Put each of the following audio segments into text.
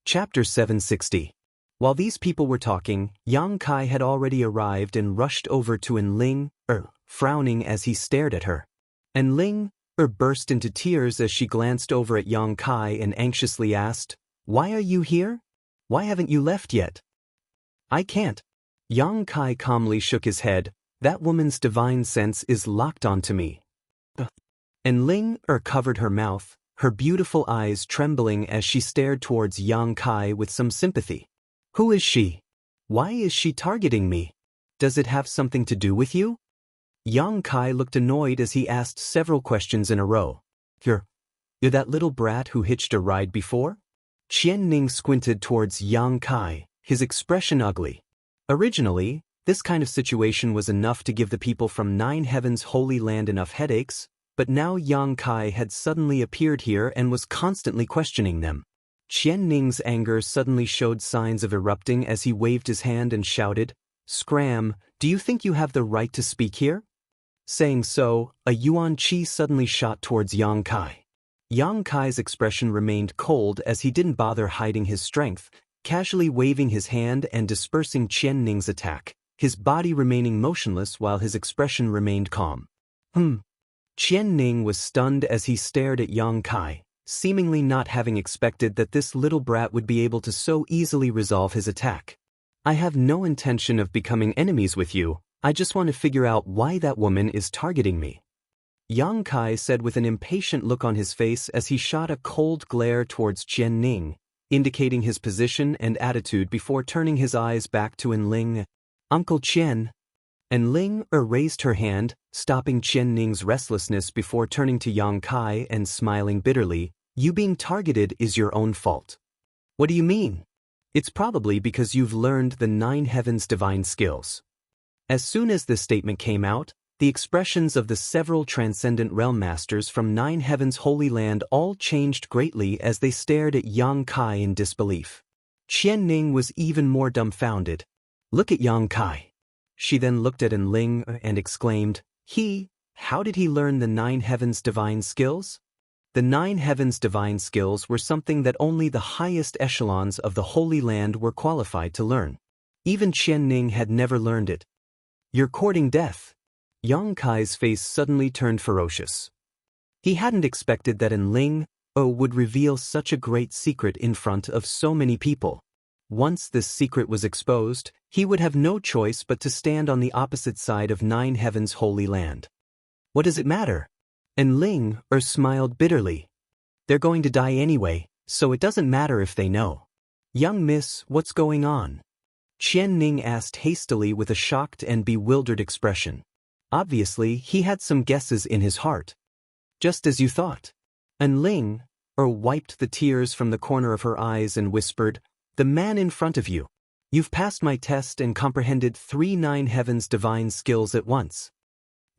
Chapter 760. While these people were talking, Yang Kai had already arrived and rushed over to Enling, frowning as he stared at her. Enling, burst into tears as she glanced over at Yang Kai and anxiously asked, "Why are you here? Why haven't you left yet?" "I can't." Yang Kai calmly shook his head. "That woman's divine sense is locked onto me." Enling, covered her mouth, her beautiful eyes trembling as she stared towards Yang Kai with some sympathy. "Who is she? Why is she targeting me? Does it have something to do with you?" Yang Kai looked annoyed as he asked several questions in a row. You're that little brat who hitched a ride before?" Qian Ning squinted towards Yang Kai, his expression ugly. Originally, this kind of situation was enough to give the people from Nine Heavens Holy Land enough headaches, but now Yang Kai had suddenly appeared here and was constantly questioning them. Qian Ning's anger suddenly showed signs of erupting as he waved his hand and shouted, "Scram, do you think you have the right to speak here?" Saying so, a yuan qi suddenly shot towards Yang Kai. Yang Kai's expression remained cold as he didn't bother hiding his strength, casually waving his hand and dispersing Qian Ning's attack, his body remaining motionless while his expression remained calm. Qian Ning was stunned as he stared at Yang Kai, seemingly not having expected that this little brat would be able to so easily resolve his attack. "I have no intention of becoming enemies with you, I just want to figure out why that woman is targeting me," Yang Kai said with an impatient look on his face as he shot a cold glare towards Qian Ning, indicating his position and attitude before turning his eyes back to Enling. "Uncle Qian." Enling raised her hand, stopping Qian Ning's restlessness before turning to Yang Kai and smiling bitterly. "You being targeted is your own fault." "What do you mean?" "It's probably because you've learned the Nine Heavens divine skills." As soon as this statement came out, the expressions of the several transcendent realm masters from Nine Heavens Holy Land all changed greatly as they stared at Yang Kai in disbelief. Qian Ning was even more dumbfounded. "Look at Yang Kai." She then looked at Enling and exclaimed, How did he learn the Nine Heavens divine skills?" The Nine Heavens divine skills were something that only the highest echelons of the Holy Land were qualified to learn. Even Qian Ning had never learned it. "You're courting death." Yang Kai's face suddenly turned ferocious. He hadn't expected that Enling would reveal such a great secret in front of so many people. Once this secret was exposed, he would have no choice but to stand on the opposite side of Nine Heavens Holy Land. "What does it matter?" Enling smiled bitterly. "They're going to die anyway, so it doesn't matter if they know." "Young miss, what's going on?" Qian Ning asked hastily with a shocked and bewildered expression. Obviously, he had some guesses in his heart. "Just as you thought." Enling wiped the tears from the corner of her eyes and whispered, "The man in front of you. You've passed my test and comprehended 3 Nine Heavens divine skills at once."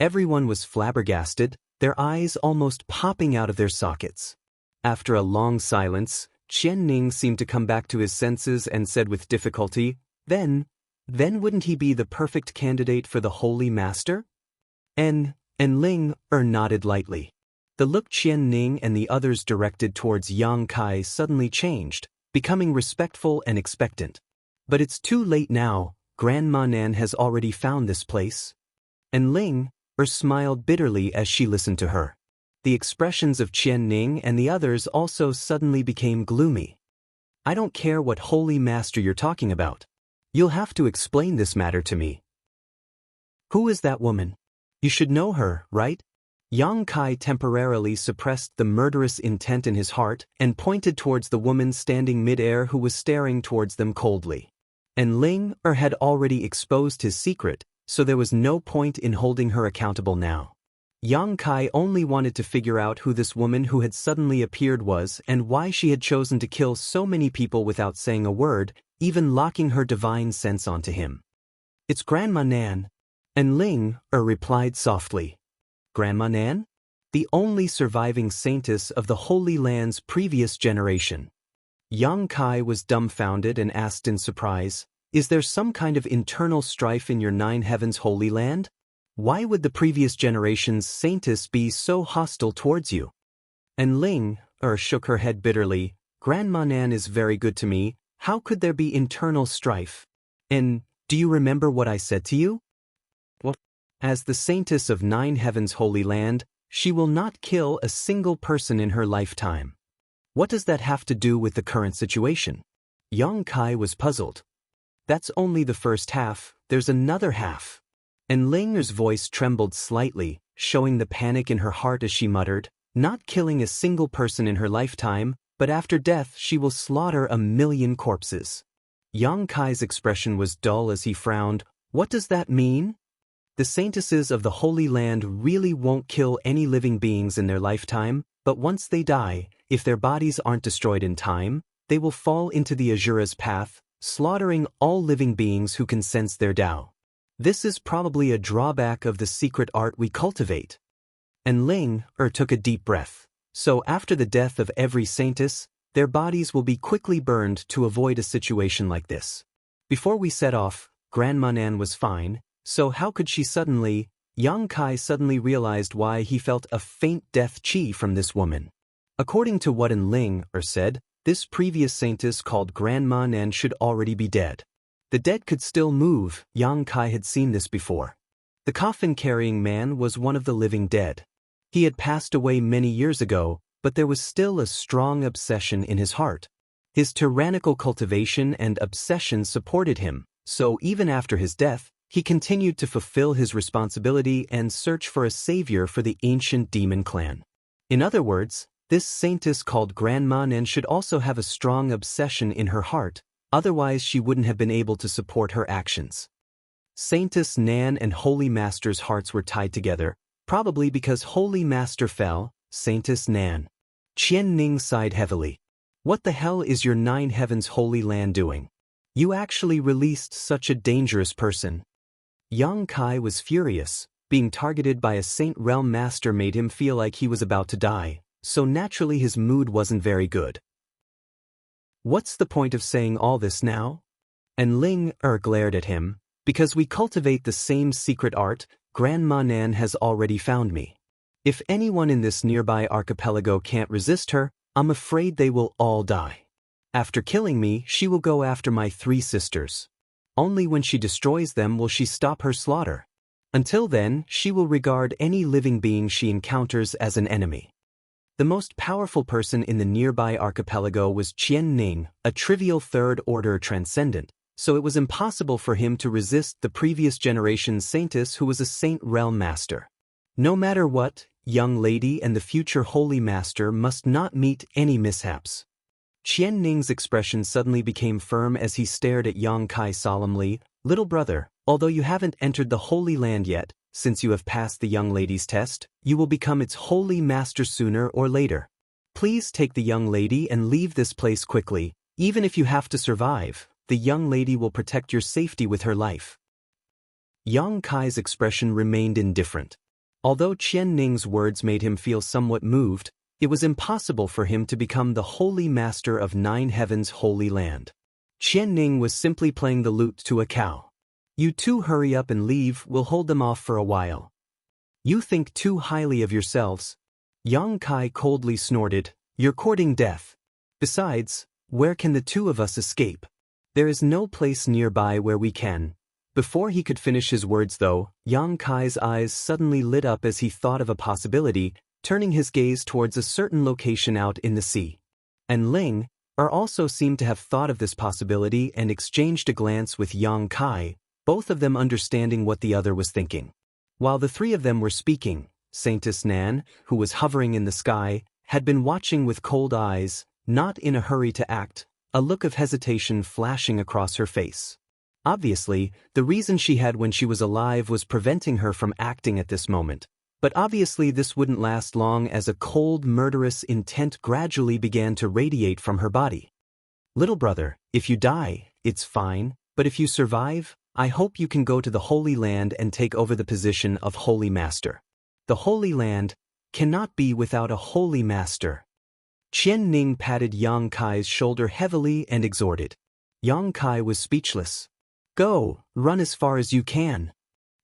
Everyone was flabbergasted, their eyes almost popping out of their sockets. After a long silence, Qian Ning seemed to come back to his senses and said with difficulty, Then wouldn't he be the perfect candidate for the Holy Master?" Enling nodded lightly. The look Qian Ning and the others directed towards Yang Kai suddenly changed, becoming respectful and expectant. "But it's too late now, Grandma Nan has already found this place." Enling smiled bitterly as she listened to her. The expressions of Qian Ning and the others also suddenly became gloomy. "I don't care what Holy Master you're talking about. You'll have to explain this matter to me." "Who is that woman? You should know her, right?" Yang Kai temporarily suppressed the murderous intent in his heart and pointed towards the woman standing mid-air who was staring towards them coldly. Enling had already exposed his secret, so there was no point in holding her accountable now. Yang Kai only wanted to figure out who this woman who had suddenly appeared was and why she had chosen to kill so many people without saying a word, even locking her divine sense onto him. "It's Grandma Nan," Enling replied softly. "Grandma Nan?" "The only surviving saintess of the Holy Land's previous generation." Yang Kai was dumbfounded and asked in surprise, "Is there some kind of internal strife in your Nine Heavens Holy Land? Why would the previous generation's saintess be so hostile towards you?" Enling shook her head bitterly. Grandma Nan is very good to me, how could there be internal strife? And, do you remember what I said to you? Well, as the saintess of 9 heavens holy land, she will not kill a single person in her lifetime. What does that have to do with the current situation? Yang Kai was puzzled. That's only the first half, there's another half. And Ling's voice trembled slightly, showing the panic in her heart as she muttered, not killing a single person in her lifetime, but after death she will slaughter 1,000,000 corpses. Yang Kai's expression was dull as he frowned. What does that mean? The saintesses of the Holy Land really won't kill any living beings in their lifetime, but once they die, if their bodies aren't destroyed in time, they will fall into the Asura's path, slaughtering all living beings who can sense their Tao. This is probably a drawback of the secret art we cultivate. And Ling took a deep breath. So after the death of every saintess, their bodies will be quickly burned to avoid a situation like this. Before we set off, Grandma Nan was fine, so how could she suddenly? Yang Kai suddenly realized why he felt a faint death chi from this woman. According to what Ling said, this previous saintess called Grandma Nan should already be dead. The dead could still move, Yang Kai had seen this before. The coffin-carrying man was one of the living dead. He had passed away many years ago, but there was still a strong obsession in his heart. His tyrannical cultivation and obsession supported him, so even after his death, he continued to fulfill his responsibility and search for a savior for the ancient demon clan. In other words, this saintess called Grandma Nan should also have a strong obsession in her heart, otherwise she wouldn't have been able to support her actions. Saintess Nan and Holy Master's hearts were tied together, probably because Holy Master fell, Saintess Nan. Qian Ning sighed heavily. What the hell is your 9 heavens holy land doing? You actually released such a dangerous person. Yang Kai was furious. Being targeted by a Saint Realm Master made him feel like he was about to die, so naturally his mood wasn't very good. What's the point of saying all this now? And Ling glared at him. Because we cultivate the same secret art, Grandma Nan has already found me. If anyone in this nearby archipelago can't resist her, I'm afraid they will all die. After killing me, she will go after my 3 sisters. Only when she destroys them will she stop her slaughter. Until then, she will regard any living being she encounters as an enemy. The most powerful person in the nearby archipelago was Qian Ning, a trivial third-order transcendent, so it was impossible for him to resist the previous generation's saintess who was a Saint Realm Master. No matter what, young lady and the future Holy Master must not meet any mishaps. Qian Ning's expression suddenly became firm as he stared at Yang Kai solemnly. Little brother, although you haven't entered the Holy Land yet, since you have passed the young lady's test, you will become its Holy Master sooner or later. Please take the young lady and leave this place quickly. Even if you have to survive, the young lady will protect your safety with her life. Yang Kai's expression remained indifferent. Although Qian Ning's words made him feel somewhat moved, it was impossible for him to become the Holy Master of 9 heavens holy land. Qian Ning was simply playing the lute to a cow. You two hurry up and leave, we'll hold them off for a while. You think too highly of yourselves. Yang Kai coldly snorted, you're courting death. Besides, where can the 2 of us escape? There is no place nearby where we can. Before he could finish his words though, Yang Kai's eyes suddenly lit up as he thought of a possibility, turning his gaze towards a certain location out in the sea. And Ling also seemed to have thought of this possibility and exchanged a glance with Yang Kai, both of them understanding what the other was thinking. While the 3 of them were speaking, Saintess Nan, who was hovering in the sky, had been watching with cold eyes, not in a hurry to act, a look of hesitation flashing across her face. Obviously, the reason she had when she was alive was preventing her from acting at this moment. But obviously this wouldn't last long as a cold, murderous intent gradually began to radiate from her body. Little brother, if you die, it's fine, but if you survive, I hope you can go to the Holy Land and take over the position of Holy Master. The Holy Land cannot be without a Holy Master. Qian Ning patted Yang Kai's shoulder heavily and exhorted. Yang Kai was speechless. Go, run as far as you can.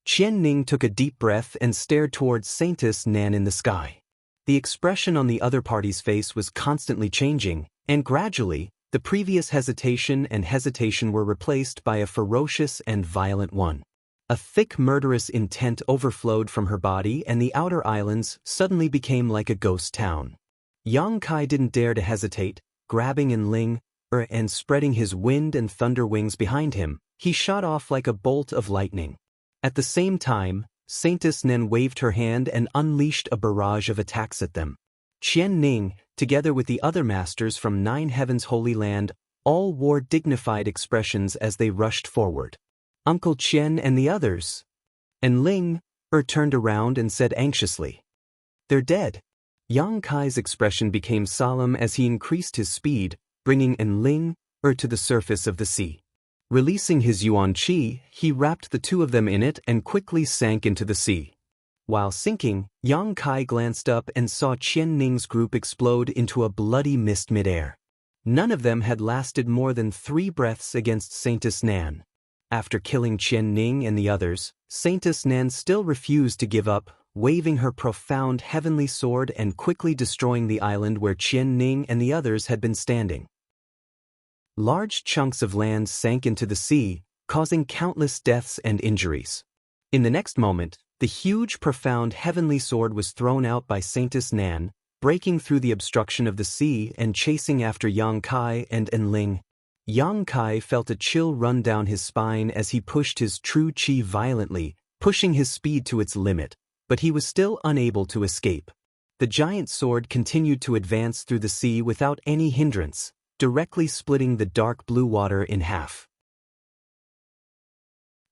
Qian Ning took a deep breath and stared towards Saintess Nan in the sky. The expression on the other party's face was constantly changing, And gradually, the previous hesitation were replaced by a ferocious and violent one. A thick murderous intent overflowed from her body, and the outer islands suddenly became like a ghost town. Yang Kai didn't dare to hesitate, grabbing Enling, and spreading his wind and thunder wings behind him, he shot off like a bolt of lightning. At the same time, Saintess Nen waved her hand and unleashed a barrage of attacks at them. Qian Ning, together with the other masters from Nine Heavens Holy Land, all wore dignified expressions as they rushed forward. Uncle Qian and the others. Enling, turned around and said anxiously, "They're dead." Yang Kai's expression became solemn as he increased his speed, bringing Enling, to the surface of the sea. Releasing his yuan qi, he wrapped the two of them in it and quickly sank into the sea. While sinking, Yang Kai glanced up and saw Qian Ning's group explode into a bloody mist midair. None of them had lasted more than 3 breaths against Saintess Nan. After killing Qian Ning and the others, Saintess Nan still refused to give up, waving her profound heavenly sword and quickly destroying the island where Qian Ning and the others had been standing. Large chunks of land sank into the sea, causing countless deaths and injuries. In the next moment, the huge profound heavenly sword was thrown out by Saintess Nan, breaking through the obstruction of the sea and chasing after Yang Kai and Enling. Yang Kai felt a chill run down his spine as he pushed his true qi violently, pushing his speed to its limit, but he was still unable to escape. The giant sword continued to advance through the sea without any hindrance, directly splitting the dark blue water in half.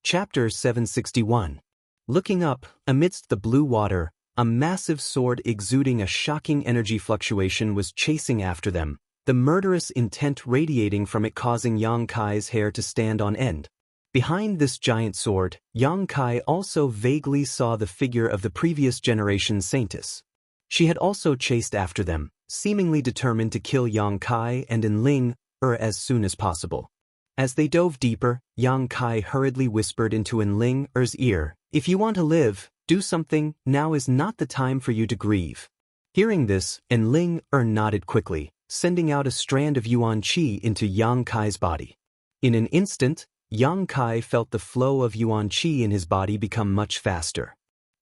Chapter 761. Looking up, amidst the blue water, a massive sword exuding a shocking energy fluctuation was chasing after them, the murderous intent radiating from it causing Yang Kai's hair to stand on end. Behind this giant sword, Yang Kai also vaguely saw the figure of the previous generation's saintess. She had also chased after them, seemingly determined to kill Yang Kai and Enling, as soon as possible. As they dove deeper, Yang Kai hurriedly whispered into Enling's ear, "If you want to live, do something, now is not the time for you to grieve." Hearing this, Enling nodded quickly, sending out a strand of yuan qi into Yang Kai's body. In an instant, Yang Kai felt the flow of yuan qi in his body become much faster.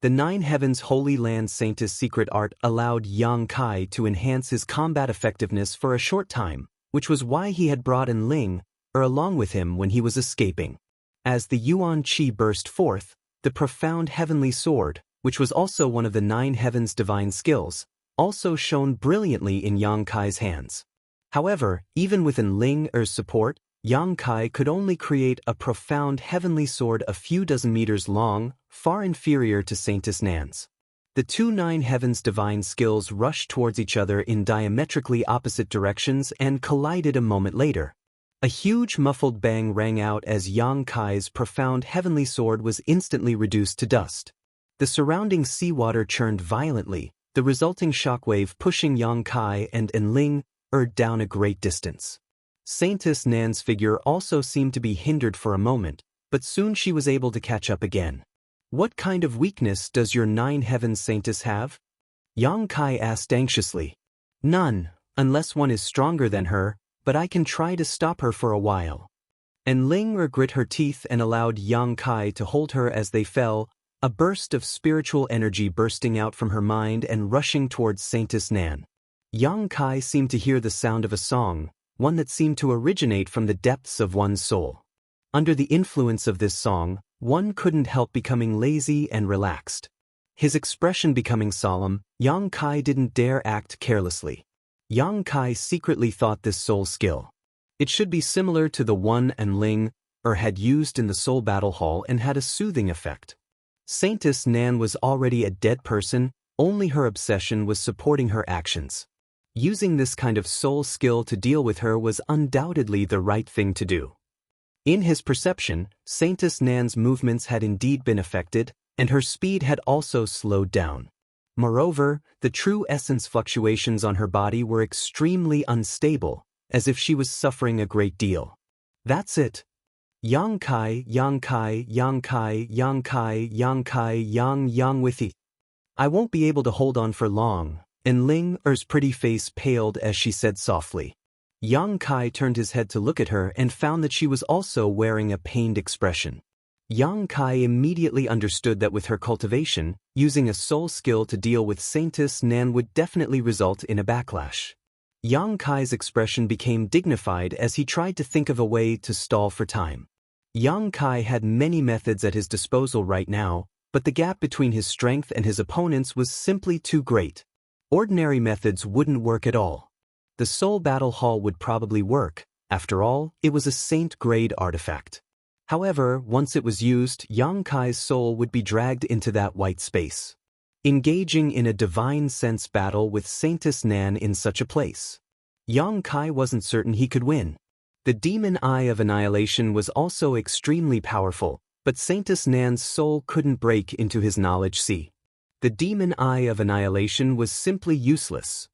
The Nine Heavens Holy Land Saintess secret art allowed Yang Kai to enhance his combat effectiveness for a short time, which was why he had brought Enling, along with him when he was escaping. As the yuan qi burst forth, the profound heavenly sword, which was also one of the Nine Heavens' divine skills, also shone brilliantly in Yang Kai's hands. However, even with Enling's support, Yang Kai could only create a profound heavenly sword a few dozen meters long, far inferior to Saintess Nan's. The two Nine Heavens' divine skills rushed towards each other in diametrically opposite directions and collided a moment later. A huge muffled bang rang out as Yang Kai's profound heavenly sword was instantly reduced to dust. The surrounding seawater churned violently, the resulting shockwave pushing Yang Kai and Enling down a great distance. Saintess Nan's figure also seemed to be hindered for a moment, but soon she was able to catch up again. "What kind of weakness does your Nine Heavens Saintess have?" Yang Kai asked anxiously. "None, unless one is stronger than her, but I can try to stop her for a while." Enling grit her teeth and allowed Yang Kai to hold her as they fell, a burst of spiritual energy bursting out from her mind and rushing towards Saintess Nan. Yang Kai seemed to hear the sound of a song, one that seemed to originate from the depths of one's soul. Under the influence of this song, one couldn't help becoming lazy and relaxed. His expression becoming solemn, Yang Kai didn't dare act carelessly. Yang Kai secretly thought this soul skill. It should be similar to the one Enling had used in the soul battle hall and had a soothing effect. Saintess Nan was already a dead person, only her obsession was supporting her actions. Using this kind of soul skill to deal with her was undoubtedly the right thing to do. In his perception, Saintess Nan's movements had indeed been affected, and her speed had also slowed down. Moreover, the true essence fluctuations on her body were extremely unstable, as if she was suffering a great deal. "That's it. Yang Kai, Yang Kai, Yang Kai, Yang Kai, Yang Kai, Yang with it. I won't be able to hold on for long." Enling's pretty face paled as she said softly. Yang Kai turned his head to look at her and found that she was also wearing a pained expression. Yang Kai immediately understood that with her cultivation, using a soul skill to deal with Saintess Nan would definitely result in a backlash. Yang Kai's expression became dignified as he tried to think of a way to stall for time. Yang Kai had many methods at his disposal right now, but the gap between his strength and his opponents was simply too great. Ordinary methods wouldn't work at all. The Soul Battle Hall would probably work. After all, it was a saint-grade artifact. However, once it was used, Yang Kai's soul would be dragged into that white space, engaging in a divine sense battle with Saintess Nan in such a place. Yang Kai wasn't certain he could win. The Demon Eye of Annihilation was also extremely powerful, but Saintess Nan's soul couldn't break into his knowledge sea. The Demon Eye of Annihilation was simply useless.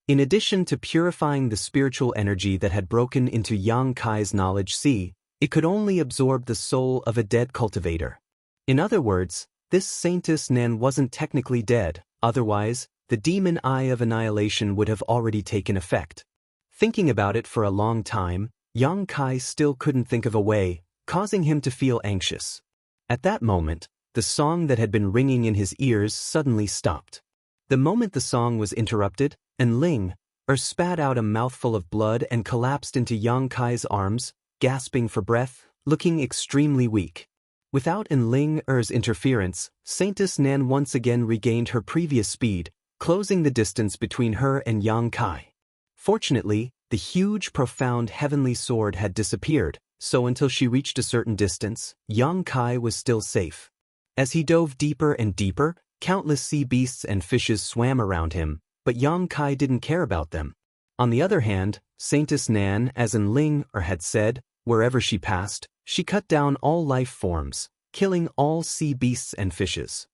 In addition to purifying the spiritual energy that had broken into Yang Kai's knowledge sea, it could only absorb the soul of a dead cultivator. In other words, this Saintess Nan wasn't technically dead, otherwise, the Demon Eye of Annihilation would have already taken effect. Thinking about it for a long time, Yang Kai still couldn't think of a way, causing him to feel anxious. At that moment, the song that had been ringing in his ears suddenly stopped. The moment the song was interrupted, Enling spat out a mouthful of blood and collapsed into Yang Kai's arms, gasping for breath, looking extremely weak. Without Enling's interference, Saintess Nan once again regained her previous speed, closing the distance between her and Yang Kai. Fortunately, the huge, profound heavenly sword had disappeared, so until she reached a certain distance, Yang Kai was still safe. As he dove deeper and deeper, countless sea beasts and fishes swam around him, but Yang Kai didn't care about them. On the other hand, Saintess Nan, as Enling had said, wherever she passed, she cut down all life forms, killing all sea beasts and fishes.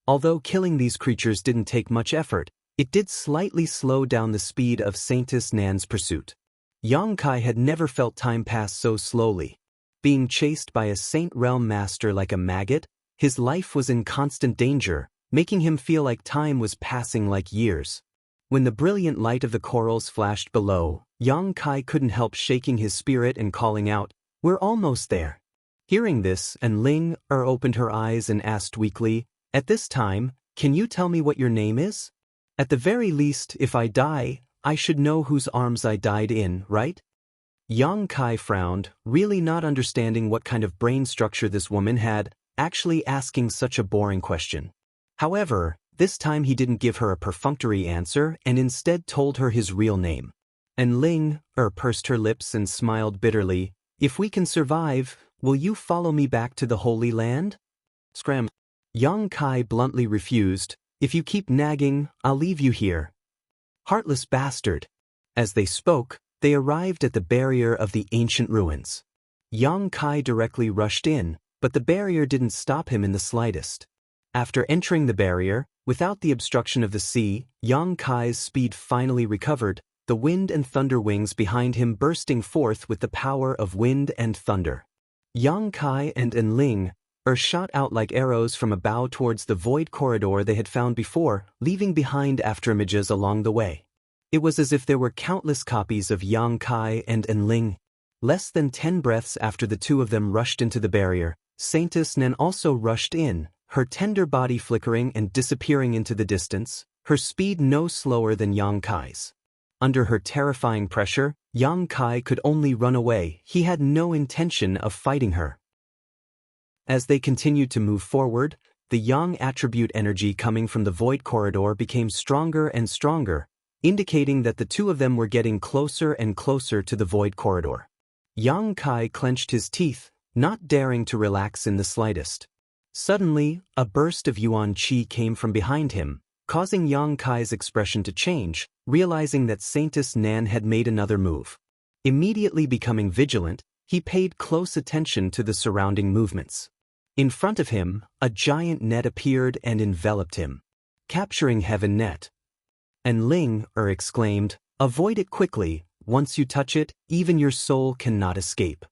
Although killing these creatures didn't take much effort, it did slightly slow down the speed of Saintess Nan's pursuit. Yang Kai had never felt time pass so slowly. Being chased by a Saint Realm Master like a maggot, his life was in constant danger, making him feel like time was passing like years. When the brilliant light of the corals flashed below, Yang Kai couldn't help shaking his spirit and calling out, "We're almost there." Hearing this, Enling opened her eyes and asked weakly, "At this time, can you tell me what your name is? At the very least, if I die, I should know whose arms I died in, right?" Yang Kai frowned, really not understanding what kind of brain structure this woman had, actually asking such a boring question. However, this time he didn't give her a perfunctory answer and instead told her his real name. Enling pursed her lips and smiled bitterly, "If we can survive, will you follow me back to the Holy Land?" Scram. Yang Kai bluntly refused, "If you keep nagging, I'll leave you here." Heartless bastard. As they spoke, they arrived at the barrier of the ancient ruins. Yang Kai directly rushed in, but the barrier didn't stop him in the slightest. After entering the barrier, without the obstruction of the sea, Yang Kai's speed finally recovered, the wind and thunder wings behind him bursting forth with the power of wind and thunder. Yang Kai and Enling shot out like arrows from a bow towards the void corridor they had found before, leaving behind afterimages along the way. It was as if there were countless copies of Yang Kai and Enling. Less than 10 breaths after the two of them rushed into the barrier, Saintess Nan also rushed in, her tender body flickering and disappearing into the distance, her speed no slower than Yang Kai's. Under her terrifying pressure, Yang Kai could only run away. He had no intention of fighting her. As they continued to move forward, the Yang attribute energy coming from the void corridor became stronger and stronger, indicating that the two of them were getting closer and closer to the void corridor. Yang Kai clenched his teeth, not daring to relax in the slightest. Suddenly, a burst of Yuan Qi came from behind him, causing Yang Kai's expression to change, realizing that Saintess Nan had made another move. Immediately becoming vigilant, he paid close attention to the surrounding movements. In front of him, a giant net appeared and enveloped him. Capturing Heaven Net. Enling exclaimed, "Avoid it quickly, once you touch it, even your soul cannot escape."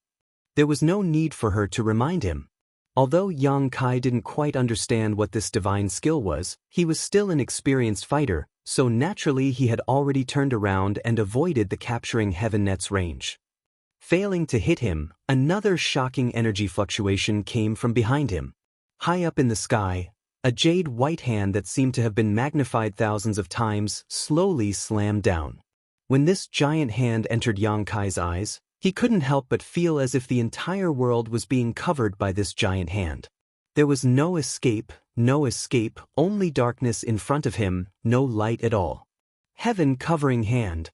There was no need for her to remind him. Although Yang Kai didn't quite understand what this divine skill was, he was still an experienced fighter, so naturally he had already turned around and avoided the capturing heaven net's range. Failing to hit him, another shocking energy fluctuation came from behind him. High up in the sky, a jade white hand that seemed to have been magnified thousands of times slowly slammed down. When this giant hand entered Yang Kai's eyes, he couldn't help but feel as if the entire world was being covered by this giant hand. There was no escape, only darkness in front of him, no light at all. Heaven covering hand.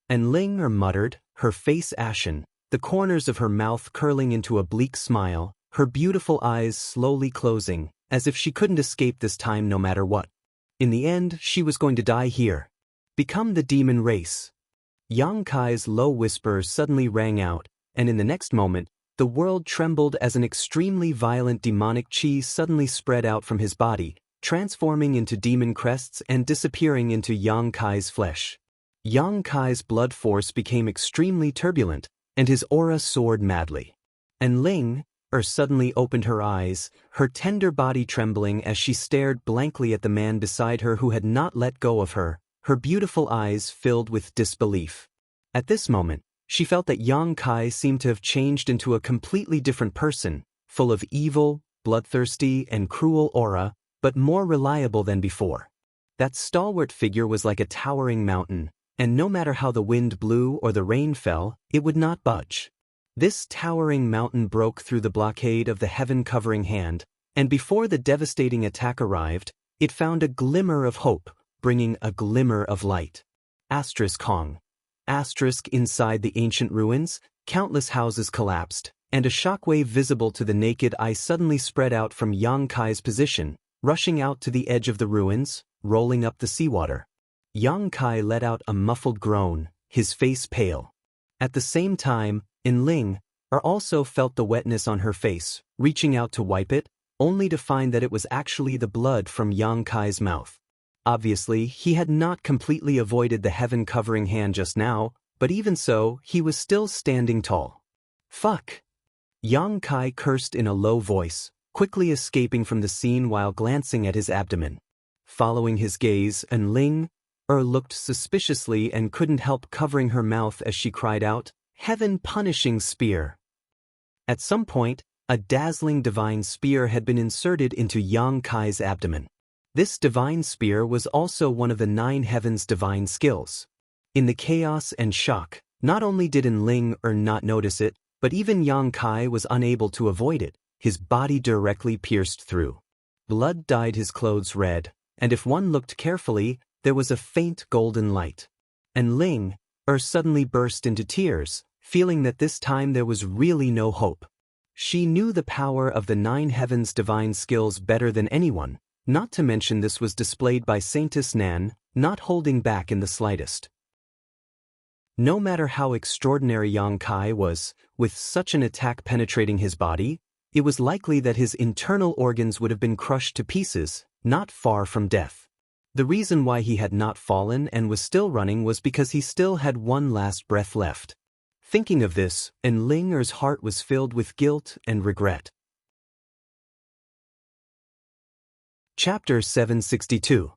And Ling muttered, her face ashen, the corners of her mouth curling into a bleak smile, her beautiful eyes slowly closing, as if she couldn't escape this time no matter what. In the end, she was going to die here. Become the demon race. Yang Kai's low whisper suddenly rang out, and in the next moment, the world trembled as an extremely violent demonic chi suddenly spread out from his body, transforming into demon crests and disappearing into Yang Kai's flesh. Yang Kai's blood force became extremely turbulent, and his aura soared madly. And Ling suddenly opened her eyes, her tender body trembling as she stared blankly at the man beside her who had not let go of her, her beautiful eyes filled with disbelief. At this moment, she felt that Yang Kai seemed to have changed into a completely different person, full of evil, bloodthirsty, and cruel aura, but more reliable than before. That stalwart figure was like a towering mountain, and no matter how the wind blew or the rain fell, it would not budge. This towering mountain broke through the blockade of the heaven-covering hand, and before the devastating attack arrived, it found a glimmer of hope, bringing a glimmer of light. Hong. Inside the ancient ruins, countless houses collapsed, and a shockwave visible to the naked eye suddenly spread out from Yang Kai's position, rushing out to the edge of the ruins, rolling up the seawater. Yang Kai let out a muffled groan, his face pale. At the same time, Ling also felt the wetness on her face, reaching out to wipe it, only to find that it was actually the blood from Yang Kai's mouth. Obviously, he had not completely avoided the heaven-covering hand just now, but even so, he was still standing tall. Fuck! Yang Kai cursed in a low voice, quickly escaping from the scene while glancing at his abdomen. Following his gaze, Ling looked suspiciously and couldn't help covering her mouth as she cried out, "Heaven-punishing spear!" At some point, a dazzling divine spear had been inserted into Yang Kai's abdomen. This divine spear was also one of the 9 heavens' divine skills. In the chaos and shock, not only did Ling not notice it, but even Yang Kai was unable to avoid it, his body directly pierced through. Blood dyed his clothes red, and if one looked carefully, there was a faint golden light. And Ling suddenly burst into tears, feeling that this time there was really no hope. She knew the power of the 9 heavens' divine skills better than anyone, not to mention this was displayed by Saintess Nan, not holding back in the slightest. No matter how extraordinary Yang Kai was, with such an attack penetrating his body, it was likely that his internal organs would have been crushed to pieces, not far from death. The reason why he had not fallen and was still running was because he still had one last breath left. Thinking of this, Ling's heart was filled with guilt and regret. Chapter 762.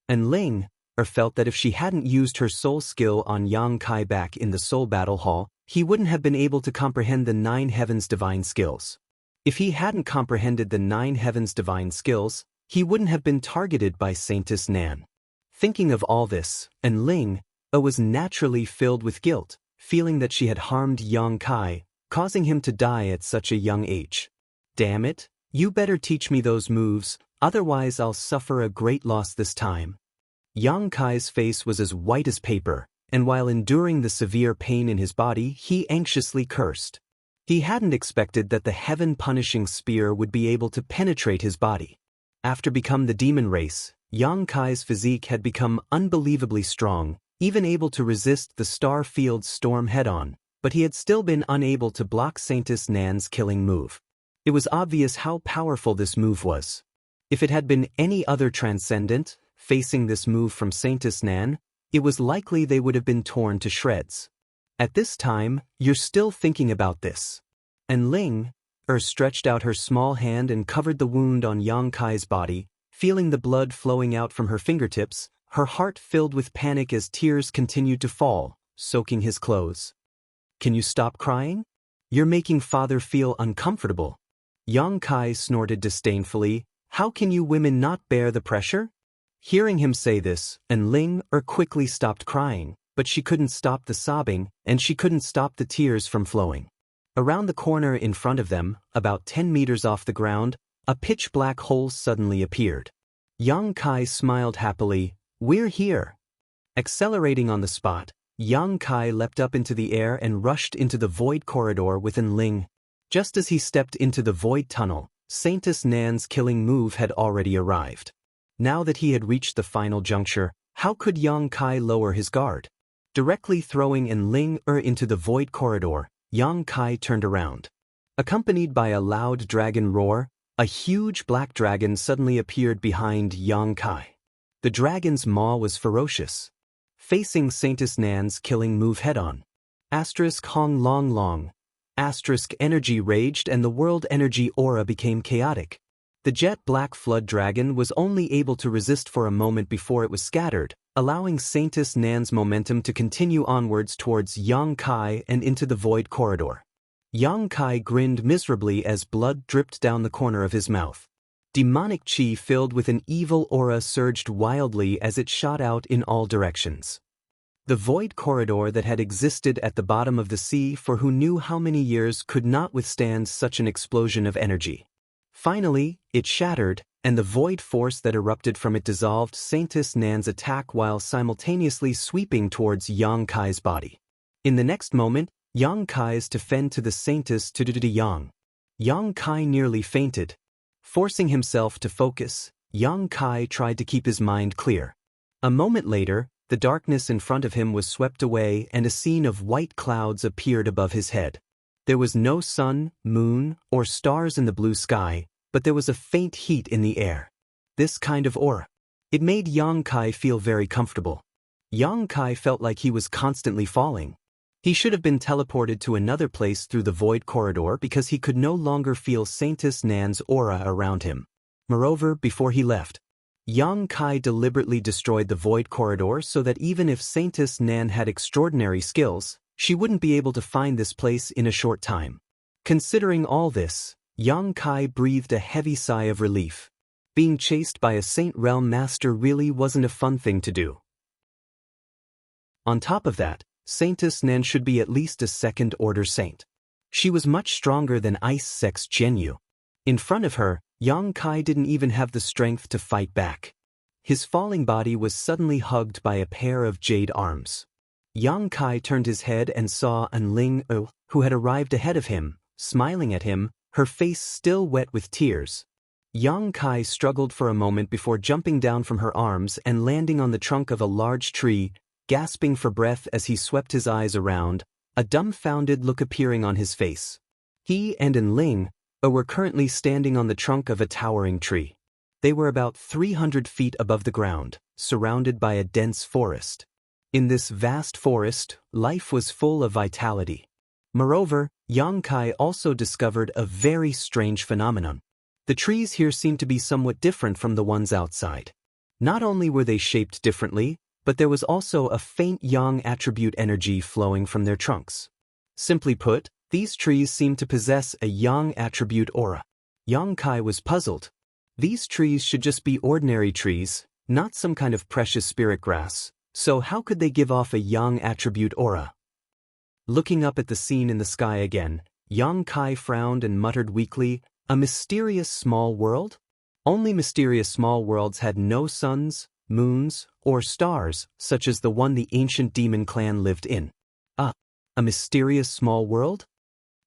Ling felt that if she hadn't used her soul skill on Yang Kai back in the Soul Battle Hall, he wouldn't have been able to comprehend the 9 heavens' divine skills. If he hadn't comprehended the 9 heavens' divine skills, he wouldn't have been targeted by Saintess Nan. Thinking of all this, Ling was naturally filled with guilt, feeling that she had harmed Yang Kai, causing him to die at such a young age. Damn it, you better teach me those moves, otherwise I'll suffer a great loss this time. Yang Kai's face was as white as paper, and while enduring the severe pain in his body, he anxiously cursed. He hadn't expected that the heaven-punishing spear would be able to penetrate his body. After becoming the demon race, Yang Kai's physique had become unbelievably strong, even able to resist the star field's storm head-on, but he had still been unable to block Saintess Nan's killing move. It was obvious how powerful this move was. If it had been any other transcendent facing this move from Saintess Nan, it was likely they would have been torn to shreds. At this time, you're still thinking about this. And Ling stretched out her small hand and covered the wound on Yang Kai's body, feeling the blood flowing out from her fingertips, her heart filled with panic as tears continued to fall, soaking his clothes. "Can you stop crying? You're making father feel uncomfortable." Yang Kai snorted disdainfully. "How can you women not bear the pressure?" Hearing him say this, Ling quickly stopped crying, but she couldn't stop the sobbing, and she couldn't stop the tears from flowing. Around the corner in front of them, about 10 meters off the ground, a pitch-black hole suddenly appeared. Yang Kai smiled happily. "We're here." Accelerating on the spot, Yang Kai leapt up into the air and rushed into the void corridor with Ling. Just as he stepped into the void tunnel, Saintess Nan's killing move had already arrived. Now that he had reached the final juncture, how could Yang Kai lower his guard? Directly throwing Ling into the void corridor, Yang Kai turned around. Accompanied by a loud dragon roar, a huge black dragon suddenly appeared behind Yang Kai. The dragon's maw was ferocious. Facing Saintess Nan's killing move head-on. Hong long long. Energy raged and the world energy aura became chaotic. The jet black flood dragon was only able to resist for a moment before it was scattered, allowing Saintess Nan's momentum to continue onwards towards Yang Kai and into the void corridor. Yang Kai grinned miserably as blood dripped down the corner of his mouth. Demonic chi filled with an evil aura surged wildly as it shot out in all directions. The void corridor that had existed at the bottom of the sea for who knew how many years could not withstand such an explosion of energy. Finally, it shattered, and the void force that erupted from it dissolved Saintess Nan's attack while simultaneously sweeping towards Yang Kai's body. In the next moment, Yang Kai's to fend to the Saintess to Yang. Yang Kai nearly fainted. Forcing himself to focus, Yang Kai tried to keep his mind clear. A moment later, the darkness in front of him was swept away and a scene of white clouds appeared above his head. There was no sun, moon, or stars in the blue sky, but there was a faint heat in the air. This kind of aura. It made Yang Kai feel very comfortable. Yang Kai felt like he was constantly falling. He should have been teleported to another place through the void corridor because he could no longer feel Saintess Nan's aura around him. Moreover, before he left, Yang Kai deliberately destroyed the void corridor so that even if Saintess Nan had extraordinary skills, she wouldn't be able to find this place in a short time. Considering all this, Yang Kai breathed a heavy sigh of relief. Being chased by a Saint Realm Master really wasn't a fun thing to do. On top of that, Saintess Nan should be at least a second-order saint. She was much stronger than Ice Sex Jianghu. In front of her, Yang Kai didn't even have the strength to fight back. His falling body was suddenly hugged by a pair of jade arms. Yang Kai turned his head and saw Ling, who had arrived ahead of him, smiling at him, her face still wet with tears. Yang Kai struggled for a moment before jumping down from her arms and landing on the trunk of a large tree, gasping for breath as he swept his eyes around, a dumbfounded look appearing on his face. He and Ling were currently standing on the trunk of a towering tree. They were about 300 feet above the ground, surrounded by a dense forest. In this vast forest, life was full of vitality. Moreover, Yang Kai also discovered a very strange phenomenon. The trees here seemed to be somewhat different from the ones outside. Not only were they shaped differently, but there was also a faint yang attribute energy flowing from their trunks. Simply put, these trees seemed to possess a yang attribute aura. Yang Kai was puzzled. These trees should just be ordinary trees, not some kind of precious spirit grass, so how could they give off a yang attribute aura? Looking up at the scene in the sky again, Yang Kai frowned and muttered weakly, "A mysterious small world?" Only mysterious small worlds had no suns, moons, or stars, such as the one the ancient demon clan lived in. A mysterious small world?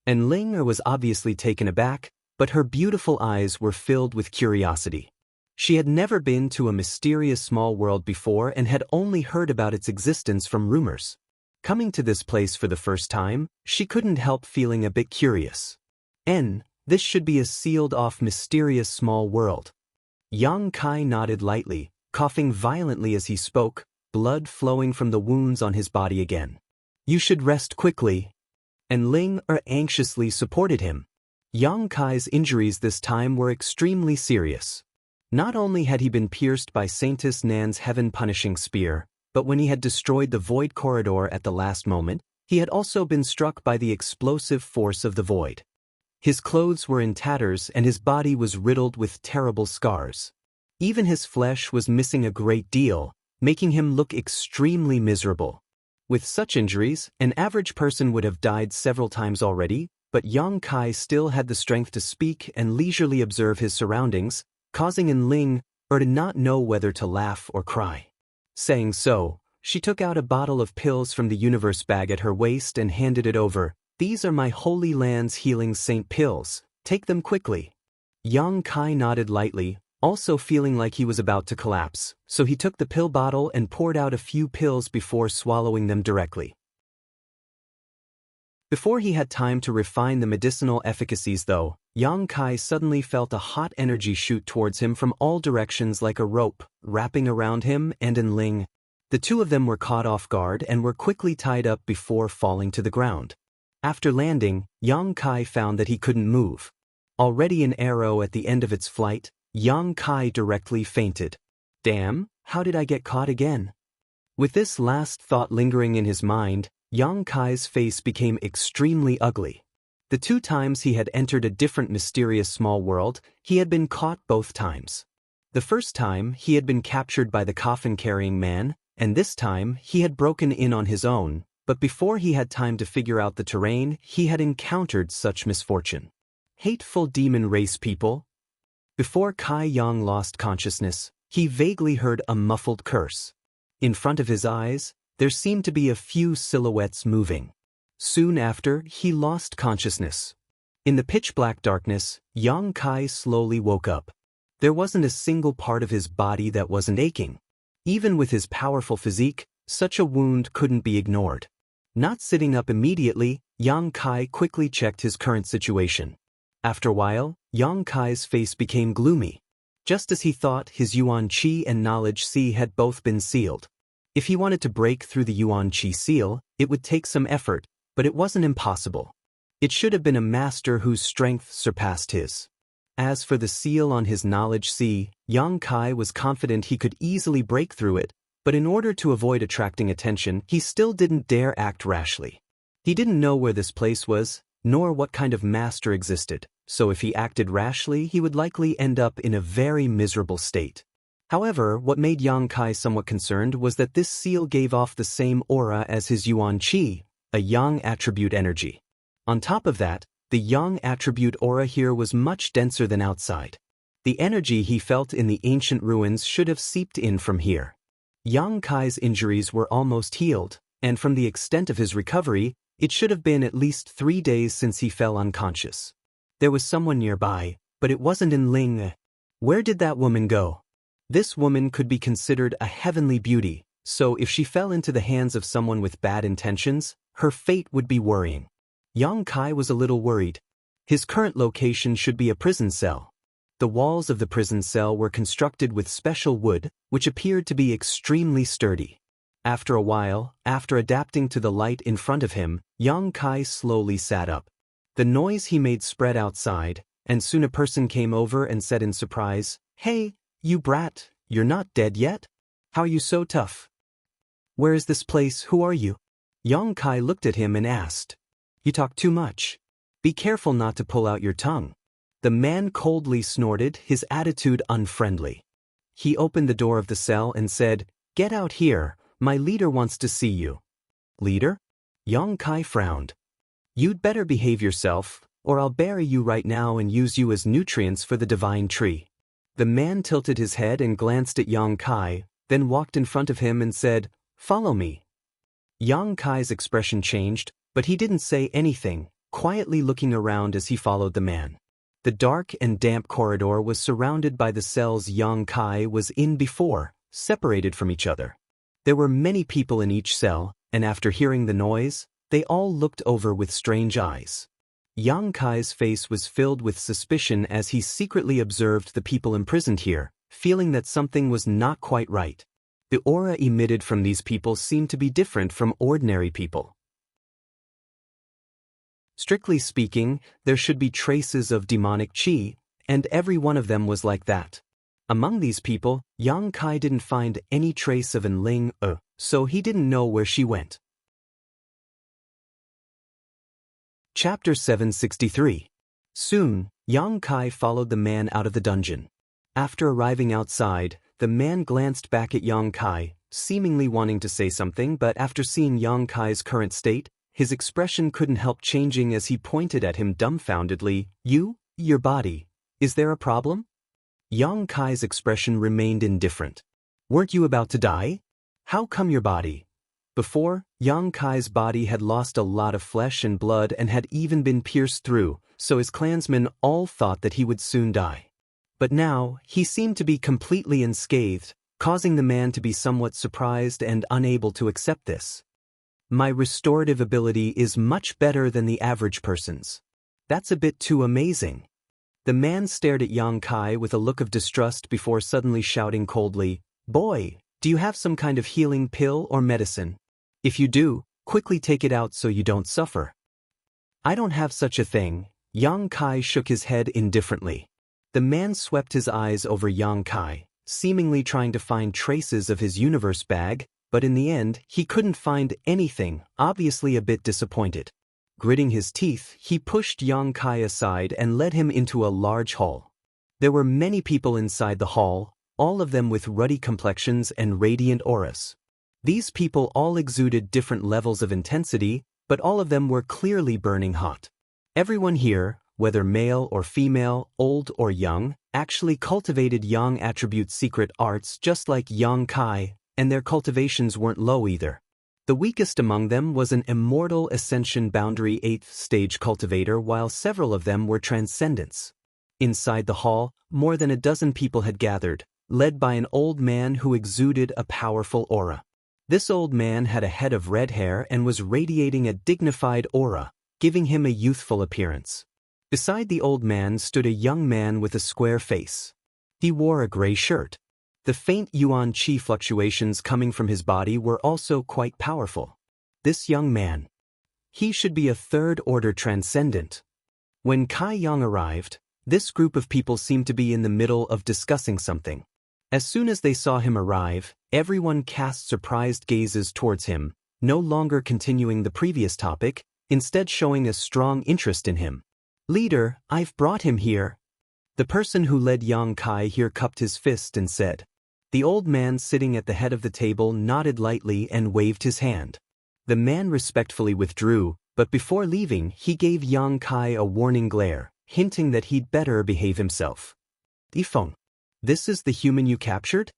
And Ling was obviously taken aback, but her beautiful eyes were filled with curiosity. She had never been to a mysterious small world before and had only heard about its existence from rumors. Coming to this place for the first time, she couldn't help feeling a bit curious. This should be a sealed-off mysterious small world. Yang Kai nodded lightly, coughing violently as he spoke, blood flowing from the wounds on his body again. "You should rest quickly." And Ling anxiously supported him. Yang Kai's injuries this time were extremely serious. Not only had he been pierced by Saintess Nan's heaven-punishing spear, but when he had destroyed the void corridor at the last moment, he had also been struck by the explosive force of the void. His clothes were in tatters and his body was riddled with terrible scars. Even his flesh was missing a great deal, making him look extremely miserable. With such injuries, an average person would have died several times already, but Yang Kai still had the strength to speak and leisurely observe his surroundings, causing Ling to not know whether to laugh or cry. Saying so, she took out a bottle of pills from the universe bag at her waist and handed it over. "These are my Holy Land's healing saint pills. Take them quickly." Yang Kai nodded lightly, also feeling like he was about to collapse, so he took the pill bottle and poured out a few pills before swallowing them directly. Before he had time to refine the medicinal efficacies though, Yang Kai suddenly felt a hot energy shoot towards him from all directions like a rope, wrapping around him and Ling. The two of them were caught off guard and were quickly tied up before falling to the ground. After landing, Yang Kai found that he couldn't move. Already an arrow at the end of its flight, Yang Kai directly fainted. Damn, how did I get caught again? With this last thought lingering in his mind, Yang Kai's face became extremely ugly. The 2 times he had entered a different mysterious small world, he had been caught both times. The first time, he had been captured by the coffin-carrying man, and this time, he had broken in on his own, but before he had time to figure out the terrain, he had encountered such misfortune. Hateful demon race people. Before Kai Yang lost consciousness, he vaguely heard a muffled curse. In front of his eyes, there seemed to be a few silhouettes moving. Soon after, he lost consciousness. In the pitch-black darkness, Yang Kai slowly woke up. There wasn't a single part of his body that wasn't aching. Even with his powerful physique, such a wound couldn't be ignored. Not sitting up immediately, Yang Kai quickly checked his current situation. After a while, Yang Kai's face became gloomy. Just as he thought, his Yuan Qi and Knowledge Sea had both been sealed. If he wanted to break through the Yuan Qi seal, it would take some effort, but it wasn't impossible. It should have been a master whose strength surpassed his. As for the seal on his Knowledge Sea, Yang Kai was confident he could easily break through it, but in order to avoid attracting attention, he still didn't dare act rashly. He didn't know where this place was, nor what kind of master existed, so if he acted rashly, he would likely end up in a very miserable state. However, what made Yang Kai somewhat concerned was that this seal gave off the same aura as his Yuan Qi, a Yang attribute energy. On top of that, the Yang attribute aura here was much denser than outside. The energy he felt in the ancient ruins should have seeped in from here. Yang Kai's injuries were almost healed, and from the extent of his recovery, it should have been at least 3 days since he fell unconscious. There was someone nearby, but it wasn't Ling. Where did that woman go? This woman could be considered a heavenly beauty, so if she fell into the hands of someone with bad intentions, her fate would be worrying. Yang Kai was a little worried. His current location should be a prison cell. The walls of the prison cell were constructed with special wood, which appeared to be extremely sturdy. After a while, after adapting to the light in front of him, Yang Kai slowly sat up. The noise he made spread outside, and soon a person came over and said in surprise, "Hey, you brat, you're not dead yet? How are you so tough? Where is this place? Who are you?" Yang Kai looked at him and asked, "You talk too much. Be careful not to pull out your tongue." The man coldly snorted, his attitude unfriendly. He opened the door of the cell and said, "Get out here, my leader wants to see you." "Leader?" Yang Kai frowned. "You'd better behave yourself, or I'll bury you right now and use you as nutrients for the divine tree." The man tilted his head and glanced at Yang Kai, then walked in front of him and said, "Follow me." Yang Kai's expression changed, but he didn't say anything, quietly looking around as he followed the man. The dark and damp corridor was surrounded by the cells Yang Kai was in before, separated from each other. There were many people in each cell, and after hearing the noise, they all looked over with strange eyes. Yang Kai's face was filled with suspicion as he secretly observed the people imprisoned here, feeling that something was not quite right. The aura emitted from these people seemed to be different from ordinary people. Strictly speaking, there should be traces of demonic qi, and every one of them was like that. Among these people, Yang Kai didn't find any trace of Enling, so he didn't know where she went. Chapter 763. Soon, Yang Kai followed the man out of the dungeon. After arriving outside, the man glanced back at Yang Kai, seemingly wanting to say something, but after seeing Yang Kai's current state, his expression couldn't help changing as he pointed at him dumbfoundedly. Your body. Is there a problem? Yang Kai's expression remained indifferent. Weren't you about to die? How come your body? Before, Yang Kai's body had lost a lot of flesh and blood and had even been pierced through, so his clansmen all thought that he would soon die. But now, he seemed to be completely unscathed, causing the man to be somewhat surprised and unable to accept this. My restorative ability is much better than the average person's. That's a bit too amazing. The man stared at Yang Kai with a look of distrust before suddenly shouting coldly, "Boy, do you have some kind of healing pill or medicine? If you do, quickly take it out so you don't suffer." "I don't have such a thing." Yang Kai shook his head indifferently. The man swept his eyes over Yang Kai, seemingly trying to find traces of his universe bag, but in the end, he couldn't find anything, obviously a bit disappointed. Gritting his teeth, he pushed Yang Kai aside and led him into a large hall. There were many people inside the hall, all of them with ruddy complexions and radiant auras. These people all exuded different levels of intensity, but all of them were clearly burning hot. Everyone here, whether male or female, old or young, actually cultivated Yang attribute secret arts just like Yang Kai, and their cultivations weren't low either. The weakest among them was an Immortal Ascension Boundary 8th stage cultivator, while several of them were Transcendents. Inside the hall, more than a dozen people had gathered, led by an old man who exuded a powerful aura. This old man had a head of red hair and was radiating a dignified aura, giving him a youthful appearance. Beside the old man stood a young man with a square face. He wore a gray shirt. The faint yuan qi fluctuations coming from his body were also quite powerful. This young man. He should be a third-order transcendent. When Kai Yang arrived, this group of people seemed to be in the middle of discussing something. As soon as they saw him arrive, everyone cast surprised gazes towards him, no longer continuing the previous topic, instead showing a strong interest in him. "Leader, I've brought him here." The person who led Yang Kai here cupped his fist and said. The old man sitting at the head of the table nodded lightly and waved his hand. The man respectfully withdrew, but before leaving he gave Yang Kai a warning glare, hinting that he'd better behave himself. "Yifeng, this is the human you captured?"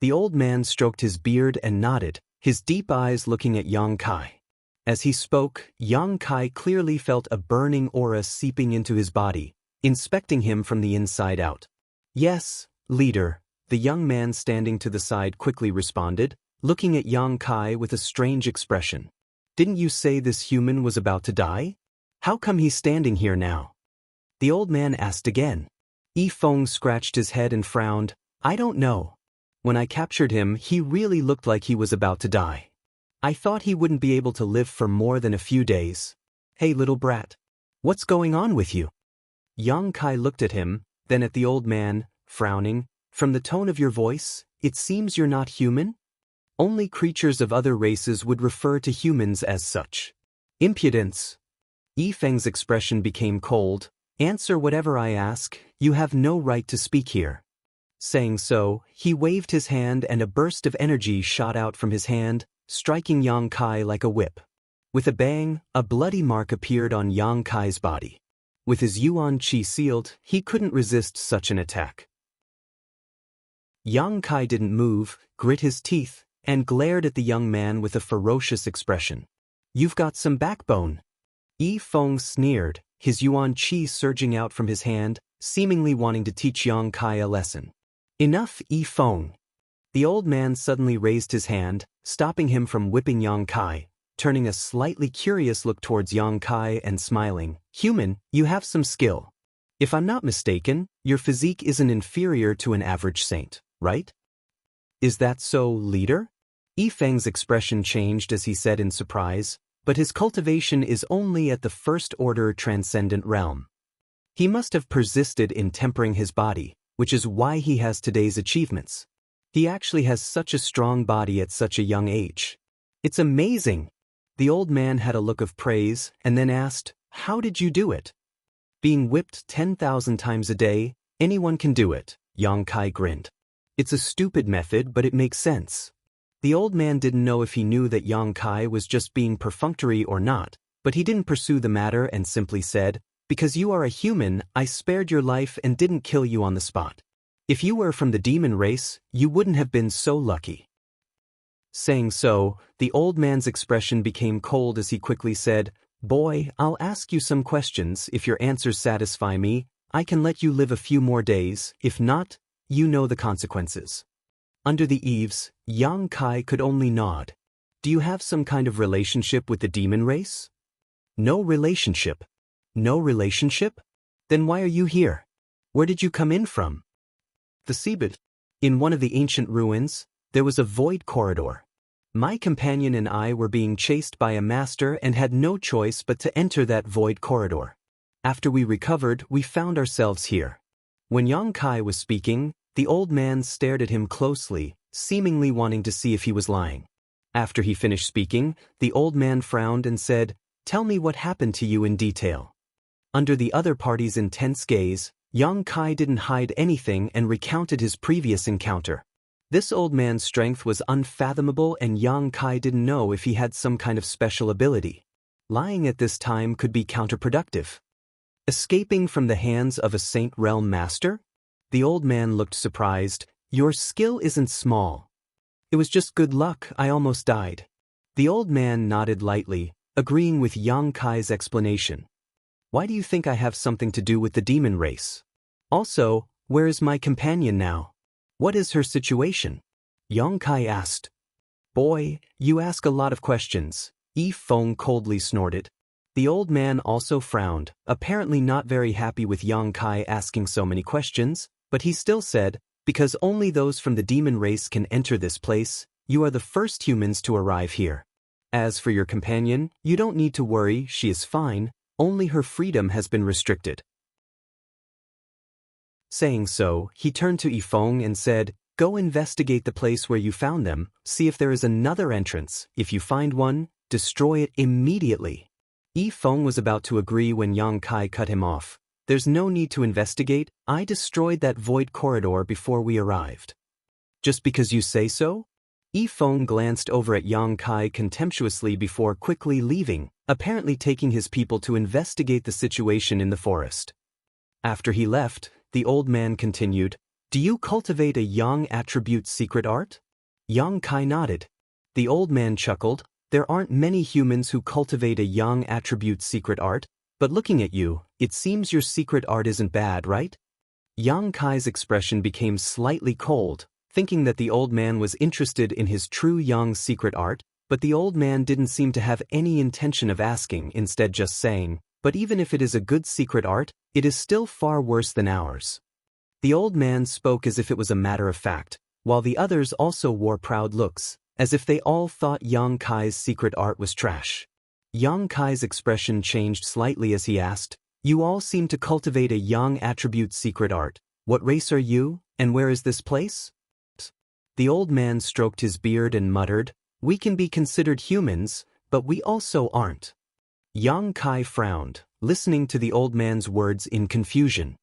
The old man stroked his beard and nodded, his deep eyes looking at Yang Kai. As he spoke, Yang Kai clearly felt a burning aura seeping into his body, inspecting him from the inside out. "Yes, leader," the young man standing to the side quickly responded, looking at Yang Kai with a strange expression. "Didn't you say this human was about to die? How come he's standing here now?" The old man asked again. Yifeng scratched his head and frowned. "I don't know. When I captured him, he really looked like he was about to die. I thought he wouldn't be able to live for more than a few days. Hey little brat, what's going on with you?" Yang Kai looked at him, then at the old man, frowning. "From the tone of your voice, it seems you're not human? Only creatures of other races would refer to humans as such." "Impudence." Yifeng's expression became cold. "Answer whatever I ask, you have no right to speak here." Saying so, he waved his hand and a burst of energy shot out from his hand, striking Yang Kai like a whip. With a bang, a bloody mark appeared on Yang Kai's body. With his yuan qi sealed, he couldn't resist such an attack. Yang Kai didn't move, grit his teeth, and glared at the young man with a ferocious expression. "You've got some backbone." Yifeng sneered, his yuan qi surging out from his hand, seemingly wanting to teach Yang Kai a lesson. "Enough, Yifeng." The old man suddenly raised his hand, stopping him from whipping Yang Kai, turning a slightly curious look towards Yang Kai and smiling. "Human, you have some skill. If I'm not mistaken, your physique isn't inferior to an average saint, right?" "Is that so, leader?" Yifeng's expression changed as he said in surprise, "but his cultivation is only at the first-order transcendent realm. He must have persisted in tempering his body, which is why he has today's achievements. He actually has such a strong body at such a young age. It's amazing. The old man had a look of praise and then asked, "How did you do it?" "Being whipped 10,000 times a day, anyone can do it," Yang Kai grinned. "It's a stupid method, but it makes sense." The old man didn't know if he knew that Yang Kai was just being perfunctory or not, but he didn't pursue the matter and simply said, "Because you are a human, I spared your life and didn't kill you on the spot. If you were from the demon race, you wouldn't have been so lucky." Saying so, the old man's expression became cold as he quickly said, "Boy, I'll ask you some questions. If your answers satisfy me, I can let you live a few more days. If not, you know the consequences." Under the eaves, Yang Kai could only nod. "Do you have some kind of relationship with the demon race?" "No relationship." "No relationship? Then why are you here? Where did you come in from?" "The seabed." In one of the ancient ruins, there was a void corridor. My companion and I were being chased by a master and had no choice but to enter that void corridor. After we recovered, we found ourselves here. When Yang Kai was speaking, the old man stared at him closely, seemingly wanting to see if he was lying. After he finished speaking, the old man frowned and said, "Tell me what happened to you in detail." Under the other party's intense gaze, Yang Kai didn't hide anything and recounted his previous encounter. This old man's strength was unfathomable and Yang Kai didn't know if he had some kind of special ability. Lying at this time could be counterproductive. Escaping from the hands of a Saint Realm master? The old man looked surprised. "Your skill isn't small." "It was just good luck, I almost died." The old man nodded lightly, agreeing with Yang Kai's explanation. "Why do you think I have something to do with the demon race? Also, where is my companion now? What is her situation?" Yang Kai asked. "Boy, you ask a lot of questions," Yi Feng coldly snorted. The old man also frowned, apparently not very happy with Yang Kai asking so many questions, but he still said, "Because only those from the demon race can enter this place, you are the first humans to arrive here. As for your companion, you don't need to worry, she is fine, only her freedom has been restricted." Saying so, he turned to Yifeng and said, "Go investigate the place where you found them, see if there is another entrance. If you find one, destroy it immediately." Yifeng was about to agree when Yang Kai cut him off. "There's no need to investigate, I destroyed that void corridor before we arrived." "Just because you say so?" Yifeng glanced over at Yang Kai contemptuously before quickly leaving, apparently taking his people to investigate the situation in the forest. After he left, the old man continued, "Do you cultivate a yang attribute secret art?" Yang Kai nodded. The old man chuckled, "There aren't many humans who cultivate a yang attribute secret art, but looking at you, it seems your secret art isn't bad, right?" Yang Kai's expression became slightly cold, thinking that the old man was interested in his true yang secret art, but the old man didn't seem to have any intention of asking, instead just saying, "But even if it is a good secret art, it is still far worse than ours." The old man spoke as if it was a matter of fact, while the others also wore proud looks, as if they all thought Yang Kai's secret art was trash. Yang Kai's expression changed slightly as he asked, "You all seem to cultivate a yang attribute secret art. What race are you, and where is this place?" The old man stroked his beard and muttered, "We can be considered humans, but we also aren't." Yang Kai frowned, listening to the old man's words in confusion.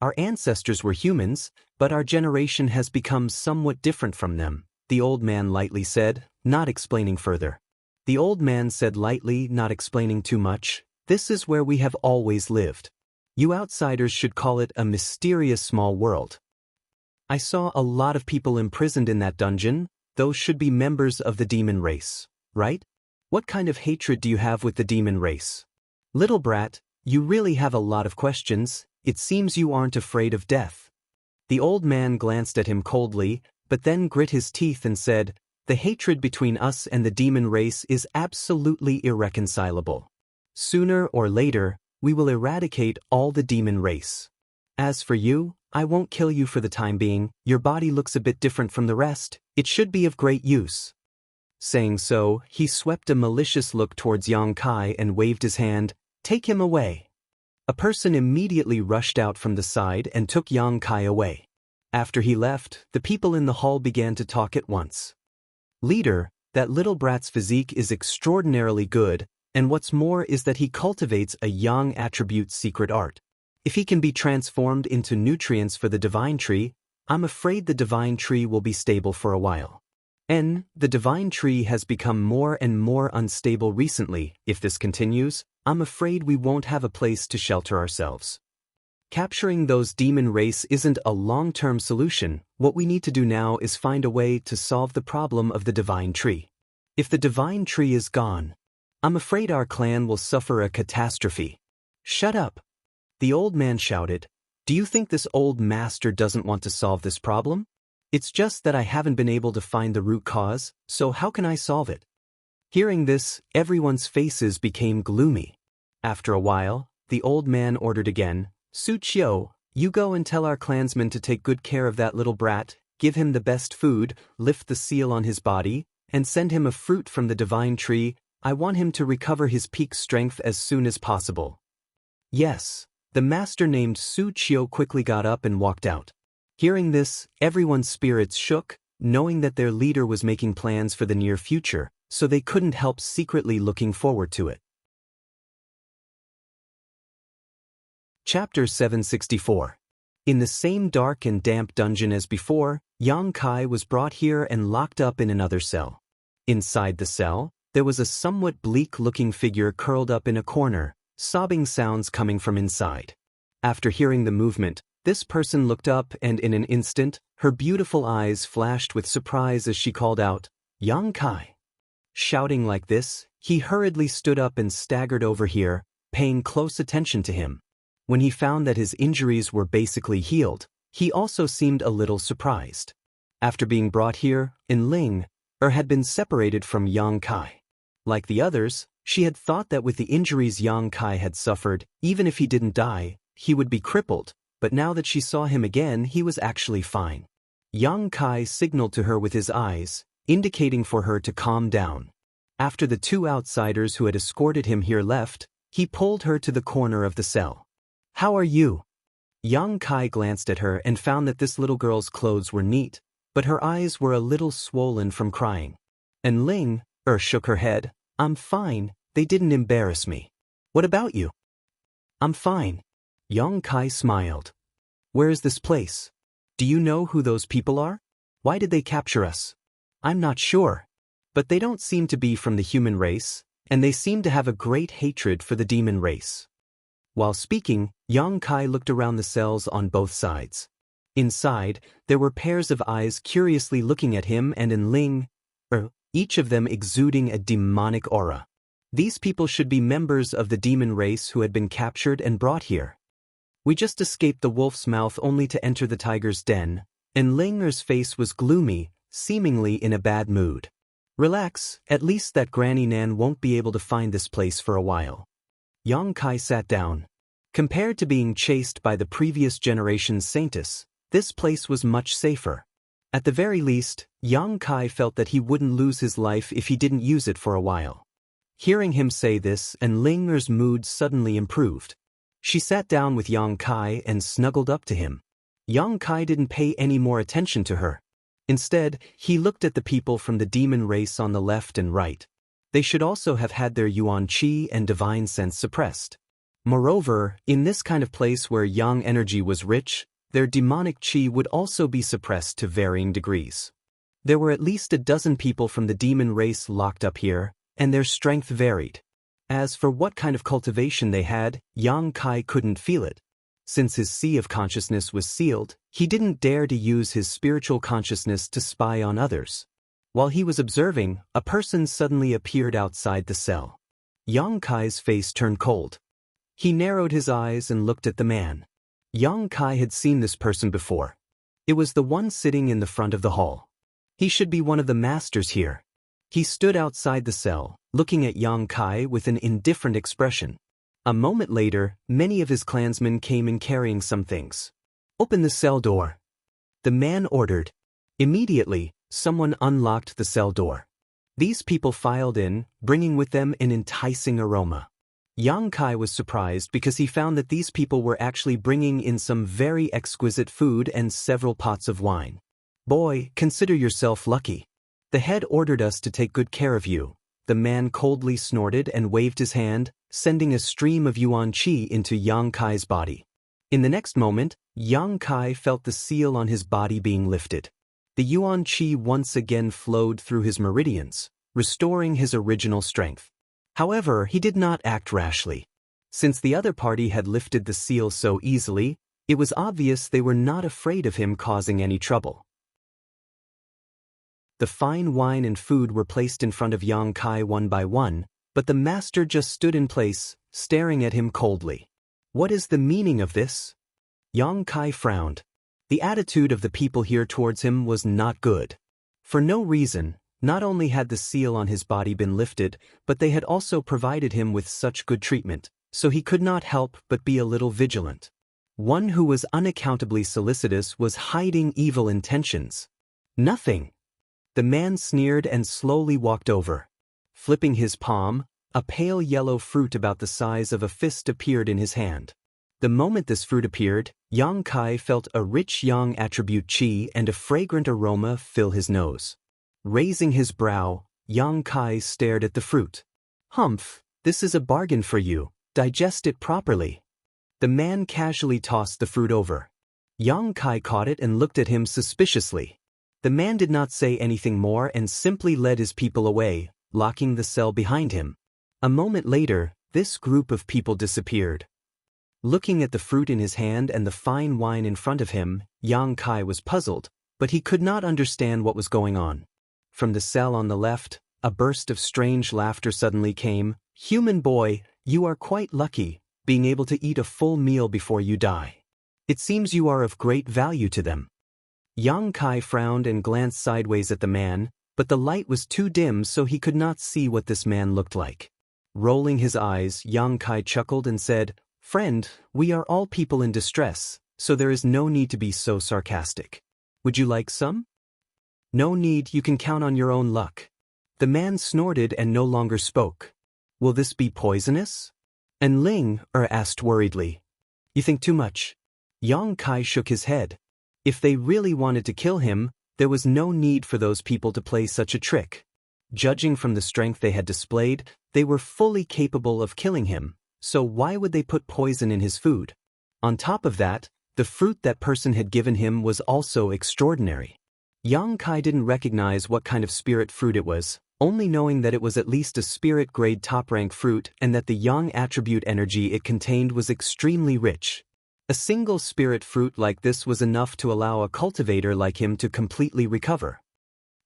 "Our ancestors were humans, but our generation has become somewhat different from them," the old man lightly said, not explaining further. The old man said lightly, not explaining too much, "This is where we have always lived. You outsiders should call it a mysterious small world. I saw a lot of people imprisoned in that dungeon. Those should be members of the demon race, right? What kind of hatred do you have with the demon race? Little brat, you really have a lot of questions. It seems you aren't afraid of death." The old man glanced at him coldly, but then grit his teeth and said, "The hatred between us and the demon race is absolutely irreconcilable. Sooner or later, we will eradicate all the demon race. As for you, I won't kill you for the time being. Your body looks a bit different from the rest. It should be of great use." Saying so, he swept a malicious look towards Yang Kai and waved his hand, "Take him away." A person immediately rushed out from the side and took Yang Kai away. After he left, the people in the hall began to talk at once. Leader, that little brat's physique is extraordinarily good, and what's more is that he cultivates a yang attribute secret art. If he can be transformed into nutrients for the divine tree, I'm afraid the divine tree will be stable for a while. The divine tree has become more and more unstable recently. If this continues, I'm afraid we won't have a place to shelter ourselves. Capturing those demon race isn't a long-term solution. What we need to do now is find a way to solve the problem of the divine tree. If the divine tree is gone, I'm afraid our clan will suffer a catastrophe. Shut up! The old man shouted. Do you think this old master doesn't want to solve this problem? It's just that I haven't been able to find the root cause, so how can I solve it? Hearing this, everyone's faces became gloomy. After a while, the old man ordered again, Su Qiu, you go and tell our clansmen to take good care of that little brat, give him the best food, lift the seal on his body, and send him a fruit from the divine tree. I want him to recover his peak strength as soon as possible. Yes, the master named Su Qiu quickly got up and walked out. Hearing this, everyone's spirits shook, knowing that their leader was making plans for the near future, so they couldn't help secretly looking forward to it. Chapter 764. In the same dark and damp dungeon as before, Yang Kai was brought here and locked up in another cell. Inside the cell, there was a somewhat bleak-looking figure curled up in a corner, sobbing sounds coming from inside. After hearing the movement, this person looked up and in an instant, her beautiful eyes flashed with surprise as she called out, Yang Kai. Shouting like this, he hurriedly stood up and staggered over here, paying close attention to him. When he found that his injuries were basically healed, he also seemed a little surprised. After being brought here, Ling had been separated from Yang Kai. Like the others, she had thought that with the injuries Yang Kai had suffered, even if he didn't die, he would be crippled, but now that she saw him again, he was actually fine. Yang Kai signaled to her with his eyes, indicating for her to calm down. After the two outsiders who had escorted him here left, he pulled her to the corner of the cell. How are you? Yang Kai glanced at her and found that this little girl's clothes were neat, but her eyes were a little swollen from crying. And Ling shook her head. I'm fine, they didn't embarrass me. What about you? I'm fine. Yang Kai smiled. Where is this place? Do you know who those people are? Why did they capture us? I'm not sure. But they don't seem to be from the human race, and they seem to have a great hatred for the demon race. While speaking, Yang Kai looked around the cells on both sides. Inside, there were pairs of eyes curiously looking at him and in Ling, each of them exuding a demonic aura. These people should be members of the demon race who had been captured and brought here. We just escaped the wolf's mouth only to enter the tiger's den, and Linger's face was gloomy, seemingly in a bad mood. Relax, at least that Granny Nan won't be able to find this place for a while. Yang Kai sat down. Compared to being chased by the previous generation's Saintess, this place was much safer. At the very least, Yang Kai felt that he wouldn't lose his life if he didn't use it for a while. Hearing him say this, and Linger's mood suddenly improved. She sat down with Yang Kai and snuggled up to him. Yang Kai didn't pay any more attention to her. Instead, he looked at the people from the demon race on the left and right. They should also have had their Yuan Qi and divine sense suppressed. Moreover, in this kind of place where yang energy was rich, their demonic Qi would also be suppressed to varying degrees. There were at least a dozen people from the demon race locked up here, and their strength varied. As for what kind of cultivation they had, Yang Kai couldn't feel it. Since his sea of consciousness was sealed, he didn't dare to use his spiritual consciousness to spy on others. While he was observing, a person suddenly appeared outside the cell. Yang Kai's face turned cold. He narrowed his eyes and looked at the man. Yang Kai had seen this person before. It was the one sitting in the front of the hall. He should be one of the masters here. He stood outside the cell, looking at Yang Kai with an indifferent expression. A moment later, many of his clansmen came in carrying some things. Open the cell door. The man ordered. Immediately, someone unlocked the cell door. These people filed in, bringing with them an enticing aroma. Yang Kai was surprised because he found that these people were actually bringing in some very exquisite food and several pots of wine. "Boy, consider yourself lucky. The head ordered us to take good care of you." The man coldly snorted and waved his hand, sending a stream of yuan qi into Yang Kai's body. In the next moment, Yang Kai felt the seal on his body being lifted. The yuan qi once again flowed through his meridians, restoring his original strength. However, he did not act rashly. Since the other party had lifted the seal so easily, it was obvious they were not afraid of him causing any trouble. The fine wine and food were placed in front of Yang Kai one by one, but the master just stood in place, staring at him coldly. "What is the meaning of this?" Yang Kai frowned. The attitude of the people here towards him was not good. For no reason, not only had the seal on his body been lifted, but they had also provided him with such good treatment, so he could not help but be a little vigilant. One who was unaccountably solicitous was hiding evil intentions. "Nothing." The man sneered and slowly walked over. Flipping his palm, a pale yellow fruit about the size of a fist appeared in his hand. The moment this fruit appeared, Yang Kai felt a rich yang attribute qi and a fragrant aroma fill his nose. Raising his brow, Yang Kai stared at the fruit. "Humph, this is a bargain for you. Digest it properly." The man casually tossed the fruit over. Yang Kai caught it and looked at him suspiciously. The man did not say anything more and simply led his people away, locking the cell behind him. A moment later, this group of people disappeared. Looking at the fruit in his hand and the fine wine in front of him, Yang Kai was puzzled, but he could not understand what was going on. From the cell on the left, a burst of strange laughter suddenly came. "Human boy, you are quite lucky, being able to eat a full meal before you die. It seems you are of great value to them." Yang Kai frowned and glanced sideways at the man, but the light was too dim so he could not see what this man looked like. Rolling his eyes, Yang Kai chuckled and said, "Friend, we are all people in distress, so there is no need to be so sarcastic. Would you like some?" "No need, you can count on your own luck." The man snorted and no longer spoke. "Will this be poisonous?" And Ling asked worriedly. "You think too much." Yang Kai shook his head. If they really wanted to kill him, there was no need for those people to play such a trick. Judging from the strength they had displayed, they were fully capable of killing him, so why would they put poison in his food? On top of that, the fruit that person had given him was also extraordinary. Yang Kai didn't recognize what kind of spirit fruit it was, only knowing that it was at least a spirit-grade top-rank fruit and that the yang attribute energy it contained was extremely rich. A single spirit fruit like this was enough to allow a cultivator like him to completely recover.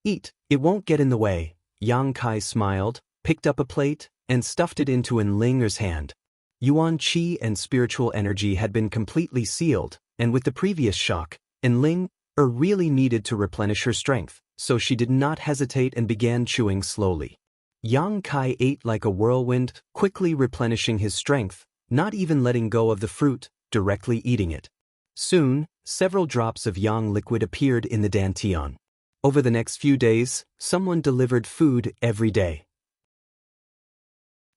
"Eat, it won't get in the way." Yang Kai smiled, picked up a plate, and stuffed it into Linger's hand. Yuan Qi and spiritual energy had been completely sealed, and with the previous shock, Ling really needed to replenish her strength, so she did not hesitate and began chewing slowly. Yang Kai ate like a whirlwind, quickly replenishing his strength, not even letting go of the fruit, directly eating it. Soon, several drops of yang liquid appeared in the dantian. Over the next few days, someone delivered food every day.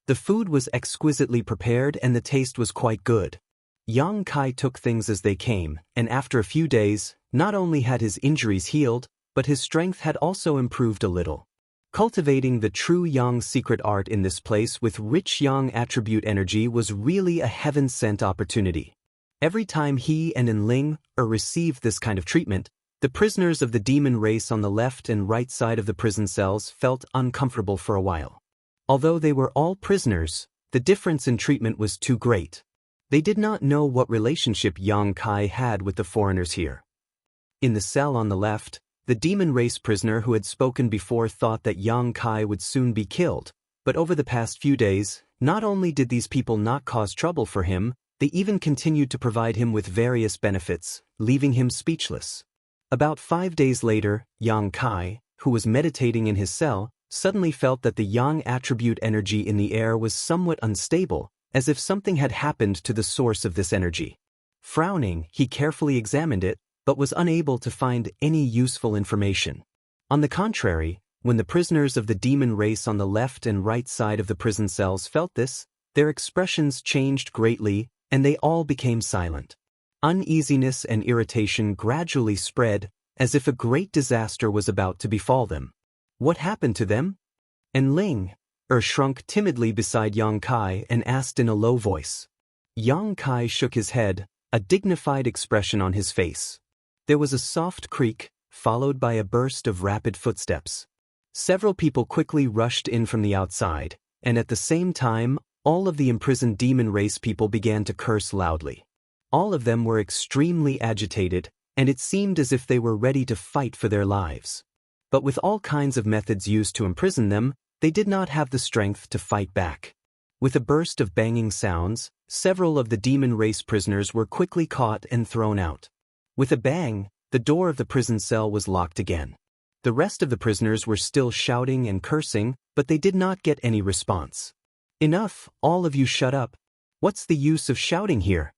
The food was exquisitely prepared and the taste was quite good. Yang Kai took things as they came, and after a few days, not only had his injuries healed, but his strength had also improved a little. Cultivating the true yang secret art in this place with rich yang attribute energy was really a heaven-sent opportunity. Every time he and Ling received this kind of treatment, the prisoners of the demon race on the left and right side of the prison cells felt uncomfortable for a while. Although they were all prisoners, the difference in treatment was too great. They did not know what relationship Yang Kai had with the foreigners here. In the cell on the left, the demon race prisoner who had spoken before thought that Yang Kai would soon be killed, but over the past few days, not only did these people not cause trouble for him, they even continued to provide him with various benefits, leaving him speechless. About 5 days later, Yang Kai, who was meditating in his cell, suddenly felt that the yang attribute energy in the air was somewhat unstable, as if something had happened to the source of this energy. Frowning, he carefully examined it, but was unable to find any useful information. On the contrary, when the prisoners of the demon race on the left and right side of the prison cells felt this, Their expressions changed greatly, and they all became silent. Uneasiness and irritation gradually spread, as if a great disaster was about to befall them. What happened to them? And Ling shrunk timidly beside Yang Kai and asked in a low voice. Yang Kai shook his head, a dignified expression on his face. There was a soft creak, followed by a burst of rapid footsteps. Several people quickly rushed in from the outside, and at the same time, all of the imprisoned demon race people began to curse loudly. All of them were extremely agitated, and it seemed as if they were ready to fight for their lives. But with all kinds of methods used to imprison them, they did not have the strength to fight back. With a burst of banging sounds, several of the demon race prisoners were quickly caught and thrown out. With a bang, the door of the prison cell was locked again. The rest of the prisoners were still shouting and cursing, but they did not get any response. Enough, all of you shut up. What's the use of shouting here?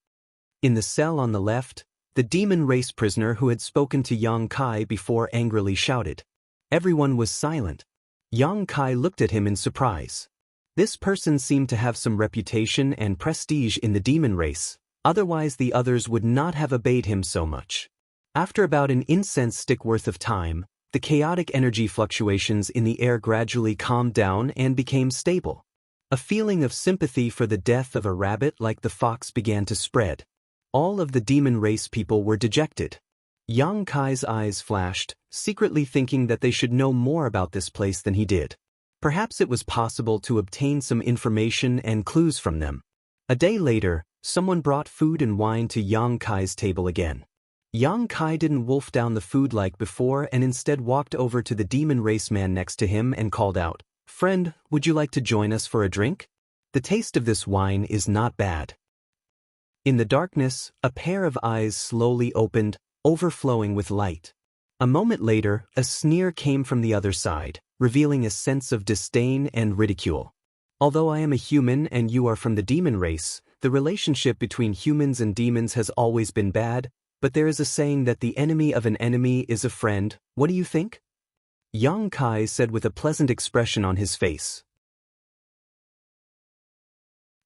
In the cell on the left, the demon race prisoner who had spoken to Yang Kai before angrily shouted. Everyone was silent. Yang Kai looked at him in surprise. This person seemed to have some reputation and prestige in the demon race, otherwise the others would not have obeyed him so much. After about an incense stick worth of time, the chaotic energy fluctuations in the air gradually calmed down and became stable. A feeling of sympathy for the death of a rabbit like the fox began to spread. All of the demon race people were dejected. Yang Kai's eyes flashed, secretly thinking that they should know more about this place than he did. Perhaps it was possible to obtain some information and clues from them. A day later, someone brought food and wine to Yang Kai's table again. Yang Kai didn't wolf down the food like before and instead walked over to the demon race man next to him and called out, "Friend, would you like to join us for a drink? The taste of this wine is not bad." In the darkness, a pair of eyes slowly opened, overflowing with light. A moment later, a sneer came from the other side, revealing a sense of disdain and ridicule. Although I am a human and you are from the demon race, the relationship between humans and demons has always been bad, but there is a saying that the enemy of an enemy is a friend. What do you think? Yang Kai said with a pleasant expression on his face.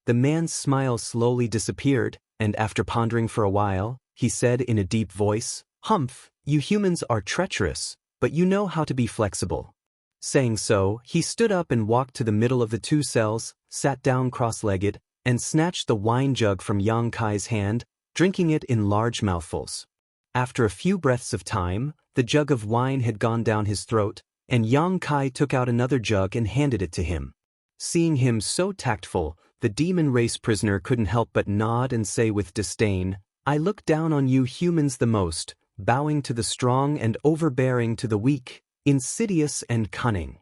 The man's smile slowly disappeared, and after pondering for a while, he said in a deep voice, "Humph, you humans are treacherous, but you know how to be flexible." Saying so, he stood up and walked to the middle of the two cells, sat down cross-legged, and snatched the wine jug from Yang Kai's hand, drinking it in large mouthfuls. After a few breaths of time, the jug of wine had gone down his throat, and Yang Kai took out another jug and handed it to him. Seeing him so tactful, the demon race prisoner couldn't help but nod and say with disdain, "I look down on you humans the most, bowing to the strong and overbearing to the weak, insidious and cunning."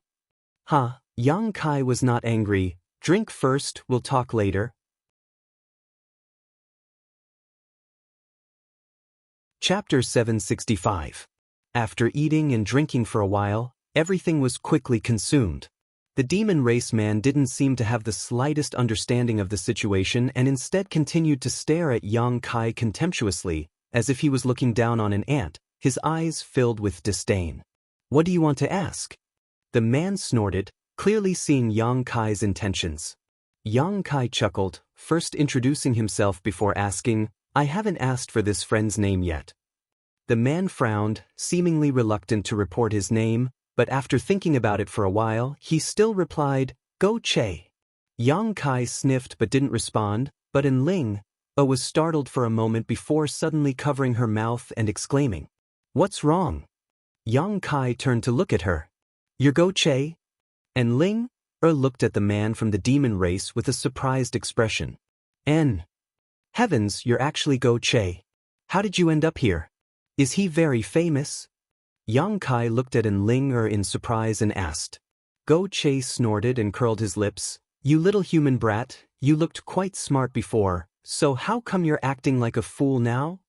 Yang Kai was not angry. "Drink first, we'll talk later." Chapter 765. After eating and drinking for a while, everything was quickly consumed. The demon race man didn't seem to have the slightest understanding of the situation and instead continued to stare at Yang Kai contemptuously, as if he was looking down on an ant, his eyes filled with disdain. "What do you want to ask?" The man snorted, clearly seeing Yang Kai's intentions. Yang Kai chuckled, first introducing himself before asking, "I haven't asked for this friend's name yet." The man frowned, seemingly reluctant to report his name, but after thinking about it for a while, he still replied, "Go Che." Yang Kai sniffed but didn't respond, but Ling was startled for a moment before suddenly covering her mouth and exclaiming, "What's wrong?" Yang Kai turned to look at her. "You're Go Che?" And Ling looked at the man from the demon race with a surprised expression. Heavens, you're actually Go Che. How did you end up here? Is he very famous?" Yang Kai looked at Ling in surprise and asked. Go Che snorted and curled his lips. "You little human brat, you looked quite smart before, so how come you're acting like a fool now?"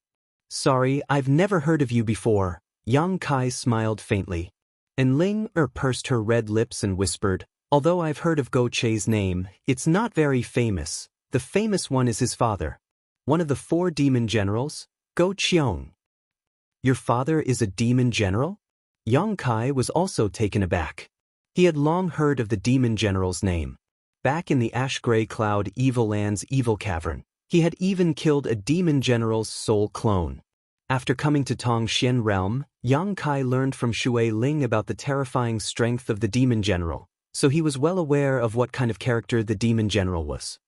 "Sorry, I've never heard of you before." Yang Kai smiled faintly. And Ling pursed her red lips and whispered, "Although I've heard of Go Che's name, it's not very famous. The famous one is his father. One of the 4 demon generals, Go Cheong." "Your father is a demon general?" Yang Kai was also taken aback. He had long heard of the demon general's name. Back in the ash-gray cloud Evil Land's evil cavern, he had even killed a demon general's soul clone. After coming to Tongxian realm, Yang Kai learned from Shui Ling about the terrifying strength of the demon general, so he was well aware of what kind of character the demon general was.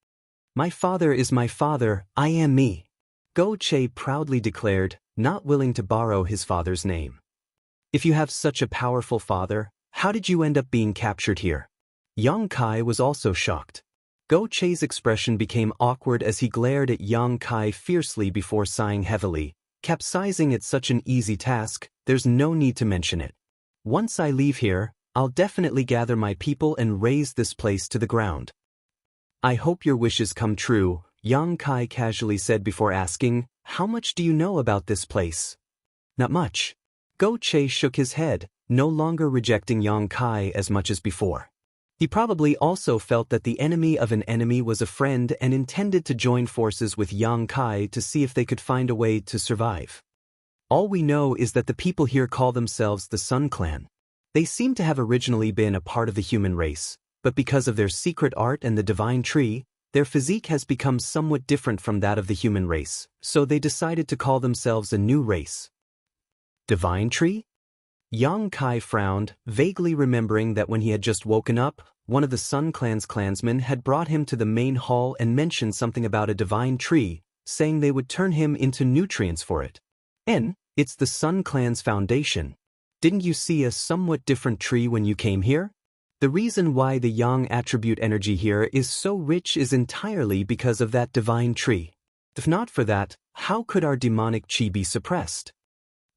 "My father is my father, I am me," Go Che proudly declared, not willing to borrow his father's name. "If you have such a powerful father, how did you end up being captured here?" Yang Kai was also shocked. Go Che's expression became awkward as he glared at Yang Kai fiercely before sighing heavily. "Capsizing at such an easy task, there's no need to mention it. Once I leave here, I'll definitely gather my people and raze this place to the ground." "I hope your wishes come true," Yang Kai casually said before asking, "How much do you know about this place?" "Not much." Go Che shook his head, no longer rejecting Yang Kai as much as before. He probably also felt that the enemy of an enemy was a friend and intended to join forces with Yang Kai to see if they could find a way to survive. "All we know is that the people here call themselves the Sun Clan. They seem to have originally been a part of the human race, but because of their secret art and the divine tree, their physique has become somewhat different from that of the human race, so they decided to call themselves a new race." "Divine tree?" Yang Kai frowned, vaguely remembering that when he had just woken up, one of the Sun Clan's clansmen had brought him to the main hall and mentioned something about a divine tree, saying they would turn him into nutrients for it. It's the Sun Clan's foundation. Didn't you see a somewhat different tree when you came here? The reason why the Yang attribute energy here is so rich is entirely because of that divine tree. If not for that, how could our demonic chi be suppressed?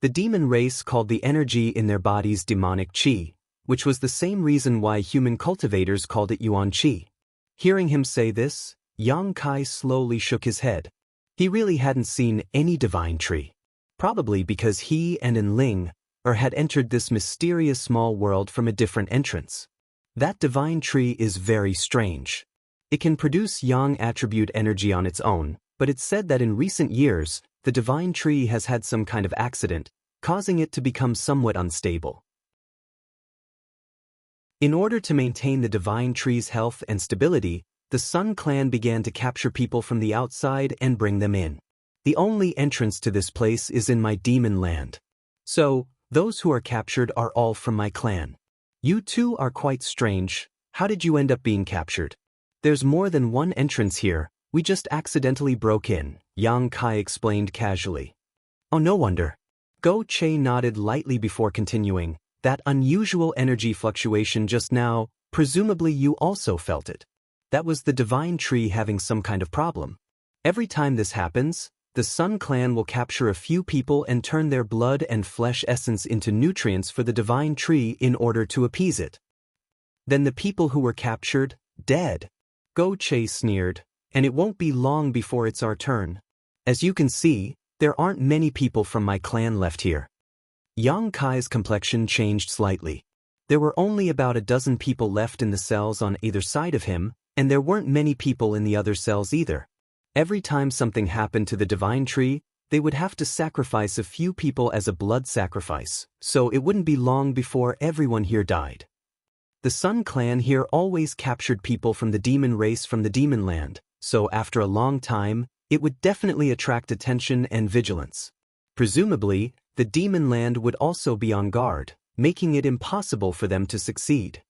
The demon race called the energy in their bodies demonic chi, which was the same reason why human cultivators called it yuan chi. Hearing him say this, Yang Kai slowly shook his head. He really hadn't seen any divine tree. Probably because he and Enling had entered this mysterious small world from a different entrance. That divine tree is very strange. It can produce yang attribute energy on its own, but it's said that in recent years, the divine tree has had some kind of accident, causing it to become somewhat unstable. In order to maintain the divine tree's health and stability, the Sun Clan began to capture people from the outside and bring them in. The only entrance to this place is in my demon land. So, those who are captured are all from my clan. You two are quite strange. How did you end up being captured? There's more than one entrance here. We just accidentally broke in, Yang Kai explained casually. Oh, no wonder. Go Che nodded lightly before continuing. That unusual energy fluctuation just now, presumably you also felt it. That was the divine tree having some kind of problem. Every time this happens, the Sun Clan will capture a few people and turn their blood and flesh essence into nutrients for the divine tree in order to appease it. Then the people who were captured, dead. Go Che sneered, and it won't be long before it's our turn. As you can see, there aren't many people from my clan left here. Yang Kai's complexion changed slightly. There were only about a dozen people left in the cells on either side of him, and there weren't many people in the other cells either. Every time something happened to the divine tree, they would have to sacrifice a few people as a blood sacrifice, so it wouldn't be long before everyone here died. The Sun Clan here always captured people from the demon race from the demon land, so after a long time, it would definitely attract attention and vigilance. Presumably, the demon land would also be on guard, making it impossible for them to succeed.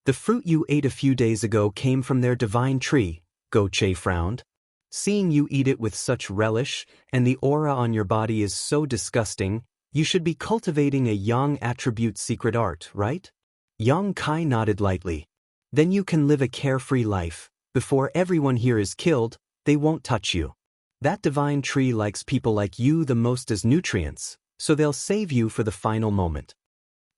The fruit you ate a few days ago came from their divine tree, Go Che frowned. Seeing you eat it with such relish, and the aura on your body is so disgusting, you should be cultivating a yang attribute secret art, right? Yang Kai nodded lightly. Then you can live a carefree life. Before everyone here is killed, they won't touch you. That divine tree likes people like you the most as nutrients, so they'll save you for the final moment.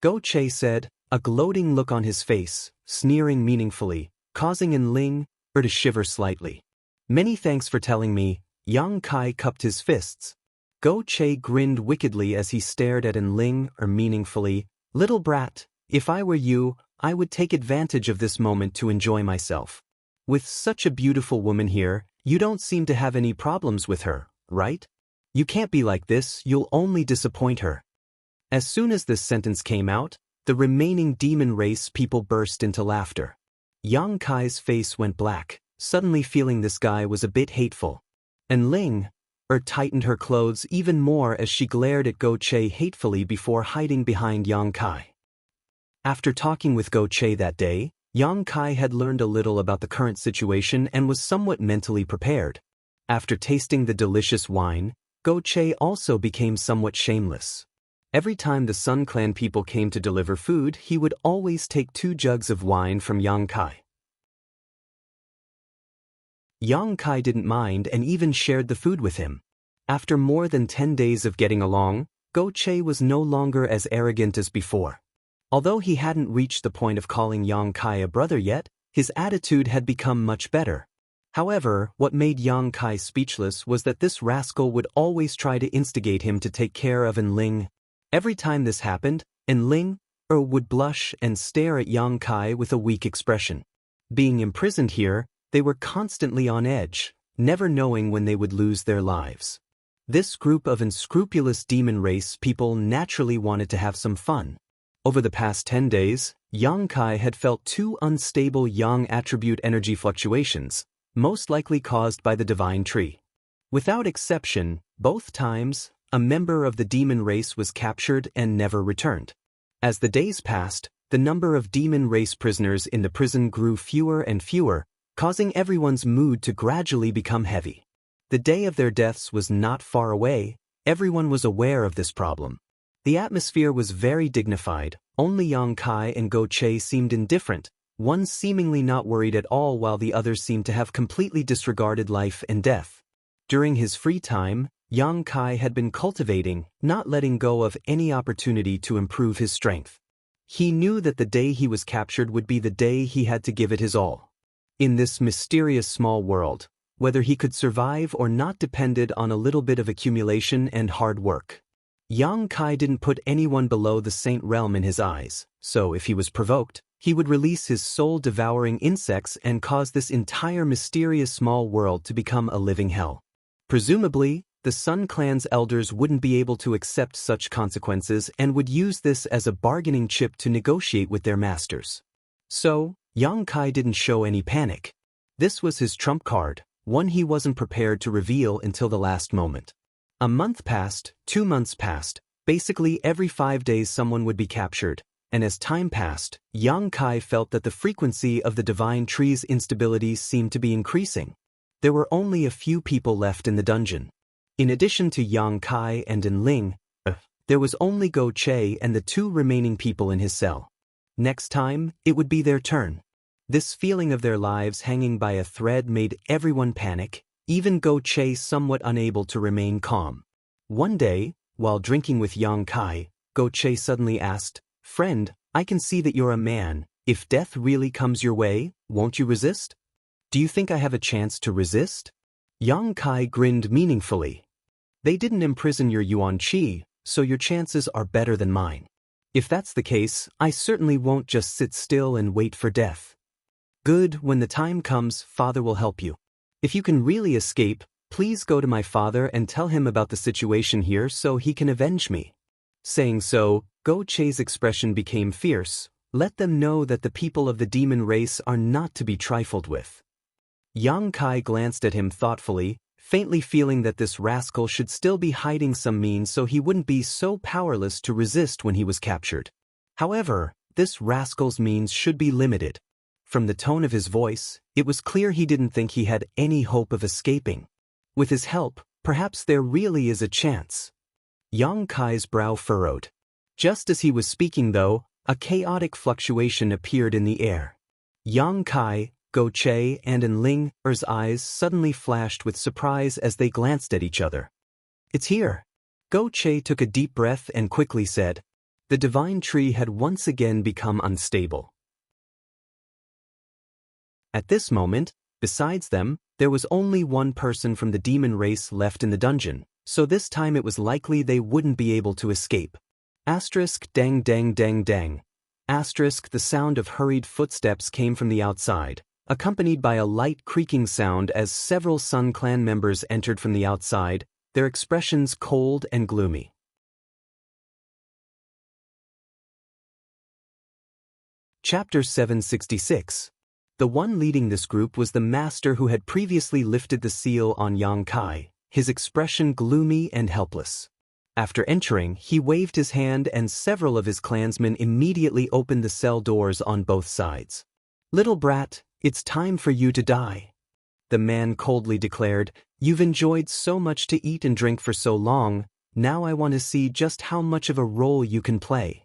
Go Che said, a gloating look on his face, sneering meaningfully, causing Enling to shiver slightly. Many thanks for telling me. Yang Kai cupped his fists. Go Che grinned wickedly as he stared at Enling meaningfully. Little brat, if I were you, I would take advantage of this moment to enjoy myself. With such a beautiful woman here, you don't seem to have any problems with her, right? You can't be like this, you'll only disappoint her. As soon as this sentence came out, the remaining demon race people burst into laughter. Yang Kai's face went black, suddenly feeling this guy was a bit hateful. And Ling tightened her clothes even more as she glared at Go Che hatefully before hiding behind Yang Kai. After talking with Go Che that day, Yang Kai had learned a little about the current situation and was somewhat mentally prepared. After tasting the delicious wine, Go Che also became somewhat shameless. Every time the Sun Clan people came to deliver food, he would always take 2 jugs of wine from Yang Kai. Yang Kai didn't mind and even shared the food with him. After more than 10 days of getting along, Go Che was no longer as arrogant as before. Although he hadn't reached the point of calling Yang Kai a brother yet, his attitude had become much better. However, what made Yang Kai speechless was that this rascal would always try to instigate him to take care of Ling. Every time this happened, Ling would blush and stare at Yang Kai with a weak expression. Being imprisoned here, they were constantly on edge, never knowing when they would lose their lives. This group of unscrupulous demon race people naturally wanted to have some fun. Over the past 10 days, Yang Kai had felt 2 unstable Yang attribute energy fluctuations, most likely caused by the divine tree. Without exception, both times, a member of the demon race was captured and never returned. As the days passed, the number of demon race prisoners in the prison grew fewer and fewer, causing everyone's mood to gradually become heavy. The day of their deaths was not far away. Everyone was aware of this problem. The atmosphere was very dignified. Only Yang Kai and Go Che seemed indifferent, one seemingly not worried at all while the other seemed to have completely disregarded life and death. During his free time, Yang Kai had been cultivating, not letting go of any opportunity to improve his strength. He knew that the day he was captured would be the day he had to give it his all. In this mysterious small world, whether he could survive or not depended on a little bit of accumulation and hard work. Yang Kai didn't put anyone below the saint realm in his eyes, so if he was provoked, he would release his soul-devouring insects and cause this entire mysterious small world to become a living hell. Presumably, the Sun Clan's elders wouldn't be able to accept such consequences and would use this as a bargaining chip to negotiate with their masters. So, Yang Kai didn't show any panic. This was his trump card, one he wasn't prepared to reveal until the last moment. A month passed, 2 months passed, basically every 5 days someone would be captured, and as time passed, Yang Kai felt that the frequency of the divine tree's instability seemed to be increasing. There were only a few people left in the dungeon. In addition to Yang Kai and Ling, there was only Go Che and the 2 remaining people in his cell. Next time, it would be their turn. This feeling of their lives hanging by a thread made everyone panic, even Go Che somewhat unable to remain calm. One day, while drinking with Yang Kai, Go Che suddenly asked, "Friend, I can see that you're a man. If death really comes your way, won't you resist? Do you think I have a chance to resist?" Yang Kai grinned meaningfully. "They didn't imprison your Yuan Qi, so your chances are better than mine. If that's the case, I certainly won't just sit still and wait for death. Good, when the time comes, Father will help you. If you can really escape, please go to my father and tell him about the situation here so he can avenge me." Saying so, Go Che's expression became fierce. Let them know that the people of the demon race are not to be trifled with. Yang Kai glanced at him thoughtfully, faintly feeling that this rascal should still be hiding some means so he wouldn't be so powerless to resist when he was captured. However, this rascal's means should be limited. From the tone of his voice, it was clear he didn't think he had any hope of escaping. With his help, perhaps there really is a chance. Yang Kai's brow furrowed. Just as he was speaking though, a chaotic fluctuation appeared in the air. Yang Kai, Go Che and Ling's eyes suddenly flashed with surprise as they glanced at each other. "It's here." Go Che took a deep breath and quickly said, "The divine tree had once again become unstable." At this moment, besides them, there was only one person from the demon race left in the dungeon, so this time it was likely they wouldn't be able to escape. Asterisk dang dang dang dang. Asterisk the sound of hurried footsteps came from the outside, accompanied by a light creaking sound as several Sun Clan members entered from the outside, their expressions cold and gloomy. Chapter 766. The one leading this group was the master who had previously lifted the seal on Yang Kai, his expression gloomy and helpless. After entering, he waved his hand and several of his clansmen immediately opened the cell doors on both sides. "Little brat, it's time for you to die," the man coldly declared. "You've enjoyed so much to eat and drink for so long, now I want to see just how much of a role you can play."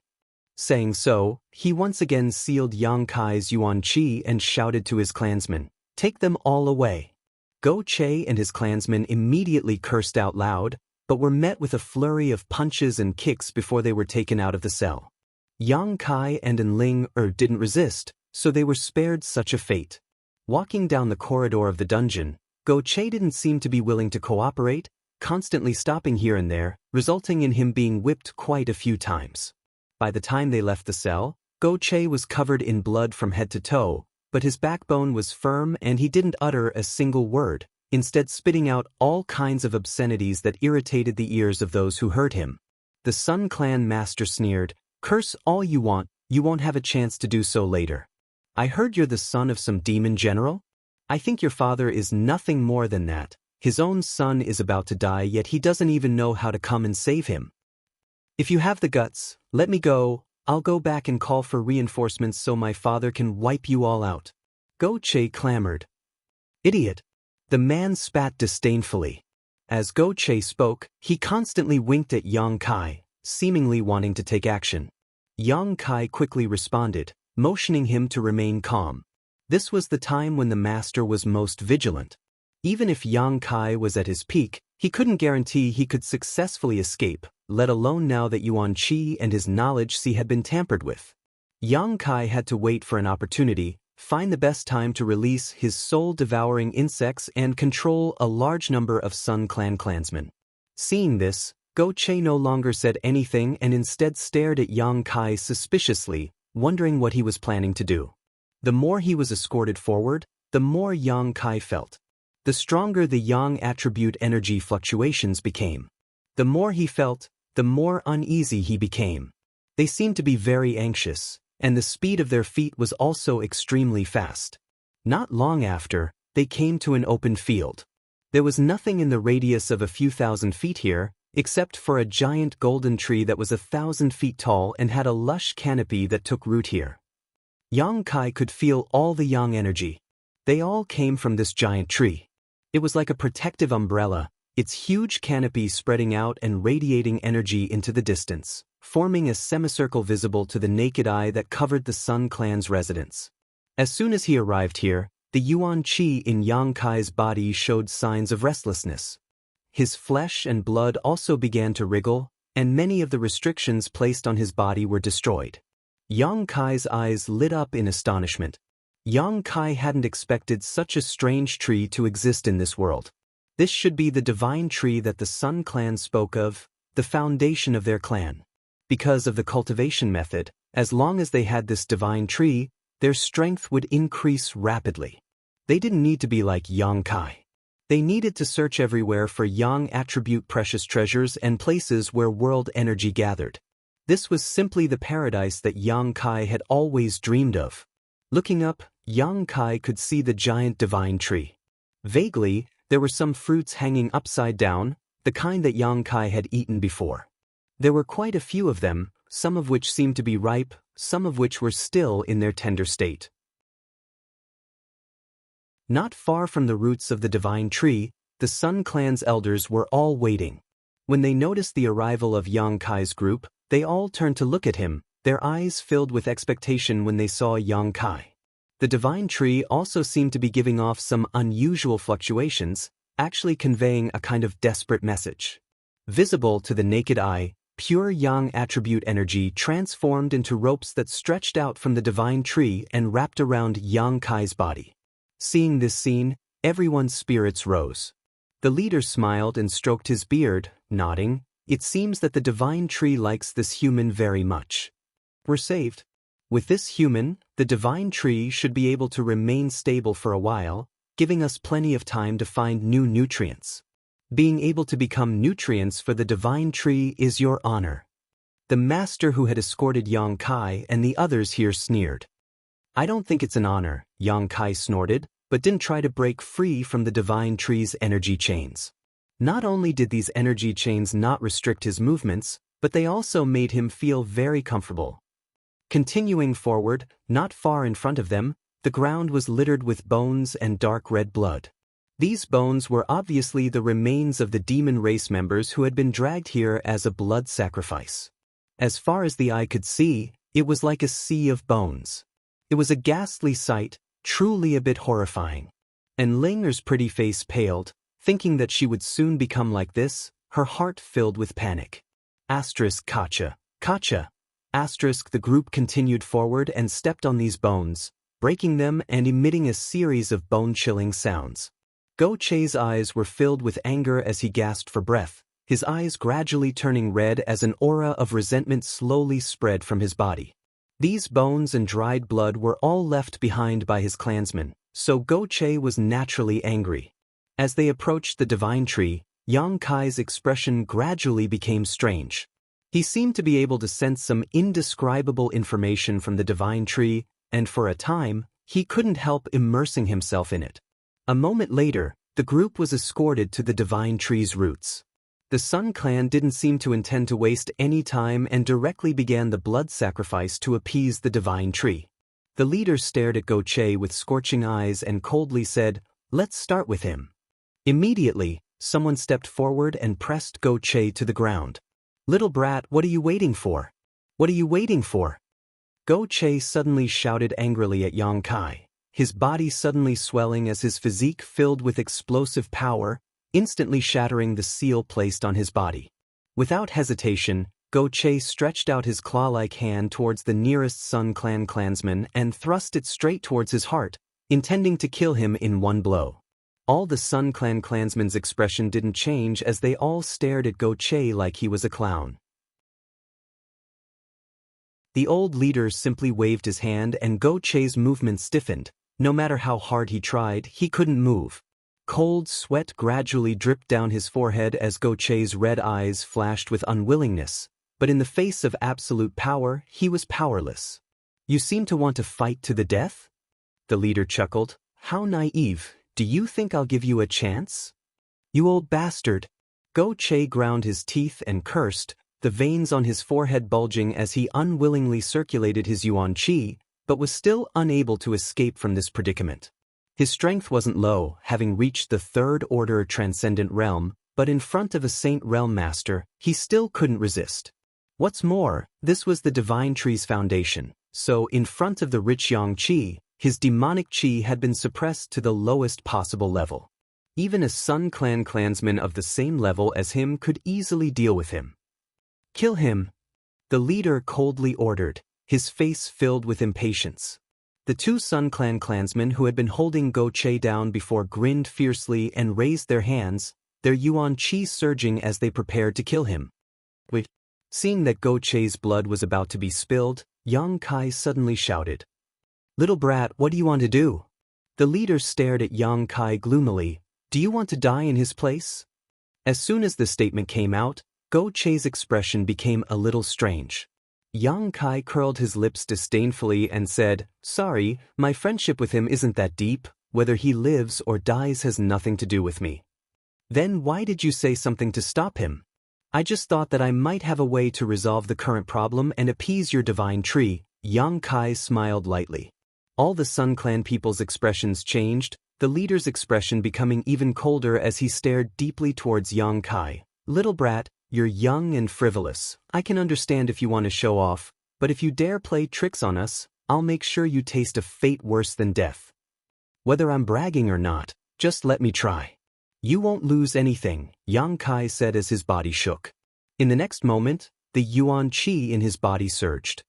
Saying so, he once again sealed Yang Kai's yuan qi and shouted to his clansmen, "Take them all away." Go Che and his clansmen immediately cursed out loud, but were met with a flurry of punches and kicks before they were taken out of the cell. Yang Kai and Enling didn't resist, so they were spared such a fate. Walking down the corridor of the dungeon, Go Che didn't seem to be willing to cooperate, constantly stopping here and there, resulting in him being whipped quite a few times. By the time they left the cell, Go Che was covered in blood from head to toe, but his backbone was firm and he didn't utter a single word, instead spitting out all kinds of obscenities that irritated the ears of those who heard him. The Sun Clan master sneered, "Curse all you won't have a chance to do so later. I heard you're the son of some demon general? I think your father is nothing more than that. His own son is about to die, yet he doesn't even know how to come and save him. If you have the guts, let me go. I'll go back and call for reinforcements so my father can wipe you all out." Go Che clamored. "Idiot!" The man spat disdainfully. As Go Che spoke, he constantly winked at Yang Kai, seemingly wanting to take action. Yang Kai quickly responded, motioning him to remain calm. This was the time when the master was most vigilant. Even if Yang Kai was at his peak, he couldn't guarantee he could successfully escape, let alone now that Yuan Qi and his knowledge had been tampered with. Yang Kai had to wait for an opportunity, find the best time to release his soul-devouring insects and control a large number of Sun Clan clansmen. Seeing this, Go Che no longer said anything and instead stared at Yang Kai suspiciously, wondering what he was planning to do. The more he was escorted forward, the more Yang Kai felt. The stronger the Yang attribute energy fluctuations became. The more he felt, the more uneasy he became. They seemed to be very anxious, and the speed of their feet was also extremely fast. Not long after, they came to an open field. There was nothing in the radius of a few thousand feet here, except for a giant golden tree that was 1,000 feet tall and had a lush canopy that took root here. Yang Kai could feel all the Yang energy. They all came from this giant tree. It was like a protective umbrella, its huge canopy spreading out and radiating energy into the distance, forming a semicircle visible to the naked eye that covered the Sun Clan's residence. As soon as he arrived here, the Yuan Qi in Yang Kai's body showed signs of restlessness. His flesh and blood also began to wriggle, and many of the restrictions placed on his body were destroyed. Yang Kai's eyes lit up in astonishment. Yang Kai hadn't expected such a strange tree to exist in this world. This should be the divine tree that the Sun Clan spoke of, the foundation of their clan. Because of the cultivation method, as long as they had this divine tree, their strength would increase rapidly. They didn't need to be like Yang Kai. They needed to search everywhere for Yang attribute precious treasures and places where world energy gathered. This was simply the paradise that Yang Kai had always dreamed of. Looking up, Yang Kai could see the giant divine tree. Vaguely, there were some fruits hanging upside down, the kind that Yang Kai had eaten before. There were quite a few of them, some of which seemed to be ripe, some of which were still in their tender state. Not far from the roots of the divine tree, the Sun Clan's elders were all waiting. When they noticed the arrival of Yang Kai's group, they all turned to look at him, their eyes filled with expectation when they saw Yang Kai. The divine tree also seemed to be giving off some unusual fluctuations, actually conveying a kind of desperate message. Visible to the naked eye, pure Yang attribute energy transformed into ropes that stretched out from the divine tree and wrapped around Yang Kai's body. Seeing this scene, everyone's spirits rose. The leader smiled and stroked his beard, nodding. It seems that the divine tree likes this human very much. We're saved. With this human, the divine tree should be able to remain stable for a while, giving us plenty of time to find new nutrients. Being able to become nutrients for the divine tree is your honor. The master who had escorted Yang Kai and the others here sneered. I don't think it's an honor, Yang Kai snorted, but didn't try to break free from the divine tree's energy chains. Not only did these energy chains not restrict his movements, but they also made him feel very comfortable. Continuing forward, not far in front of them, the ground was littered with bones and dark red blood. These bones were obviously the remains of the demon race members who had been dragged here as a blood sacrifice. As far as the eye could see, it was like a sea of bones. It was a ghastly sight, truly a bit horrifying. And Linger's pretty face paled, thinking that she would soon become like this, her heart filled with panic. Kacha. The group continued forward and stepped on these bones, breaking them and emitting a series of bone-chilling sounds. Go Che's eyes were filled with anger as he gasped for breath, his eyes gradually turning red as an aura of resentment slowly spread from his body. These bones and dried blood were all left behind by his clansmen, so Go Che was naturally angry. As they approached the divine tree, Yang Kai's expression gradually became strange. He seemed to be able to sense some indescribable information from the divine tree, and for a time, he couldn't help immersing himself in it. A moment later, the group was escorted to the divine tree's roots. The Sun Clan didn't seem to intend to waste any time and directly began the blood sacrifice to appease the divine tree. The leader stared at Go Che with scorching eyes and coldly said, "Let's start with him." Immediately, someone stepped forward and pressed Go Che to the ground. "Little brat, what are you waiting for? What are you waiting for?" Go Che suddenly shouted angrily at Yang Kai, his body suddenly swelling as his physique filled with explosive power, instantly shattering the seal placed on his body. Without hesitation, Go Che stretched out his claw-like hand towards the nearest Sun Clan clansman and thrust it straight towards his heart, intending to kill him in one blow. All the Sun Clan clansmen's expression didn't change as they all stared at Go Che like he was a clown. The old leader simply waved his hand and Go Che's movement stiffened. No matter how hard he tried, he couldn't move. Cold sweat gradually dripped down his forehead as Go Che's red eyes flashed with unwillingness, but in the face of absolute power, he was powerless. "You seem to want to fight to the death?" The leader chuckled. "How naive. Do you think I'll give you a chance? You old bastard." Go Che ground his teeth and cursed, the veins on his forehead bulging as he unwillingly circulated his yuan qi, but was still unable to escape from this predicament. His strength wasn't low, having reached the third-order transcendent realm, but in front of a Saint Realm Master, he still couldn't resist. What's more, this was the Divine Tree's foundation, so in front of the rich Yang Qi, his demonic Qi had been suppressed to the lowest possible level. Even a Sun Clan clansman of the same level as him could easily deal with him. "Kill him," the leader coldly ordered, his face filled with impatience. The two Sun Clan clansmen who had been holding Go Che down before grinned fiercely and raised their hands, their yuan qi surging as they prepared to kill him. Wait. Seeing that Go Che's blood was about to be spilled, Yang Kai suddenly shouted, "Little brat, what do you want to do?" The leader stared at Yang Kai gloomily. "Do you want to die in his place?" As soon as the statement came out, Go Che's expression became a little strange. Yang Kai curled his lips disdainfully and said, "Sorry, my friendship with him isn't that deep. Whether he lives or dies has nothing to do with me." "Then why did you say something to stop him?" "I just thought that I might have a way to resolve the current problem and appease your divine tree." Yang Kai smiled lightly. All the Sun Clan people's expressions changed, the leader's expression becoming even colder as he stared deeply towards Yang Kai. "Little brat, you're young and frivolous. I can understand if you want to show off, but if you dare play tricks on us, I'll make sure you taste a fate worse than death. Whether I'm bragging or not, just let me try." "You won't lose anything," Yang Kai said as his body shook. In the next moment, the yuan qi in his body surged.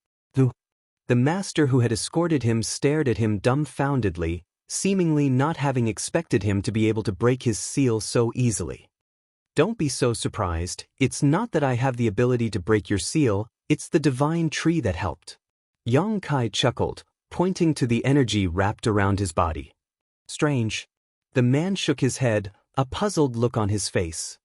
The master who had escorted him stared at him dumbfoundedly, seemingly not having expected him to be able to break his seal so easily. "Don't be so surprised, it's not that I have the ability to break your seal, it's the divine tree that helped." Yang Kai chuckled, pointing to the energy wrapped around his body. "Strange." The man shook his head, a puzzled look on his face.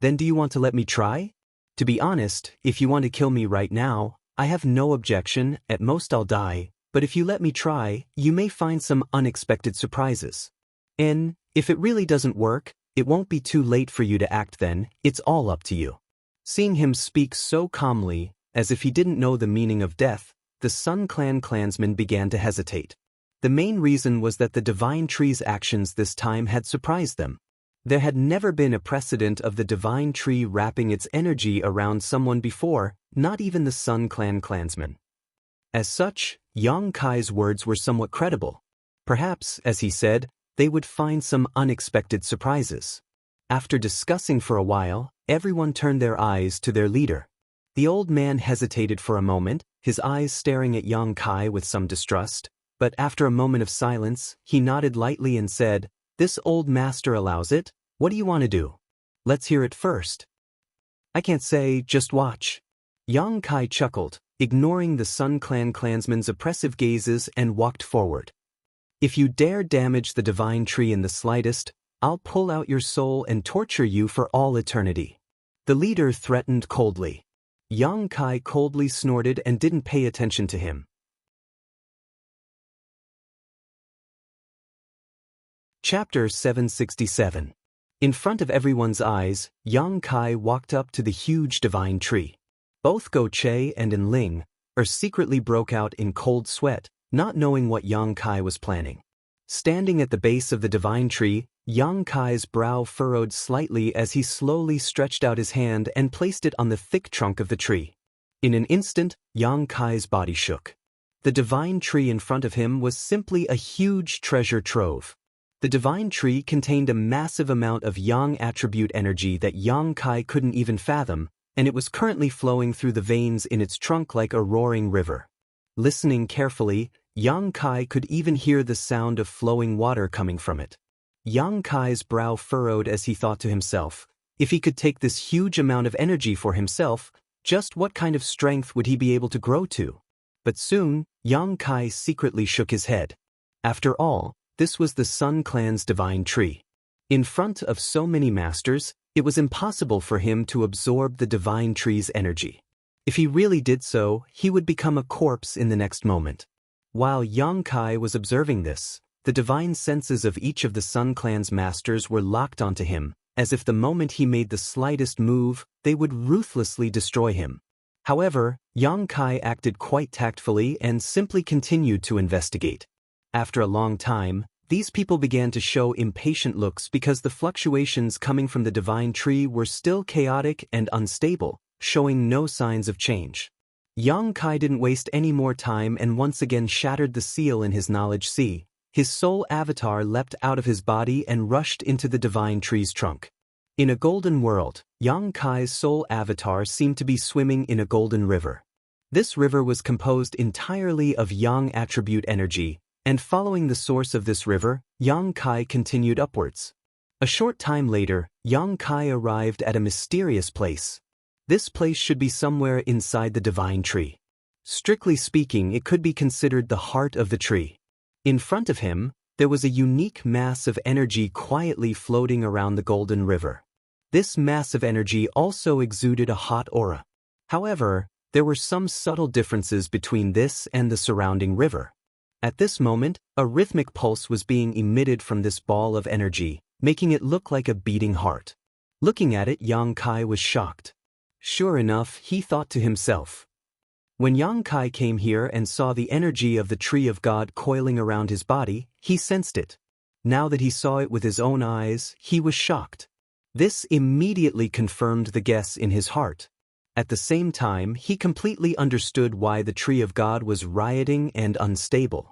"Then do you want to let me try? To be honest, if you want to kill me right now, I have no objection, at most I'll die, but if you let me try, you may find some unexpected surprises. And if it really doesn't work, it won't be too late for you to act then, it's all up to you." Seeing him speak so calmly, as if he didn't know the meaning of death, the Sun Clan clansmen began to hesitate. The main reason was that the Divine Tree's actions this time had surprised them. There had never been a precedent of the Divine Tree wrapping its energy around someone before, not even the Sun Clan clansmen. As such, Yang Kai's words were somewhat credible. Perhaps, as he said, they would find some unexpected surprises. After discussing for a while, everyone turned their eyes to their leader. The old man hesitated for a moment, his eyes staring at Yang Kai with some distrust, but after a moment of silence, he nodded lightly and said, "This old master allows it. What do you want to do? Let's hear it first." "I can't say, just watch." Yang Kai chuckled, ignoring the Sun Clan clansmen's oppressive gazes, and walked forward. "If you dare damage the Divine Tree in the slightest, I'll pull out your soul and torture you for all eternity." The leader threatened coldly. Yang Kai coldly snorted and didn't pay attention to him. Chapter 767. In front of everyone's eyes, Yang Kai walked up to the huge Divine Tree. Both Go Che and Enling secretly broke out in cold sweat, not knowing what Yang Kai was planning. Standing at the base of the Divine Tree, Yang Kai's brow furrowed slightly as he slowly stretched out his hand and placed it on the thick trunk of the tree. In an instant, Yang Kai's body shook. The Divine Tree in front of him was simply a huge treasure trove. The Divine Tree contained a massive amount of Yang attribute energy that Yang Kai couldn't even fathom, and it was currently flowing through the veins in its trunk like a roaring river. Listening carefully, Yang Kai could even hear the sound of flowing water coming from it. Yang Kai's brow furrowed as he thought to himself, if he could take this huge amount of energy for himself, just what kind of strength would he be able to grow to? But soon, Yang Kai secretly shook his head. After all, this was the Sun Clan's Divine Tree. In front of so many masters, it was impossible for him to absorb the Divine Tree's energy. If he really did so, he would become a corpse in the next moment. While Yang Kai was observing this, the divine senses of each of the Sun Clan's masters were locked onto him, as if the moment he made the slightest move, they would ruthlessly destroy him. However, Yang Kai acted quite tactfully and simply continued to investigate. After a long time, these people began to show impatient looks because the fluctuations coming from the Divine Tree were still chaotic and unstable, showing no signs of change. Yang Kai didn't waste any more time and once again shattered the seal in his knowledge sea. His soul avatar leapt out of his body and rushed into the Divine Tree's trunk. In a golden world, Yang Kai's soul avatar seemed to be swimming in a golden river. This river was composed entirely of Yang attribute energy, and following the source of this river, Yang Kai continued upwards. A short time later, Yang Kai arrived at a mysterious place. This place should be somewhere inside the Divine Tree. Strictly speaking, it could be considered the heart of the tree. In front of him, there was a unique mass of energy quietly floating around the golden river. This mass of energy also exuded a hot aura. However, there were some subtle differences between this and the surrounding river. At this moment, a rhythmic pulse was being emitted from this ball of energy, making it look like a beating heart. Looking at it, Yang Kai was shocked. Sure enough, he thought to himself. When Yang Kai came here and saw the energy of the Tree of God coiling around his body, he sensed it. Now that he saw it with his own eyes, he was shocked. This immediately confirmed the guess in his heart. At the same time, he completely understood why the Tree of God was rioting and unstable.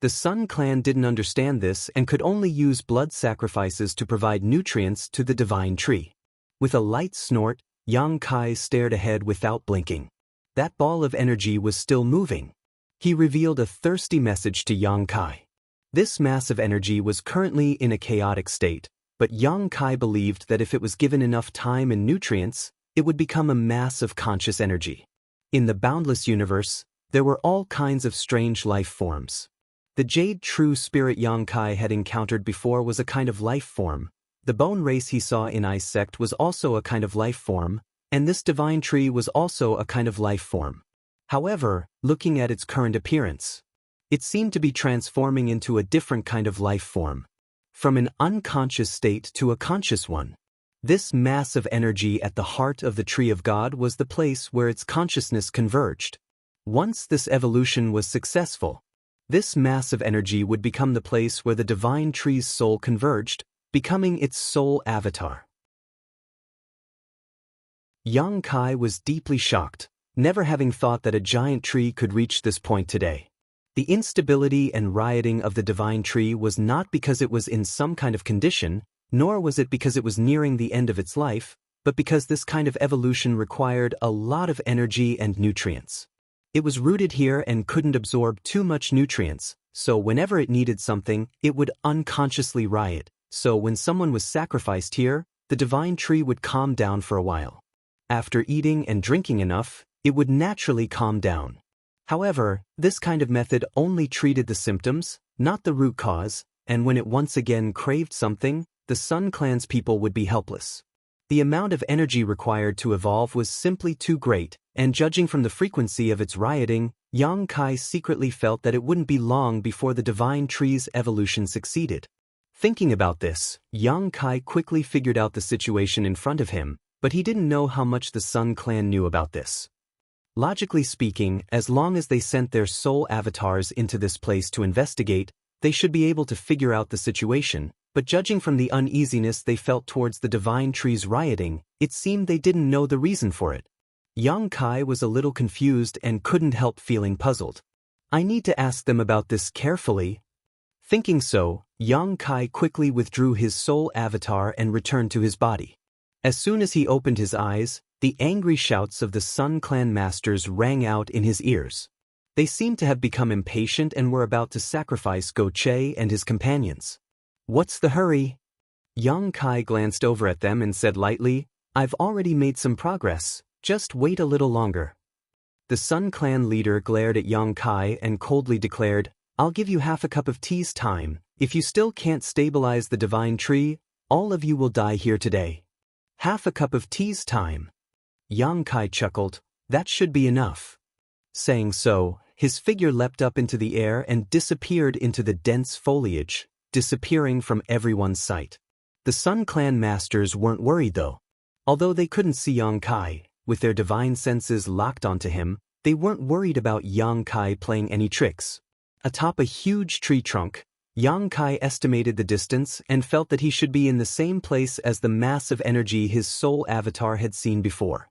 The Sun Clan didn't understand this and could only use blood sacrifices to provide nutrients to the Divine Tree. With a light snort, Yang Kai stared ahead without blinking. That ball of energy was still moving. He revealed a thirsty message to Yang Kai. This mass of energy was currently in a chaotic state, but Yang Kai believed that if it was given enough time and nutrients, it would become a mass of conscious energy. In the boundless universe, there were all kinds of strange life forms. The Jade True Spirit Yang Kai had encountered before was a kind of life form. The bone race he saw in Ice Sect was also a kind of life form, and this Divine Tree was also a kind of life form. However, looking at its current appearance, It seemed to be transforming into a different kind of life form. From an unconscious state to a conscious one. This mass of energy at the heart of the Tree of God was the place where its consciousness converged. Once this evolution was successful, this mass of energy would become the place where the divine tree's soul converged, becoming its soul avatar. Yang Kai was deeply shocked, never having thought that a giant tree could reach this point today. The instability and rioting of the divine tree was not because it was in some kind of condition, nor was it because it was nearing the end of its life, but because this kind of evolution required a lot of energy and nutrients. It was rooted here and couldn't absorb too much nutrients, so whenever it needed something, it would unconsciously riot. So when someone was sacrificed here, the divine tree would calm down for a while. After eating and drinking enough, it would naturally calm down. However, this kind of method only treated the symptoms, not the root cause, and when it once again craved something, the Sun Clan's people would be helpless. The amount of energy required to evolve was simply too great, and judging from the frequency of its rioting, Yang Kai secretly felt that it wouldn't be long before the divine tree's evolution succeeded. Thinking about this, Yang Kai quickly figured out the situation in front of him, but he didn't know how much the Sun Clan knew about this. Logically speaking, as long as they sent their soul avatars into this place to investigate, they should be able to figure out the situation, but judging from the uneasiness they felt towards the divine tree's rioting, it seemed they didn't know the reason for it. Yang Kai was a little confused and couldn't help feeling puzzled. I need to ask them about this carefully. Thinking so, Yang Kai quickly withdrew his soul avatar and returned to his body. As soon as he opened his eyes, the angry shouts of the Sun Clan masters rang out in his ears. They seemed to have become impatient and were about to sacrifice Go Che and his companions. What's the hurry? Yang Kai glanced over at them and said lightly, I've already made some progress, just wait a little longer. The Sun Clan leader glared at Yang Kai and coldly declared, I'll give you half a cup of tea's time. If you still can't stabilize the divine tree, all of you will die here today. Half a cup of tea's time. Yang Kai chuckled, that should be enough. Saying so, his figure leapt up into the air and disappeared into the dense foliage, disappearing from everyone's sight. The Sun Clan masters weren't worried though. Although they couldn't see Yang Kai, with their divine senses locked onto him, they weren't worried about Yang Kai playing any tricks. Atop a huge tree trunk, Yang Kai estimated the distance and felt that he should be in the same place as the mass of energy his soul avatar had seen before.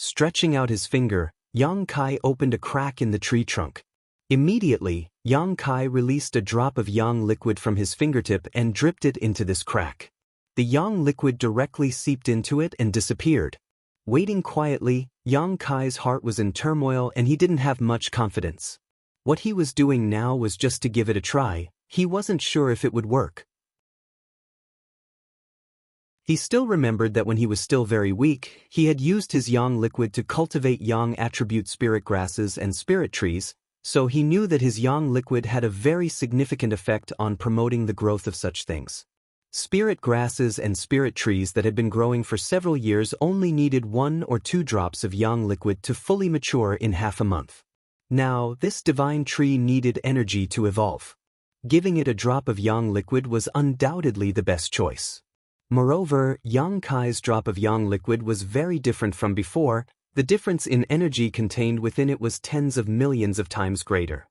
Stretching out his finger, Yang Kai opened a crack in the tree trunk. Immediately, Yang Kai released a drop of yang liquid from his fingertip and dripped it into this crack. The yang liquid directly seeped into it and disappeared. Waiting quietly, Yang Kai's heart was in turmoil and he didn't have much confidence. What he was doing now was just to give it a try. He wasn't sure if it would work. He still remembered that when he was still very weak, he had used his yang liquid to cultivate yang attribute spirit grasses and spirit trees, so he knew that his yang liquid had a very significant effect on promoting the growth of such things. Spirit grasses and spirit trees that had been growing for several years only needed 1 or 2 drops of yang liquid to fully mature in half a month. Now, this divine tree needed energy to evolve. Giving it a drop of yang liquid was undoubtedly the best choice. Moreover, Yang Kai's drop of yang liquid was very different from before. The difference in energy contained within it was tens of millions of times greater.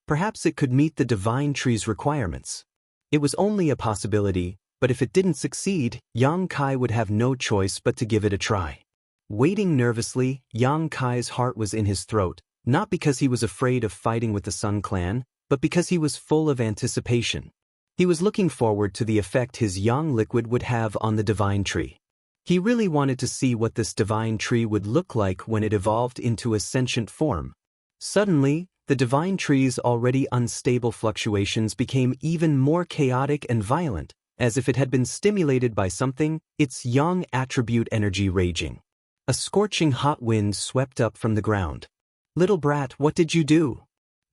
Perhaps it could meet the divine tree's requirements. It was only a possibility, but if it didn't succeed, Yang Kai would have no choice but to give it a try. Waiting nervously, Yang Kai's heart was in his throat, not because he was afraid of fighting with the Sun Clan, but because he was full of anticipation. He was looking forward to the effect his yang liquid would have on the divine tree. He really wanted to see what this divine tree would look like when it evolved into a sentient form. Suddenly, the divine tree's already unstable fluctuations became even more chaotic and violent, as if it had been stimulated by something, its yang attribute energy raging. A scorching hot wind swept up from the ground. Little brat, what did you do?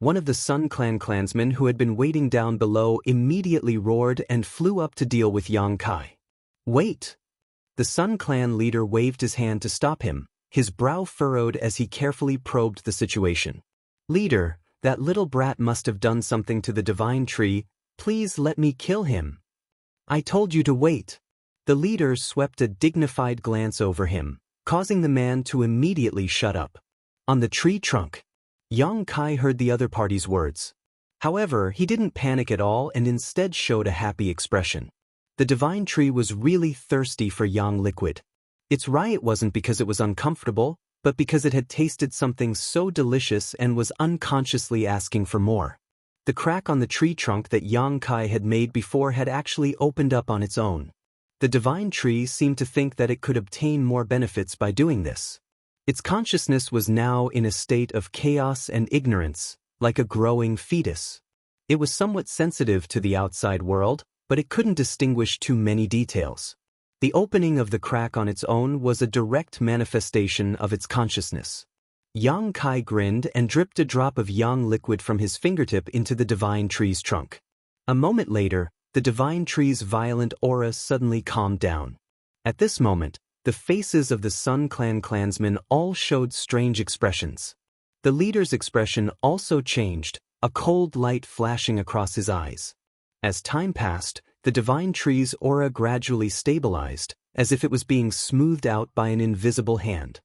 One of the Sun Clan clansmen who had been waiting down below immediately roared and flew up to deal with Yang Kai. Wait! The Sun Clan leader waved his hand to stop him, his brow furrowed as he carefully probed the situation. Leader, that little brat must have done something to the divine tree. Please let me kill him. I told you to wait. The leader swept a dignified glance over him, causing the man to immediately shut up. On the tree trunk, Yang Kai heard the other party's words. However, he didn't panic at all and instead showed a happy expression. The divine tree was really thirsty for yang liquid. Its riot wasn't because it was uncomfortable, but because it had tasted something so delicious and was unconsciously asking for more. The crack on the tree trunk that Yang Kai had made before had actually opened up on its own. The divine tree seemed to think that it could obtain more benefits by doing this. Its consciousness was now in a state of chaos and ignorance, like a growing fetus. It was somewhat sensitive to the outside world, but it couldn't distinguish too many details. The opening of the crack on its own was a direct manifestation of its consciousness. Yang Kai grinned and dripped a drop of yang liquid from his fingertip into the divine tree's trunk. A moment later, the divine tree's violent aura suddenly calmed down. At this moment, the faces of the Sun Clan clansmen all showed strange expressions. The leader's expression also changed, a cold light flashing across his eyes. As time passed, the divine tree's aura gradually stabilized, as if it was being smoothed out by an invisible hand.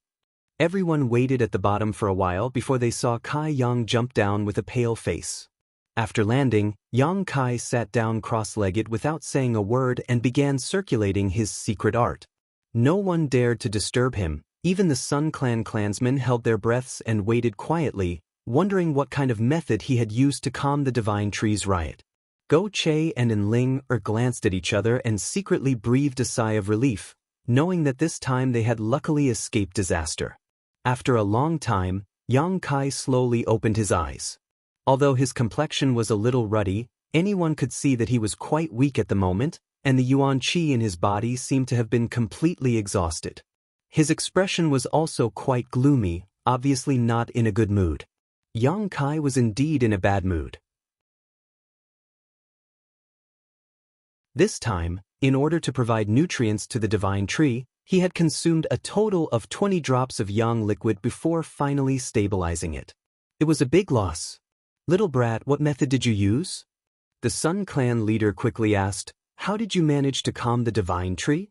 Everyone waited at the bottom for a while before they saw Kai Yang jump down with a pale face. After landing, Yang Kai sat down cross-legged without saying a word and began circulating his secret art. No one dared to disturb him. Even the Sun Clan clansmen held their breaths and waited quietly, wondering what kind of method he had used to calm the divine tree's riot. Go Che and Enling glanced at each other and secretly breathed a sigh of relief, knowing that this time they had luckily escaped disaster. After a long time, Yang Kai slowly opened his eyes. Although his complexion was a little ruddy, anyone could see that he was quite weak at the moment, and the yuan qi in his body seemed to have been completely exhausted. His expression was also quite gloomy, obviously not in a good mood. Yang Kai was indeed in a bad mood. This time, in order to provide nutrients to the divine tree, he had consumed a total of 20 drops of yang liquid before finally stabilizing it. It was a big loss. Little brat, what method did you use? The Sun Clan leader quickly asked, how did you manage to calm the divine tree?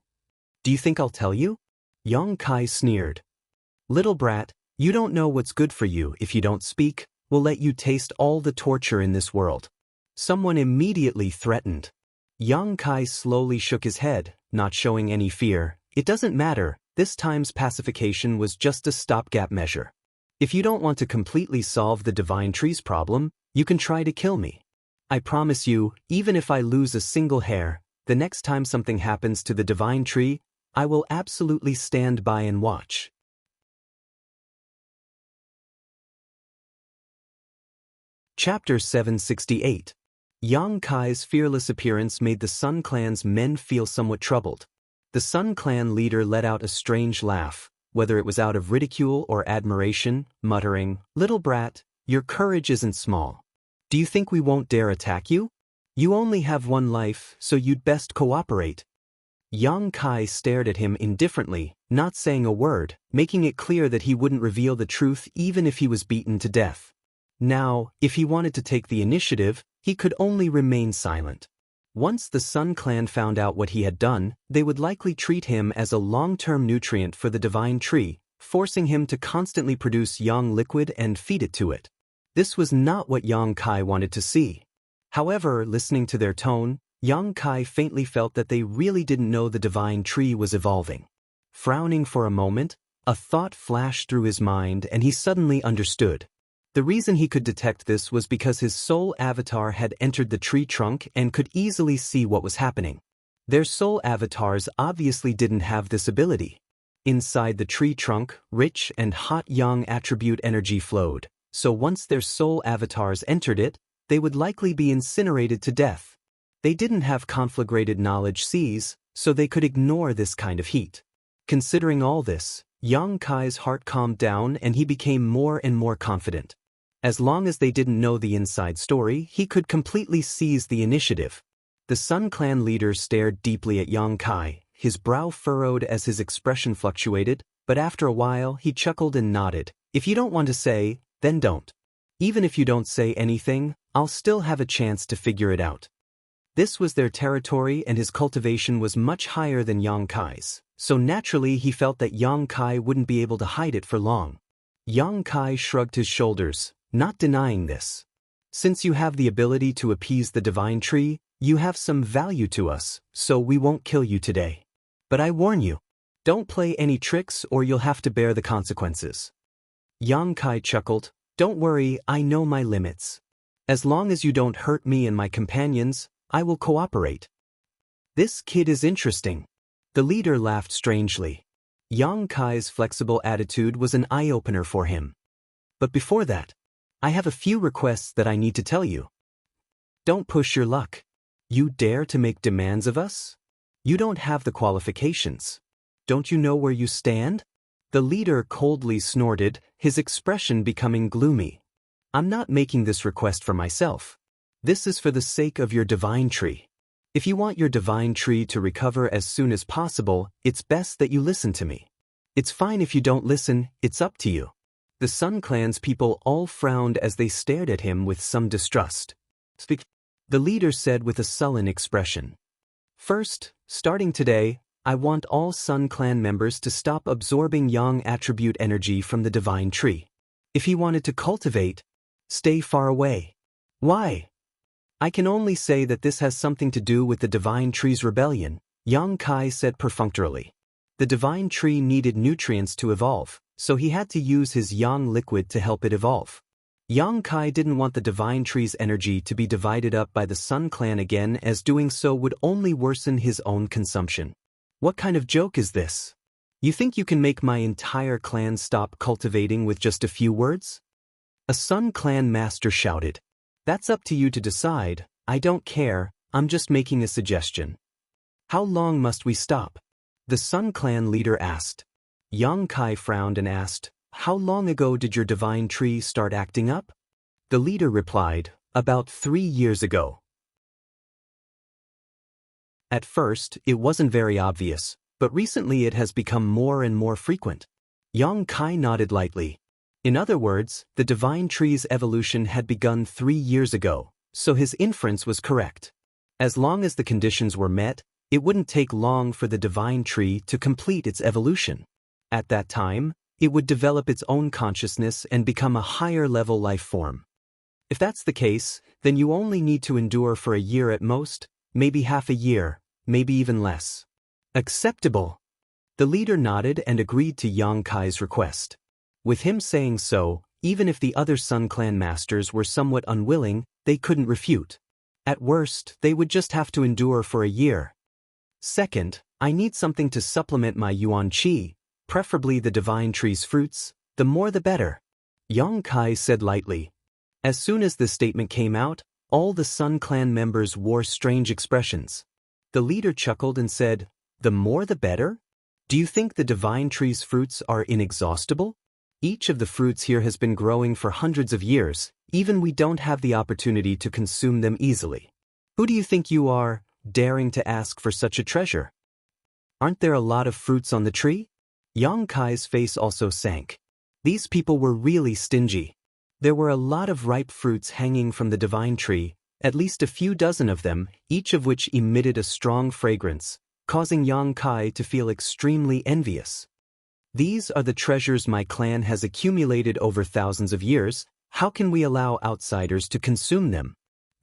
Do you think I'll tell you? Yang Kai sneered. Little brat, you don't know what's good for you. If you don't speak, we'll let you taste all the torture in this world. Someone immediately threatened. Yang Kai slowly shook his head, not showing any fear. It doesn't matter, this time's pacification was just a stopgap measure. If you don't want to completely solve the divine tree's problem, you can try to kill me. I promise you, even if I lose a single hair, the next time something happens to the divine tree, I will absolutely stand by and watch. Chapter 768. Yang Kai's fearless appearance made the Sun Clan's men feel somewhat troubled. The Sun Clan leader let out a strange laugh, whether it was out of ridicule or admiration, muttering, little brat, your courage isn't small. Do you think we won't dare attack you? You only have one life, so you'd best cooperate. Yang Kai stared at him indifferently, not saying a word, making it clear that he wouldn't reveal the truth even if he was beaten to death. Now, if he wanted to take the initiative, he could only remain silent. Once the Sun Clan found out what he had done, they would likely treat him as a long-term nutrient for the divine tree, forcing him to constantly produce yang liquid and feed it to it. This was not what Yang Kai wanted to see. However, listening to their tone, Yang Kai faintly felt that they really didn't know the divine tree was evolving. Frowning for a moment, a thought flashed through his mind and he suddenly understood. The reason he could detect this was because his soul avatar had entered the tree trunk and could easily see what was happening. Their soul avatars obviously didn't have this ability. Inside the tree trunk, rich and hot yang attribute energy flowed, so once their soul avatars entered it, they would likely be incinerated to death. They didn't have conflagrated knowledge Cs, so they could ignore this kind of heat. Considering all this, Yang Kai's heart calmed down and he became more and more confident. As long as they didn't know the inside story, he could completely seize the initiative. The Sun Clan leader stared deeply at Yang Kai, his brow furrowed as his expression fluctuated, but after a while he chuckled and nodded. If you don't want to say, then don't. Even if you don't say anything, I'll still have a chance to figure it out. This was their territory and his cultivation was much higher than Yang Kai's, so naturally he felt that Yang Kai wouldn't be able to hide it for long. Yang Kai shrugged his shoulders, not denying this. Since you have the ability to appease the divine tree, you have some value to us, so we won't kill you today. But I warn you, don't play any tricks or you'll have to bear the consequences. Yang Kai chuckled, don't worry, I know my limits. As long as you don't hurt me and my companions, I will cooperate. This kid is interesting. The leader laughed strangely. Yang Kai's flexible attitude was an eye-opener for him. But before that, I have a few requests that I need to tell you. Don't push your luck. You dare to make demands of us? You don't have the qualifications. Don't you know where you stand? The leader coldly snorted, his expression becoming gloomy. I'm not making this request for myself. This is for the sake of your divine tree. If you want your divine tree to recover as soon as possible, it's best that you listen to me. It's fine if you don't listen, it's up to you. The Sun Clan's people all frowned as they stared at him with some distrust. Speak, the leader said with a sullen expression. First, starting today, I want all Sun Clan members to stop absorbing Yang attribute energy from the divine tree. If he wanted to cultivate, stay far away. Why? I can only say that this has something to do with the divine tree's rebellion, Yang Kai said perfunctorily. The divine tree needed nutrients to evolve, so he had to use his Yang liquid to help it evolve. Yang Kai didn't want the divine tree's energy to be divided up by the Sun Clan again, as doing so would only worsen his own consumption. What kind of joke is this? You think you can make my entire clan stop cultivating with just a few words? A Sun Clan master shouted. That's up to you to decide, I don't care, I'm just making a suggestion. How long must we stop? The Sun Clan leader asked. Yang Kai frowned and asked, how long ago did your divine tree start acting up? The leader replied, about 3 years ago. At first, it wasn't very obvious, but recently it has become more and more frequent. Yang Kai nodded lightly. In other words, the divine tree's evolution had begun 3 years ago, so his inference was correct. As long as the conditions were met, it wouldn't take long for the divine tree to complete its evolution. At that time, it would develop its own consciousness and become a higher-level life form. If that's the case, then you only need to endure for a year at most, maybe half a year, maybe even less. Acceptable. The leader nodded and agreed to Yang Kai's request. With him saying so, even if the other Sun Clan masters were somewhat unwilling, they couldn't refute. At worst, they would just have to endure for a year. Second, I need something to supplement my Yuan Qi, preferably the divine tree's fruits, the more the better. Yang Kai said lightly. As soon as the statement came out, all the Sun Clan members wore strange expressions. The leader chuckled and said, the more the better? Do you think the divine tree's fruits are inexhaustible? Each of the fruits here has been growing for hundreds of years, even we don't have the opportunity to consume them easily. Who do you think you are, daring to ask for such a treasure? Aren't there a lot of fruits on the tree? Yang Kai's face also sank. These people were really stingy. There were a lot of ripe fruits hanging from the divine tree, at least a few dozen of them, each of which emitted a strong fragrance, causing Yang Kai to feel extremely envious. These are the treasures my clan has accumulated over thousands of years. How can we allow outsiders to consume them?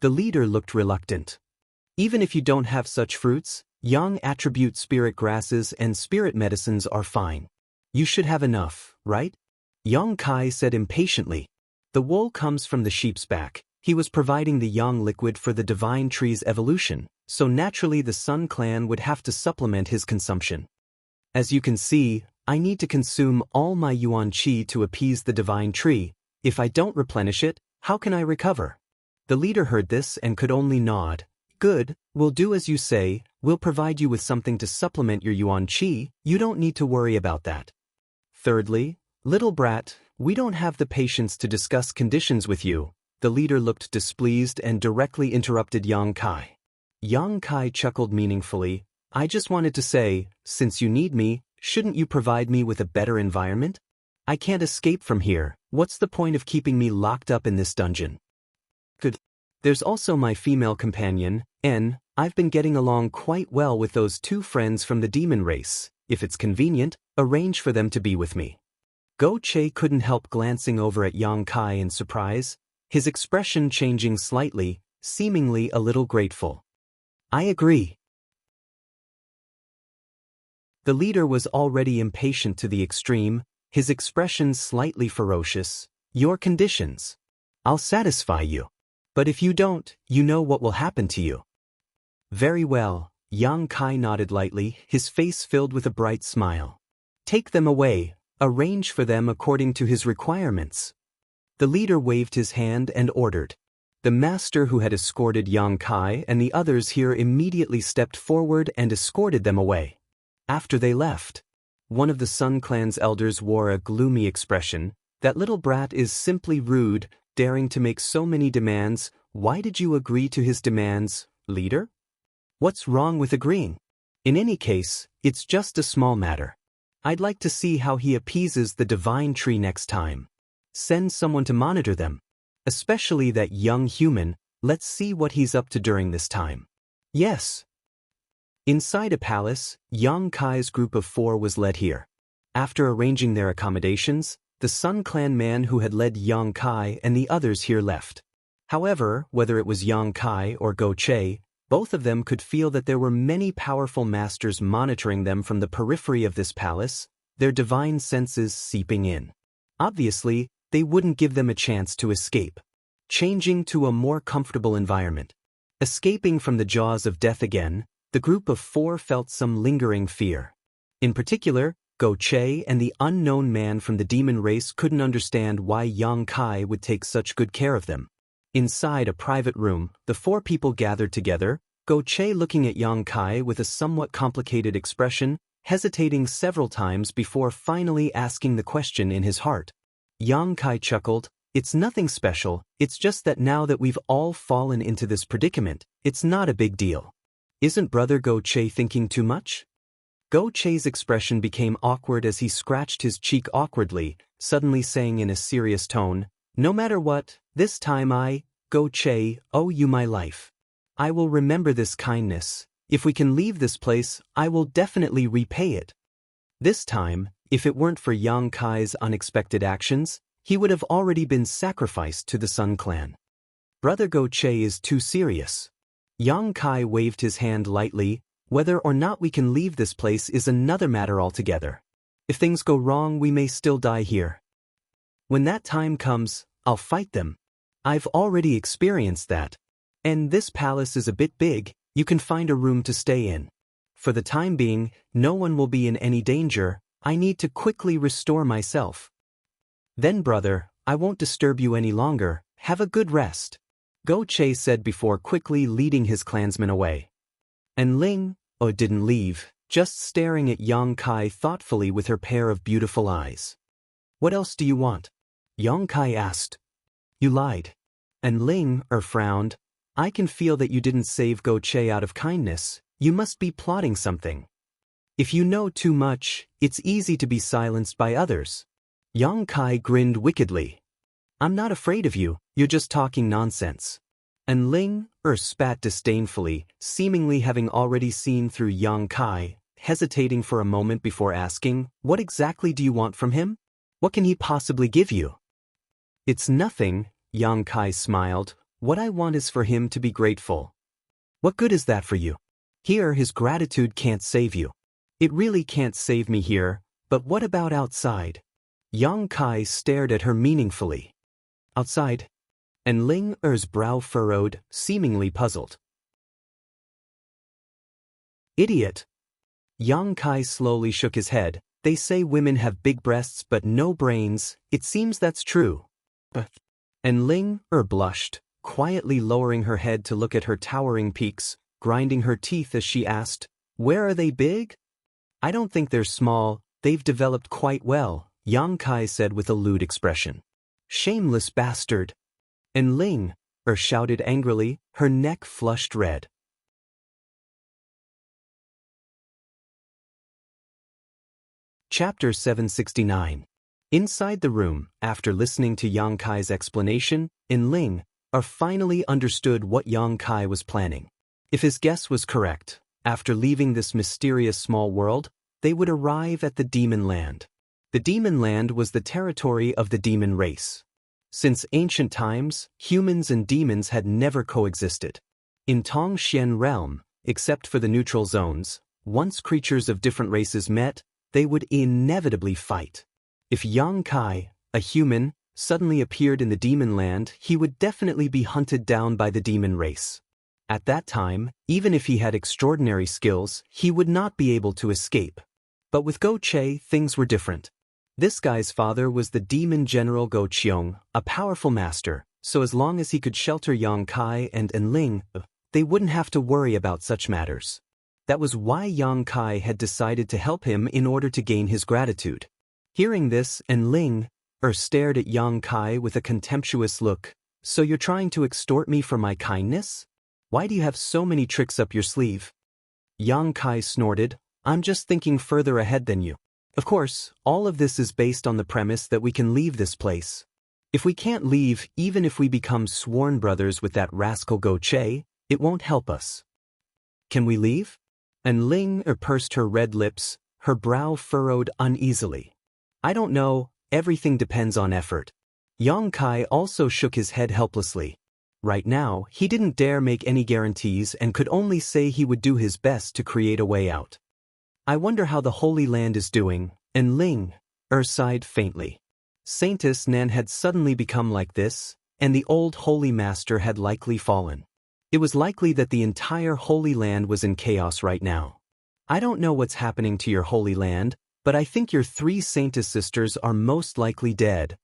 The leader looked reluctant. Even if you don't have such fruits, Yang attribute spirit grasses and spirit medicines are fine. You should have enough, right? Yang Kai said impatiently. The wool comes from the sheep's back. He was providing the Yang liquid for the divine tree's evolution, so naturally the Sun Clan would have to supplement his consumption. As you can see, I need to consume all my Yuan Qi to appease the divine tree. If I don't replenish it, how can I recover? The leader heard this and could only nod. Good, we'll do as you say, we'll provide you with something to supplement your Yuan Qi, you don't need to worry about that. Thirdly, little brat, we don't have the patience to discuss conditions with you. The leader looked displeased and directly interrupted Yang Kai. Yang Kai chuckled meaningfully. I just wanted to say, since you need me, shouldn't you provide me with a better environment? I can't escape from here. What's the point of keeping me locked up in this dungeon? Good. There's also my female companion, N. I've been getting along quite well with those two friends from the demon race. If it's convenient, arrange for them to be with me. Go Che couldn't help glancing over at Yang Kai in surprise, his expression changing slightly, seemingly a little grateful. I agree. The leader was already impatient to the extreme, his expression slightly ferocious. Your conditions. I'll satisfy you. But if you don't, you know what will happen to you. Very well, Yang Kai nodded lightly, his face filled with a bright smile. Take them away, arrange for them according to his requirements. The leader waved his hand and ordered. The master who had escorted Yang Kai and the others here immediately stepped forward and escorted them away. After they left, one of the Sun Clan's elders wore a gloomy expression. That little brat is simply rude, daring to make so many demands. Why did you agree to his demands, leader? What's wrong with agreeing? In any case, it's just a small matter. I'd like to see how he appeases the divine tree next time. Send someone to monitor them. Especially that young human, let's see what he's up to during this time. Yes. Inside a palace, Yang Kai's group of 4 was led here. After arranging their accommodations, the Sun Clan man who had led Yang Kai and the others here left. However, whether it was Yang Kai or Go Che, both of them could feel that there were many powerful masters monitoring them from the periphery of this palace, their divine senses seeping in. Obviously, they wouldn't give them a chance to escape. Changing to a more comfortable environment. Escaping from the jaws of death again, the group of 4 felt some lingering fear. In particular, Go Che and the unknown man from the demon race couldn't understand why Yang Kai would take such good care of them. Inside a private room, the 4 people gathered together, Go Che looking at Yang Kai with a somewhat complicated expression, hesitating several times before finally asking the question in his heart. Yang Kai chuckled, it's nothing special, it's just that now that we've all fallen into this predicament, it's not a big deal. Isn't Brother Go Che thinking too much? Go Che's expression became awkward as he scratched his cheek awkwardly, suddenly saying in a serious tone, no matter what, this time I, Go Che, owe you my life. I will remember this kindness. If we can leave this place, I will definitely repay it. This time, if it weren't for Yang Kai's unexpected actions, he would have already been sacrificed to the Sun Clan. Brother Go Che is too serious. Yang Kai waved his hand lightly. Whether or not we can leave this place is another matter altogether. If things go wrong, we may still die here. When that time comes, I'll fight them. I've already experienced that. And this palace is a bit big, you can find a room to stay in. For the time being, no one will be in any danger. I need to quickly restore myself. Then brother, I won't disturb you any longer. Have a good rest. Go Che said before quickly leading his clansmen away. And Ling, didn't leave, just staring at Yang Kai thoughtfully with her pair of beautiful eyes. What else do you want? Yang Kai asked. You lied. And Ling, frowned. I can feel that you didn't save Go Che out of kindness. You must be plotting something. If you know too much, it's easy to be silenced by others. Yang Kai grinned wickedly. I'm not afraid of you, you're just talking nonsense. And Ling, spat disdainfully, seemingly having already seen through Yang Kai, hesitating for a moment before asking, what exactly do you want from him? What can he possibly give you? It's nothing, Yang Kai smiled. What I want is for him to be grateful. What good is that for you? Here his gratitude can't save you. It really can't save me here, but what about outside? Yang Kai stared at her meaningfully. Outside? And Ling Er's brow furrowed, seemingly puzzled. Idiot. Yang Kai slowly shook his head. They say women have big breasts but no brains. It seems that's true. But. And Ling blushed, quietly lowering her head to look at her towering peaks, grinding her teeth as she asked, where are they big? I don't think they're small, they've developed quite well, Yang Kai said with a lewd expression. Shameless bastard. And Ling shouted angrily, her neck flushed red. Chapter 769. Inside the room, after listening to Yang Kai's explanation, In Ling finally understood what Yang Kai was planning. If his guess was correct, after leaving this mysterious small world, they would arrive at the Demon Land. The Demon Land was the territory of the demon race. Since ancient times, humans and demons had never coexisted. In Tongxian realm, except for the neutral zones, once creatures of different races met, they would inevitably fight. If Yang Kai, a human, suddenly appeared in the Demon Land, he would definitely be hunted down by the demon race. At that time, even if he had extraordinary skills, he would not be able to escape. But with Go Che, things were different. This guy's father was the demon general Go Qiong, a powerful master, so as long as he could shelter Yang Kai and Enling, they wouldn't have to worry about such matters. That was why Yang Kai had decided to help him in order to gain his gratitude. Hearing this, Enling stared at Yang Kai with a contemptuous look. So you're trying to extort me for my kindness? Why do you have so many tricks up your sleeve? Yang Kai snorted, I'm just thinking further ahead than you. Of course, all of this is based on the premise that we can leave this place. If we can't leave, even if we become sworn brothers with that rascal Go Che, it won't help us. Can we leave? And Ling pursed her red lips, her brow furrowed uneasily. I don't know, everything depends on effort. Yang Kai also shook his head helplessly. Right now, he didn't dare make any guarantees and could only say he would do his best to create a way out. I wonder how the Holy Land is doing, and Ling sighed faintly. Saintess Nan had suddenly become like this, and the old Holy Master had likely fallen. It was likely that the entire Holy Land was in chaos right now. I don't know what's happening to your Holy Land, but I think your 3 Saintess sisters are most likely dead.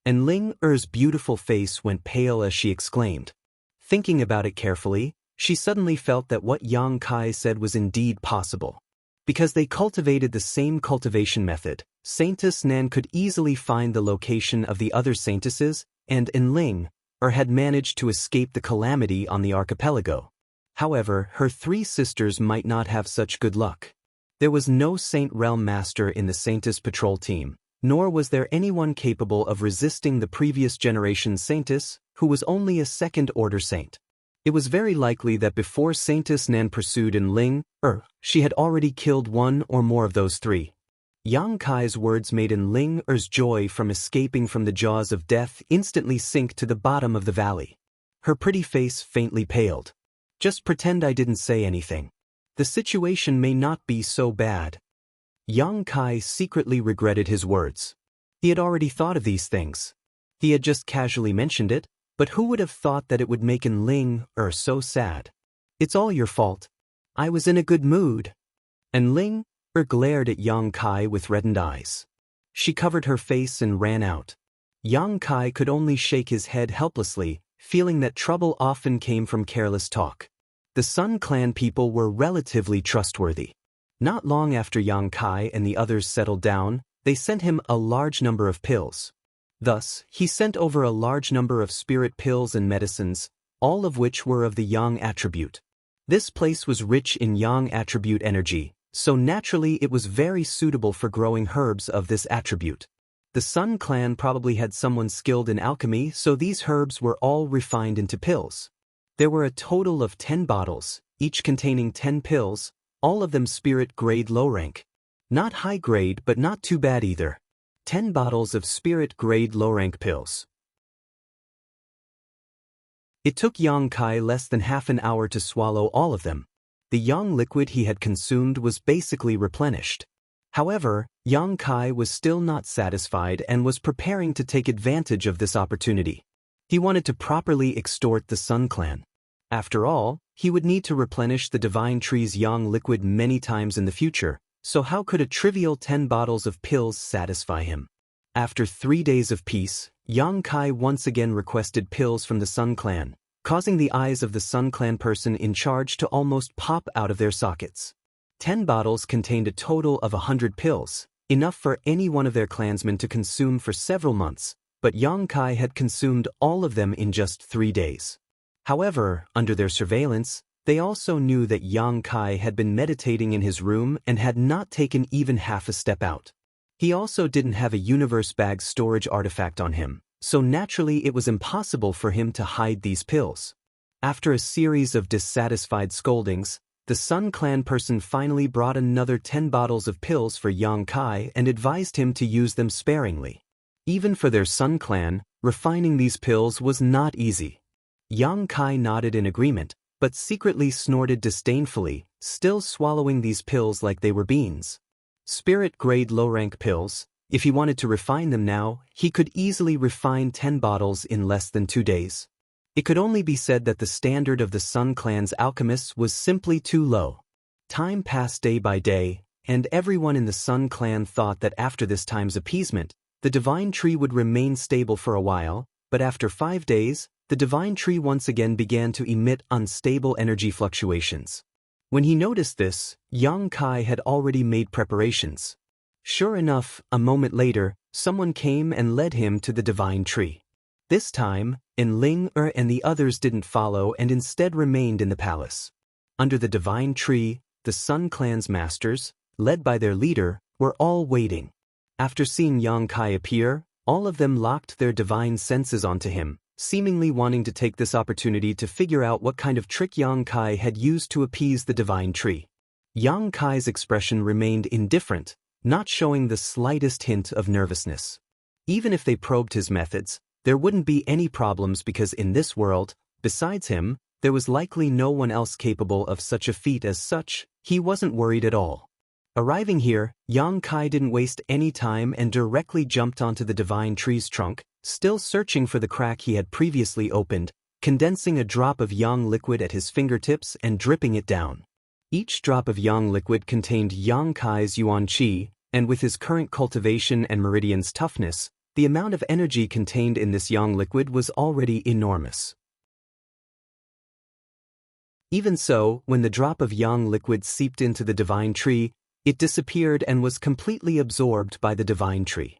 And Ling beautiful face went pale as she exclaimed. Thinking about it carefully, she suddenly felt that what Yang Kai said was indeed possible. Because they cultivated the same cultivation method, Saintess Nan could easily find the location of the other saintesses, and Enling had managed to escape the calamity on the archipelago. However, her 3 sisters might not have such good luck. There was no Saint Realm Master in the Saintess Patrol team, nor was there anyone capable of resisting the previous generation Saintess, who was only a second-order saint. It was very likely that before Saintess Nan pursued Enling, she had already killed 1 or more of those 3. Yang Kai's words made Enling's joy from escaping from the jaws of death instantly sink to the bottom of the valley. Her pretty face faintly paled. Just pretend I didn't say anything. The situation may not be so bad. Yang Kai secretly regretted his words. He had already thought of these things. He had just casually mentioned it, but who would have thought that it would make Enling so sad? It's all your fault. I was in a good mood. Enling glared at Yang Kai with reddened eyes. She covered her face and ran out. Yang Kai could only shake his head helplessly, feeling that trouble often came from careless talk. The Sun Clan people were relatively trustworthy. Not long after Yang Kai and the others settled down, they sent him a large number of pills. Thus, he sent over a large number of spirit pills and medicines, all of which were of the Yang attribute. This place was rich in Yang attribute energy, so naturally it was very suitable for growing herbs of this attribute. The Sun Clan probably had someone skilled in alchemy, so these herbs were all refined into pills. There were a total of 10 bottles, each containing 10 pills, all of them spirit grade low rank. Not high grade but not too bad either. 10 bottles of spirit grade low rank pills. It took Yang Kai less than half an hour to swallow all of them. The Yang liquid he had consumed was basically replenished. However, Yang Kai was still not satisfied and was preparing to take advantage of this opportunity. He wanted to properly extort the Sun Clan. After all, he would need to replenish the Divine Tree's Yang liquid many times in the future, so how could a trivial 10 bottles of pills satisfy him? After 3 days of peace, Yang Kai once again requested pills from the Sun Clan, causing the eyes of the Sun Clan person in charge to almost pop out of their sockets. 10 bottles contained a total of 100 pills, enough for any one of their clansmen to consume for several months, but Yang Kai had consumed all of them in just 3 days. However, under their surveillance, they also knew that Yang Kai had been meditating in his room and had not taken even half a step out. He also didn't have a universe bag storage artifact on him, so naturally it was impossible for him to hide these pills. After a series of dissatisfied scoldings, the Sun Clan person finally brought another 10 bottles of pills for Yang Kai and advised him to use them sparingly. Even for their Sun Clan, refining these pills was not easy. Yang Kai nodded in agreement, but secretly snorted disdainfully, still swallowing these pills like they were beans. Spirit-grade low-rank pills. If he wanted to refine them now, he could easily refine 10 bottles in less than 2 days. It could only be said that the standard of the Sun Clan's alchemists was simply too low. Time passed day by day, and everyone in the Sun Clan thought that after this time's appeasement, the divine tree would remain stable for a while, but after 5 days, the divine tree once again began to emit unstable energy fluctuations. When he noticed this, Yang Kai had already made preparations. Sure enough, a moment later, someone came and led him to the divine tree. This time, Ling and the others didn't follow and instead remained in the palace. Under the divine tree, the Sun Clan's masters, led by their leader, were all waiting. After seeing Yang Kai appear, all of them locked their divine senses onto him, seemingly wanting to take this opportunity to figure out what kind of trick Yang Kai had used to appease the divine tree. Yang Kai's expression remained indifferent, not showing the slightest hint of nervousness. Even if they probed his methods, there wouldn't be any problems because in this world, besides him, there was likely no one else capable of such a feat. As such, he wasn't worried at all. Arriving here, Yang Kai didn't waste any time and directly jumped onto the divine tree's trunk, still searching for the crack he had previously opened, condensing a drop of yang liquid at his fingertips and dripping it down. Each drop of yang liquid contained Yang Kai's yuan qi, and with his current cultivation and meridian's toughness, the amount of energy contained in this yang liquid was already enormous. Even so, when the drop of yang liquid seeped into the divine tree, it disappeared and was completely absorbed by the divine tree.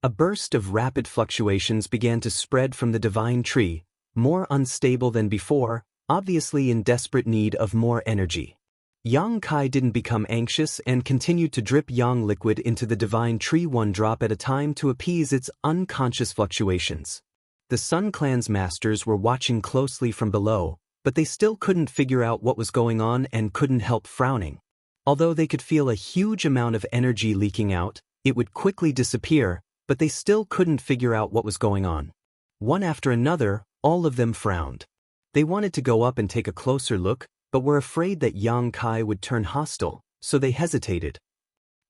A burst of rapid fluctuations began to spread from the divine tree, more unstable than before, obviously in desperate need of more energy. Yang Kai didn't become anxious and continued to drip yang liquid into the divine tree 1 drop at a time to appease its unconscious fluctuations. The Sun Clan's masters were watching closely from below, but they still couldn't figure out what was going on and couldn't help frowning. Although they could feel a huge amount of energy leaking out, it would quickly disappear, but they still couldn't figure out what was going on. One after another, all of them frowned. They wanted to go up and take a closer look, but were afraid that Yang Kai would turn hostile, so they hesitated.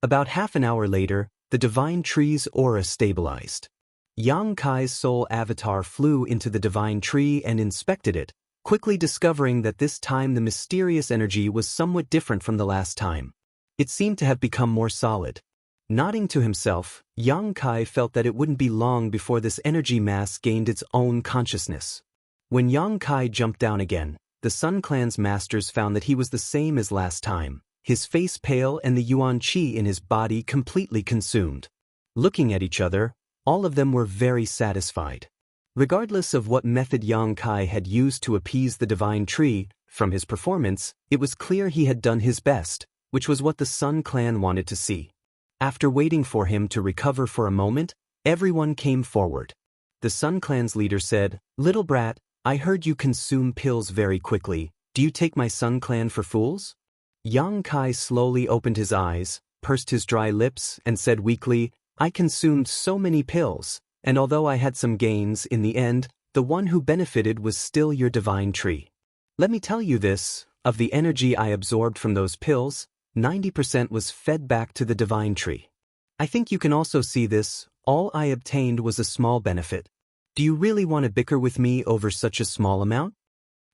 About half an hour later, the divine tree's aura stabilized. Yang Kai's soul avatar flew into the divine tree and inspected it, quickly discovering that this time the mysterious energy was somewhat different from the last time. It seemed to have become more solid. Nodding to himself, Yang Kai felt that it wouldn't be long before this energy mass gained its own consciousness. When Yang Kai jumped down again, the Sun Clan's masters found that he was the same as last time, his face pale and the yuan qi in his body completely consumed. Looking at each other, all of them were very satisfied. Regardless of what method Yang Kai had used to appease the divine tree, from his performance, it was clear he had done his best, which was what the Sun Clan wanted to see. After waiting for him to recover for a moment, everyone came forward. The Sun Clan's leader said, "Little brat, I heard you consume pills very quickly. Do you take my Sun Clan for fools?" Yang Kai slowly opened his eyes, pursed his dry lips, and said weakly, "I consumed so many pills, and although I had some gains in the end, the one who benefited was still your divine tree. Let me tell you this, of the energy I absorbed from those pills, 90% was fed back to the divine tree. I think you can also see this, all I obtained was a small benefit. Do you really want to bicker with me over such a small amount?"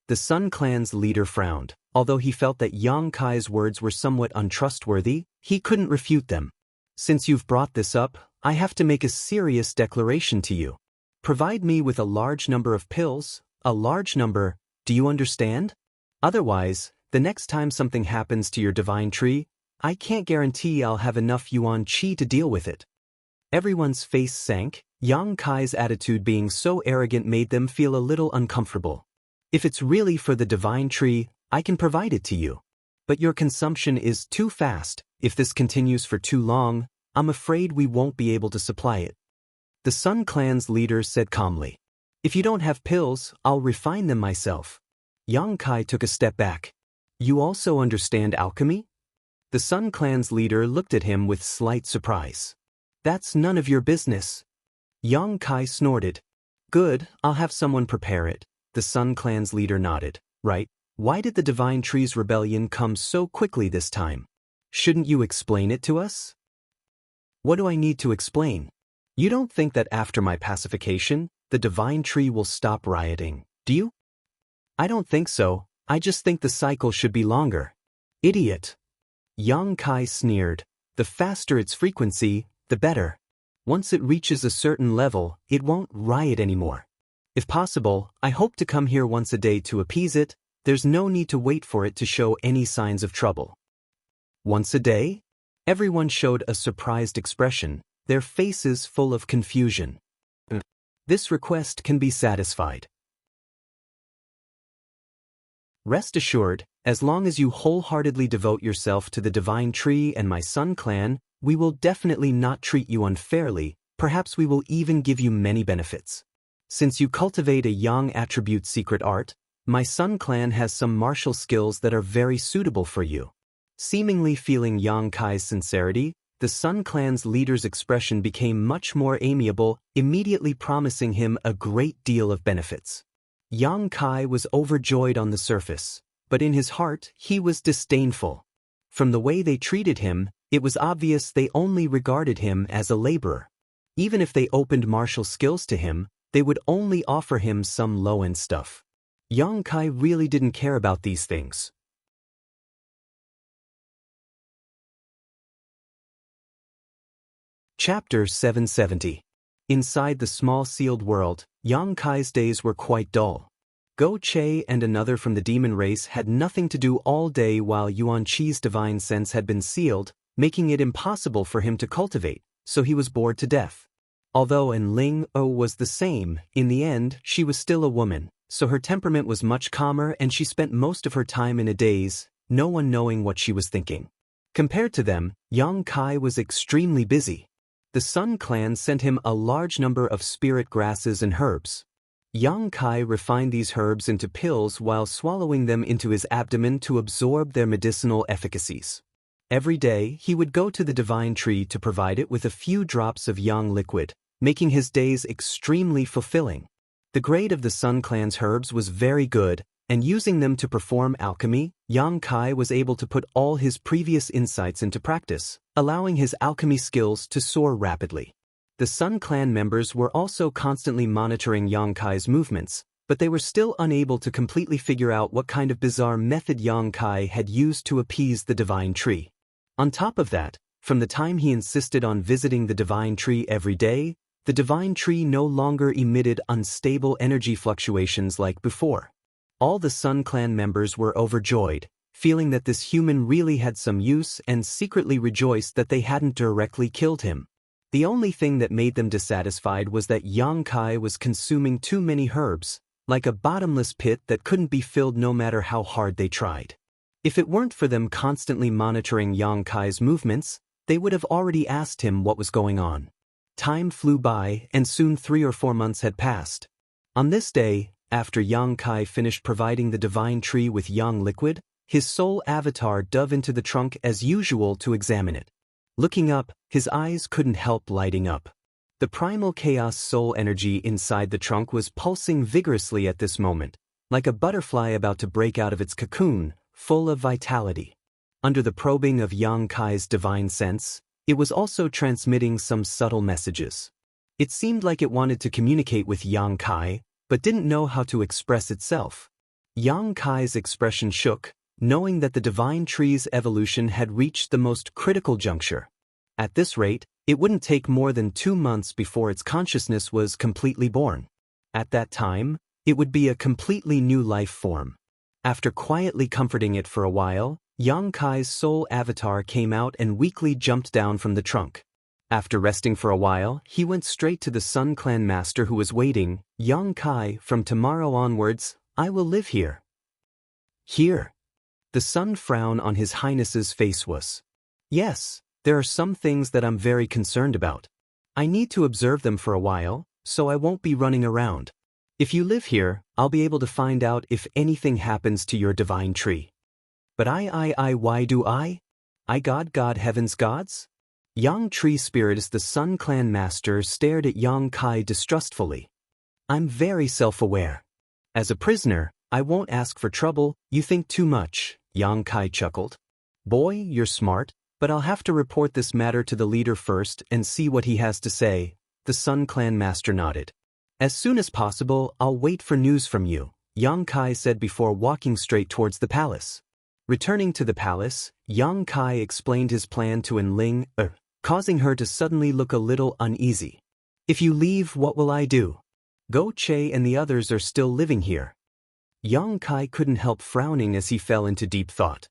The Sun Clan's leader frowned. Although he felt that Yang Kai's words were somewhat untrustworthy, he couldn't refute them. "Since you've brought this up, I have to make a serious declaration to you. Provide me with a large number of pills, a large number, do you understand? Otherwise, the next time something happens to your divine tree, I can't guarantee I'll have enough yuan qi to deal with it." Everyone's face sank. Yang Kai's attitude being so arrogant made them feel a little uncomfortable. "If it's really for the divine tree, I can provide it to you. But your consumption is too fast. If this continues for too long, I'm afraid we won't be able to supply it. The Sun Clan's leader said calmly. If you don't have pills, I'll refine them myself. Yang Kai took a step back. You also understand alchemy? The Sun Clan's leader looked at him with slight surprise. That's none of your business. Yang Kai snorted. Good, I'll have someone prepare it. The Sun Clan's leader nodded. Right, why did the Divine Tree's rebellion come so quickly this time? Shouldn't you explain it to us? What do I need to explain? You don't think that after my pacification, the Divine Tree will stop rioting, do you? I don't think so, I just think the cycle should be longer. Idiot. Yang Kai sneered. The faster its frequency, the better. Once it reaches a certain level, it won't riot anymore. If possible, I hope to come here once a day to appease it. There's no need to wait for it to show any signs of trouble. Once a day? Everyone showed a surprised expression, their faces full of confusion. This request can be satisfied. Rest assured, as long as you wholeheartedly devote yourself to the Divine Tree and my Sun Clan, we will definitely not treat you unfairly, perhaps we will even give you many benefits. Since you cultivate a Yang attribute secret art, my Sun Clan has some martial skills that are very suitable for you. Seemingly feeling Yang Kai's sincerity, the Sun Clan's leader's expression became much more amiable, immediately promising him a great deal of benefits. Yang Kai was overjoyed on the surface, but in his heart he was disdainful. From the way they treated him, it was obvious they only regarded him as a laborer. Even if they opened martial skills to him, they would only offer him some low-end stuff. Yang Kai really didn't care about these things. Chapter 770. Inside the small sealed world, Yang Kai's days were quite dull. Go Che and another from the demon race had nothing to do all day while Yuan Chi's divine sense had been sealed, making it impossible for him to cultivate, so he was bored to death. Although Ling was the same, in the end she was still a woman, so her temperament was much calmer and she spent most of her time in a daze, no one knowing what she was thinking. Compared to them, Yang Kai was extremely busy. The Sun Clan sent him a large number of spirit grasses and herbs. Yang Kai refined these herbs into pills while swallowing them into his abdomen to absorb their medicinal efficacies. Every day, he would go to the Divine Tree to provide it with a few drops of Yang liquid, making his days extremely fulfilling. The grade of the Sun Clan's herbs was very good, and using them to perform alchemy, Yang Kai was able to put all his previous insights into practice, allowing his alchemy skills to soar rapidly. The Sun Clan members were also constantly monitoring Yang Kai's movements, but they were still unable to completely figure out what kind of bizarre method Yang Kai had used to appease the Divine Tree. On top of that, from the time he insisted on visiting the Divine Tree every day, the Divine Tree no longer emitted unstable energy fluctuations like before. All the Sun Clan members were overjoyed, feeling that this human really had some use and secretly rejoiced that they hadn't directly killed him. The only thing that made them dissatisfied was that Yang Kai was consuming too many herbs, like a bottomless pit that couldn't be filled no matter how hard they tried. If it weren't for them constantly monitoring Yang Kai's movements, they would have already asked him what was going on. Time flew by and soon 3 or 4 months had passed. On this day, after Yang Kai finished providing the Divine Tree with Yang liquid, his soul avatar dove into the trunk as usual to examine it. Looking up, his eyes couldn't help lighting up. The primal chaos soul energy inside the trunk was pulsing vigorously at this moment, like a butterfly about to break out of its cocoon, full of vitality. Under the probing of Yang Kai's divine sense, it was also transmitting some subtle messages. It seemed like it wanted to communicate with Yang Kai, but didn't know how to express itself. Yang Kai's expression shook, knowing that the Divine Tree's evolution had reached the most critical juncture. At this rate, it wouldn't take more than 2 months before its consciousness was completely born. At that time, it would be a completely new life form. After quietly comforting it for a while, Yang Kai's soul avatar came out and weakly jumped down from the trunk. After resting for a while, he went straight to the Sun Clan master who was waiting. Yang Kai, from tomorrow onwards, I will live here. Here? The sun frown on His Highness's face was. Yes, There are some things that I'm very concerned about. I need to observe them for a while, so I won't be running around. If you live here, I'll be able to find out if anything happens to your divine tree. But why do I? God heaven's gods? Yang Tree Spiritus, the Sun Clan master, stared at Yang Kai distrustfully. I'm very self-aware. As a prisoner, I won't ask for trouble. You think too much, Yang Kai chuckled. Boy, you're smart, but I'll have to report this matter to the leader first and see what he has to say. The Sun Clan master nodded. As soon as possible, I'll wait for news from you, Yang Kai said before walking straight towards the palace. Returning to the palace, Yang Kai explained his plan to Enling, causing her to suddenly look a little uneasy. If you leave, what will I do? Go Che and the others are still living here. Yang Kai couldn't help frowning as he fell into deep thought.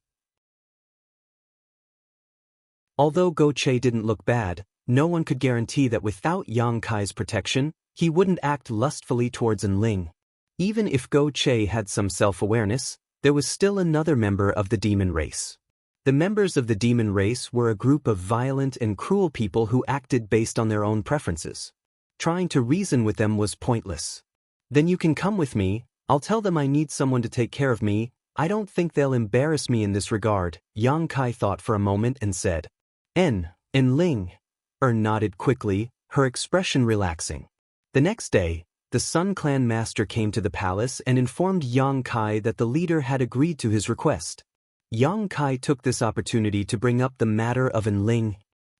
Although Go Che didn't look bad, no one could guarantee that without Yang Kai's protection, he wouldn't act lustfully towards Enling. Even if Go Che had some self-awareness, there was still another member of the demon race. The members of the demon race were a group of violent and cruel people who acted based on their own preferences. Trying to reason with them was pointless. Then you can come with me, I'll tell them I need someone to take care of me. I don't think they'll embarrass me in this regard, Yang Kai thought for a moment and said. Enling nodded quickly, her expression relaxing. The next day, the Sun Clan master came to the palace and informed Yang Kai that the leader had agreed to his request. Yang Kai took this opportunity to bring up the matter of Enling.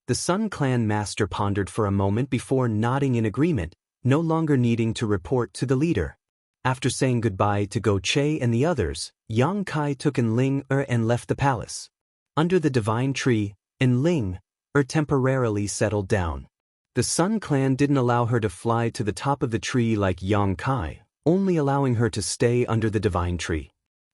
The Sun Clan master pondered for a moment before nodding in agreement, no longer needing to report to the leader. After saying goodbye to Go Che and the others, Yang Kai took Enling and left the palace. Under the divine tree, Enling temporarily settled down. The Sun Clan didn't allow her to fly to the top of the tree like Yang Kai, only allowing her to stay under the divine tree.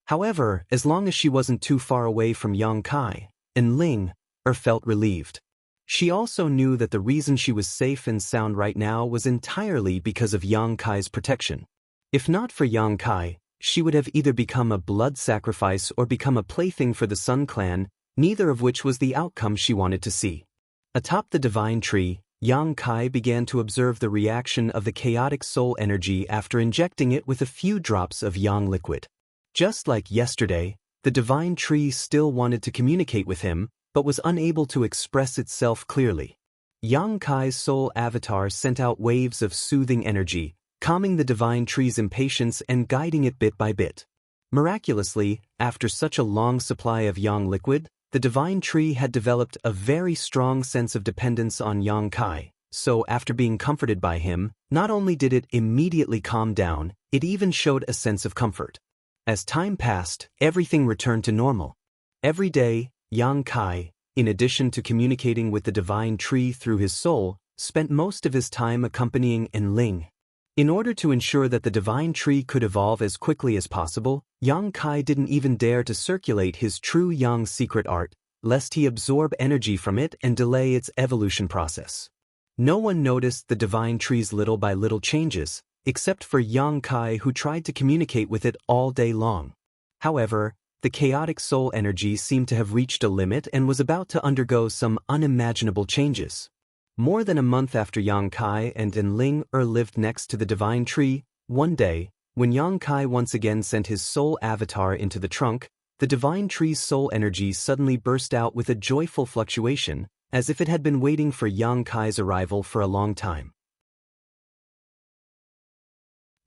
However, as long as she wasn't too far away from Yang Kai, Enling felt relieved. She also knew that the reason she was safe and sound right now was entirely because of Yang Kai's protection. If not for Yang Kai, she would have either become a blood sacrifice or become a plaything for the Sun Clan, neither of which was the outcome she wanted to see. Atop the divine tree, Yang Kai began to observe the reaction of the chaotic soul energy after injecting it with a few drops of yang liquid. Just like yesterday, the divine tree still wanted to communicate with him, but was unable to express itself clearly. Yang Kai's soul avatar sent out waves of soothing energy, calming the divine tree's impatience and guiding it bit by bit. Miraculously, after such a long supply of yang liquid, the divine tree had developed a very strong sense of dependence on Yang Kai, so after being comforted by him, not only did it immediately calm down, it even showed a sense of comfort. As time passed, everything returned to normal. Every day, Yang Kai, in addition to communicating with the divine tree through his soul, spent most of his time accompanying Enling. In order to ensure that the divine tree could evolve as quickly as possible, Yang Kai didn't even dare to circulate his true yang secret art, lest he absorb energy from it and delay its evolution process. No one noticed the divine tree's little by little changes, except for Yang Kai, who tried to communicate with it all day long. However, the chaotic soul energy seemed to have reached a limit and was about to undergo some unimaginable changes. More than a month after Yang Kai and Enling lived next to the divine tree, one day, when Yang Kai once again sent his soul avatar into the trunk, the divine tree's soul energy suddenly burst out with a joyful fluctuation, as if it had been waiting for Yang Kai's arrival for a long time.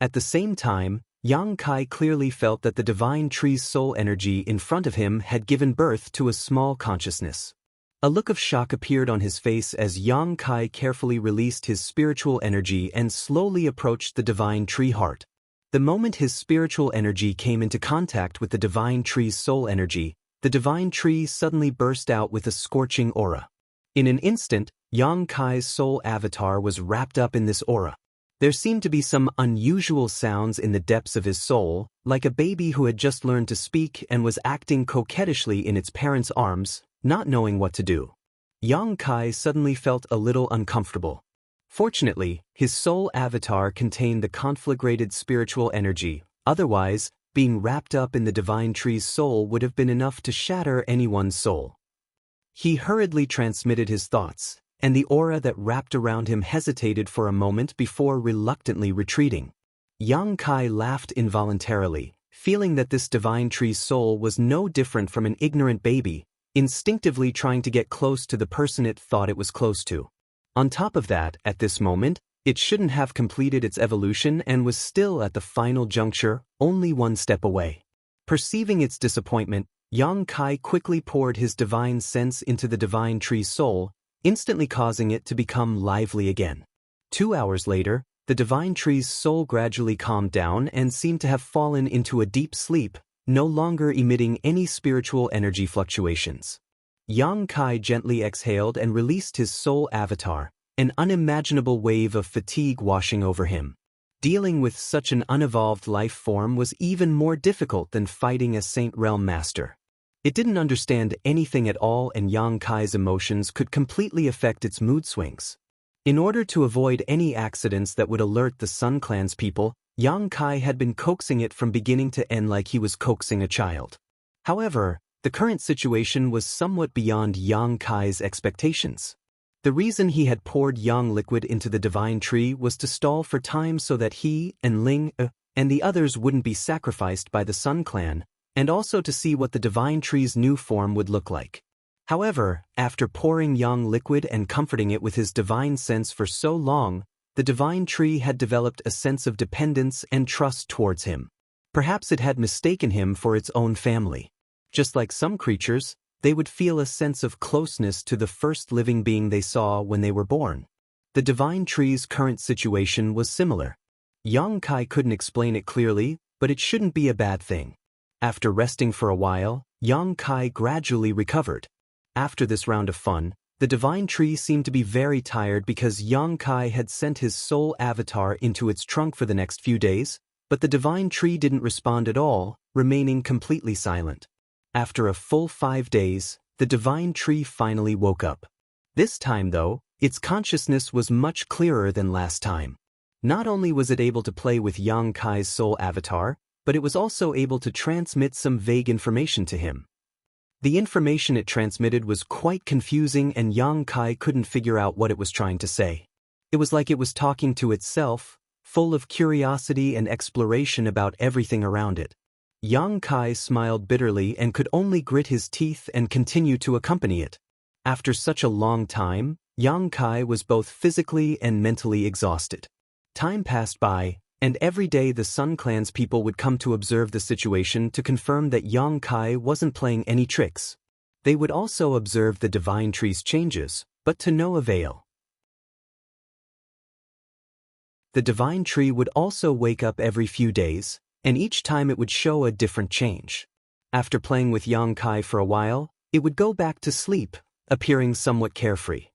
At the same time, Yang Kai clearly felt that the divine tree's soul energy in front of him had given birth to a small consciousness. A look of shock appeared on his face as Yang Kai carefully released his spiritual energy and slowly approached the divine tree heart. The moment his spiritual energy came into contact with the divine tree's soul energy, the divine tree suddenly burst out with a scorching aura. In an instant, Yang Kai's soul avatar was wrapped up in this aura. There seemed to be some unusual sounds in the depths of his soul, like a baby who had just learned to speak and was acting coquettishly in its parents' arms, not knowing what to do. Yang Kai suddenly felt a little uncomfortable. Fortunately, his soul avatar contained the conflagrated spiritual energy, otherwise, being wrapped up in the divine tree's soul would have been enough to shatter anyone's soul. He hurriedly transmitted his thoughts, and the aura that wrapped around him hesitated for a moment before reluctantly retreating. Yang Kai laughed involuntarily, feeling that this divine tree's soul was no different from an ignorant baby, instinctively trying to get close to the person it thought it was close to. On top of that, at this moment, it shouldn't have completed its evolution and was still at the final juncture, only one step away. Perceiving its disappointment, Yang Kai quickly poured his divine sense into the divine tree's soul, instantly causing it to become lively again. 2 hours later, the divine tree's soul gradually calmed down and seemed to have fallen into a deep sleep, no longer emitting any spiritual energy fluctuations. Yang Kai gently exhaled and released his soul avatar, an unimaginable wave of fatigue washing over him. Dealing with such an unevolved life form was even more difficult than fighting a Saint Realm master. It didn't understand anything at all, and Yang Kai's emotions could completely affect its mood swings. In order to avoid any accidents that would alert the Sun Clan's people, Yang Kai had been coaxing it from beginning to end like he was coaxing a child. However, the current situation was somewhat beyond Yang Kai's expectations. The reason he had poured Yang liquid into the divine tree was to stall for time so that he and Ling and the others wouldn't be sacrificed by the Sun Clan, and also to see what the divine tree's new form would look like. However, after pouring Yang liquid and comforting it with his divine sense for so long, the divine tree had developed a sense of dependence and trust towards him. Perhaps it had mistaken him for its own family. Just like some creatures, they would feel a sense of closeness to the first living being they saw when they were born. The divine tree's current situation was similar. Yang Kai couldn't explain it clearly, but it shouldn't be a bad thing. After resting for a while, Yang Kai gradually recovered. After this round of fun, the divine tree seemed to be very tired because Yang Kai had sent his soul avatar into its trunk for the next few days, but the divine tree didn't respond at all, remaining completely silent. After a full 5 days, the divine tree finally woke up. This time, though, its consciousness was much clearer than last time. Not only was it able to play with Yang Kai's soul avatar, but it was also able to transmit some vague information to him. The information it transmitted was quite confusing, and Yang Kai couldn't figure out what it was trying to say. It was like it was talking to itself, full of curiosity and exploration about everything around it. Yang Kai smiled bitterly and could only grit his teeth and continue to accompany it. After such a long time, Yang Kai was both physically and mentally exhausted. Time passed by, and every day the Sun Clan's people would come to observe the situation to confirm that Yang Kai wasn't playing any tricks. They would also observe the divine tree's changes, but to no avail. The divine tree would also wake up every few days, and each time it would show a different change. After playing with Yang Kai for a while, it would go back to sleep, appearing somewhat carefree.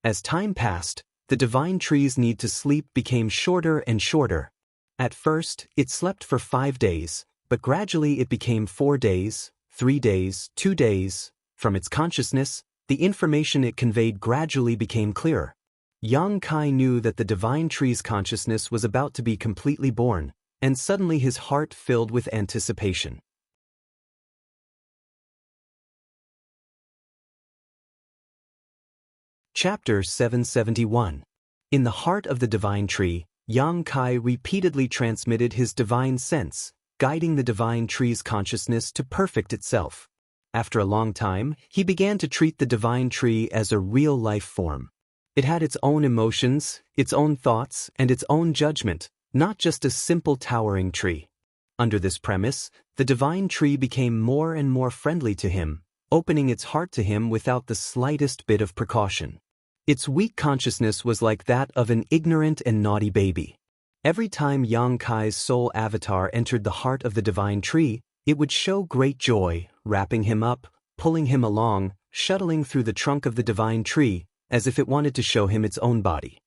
As time passed, the divine tree's need to sleep became shorter and shorter. At first, it slept for 5 days, but gradually it became 4 days, 3 days, 2 days. From its consciousness, the information it conveyed gradually became clearer. Yang Kai knew that the divine tree's consciousness was about to be completely born, and suddenly his heart filled with anticipation. Chapter 771. In the heart of the divine tree, Yang Kai repeatedly transmitted his divine sense, guiding the divine tree's consciousness to perfect itself. After a long time, he began to treat the divine tree as a real life form. It had its own emotions, its own thoughts, and its own judgment, not just a simple towering tree. Under this premise, the divine tree became more and more friendly to him, opening its heart to him without the slightest bit of precaution. Its weak consciousness was like that of an ignorant and naughty baby. Every time Yang Kai's soul avatar entered the heart of the divine tree, it would show great joy, wrapping him up, pulling him along, shuttling through the trunk of the divine tree, as if it wanted to show him its own body.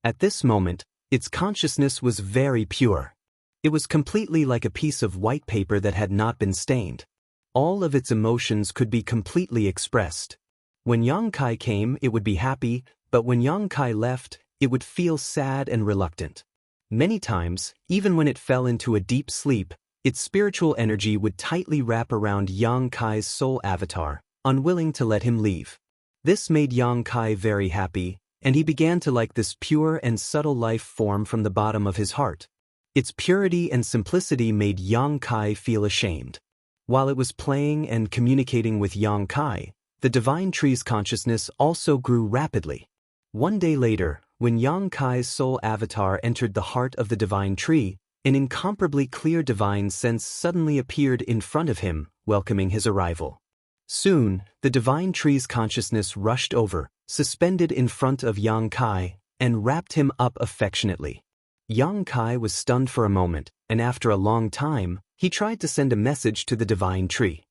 At this moment, its consciousness was very pure. It was completely like a piece of white paper that had not been stained. All of its emotions could be completely expressed. When Yang Kai came, it would be happy, but when Yang Kai left, it would feel sad and reluctant. Many times, even when it fell into a deep sleep, its spiritual energy would tightly wrap around Yang Kai's soul avatar, unwilling to let him leave. This made Yang Kai very happy, and he began to like this pure and subtle life form from the bottom of his heart. Its purity and simplicity made Yang Kai feel ashamed. While it was playing and communicating with Yang Kai, the divine tree's consciousness also grew rapidly. One day later, when Yang Kai's soul avatar entered the heart of the divine tree, an incomparably clear divine sense suddenly appeared in front of him, welcoming his arrival. Soon, the divine tree's consciousness rushed over, suspended in front of Yang Kai, and wrapped him up affectionately. Yang Kai was stunned for a moment, and after a long time, he tried to send a message to the divine tree.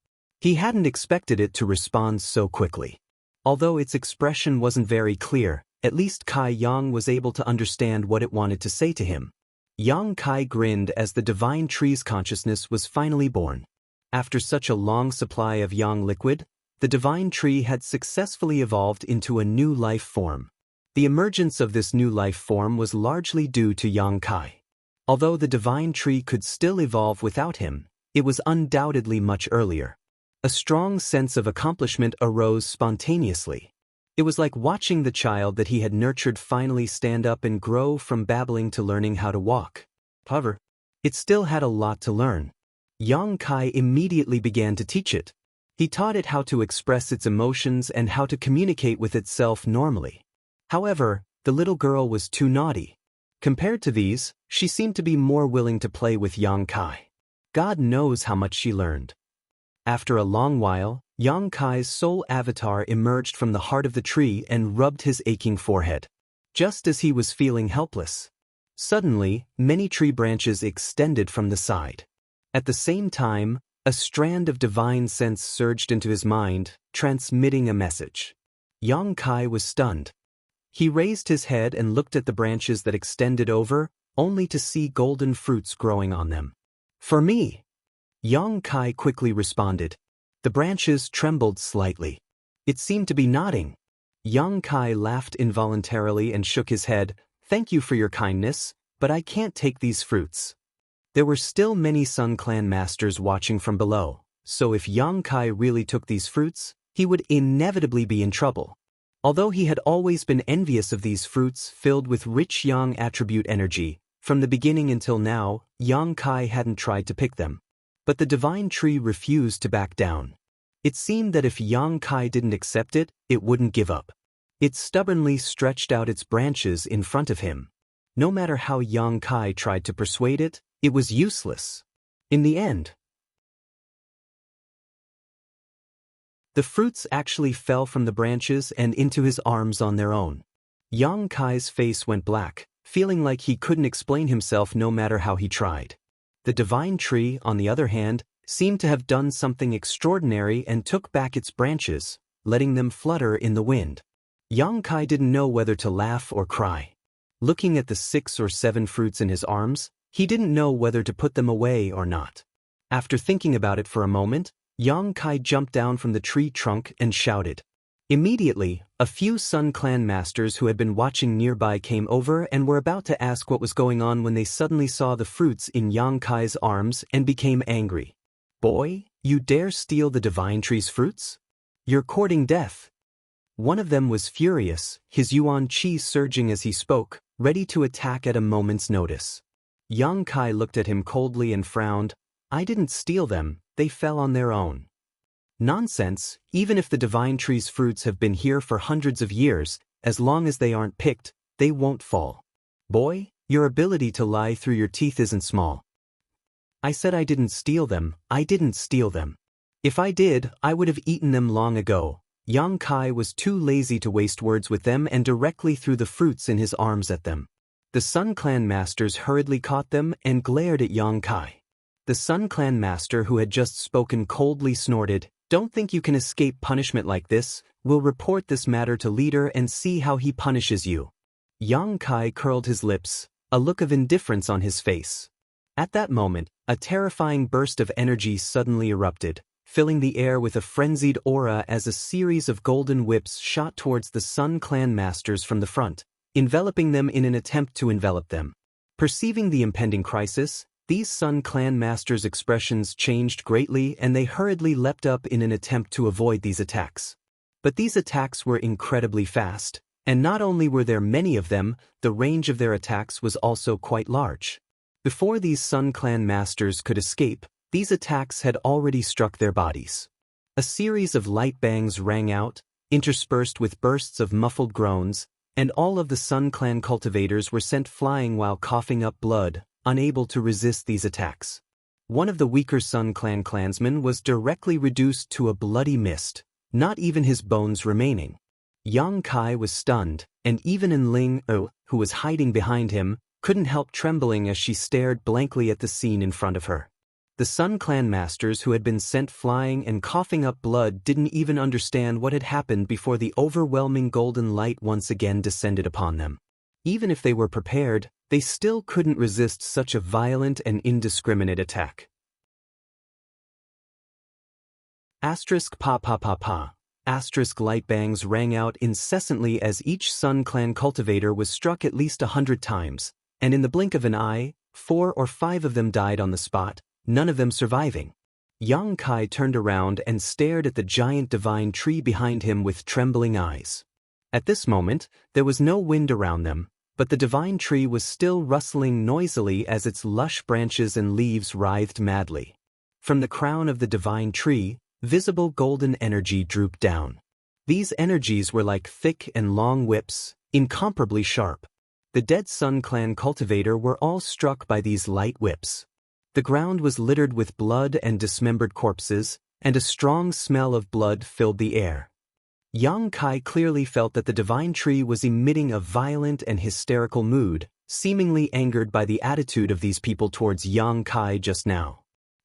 He hadn't expected it to respond so quickly. Although its expression wasn't very clear, at least Kai Yang was able to understand what it wanted to say to him. Yang Kai grinned as the divine tree's consciousness was finally born. After such a long supply of Yang liquid, the divine tree had successfully evolved into a new life form. The emergence of this new life form was largely due to Yang Kai. Although the divine tree could still evolve without him, it was undoubtedly much earlier. A strong sense of accomplishment arose spontaneously. It was like watching the child that he had nurtured finally stand up and grow from babbling to learning how to walk. However, it still had a lot to learn. Yang Kai immediately began to teach it. He taught it how to express its emotions and how to communicate with itself normally. However, the little girl was too naughty. Compared to these, she seemed to be more willing to play with Yang Kai. God knows how much she learned. After a long while, Yang Kai's soul avatar emerged from the heart of the tree and rubbed his aching forehead. Just as he was feeling helpless. Suddenly, many tree branches extended from the side. At the same time, a strand of divine sense surged into his mind, transmitting a message. Yang Kai was stunned. He raised his head and looked at the branches that extended over, only to see golden fruits growing on them. For me! Yang Kai quickly responded. The branches trembled slightly. It seemed to be nodding. Yang Kai laughed involuntarily and shook his head. Thank you for your kindness, but I can't take these fruits. There were still many Sun Clan masters watching from below, so if Yang Kai really took these fruits, he would inevitably be in trouble. Although he had always been envious of these fruits filled with rich Yang attribute energy, from the beginning until now, Yang Kai hadn't tried to pick them. But the divine tree refused to back down. It seemed that if Yang Kai didn't accept it, it wouldn't give up. It stubbornly stretched out its branches in front of him. No matter how Yang Kai tried to persuade it, it was useless. In the end, the fruits actually fell from the branches and into his arms on their own. Yang Kai's face went black, feeling like he couldn't explain himself no matter how he tried. The divine tree, on the other hand, seemed to have done something extraordinary and took back its branches, letting them flutter in the wind. Yang Kai didn't know whether to laugh or cry. Looking at the 6 or 7 fruits in his arms, he didn't know whether to put them away or not. After thinking about it for a moment, Yang Kai jumped down from the tree trunk and shouted. Immediately, a few Sun Clan masters who had been watching nearby came over and were about to ask what was going on when they suddenly saw the fruits in Yang Kai's arms and became angry. Boy, you dare steal the divine tree's fruits? You're courting death. One of them was furious, his yuan qi surging as he spoke, ready to attack at a moment's notice. Yang Kai looked at him coldly and frowned. I didn't steal them, they fell on their own. Nonsense, even if the divine tree's fruits have been here for hundreds of years, as long as they aren't picked, they won't fall. Boy, your ability to lie through your teeth isn't small. I said I didn't steal them, I didn't steal them. If I did, I would have eaten them long ago. Yang Kai was too lazy to waste words with them and directly threw the fruits in his arms at them. The Sun Clan masters hurriedly caught them and glared at Yang Kai. The Sun Clan master who had just spoken coldly snorted, Don't think you can escape punishment like this. We'll report this matter to leader and see how he punishes you. Yang Kai curled his lips, a look of indifference on his face. At that moment, a terrifying burst of energy suddenly erupted, filling the air with a frenzied aura as a series of golden whips shot towards the Sun Clan masters from the front, enveloping them in an attempt to envelop them. Perceiving the impending crisis, these Sun Clan masters' expressions changed greatly and they hurriedly leapt up in an attempt to avoid these attacks. But these attacks were incredibly fast, and not only were there many of them, the range of their attacks was also quite large. Before these Sun Clan masters could escape, these attacks had already struck their bodies. A series of light bangs rang out, interspersed with bursts of muffled groans, and all of the Sun Clan cultivators were sent flying while coughing up blood, unable to resist these attacks. One of the weaker Sun Clan clansmen was directly reduced to a bloody mist, not even his bones remaining. Yang Kai was stunned, and even Enling, who was hiding behind him, couldn't help trembling as she stared blankly at the scene in front of her. The Sun Clan masters who had been sent flying and coughing up blood didn't even understand what had happened before the overwhelming golden light once again descended upon them. Even if they were prepared, they still couldn't resist such a violent and indiscriminate attack. Asterisk pa pa pa pa. Asterisk light bangs rang out incessantly as each Sun Clan cultivator was struck at least 100 times, and in the blink of an eye, 4 or 5 of them died on the spot, none of them surviving. Yang Kai turned around and stared at the giant divine tree behind him with trembling eyes. At this moment, there was no wind around them, but the divine tree was still rustling noisily as its lush branches and leaves writhed madly. From the crown of the divine tree, visible golden energy drooped down. These energies were like thick and long whips, incomparably sharp. The dead Sun Clan cultivator were all struck by these light whips. The ground was littered with blood and dismembered corpses, and a strong smell of blood filled the air. Yang Kai clearly felt that the divine tree was emitting a violent and hysterical mood, seemingly angered by the attitude of these people towards Yang Kai just now.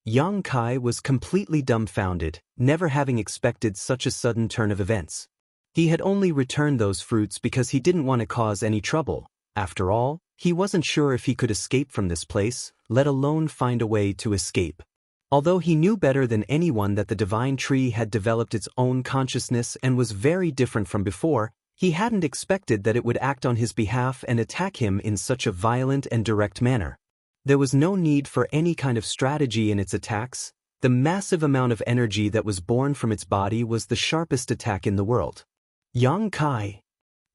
Yang Kai was completely dumbfounded, never having expected such a sudden turn of events. He had only returned those fruits because he didn't want to cause any trouble. After all, he wasn't sure if he could escape from this place, let alone find a way to escape. Although he knew better than anyone that the divine tree had developed its own consciousness and was very different from before, he hadn't expected that it would act on his behalf and attack him in such a violent and direct manner. There was no need for any kind of strategy in its attacks. The massive amount of energy that was born from its body was the sharpest attack in the world. Yang Kai.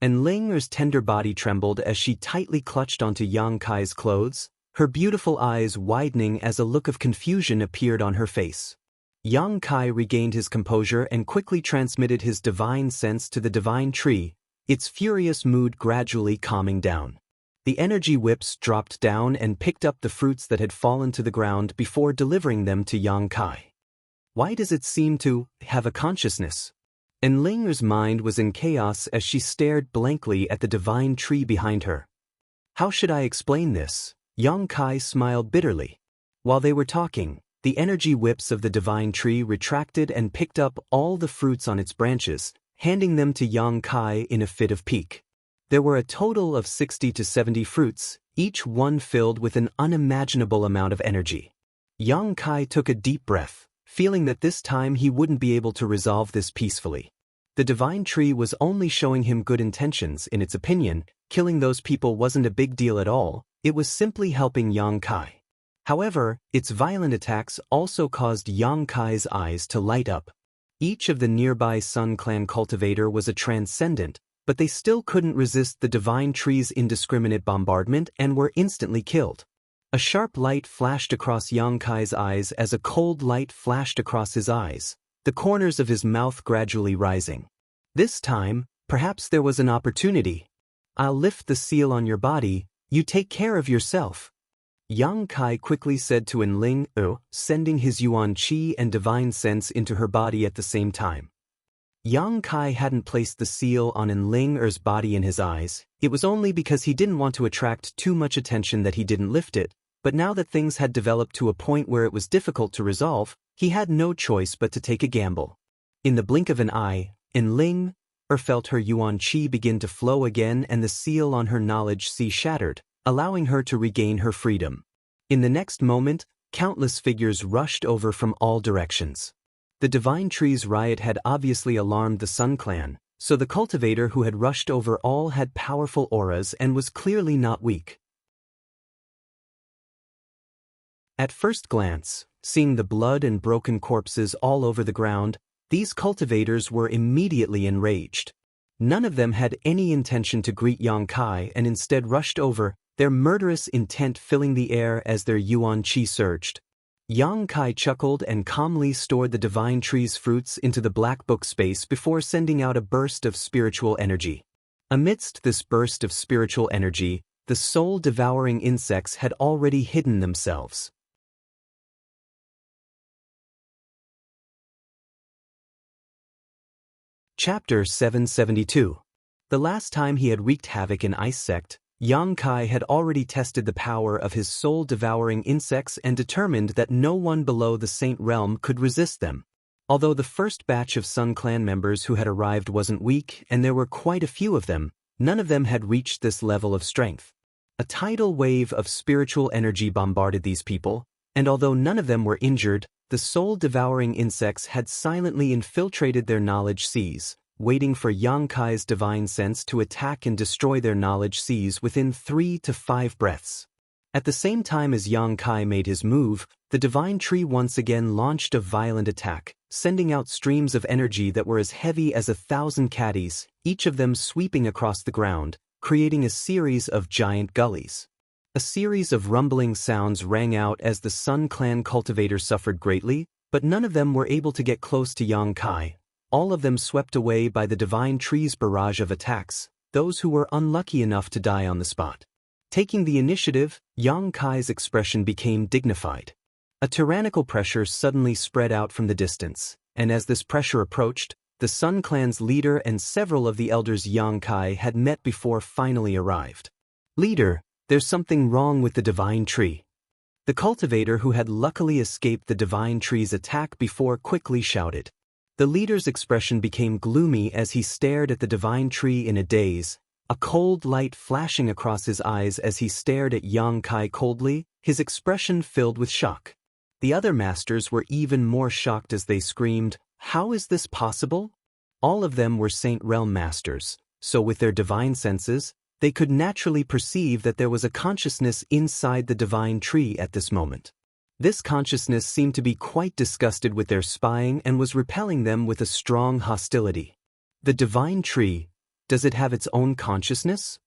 And Ling's tender body trembled as she tightly clutched onto Yang Kai's clothes, her beautiful eyes widening as a look of confusion appeared on her face. Yang Kai regained his composure and quickly transmitted his divine sense to the divine tree, its furious mood gradually calming down. The energy whips dropped down and picked up the fruits that had fallen to the ground before delivering them to Yang Kai. Why does it seem to have a consciousness? And Ling's mind was in chaos as she stared blankly at the divine tree behind her. How should I explain this? Yang Kai smiled bitterly. While they were talking, the energy whips of the divine tree retracted and picked up all the fruits on its branches, handing them to Yang Kai in a fit of pique. There were a total of 60 to 70 fruits, each one filled with an unimaginable amount of energy. Yang Kai took a deep breath, feeling that this time he wouldn't be able to resolve this peacefully. The divine tree was only showing him good intentions. In its opinion, killing those people wasn't a big deal at all, it was simply helping Yang Kai. However, its violent attacks also caused Yang Kai's eyes to light up. Each of the nearby Sun Clan cultivator was a transcendent, but they still couldn't resist the divine tree's indiscriminate bombardment and were instantly killed. A sharp light flashed across Yang Kai's eyes as a cold light flashed across his eyes, the corners of his mouth gradually rising. This time, perhaps there was an opportunity. I'll lift the seal on your body, you take care of yourself. Yang Kai quickly said to Enling, sending his yuan qi and divine sense into her body at the same time. Yang Kai hadn't placed the seal on Enling's body in his eyes. It was only because he didn't want to attract too much attention that he didn't lift it, but now that things had developed to a point where it was difficult to resolve, he had no choice but to take a gamble. In the blink of an eye, Enling felt her yuan qi begin to flow again and the seal on her knowledge sea shattered, allowing her to regain her freedom. In the next moment, countless figures rushed over from all directions. The divine tree's riot had obviously alarmed the Sun Clan, so the cultivator who had rushed over all had powerful auras and was clearly not weak. At first glance, seeing the blood and broken corpses all over the ground, These cultivators were immediately enraged. None of them had any intention to greet Yang Kai and instead rushed over, their murderous intent filling the air as their yuan qi surged. Yang Kai chuckled and calmly stored the divine tree's fruits into the black book space before sending out a burst of spiritual energy. Amidst this burst of spiritual energy, the soul-devouring insects had already hidden themselves. Chapter 772. The last time he had wreaked havoc in Ice Sect, Yang Kai had already tested the power of his soul-devouring insects and determined that no one below the Saint Realm could resist them. Although the first batch of Sun Clan members who had arrived wasn't weak and there were quite a few of them, none of them had reached this level of strength. A tidal wave of spiritual energy bombarded these people, and although none of them were injured, the soul-devouring insects had silently infiltrated their knowledge seas, waiting for Yang Kai's divine sense to attack and destroy their knowledge seas within 3 to 5 breaths. At the same time as Yang Kai made his move, the divine tree once again launched a violent attack, sending out streams of energy that were as heavy as 1,000 caddies, each of them sweeping across the ground, creating a series of giant gullies. A series of rumbling sounds rang out as the Sun Clan cultivators suffered greatly, but none of them were able to get close to Yang Kai, all of them swept away by the divine tree's barrage of attacks, those who were unlucky enough to die on the spot. Taking the initiative, Yang Kai's expression became dignified. A tyrannical pressure suddenly spread out from the distance, and as this pressure approached, the Sun Clan's leader and several of the elders Yang Kai had met before finally arrived. "Leader, there's something wrong with the divine tree." The cultivator who had luckily escaped the divine tree's attack before quickly shouted. The leader's expression became gloomy as he stared at the divine tree in a daze, a cold light flashing across his eyes as he stared at Yang Kai coldly, his expression filled with shock. The other masters were even more shocked as they screamed, "How is this possible?" All of them were Saint Realm masters, so with their divine senses, they could naturally perceive that there was a consciousness inside the divine tree at this moment. This consciousness seemed to be quite disgusted with their spying and was repelling them with a strong hostility. The divine tree, does it have its own consciousness?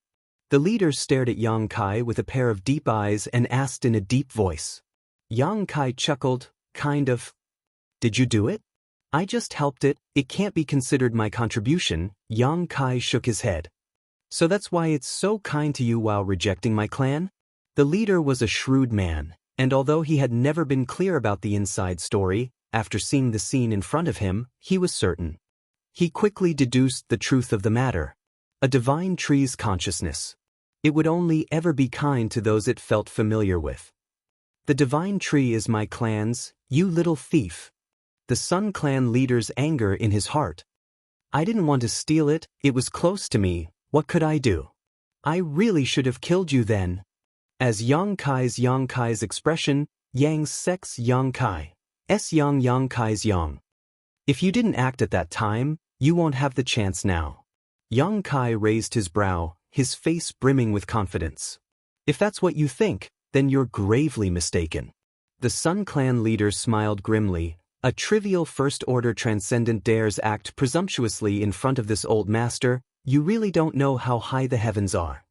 The leader stared at Yang Kai with a pair of deep eyes and asked in a deep voice. Yang Kai chuckled, kind of. "Did you do it?" "I just helped it, it can't be considered my contribution." Yang Kai shook his head. "So that's why it's so kind to you while rejecting my clan?" The leader was a shrewd man, and although he had never been clear about the inside story, after seeing the scene in front of him, he was certain. He quickly deduced the truth of the matter. A divine tree's consciousness. It would only ever be kind to those it felt familiar with. "The divine tree is my clan's, you little thief." The Sun Clan leader's anger in his heart. "I didn't want to steal it, it was close to me, what could I do? I really should have killed you then." As Yang Kai's expression, Yang Sek's Yang Kai. Yang Kai's Yang. "If you didn't act at that time, you won't have the chance now." Yang Kai raised his brow, his face brimming with confidence. "If that's what you think, then you're gravely mistaken." The Sun Clan leader smiled grimly. A trivial first-order transcendent dares act presumptuously in front of this old master. "You really don't know how high the heavens are."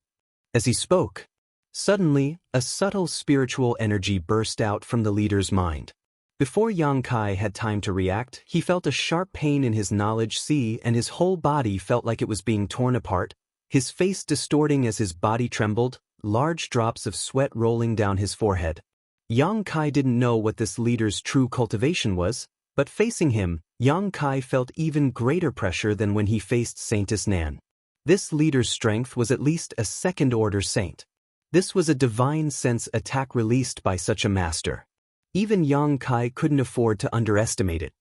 As he spoke, suddenly, a subtle spiritual energy burst out from the leader's mind. Before Yang Kai had time to react, he felt a sharp pain in his knowledge sea and his whole body felt like it was being torn apart, his face distorting as his body trembled, large drops of sweat rolling down his forehead. Yang Kai didn't know what this leader's true cultivation was, but facing him, Yang Kai felt even greater pressure than when he faced Saintess Nan. This leader's strength was at least a second-order saint. This was a divine sense attack released by such a master. Even Yang Kai couldn't afford to underestimate it.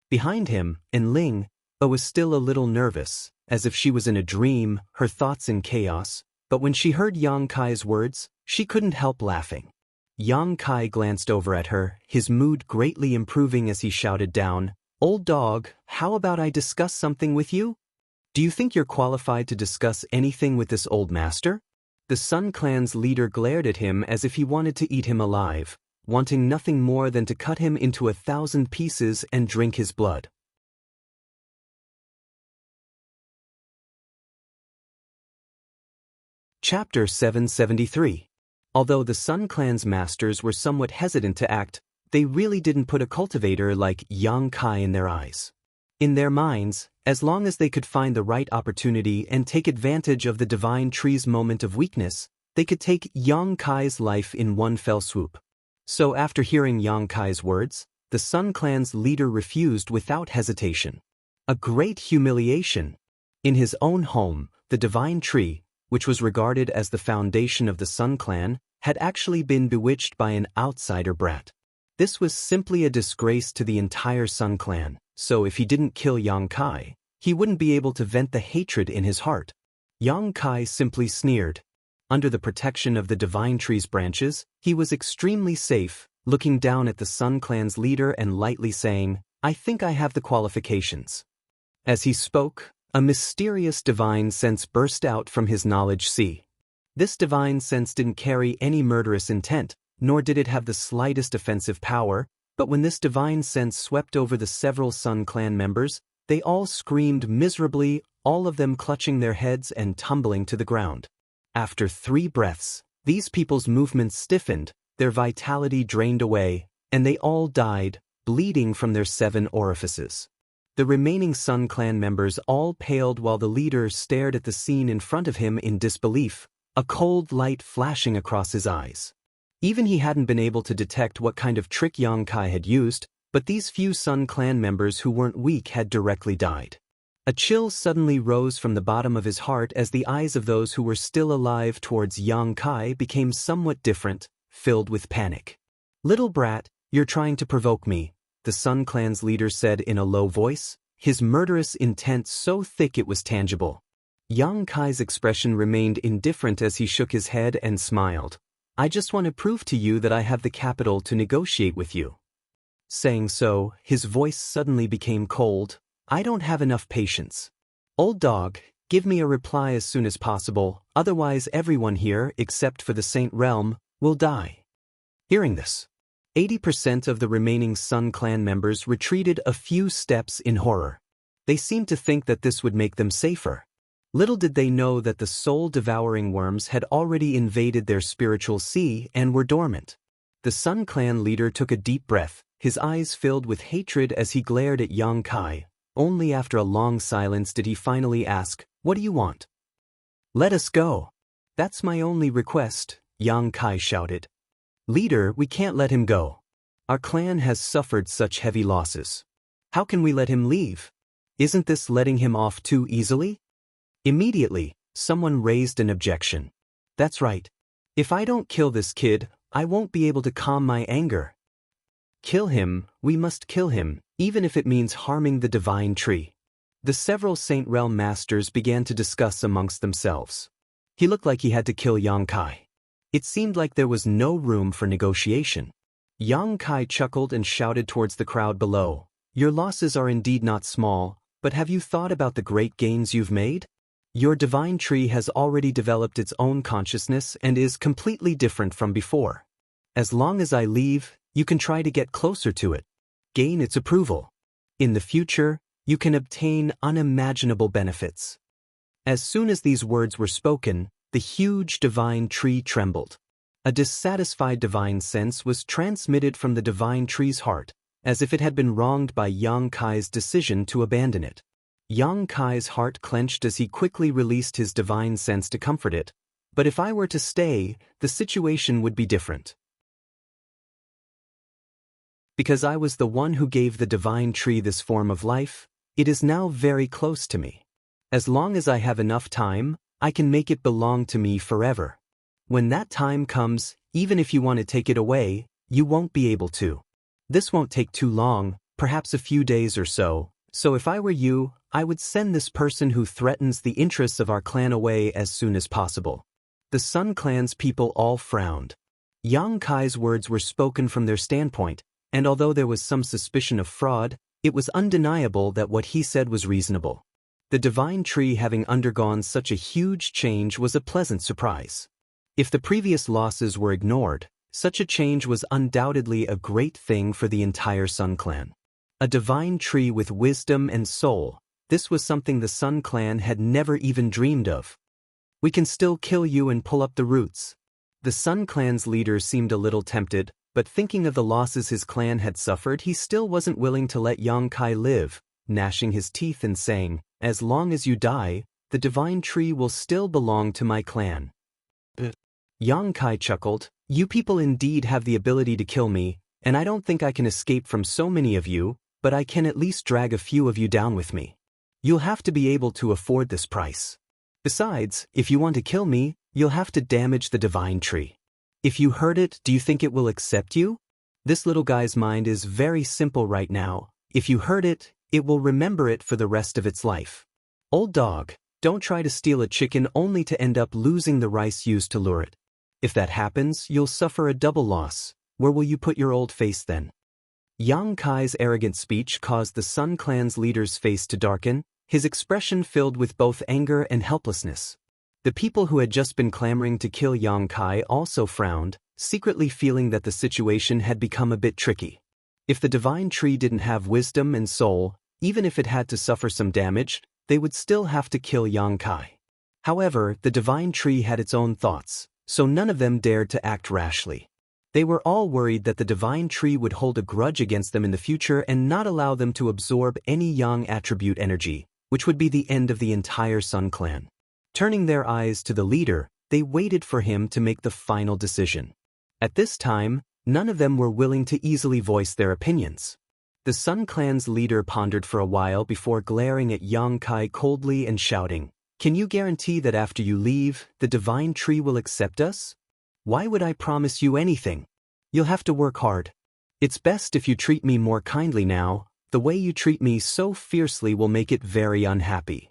Behind him, Ling, was still a little nervous, as if she was in a dream, her thoughts in chaos, but when she heard Yang Kai's words, she couldn't help laughing. Yang Kai glanced over at her, his mood greatly improving as he shouted down, "Old dog, how about I discuss something with you? Do you think you're qualified to discuss anything with this old master?" The Sun Clan's leader glared at him as if he wanted to eat him alive, wanting nothing more than to cut him into 1,000 pieces and drink his blood. Chapter 773. Although the Sun Clan's masters were somewhat hesitant to act, they really didn't put a cultivator like Yang Kai in their eyes. In their minds, as long as they could find the right opportunity and take advantage of the divine tree's moment of weakness, they could take Yang Kai's life in one fell swoop. So after hearing Yang Kai's words, the Sun Clan's leader refused without hesitation. A great humiliation. In his own home, the divine tree, which was regarded as the foundation of the Sun Clan, had actually been bewitched by an outsider brat. This was simply a disgrace to the entire Sun Clan, so if he didn't kill Yang Kai, he wouldn't be able to vent the hatred in his heart. Yang Kai simply sneered. Under the protection of the divine tree's branches, he was extremely safe, looking down at the Sun Clan's leader and lightly saying, "I think I have the qualifications." As he spoke, a mysterious divine sense burst out from his knowledge sea. This divine sense didn't carry any murderous intent, nor did it have the slightest offensive power, but when this divine sense swept over the several Sun Clan members, they all screamed miserably, all of them clutching their heads and tumbling to the ground. After 3 breaths, these people's movements stiffened, their vitality drained away, and they all died, bleeding from their 7 orifices. The remaining Sun Clan members all paled while the leader stared at the scene in front of him in disbelief, a cold light flashing across his eyes. Even he hadn't been able to detect what kind of trick Yang Kai had used, but these few Sun Clan members who weren't weak had directly died. A chill suddenly rose from the bottom of his heart as the eyes of those who were still alive towards Yang Kai became somewhat different, filled with panic. "Little brat, you're trying to provoke me," the Sun Clan's leader said in a low voice, his murderous intent so thick it was tangible. Yang Kai's expression remained indifferent as he shook his head and smiled. "I just want to prove to you that I have the capital to negotiate with you." Saying so, his voice suddenly became cold. "I don't have enough patience. Old dog, give me a reply as soon as possible, otherwise everyone here, except for the Saint Realm, will die." Hearing this, 80% of the remaining Sun Clan members retreated a few steps in horror. They seemed to think that this would make them safer. Little did they know that the soul-devouring worms had already invaded their spiritual sea and were dormant. The Sun Clan leader took a deep breath, his eyes filled with hatred as he glared at Yang Kai. Only after a long silence did he finally ask, "What do you want?" "Let us go. That's my only request," Yang Kai shouted. "Leader, we can't let him go. Our clan has suffered such heavy losses. How can we let him leave? Isn't this letting him off too easily?" Immediately, someone raised an objection. "That's right. If I don't kill this kid, I won't be able to calm my anger." "Kill him, we must kill him, even if it means harming the divine tree." The several Saint Realm masters began to discuss amongst themselves. He looked like he had to kill Yang Kai. It seemed like there was no room for negotiation. Yang Kai chuckled and shouted towards the crowd below, "Your losses are indeed not small, but have you thought about the great gains you've made? Your divine tree has already developed its own consciousness and is completely different from before. As long as I leave, you can try to get closer to it, gain its approval. In the future, you can obtain unimaginable benefits." As soon as these words were spoken, the huge divine tree trembled. A dissatisfied divine sense was transmitted from the divine tree's heart, as if it had been wronged by Yang Kai's decision to abandon it. Yang Kai's heart clenched as he quickly released his divine sense to comfort it. "But if I were to stay, the situation would be different. Because I was the one who gave the divine tree this form of life, it is now very close to me. As long as I have enough time, I can make it belong to me forever. When that time comes, even if you want to take it away, you won't be able to. This won't take too long, perhaps a few days or so. So if I were you, I would send this person who threatens the interests of our clan away as soon as possible." The Sun Clan's people all frowned. Yang Kai's words were spoken from their standpoint, and although there was some suspicion of fraud, it was undeniable that what he said was reasonable. The divine tree having undergone such a huge change was a pleasant surprise. If the previous losses were ignored, such a change was undoubtedly a great thing for the entire Sun Clan. A divine tree with wisdom and soul, this was something the Sun Clan had never even dreamed of. We can still kill you and pull up the roots. The Sun Clan's leader seemed a little tempted, but thinking of the losses his clan had suffered, he still wasn't willing to let Yang Kai live, gnashing his teeth and saying, "As long as you die, the divine tree will still belong to my clan." Yang Kai chuckled, "You people indeed have the ability to kill me, and I don't think I can escape from so many of you, but I can at least drag a few of you down with me. You'll have to be able to afford this price. Besides, if you want to kill me, you'll have to damage the divine tree. If you hurt it, do you think it will accept you? This little guy's mind is very simple right now. If you hurt it, it will remember it for the rest of its life. Old dog, don't try to steal a chicken only to end up losing the rice used to lure it. If that happens, you'll suffer a double loss. Where will you put your old face then?" Yang Kai's arrogant speech caused the Sun Clan's leader's face to darken, his expression filled with both anger and helplessness. The people who had just been clamoring to kill Yang Kai also frowned, secretly feeling that the situation had become a bit tricky. If the divine tree didn't have wisdom and soul, even if it had to suffer some damage, they would still have to kill Yang Kai. However, the divine tree had its own thoughts, so none of them dared to act rashly. They were all worried that the divine tree would hold a grudge against them in the future and not allow them to absorb any Yang attribute energy, which would be the end of the entire Sun Clan. Turning their eyes to the leader, they waited for him to make the final decision. At this time, none of them were willing to easily voice their opinions. The Sun Clan's leader pondered for a while before glaring at Yang Kai coldly and shouting, "Can you guarantee that after you leave, the divine tree will accept us? Why would I promise you anything? You'll have to work hard. It's best if you treat me more kindly now. The way you treat me so fiercely will make it very unhappy."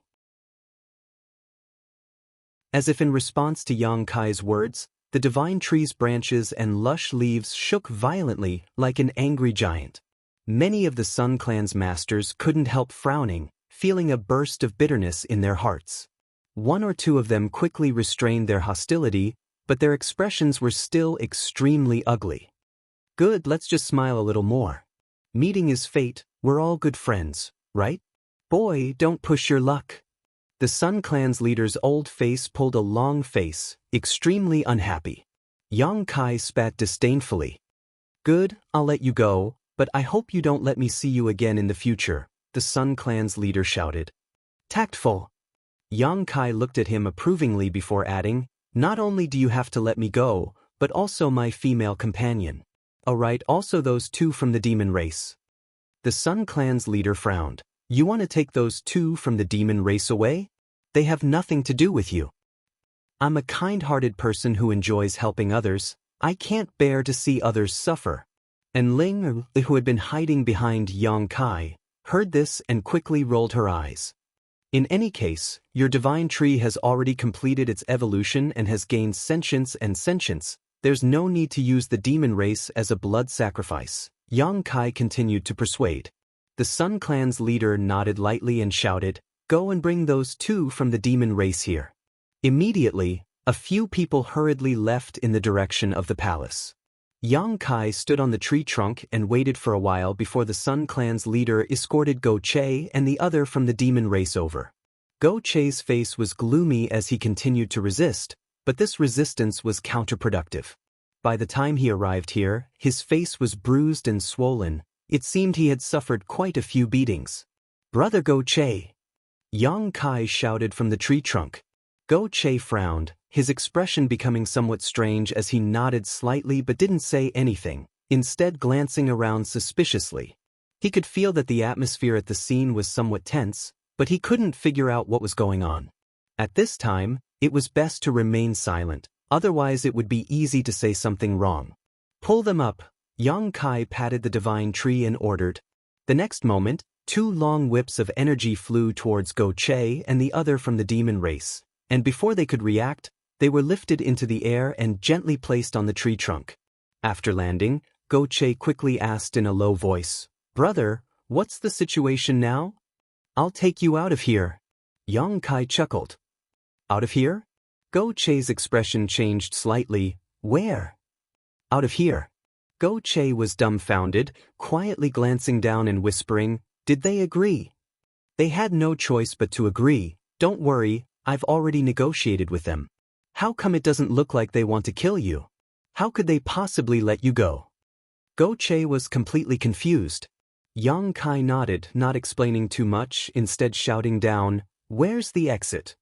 As if in response to Yang Kai's words, the divine tree's branches and lush leaves shook violently like an angry giant. Many of the Sun Clan's masters couldn't help frowning, feeling a burst of bitterness in their hearts. One or two of them quickly restrained their hostility, but their expressions were still extremely ugly. "Good, let's just smile a little more. Meeting is fate, we're all good friends, right? Boy, don't push your luck." The Sun Clan's leader's old face pulled a long face, extremely unhappy. Yang Kai spat disdainfully. "Good, I'll let you go, but I hope you don't let me see you again in the future," the Sun Clan's leader shouted. "Tactful." Yang Kai looked at him approvingly before adding, "Not only do you have to let me go, but also my female companion. Alright, also those two from the demon race." The Sun Clan's leader frowned. "You want to take those two from the demon race away? They have nothing to do with you. I'm a kind-hearted person who enjoys helping others. I can't bear to see others suffer." And Ling, who had been hiding behind Yang Kai, heard this and quickly rolled her eyes. "In any case, your divine tree has already completed its evolution and has gained sentience and sentience. There's no need to use the demon race as a blood sacrifice," Yang Kai continued to persuade. The Sun Clan's leader nodded lightly and shouted, "Go and bring those two from the demon race here." Immediately, a few people hurriedly left in the direction of the palace. Yang Kai stood on the tree trunk and waited for a while before the Sun Clan's leader escorted Go Che and the other from the demon race over. Go Che's face was gloomy as he continued to resist, but this resistance was counterproductive. By the time he arrived here, his face was bruised and swollen. It seemed he had suffered quite a few beatings. "Brother Go Che!" Yang Kai shouted from the tree trunk. Go Che frowned, his expression becoming somewhat strange as he nodded slightly but didn't say anything, instead glancing around suspiciously. He could feel that the atmosphere at the scene was somewhat tense, but he couldn't figure out what was going on. At this time, it was best to remain silent, otherwise it would be easy to say something wrong. "Pull them up." Yang Kai patted the divine tree and ordered. The next moment, two long whips of energy flew towards Go Che and the other from the demon race, and before they could react, they were lifted into the air and gently placed on the tree trunk. After landing, Go Che quickly asked in a low voice, "Brother, what's the situation now?" "I'll take you out of here." Yang Kai chuckled. "Out of here?" Go Che's expression changed slightly. "Where?" "Out of here." Go Che was dumbfounded, quietly glancing down and whispering, "Did they agree?" "They had no choice but to agree. Don't worry, I've already negotiated with them." "How come it doesn't look like they want to kill you? How could they possibly let you go?" Go Che was completely confused. Yang Kai nodded, not explaining too much, instead shouting down, "Where's the exit?"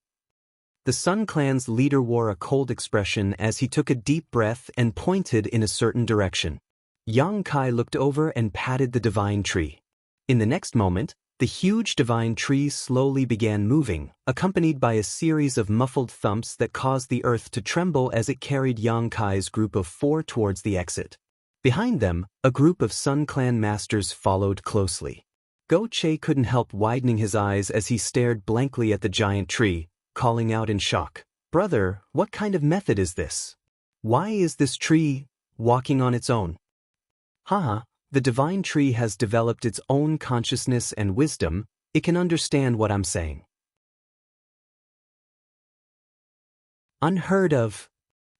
The Sun Clan's leader wore a cold expression as he took a deep breath and pointed in a certain direction. Yang Kai looked over and patted the divine tree. In the next moment, the huge divine tree slowly began moving, accompanied by a series of muffled thumps that caused the earth to tremble as it carried Yang Kai's group of 4 towards the exit. Behind them, a group of Sun Clan masters followed closely. Go Che couldn't help widening his eyes as he stared blankly at the giant tree, calling out in shock, "Brother, what kind of method is this? Why is this tree walking on its own?" "Haha, the divine tree has developed its own consciousness and wisdom. It can understand what I'm saying." Unheard of.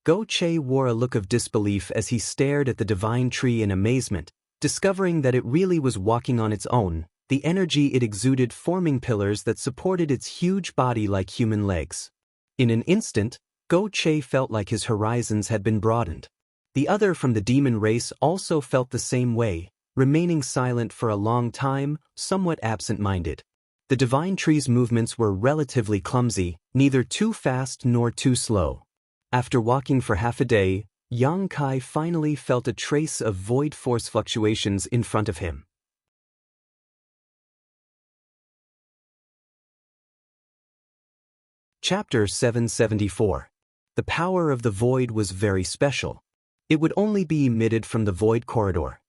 Go Che wore a look of disbelief as he stared at the divine tree in amazement, discovering that it really was walking on its own, the energy it exuded forming pillars that supported its huge body like human legs. In an instant, Go Che felt like his horizons had been broadened. The other from the demon race also felt the same way, remaining silent for a long time, somewhat absent-minded. The divine tree's movements were relatively clumsy, neither too fast nor too slow. After walking for half a day, Yang Kai finally felt a trace of void force fluctuations in front of him. Chapter 774. The power of the void was very special. It would only be emitted from the void corridor.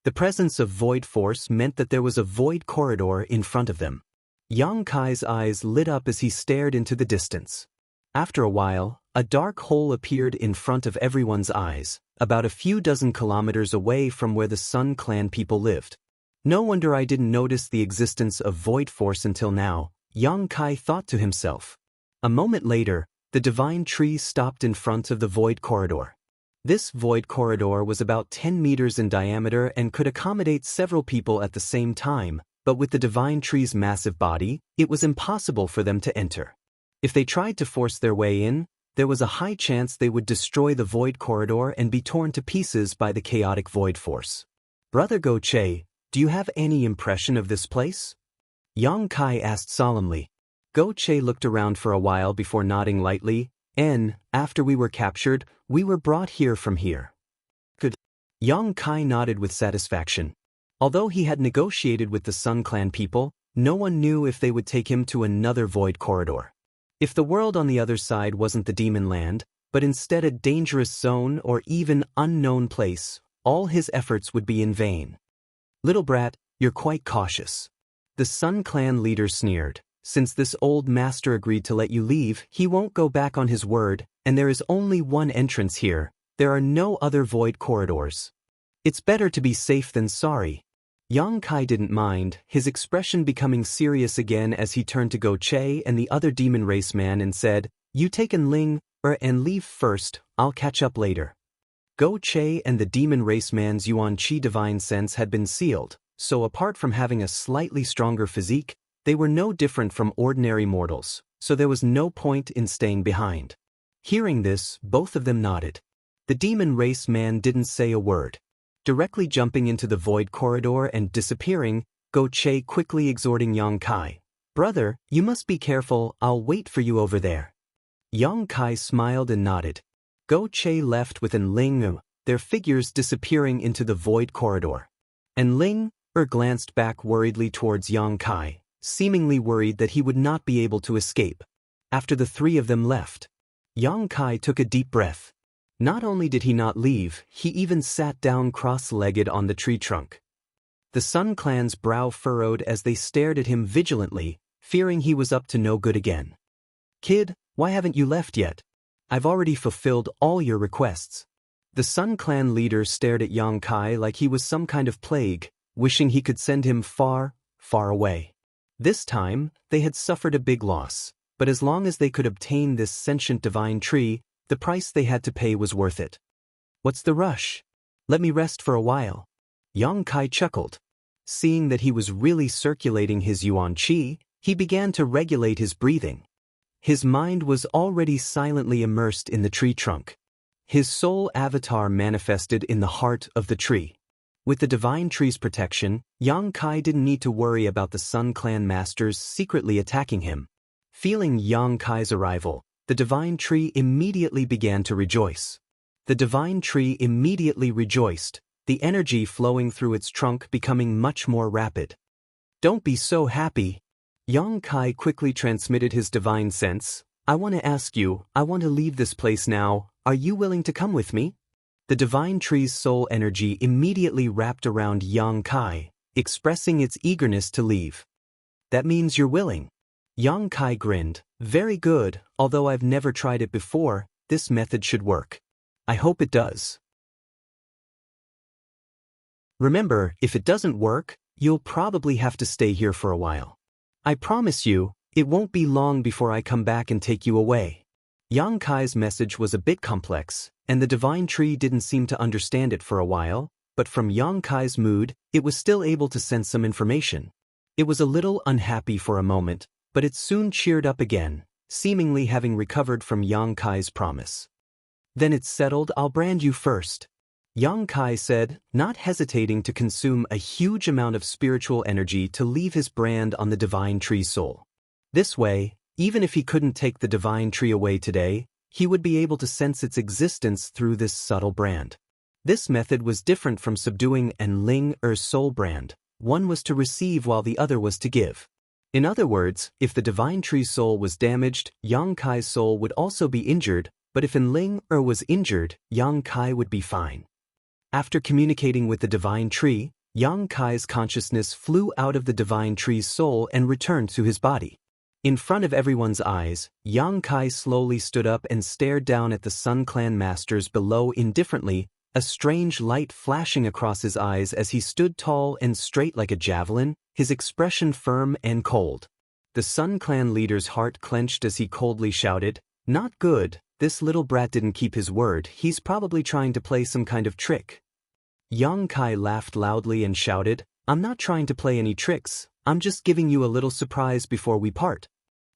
The presence of void force meant that there was a void corridor in front of them. Yang Kai's eyes lit up as he stared into the distance. After a while, a dark hole appeared in front of everyone's eyes, about a few dozen kilometers away from where the Sun Clan people lived. "No wonder I didn't notice the existence of void force until now," Yang Kai thought to himself. A moment later, the divine tree stopped in front of the void corridor. This void corridor was about 10 meters in diameter and could accommodate several people at the same time, but with the divine tree's massive body, it was impossible for them to enter. If they tried to force their way in, there was a high chance they would destroy the void corridor and be torn to pieces by the chaotic void force. "Brother Go Che, do you have any impression of this place?" Yang Kai asked solemnly. Go Che looked around for a while before nodding lightly. After we were captured, we were brought here from here." "Good." Yang Kai nodded with satisfaction. Although he had negotiated with the Sun Clan people, no one knew if they would take him to another void corridor. If the world on the other side wasn't the demon land, but instead a dangerous zone or even unknown place, all his efforts would be in vain. "Little brat, you're quite cautious." The Sun Clan leader sneered. "Since this old master agreed to let you leave, he won't go back on his word, and there is only one entrance here. There are no other void corridors. It's better to be safe than sorry." Yang Kai didn't mind, his expression becoming serious again as he turned to Go Che and the other demon race man and said, "You take and leave first, I'll catch up later." Go Che and the demon race man's Yuan Qi divine sense had been sealed, so apart from having a slightly stronger physique, they were no different from ordinary mortals, so there was no point in staying behind. Hearing this, both of them nodded. The demon race man didn't say a word. Directly jumping into the void corridor and disappearing, Go Che quickly exhorting Yang Kai, "Brother, you must be careful, I'll wait for you over there." Yang Kai smiled and nodded. Go Che left with Ling, their figures disappearing into the void corridor. And Ling glanced back worriedly towards Yang Kai, seemingly worried that he would not be able to escape. After the 3 of them left, Yang Kai took a deep breath. Not only did he not leave, he even sat down cross-legged on the tree trunk. The Sun Clan's brow furrowed as they stared at him vigilantly, fearing he was up to no good again. "Kid, why haven't you left yet? I've already fulfilled all your requests." The Sun Clan leader stared at Yang Kai like he was some kind of plague, wishing he could send him far, far away. This time, they had suffered a big loss, but as long as they could obtain this sentient divine tree, the price they had to pay was worth it. What's the rush? Let me rest for a while. Yang Kai chuckled. Seeing that he was really circulating his yuan qi, he began to regulate his breathing. His mind was already silently immersed in the tree trunk. His soul avatar manifested in the heart of the tree. With the divine tree's protection, Yang Kai didn't need to worry about the Sun Clan masters secretly attacking him. Feeling Yang Kai's arrival, the divine tree immediately began to rejoice. The divine tree immediately rejoiced, the energy flowing through its trunk becoming much more rapid. Don't be so happy. Yang Kai quickly transmitted his divine sense. I want to ask you, I want to leave this place now, are you willing to come with me? The divine tree's soul energy immediately wrapped around Yang Kai, expressing its eagerness to leave. That means you're willing. Yang Kai grinned. Very good, although I've never tried it before, this method should work. I hope it does. Remember, if it doesn't work, you'll probably have to stay here for a while. I promise you, it won't be long before I come back and take you away. Yang Kai's message was a bit complex, and the divine tree didn't seem to understand it for a while, but from Yang Kai's mood, it was still able to sense some information. It was a little unhappy for a moment, but it soon cheered up again, seemingly having recovered from Yang Kai's promise. Then it's settled, I'll brand you first. Yang Kai said, not hesitating to consume a huge amount of spiritual energy to leave his brand on the divine tree's soul. This way, even if he couldn't take the divine tree away today, he would be able to sense its existence through this subtle brand. This method was different from subduing an Ling or soul brand. One was to receive while the other was to give. In other words, if the divine tree's soul was damaged, Yang Kai's soul would also be injured, but if an Ling or was injured, Yang Kai would be fine. After communicating with the divine tree, Yang Kai's consciousness flew out of the divine tree's soul and returned to his body. In front of everyone's eyes, Yang Kai slowly stood up and stared down at the Sun Clan masters below indifferently, a strange light flashing across his eyes as he stood tall and straight like a javelin, his expression firm and cold. The Sun Clan leader's heart clenched as he coldly shouted, "Not good, this little brat didn't keep his word, he's probably trying to play some kind of trick." Yang Kai laughed loudly and shouted, "I'm not trying to play any tricks, I'm just giving you a little surprise before we part."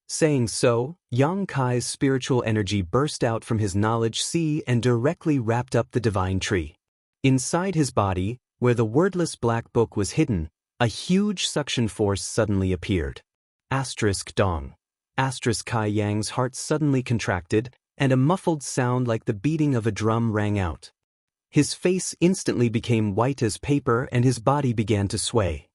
Saying so, Yang Kai's spiritual energy burst out from his knowledge sea and directly wrapped up the divine tree. Inside his body, where the wordless black book was hidden, a huge suction force suddenly appeared. Dong. Kai Yang's heart suddenly contracted, and a muffled sound like the beating of a drum rang out. His face instantly became white as paper and his body began to sway.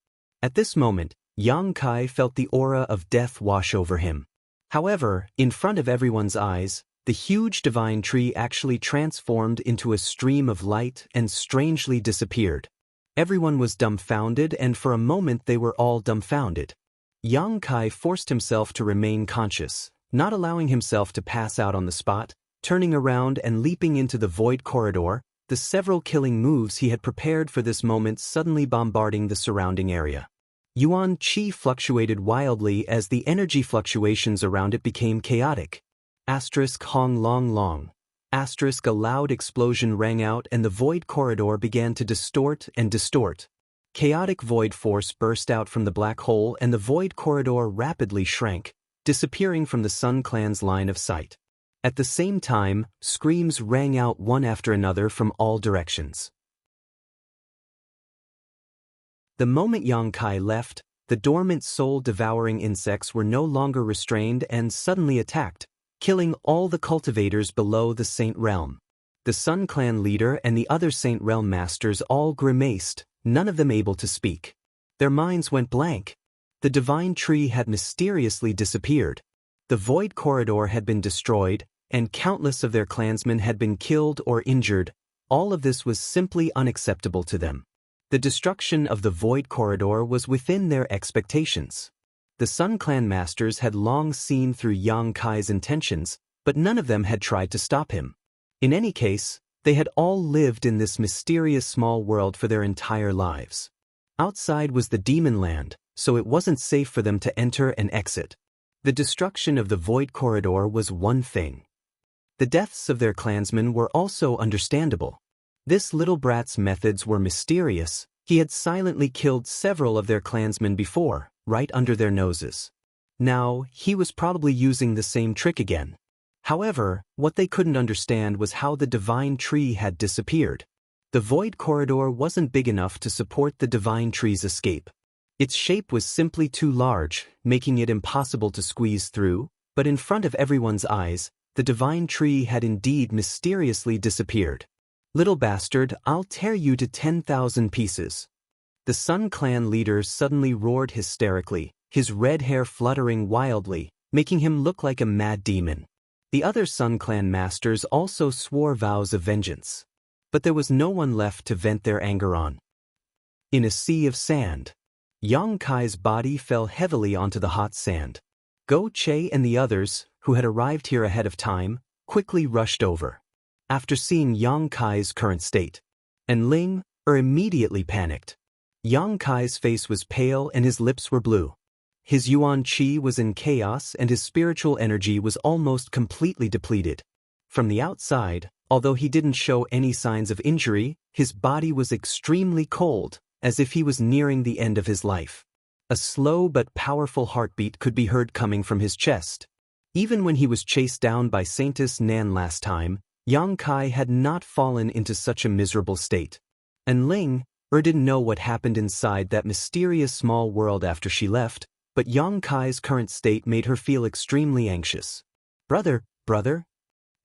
At this moment, Yang Kai felt the aura of death wash over him. However, in front of everyone's eyes, the huge divine tree actually transformed into a stream of light and strangely disappeared. Everyone was dumbfounded, and for a moment they were all dumbfounded. Yang Kai forced himself to remain conscious, not allowing himself to pass out on the spot, turning around and leaping into the void corridor, the several killing moves he had prepared for this moment suddenly bombarding the surrounding area. Yuan Qi fluctuated wildly as the energy fluctuations around it became chaotic. Hong long long. A loud explosion rang out and the void corridor began to distort and distort. Chaotic void force burst out from the black hole and the void corridor rapidly shrank, disappearing from the Sun Clan's line of sight. At the same time, screams rang out one after another from all directions. The moment Yang Kai left, the dormant soul-devouring insects were no longer restrained and suddenly attacked, killing all the cultivators below the Saint Realm. The Sun Clan leader and the other Saint Realm masters all grimaced, none of them able to speak. Their minds went blank. The divine tree had mysteriously disappeared. The void corridor had been destroyed, and countless of their clansmen had been killed or injured. All of this was simply unacceptable to them. The destruction of the void corridor was within their expectations. The Sun Clan masters had long seen through Yang Kai's intentions, but none of them had tried to stop him. In any case, They had all lived in this mysterious small world for their entire lives. Outside was the demon land, so it wasn't safe for them to enter and exit. The destruction of the Void Corridor was one thing. The deaths of their clansmen were also understandable. This little brat's methods were mysterious. He had silently killed several of their clansmen before, right under their noses. Now, he was probably using the same trick again. However, what they couldn't understand was how the divine tree had disappeared. The Void Corridor wasn't big enough to support the divine tree's escape. Its shape was simply too large, making it impossible to squeeze through, but in front of everyone's eyes, the divine tree had indeed mysteriously disappeared. Little bastard, I'll tear you to 10,000 pieces. The Sun Clan leader suddenly roared hysterically, his red hair fluttering wildly, making him look like a mad demon. The other Sun Clan masters also swore vows of vengeance. But there was no one left to vent their anger on. In a sea of sand, Yang Kai's body fell heavily onto the hot sand. Go Che and the others, who had arrived here ahead of time, quickly rushed over. After seeing Yang Kai's current state, and Ling immediately panicked. Yang Kai's face was pale and his lips were blue. His Yuan Qi was in chaos and his spiritual energy was almost completely depleted. From the outside, although he didn't show any signs of injury, his body was extremely cold, as if he was nearing the end of his life. A slow but powerful heartbeat could be heard coming from his chest. Even when he was chased down by Saintess Nan last time, Yang Kai had not fallen into such a miserable state. And Ling didn't know what happened inside that mysterious small world after she left, but Yang Kai's current state made her feel extremely anxious. Brother.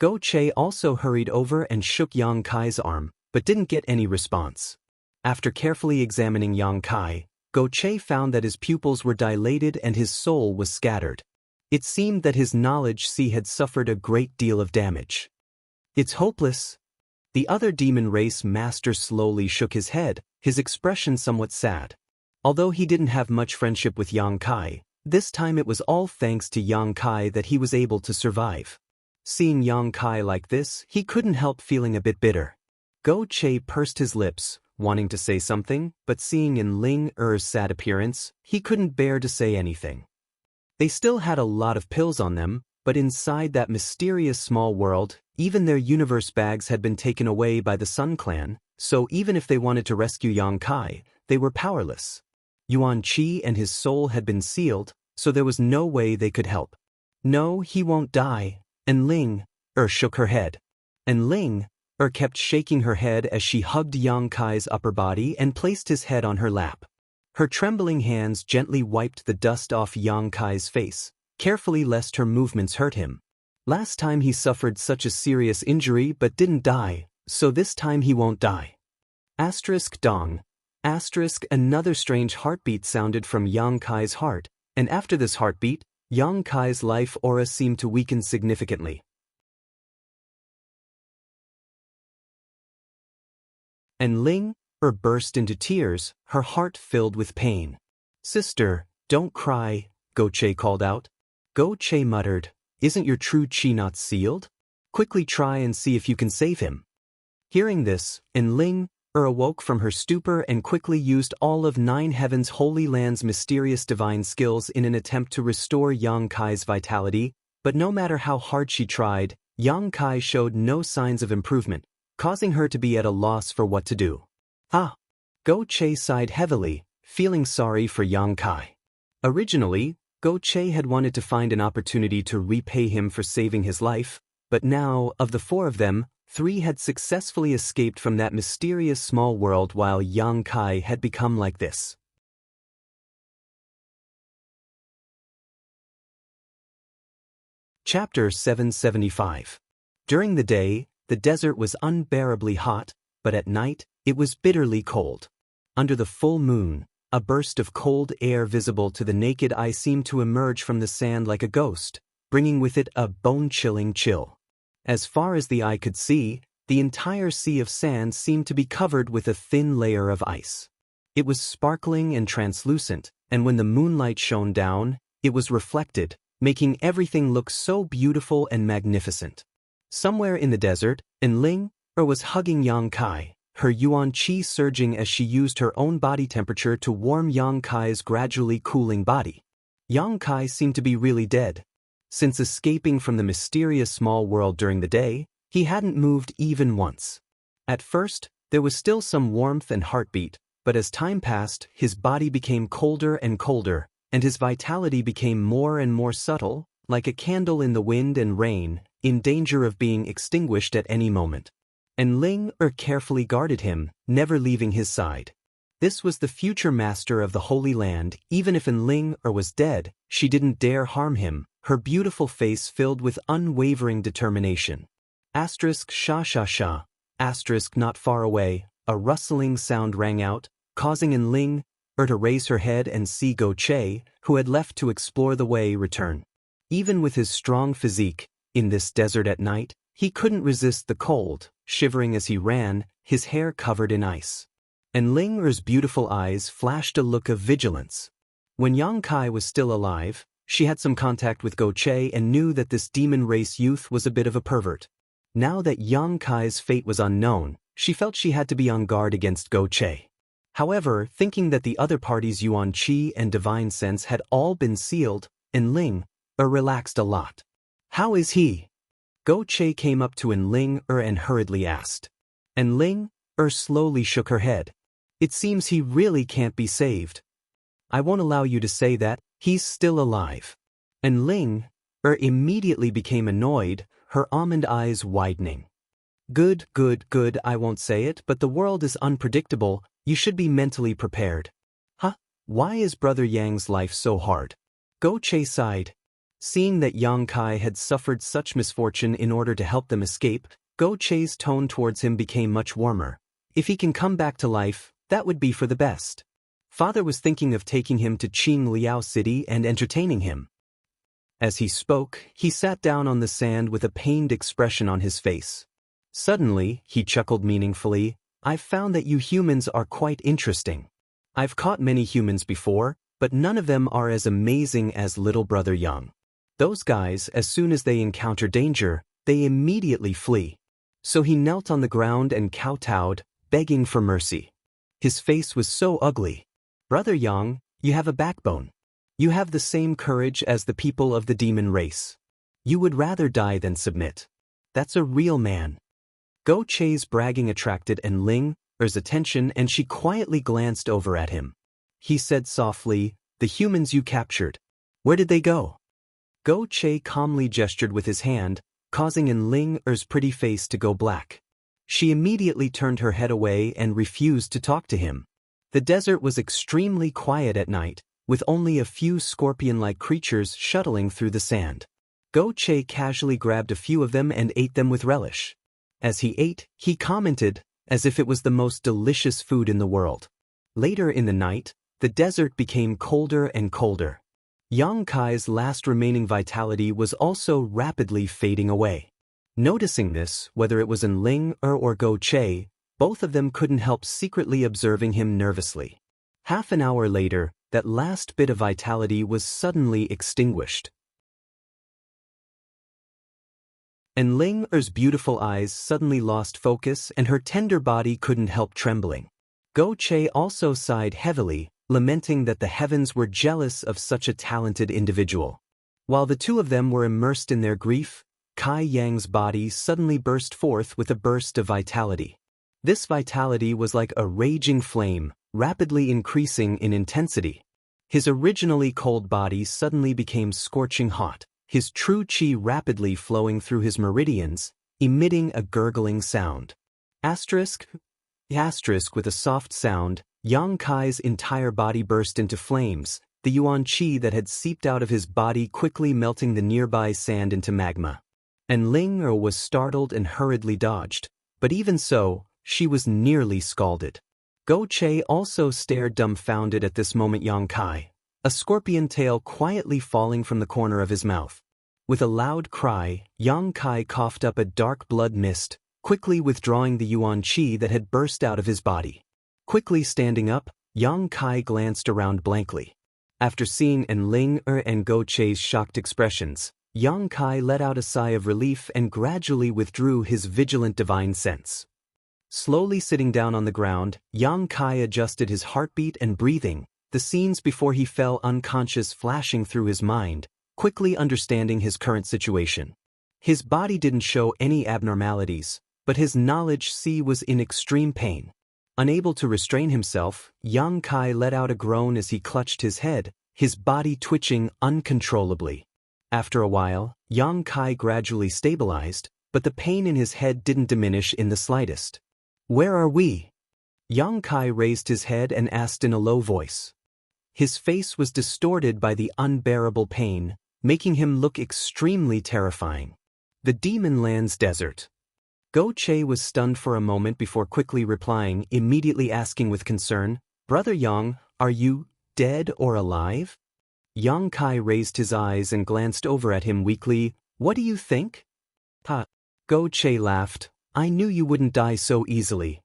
Go Che also hurried over and shook Yang Kai's arm, but didn't get any response. After carefully examining Yang Kai, Go Che found that his pupils were dilated and his soul was scattered. It seemed that his knowledge sea had suffered a great deal of damage. It's hopeless. The other demon race master slowly shook his head, his expression somewhat sad. Although he didn't have much friendship with Yang Kai, this time it was all thanks to Yang Kai that he was able to survive. Seeing Yang Kai like this, he couldn't help feeling a bit bitter. Go Che pursed his lips, wanting to say something, but seeing in Ling sad appearance, he couldn't bear to say anything. They still had a lot of pills on them, but inside that mysterious small world, even their universe bags had been taken away by the Sun Clan, so even if they wanted to rescue Yang Kai, they were powerless. Yuan Qi and his soul had been sealed, so there was no way they could help. No, he won't die. And Ling shook her head. And Ling kept shaking her head as she hugged Yang Kai's upper body and placed his head on her lap. Her trembling hands gently wiped the dust off Yang Kai's face, carefully lest her movements hurt him. Last time he suffered such a serious injury but didn't die, so this time he won't die. Dong. Another strange heartbeat sounded from Yang Kai's heart, and after this heartbeat, Yang Kai's life aura seemed to weaken significantly. And Ling burst into tears, her heart filled with pain. Sister, don't cry, Go Che called out. Go Che muttered, isn't your true Qi not sealed? Quickly try and see if you can save him. Hearing this, Ling awoke from her stupor and quickly used all of Nine Heaven's Holy Land's mysterious divine skills in an attempt to restore Yang Kai's vitality, but no matter how hard she tried, Yang Kai showed no signs of improvement, causing her to be at a loss for what to do. Go Che sighed heavily, feeling sorry for Yang Kai. Originally, Go Che had wanted to find an opportunity to repay him for saving his life, but now, of the four of them, 3 had successfully escaped from that mysterious small world while Yang Kai had become like this. Chapter 775. During the day, the desert was unbearably hot, but at night, it was bitterly cold. Under the full moon, a burst of cold air visible to the naked eye seemed to emerge from the sand like a ghost, bringing with it a bone-chilling chill. As far as the eye could see, the entire sea of sand seemed to be covered with a thin layer of ice. It was sparkling and translucent, and when the moonlight shone down, it was reflected, making everything look so beautiful and magnificent. Somewhere in the desert, Ling was hugging Yang Kai, her yuan qi surging as she used her own body temperature to warm Yang Kai's gradually cooling body. Yang Kai seemed to be really dead. Since escaping from the mysterious small world during the day, he hadn't moved even once. At first, there was still some warmth and heartbeat, but as time passed, his body became colder and colder, and his vitality became more and more subtle, like a candle in the wind and rain, in danger of being extinguished at any moment. And Ling carefully guarded him, never leaving his side. This was the future master of the Holy Land. Even if Ling was dead, she didn't dare harm him, her beautiful face filled with unwavering determination. Asterisk sha sha sha. Asterisk not far away, a rustling sound rang out, causing Ling to raise her head and see Go Che, who had left to explore the way, return. Even with his strong physique, in this desert at night, he couldn't resist the cold, shivering as he ran, his hair covered in ice. And Ling's beautiful eyes flashed a look of vigilance. When Yang Kai was still alive, she had some contact with Go Che and knew that this demon race youth was a bit of a pervert. Now that Yang Kai's fate was unknown, she felt she had to be on guard against Go Che. However, thinking that the other party's yuan qi and divine sense had all been sealed, Ling relaxed a lot. How is he? Go Che came up to Ling and hurriedly asked. Ling slowly shook her head. It seems he really can't be saved. I won't allow you to say that, he's still alive. Ling immediately became annoyed, her almond eyes widening. Good, I won't say it, but the world is unpredictable, you should be mentally prepared. Huh? Why is Brother Yang's life so hard? Go Che sighed. Seeing that Yang Kai had suffered such misfortune in order to help them escape, Go Che's tone towards him became much warmer. If he can come back to life, that would be for the best. Father was thinking of taking him to Qing Liao City and entertaining him. As he spoke, he sat down on the sand with a pained expression on his face. Suddenly, he chuckled meaningfully, I've found that you humans are quite interesting. I've caught many humans before, but none of them are as amazing as little brother Yang. Those guys, as soon as they encounter danger, they immediately flee. So he knelt on the ground and kowtowed, begging for mercy. His face was so ugly. Brother Yang, you have a backbone. You have the same courage as the people of the demon race. You would rather die than submit. That's a real man. Go Che's bragging attracted Ling's attention and she quietly glanced over at him. He said softly, the humans you captured. Where did they go? Go Che calmly gestured with his hand, causing Ling's pretty face to go black. She immediately turned her head away and refused to talk to him. The desert was extremely quiet at night, with only a few scorpion-like creatures shuttling through the sand. Go Che casually grabbed a few of them and ate them with relish. As he ate, he commented, as if it was the most delicious food in the world. Later in the night, the desert became colder and colder. Yang Kai's last remaining vitality was also rapidly fading away. Noticing this, whether it was Ling or Go Che, both of them couldn't help secretly observing him nervously. Half an hour later, that last bit of vitality was suddenly extinguished. And Ling's beautiful eyes suddenly lost focus and her tender body couldn't help trembling. Go Che also sighed heavily, lamenting that the heavens were jealous of such a talented individual. While the two of them were immersed in their grief, Kai Yang's body suddenly burst forth with a burst of vitality. This vitality was like a raging flame, rapidly increasing in intensity. His originally cold body suddenly became scorching hot, his true qi rapidly flowing through his meridians, emitting a gurgling sound. Asterisk with a soft sound, Yang Kai's entire body burst into flames, the yuan qi that had seeped out of his body quickly melting the nearby sand into magma. And Ling was startled and hurriedly dodged, but even so, she was nearly scalded. Go Che also stared dumbfounded at this moment Yang Kai, a scorpion tail quietly falling from the corner of his mouth. With a loud cry, Yang Kai coughed up a dark blood mist, quickly withdrawing the yuan qi that had burst out of his body. Quickly standing up, Yang Kai glanced around blankly. After seeing Ling and Go Che's shocked expressions, Yang Kai let out a sigh of relief and gradually withdrew his vigilant divine sense. Slowly sitting down on the ground, Yang Kai adjusted his heartbeat and breathing, the scenes before he fell unconscious flashing through his mind, quickly understanding his current situation. His body didn't show any abnormalities, but his knowledge sea was in extreme pain. Unable to restrain himself, Yang Kai let out a groan as he clutched his head, his body twitching uncontrollably. After a while, Yang Kai gradually stabilized, but the pain in his head didn't diminish in the slightest. "Where are we?" Yang Kai raised his head and asked in a low voice. His face was distorted by the unbearable pain, making him look extremely terrifying. "The Demon Land's desert." Go Che was stunned for a moment before quickly replying, immediately asking with concern, "Brother Yang, are you dead or alive?" Yang Kai raised his eyes and glanced over at him weakly. "What do you think?" "Ha." Go Che laughed. "I knew you wouldn't die so easily."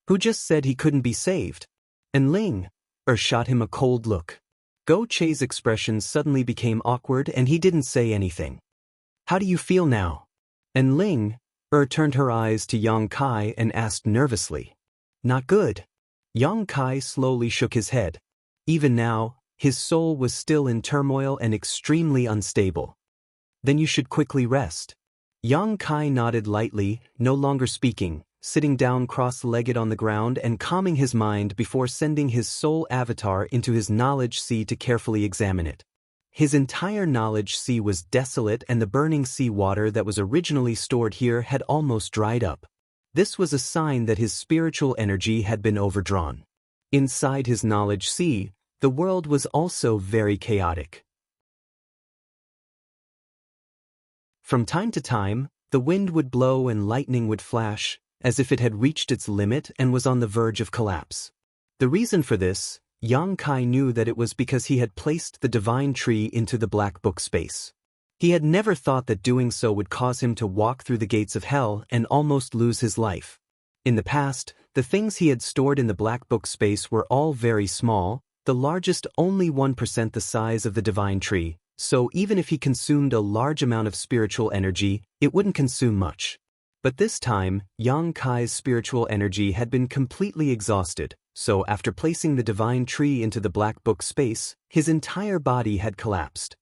"Who just said he couldn't be saved?" And Ling shot him a cold look. Go Che's expression suddenly became awkward and he didn't say anything. "How do you feel now?" And Ling turned her eyes to Yang Kai and asked nervously. "Not good." Yang Kai slowly shook his head. Even now, his soul was still in turmoil and extremely unstable. "Then you should quickly rest." Yang Kai nodded lightly, no longer speaking, sitting down cross-legged on the ground and calming his mind before sending his soul avatar into his knowledge sea to carefully examine it. His entire knowledge sea was desolate and the burning sea water that was originally stored here had almost dried up. This was a sign that his spiritual energy had been overdrawn. Inside his knowledge sea, the world was also very chaotic. From time to time, the wind would blow and lightning would flash, as if it had reached its limit and was on the verge of collapse. The reason for this, Yang Kai knew that it was because he had placed the divine tree into the black book space. He had never thought that doing so would cause him to walk through the gates of hell and almost lose his life. In the past, the things he had stored in the black book space were all very small, the largest only 1% the size of the divine tree, so even if he consumed a large amount of spiritual energy, it wouldn't consume much. But this time, Yang Kai's spiritual energy had been completely exhausted, so after placing the divine tree into the black book space, his entire body had collapsed.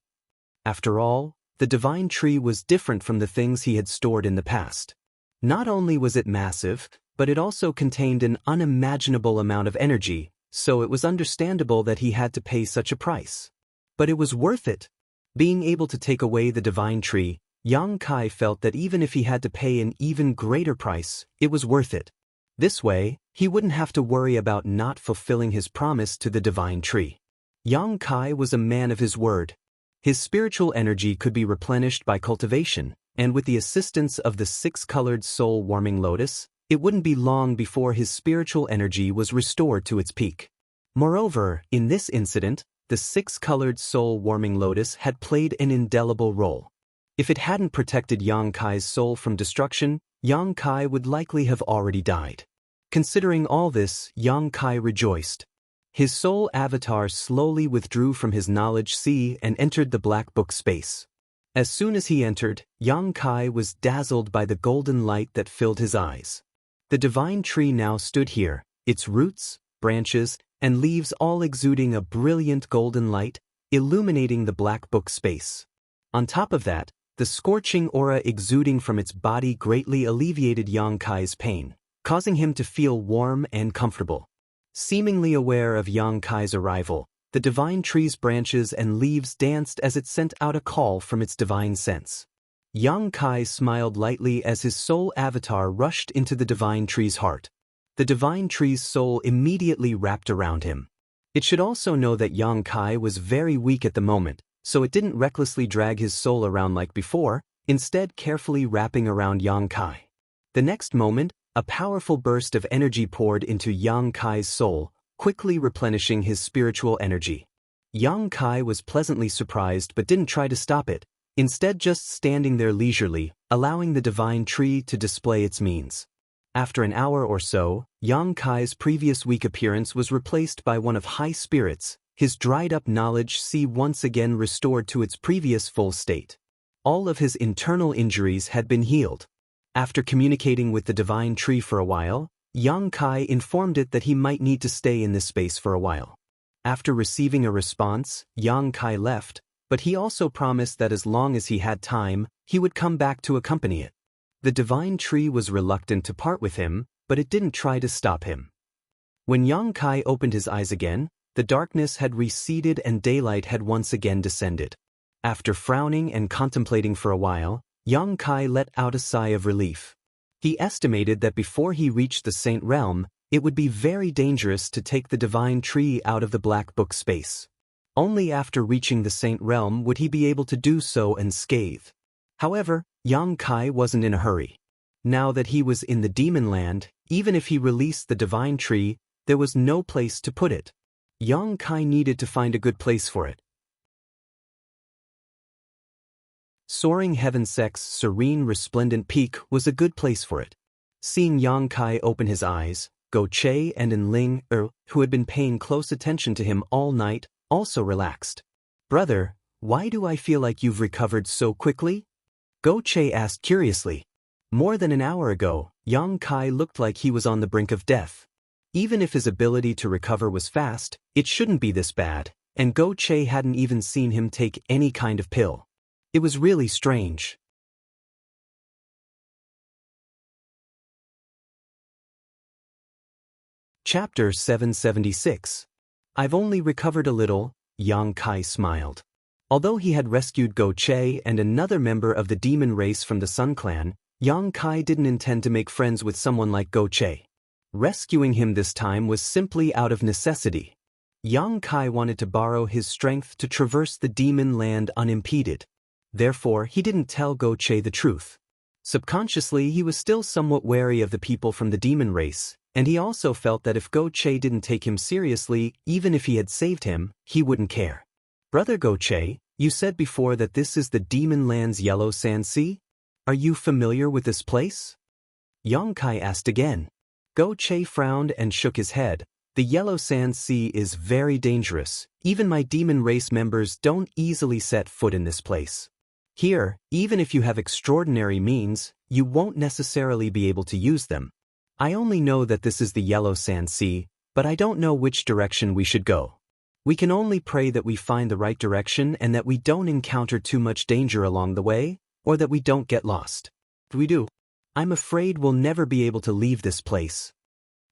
After all, the divine tree was different from the things he had stored in the past. Not only was it massive, but it also contained an unimaginable amount of energy, so it was understandable that he had to pay such a price. But it was worth it. Being able to take away the divine tree, Yang Kai felt that even if he had to pay an even greater price, it was worth it. This way, he wouldn't have to worry about not fulfilling his promise to the divine tree. Yang Kai was a man of his word. His spiritual energy could be replenished by cultivation, and with the assistance of the six-colored soul-warming lotus, it wouldn't be long before his spiritual energy was restored to its peak. Moreover, in this incident, the six-colored soul-warming lotus had played an indelible role. If it hadn't protected Yang Kai's soul from destruction, Yang Kai would likely have already died. Considering all this, Yang Kai rejoiced. His soul avatar slowly withdrew from his knowledge sea and entered the black book space. As soon as he entered, Yang Kai was dazzled by the golden light that filled his eyes. The divine tree now stood here, its roots, branches, and leaves all exuding a brilliant golden light, illuminating the black book space. On top of that, the scorching aura exuding from its body greatly alleviated Yang Kai's pain, causing him to feel warm and comfortable. Seemingly aware of Yang Kai's arrival, the divine tree's branches and leaves danced as it sent out a call from its divine sense. Yang Kai smiled lightly as his soul avatar rushed into the divine tree's heart. The divine tree's soul immediately wrapped around him. It should also know that Yang Kai was very weak at the moment, so it didn't recklessly drag his soul around like before, instead carefully wrapping around Yang Kai. The next moment, a powerful burst of energy poured into Yang Kai's soul, quickly replenishing his spiritual energy. Yang Kai was pleasantly surprised but didn't try to stop it, instead just standing there leisurely, allowing the divine tree to display its means. After an hour or so, Yang Kai's previous weak appearance was replaced by one of high spirits, his dried-up knowledge sea once again restored to its previous full state. All of his internal injuries had been healed. After communicating with the divine tree for a while, Yang Kai informed it that he might need to stay in this space for a while. After receiving a response, Yang Kai left, but he also promised that as long as he had time, he would come back to accompany it. The divine tree was reluctant to part with him, but it didn't try to stop him. When Yang Kai opened his eyes again, the darkness had receded and daylight had once again descended. After frowning and contemplating for a while, Yang Kai let out a sigh of relief. He estimated that before he reached the Saint Realm, it would be very dangerous to take the divine tree out of the Black Book space. Only after reaching the Saint Realm would he be able to do so unscathed. However, Yang Kai wasn't in a hurry. Now that he was in the demon land, even if he released the divine tree, there was no place to put it. Yang Kai needed to find a good place for it. Soaring Heavensek's serene resplendent peak was a good place for it. Seeing Yang Kai open his eyes, Go Che and Enling, who had been paying close attention to him all night, also relaxed. "Brother, why do I feel like you've recovered so quickly?" Go Che asked curiously. More than an hour ago, Yang Kai looked like he was on the brink of death. Even if his ability to recover was fast, it shouldn't be this bad, and Go Che hadn't even seen him take any kind of pill. It was really strange. Chapter 776. I've only recovered a little, Yang Kai smiled. Although he had rescued Go Che and another member of the demon race from the Sun Clan, Yang Kai didn't intend to make friends with someone like Go Che. Rescuing him this time was simply out of necessity. Yang Kai wanted to borrow his strength to traverse the demon land unimpeded. Therefore, he didn't tell Go Che the truth. Subconsciously, he was still somewhat wary of the people from the demon race, and he also felt that if Go Che didn't take him seriously, even if he had saved him, he wouldn't care. "Brother Go Che, you said before that this is the demon land's yellow sand sea? Are you familiar with this place?" Yang Kai asked again. Go Che frowned and shook his head. "The yellow sand sea is very dangerous. Even my demon race members don't easily set foot in this place. Here, even if you have extraordinary means, you won't necessarily be able to use them. I only know that this is the yellow sand sea, but I don't know which direction we should go. We can only pray that we find the right direction and that we don't encounter too much danger along the way, or that we don't get lost. If we do, I'm afraid we'll never be able to leave this place."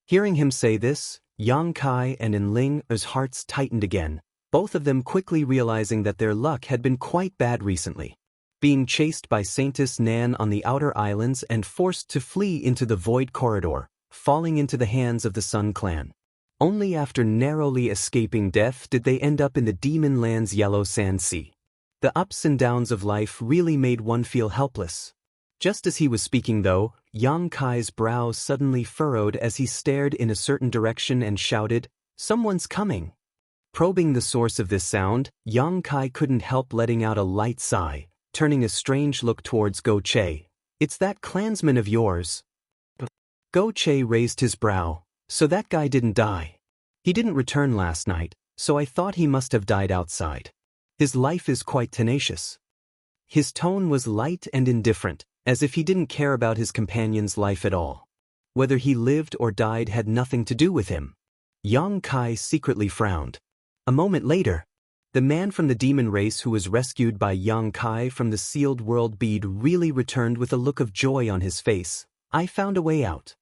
Hearing him say this, Yang Kai and Enling's hearts tightened again, both of them quickly realizing that their luck had been quite bad recently. Being chased by Saintess Nan on the outer islands and forced to flee into the Void Corridor, falling into the hands of the Sun Clan. Only after narrowly escaping death did they end up in the Demon Land's Yellow Sand Sea. The ups and downs of life really made one feel helpless. Just as he was speaking though, Yang Kai's brow suddenly furrowed as he stared in a certain direction and shouted, "Someone's coming!" Probing the source of this sound, Yang Kai couldn't help letting out a light sigh, turning a strange look towards Go Che. "It's that clansman of yours." Go Che raised his brow. "So that guy didn't die. He didn't return last night, so I thought he must have died outside. His life is quite tenacious." His tone was light and indifferent, as if he didn't care about his companion's life at all. Whether he lived or died had nothing to do with him. Yang Kai secretly frowned. A moment later, the man from the demon race who was rescued by Yang Kai from the sealed world bead really returned with a look of joy on his face. "I found a way out."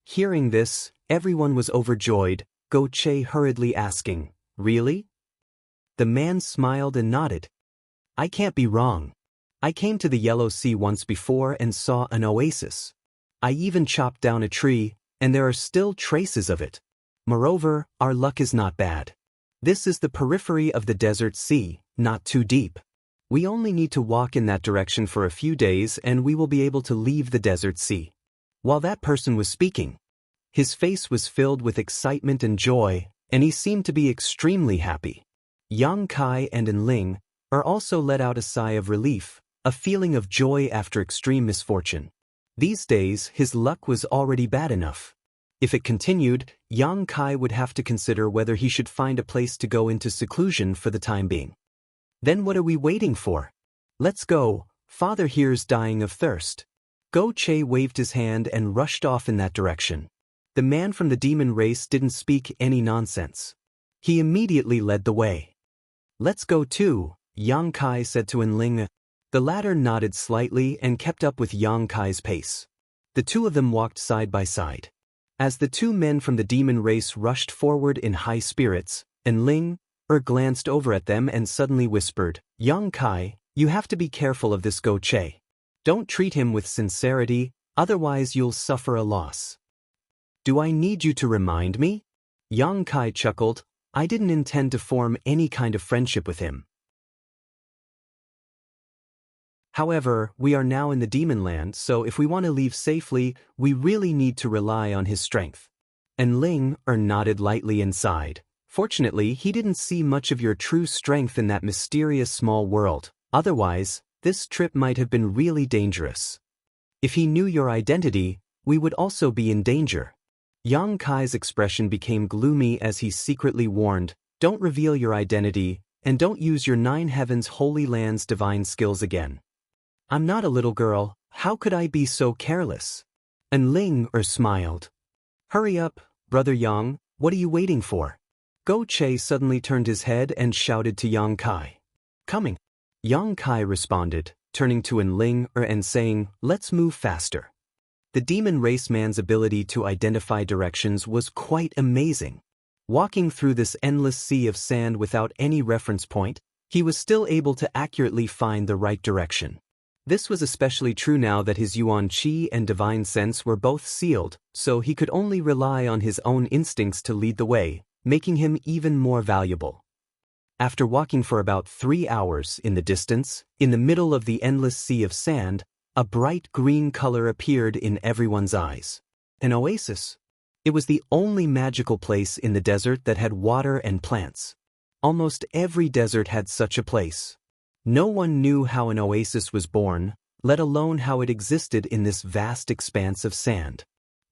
Hearing this, everyone was overjoyed, Go Che hurriedly asking, "Really?" The man smiled and nodded. "I can't be wrong. I came to the Yellow Sea once before and saw an oasis. I even chopped down a tree, and there are still traces of it. Moreover, our luck is not bad. This is the periphery of the desert sea, not too deep. We only need to walk in that direction for a few days and we will be able to leave the desert sea." While that person was speaking, his face was filled with excitement and joy, and he seemed to be extremely happy. Yang Kai and Enling also let out a sigh of relief, a feeling of joy after extreme misfortune. These days, his luck was already bad enough. If it continued, Yang Kai would have to consider whether he should find a place to go into seclusion for the time being. "Then what are we waiting for? Let's go," Father here's dying of thirst. Go Che waved his hand and rushed off in that direction. The man from the demon race didn't speak any nonsense. He immediately led the way. Let's go too, Yang Kai said to Enling. The latter nodded slightly and kept up with Yang Kai's pace. The two of them walked side by side. As the two men from the demon race rushed forward in high spirits, Enling glanced over at them and suddenly whispered, Yang Kai, you have to be careful of this Go Che. Don't treat him with sincerity, otherwise you'll suffer a loss. Do I need you to remind me? Yang Kai chuckled. I didn't intend to form any kind of friendship with him. However, we are now in the demon land, so if we want to leave safely, we really need to rely on his strength. And Ling nodded lightly and sighed. Fortunately, he didn't see much of your true strength in that mysterious small world. Otherwise, this trip might have been really dangerous. If he knew your identity, we would also be in danger. Yang Kai's expression became gloomy as he secretly warned, don't reveal your identity, and don't use your 9 heavens holy land's divine skills again. I'm not a little girl, how could I be so careless? And Ling smiled. Hurry up, Brother Yang, what are you waiting for? Go Che suddenly turned his head and shouted to Yang Kai. Coming. Yang Kai responded, turning to Enling and saying, let's move faster. The demon race man's ability to identify directions was quite amazing. Walking through this endless sea of sand without any reference point, he was still able to accurately find the right direction. This was especially true now that his Yuan Qi and divine sense were both sealed, so he could only rely on his own instincts to lead the way, making him even more valuable. After walking for about 3 hours in the distance, in the middle of the endless sea of sand, a bright green color appeared in everyone's eyes. An oasis. It was the only magical place in the desert that had water and plants. Almost every desert had such a place. No one knew how an oasis was born, let alone how it existed in this vast expanse of sand.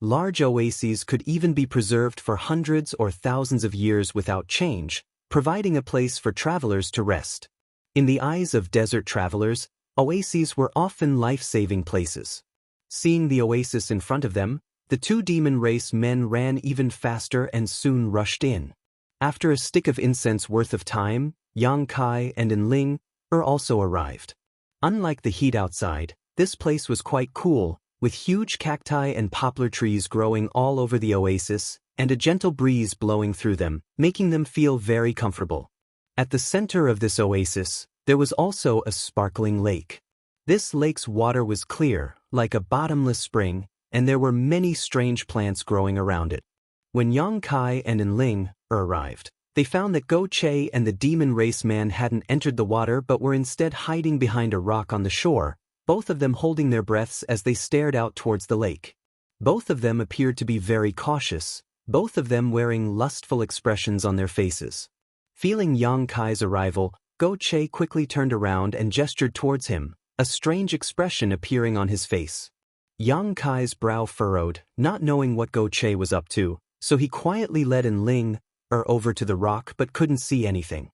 Large oases could even be preserved for hundreds or thousands of years without change, providing a place for travelers to rest. In the eyes of desert travelers, oases were often life-saving places. Seeing the oasis in front of them, the two demon race men ran even faster and soon rushed in. After a stick of incense worth of time, Yang Kai and Enling also arrived. Unlike the heat outside, this place was quite cool, with huge cacti and poplar trees growing all over the oasis, and a gentle breeze blowing through them, making them feel very comfortable. At the center of this oasis, there was also a sparkling lake. This lake's water was clear, like a bottomless spring, and there were many strange plants growing around it. When Yang Kai and Enling arrived, they found that Go Che and the demon race man hadn't entered the water but were instead hiding behind a rock on the shore, both of them holding their breaths as they stared out towards the lake. Both of them appeared to be very cautious, both of them wearing lustful expressions on their faces. Feeling Yang Kai's arrival, Go Che quickly turned around and gestured towards him, a strange expression appearing on his face. Yang Kai's brow furrowed, not knowing what Go Che was up to, so he quietly led Enling over to the rock but couldn't see anything.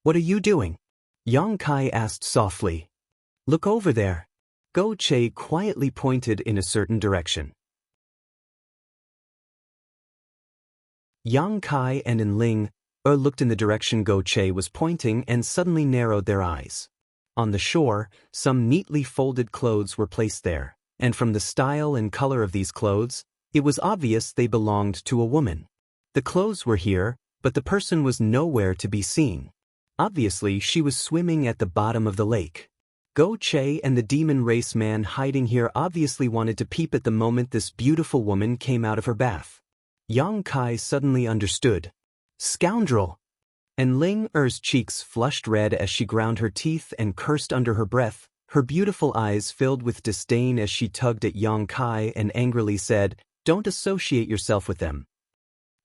What are you doing? Yang Kai asked softly. Look over there. Go Che quietly pointed in a certain direction. Yang Kai and Enling looked in the direction Go Che was pointing and suddenly narrowed their eyes. On the shore, some neatly folded clothes were placed there, and from the style and color of these clothes, it was obvious they belonged to a woman. The clothes were here, but the person was nowhere to be seen. Obviously, she was swimming at the bottom of the lake. Go Che and the demon race man hiding here obviously wanted to peep at the moment this beautiful woman came out of her bath. Yang Kai suddenly understood. Scoundrel! And Ling Er's cheeks flushed red as she ground her teeth and cursed under her breath, her beautiful eyes filled with disdain as she tugged at Yang Kai and angrily said, Don't associate yourself with them.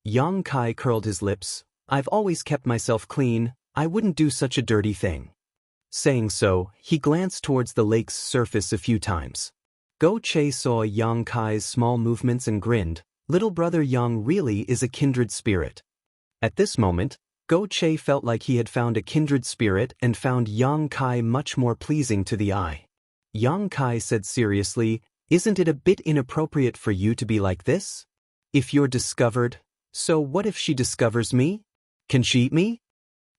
Yang Kai curled his lips. I've always kept myself clean, I wouldn't do such a dirty thing. Saying so, he glanced towards the lake's surface a few times. Go Che saw Yang Kai's small movements and grinned. Little brother Yang really is a kindred spirit. At this moment, Go Che felt like he had found a kindred spirit and found Yang Kai much more pleasing to the eye. Yang Kai said seriously, "Isn't it a bit inappropriate for you to be like this? If you're discovered, so what if she discovers me? Can she eat me?"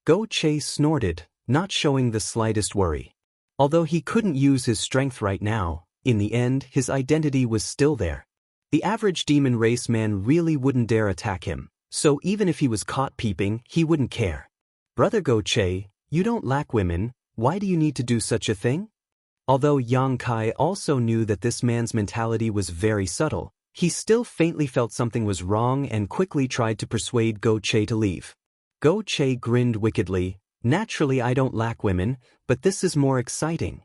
Go Che snorted, not showing the slightest worry. Although he couldn't use his strength right now, in the end his identity was still there. The average demon race man really wouldn't dare attack him, so even if he was caught peeping, he wouldn't care. "Brother Go Che, you don't lack women, why do you need to do such a thing?" Although Yang Kai also knew that this man's mentality was very subtle, he still faintly felt something was wrong and quickly tried to persuade Go Che to leave. Go Che grinned wickedly, "Naturally I don't lack women, but this is more exciting."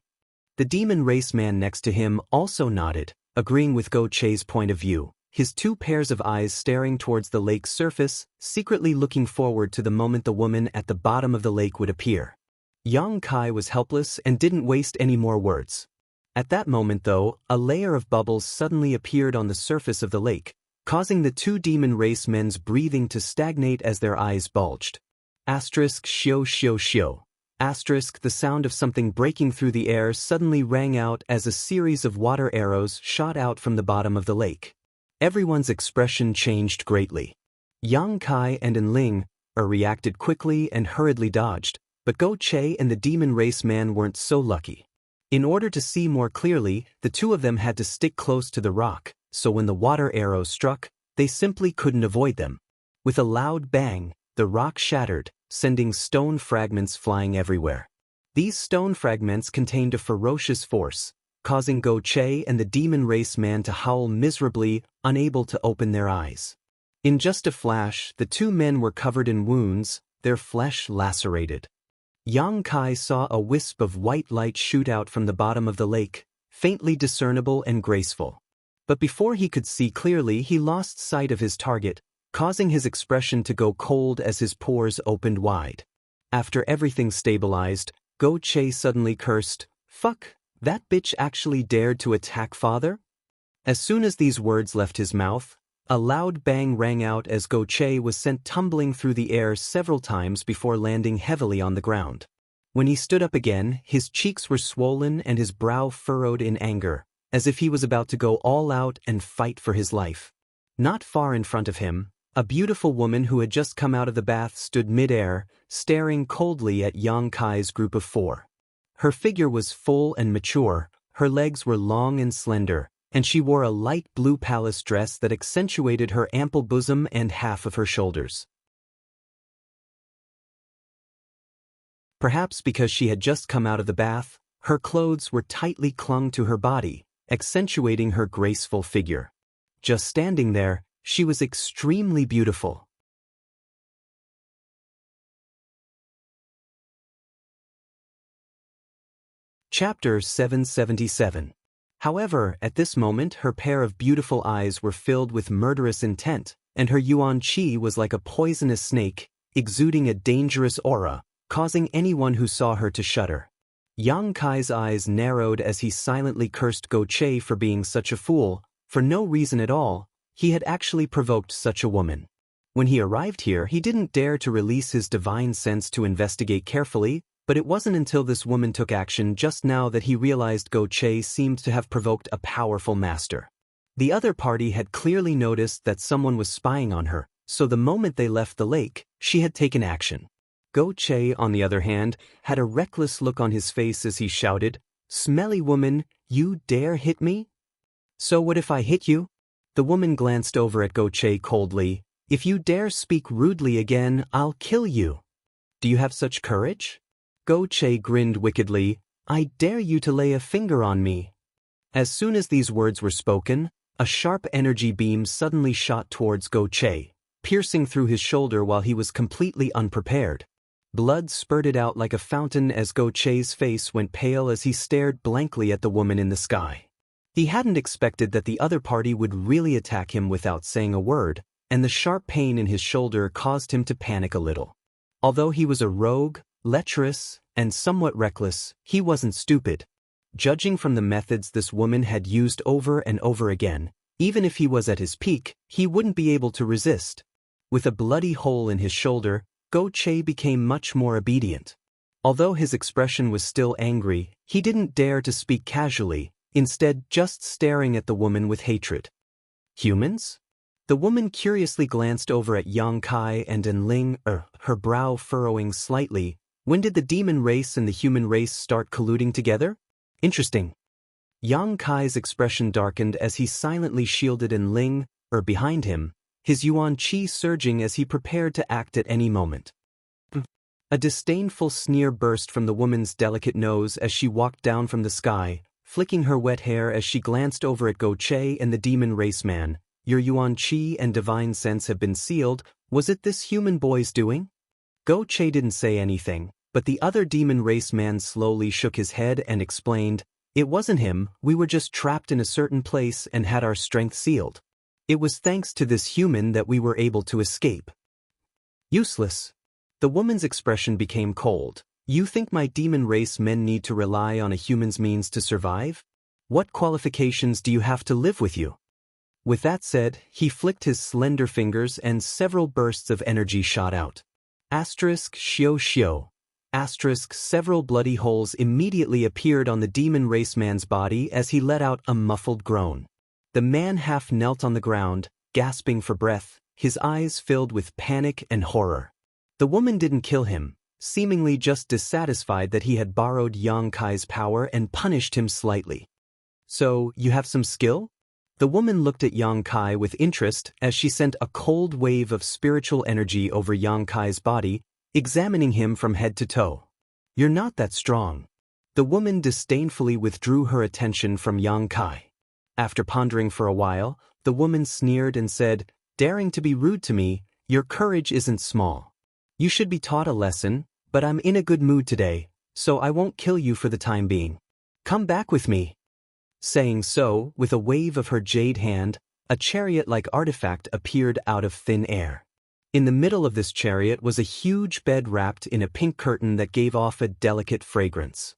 The demon race man next to him also nodded, agreeing with Go Che's point of view, his two pairs of eyes staring towards the lake's surface, secretly looking forward to the moment the woman at the bottom of the lake would appear. Yang Kai was helpless and didn't waste any more words. At that moment though, a layer of bubbles suddenly appeared on the surface of the lake, causing the two demon race men's breathing to stagnate as their eyes bulged. Asterisk shio shio shio. Asterisk the sound of something breaking through the air suddenly rang out as a series of water arrows shot out from the bottom of the lake. Everyone's expression changed greatly. Yang Kai and Enling reacted quickly and hurriedly dodged, but Go Che and the demon race man weren't so lucky. In order to see more clearly, the two of them had to stick close to the rock, so when the water arrows struck, they simply couldn't avoid them. With a loud bang, the rock shattered, sending stone fragments flying everywhere. These stone fragments contained a ferocious force, causing Go Che and the demon race man to howl miserably, unable to open their eyes. In just a flash, the two men were covered in wounds, their flesh lacerated. Yang Kai saw a wisp of white light shoot out from the bottom of the lake, faintly discernible and graceful. But before he could see clearly, he lost sight of his target, causing his expression to go cold as his pores opened wide. After everything stabilized, Go Che suddenly cursed, "Fuck, that bitch actually dared to attack father?" As soon as these words left his mouth, a loud bang rang out as Go Che was sent tumbling through the air several times before landing heavily on the ground. When he stood up again, his cheeks were swollen and his brow furrowed in anger, as if he was about to go all out and fight for his life. Not far in front of him, a beautiful woman who had just come out of the bath stood mid-air, staring coldly at Yang Kai's group of four. Her figure was full and mature, her legs were long and slender, and she wore a light blue palace dress that accentuated her ample bosom and half of her shoulders. Perhaps because she had just come out of the bath, her clothes were tightly clung to her body, accentuating her graceful figure. Just standing there, she was extremely beautiful. Chapter 777. However, at this moment her pair of beautiful eyes were filled with murderous intent, and her yuan qi was like a poisonous snake, exuding a dangerous aura, causing anyone who saw her to shudder. Yang Kai's eyes narrowed as he silently cursed Go Che for being such a fool. For no reason at all, he had actually provoked such a woman. When he arrived here, he didn't dare to release his divine sense to investigate carefully, but it wasn't until this woman took action just now that he realized Go Che seemed to have provoked a powerful master. The other party had clearly noticed that someone was spying on her, so the moment they left the lake, she had taken action. Go Che, on the other hand, had a reckless look on his face as he shouted, "Smelly woman, you dare hit me? So what if I hit you?" The woman glanced over at Go Che coldly. "If you dare speak rudely again, I'll kill you. Do you have such courage?" Go Che grinned wickedly. "I dare you to lay a finger on me." As soon as these words were spoken, a sharp energy beam suddenly shot towards Go Che, piercing through his shoulder while he was completely unprepared. Blood spurted out like a fountain as Go Che's face went pale as he stared blankly at the woman in the sky. He hadn't expected that the other party would really attack him without saying a word, and the sharp pain in his shoulder caused him to panic a little. Although he was a rogue, lecherous, and somewhat reckless, he wasn't stupid. Judging from the methods this woman had used over and over again, even if he was at his peak, he wouldn't be able to resist. With a bloody hole in his shoulder, Go Che became much more obedient. Although his expression was still angry, he didn't dare to speak casually, instead just staring at the woman with hatred. Humans? The woman curiously glanced over at Yang Kai and Enling, her brow furrowing slightly. When did the demon race and the human race start colluding together? Interesting. Yang Kai's expression darkened as he silently shielded Enling, behind him, his yuan qi surging as he prepared to act at any moment. A disdainful sneer burst from the woman's delicate nose as she walked down from the sky, flicking her wet hair as she glanced over at Go Che and the demon race man. Your yuan qi and divine sense have been sealed. Was it this human boy's doing? Go Che didn't say anything, but the other demon race man slowly shook his head and explained, "It wasn't him, we were just trapped in a certain place and had our strength sealed. It was thanks to this human that we were able to escape." Useless. The woman's expression became cold. You think my demon race men need to rely on a human's means to survive? What qualifications do you have to live with you? With that said, he flicked his slender fingers and several bursts of energy shot out. Asterisk shio shio. Asterisk several bloody holes immediately appeared on the demon race man's body as he let out a muffled groan. The man half knelt on the ground, gasping for breath, his eyes filled with panic and horror. The woman didn't kill him, seemingly just dissatisfied that he had borrowed Yang Kai's power and punished him slightly. So, you have some skill? The woman looked at Yang Kai with interest as she sent a cold wave of spiritual energy over Yang Kai's body, examining him from head to toe. You're not that strong. The woman disdainfully withdrew her attention from Yang Kai. After pondering for a while, the woman sneered and said, "Daring to be rude to me, your courage isn't small. You should be taught a lesson, but I'm in a good mood today, so I won't kill you for the time being. Come back with me." Saying so, with a wave of her jade hand, a chariot-like artifact appeared out of thin air. In the middle of this chariot was a huge bed wrapped in a pink curtain that gave off a delicate fragrance.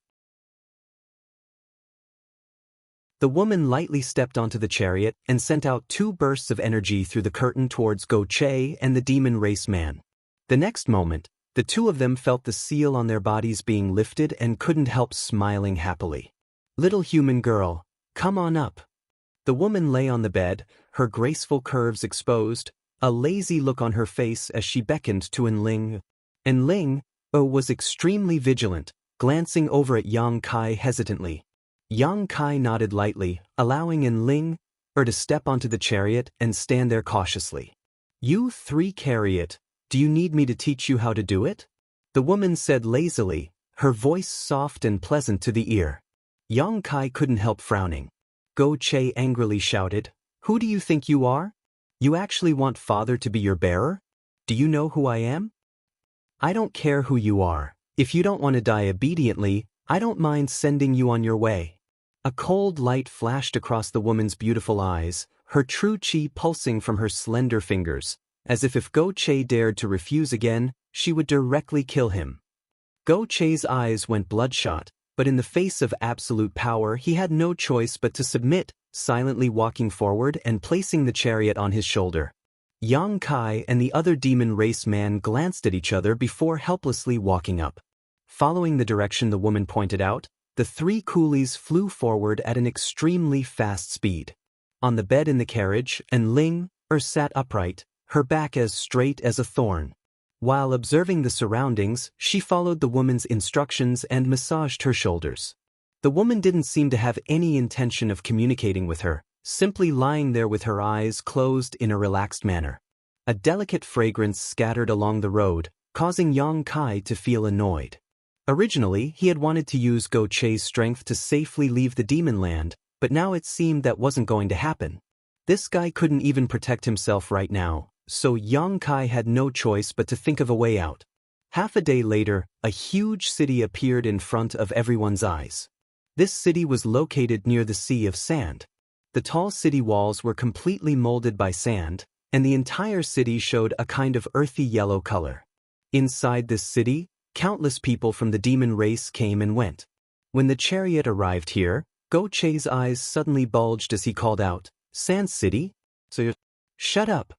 The woman lightly stepped onto the chariot and sent out 2 bursts of energy through the curtain towards Go Che and the demon race man. The next moment, the two of them felt the seal on their bodies being lifted and couldn't help smiling happily. "Little human girl, come on up." The woman lay on the bed, her graceful curves exposed, a lazy look on her face as she beckoned to Enling. Enling, was extremely vigilant, glancing over at Yang Kai hesitantly. Yang Kai nodded lightly, allowing Enling, to step onto the chariot and stand there cautiously. "You 3 carry it. Do you need me to teach you how to do it?" The woman said lazily, her voice soft and pleasant to the ear. Yang Kai couldn't help frowning. Go Che angrily shouted, "Who do you think you are? You actually want father to be your bearer? Do you know who I am?" "I don't care who you are. If you don't want to die obediently, I don't mind sending you on your way." A cold light flashed across the woman's beautiful eyes, her true chi pulsing from her slender fingers, as if Go Che dared to refuse again, she would directly kill him. Go Che's eyes went bloodshot, but in the face of absolute power he had no choice but to submit, silently walking forward and placing the chariot on his shoulder. Yang Kai and the other demon race man glanced at each other before helplessly walking up. Following the direction the woman pointed out, the 3 coolies flew forward at an extremely fast speed. On the bed in the carriage, Enling, sat upright, her back as straight as a thorn. While observing the surroundings, she followed the woman's instructions and massaged her shoulders. The woman didn't seem to have any intention of communicating with her, simply lying there with her eyes closed in a relaxed manner. A delicate fragrance scattered along the road, causing Yang Kai to feel annoyed. Originally, he had wanted to use Go Che's strength to safely leave the demon land, but now it seemed that wasn't going to happen. This guy couldn't even protect himself right now, so Yang Kai had no choice but to think of a way out. Half a day later, a huge city appeared in front of everyone's eyes. This city was located near the Sea of Sand. The tall city walls were completely molded by sand, and the entire city showed a kind of earthy yellow color. Inside this city, countless people from the demon race came and went. When the chariot arrived here, Go Che's eyes suddenly bulged as he called out, "Sand City? So you're—" "Shut up."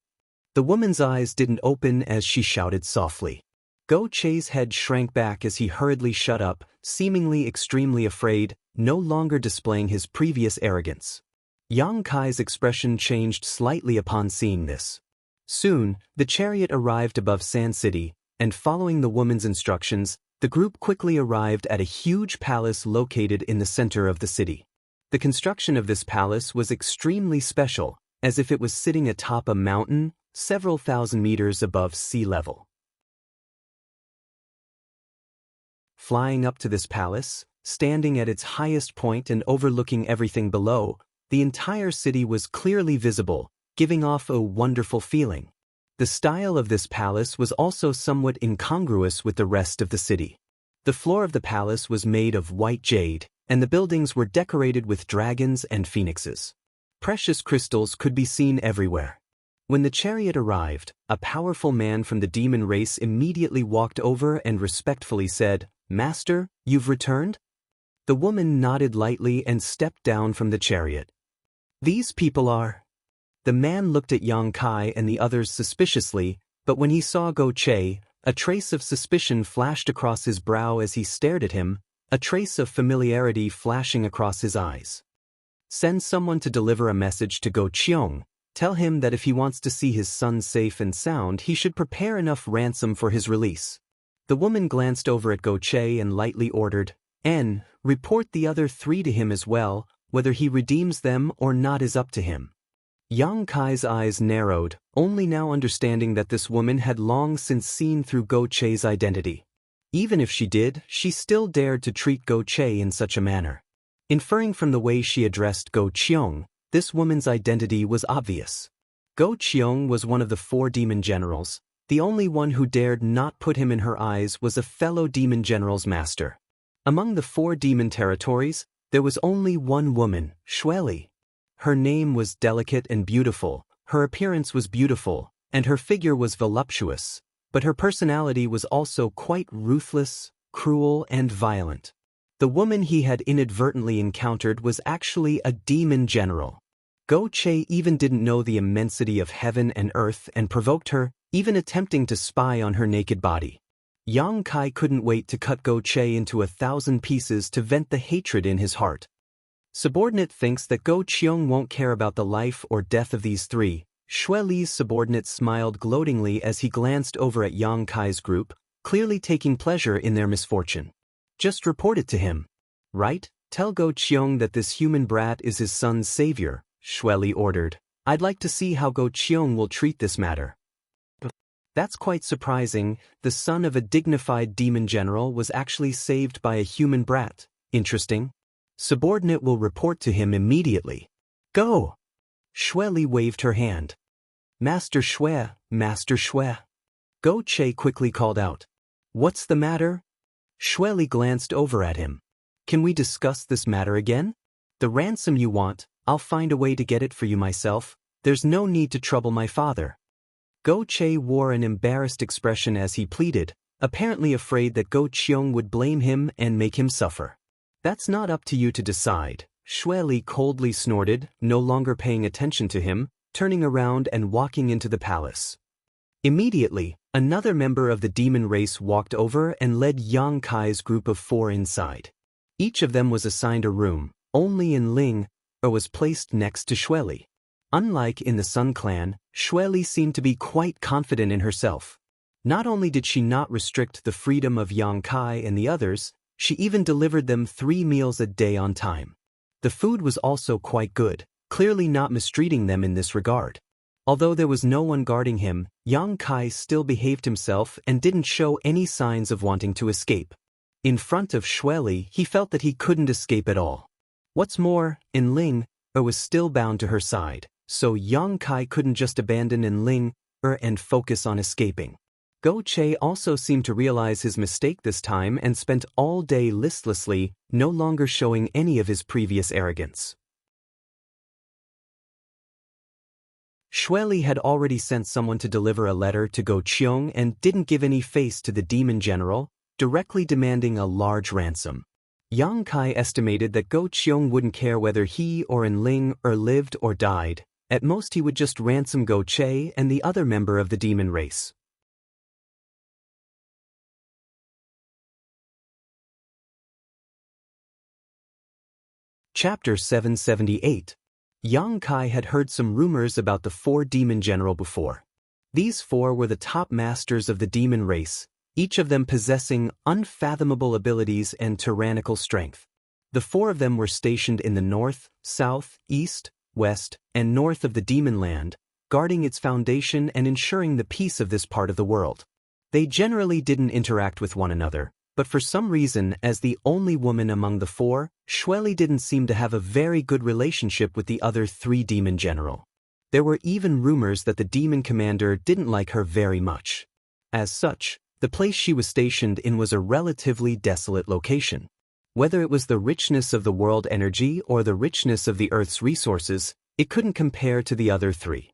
The woman's eyes didn't open as she shouted softly, Go Che's head shrank back as he hurriedly shut up, seemingly extremely afraid, no longer displaying his previous arrogance. Yang Kai's expression changed slightly upon seeing this. Soon, the chariot arrived above Sand City, and following the woman's instructions, the group quickly arrived at a huge palace located in the center of the city. The construction of this palace was extremely special, as if it was sitting atop a mountain, several thousand meters above sea level. Flying up to this palace, standing at its highest point and overlooking everything below, the entire city was clearly visible, giving off a wonderful feeling. The style of this palace was also somewhat incongruous with the rest of the city. The floor of the palace was made of white jade, and the buildings were decorated with dragons and phoenixes. Precious crystals could be seen everywhere. When the chariot arrived, a powerful man from the demon race immediately walked over and respectfully said, "Master, you've returned?" The woman nodded lightly and stepped down from the chariot. "These people are..." The man looked at Yang Kai and the others suspiciously, but when he saw Go Che, a trace of suspicion flashed across his brow as he stared at him, a trace of familiarity flashing across his eyes. "Send someone to deliver a message to Go Cheong. Tell him that if he wants to see his son safe and sound, he should prepare enough ransom for his release." The woman glanced over at Go Che and lightly ordered, "Report the other 3 to him as well. Whether he redeems them or not is up to him." Yang Kai's eyes narrowed, only now understanding that this woman had long since seen through Go Che's identity. Even if she did, she still dared to treat Go Che in such a manner. Inferring from the way she addressed Go Cheong, this woman's identity was obvious. Go Cheong was one of the 4 demon generals. The only one who dared not put him in her eyes was a fellow demon general's master. Among the 4 demon territories, there was only one woman, Xueli. Her name was delicate and beautiful, her appearance was beautiful, and her figure was voluptuous, but her personality was also quite ruthless, cruel, and violent. The woman he had inadvertently encountered was actually a demon general. Go Che even didn't know the immensity of heaven and earth and provoked her, even attempting to spy on her naked body. Yang Kai couldn't wait to cut Go Che into 1,000 pieces to vent the hatred in his heart. Subordinate thinks that Go Cheong won't care about the life or death of these 3. Xueli's subordinate smiled gloatingly as he glanced over at Yang Kai's group, clearly taking pleasure in their misfortune. "Just report it to him. Right? Tell Go Cheong that this human brat is his son's savior," Xueli ordered. "I'd like to see how Go Cheong will treat this matter." That's quite surprising. The son of a dignified demon general was actually saved by a human brat. Interesting. Subordinate will report to him immediately. "Go!" Xueli waved her hand. "Master Xue, Master Xue." Go Che quickly called out. "What's the matter?" Xueli glanced over at him. "Can we discuss this matter again? The ransom you want, I'll find a way to get it for you myself. There's no need to trouble my father." Go Che wore an embarrassed expression as he pleaded, apparently afraid that Go Cheong would blame him and make him suffer. "That's not up to you to decide," Xueli coldly snorted, no longer paying attention to him, turning around and walking into the palace. Immediately, another member of the demon race walked over and led Yang Kai's group of 4 inside. Each of them was assigned a room, only in Ling, or was placed next to Xueli. Unlike in the Sun Clan, Xueli seemed to be quite confident in herself. Not only did she not restrict the freedom of Yang Kai and the others, she even delivered them 3 meals a day on time. The food was also quite good, clearly not mistreating them in this regard. Although there was no one guarding him, Yang Kai still behaved himself and didn't show any signs of wanting to escape. In front of Xueli, he felt that he couldn't escape at all. What's more, Ling was still bound to her side, so Yang Kai couldn't just abandon Ling and focus on escaping. Go Che also seemed to realize his mistake this time and spent all day listlessly, no longer showing any of his previous arrogance. Xueli had already sent someone to deliver a letter to Go Cheong and didn't give any face to the demon general, directly demanding a large ransom. Yang Kai estimated that Go Cheong wouldn't care whether he or Ling lived or died. At most he would just ransom Go Che and the other member of the demon race. Chapter 778. Yang Kai had heard some rumors about the 4 demon general before. These 4 were the top masters of the demon race, each of them possessing unfathomable abilities and tyrannical strength. The 4 of them were stationed in the north, south, east, west, and north of the demon land, guarding its foundation and ensuring the peace of this part of the world. They generally didn't interact with one another, but for some reason, as the only woman among the 4, Xueli didn't seem to have a very good relationship with the other 3 demon general. There were even rumors that the demon commander didn't like her very much. As such, the place she was stationed in was a relatively desolate location. Whether it was the richness of the world energy or the richness of the Earth's resources, it couldn't compare to the other 3.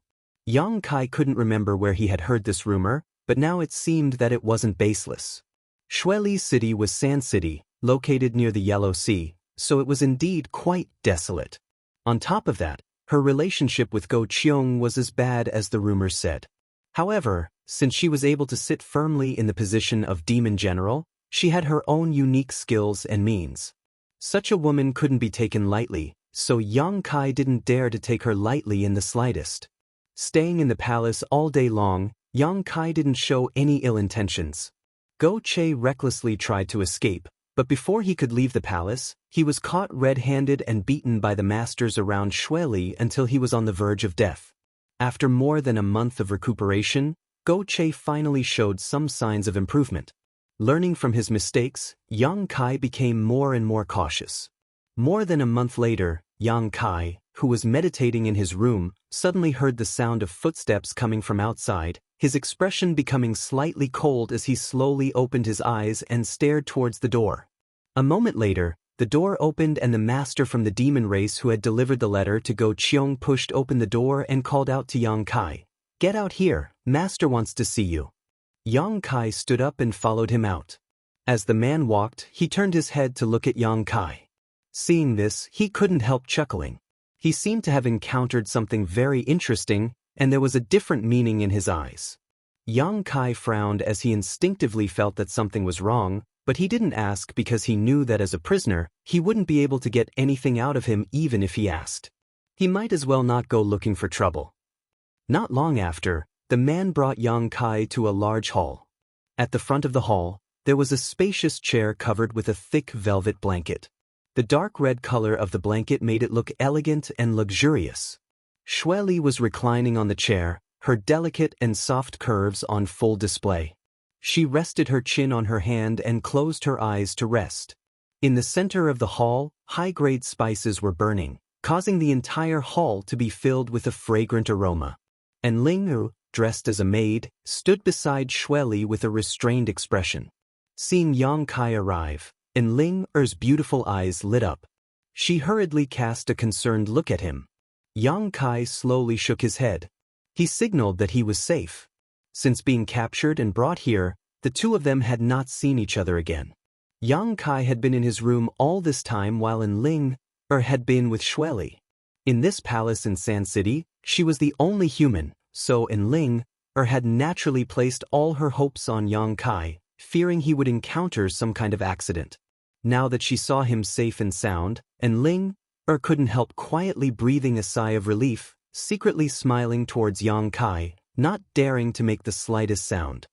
Yang Kai couldn't remember where he had heard this rumor, but now it seemed that it wasn't baseless. Xueli's city was Sand City, located near the Yellow Sea, so it was indeed quite desolate. On top of that, her relationship with Go Qiong was as bad as the rumors said. However, since she was able to sit firmly in the position of Demon General, she had her own unique skills and means. Such a woman couldn't be taken lightly, so Yang Kai didn't dare to take her lightly in the slightest. Staying in the palace all day long, Yang Kai didn't show any ill intentions. Go Che recklessly tried to escape, but before he could leave the palace, he was caught red-handed and beaten by the masters around Xueli until he was on the verge of death. After more than a month of recuperation, Go Che finally showed some signs of improvement. Learning from his mistakes, Yang Kai became more and more cautious. More than a month later, Yang Kai, who was meditating in his room, suddenly heard the sound of footsteps coming from outside, his expression becoming slightly cold as he slowly opened his eyes and stared towards the door. A moment later, the door opened and the master from the demon race who had delivered the letter to Go Qiong pushed open the door and called out to Yang Kai, "Get out here, master wants to see you." Yang Kai stood up and followed him out. As the man walked, he turned his head to look at Yang Kai. Seeing this, he couldn't help chuckling. He seemed to have encountered something very interesting, and there was a different meaning in his eyes. Yang Kai frowned as he instinctively felt that something was wrong, but he didn't ask because he knew that as a prisoner, he wouldn't be able to get anything out of him even if he asked. He might as well not go looking for trouble. Not long after, the man brought Yang Kai to a large hall. At the front of the hall, there was a spacious chair covered with a thick velvet blanket. The dark red color of the blanket made it look elegant and luxurious. Xueli was reclining on the chair, her delicate and soft curves on full display. She rested her chin on her hand and closed her eyes to rest. In the center of the hall, high-grade spices were burning, causing the entire hall to be filled with a fragrant aroma. And Ling Yu, dressed as a maid, stood beside Xueli with a restrained expression. Seeing Yang Kai arrive, and Ling Yu's beautiful eyes lit up. She hurriedly cast a concerned look at him. Yang Kai slowly shook his head. He signaled that he was safe. Since being captured and brought here, the 2 of them had not seen each other again. Yang Kai had been in his room all this time while Ling Yu had been with Xueli. In this palace in Sand City, she was the only human, so Ling Yu had naturally placed all her hopes on Yang Kai, fearing he would encounter some kind of accident. Now that she saw him safe and sound, Ling Yu couldn't help quietly breathing a sigh of relief, secretly smiling towards Yang Kai, not daring to make the slightest sound.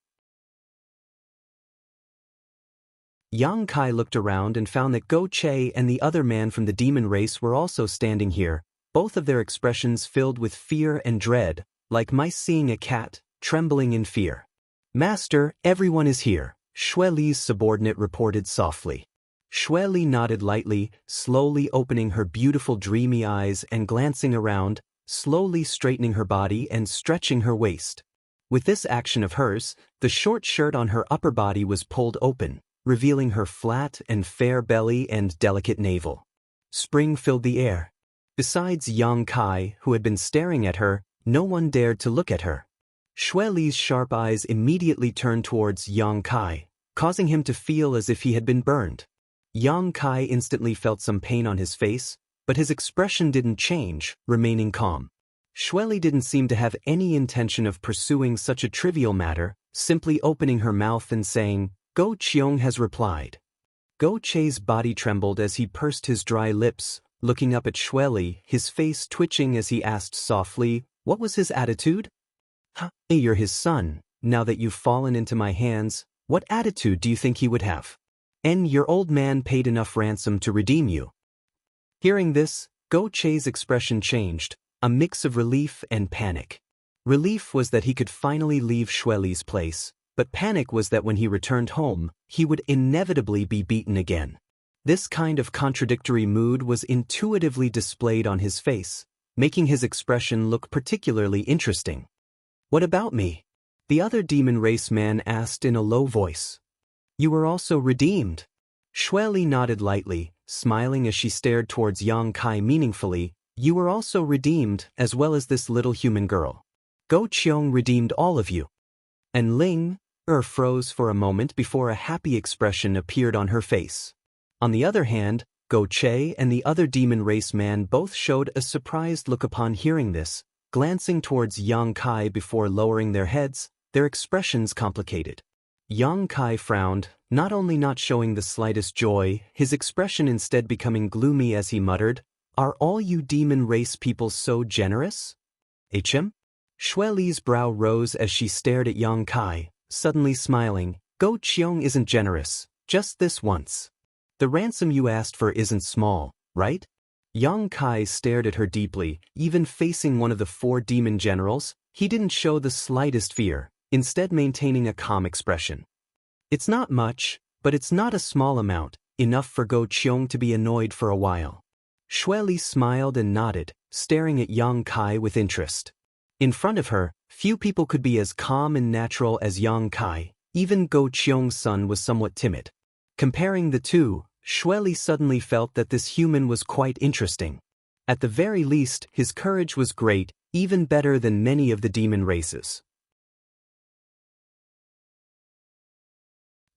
Yang Kai looked around and found that Go Che and the other man from the demon race were also standing here, both of their expressions filled with fear and dread, like mice seeing a cat, trembling in fear. "Master, everyone is here," Xueli's subordinate reported softly. Xueli nodded lightly, slowly opening her beautiful dreamy eyes and glancing around, slowly straightening her body and stretching her waist. With this action of hers, the short shirt on her upper body was pulled open, revealing her flat and fair belly and delicate navel. Spring filled the air. Besides Yang Kai, who had been staring at her, no one dared to look at her. Xueli's sharp eyes immediately turned towards Yang Kai, causing him to feel as if he had been burned. Yang Kai instantly felt some pain on his face, but his expression didn't change, remaining calm. Xueli didn't seem to have any intention of pursuing such a trivial matter, simply opening her mouth and saying, "Go Qiong has replied." Go Che's body trembled as he pursed his dry lips, looking up at Xueli, his face twitching as he asked softly, "What was his attitude?" "Huh, you're his son. Now that you've fallen into my hands, what attitude do you think he would have? And your old man paid enough ransom to redeem you." Hearing this, Go Che's expression changed, a mix of relief and panic. Relief was that he could finally leave Xueli's place, but panic was that when he returned home, he would inevitably be beaten again. This kind of contradictory mood was intuitively displayed on his face, making his expression look particularly interesting. "What about me?" the other demon race man asked in a low voice. "You were also redeemed." Xueli nodded lightly, smiling as she stared towards Yang Kai meaningfully. "You were also redeemed, as well as this little human girl. Go Qiong redeemed all of you." And Ling froze for a moment before a happy expression appeared on her face. On the other hand, Go Che and the other demon race man both showed a surprised look upon hearing this, glancing towards Yang Kai before lowering their heads, their expressions complicated. Yang Kai frowned, not only not showing the slightest joy, his expression instead becoming gloomy as he muttered, "Are all you demon race people so generous?" "HM?" Xueli's brow rose as she stared at Yang Kai, suddenly smiling. "Go Qiong isn't generous, just this once. The ransom you asked for isn't small, right?" Yang Kai stared at her deeply, even facing one of the 4 demon generals. He didn't show the slightest fear, instead maintaining a calm expression. "It's not much, but it's not a small amount, enough for Go Qiong to be annoyed for a while." Xueli smiled and nodded, staring at Yang Kai with interest. In front of her, few people could be as calm and natural as Yang Kai. Even Go Qiong's son was somewhat timid. Comparing the two, Xueli suddenly felt that this human was quite interesting. At the very least, his courage was great, even better than many of the demon races.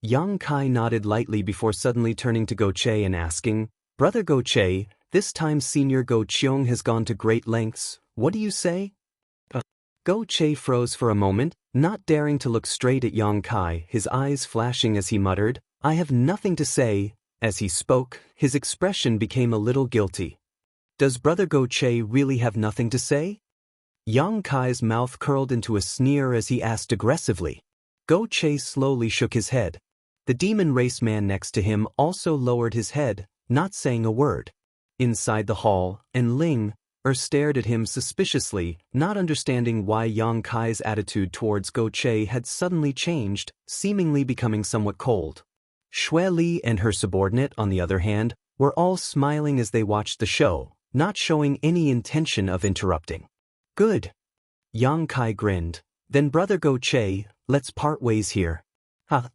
Yang Kai nodded lightly before suddenly turning to Go Che and asking, "Brother Go Che, this time Senior Go Qiong has gone to great lengths, what do you say?" Go Che froze for a moment, not daring to look straight at Yang Kai, his eyes flashing as he muttered, "I have nothing to say." As he spoke, his expression became a little guilty. "Does Brother Go Che really have nothing to say?" Yang Kai's mouth curled into a sneer as he asked aggressively. Go Che slowly shook his head. The demon race man next to him also lowered his head, not saying a word. Inside the hall, and Ling stared at him suspiciously, not understanding why Yang Kai's attitude towards Go Che had suddenly changed, seemingly becoming somewhat cold. Xueli and her subordinate, on the other hand, were all smiling as they watched the show, not showing any intention of interrupting. "Good." Yang Kai grinned. "Then Brother Go Che, let's part ways here.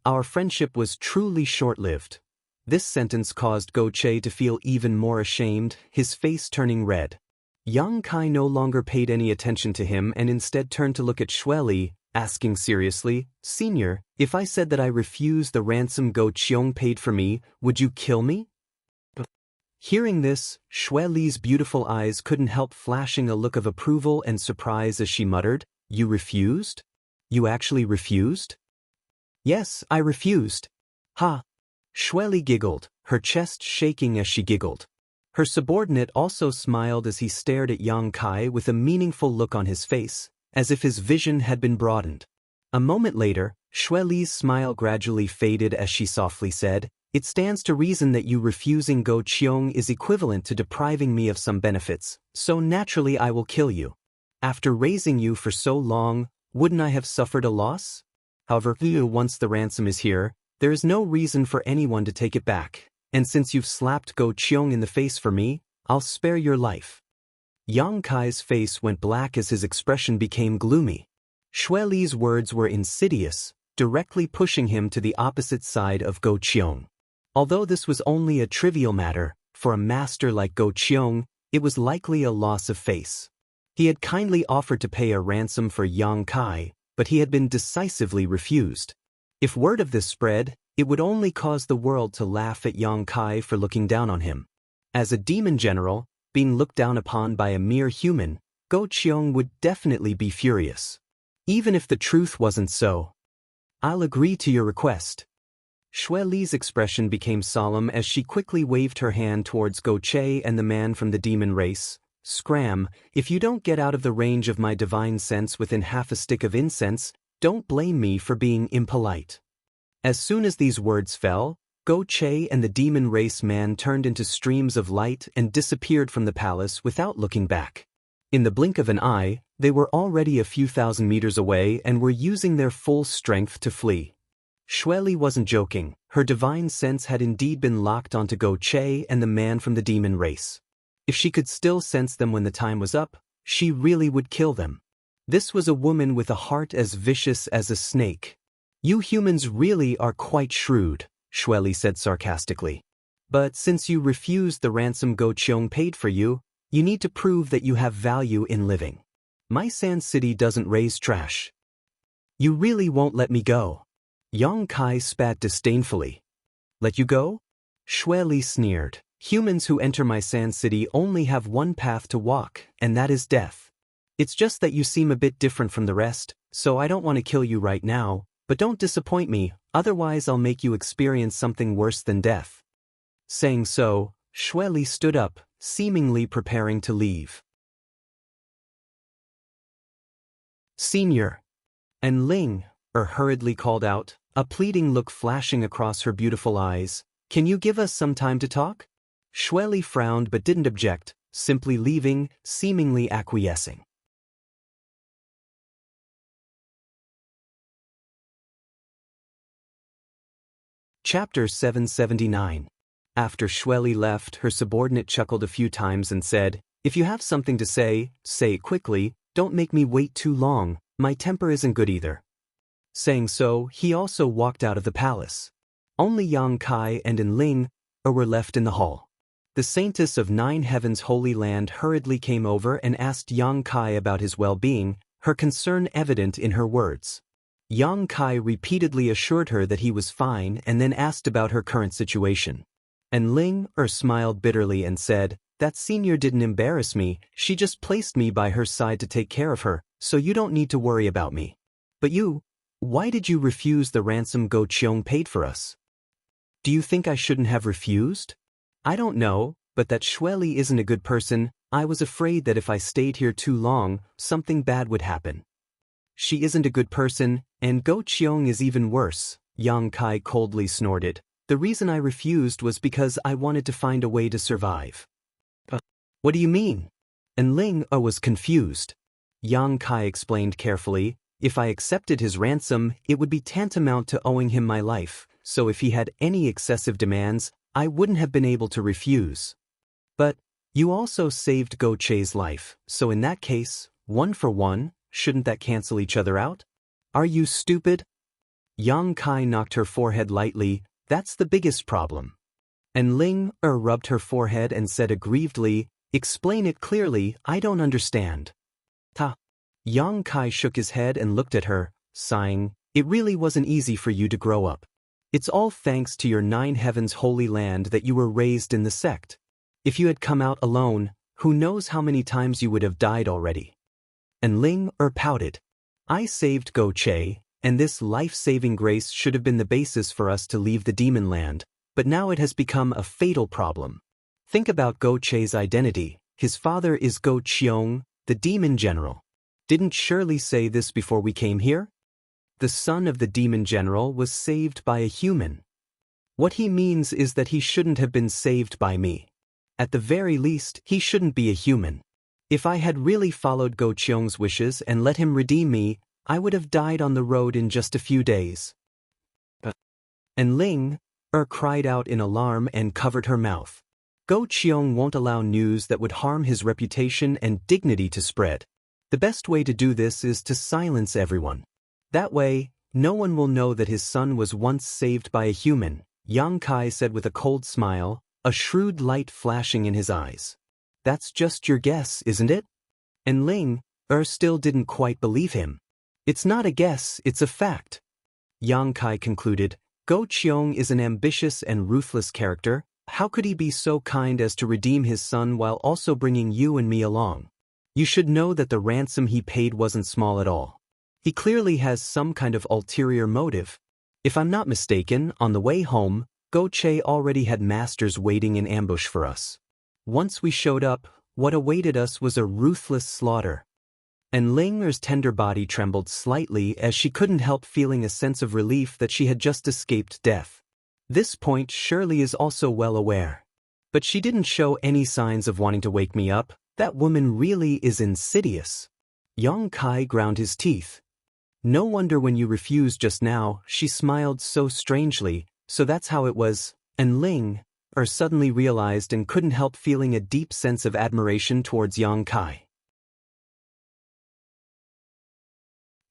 Our friendship was truly short-lived." This sentence caused Go Che to feel even more ashamed, his face turning red. Yang Kai no longer paid any attention to him and instead turned to look at Xueli, asking seriously, "Senior, if I said that I refused the ransom Go Qiong paid for me, would you kill me?" Hearing this, Xueli's beautiful eyes couldn't help flashing a look of approval and surprise as she muttered, "You refused? You actually refused?" "Yes, I refused." "Ha!" Xueli giggled, her chest shaking as she giggled. Her subordinate also smiled as he stared at Yang Kai with a meaningful look on his face, as if his vision had been broadened. A moment later, Xueli's smile gradually faded as she softly said, "It stands to reason that you refusing Go Qiong is equivalent to depriving me of some benefits, so naturally I will kill you. After raising you for so long, wouldn't I have suffered a loss? However, once the ransom is here, there is no reason for anyone to take it back, and since you've slapped Go Qiong in the face for me, I'll spare your life." Yang Kai's face went black as his expression became gloomy. Xueli's words were insidious, directly pushing him to the opposite side of Go Qiong. Although this was only a trivial matter, for a master like Go Qiong, it was likely a loss of face. He had kindly offered to pay a ransom for Yang Kai, but he had been decisively refused. If word of this spread, it would only cause the world to laugh at Yang Kai for looking down on him. As a demon general, being looked down upon by a mere human, Go Qiong would definitely be furious. Even if the truth wasn't so. "I'll agree to your request." Xue Li's expression became solemn as she quickly waved her hand towards Go Che and the man from the demon race. Scram, if you don't get out of the range of my divine sense within half a stick of incense, don't blame me for being impolite. As soon as these words fell, Go Che and the demon race man turned into streams of light and disappeared from the palace without looking back. In the blink of an eye, they were already a few thousand meters away and were using their full strength to flee. Xue Li wasn't joking. Her divine sense had indeed been locked onto Go Che and the man from the demon race. If she could still sense them when the time was up, she really would kill them. This was a woman with a heart as vicious as a snake. You humans really are quite shrewd, Xue Li said sarcastically. But since you refused the ransom Go Cheong paid for you, you need to prove that you have value in living. My Sand City doesn't raise trash. You really won't let me go. Yang Kai spat disdainfully. Let you go? Xue Li sneered. Humans who enter my Sand City only have one path to walk, and that is death. It's just that you seem a bit different from the rest, so I don't want to kill you right now, but don't disappoint me, otherwise I'll make you experience something worse than death. Saying so, Xue Li stood up, seemingly preparing to leave. Senior. And Ling, hurriedly called out, a pleading look flashing across her beautiful eyes. Can you give us some time to talk? Xue Li frowned but didn't object, simply leaving, seemingly acquiescing. Chapter 779. After Xue Li left, her subordinate chuckled a few times and said, If you have something to say it quickly, don't make me wait too long, my temper isn't good either. Saying so, he also walked out of the palace. Only Yang Kai and Ling were left in the hall. The saintess of Nine Heavens' Holy Land hurriedly came over and asked Yang Kai about his well-being, her concern evident in her words. Yang Kai repeatedly assured her that he was fine and then asked about her current situation. And Ling smiled bitterly and said, That senior didn't embarrass me, she just placed me by her side to take care of her, so you don't need to worry about me. But you, why did you refuse the ransom Go Cheong paid for us? Do you think I shouldn't have refused? I don't know, but that Xue Li isn't a good person. I was afraid that if I stayed here too long, something bad would happen. She isn't a good person, and Go Cheong is even worse, Yang Kai coldly snorted. The reason I refused was because I wanted to find a way to survive. What do you mean? And Ling was confused. Yang Kai explained carefully, if I accepted his ransom, it would be tantamount to owing him my life, so if he had any excessive demands, I wouldn't have been able to refuse. But you also saved Go Che's life, so in that case, 1 for 1, shouldn't that cancel each other out? Are you stupid? Yang Kai knocked her forehead lightly. That's the biggest problem. And Ling rubbed her forehead and said aggrievedly, Explain it clearly, I don't understand. Yang Kai shook his head and looked at her, sighing, It really wasn't easy for you to grow up. It's all thanks to your Nine Heavens Holy Land that you were raised in the sect. If you had come out alone, who knows how many times you would have died already. And Ling pouted. I saved Go Che, and this life-saving grace should have been the basis for us to leave the demon land, but now it has become a fatal problem. Think about Go Che's identity. His father is Go Cheong, the demon general. Didn't Shirley say this before we came here? The son of the demon general was saved by a human. What he means is that he shouldn't have been saved by me. At the very least, he shouldn't be a human. If I had really followed Go Cheong's wishes and let him redeem me, I would have died on the road in just a few days. And Ling cried out in alarm and covered her mouth. Go Cheong won't allow news that would harm his reputation and dignity to spread. The best way to do this is to silence everyone. That way, no one will know that his son was once saved by a human, Yang Kai said with a cold smile, a shrewd light flashing in his eyes. That's just your guess, isn't it? And Ling still didn't quite believe him. It's not a guess, it's a fact. Yang Kai concluded, Go Cheong is an ambitious and ruthless character. How could he be so kind as to redeem his son while also bringing you and me along? You should know that the ransom he paid wasn't small at all. He clearly has some kind of ulterior motive. If I'm not mistaken, on the way home, Goche already had masters waiting in ambush for us. Once we showed up, what awaited us was a ruthless slaughter. And Ling Er's tender body trembled slightly as she couldn't help feeling a sense of relief that she had just escaped death. This point Shirley is also well aware. But she didn't show any signs of wanting to wake me up. That woman really is insidious. Yang Kai ground his teeth. No wonder when you refused just now, she smiled so strangely, so that's how it was. And Ling Er suddenly realized and couldn't help feeling a deep sense of admiration towards Yang Kai.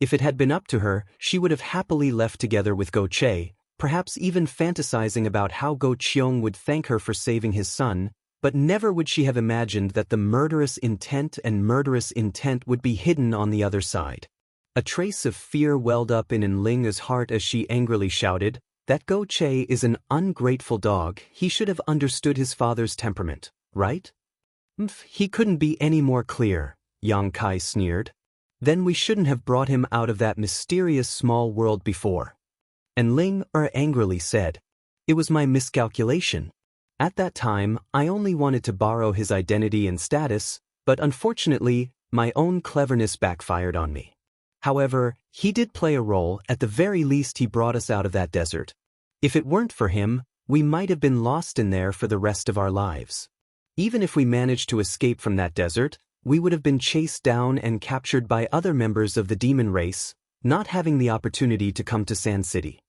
If it had been up to her, she would have happily left together with Goche, perhaps even fantasizing about how Go Cheong would thank her for saving his son, but never would she have imagined that the murderous intent would be hidden on the other side. A trace of fear welled up in Ling's heart as she angrily shouted, "That Goche is an ungrateful dog. He should have understood his father's temperament, right?" He couldn't be any more clear," Yang Kai sneered. "Then we shouldn't have brought him out of that mysterious small world before." And Ling Er angrily said, "It was my miscalculation. At that time, I only wanted to borrow his identity and status, but unfortunately, my own cleverness backfired on me. However, he did play a role. At the very least he brought us out of that desert. If it weren't for him, we might have been lost in there for the rest of our lives. Even if we managed to escape from that desert, we would have been chased down and captured by other members of the demon race, not having the opportunity to come to Sand City.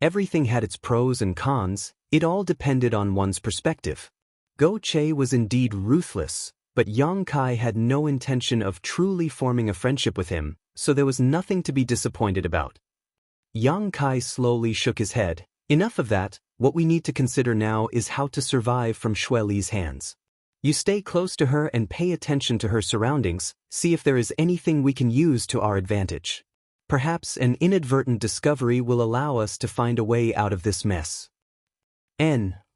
Everything had its pros and cons. It all depended on one's perspective. Goche was indeed ruthless, but Yang Kai had no intention of truly forming a friendship with him, so there was nothing to be disappointed about." Yang Kai slowly shook his head. "Enough of that. What we need to consider now is how to survive from Xue Li's hands. You stay close to her and pay attention to her surroundings, see if there is anything we can use to our advantage. Perhaps an inadvertent discovery will allow us to find a way out of this mess."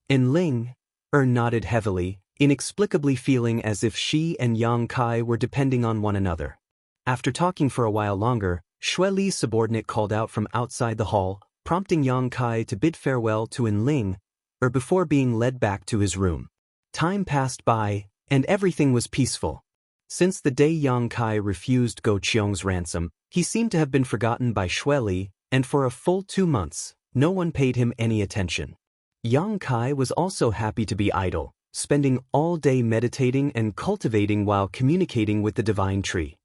Ling Er nodded heavily, inexplicably feeling as if she and Yang Kai were depending on one another. After talking for a while longer, Xue Li's subordinate called out from outside the hall, prompting Yang Kai to bid farewell to Ling Er before being led back to his room. Time passed by, and everything was peaceful. Since the day Yang Kai refused Go Cheong's ransom, he seemed to have been forgotten by Xue Li, and for a full 2 months, no one paid him any attention. Yang Kai was also happy to be idle, spending all day meditating and cultivating while communicating with the Divine Tree.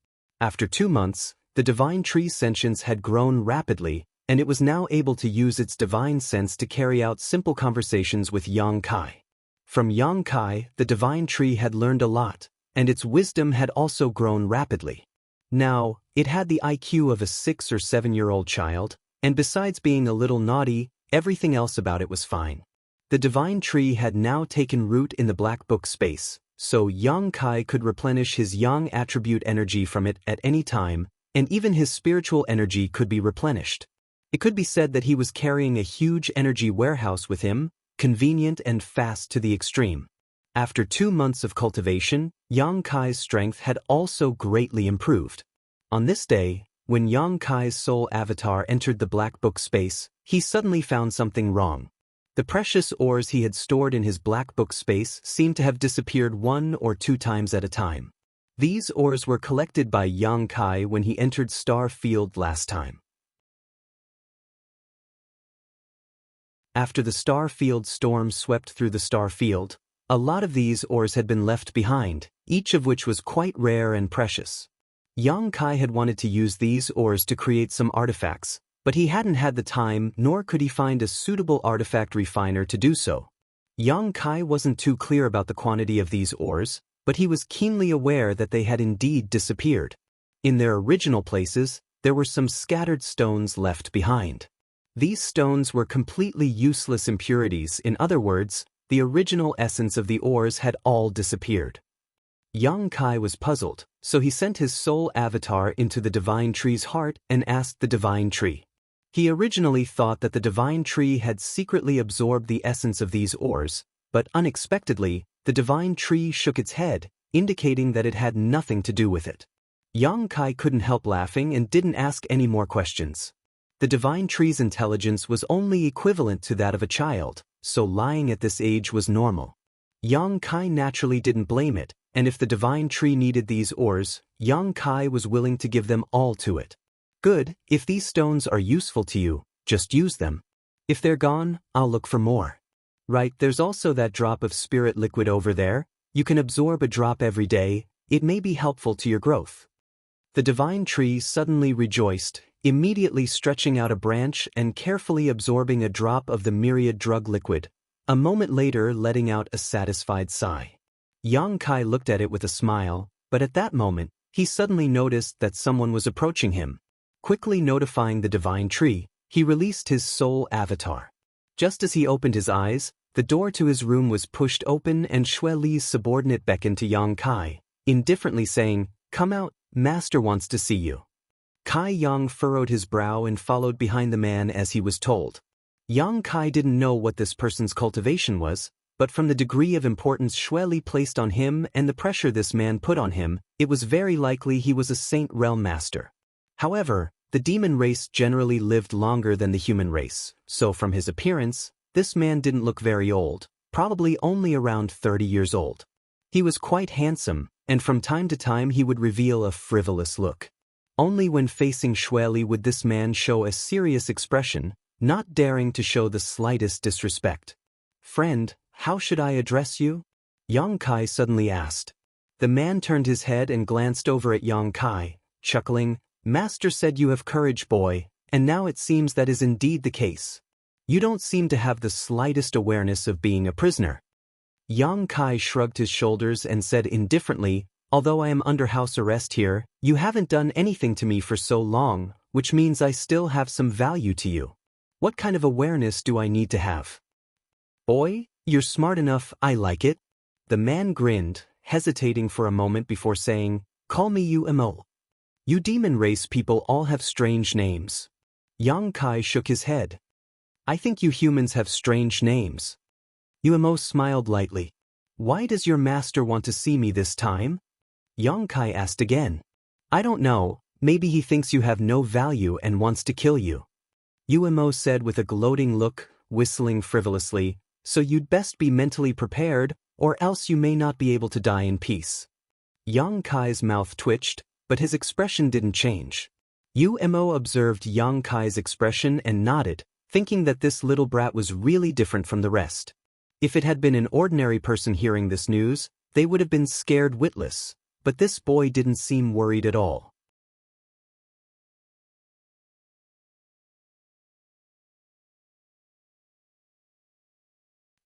After 2 months, the Divine Tree's sentience had grown rapidly, and it was now able to use its divine sense to carry out simple conversations with Yang Kai. From Yang Kai, the Divine Tree had learned a lot, and its wisdom had also grown rapidly. Now, it had the IQ of a 6 or 7-year-old child, and besides being a little naughty, everything else about it was fine. The Divine Tree had now taken root in the Black Book space, so Yang Kai could replenish his Yang attribute energy from it at any time, and even his spiritual energy could be replenished. It could be said that he was carrying a huge energy warehouse with him, convenient and fast to the extreme. After 2 months of cultivation, Yang Kai's strength had also greatly improved. On this day, when Yang Kai's soul avatar entered the Black Book space, he suddenly found something wrong. The precious ores he had stored in his Black Book space seemed to have disappeared 1 or 2 times at a time. These ores were collected by Yang Kai when he entered Star Field last time. After the Star Field storm swept through the Star Field, a lot of these ores had been left behind, each of which was quite rare and precious. Yang Kai had wanted to use these ores to create some artifacts, but he hadn't had the time nor could he find a suitable artifact refiner to do so. Yang Kai wasn't too clear about the quantity of these ores, but he was keenly aware that they had indeed disappeared. In their original places, there were some scattered stones left behind. These stones were completely useless impurities. In other words, the original essence of the ores had all disappeared. Yang Kai was puzzled, so he sent his soul avatar into the Divine Tree's heart and asked the Divine Tree. He originally thought that the Divine Tree had secretly absorbed the essence of these ores, but unexpectedly, the Divine Tree shook its head, indicating that it had nothing to do with it. Yang Kai couldn't help laughing and didn't ask any more questions. The divine tree's intelligence was only equivalent to that of a child, so lying at this age was normal. Yang Kai naturally didn't blame it, and if the divine tree needed these ores, Yang Kai was willing to give them all to it. Good, if these stones are useful to you, just use them. If they're gone, I'll look for more. Right, there's also that drop of spirit liquid over there. You can absorb a drop every day, it may be helpful to your growth. The divine tree suddenly rejoiced, immediately stretching out a branch and carefully absorbing a drop of the myriad drug liquid, a moment later letting out a satisfied sigh. Yang Kai looked at it with a smile, but at that moment, he suddenly noticed that someone was approaching him. Quickly notifying the divine tree, he released his soul avatar. Just as he opened his eyes, the door to his room was pushed open and Xue Li's subordinate beckoned to Yang Kai, indifferently saying, "Come out, master wants to see you." Kai Yang furrowed his brow and followed behind the man as he was told. Yang Kai didn't know what this person's cultivation was, but from the degree of importance Xue Li placed on him and the pressure this man put on him, it was very likely he was a Saint Realm master. However, the demon race generally lived longer than the human race, so from his appearance, this man didn't look very old, probably only around 30 years old. He was quite handsome, and from time to time he would reveal a frivolous look. Only when facing Xue Li would this man show a serious expression, not daring to show the slightest disrespect. "Friend, how should I address you?" Yang Kai suddenly asked. The man turned his head and glanced over at Yang Kai, chuckling, "Master said you have courage, boy, and now it seems that is indeed the case. You don't seem to have the slightest awareness of being a prisoner." Yang Kai shrugged his shoulders and said indifferently, "Although I am under house arrest here, you haven't done anything to me for so long, which means I still have some value to you. What kind of awareness do I need to have?" "Boy, you're smart enough, I like it." The man grinned, hesitating for a moment before saying, "Call me Immortal. You demon race people all have strange names." Yang Kai shook his head. "I think you humans have strange names." Immortal smiled lightly. "Why does your master want to see me this time?" Yang Kai asked again. "I don't know, maybe he thinks you have no value and wants to kill you." Immortal said with a gloating look, whistling frivolously, "So you'd best be mentally prepared, or else you may not be able to die in peace." Yang Kai's mouth twitched, but his expression didn't change. Immortal observed Yang Kai's expression and nodded, thinking that this little brat was really different from the rest. If it had been an ordinary person hearing this news, they would have been scared witless, but this boy didn't seem worried at all.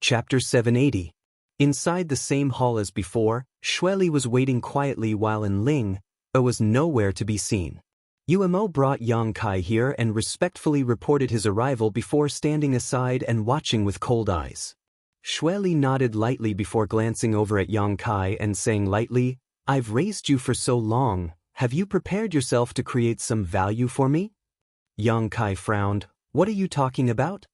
Chapter 780. Inside the same hall as before, Xue Li was waiting quietly while in Ling, but was nowhere to be seen. Immortal brought Yang Kai here and respectfully reported his arrival before standing aside and watching with cold eyes. Xue Li nodded lightly before glancing over at Yang Kai and saying lightly, "I've raised you for so long, have you prepared yourself to create some value for me?" Yang Kai frowned. "What are you talking about?"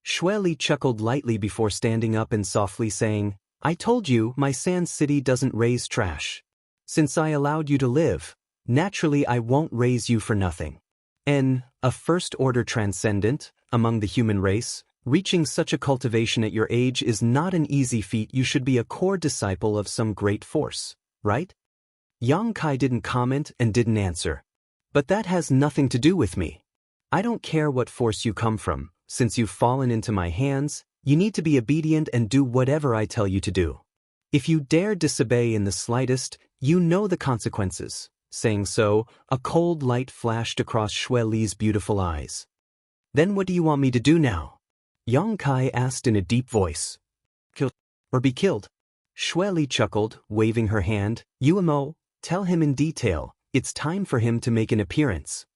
Xue Li chuckled lightly before standing up and softly saying, "I told you my sand city doesn't raise trash. Since I allowed you to live, naturally I won't raise you for nothing. A first-order transcendent, among the human race, reaching such a cultivation at your age is not an easy feat. You should be a core disciple of some great force, right?" Yang Kai didn't comment and didn't answer. "But that has nothing to do with me. I don't care what force you come from. Since you've fallen into my hands, you need to be obedient and do whatever I tell you to do. If you dare disobey in the slightest, you know the consequences." Saying so, a cold light flashed across Xue Li's beautiful eyes. "Then what do you want me to do now?" Yang Kai asked in a deep voice. "Kill or be killed?" Xue Li chuckled, waving her hand. "Immortal, tell him in detail, it's time for him to make an appearance."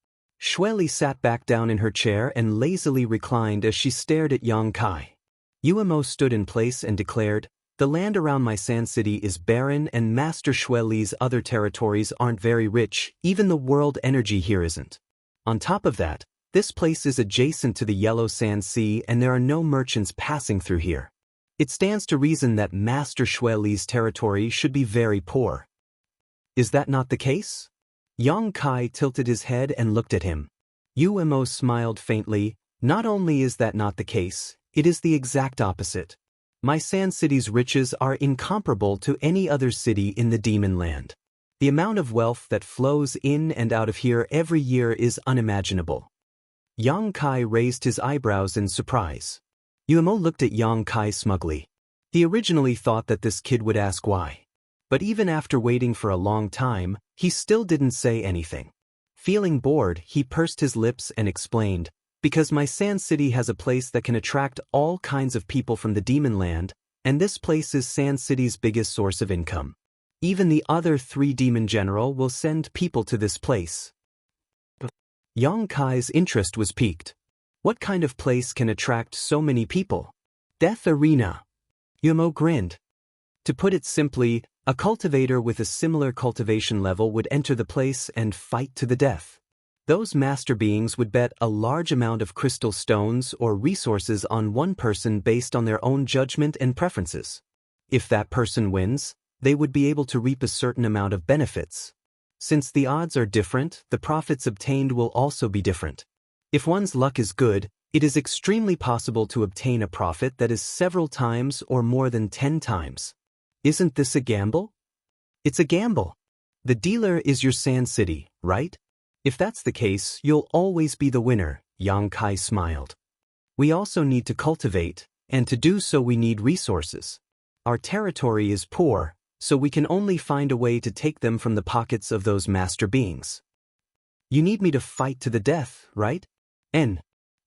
Xue Li sat back down in her chair and lazily reclined as she stared at Yang Kai. Immortal stood in place and declared, "The land around my sand city is barren and Master Xue Li's other territories aren't very rich, even the world energy here isn't. On top of that, this place is adjacent to the Yellow Sand Sea and there are no merchants passing through here. It stands to reason that Master Xue Li's territory should be very poor. Is that not the case?" Yang Kai tilted his head and looked at him. Umo smiled faintly. Not only is that not the case, it is the exact opposite. My Sand City's riches are incomparable to any other city in the Demon Land. The amount of wealth that flows in and out of here every year is unimaginable. Yang Kai raised his eyebrows in surprise. Umo looked at Yang Kai smugly. He originally thought that this kid would ask why. But even after waiting for a long time, he still didn't say anything. Feeling bored, he pursed his lips and explained, because my Sand City has a place that can attract all kinds of people from the Demon Land, and this place is Sand City's biggest source of income. Even the other 3 demon general will send people to this place. Yang Kai's interest was piqued. What kind of place can attract so many people? Death Arena. Umo grinned. To put it simply, a cultivator with a similar cultivation level would enter the place and fight to the death. Those master beings would bet a large amount of crystal stones or resources on one person based on their own judgment and preferences. If that person wins, they would be able to reap a certain amount of benefits. Since the odds are different, the profits obtained will also be different. If one's luck is good, it is extremely possible to obtain a profit that is several times or more than 10 times. Isn't this a gamble? It's a gamble. The dealer is your Sand City, right? If that's the case, you'll always be the winner, Yang Kai smiled. We also need to cultivate, and to do so we need resources. Our territory is poor, so we can only find a way to take them from the pockets of those master beings. You need me to fight to the death, right?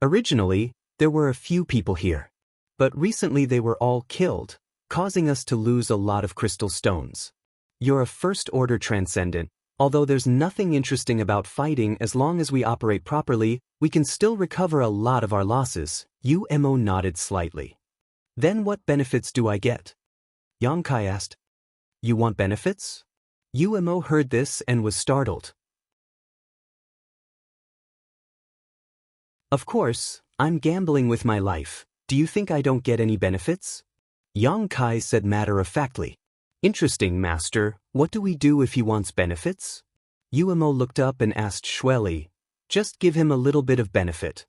Originally, there were a few people here. But recently they were all killed, causing us to lose a lot of crystal stones. You're a first-order transcendent. Although there's nothing interesting about fighting, as long as we operate properly, we can still recover a lot of our losses. Umo nodded slightly. Then what benefits do I get? Yang Kai asked. You want benefits? Umo heard this and was startled. Of course, I'm gambling with my life. Do you think I don't get any benefits? Yang Kai said matter-of-factly. Interesting, Master. What do we do if he wants benefits? Umo looked up and asked Shueli. Just give him a little bit of benefit.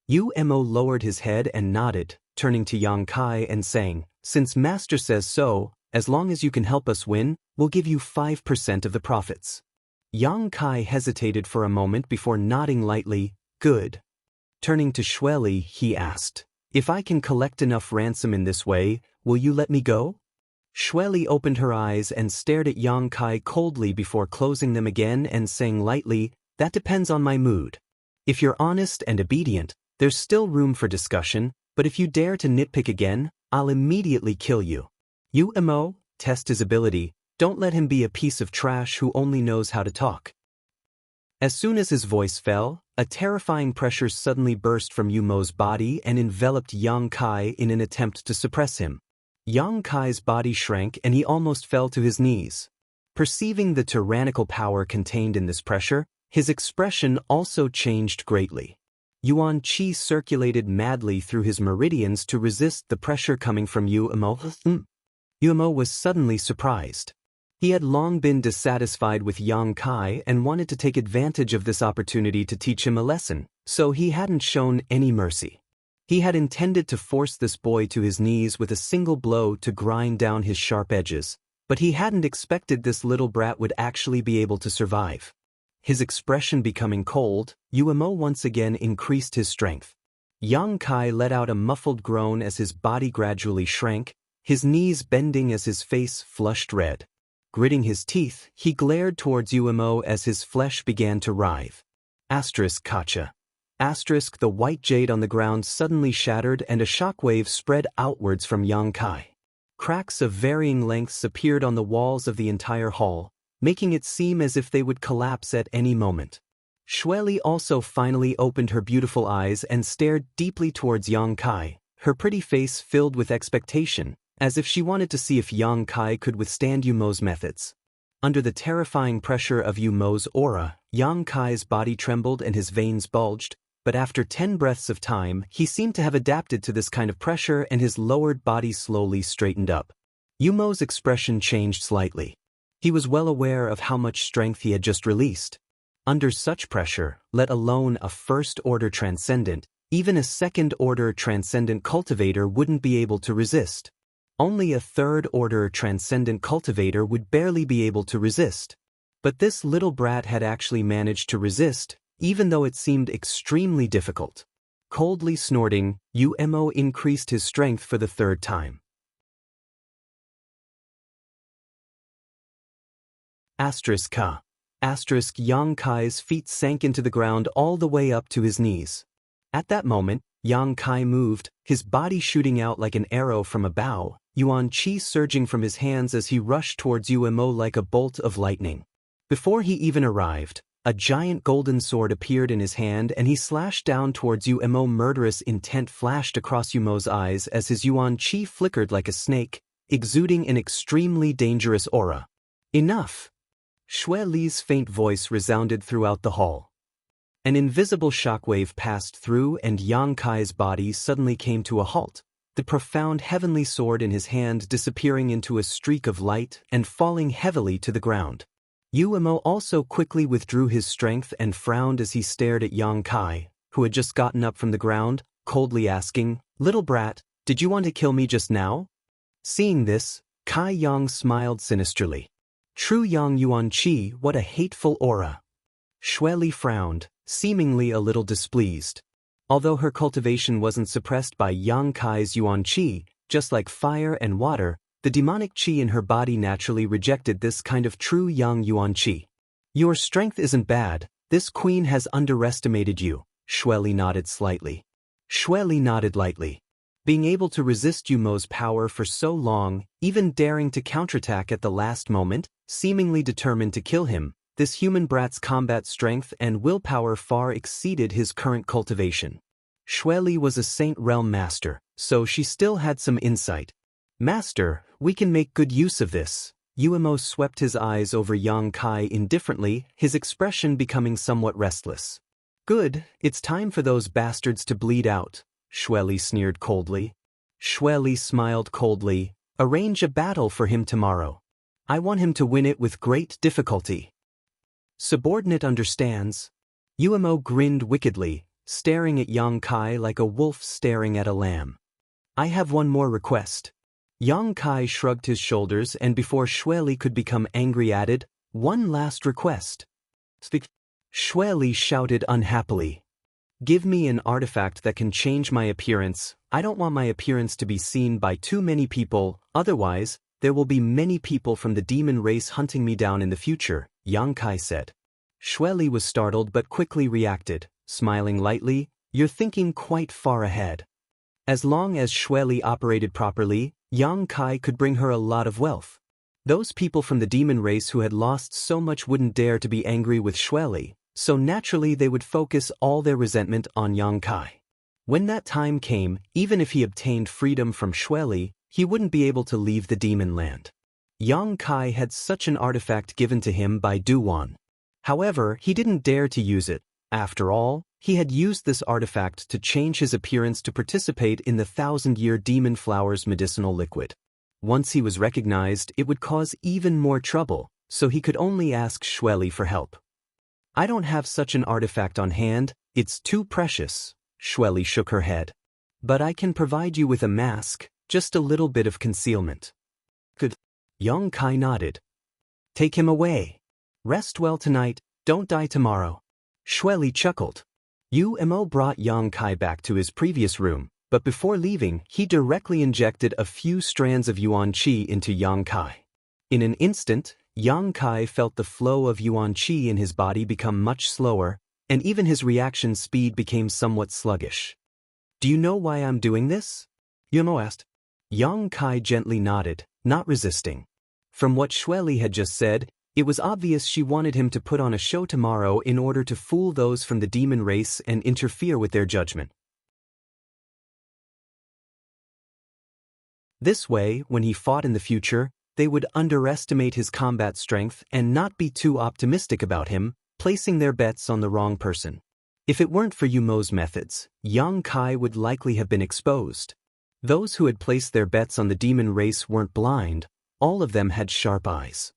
Umo lowered his head and nodded, turning to Yang Kai and saying, Since Master says so, as long as you can help us win, we'll give you 5% of the profits. Yang Kai hesitated for a moment before nodding lightly. Good. Turning to Shueli, he asked, If I can collect enough ransom in this way, will you let me go? Shueli opened her eyes and stared at Yang Kai coldly before closing them again and saying lightly, That depends on my mood. If you're honest and obedient, there's still room for discussion, but if you dare to nitpick again, I'll immediately kill you. Umo, test his ability. Don't let him be a piece of trash who only knows how to talk. As soon as his voice fell, a terrifying pressure suddenly burst from Umo's body and enveloped Yang Kai in an attempt to suppress him. Yang Kai's body shrank and he almost fell to his knees. Perceiving the tyrannical power contained in this pressure, his expression also changed greatly. Yuan Qi circulated madly through his meridians to resist the pressure coming from Umo. Umo was suddenly surprised. He had long been dissatisfied with Yang Kai and wanted to take advantage of this opportunity to teach him a lesson, so he hadn't shown any mercy. He had intended to force this boy to his knees with a single blow to grind down his sharp edges, but he hadn't expected this little brat would actually be able to survive. His expression becoming cold, Umo once again increased his strength. Yang Kai let out a muffled groan as his body gradually shrank, his knees bending as his face flushed red. Gritting his teeth, he glared towards Umo as his flesh began to writhe. Kacha. The white jade on the ground suddenly shattered and a shockwave spread outwards from Yang Kai. Cracks of varying lengths appeared on the walls of the entire hall, making it seem as if they would collapse at any moment. Shueli also finally opened her beautiful eyes and stared deeply towards Yang Kai, her pretty face filled with expectation, as if she wanted to see if Yang Kai could withstand Umo's methods. Under the terrifying pressure of Umo's aura, Yang Kai's body trembled and his veins bulged, but after 10 breaths of time, he seemed to have adapted to this kind of pressure and his lowered body slowly straightened up. Umo's expression changed slightly. He was well aware of how much strength he had just released. Under such pressure, let alone a first-order transcendent, even a second-order transcendent cultivator wouldn't be able to resist. Only a third-order transcendent cultivator would barely be able to resist. But this little brat had actually managed to resist, even though it seemed extremely difficult. Coldly snorting, Umo increased his strength for the third time. Asterisk Ka. Asterisk Yang Kai's feet sank into the ground all the way up to his knees. At that moment, Yang Kai moved, his body shooting out like an arrow from a bow, Yuan Qi surging from his hands as he rushed towards Umo like a bolt of lightning. Before he even arrived, a giant golden sword appeared in his hand and he slashed down towards Umo. Murderous intent flashed across Umo's eyes as his Yuan Qi flickered like a snake, exuding an extremely dangerous aura. Enough! Xue Li's faint voice resounded throughout the hall. An invisible shockwave passed through and Yang Kai's body suddenly came to a halt, the profound heavenly sword in his hand disappearing into a streak of light and falling heavily to the ground. Umo also quickly withdrew his strength and frowned as he stared at Yang Kai, who had just gotten up from the ground, coldly asking, "Little brat, did you want to kill me just now?" Seeing this, Kai Yang smiled sinisterly. True Yang Yuan Qi, what a hateful aura. Xue Li frowned, seemingly a little displeased. Although her cultivation wasn't suppressed by Yang Kai's Yuan Qi, just like fire and water, the demonic qi in her body naturally rejected this kind of true Yang Yuan Qi. Your strength isn't bad, this queen has underestimated you, Xue Li nodded slightly. Xue Li nodded lightly. Being able to resist Umo's power for so long, even daring to counterattack at the last moment, seemingly determined to kill him, this human brat's combat strength and willpower far exceeded his current cultivation. Xue Li was a Saint Realm master, so she still had some insight. Master, we can make good use of this. Umo swept his eyes over Yang Kai indifferently, his expression becoming somewhat restless. Good, it's time for those bastards to bleed out, Xue Li sneered coldly. Xue Li smiled coldly. Arrange a battle for him tomorrow. I want him to win it with great difficulty. Subordinate understands. Umo grinned wickedly, staring at Yang Kai like a wolf staring at a lamb. I have one more request. Yang Kai shrugged his shoulders and before Xue Li could become angry added, one last request. Speak. Xue Li shouted unhappily. Give me an artifact that can change my appearance. I don't want my appearance to be seen by too many people, otherwise, there will be many people from the demon race hunting me down in the future, Yang Kai said. Xue Li was startled but quickly reacted, smiling lightly, you're thinking quite far ahead. As long as Xue Li operated properly, Yang Kai could bring her a lot of wealth. Those people from the demon race who had lost so much wouldn't dare to be angry with Xue Li, so naturally they would focus all their resentment on Yang Kai. When that time came, even if he obtained freedom from Xue Li, he wouldn't be able to leave the demon land. Yang Kai had such an artifact given to him by Duwan. However, he didn't dare to use it. After all, he had used this artifact to change his appearance to participate in the 1,000-year demon flower's medicinal liquid. Once he was recognized, it would cause even more trouble, so he could only ask Xue Li for help. I don't have such an artifact on hand, it's too precious, Xue Li shook her head. But I can provide you with a mask, just a little bit of concealment. Good. Yang Kai nodded. Take him away. Rest well tonight, don't die tomorrow. Xue Li chuckled. Umo brought Yang Kai back to his previous room, but before leaving, he directly injected a few strands of Yuan Qi into Yang Kai. In an instant, Yang Kai felt the flow of Yuan Qi in his body become much slower, and even his reaction speed became somewhat sluggish. Do you know why I'm doing this? Umo asked. Yang Kai gently nodded, not resisting. From what Xue Li had just said, it was obvious she wanted him to put on a show tomorrow in order to fool those from the demon race and interfere with their judgment. This way, when he fought in the future, they would underestimate his combat strength and not be too optimistic about him, placing their bets on the wrong person. If it weren't for Umo's methods, Yang Kai would likely have been exposed. Those who had placed their bets on the demon race weren't blind, all of them had sharp eyes.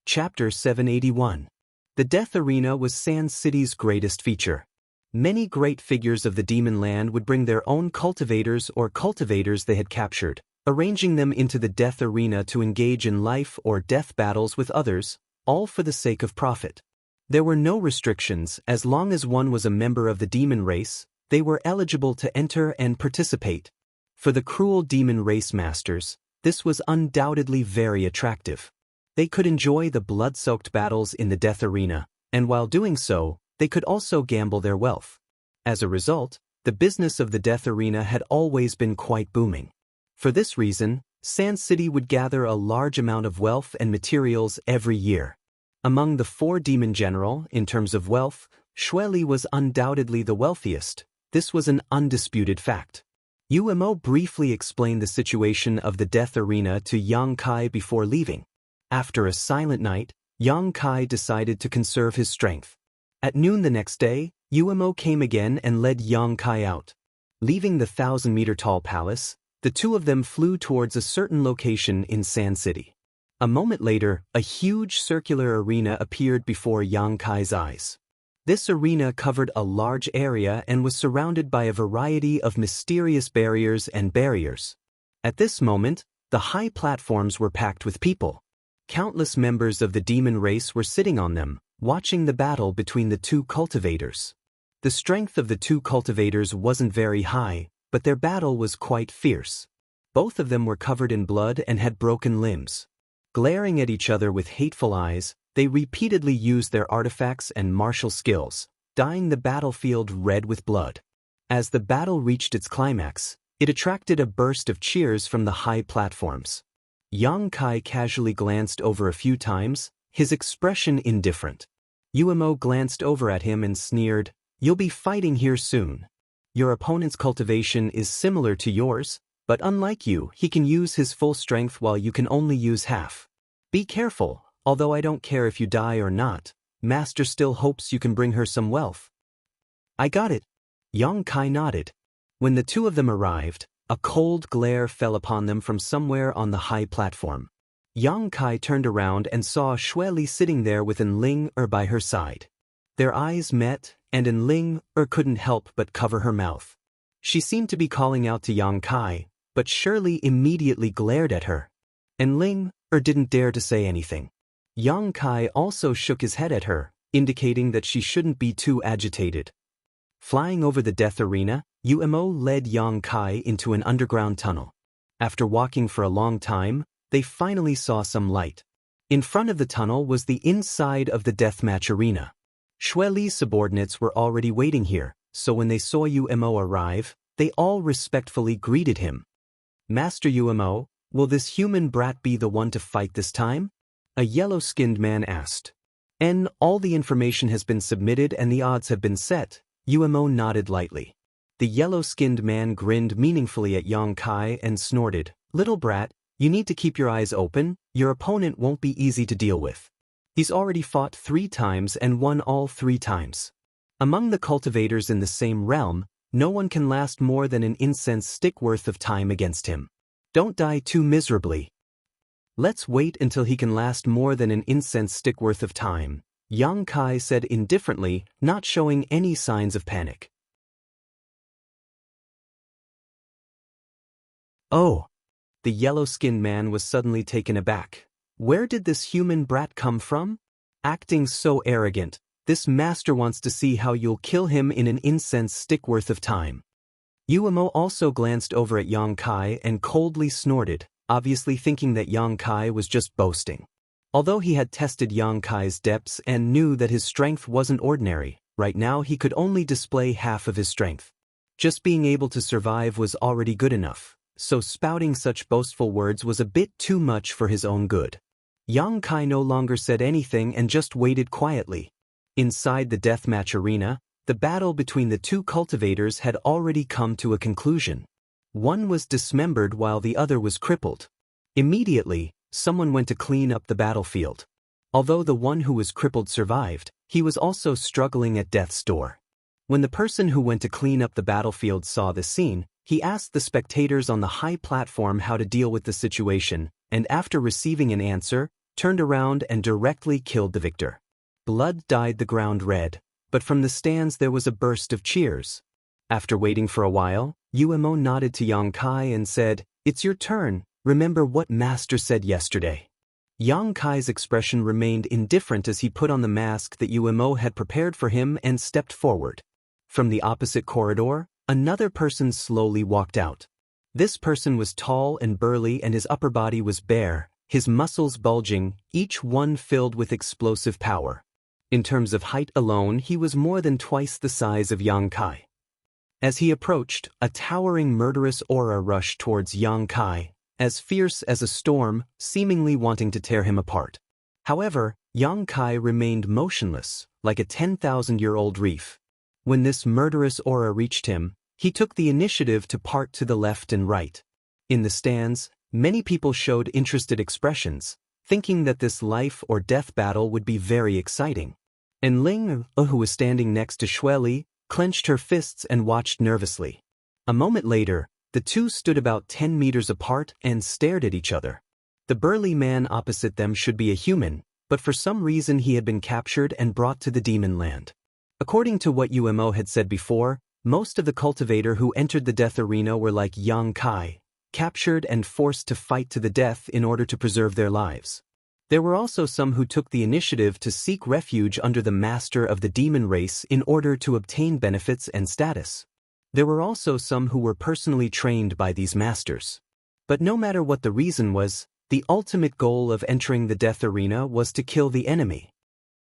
Chapter 781. The Death Arena was Sand City's greatest feature. Many great figures of the demon land would bring their own cultivators or cultivators they had captured, arranging them into the Death Arena to engage in life or death battles with others, all for the sake of profit. There were no restrictions. As long as one was a member of the demon race, they were eligible to enter and participate. For the cruel demon race masters, this was undoubtedly very attractive. They could enjoy the blood-soaked battles in the Death Arena, and while doing so, they could also gamble their wealth. As a result, the business of the Death Arena had always been quite booming. For this reason, Sand City would gather a large amount of wealth and materials every year. Among the 4 demon general, in terms of wealth, Xueli was undoubtedly the wealthiest. This was an undisputed fact. Umo briefly explained the situation of the Death Arena to Yang Kai before leaving. After a silent night, Yang Kai decided to conserve his strength. At noon the next day, Umo came again and led Yang Kai out. Leaving the 1,000-meter-tall palace, the two of them flew towards a certain location in Sand City. A moment later, a huge circular arena appeared before Yang Kai's eyes. This arena covered a large area and was surrounded by a variety of mysterious barriers and barriers. At this moment, the high platforms were packed with people. Countless members of the demon race were sitting on them, watching the battle between the two cultivators. The strength of the two cultivators wasn't very high, but their battle was quite fierce. Both of them were covered in blood and had broken limbs. Glaring at each other with hateful eyes, they repeatedly used their artifacts and martial skills, dyeing the battlefield red with blood. As the battle reached its climax, it attracted a burst of cheers from the high platforms. Yang Kai casually glanced over a few times, his expression indifferent. Umo glanced over at him and sneered, "You'll be fighting here soon. Your opponent's cultivation is similar to yours, but unlike you, he can use his full strength while you can only use half. Be careful, although I don't care if you die or not, Master still hopes you can bring her some wealth." "I got it." Yang Kai nodded. When the two of them arrived, a cold glare fell upon them from somewhere on the high platform. Yang Kai turned around and saw Xueli sitting there with Enling by her side. Their eyes met, and Enling couldn't help but cover her mouth. She seemed to be calling out to Yang Kai, but Shirley immediately glared at her. Enling didn't dare to say anything. Yang Kai also shook his head at her, indicating that she shouldn't be too agitated. Flying over the Death Arena, Umo led Yang Kai into an underground tunnel. After walking for a long time, they finally saw some light. In front of the tunnel was the inside of the deathmatch arena. Xueli's subordinates were already waiting here, so when they saw Umo arrive, they all respectfully greeted him. "Master Umo, will this human brat be the one to fight this time?" a yellow-skinned man asked. All the information has been submitted and the odds have been set." Umo nodded lightly. The yellow-skinned man grinned meaningfully at Yang Kai and snorted, "Little brat, you need to keep your eyes open, your opponent won't be easy to deal with. He's already fought 3 times and won all 3 times. Among the cultivators in the same realm, no one can last more than an incense stick worth of time against him. Don't die too miserably." "Let's wait until he can last more than an incense stick worth of time," Yang Kai said indifferently, not showing any signs of panic. "Oh." The yellow-skinned man was suddenly taken aback. Where did this human brat come from? Acting so arrogant, this master wants to see how you'll kill him in an incense stick worth of time. Umo also glanced over at Yang Kai and coldly snorted, obviously thinking that Yang Kai was just boasting. Although he had tested Yang Kai's depths and knew that his strength wasn't ordinary, right now he could only display half of his strength. Just being able to survive was already good enough, so spouting such boastful words was a bit too much for his own good. Yang Kai no longer said anything and just waited quietly. Inside the deathmatch arena, the battle between the two cultivators had already come to a conclusion. One was dismembered while the other was crippled. Immediately, someone went to clean up the battlefield. Although the one who was crippled survived, he was also struggling at death's door. When the person who went to clean up the battlefield saw the scene, he asked the spectators on the high platform how to deal with the situation, and after receiving an answer, turned around and directly killed the victor. Blood dyed the ground red, but from the stands there was a burst of cheers. After waiting for a while, Umo nodded to Yang Kai and said, "It's your turn, remember what Master said yesterday." Yang Kai's expression remained indifferent as he put on the mask that Umo had prepared for him and stepped forward. From the opposite corridor, another person slowly walked out. This person was tall and burly and his upper body was bare, his muscles bulging, each one filled with explosive power. In terms of height alone, he was more than twice the size of Yang Kai. As he approached, a towering murderous aura rushed towards Yang Kai, as fierce as a storm, seemingly wanting to tear him apart. However, Yang Kai remained motionless, like a 10,000-year-old reef. When this murderous aura reached him, he took the initiative to part to the left and right. In the stands, many people showed interested expressions, thinking that this life or death battle would be very exciting. And Ling, who was standing next to Shueli, clenched her fists and watched nervously. A moment later, the two stood about 10 meters apart and stared at each other. The burly man opposite them should be a human, but for some reason he had been captured and brought to the demon land. According to what Umo had said before, most of the cultivator who entered the death arena were like Yang Kai, captured and forced to fight to the death in order to preserve their lives. There were also some who took the initiative to seek refuge under the master of the demon race in order to obtain benefits and status. There were also some who were personally trained by these masters. But no matter what the reason was, the ultimate goal of entering the death arena was to kill the enemy.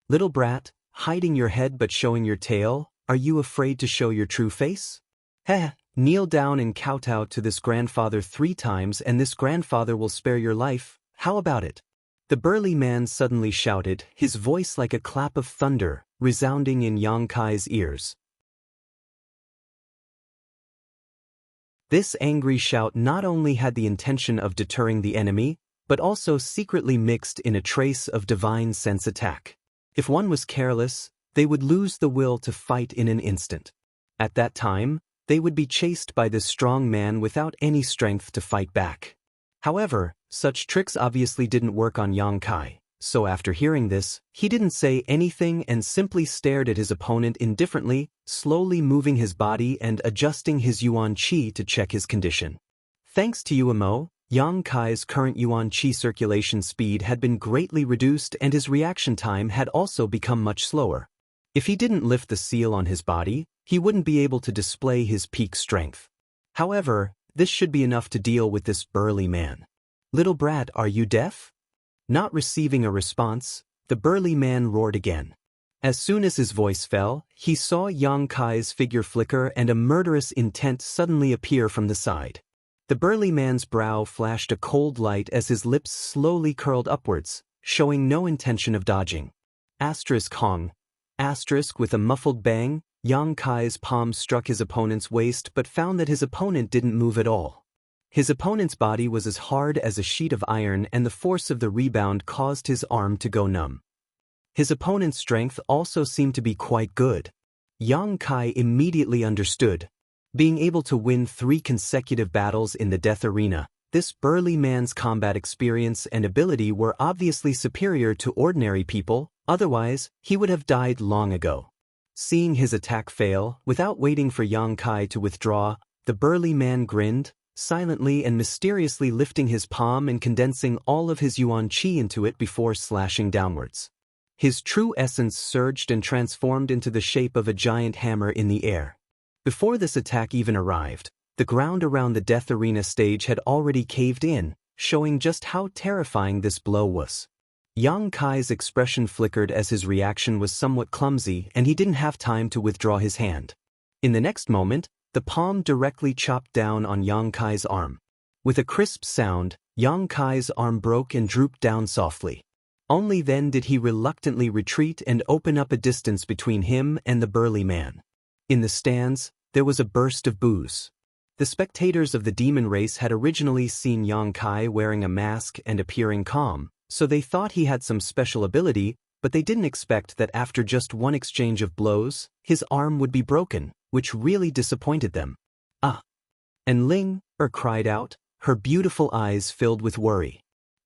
Little brat, hiding your head but showing your tail, are you afraid to show your true face? Heh, kneel down and kowtow to this grandfather 3 times and this grandfather will spare your life, how about it? The burly man suddenly shouted, his voice like a clap of thunder, resounding in Yang Kai's ears. This angry shout not only had the intention of deterring the enemy, but also secretly mixed in a trace of divine sense attack. If one was careless, they would lose the will to fight in an instant. At that time, they would be chased by this strong man without any strength to fight back. However, such tricks obviously didn't work on Yang Kai, so after hearing this, he didn't say anything and simply stared at his opponent indifferently, slowly moving his body and adjusting his yuan qi to check his condition. Thanks to Umo, Yang Kai's current yuan qi circulation speed had been greatly reduced and his reaction time had also become much slower. If he didn't lift the seal on his body, he wouldn't be able to display his peak strength. However, this should be enough to deal with this burly man. Little brat, are you deaf? Not receiving a response, the burly man roared again. As soon as his voice fell, he saw Yang Kai's figure flicker and a murderous intent suddenly appear from the side. The burly man's brow flashed a cold light as his lips slowly curled upwards, showing no intention of dodging. Hong. With a muffled bang, Yang Kai's palm struck his opponent's waist but found that his opponent didn't move at all. His opponent's body was as hard as a sheet of iron and the force of the rebound caused his arm to go numb. His opponent's strength also seemed to be quite good. Yang Kai immediately understood. Being able to win 3 consecutive battles in the death arena, this burly man's combat experience and ability were obviously superior to ordinary people, otherwise, he would have died long ago. Seeing his attack fail, without waiting for Yang Kai to withdraw, the burly man grinned, silently and mysteriously lifting his palm and condensing all of his yuan qi into it before slashing downwards. His true essence surged and transformed into the shape of a giant hammer in the air. Before this attack even arrived, the ground around the death arena stage had already caved in, showing just how terrifying this blow was. Yang Kai's expression flickered as his reaction was somewhat clumsy and he didn't have time to withdraw his hand. In the next moment, the palm directly chopped down on Yang Kai's arm. With a crisp sound, Yang Kai's arm broke and drooped down softly. Only then did he reluctantly retreat and open up a distance between him and the burly man. In the stands, there was a burst of boos. The spectators of the demon race had originally seen Yang Kai wearing a mask and appearing calm, so they thought he had some special ability, but they didn't expect that after just one exchange of blows, his arm would be broken, which really disappointed them. Ah! And Ling cried out, her beautiful eyes filled with worry.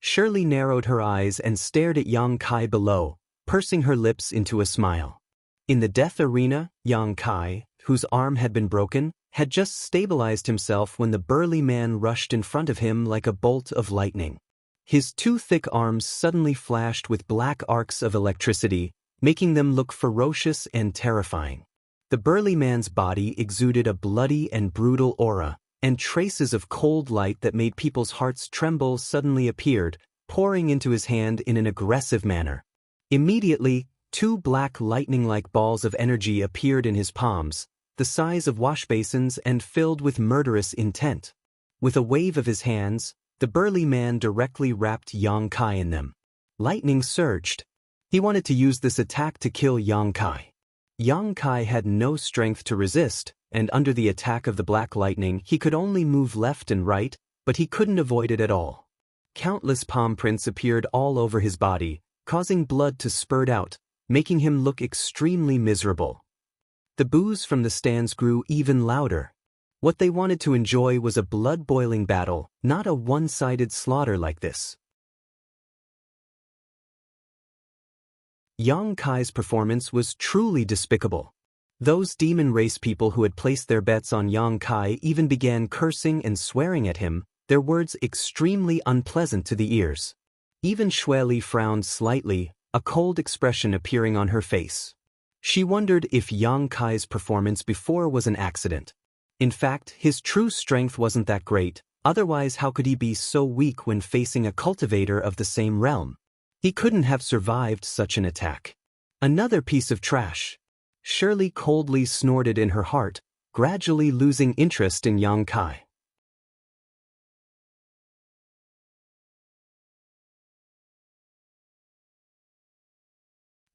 Shirley narrowed her eyes and stared at Yang Kai below, pursing her lips into a smile. In the death arena, Yang Kai, whose arm had been broken, had just stabilized himself when the burly man rushed in front of him like a bolt of lightning. His two thick arms suddenly flashed with black arcs of electricity, making them look ferocious and terrifying. The burly man's body exuded a bloody and brutal aura, and traces of cold light that made people's hearts tremble suddenly appeared, pouring into his hand in an aggressive manner. Immediately, two black lightning-like balls of energy appeared in his palms, the size of washbasins and filled with murderous intent. With a wave of his hands, the burly man directly wrapped Yang Kai in them. Lightning surged. He wanted to use this attack to kill Yang Kai. Yang Kai had no strength to resist, and under the attack of the black lightning he could only move left and right, but he couldn't avoid it at all. Countless palm prints appeared all over his body, causing blood to spurt out, making him look extremely miserable. The boos from the stands grew even louder. What they wanted to enjoy was a blood-boiling battle, not a one-sided slaughter like this. Yang Kai's performance was truly despicable. Those demon race people who had placed their bets on Yang Kai even began cursing and swearing at him, their words extremely unpleasant to the ears. Even Xueli frowned slightly, a cold expression appearing on her face. She wondered if Yang Kai's performance before was an accident. In fact, his true strength wasn't that great, otherwise how could he be so weak when facing a cultivator of the same realm? He couldn't have survived such an attack. Another piece of trash. Shirley coldly snorted in her heart, gradually losing interest in Yang Kai.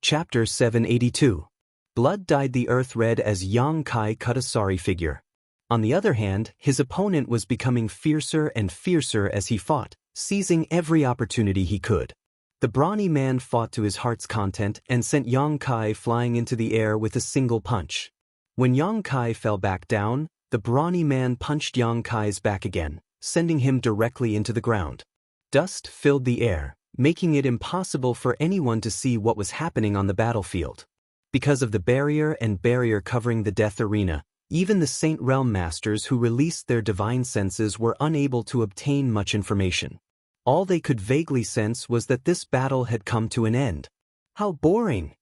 Chapter 782. Blood dyed the earth red as Yang Kai cut a sorry figure. On the other hand, his opponent was becoming fiercer and fiercer as he fought, seizing every opportunity he could. The brawny man fought to his heart's content and sent Yang Kai flying into the air with a single punch. When Yang Kai fell back down, the brawny man punched Yang Kai's back again, sending him directly into the ground. Dust filled the air, making it impossible for anyone to see what was happening on the battlefield. Because of the barrier covering the death arena, even the Saint Realm Masters who released their divine senses were unable to obtain much information. All they could vaguely sense was that this battle had come to an end. How boring!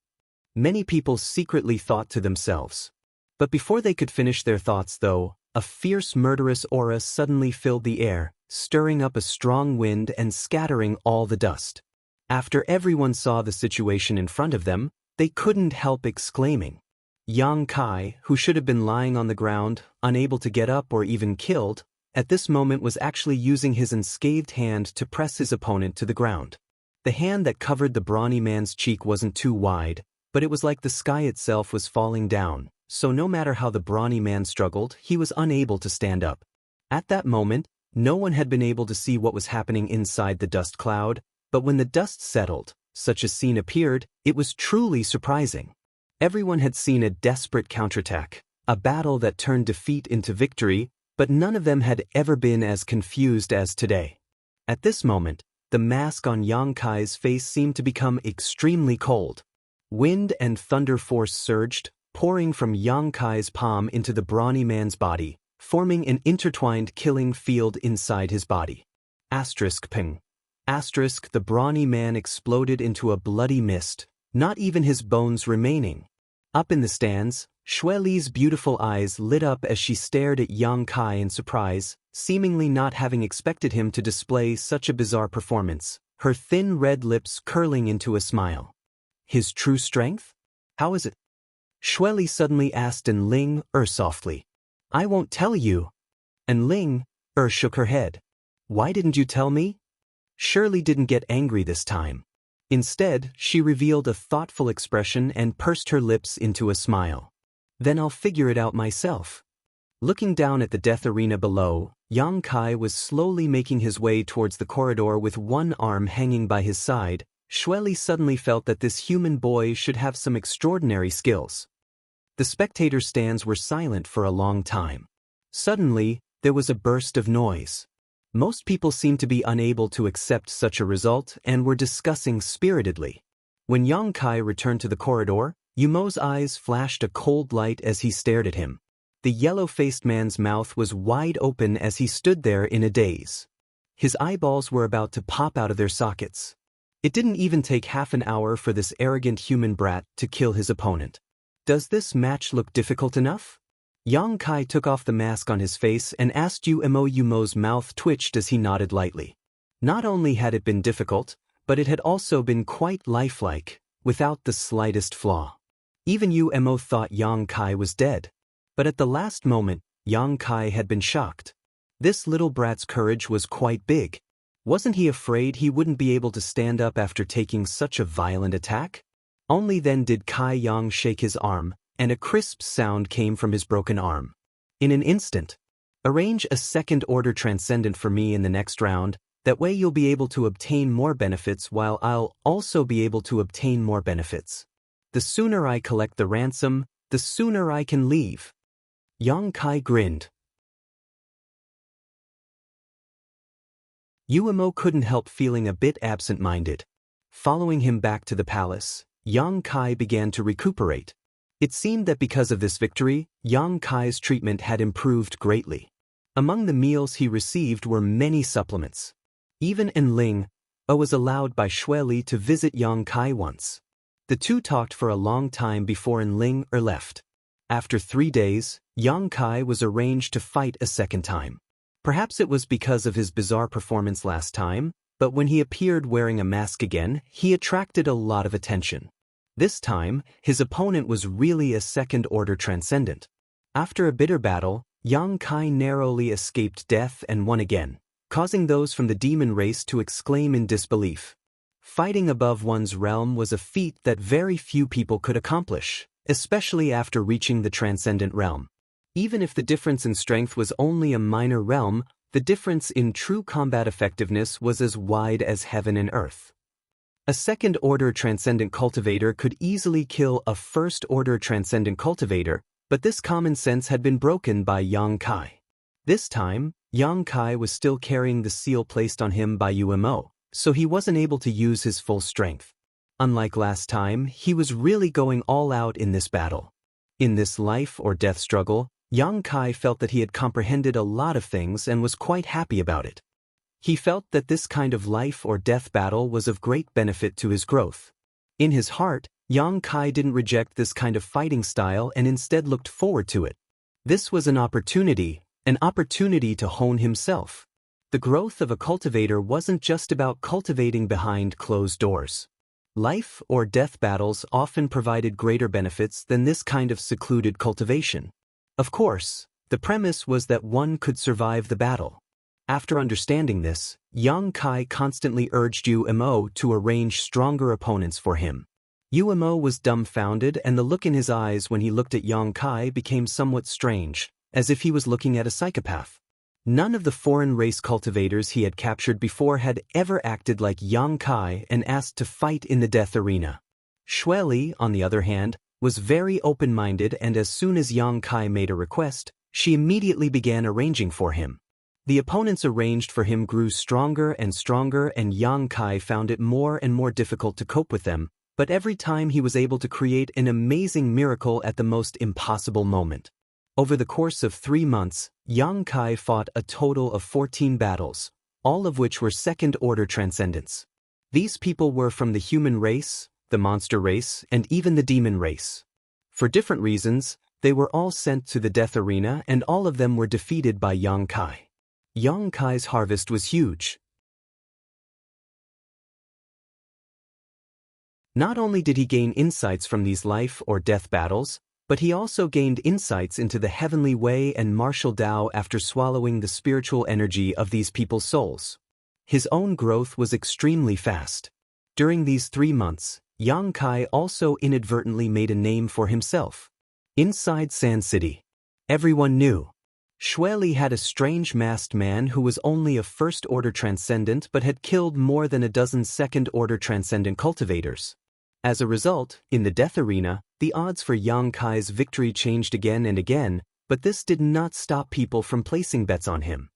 Many people secretly thought to themselves. But before they could finish their thoughts though, a fierce murderous aura suddenly filled the air, stirring up a strong wind and scattering all the dust. After everyone saw the situation in front of them, they couldn't help exclaiming. Yang Kai, who should have been lying on the ground, unable to get up or even killed, at this moment was actually using his unscathed hand to press his opponent to the ground. The hand that covered the brawny man's cheek wasn't too wide, but it was like the sky itself was falling down, so no matter how the brawny man struggled, he was unable to stand up. At that moment, no one had been able to see what was happening inside the dust cloud, but when the dust settled, such a scene appeared, it was truly surprising. Everyone had seen a desperate counterattack, a battle that turned defeat into victory, but none of them had ever been as confused as today. At this moment, the mask on Yang Kai's face seemed to become extremely cold. Wind and thunder force surged, pouring from Yang Kai's palm into the brawny man's body, forming an intertwined killing field inside his body. Ping. The brawny man exploded into a bloody mist, not even his bones remaining. Up in the stands, Xueli's beautiful eyes lit up as she stared at Yang Kai in surprise, seemingly not having expected him to display such a bizarre performance, her thin red lips curling into a smile. His true strength? How is it? Xueli suddenly asked and Ling softly. I won't tell you. And Ling shook her head. Why didn't you tell me? Shirley didn't get angry this time. Instead, she revealed a thoughtful expression and pursed her lips into a smile. Then I'll figure it out myself. Looking down at the death arena below, Yang Kai was slowly making his way towards the corridor with one arm hanging by his side. Xueli suddenly felt that this human boy should have some extraordinary skills. The spectator stands were silent for a long time. Suddenly, there was a burst of noise. Most people seemed to be unable to accept such a result and were discussing spiritedly. When Yang Kai returned to the corridor, Yumo's eyes flashed a cold light as he stared at him. The yellow-faced man's mouth was wide open as he stood there in a daze. His eyeballs were about to pop out of their sockets. It didn't even take half an hour for this arrogant human brat to kill his opponent. Does this match look difficult enough? Yang Kai took off the mask on his face and asked Yumo's mouth twitched as he nodded lightly. Not only had it been difficult, but it had also been quite lifelike, without the slightest flaw. Even Yumo thought Yang Kai was dead. But at the last moment, Yang Kai had been shocked. This little brat's courage was quite big. Wasn't he afraid he wouldn't be able to stand up after taking such a violent attack? Only then did Kai Yang shake his arm, and a crisp sound came from his broken arm. In an instant. Arrange a second-order transcendent for me in the next round, that way you'll be able to obtain more benefits while I'll also be able to obtain more benefits. The sooner I collect the ransom, the sooner I can leave. Yang Kai grinned. Yumo couldn't help feeling a bit absent-minded. Following him back to the palace, Yang Kai began to recuperate. It seemed that because of this victory, Yang Kai's treatment had improved greatly. Among the meals he received were many supplements. Even Enling was allowed by Xueli to visit Yang Kai once. The two talked for a long time before Enling left. After 3 days, Yang Kai was arranged to fight a second time. Perhaps it was because of his bizarre performance last time, but when he appeared wearing a mask again, he attracted a lot of attention. This time, his opponent was really a second-order transcendent. After a bitter battle, Yang Kai narrowly escaped death and won again, causing those from the demon race to exclaim in disbelief. Fighting above one's realm was a feat that very few people could accomplish, especially after reaching the transcendent realm. Even if the difference in strength was only a minor realm, the difference in true combat effectiveness was as wide as heaven and earth. A second-order transcendent cultivator could easily kill a first-order transcendent cultivator, but this common sense had been broken by Yang Kai. This time, Yang Kai was still carrying the seal placed on him by Yumo, so he wasn't able to use his full strength. Unlike last time, he was really going all out in this battle. In this life-or-death struggle, Yang Kai felt that he had comprehended a lot of things and was quite happy about it. He felt that this kind of life-or-death battle was of great benefit to his growth. In his heart, Yang Kai didn't reject this kind of fighting style and instead looked forward to it. This was an opportunity to hone himself. The growth of a cultivator wasn't just about cultivating behind closed doors. Life-or-death battles often provided greater benefits than this kind of secluded cultivation. Of course, the premise was that one could survive the battle. After understanding this, Yang Kai constantly urged Yumo to arrange stronger opponents for him. Yumo was dumbfounded, and the look in his eyes when he looked at Yang Kai became somewhat strange, as if he was looking at a psychopath. None of the foreign race cultivators he had captured before had ever acted like Yang Kai and asked to fight in the death arena. Xueli, on the other hand, was very open-minded, and as soon as Yang Kai made a request, she immediately began arranging for him. The opponents arranged for him grew stronger and stronger, and Yang Kai found it more and more difficult to cope with them, but every time he was able to create an amazing miracle at the most impossible moment. Over the course of 3 months, Yang Kai fought a total of 14 battles, all of which were second-order transcendents. These people were from the human race, the monster race, and even the demon race. For different reasons, they were all sent to the death arena, and all of them were defeated by Yang Kai. Yang Kai's harvest was huge. Not only did he gain insights from these life-or-death battles, but he also gained insights into the heavenly way and martial Tao after swallowing the spiritual energy of these people's souls. His own growth was extremely fast. During these 3 months, Yang Kai also inadvertently made a name for himself. Inside Sand City, everyone knew. Xueli had a strange masked man who was only a first-order transcendent but had killed more than a dozen second-order transcendent cultivators. As a result, in the death arena, the odds for Yang Kai's victory changed again and again, but this did not stop people from placing bets on him.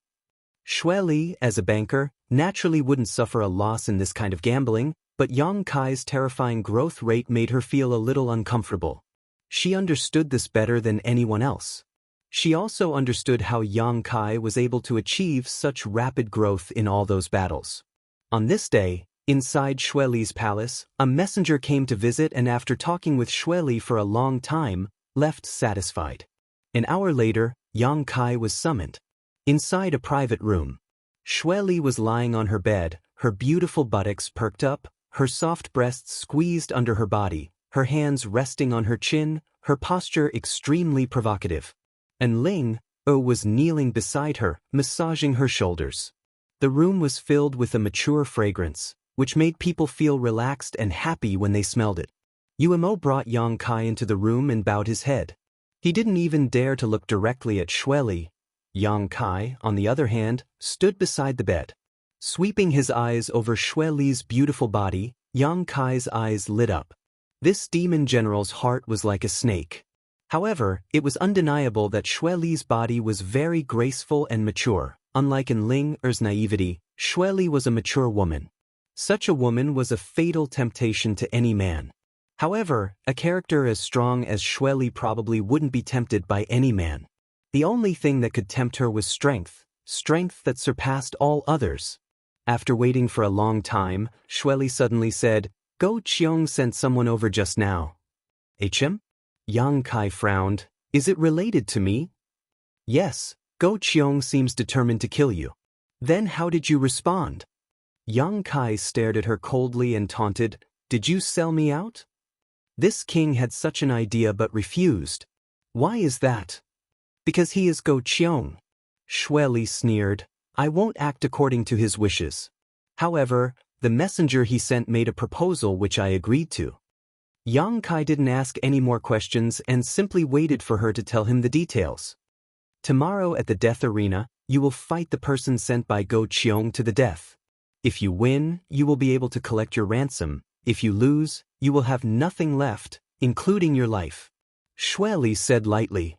Xueli, as a banker, naturally wouldn't suffer a loss in this kind of gambling, but Yang Kai's terrifying growth rate made her feel a little uncomfortable. She understood this better than anyone else. She also understood how Yang Kai was able to achieve such rapid growth in all those battles. On this day, inside Xueli's palace, a messenger came to visit and after talking with Xueli for a long time, left satisfied. An hour later, Yang Kai was summoned. Inside a private room, Xueli was lying on her bed, her beautiful buttocks perked up, her soft breasts squeezed under her body, her hands resting on her chin, her posture extremely provocative. And Ling was kneeling beside her, massaging her shoulders. The room was filled with a mature fragrance, which made people feel relaxed and happy when they smelled it. Umo brought Yang Kai into the room and bowed his head. He didn't even dare to look directly at Xueli. Yang Kai, on the other hand, stood beside the bed. Sweeping his eyes over Xueli's beautiful body, Yang Kai's eyes lit up. This demon general's heart was like a snake. However, it was undeniable that Xueli's body was very graceful and mature. Unlike in Ling Er's naivety, Xueli was a mature woman. Such a woman was a fatal temptation to any man. However, a character as strong as Xueli probably wouldn't be tempted by any man. The only thing that could tempt her was strength that surpassed all others. After waiting for a long time, Xueli suddenly said, "Go Qiong sent someone over just now." "Hm?" Yang Kai frowned. "Is it related to me?" "Yes, Go Qiong seems determined to kill you." "Then how did you respond?" Yang Kai stared at her coldly and taunted, "Did you sell me out?" This king had such an idea but refused. "Why is that?" "Because he is Go Qiong." Xueli sneered, "I won't act according to his wishes." However, the messenger he sent made a proposal which I agreed to. Yang Kai didn't ask any more questions and simply waited for her to tell him the details. "Tomorrow at the death arena, you will fight the person sent by Go Qiong to the death. If you win, you will be able to collect your ransom. If you lose, you will have nothing left, including your life." Xueli said lightly.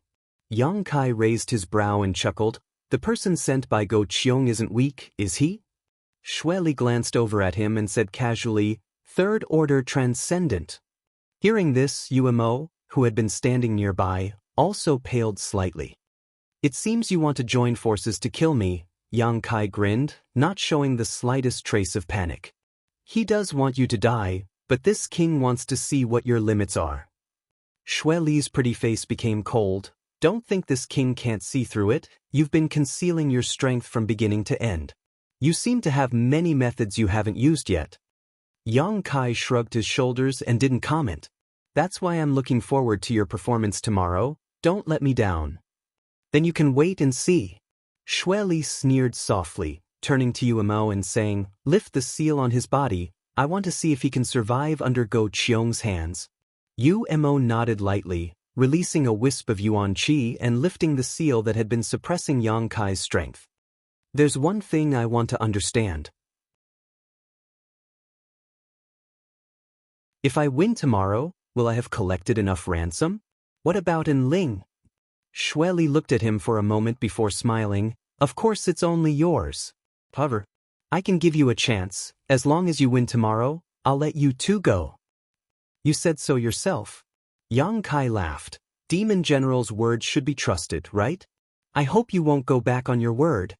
Yang Kai raised his brow and chuckled. "The person sent by Go Qiong isn't weak, is he?" Xueli glanced over at him and said casually, "Third order transcendent." Hearing this, Umo, who had been standing nearby, also paled slightly. "It seems you want to join forces to kill me," Yang Kai grinned, not showing the slightest trace of panic. "He does want you to die, but this king wants to see what your limits are." Xueli's pretty face became cold. "Don't think this king can't see through it. You've been concealing your strength from beginning to end. You seem to have many methods you haven't used yet." Yang Kai shrugged his shoulders and didn't comment. "That's why I'm looking forward to your performance tomorrow. Don't let me down." "Then you can wait and see." Xueli sneered softly, turning to Umo and saying, "Lift the seal on his body. I want to see if he can survive under Go Qiong's hands." Umo nodded lightly, releasing a wisp of yuan qi and lifting the seal that had been suppressing Yang Kai's strength. "There's one thing I want to understand. If I win tomorrow, will I have collected enough ransom? What about in Ling?" Xueli looked at him for a moment before smiling. "Of course it's only yours. However, I can give you a chance. As long as you win tomorrow, I'll let you two go." "You said so yourself." Yang Kai laughed. "Demon General's words should be trusted, right? I hope you won't go back on your word."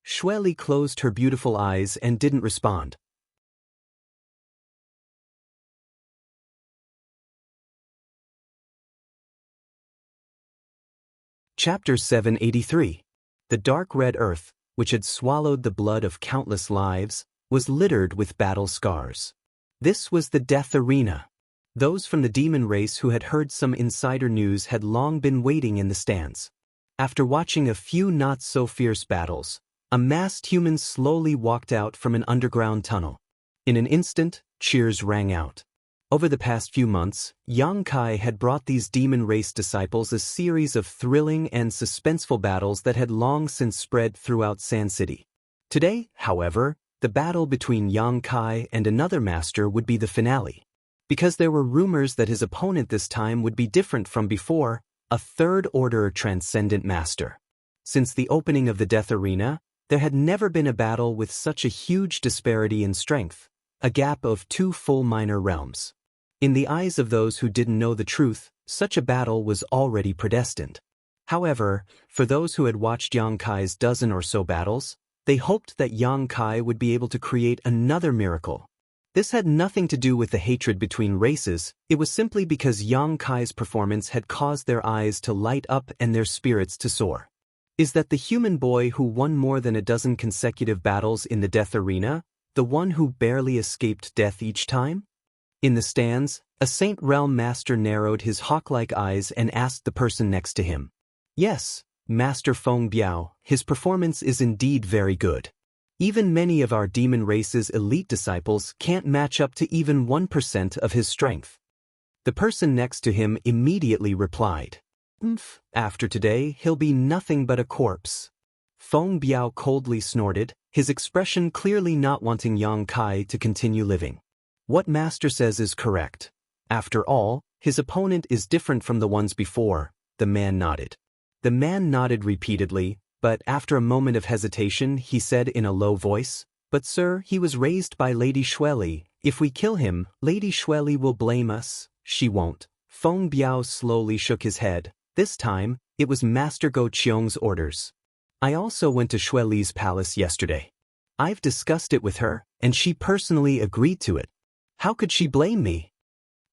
Xueli closed her beautiful eyes and didn't respond. Chapter 783. The dark red earth, which had swallowed the blood of countless lives, was littered with battle scars. This was the death arena. Those from the demon race who had heard some insider news had long been waiting in the stands. After watching a few not-so-fierce battles, a massed human slowly walked out from an underground tunnel. In an instant, cheers rang out. Over the past few months, Yang Kai had brought these demon race disciples a series of thrilling and suspenseful battles that had long since spread throughout Sand City. Today, however, the battle between Yang Kai and another master would be the finale. Because there were rumors that his opponent this time would be different from before, a third-order transcendent master. Since the opening of the death arena, There had never been a battle with such a huge disparity in strength, a gap of 2 full minor realms. In the eyes of those who didn't know the truth, such a battle was already predestined. However, for those who had watched Yang Kai's dozen or so battles, they hoped that Yang Kai would be able to create another miracle. This had nothing to do with the hatred between races, it was simply because Yang Kai's performance had caused their eyes to light up and their spirits to soar. Is that the human boy who won more than a dozen consecutive battles in the death arena, the one who barely escaped death each time? In the stands, a Saint Realm Master narrowed his hawk-like eyes and asked the person next to him. Yes, Master Feng Biao, his performance is indeed very good. Even many of our demon race's elite disciples can't match up to even 1% of his strength. The person next to him immediately replied. After today, he'll be nothing but a corpse. Feng Biao coldly snorted, his expression clearly not wanting Yang Kai to continue living. What Master says is correct. After all, his opponent is different from the ones before, the man nodded. The man nodded repeatedly, but after a moment of hesitation he said in a low voice, "But sir, he was raised by Lady Xueli. If we kill him, Lady Xueli will blame us." "She won't." Feng Biao slowly shook his head. This time, it was Master Go Qiong's orders. "I also went to Xueli's palace yesterday. I've discussed it with her, and she personally agreed to it. How could she blame me?"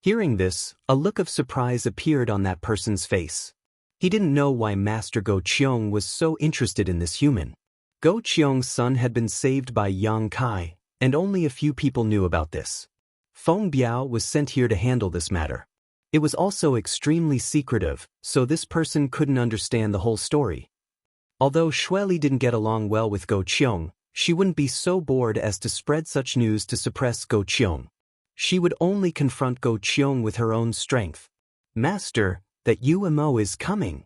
Hearing this, a look of surprise appeared on that person's face. He didn't know why Master Go Qiong was so interested in this human. Go Qiong's son had been saved by Yang Kai, and only a few people knew about this. Feng Biao was sent here to handle this matter. It was also extremely secretive, so this person couldn't understand the whole story. Although Xueli didn't get along well with Go Qiong, she wouldn't be so bored as to spread such news to suppress Go Qiong. She would only confront Go Qiong with her own strength. "Master, that Umo is coming,"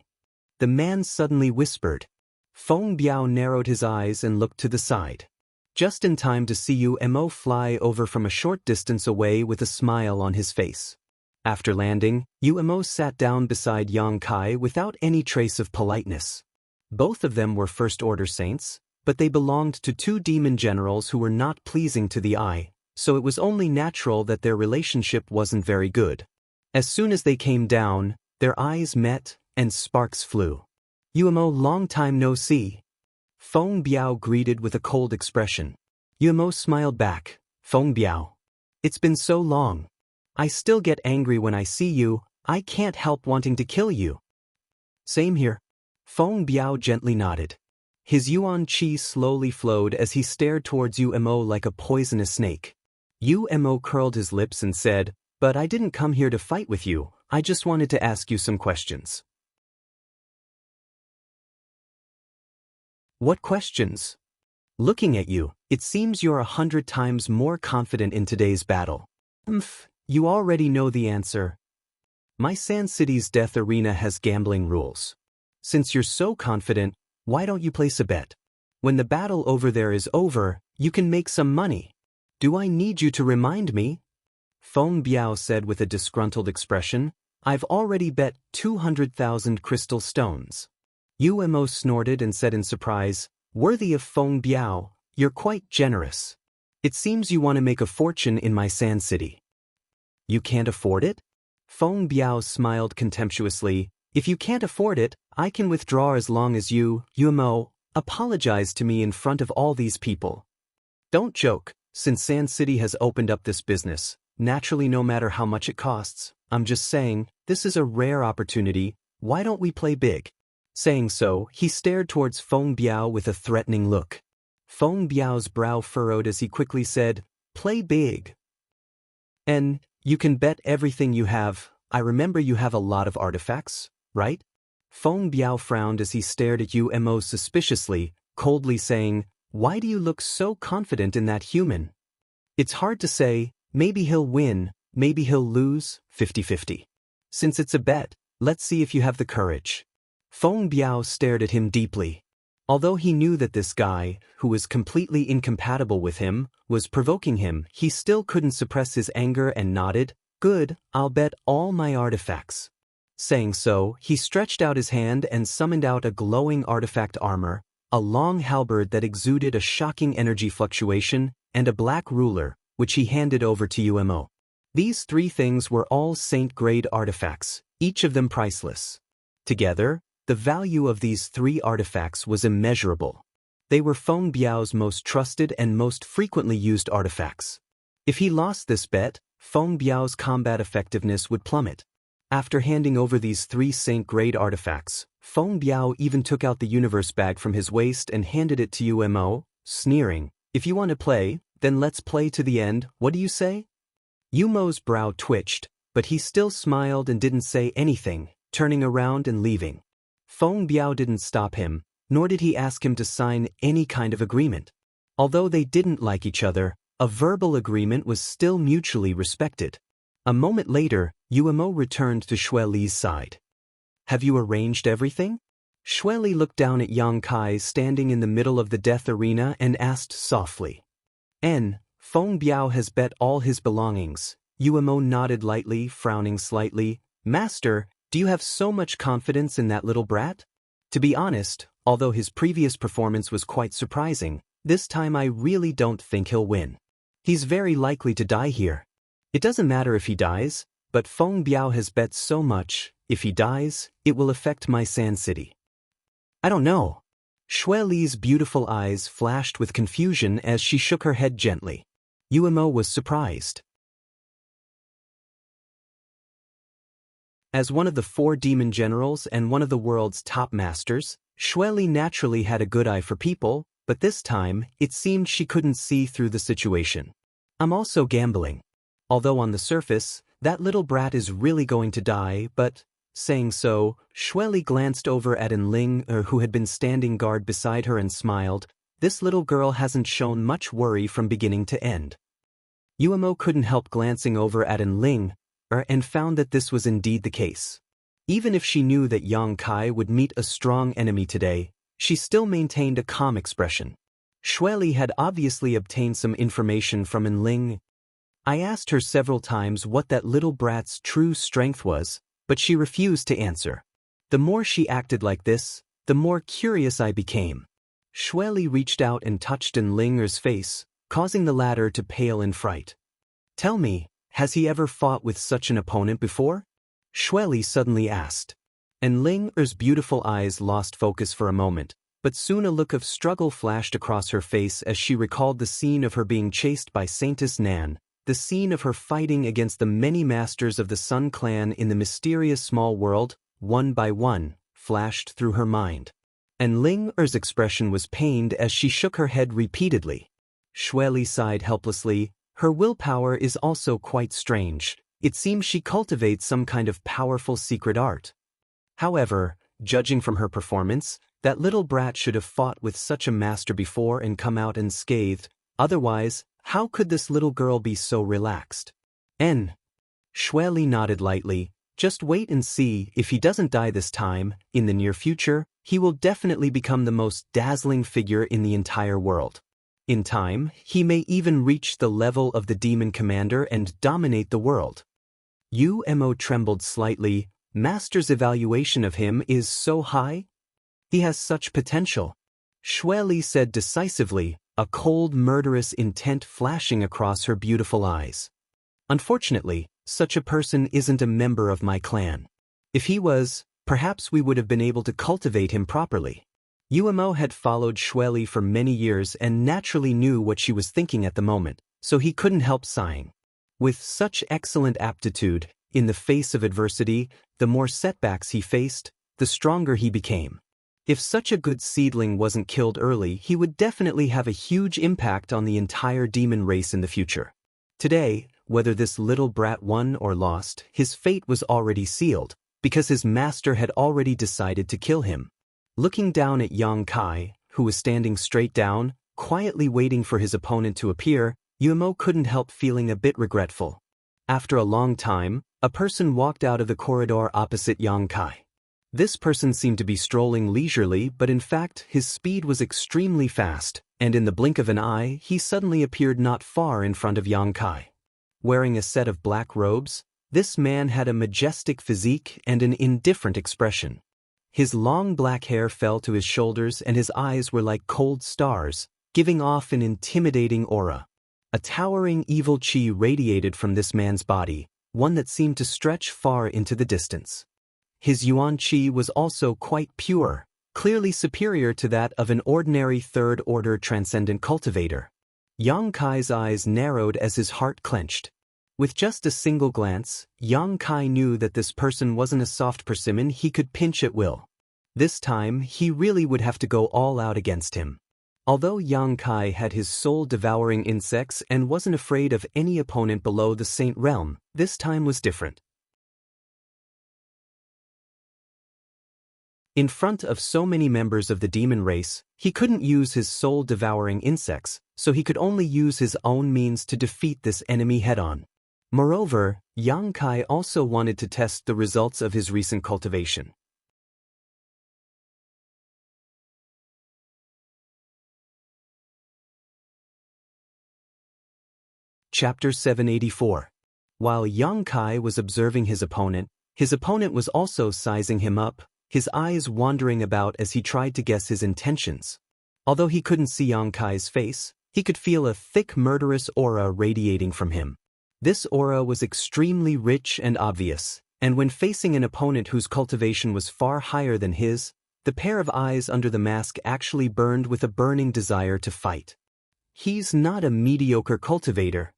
the man suddenly whispered. Feng Biao narrowed his eyes and looked to the side. Just in time to see Umo fly over from a short distance away with a smile on his face. After landing, Umo sat down beside Yang Kai without any trace of politeness. Both of them were first-order saints, but they belonged to 2 demon generals who were not pleasing to the eye, so it was only natural that their relationship wasn't very good. As soon as they came down, their eyes met, and sparks flew. "Umo, long time no see." Feng Biao greeted with a cold expression. Umo smiled back. "Feng Biao. It's been so long. I still get angry when I see you, I can't help wanting to kill you." "Same here." Feng Biao gently nodded. His yuan qi slowly flowed as he stared towards Umo like a poisonous snake. Umo curled his lips and said, "But I didn't come here to fight with you, I just wanted to ask you some questions." "What questions?" "Looking at you, it seems you're 100 times more confident in today's battle." You already know the answer." "My Sand City's death arena has gambling rules. Since you're so confident, why don't you place a bet? When the battle over there is over, you can make some money." "Do I need you to remind me?" Feng Biao said with a disgruntled expression. "I've already bet 200,000 crystal stones." Umo snorted and said in surprise, "Worthy of Feng Biao, you're quite generous. It seems you want to make a fortune in my Sand City." "You can't afford it?" Feng Biao smiled contemptuously. "If you can't afford it, I can withdraw as long as you, Umo, apologize to me in front of all these people." "Don't joke. Since Sand City has opened up this business, naturally no matter how much it costs, I'm just saying, this is a rare opportunity, why don't we play big?" Saying so, he stared towards Feng Biao with a threatening look. Feng Biao's brow furrowed as he quickly said, "Play big. And you can bet everything you have. I remember you have a lot of artifacts, right?" Feng Biao frowned as he stared at Umo suspiciously, coldly saying, "Why do you look so confident in that human?" "It's hard to say, maybe he'll win, maybe he'll lose, 50-50. Since it's a bet, let's see if you have the courage." Feng Biao stared at him deeply. Although he knew that this guy, who was completely incompatible with him, was provoking him, he still couldn't suppress his anger and nodded. "Good, I'll bet all my artifacts." Saying so, he stretched out his hand and summoned out a glowing artifact armor, a long halberd that exuded a shocking energy fluctuation, and a black ruler, which he handed over to Umo. These three things were all saint-grade artifacts, each of them priceless. Together, the value of these three artifacts was immeasurable. They were Feng Biao's most trusted and most frequently used artifacts. If he lost this bet, Feng Biao's combat effectiveness would plummet. After handing over these three saint-grade artifacts, Feng Biao even took out the universe bag from his waist and handed it to Umo, sneering, "If you want to play, then let's play to the end, what do you say?" Umo's brow twitched, but he still smiled and didn't say anything, turning around and leaving. Feng Biao didn't stop him, nor did he ask him to sign any kind of agreement. Although they didn't like each other, a verbal agreement was still mutually respected. A moment later, Umo returned to Xueli's side. "Have you arranged everything?" Xueli looked down at Yang Kai standing in the middle of the death arena and asked softly. Feng Biao has bet all his belongings." Umo nodded lightly, frowning slightly. "Master, do you have so much confidence in that little brat?" To be honest, although his previous performance was quite surprising, this time I really don't think he'll win. He's very likely to die here. It doesn't matter if he dies, but Feng Biao has bet so much, if he dies, it will affect my Sand City. I don't know. Xueli's beautiful eyes flashed with confusion as she shook her head gently. Umo was surprised. As one of the 4 demon generals and one of the world's top masters, Xueli naturally had a good eye for people, but this time, it seemed she couldn't see through the situation. "I'm also gambling. Although on the surface, that little brat is really going to die, but..." Saying so, Xueli glanced over at Enling, who had been standing guard beside her, and smiled. "This little girl hasn't shown much worry from beginning to end." Umo couldn't help glancing over at Enling, and found that this was indeed the case. Even if she knew that Yang Kai would meet a strong enemy today, she still maintained a calm expression. Xueli had obviously obtained some information from Enling. I asked her several times what that little brat's true strength was, but she refused to answer. The more she acted like this, the more curious I became. Xueli reached out and touched Enlinger's face, causing the latter to pale in fright. "Tell me, has he ever fought with such an opponent before?" Xueli suddenly asked. Enlinger's beautiful eyes lost focus for a moment, but soon a look of struggle flashed across her face as she recalled the scene of her being chased by Saintess Nan, the scene of her fighting against the many masters of the Sun Clan in the mysterious small world, one by one, flashed through her mind. Enlinger's expression was pained as she shook her head repeatedly. Xueli sighed helplessly. "Her willpower is also quite strange. It seems she cultivates some kind of powerful secret art. However, judging from her performance, that little brat should have fought with such a master before and come out unscathed. Otherwise, how could this little girl be so relaxed?" Xueli nodded lightly. "Just wait and see. If he doesn't die this time, in the near future, he will definitely become the most dazzling figure in the entire world. In time, he may even reach the level of the demon commander and dominate the world." Umo trembled slightly. "Master's evaluation of him is so high? He has such potential." Xueli said decisively, a cold, murderous intent flashing across her beautiful eyes. "Unfortunately, such a person isn't a member of my clan. If he was, perhaps we would have been able to cultivate him properly." Umo had followed Xueli for many years and naturally knew what she was thinking at the moment, so he couldn't help sighing. With such excellent aptitude, in the face of adversity, the more setbacks he faced, the stronger he became. If such a good seedling wasn't killed early, he would definitely have a huge impact on the entire demon race in the future. Today, whether this little brat won or lost, his fate was already sealed, because his master had already decided to kill him. Looking down at Yang Kai, who was standing straight down, quietly waiting for his opponent to appear, Umo couldn't help feeling a bit regretful. After a long time, a person walked out of the corridor opposite Yang Kai. This person seemed to be strolling leisurely, but in fact his speed was extremely fast, and in the blink of an eye he suddenly appeared not far in front of Yang Kai. Wearing a set of black robes, this man had a majestic physique and an indifferent expression. His long black hair fell to his shoulders and his eyes were like cold stars, giving off an intimidating aura. A towering evil chi radiated from this man's body, one that seemed to stretch far into the distance. His yuan chi was also quite pure, clearly superior to that of an ordinary third-order transcendent cultivator. Yang Kai's eyes narrowed as his heart clenched. With just a single glance, Yang Kai knew that this person wasn't a soft persimmon he could pinch at will. This time, he really would have to go all out against him. Although Yang Kai had his soul-devouring insects and wasn't afraid of any opponent below the Saint Realm, this time was different. In front of so many members of the demon race, he couldn't use his soul-devouring insects, so he could only use his own means to defeat this enemy head-on. Moreover, Yang Kai also wanted to test the results of his recent cultivation. Chapter 784. While Yang Kai was observing his opponent was also sizing him up, his eyes wandering about as he tried to guess his intentions. Although he couldn't see Yang Kai's face, he could feel a thick murderous aura radiating from him. This aura was extremely rich and obvious, and when facing an opponent whose cultivation was far higher than his, the pair of eyes under the mask actually burned with a burning desire to fight. He's not a mediocre cultivator.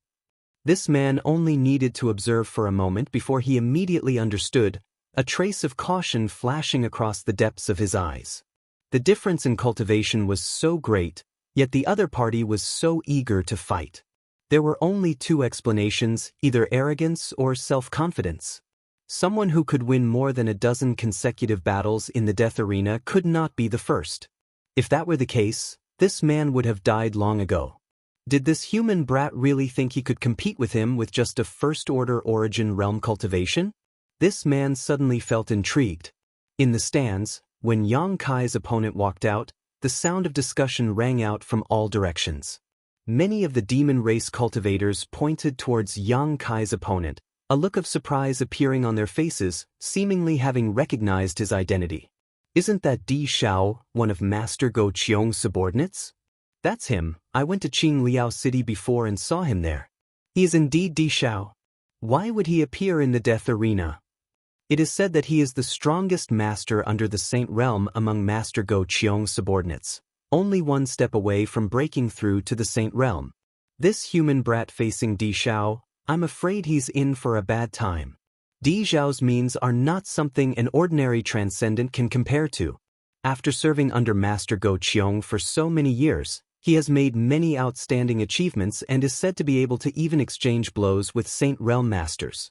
This man only needed to observe for a moment before he immediately understood, a trace of caution flashing across the depths of his eyes. The difference in cultivation was so great, yet the other party was so eager to fight. There were only two explanations, either arrogance or self-confidence. Someone who could win more than a dozen consecutive battles in the death arena could not be the first. If that were the case, this man would have died long ago. Did this human brat really think he could compete with him with just a first-order origin realm cultivation? This man suddenly felt intrigued. In the stands, when Yang Kai's opponent walked out, the sound of discussion rang out from all directions. Many of the demon race cultivators pointed towards Yang Kai's opponent, a look of surprise appearing on their faces, seemingly having recognized his identity. Isn't that Di Xiao, one of Master Go Qiong's subordinates? That's him. I went to Qingliao City before and saw him there. He is indeed Di Xiao. Why would he appear in the death arena? It is said that he is the strongest master under the Saint Realm among Master Go Qiong's subordinates, only one step away from breaking through to the Saint Realm. This human brat facing Di Xiao, I'm afraid he's in for a bad time. Di Xiao's means are not something an ordinary transcendent can compare to. After serving under Master Go Qiong for so many years, he has made many outstanding achievements and is said to be able to even exchange blows with Saint Realm masters.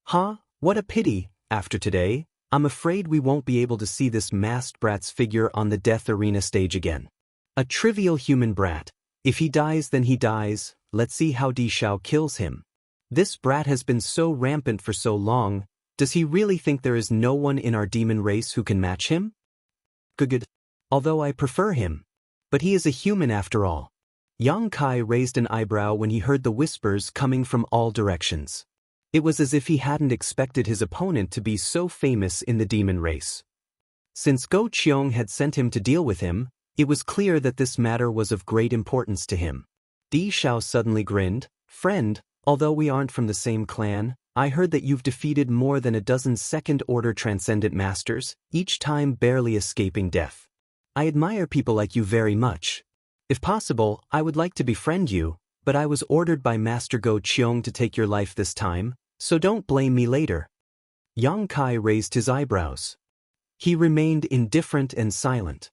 Huh? What a pity. After today, I'm afraid we won't be able to see this masked brat's figure on the death arena stage again. A trivial human brat. If he dies, then he dies. Let's see how Di Xiao kills him. This brat has been so rampant for so long. Does he really think there is no one in our demon race who can match him? Good. Although I prefer him. But he is a human after all. Yang Kai raised an eyebrow when he heard the whispers coming from all directions. It was as if he hadn't expected his opponent to be so famous in the demon race. Since Go Qiong had sent him to deal with him, it was clear that this matter was of great importance to him. Di Xiao suddenly grinned. Friend, although we aren't from the same clan, I heard that you've defeated more than a dozen second-order transcendent masters, each time barely escaping death. I admire people like you very much. If possible, I would like to befriend you, but I was ordered by Master Go Qiong to take your life this time, so don't blame me later. Yang Kai raised his eyebrows. He remained indifferent and silent.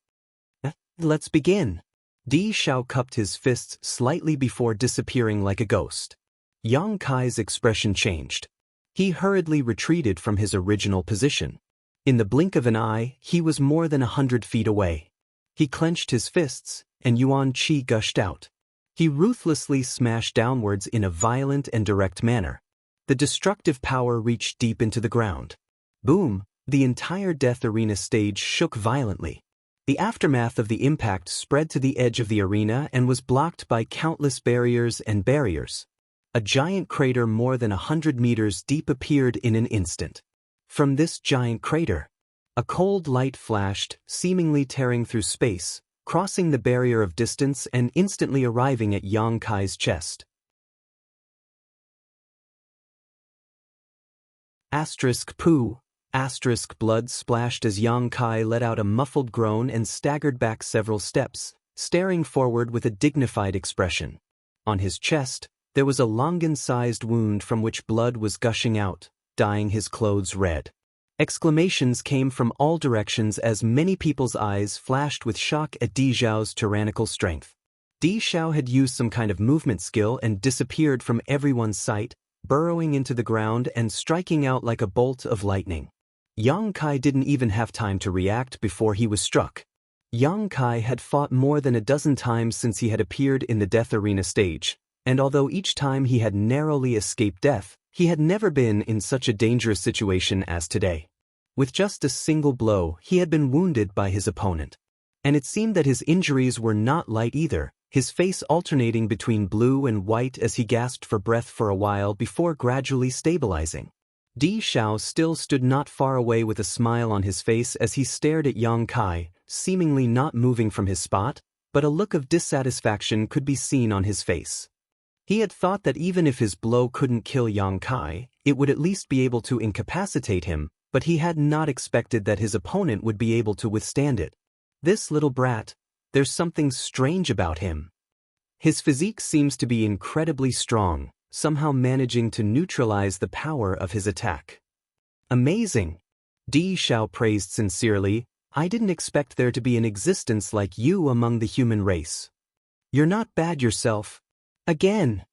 Let's begin. Di Xiao cupped his fists slightly before disappearing like a ghost. Yang Kai's expression changed. He hurriedly retreated from his original position. In the blink of an eye, he was more than 100 feet away. He clenched his fists, and Yuan Qi gushed out. He ruthlessly smashed downwards in a violent and direct manner. The destructive power reached deep into the ground. Boom! The entire death arena stage shook violently. The aftermath of the impact spread to the edge of the arena and was blocked by countless barriers and barriers. A giant crater more than 100 meters deep appeared in an instant. From this giant crater, A cold light flashed, seemingly tearing through space, crossing the barrier of distance and instantly arriving at Yang Kai's chest. Poo. Blood splashed as Yang Kai let out a muffled groan and staggered back several steps, staring forward with a dignified expression. On his chest, there was a longan-sized wound from which blood was gushing out, dyeing his clothes red. Exclamations came from all directions as many people's eyes flashed with shock at Di Zhao's tyrannical strength. Di Zhao had used some kind of movement skill and disappeared from everyone's sight, burrowing into the ground and striking out like a bolt of lightning. Yang Kai didn't even have time to react before he was struck. Yang Kai had fought more than a dozen times since he had appeared in the death arena stage, and although each time he had narrowly escaped death, he had never been in such a dangerous situation as today. With just a single blow, he had been wounded by his opponent. And it seemed that his injuries were not light either, his face alternating between blue and white as he gasped for breath for a while before gradually stabilizing. Di Zhao still stood not far away with a smile on his face as he stared at Yang Kai, seemingly not moving from his spot, but a look of dissatisfaction could be seen on his face. He had thought that even if his blow couldn't kill Yang Kai, it would at least be able to incapacitate him, but he had not expected that his opponent would be able to withstand it. This little brat, there's something strange about him. His physique seems to be incredibly strong, somehow managing to neutralize the power of his attack. Amazing! Di Zhao praised sincerely. I didn't expect there to be an existence like you among the human race. You're not bad yourself. Again!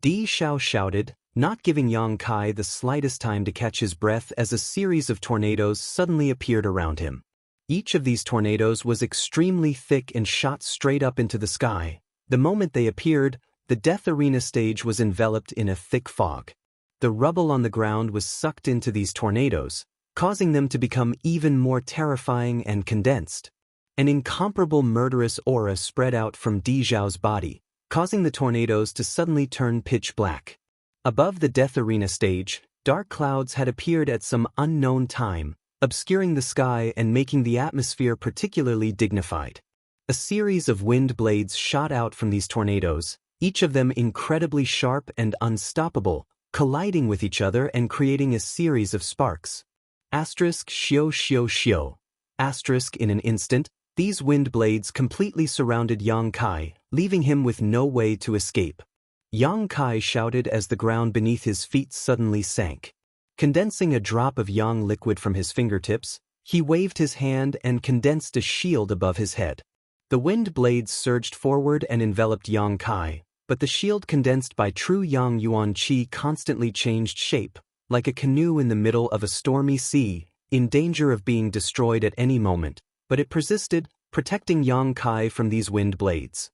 Di Zhao shouted, not giving Yang Kai the slightest time to catch his breath as a series of tornadoes suddenly appeared around him. Each of these tornadoes was extremely thick and shot straight up into the sky. The moment they appeared, the death arena stage was enveloped in a thick fog. The rubble on the ground was sucked into these tornadoes, causing them to become even more terrifying and condensed. An incomparable murderous aura spread out from Di Zhao's body, causing the tornadoes to suddenly turn pitch black. Above the death arena stage, dark clouds had appeared at some unknown time, obscuring the sky and making the atmosphere particularly dignified. A series of wind blades shot out from these tornadoes, each of them incredibly sharp and unstoppable, colliding with each other and creating a series of sparks. Shio shio shio. In an instant, these wind blades completely surrounded Yang Kai, leaving him with no way to escape. Yang Kai shouted as the ground beneath his feet suddenly sank. Condensing a drop of yang liquid from his fingertips, he waved his hand and condensed a shield above his head. The wind blades surged forward and enveloped Yang Kai, but the shield condensed by true Yang Yuan Qi constantly changed shape, like a canoe in the middle of a stormy sea, in danger of being destroyed at any moment, but it persisted, protecting Yang Kai from these wind blades.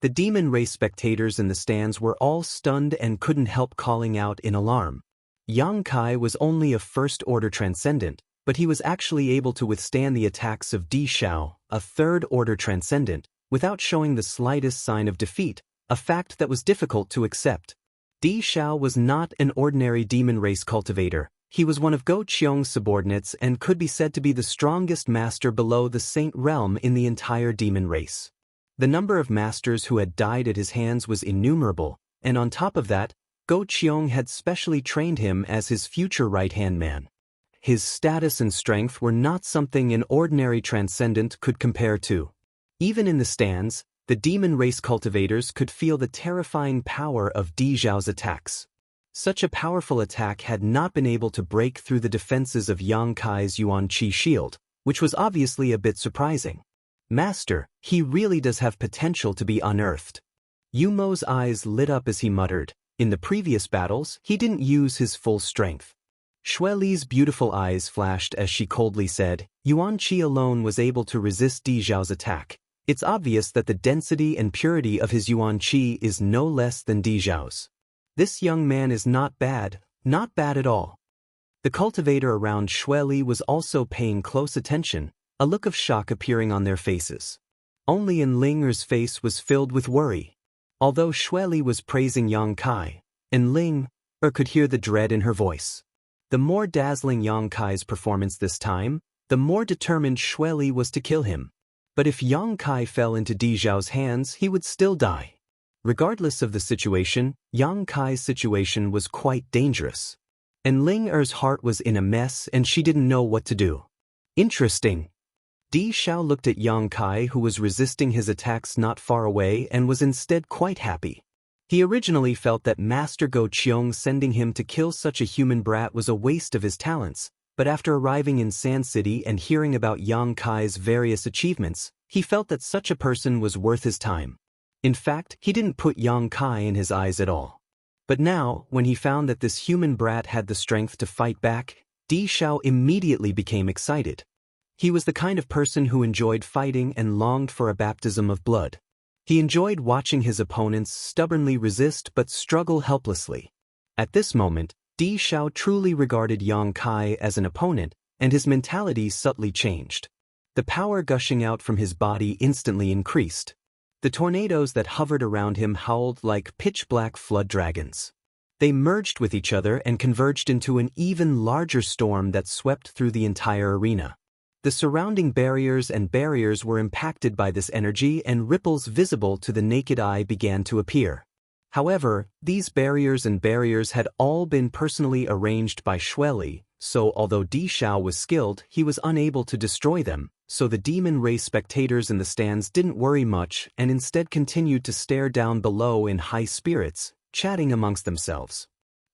The demon race spectators in the stands were all stunned and couldn't help calling out in alarm. Yang Kai was only a first-order transcendent, but he was actually able to withstand the attacks of Di Zhao, a third-order transcendent, without showing the slightest sign of defeat, a fact that was difficult to accept. Di Zhao was not an ordinary demon race cultivator. He was one of Go Qiong's subordinates and could be said to be the strongest master below the Saint Realm in the entire demon race. The number of masters who had died at his hands was innumerable, and on top of that, Go Qiong had specially trained him as his future right-hand man. His status and strength were not something an ordinary transcendent could compare to. Even in the stands, the demon race cultivators could feel the terrifying power of Di Zhao's attacks. Such a powerful attack had not been able to break through the defenses of Yang Kai's Yuan Qi shield, which was obviously a bit surprising. Master, he really does have potential to be unearthed. Yu Mo's eyes lit up as he muttered. In the previous battles, he didn't use his full strength. Xue Li's beautiful eyes flashed as she coldly said, Yuan Qi alone was able to resist Di Zhao's attack. It's obvious that the density and purity of his Yuan Qi is no less than Di Zhao's. This young man is not bad at all. The cultivator around Xue Li was also paying close attention, a look of shock appearing on their faces. Only Enling's face was filled with worry. Although Xue Li was praising Yang Kai, Enling could hear the dread in her voice. The more dazzling Yang Kai's performance this time, the more determined Shui Li was to kill him. But if Yang Kai fell into Di Zhao's hands, he would still die. Regardless of the situation, Yang Kai's situation was quite dangerous. And Ling Er's heart was in a mess and she didn't know what to do. Interesting. Di Zhao looked at Yang Kai, who was resisting his attacks not far away, and was instead quite happy. He originally felt that Master Go Qiong sending him to kill such a human brat was a waste of his talents, but after arriving in Sand City and hearing about Yang Kai's various achievements, he felt that such a person was worth his time. In fact, he didn't put Yang Kai in his eyes at all. But now, when he found that this human brat had the strength to fight back, Di Zhao immediately became excited. He was the kind of person who enjoyed fighting and longed for a baptism of blood. He enjoyed watching his opponents stubbornly resist but struggle helplessly. At this moment, Di Zhao truly regarded Yang Kai as an opponent, and his mentality subtly changed. The power gushing out from his body instantly increased. The tornadoes that hovered around him howled like pitch-black flood dragons. They merged with each other and converged into an even larger storm that swept through the entire arena. The surrounding barriers were impacted by this energy, and ripples visible to the naked eye began to appear. However, these barriers had all been personally arranged by Shui Li, so although Di Zhao was skilled, he was unable to destroy them, so the demon race spectators in the stands didn't worry much and instead continued to stare down below in high spirits, chatting amongst themselves.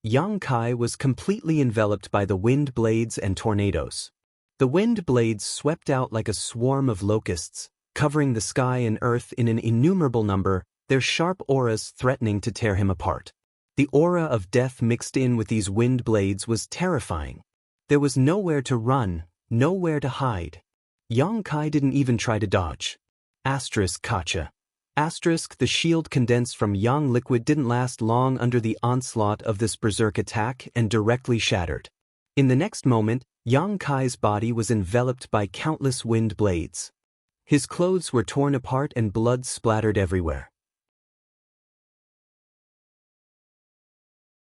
Yang Kai was completely enveloped by the wind blades and tornadoes. The wind blades swept out like a swarm of locusts, covering the sky and earth in an innumerable number, their sharp auras threatening to tear him apart. The aura of death mixed in with these wind blades was terrifying. There was nowhere to run, nowhere to hide. Yang Kai didn't even try to dodge. Kacha. The shield condensed from Yang liquid didn't last long under the onslaught of this berserk attack and directly shattered. In the next moment, Yang Kai's body was enveloped by countless wind blades. His clothes were torn apart and blood splattered everywhere.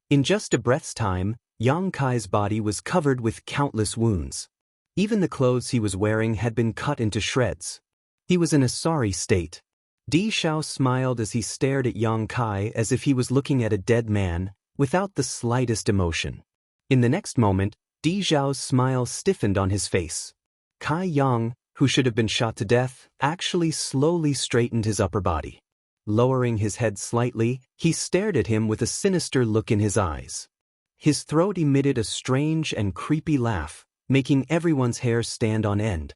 In just a breath's time, Yang Kai's body was covered with countless wounds. Even the clothes he was wearing had been cut into shreds. He was in a sorry state. Di Zhao smiled as he stared at Yang Kai as if he was looking at a dead man, without the slightest emotion. In the next moment, Di Zhao's smile stiffened on his face. Kai Yang, who should have been shot to death, actually slowly straightened his upper body. Lowering his head slightly, he stared at him with a sinister look in his eyes. His throat emitted a strange and creepy laugh, making everyone's hair stand on end.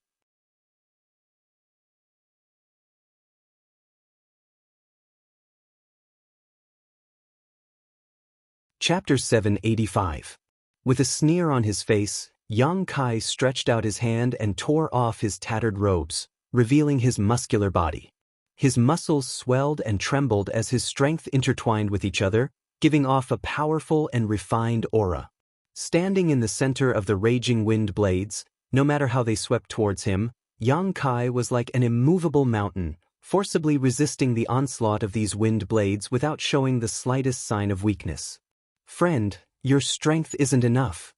Chapter 785. With a sneer on his face, Yang Kai stretched out his hand and tore off his tattered robes, revealing his muscular body. His muscles swelled and trembled as his strength intertwined with each other, giving off a powerful and refined aura. Standing in the center of the raging wind blades, no matter how they swept towards him, Yang Kai was like an immovable mountain, forcibly resisting the onslaught of these wind blades without showing the slightest sign of weakness. "Friend, your strength isn't enough."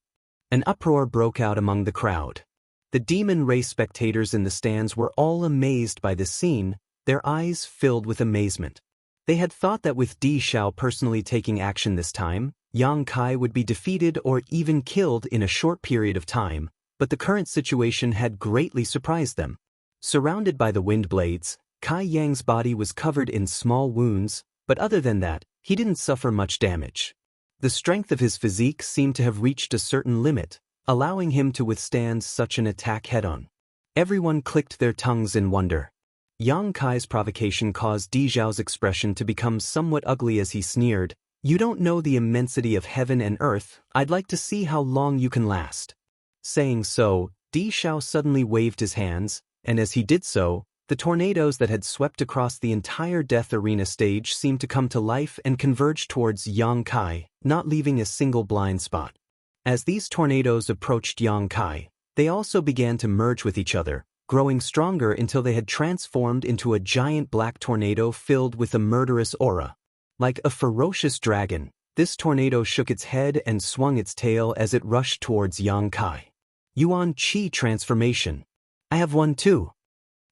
An uproar broke out among the crowd. The demon race spectators in the stands were all amazed by this scene, their eyes filled with amazement. They had thought that with Di Zhao personally taking action this time, Yang Kai would be defeated or even killed in a short period of time, but the current situation had greatly surprised them. Surrounded by the wind blades, Kai Yang's body was covered in small wounds, but other than that, he didn't suffer much damage. The strength of his physique seemed to have reached a certain limit, allowing him to withstand such an attack head-on. Everyone clicked their tongues in wonder. Yang Kai's provocation caused Di Zhao's expression to become somewhat ugly as he sneered, "You don't know the immensity of heaven and earth, I'd like to see how long you can last." Saying so, Di Zhao suddenly waved his hands, and as he did so, the tornadoes that had swept across the entire death arena stage seemed to come to life and converge towards Yang Kai, not leaving a single blind spot. As these tornadoes approached Yang Kai, they also began to merge with each other, growing stronger until they had transformed into a giant black tornado filled with a murderous aura. Like a ferocious dragon, This tornado shook its head and swung its tail as it rushed towards Yang Kai. Yuan Qi transformation. I have one too.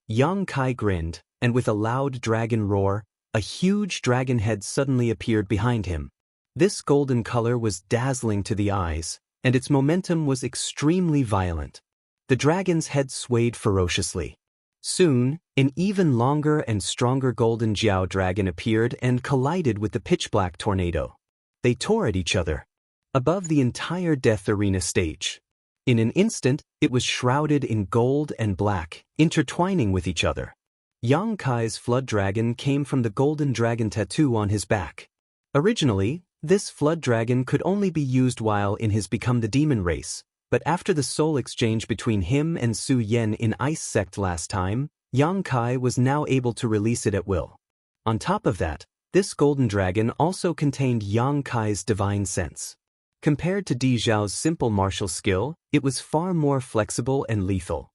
Yang Kai grinned, and with a loud dragon roar, a huge dragon head suddenly appeared behind him. This golden color was dazzling to the eyes, and its momentum was extremely violent. The dragon's head swayed ferociously. Soon, an even longer and stronger golden Jiao dragon appeared and collided with the pitch-black tornado. They tore at each other. Above the entire death arena stage. In an instant, it was shrouded in gold and black, intertwining with each other. Yang Kai's flood dragon came from the golden dragon tattoo on his back. Originally, this flood dragon could only be used while in his Become the Demon race, but after the soul exchange between him and Su Yen in Ice Sect last time, Yang Kai was now able to release it at will. On top of that, this golden dragon also contained Yang Kai's divine sense. Compared to Di Zhao's simple martial skill, it was far more flexible and lethal.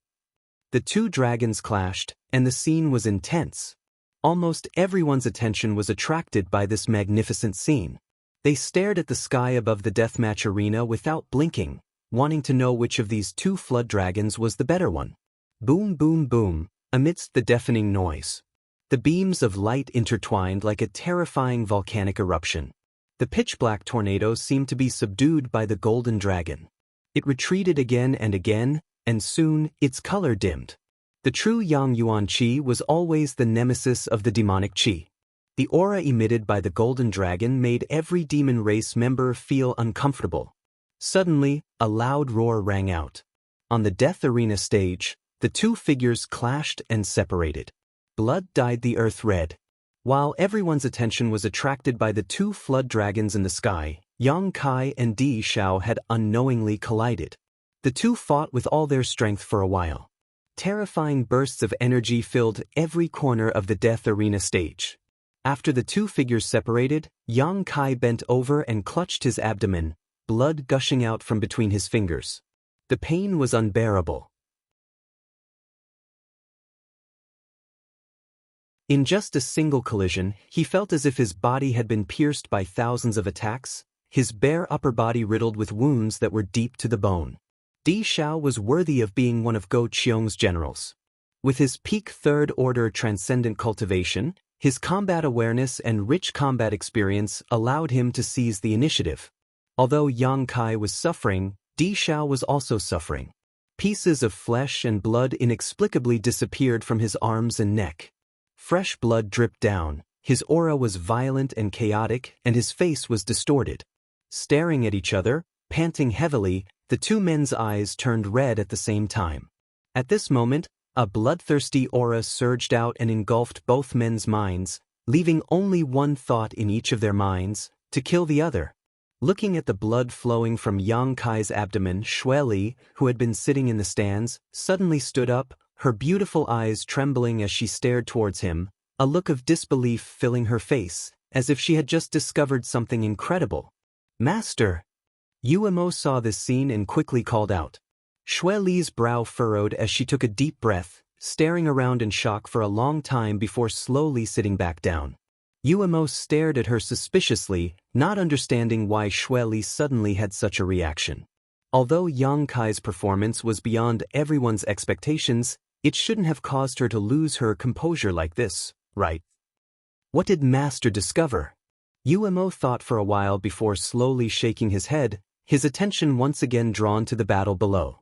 The two dragons clashed, and the scene was intense. Almost everyone's attention was attracted by this magnificent scene. They stared at the sky above the deathmatch arena without blinking, wanting to know which of these two flood dragons was the better one. Boom, boom, boom, amidst the deafening noise. The beams of light intertwined like a terrifying volcanic eruption. The pitch-black tornado seemed to be subdued by the golden dragon. It retreated again, and soon its color dimmed. The true Yang Yuan Qi was always the nemesis of the demonic Qi. The aura emitted by the golden dragon made every demon race member feel uncomfortable. Suddenly, a loud roar rang out. On the death arena stage, the two figures clashed and separated. Blood dyed the earth red. While everyone's attention was attracted by the two flood dragons in the sky, Yang Kai and Di Zhao had unknowingly collided. The two fought with all their strength for a while. Terrifying bursts of energy filled every corner of the death arena stage. After the two figures separated, Yang Kai bent over and clutched his abdomen, blood gushing out from between his fingers. The pain was unbearable. In just a single collision, he felt as if his body had been pierced by thousands of attacks, his bare upper body riddled with wounds that were deep to the bone. Di Zhao was worthy of being one of Go Qiong's generals. With his peak third-order transcendent cultivation, his combat awareness and rich combat experience allowed him to seize the initiative. Although Yang Kai was suffering, Di Zhao was also suffering. Pieces of flesh and blood inexplicably disappeared from his arms and neck. Fresh blood dripped down, his aura was violent and chaotic, and his face was distorted. Staring at each other, panting heavily, the two men's eyes turned red at the same time. At this moment, a bloodthirsty aura surged out and engulfed both men's minds, leaving only one thought in each of their minds: to kill the other. Looking at the blood flowing from Yang Kai's abdomen, Xue Li, who had been sitting in the stands, suddenly stood up, her beautiful eyes trembling as she stared towards him, a look of disbelief filling her face, as if she had just discovered something incredible. "Master!" Yuemo saw this scene and quickly called out. Xue Li's brow furrowed as she took a deep breath, staring around in shock for a long time before slowly sitting back down. Yuemo stared at her suspiciously, not understanding why Xue Li suddenly had such a reaction. Although Yang Kai's performance was beyond everyone's expectations, it shouldn't have caused her to lose her composure like this, right? What did Master discover? Yuemo thought for a while before slowly shaking his head, his attention once again drawn to the battle below.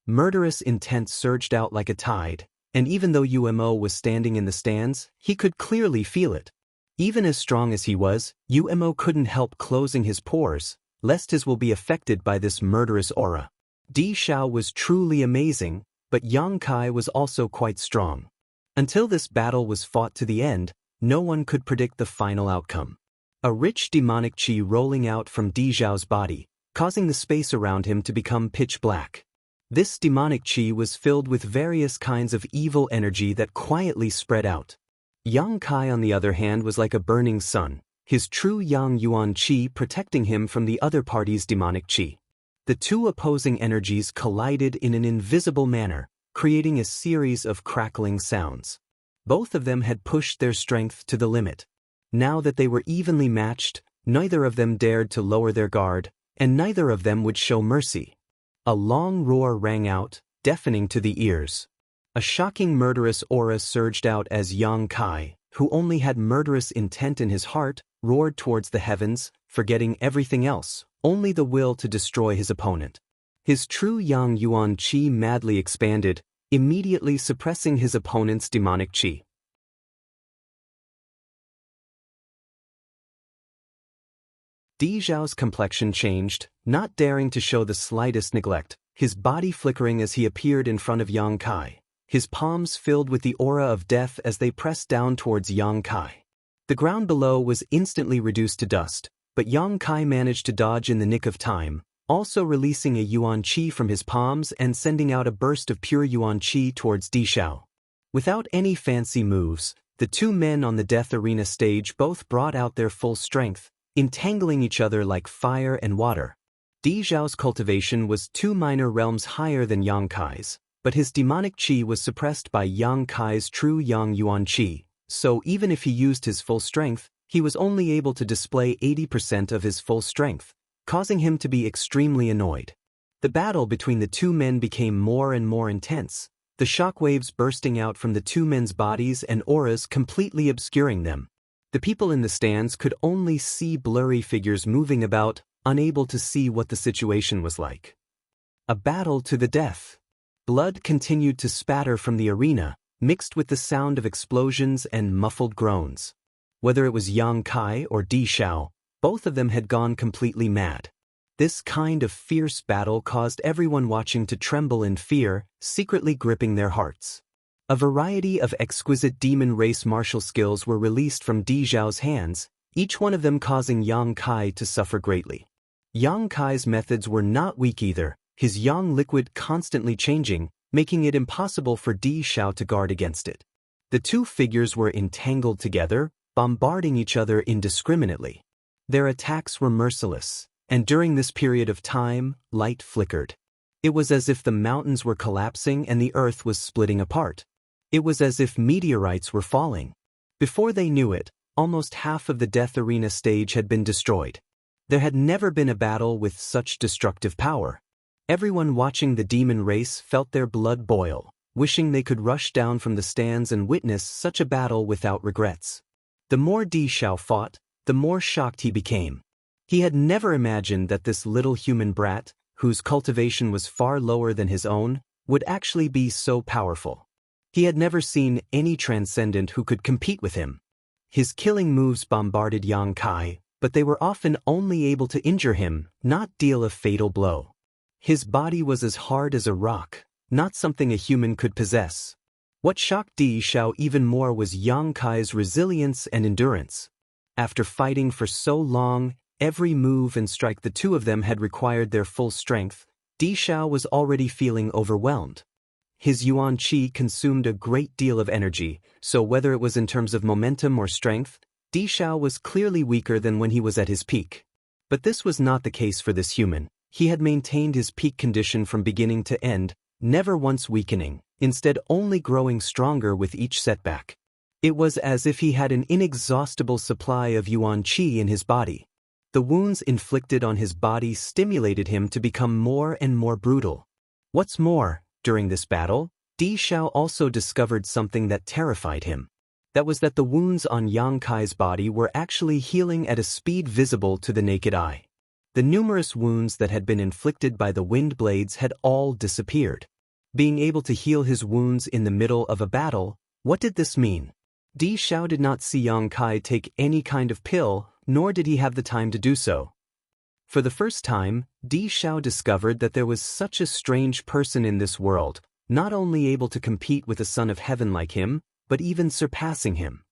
Murderous intent surged out like a tide, and even though Yuemo was standing in the stands, he could clearly feel it. Even as strong as he was, Yuemo couldn't help closing his pores, lest his will be affected by this murderous aura. Di Zhao was truly amazing, but Yang Kai was also quite strong. Until this battle was fought to the end, no one could predict the final outcome. A rich demonic qi rolling out from Di Zhao's body, causing the space around him to become pitch black. This demonic qi was filled with various kinds of evil energy that quietly spread out. Yang Kai, on the other hand, was like a burning sun, his true Yang Yuan qi protecting him from the other party's demonic qi. The two opposing energies collided in an invisible manner, creating a series of crackling sounds. Both of them had pushed their strength to the limit. Now that they were evenly matched, Neither of them dared to lower their guard, and neither of them would show mercy. A long roar rang out, deafening to the ears. A shocking murderous aura surged out as Yang Kai, who only had murderous intent in his heart, roared towards the heavens, forgetting everything else, only the will to destroy his opponent. His true Yang Yuan Qi madly expanded, immediately suppressing his opponent's demonic qi. Di Zhao's complexion changed, not daring to show the slightest neglect, his body flickering as he appeared in front of Yang Kai, his palms filled with the aura of death as they pressed down towards Yang Kai. The ground below was instantly reduced to dust, but Yang Kai managed to dodge in the nick of time, also releasing a Yuan Qi from his palms and sending out a burst of pure Yuan Qi towards Di Zhao. Without any fancy moves, the two men on the death arena stage both brought out their full strength, entangling each other like fire and water. Di Zhao's cultivation was 2 minor realms higher than Yang Kai's, but his demonic qi was suppressed by Yang Kai's true Yang Yuan Qi, so even if he used his full strength, he was only able to display 80% of his full strength, causing him to be extremely annoyed. The battle between the two men became more and more intense, the shockwaves bursting out from the two men's bodies and auras completely obscuring them. The people in the stands could only see blurry figures moving about, unable to see what the situation was like. A battle to the death. Blood continued to spatter from the arena, mixed with the sound of explosions and muffled groans. Whether it was Yang Kai or Di Zhao, both of them had gone completely mad. This kind of fierce battle caused everyone watching to tremble in fear, secretly gripping their hearts. A variety of exquisite demon race martial skills were released from Di Zhao's hands, each one of them causing Yang Kai to suffer greatly. Yang Kai's methods were not weak either, his yang liquid constantly changing, making it impossible for Di Zhao to guard against it. The two figures were entangled together, bombarding each other indiscriminately. Their attacks were merciless, and during this period of time, light flickered. It was as if the mountains were collapsing and the earth was splitting apart. It was as if meteorites were falling. Before they knew it, almost half of the death arena stage had been destroyed. There had never been a battle with such destructive power. Everyone watching the demon race felt their blood boil, wishing they could rush down from the stands and witness such a battle without regrets. The more Di Zhao fought, the more shocked he became. He had never imagined that this little human brat, whose cultivation was far lower than his own, would actually be so powerful. He had never seen any transcendent who could compete with him. His killing moves bombarded Yang Kai, but they were often only able to injure him, not deal a fatal blow. His body was as hard as a rock, not something a human could possess. What shocked Di Zhao even more was Yang Kai's resilience and endurance. After fighting for so long, every move and strike the two of them had required their full strength, Di Zhao was already feeling overwhelmed. His Yuan Qi consumed a great deal of energy, so whether it was in terms of momentum or strength, Di Zhao was clearly weaker than when he was at his peak. But this was not the case for this human. He had maintained his peak condition from beginning to end, never once weakening, instead only growing stronger with each setback. It was as if he had an inexhaustible supply of Yuan Qi in his body. The wounds inflicted on his body stimulated him to become more and more brutal. What's more, during this battle, Di Zhao also discovered something that terrified him. That was that the wounds on Yang Kai's body were actually healing at a speed visible to the naked eye. The numerous wounds that had been inflicted by the wind blades had all disappeared. Being able to heal his wounds in the middle of a battle, what did this mean? Di Zhao did not see Yang Kai take any kind of pill, nor did he have the time to do so. For the first time, Di Zhao discovered that there was such a strange person in this world, not only able to compete with a son of heaven like him, but even surpassing him.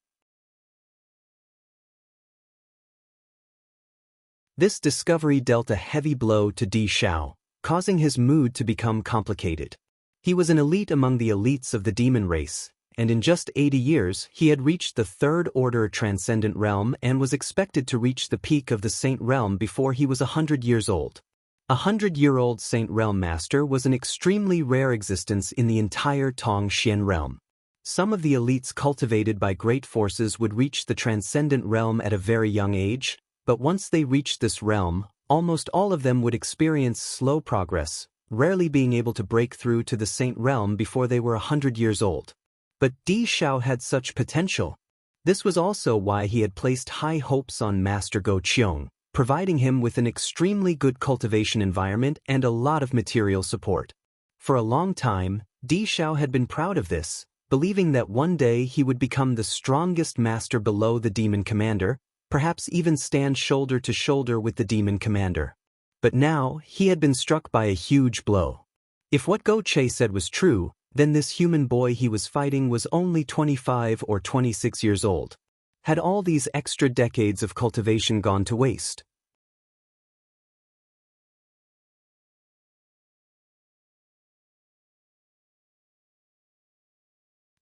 This discovery dealt a heavy blow to Di Zhao, causing his mood to become complicated. He was an elite among the elites of the demon race, and in just 80 years he had reached the third order transcendent realm and was expected to reach the peak of the saint realm before he was 100 years old. A 100-year-old saint realm master was an extremely rare existence in the entire Tongxian realm. Some of the elites cultivated by great forces would reach the transcendent realm at a very young age, But once they reached this realm, almost all of them would experience slow progress, rarely being able to break through to the Saint Realm before they were 100 years old. But Di Xiao had such potential. This was also why he had placed high hopes on Master Go Qiong, providing him with an extremely good cultivation environment and a lot of material support. For a long time, Di Xiao had been proud of this, believing that one day he would become the strongest master below the demon commander, perhaps even stand shoulder to shoulder with the demon commander. But now, he had been struck by a huge blow. If what Go Che said was true, then this human boy he was fighting was only 25 or 26 years old. Had all these extra decades of cultivation gone to waste?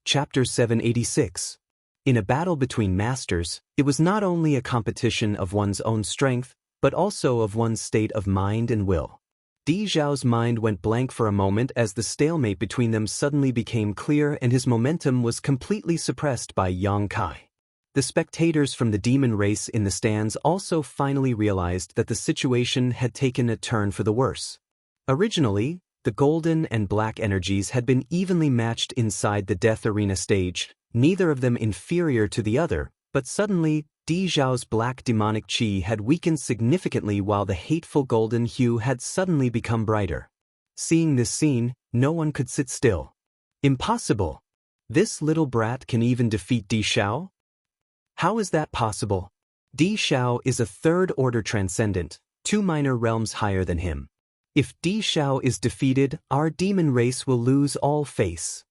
Chapter 786. In a battle between masters, it was not only a competition of one's own strength, but also of one's state of mind and will. Di Xiao's mind went blank for a moment as the stalemate between them suddenly became clear and his momentum was completely suppressed by Yang Kai. The spectators from the demon race in the stands also finally realized that the situation had taken a turn for the worse. Originally, the golden and black energies had been evenly matched inside the death arena stage, neither of them inferior to the other, but suddenly, Di Xiao's black demonic qi had weakened significantly while the hateful golden hue had suddenly become brighter. Seeing this scene, no one could sit still. Impossible! This little brat can even defeat Di Xiao? How is that possible? Di Xiao is a third-order transcendent, 2 minor realms higher than him. If Di Xiao is defeated, our demon race will lose all face.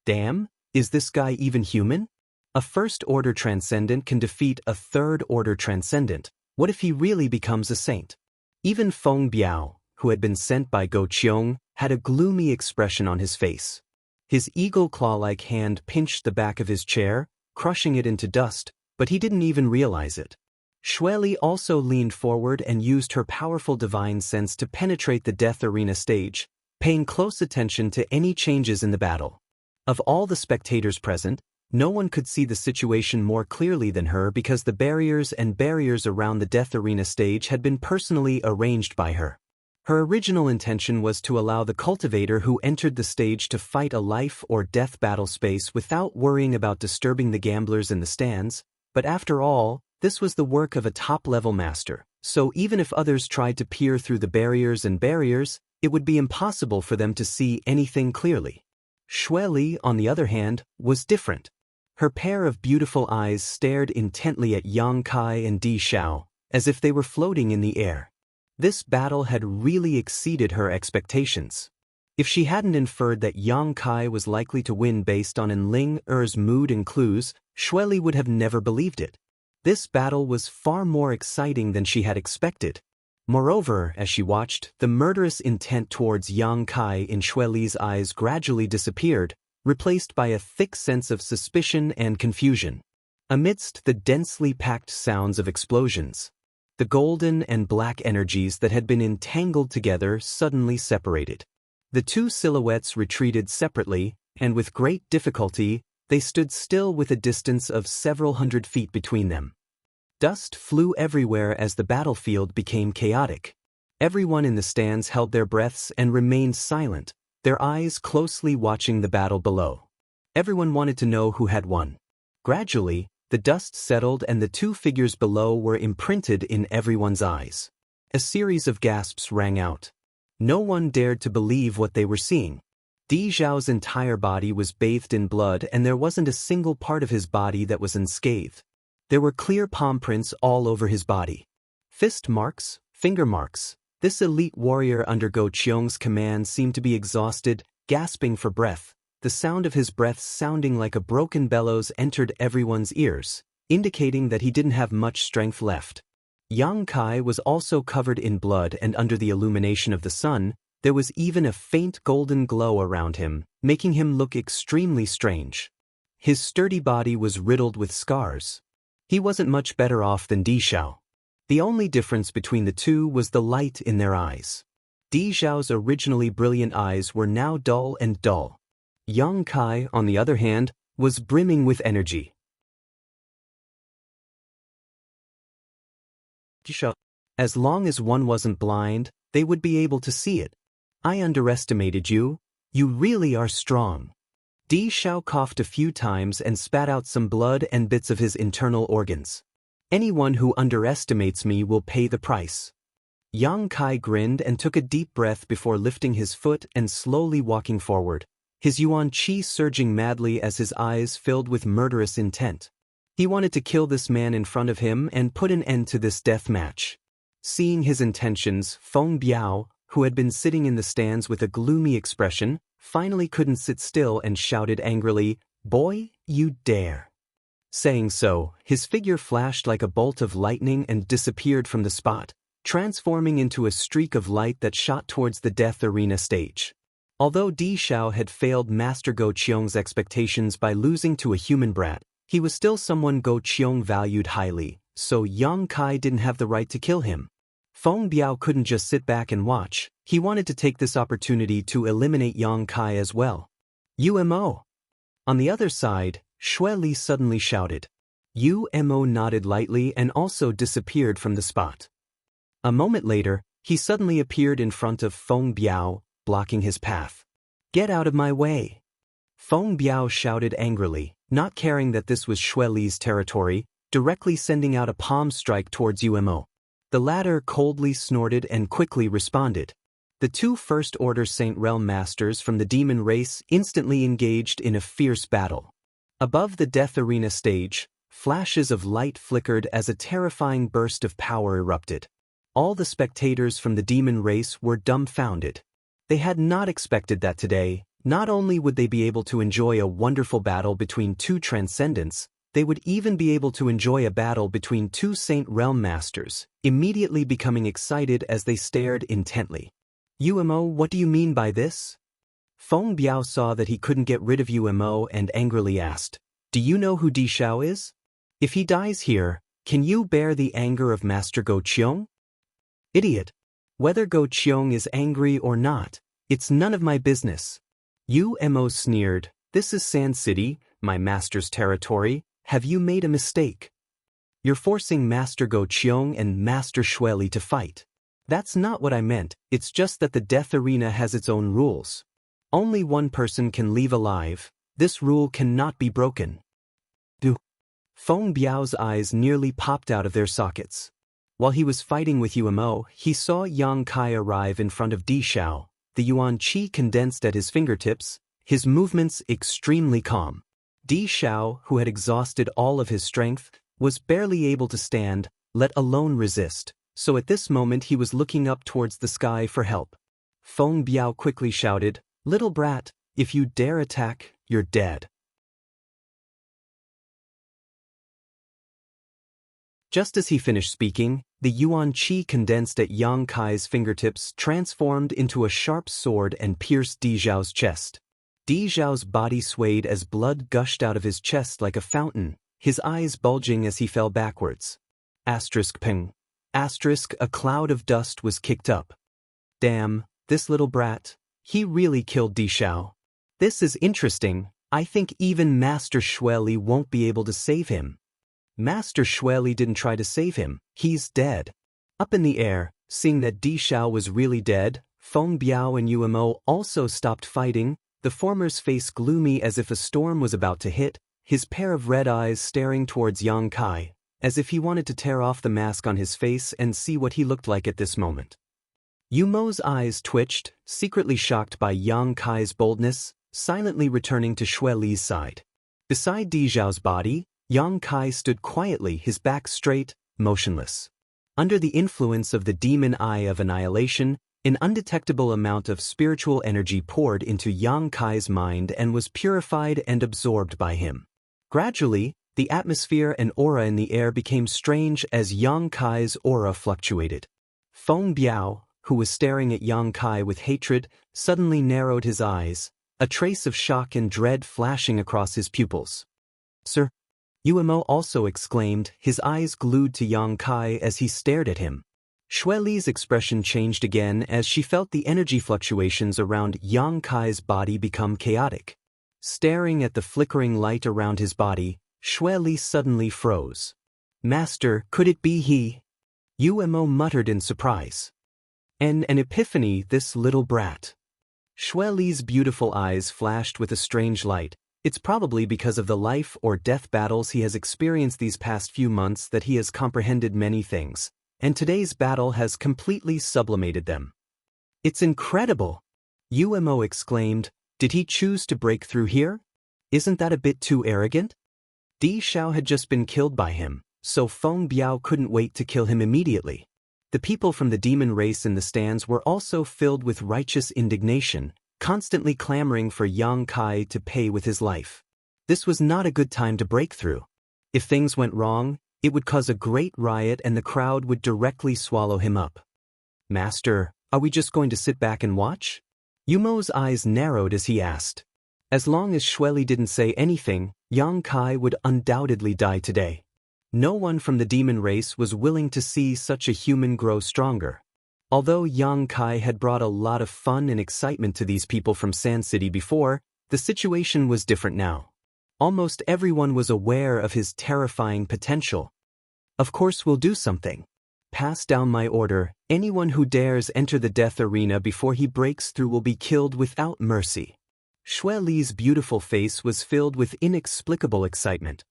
Damn, is this guy even human? A first-order transcendent can defeat a third-order transcendent. What if he really becomes a saint? Even Feng Biao, who had been sent by Go Qiong, had a gloomy expression on his face. His eagle claw-like hand pinched the back of his chair, crushing it into dust, but he didn't even realize it. Xueli also leaned forward and used her powerful divine sense to penetrate the death arena stage, paying close attention to any changes in the battle. Of all the spectators present, no one could see the situation more clearly than her because the barriers around the death arena stage had been personally arranged by her. Her original intention was to allow the cultivator who entered the stage to fight a life or death battle space without worrying about disturbing the gamblers in the stands, but after all, this was the work of a top-level master, so even if others tried to peer through the barriers, it would be impossible for them to see anything clearly. Xueli, on the other hand, was different. Her pair of beautiful eyes stared intently at Yang Kai and Di Xiao, as if they were floating in the air. This battle had really exceeded her expectations. If she hadn't inferred that Yang Kai was likely to win based on Enling Er's mood and clues, Xueli would have never believed it. This battle was far more exciting than she had expected. Moreover, as she watched, the murderous intent towards Yang Kai in Xueli's eyes gradually disappeared, replaced by a thick sense of suspicion and confusion. Amidst the densely packed sounds of explosions, the golden and black energies that had been entangled together suddenly separated. The two silhouettes retreated separately, and with great difficulty, they stood still with a distance of several hundred feet between them. Dust flew everywhere as the battlefield became chaotic. Everyone in the stands held their breaths and remained silent, their eyes closely watching the battle below. Everyone wanted to know who had won. Gradually, the dust settled and the two figures below were imprinted in everyone's eyes. A series of gasps rang out. No one dared to believe what they were seeing. Di Xiao's entire body was bathed in blood and there wasn't a single part of his body that was unscathed. There were clear palm prints all over his body. Fist marks, finger marks. This elite warrior under Go Qiong's command seemed to be exhausted, gasping for breath. The sound of his breath sounding like a broken bellows entered everyone's ears, indicating that he didn't have much strength left. Yang Kai was also covered in blood and under the illumination of the sun, there was even a faint golden glow around him, making him look extremely strange. His sturdy body was riddled with scars. He wasn't much better off than Di Xiao. The only difference between the two was the light in their eyes. Di Xiao's originally brilliant eyes were now dull and dull. Yang Kai, on the other hand, was brimming with energy. As long as one wasn't blind, they would be able to see it. I underestimated you. You really are strong. Di Xiao coughed a few times and spat out some blood and bits of his internal organs. Anyone who underestimates me will pay the price. Yang Kai grinned and took a deep breath before lifting his foot and slowly walking forward, his yuan qi surging madly as his eyes filled with murderous intent. He wanted to kill this man in front of him and put an end to this death match. Seeing his intentions, Feng Biao, who had been sitting in the stands with a gloomy expression, finally couldn't sit still and shouted angrily, "Boy, you dare." Saying so, his figure flashed like a bolt of lightning and disappeared from the spot, transforming into a streak of light that shot towards the death arena stage. Although Di Xiao had failed Master Go Qiong's expectations by losing to a human brat, he was still someone Go Qiong valued highly, so Yang Kai didn't have the right to kill him. Feng Biao couldn't just sit back and watch. He wanted to take this opportunity to eliminate Yang Kai as well. UMO. On the other side, Xue Li suddenly shouted. UMO nodded lightly and also disappeared from the spot. A moment later, he suddenly appeared in front of Feng Biao, blocking his path. "Get out of my way!" Feng Biao shouted angrily, not caring that this was Xue Li's territory, directly sending out a palm strike towards UMO. The latter coldly snorted and quickly responded. The two First-Order Saint Realm Masters from the demon race instantly engaged in a fierce battle. Above the death arena stage, flashes of light flickered as a terrifying burst of power erupted. All the spectators from the demon race were dumbfounded. They had not expected that today, not only would they be able to enjoy a wonderful battle between two transcendents, they would even be able to enjoy a battle between two Saint Realm Masters, immediately becoming excited as they stared intently. UMO, what do you mean by this? Feng Biao saw that he couldn't get rid of UMO and angrily asked, "Do you know who Di Xiao is? If he dies here, can you bear the anger of Master Go Qiong?" "Idiot. Whether Go Qiong is angry or not, it's none of my business." UMO sneered, "This is Sand City, my master's territory. Have you made a mistake? You're forcing Master Go Qiong and Master Xue Li to fight. That's not what I meant, it's just that the death arena has its own rules. Only one person can leave alive. This rule cannot be broken." Feng Biao's eyes nearly popped out of their sockets. While he was fighting with UMO, he saw Yang Kai arrive in front of Di Xiao, the yuan qi condensed at his fingertips, his movements extremely calm. Di Xiao, who had exhausted all of his strength, was barely able to stand, let alone resist, so at this moment he was looking up towards the sky for help. Feng Biao quickly shouted, "Little brat, if you dare attack, you're dead." Just as he finished speaking, the yuan qi condensed at Yang Kai's fingertips transformed into a sharp sword and pierced Di Xiao's chest. Di Xiao's body swayed as blood gushed out of his chest like a fountain, his eyes bulging as he fell backwards. Ping. A cloud of dust was kicked up. Damn, this little brat. He really killed Di Xiao. This is interesting. I think even Master Xue Li won't be able to save him. Master Xue Li didn't try to save him. He's dead. Up in the air, seeing that Di Xiao was really dead, Feng Biao and UMO also stopped fighting, the former's face gloomy as if a storm was about to hit, his pair of red eyes staring towards Yang Kai, as if he wanted to tear off the mask on his face and see what he looked like at this moment. UMO's eyes twitched, secretly shocked by Yang Kai's boldness, silently returning to Xue Li's side. Beside Di Xiao's body, Yang Kai stood quietly, his back straight, motionless. Under the influence of the demon eye of annihilation, an undetectable amount of spiritual energy poured into Yang Kai's mind and was purified and absorbed by him. Gradually, the atmosphere and aura in the air became strange as Yang Kai's aura fluctuated. Feng Biao, who was staring at Yang Kai with hatred, suddenly narrowed his eyes, a trace of shock and dread flashing across his pupils. "Sir?" UMO also exclaimed, his eyes glued to Yang Kai as he stared at him. Xue Li's expression changed again as she felt the energy fluctuations around Yang Kai's body become chaotic. Staring at the flickering light around his body, Xue Li suddenly froze. "Master, could it be he?" Umo muttered in surprise. And an epiphany, this little brat. Xue Li's beautiful eyes flashed with a strange light. It's probably because of the life or death battles he has experienced these past few months that he has comprehended many things, and today's battle has completely sublimated them. It's incredible! Umo exclaimed. Did he choose to break through here? Isn't that a bit too arrogant? Di Xiao had just been killed by him, so Feng Biao couldn't wait to kill him immediately. The people from the demon race in the stands were also filled with righteous indignation, constantly clamoring for Yang Kai to pay with his life. This was not a good time to break through. If things went wrong, it would cause a great riot and the crowd would directly swallow him up. Master, are we just going to sit back and watch? Yumo's eyes narrowed as he asked. As long as Xue Li didn't say anything, Yang Kai would undoubtedly die today. No one from the demon race was willing to see such a human grow stronger. Although Yang Kai had brought a lot of fun and excitement to these people from Sand City before, the situation was different now. Almost everyone was aware of his terrifying potential. Of course we'll do something. Pass down my order. Anyone who dares enter the death arena before he breaks through will be killed without mercy. Xue Li's beautiful face was filled with inexplicable excitement.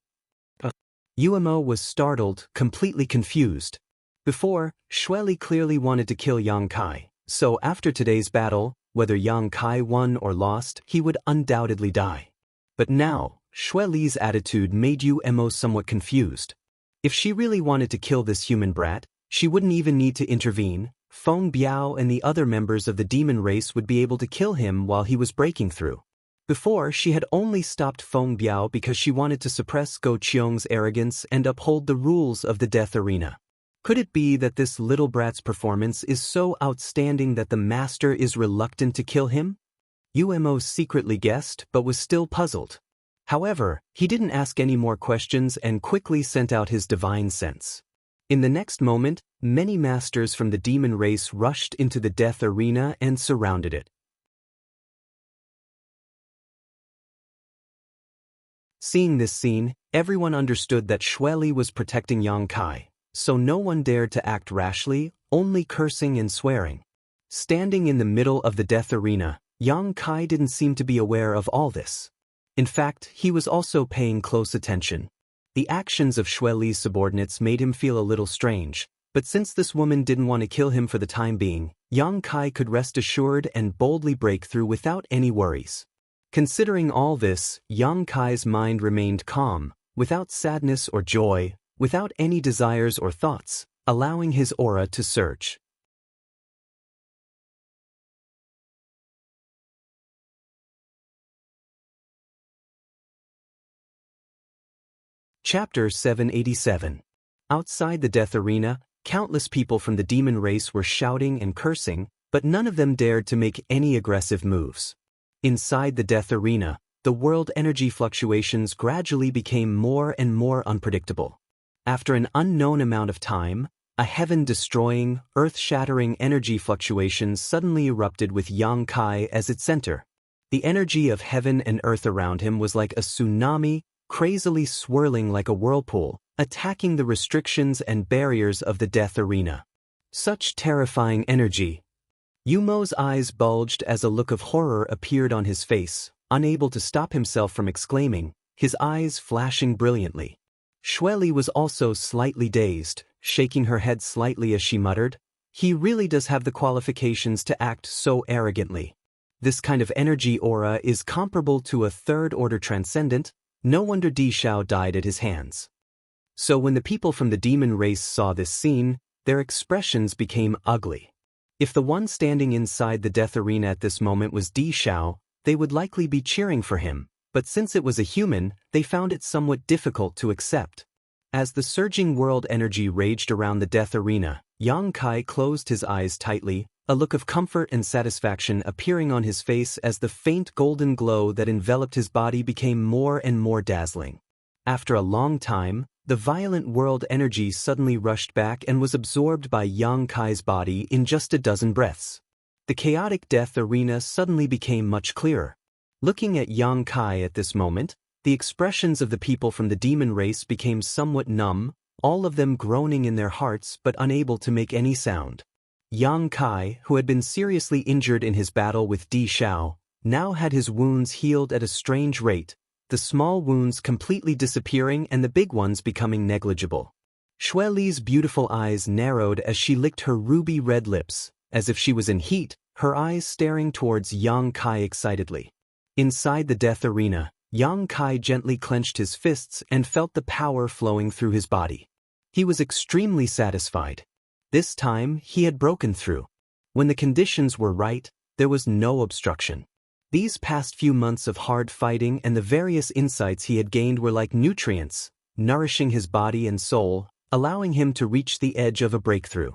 Umo was startled, completely confused. Before, Xue Li clearly wanted to kill Yang Kai, so after today's battle, whether Yang Kai won or lost, he would undoubtedly die. But now, Xue Li's attitude made Umo somewhat confused. If she really wanted to kill this human brat, she wouldn't even need to intervene. Feng Biao and the other members of the demon race would be able to kill him while he was breaking through. Before, she had only stopped Feng Biao because she wanted to suppress Go Qiong's arrogance and uphold the rules of the death arena. Could it be that this little brat's performance is so outstanding that the master is reluctant to kill him? Umo secretly guessed but was still puzzled. However, he didn't ask any more questions and quickly sent out his divine sense. In the next moment, many masters from the demon race rushed into the death arena and surrounded it. Seeing this scene, everyone understood that Xue Li was protecting Yang Kai, so no one dared to act rashly, only cursing and swearing. Standing in the middle of the death arena, Yang Kai didn't seem to be aware of all this. In fact, he was also paying close attention. The actions of Xue Li's subordinates made him feel a little strange, but since this woman didn't want to kill him for the time being, Yang Kai could rest assured and boldly break through without any worries. Considering all this, Yang Kai's mind remained calm, without sadness or joy, without any desires or thoughts, allowing his aura to surge. Chapter 787. Outside the death arena, countless people from the demon race were shouting and cursing, but none of them dared to make any aggressive moves. Inside the death arena, the world energy fluctuations gradually became more and more unpredictable. After an unknown amount of time, a heaven-destroying, earth-shattering energy fluctuation suddenly erupted with Yang Kai as its center. The energy of heaven and earth around him was like a tsunami, crazily swirling like a whirlpool, attacking the restrictions and barriers of the death arena. Such terrifying energy. Umo's eyes bulged as a look of horror appeared on his face, unable to stop himself from exclaiming, his eyes flashing brilliantly. Xue Li was also slightly dazed, shaking her head slightly as she muttered, "He really does have the qualifications to act so arrogantly. This kind of energy aura is comparable to a third-order transcendent. No wonder Di Xiao died at his hands." So when the people from the demon race saw this scene, their expressions became ugly. If the one standing inside the death arena at this moment was Di Xiao, they would likely be cheering for him, but since it was a human, they found it somewhat difficult to accept. As the surging world energy raged around the death arena, Yang Kai closed his eyes tightly, a look of comfort and satisfaction appearing on his face as the faint golden glow that enveloped his body became more and more dazzling. After a long time, the violent world energy suddenly rushed back and was absorbed by Yang Kai's body in just a dozen breaths. The chaotic death arena suddenly became much clearer. Looking at Yang Kai at this moment, the expressions of the people from the demon race became somewhat numb, all of them groaning in their hearts but unable to make any sound. Yang Kai, who had been seriously injured in his battle with Di Xiao, now had his wounds healed at a strange rate, the small wounds completely disappearing and the big ones becoming negligible. Xue Li's beautiful eyes narrowed as she licked her ruby-red lips, as if she was in heat, her eyes staring towards Yang Kai excitedly. Inside the death arena, Yang Kai gently clenched his fists and felt the power flowing through his body. He was extremely satisfied. This time, he had broken through. When the conditions were right, there was no obstruction. These past few months of hard fighting and the various insights he had gained were like nutrients, nourishing his body and soul, allowing him to reach the edge of a breakthrough.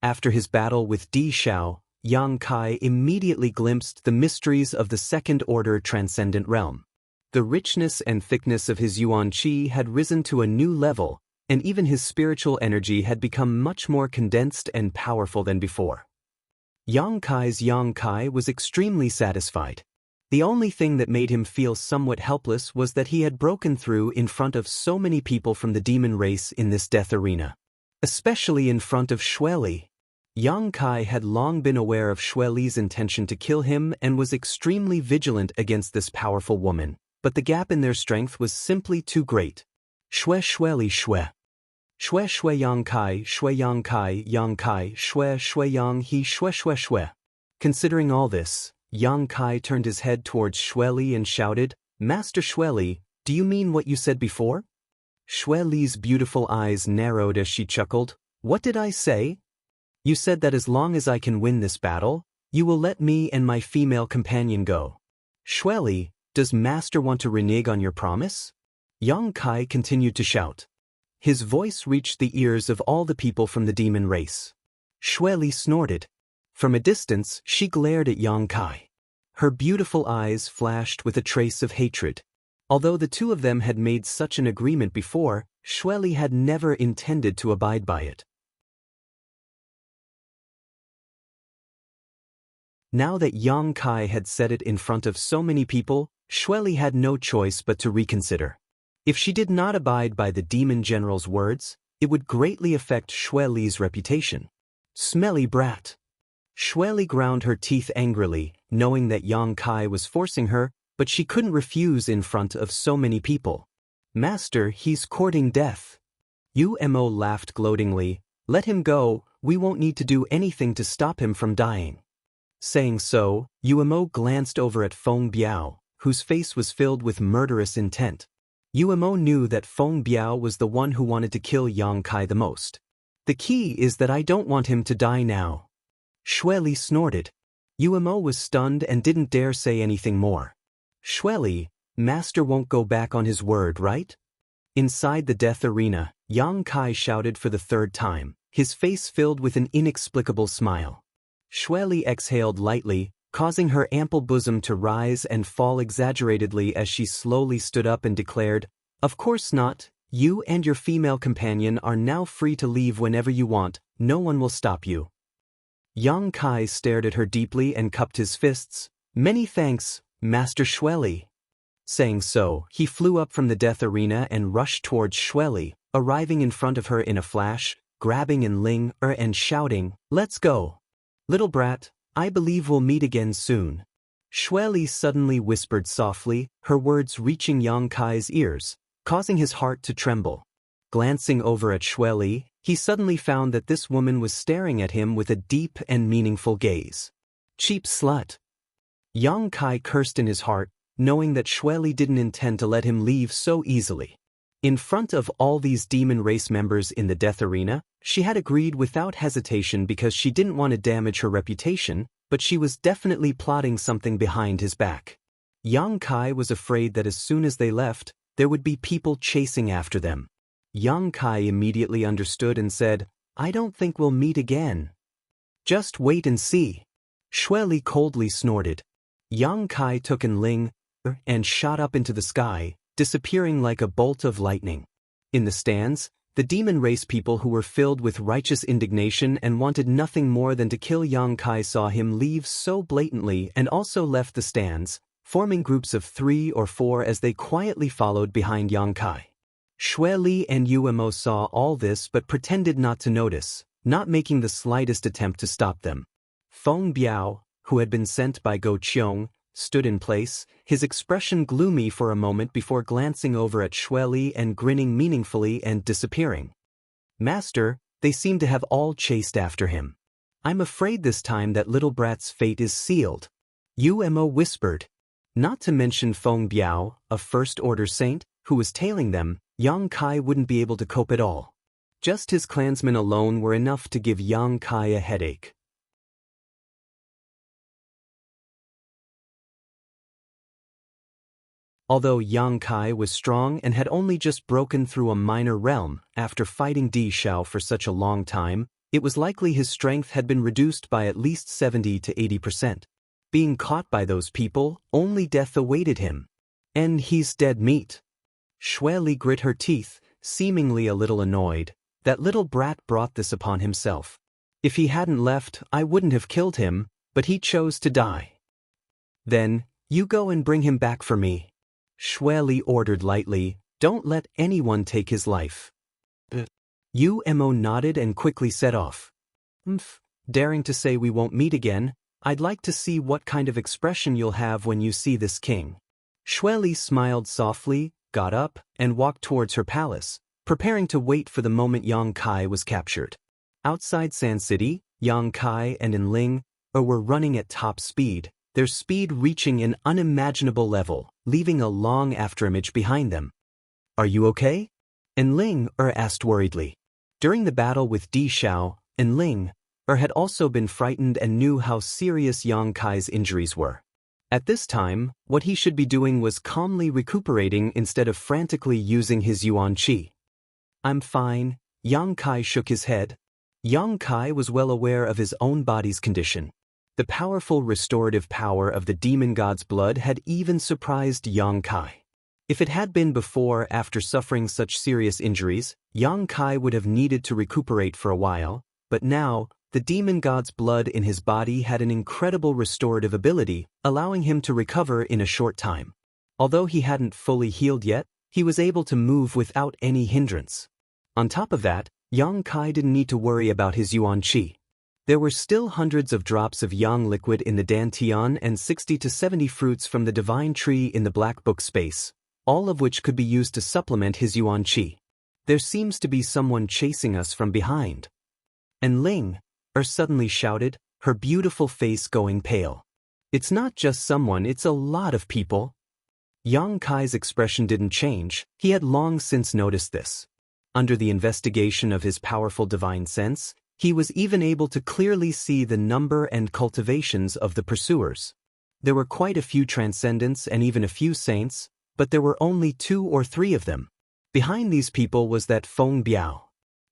After his battle with Di Xiao, Yang Kai immediately glimpsed the mysteries of the second-order transcendent realm. The richness and thickness of his yuan qi had risen to a new level, and even his spiritual energy had become much more condensed and powerful than before. Yang Kai was extremely satisfied. The only thing that made him feel somewhat helpless was that he had broken through in front of so many people from the demon race in this death arena. Especially in front of Xue Li. Yang Kai had long been aware of Xue Li's intention to kill him and was extremely vigilant against this powerful woman, but the gap in their strength was simply too great. Xue Li Xue. Xue Yang Kai, Yang Kai, Xue Yang He Xue. Considering all this, Yang Kai turned his head towards Xue Li and shouted, "Master Xue Li, do you mean what you said before?" Xue Li's beautiful eyes narrowed as she chuckled. "What did I say? You said that as long as I can win this battle, you will let me and my female companion go. Xue Li, does Master want to renege on your promise?" Yang Kai continued to shout. His voice reached the ears of all the people from the demon race. Xue Li snorted. From a distance, she glared at Yang Kai. Her beautiful eyes flashed with a trace of hatred. Although the two of them had made such an agreement before, Xue Li had never intended to abide by it. Now that Yang Kai had said it in front of so many people, Xue Li had no choice but to reconsider. If she did not abide by the demon general's words, it would greatly affect Xue Li's reputation. Smelly brat. Xue Li ground her teeth angrily, knowing that Yang Kai was forcing her, but she couldn't refuse in front of so many people. "Master, he's courting death." Umo laughed gloatingly. "Let him go, we won't need to do anything to stop him from dying." Saying so, Umo glanced over at Feng Biao, whose face was filled with murderous intent. Umo knew that Feng Biao was the one who wanted to kill Yang Kai the most. "The key is that I don't want him to die now." Xue Li snorted. Umo was stunned and didn't dare say anything more. "Xue Li, Master won't go back on his word, right?" Inside the death arena, Yang Kai shouted for the third time, his face filled with an inexplicable smile. Xue Li exhaled lightly, causing her ample bosom to rise and fall exaggeratedly as she slowly stood up and declared, "Of course not, you and your female companion are now free to leave whenever you want, no one will stop you." Yang Kai stared at her deeply and cupped his fists. "Many thanks, Master Xue Li." Saying so, he flew up from the death arena and rushed towards Xue Li, arriving in front of her in a flash, grabbing Ling and shouting, "Let's go. Little brat, I believe we'll meet again soon." Xue Li suddenly whispered softly, her words reaching Yang Kai's ears, causing his heart to tremble. Glancing over at Xue Li, he suddenly found that this woman was staring at him with a deep and meaningful gaze. "Cheap slut." Yang Kai cursed in his heart, knowing that Xue Li didn't intend to let him leave so easily. In front of all these demon race members in the death arena, she had agreed without hesitation because she didn't want to damage her reputation, but she was definitely plotting something behind his back. Yang Kai was afraid that as soon as they left, there would be people chasing after them. Yang Kai immediately understood and said, "I don't think we'll meet again." "Just wait and see." Xue Li coldly snorted. Yang Kai took Ling and shot up into the sky, disappearing like a bolt of lightning. In the stands, the demon race people who were filled with righteous indignation and wanted nothing more than to kill Yang Kai saw him leave so blatantly and also left the stands, forming groups of 3 or 4 as they quietly followed behind Yang Kai. Xue Li and Umo saw all this but pretended not to notice, not making the slightest attempt to stop them. Feng Biao, who had been sent by Go Qiong, stood in place, his expression gloomy for a moment before glancing over at Xue Li and grinning meaningfully and disappearing. Master, they seem to have all chased after him. I'm afraid this time that little brat's fate is sealed. Umo whispered. Not to mention Feng Biao, a first-order saint, who was tailing them, Yang Kai wouldn't be able to cope at all. Just his clansmen alone were enough to give Yang Kai a headache. Although Yang Kai was strong and had only just broken through a minor realm after fighting Di Xiao for such a long time, it was likely his strength had been reduced by at least 70 to 80%. Being caught by those people, only death awaited him. And he's dead meat. Xue Li grit her teeth, seemingly a little annoyed. That little brat brought this upon himself. If he hadn't left, I wouldn't have killed him, but he chose to die. Then, you go and bring him back for me. Xue Li ordered lightly, don't let anyone take his life. Umo nodded and quickly set off. Daring to say we won't meet again, I'd like to see what kind of expression you'll have when you see this king. Xue Li smiled softly, got up, and walked towards her palace, preparing to wait for the moment Yang Kai was captured. Outside Sand City, Yang Kai and Enling were running at top speed, their speed reaching an unimaginable level, leaving a long afterimage behind them. Are you okay? Enling asked worriedly. During the battle with Di Xiao, Enling had also been frightened and knew how serious Yang Kai's injuries were. At this time, what he should be doing was calmly recuperating instead of frantically using his Yuan Qi. I'm fine, Yang Kai shook his head. Yang Kai was well aware of his own body's condition. The powerful restorative power of the demon god's blood had even surprised Yang Kai. If it had been before after suffering such serious injuries, Yang Kai would have needed to recuperate for a while, but now, the demon god's blood in his body had an incredible restorative ability, allowing him to recover in a short time. Although he hadn't fully healed yet, he was able to move without any hindrance. On top of that, Yang Kai didn't need to worry about his Yuan Qi. There were still hundreds of drops of yang liquid in the Dantian and 60 to 70 fruits from the divine tree in the black book space, all of which could be used to supplement his Yuan Qi. There seems to be someone chasing us from behind. And Ling suddenly shouted, her beautiful face going pale. It's not just someone, it's a lot of people. Yang Kai's expression didn't change, he had long since noticed this. Under the investigation of his powerful divine sense, he was even able to clearly see the number and cultivations of the pursuers. There were quite a few transcendents and even a few saints, but there were only 2 or 3 of them. Behind these people was that Feng Biao.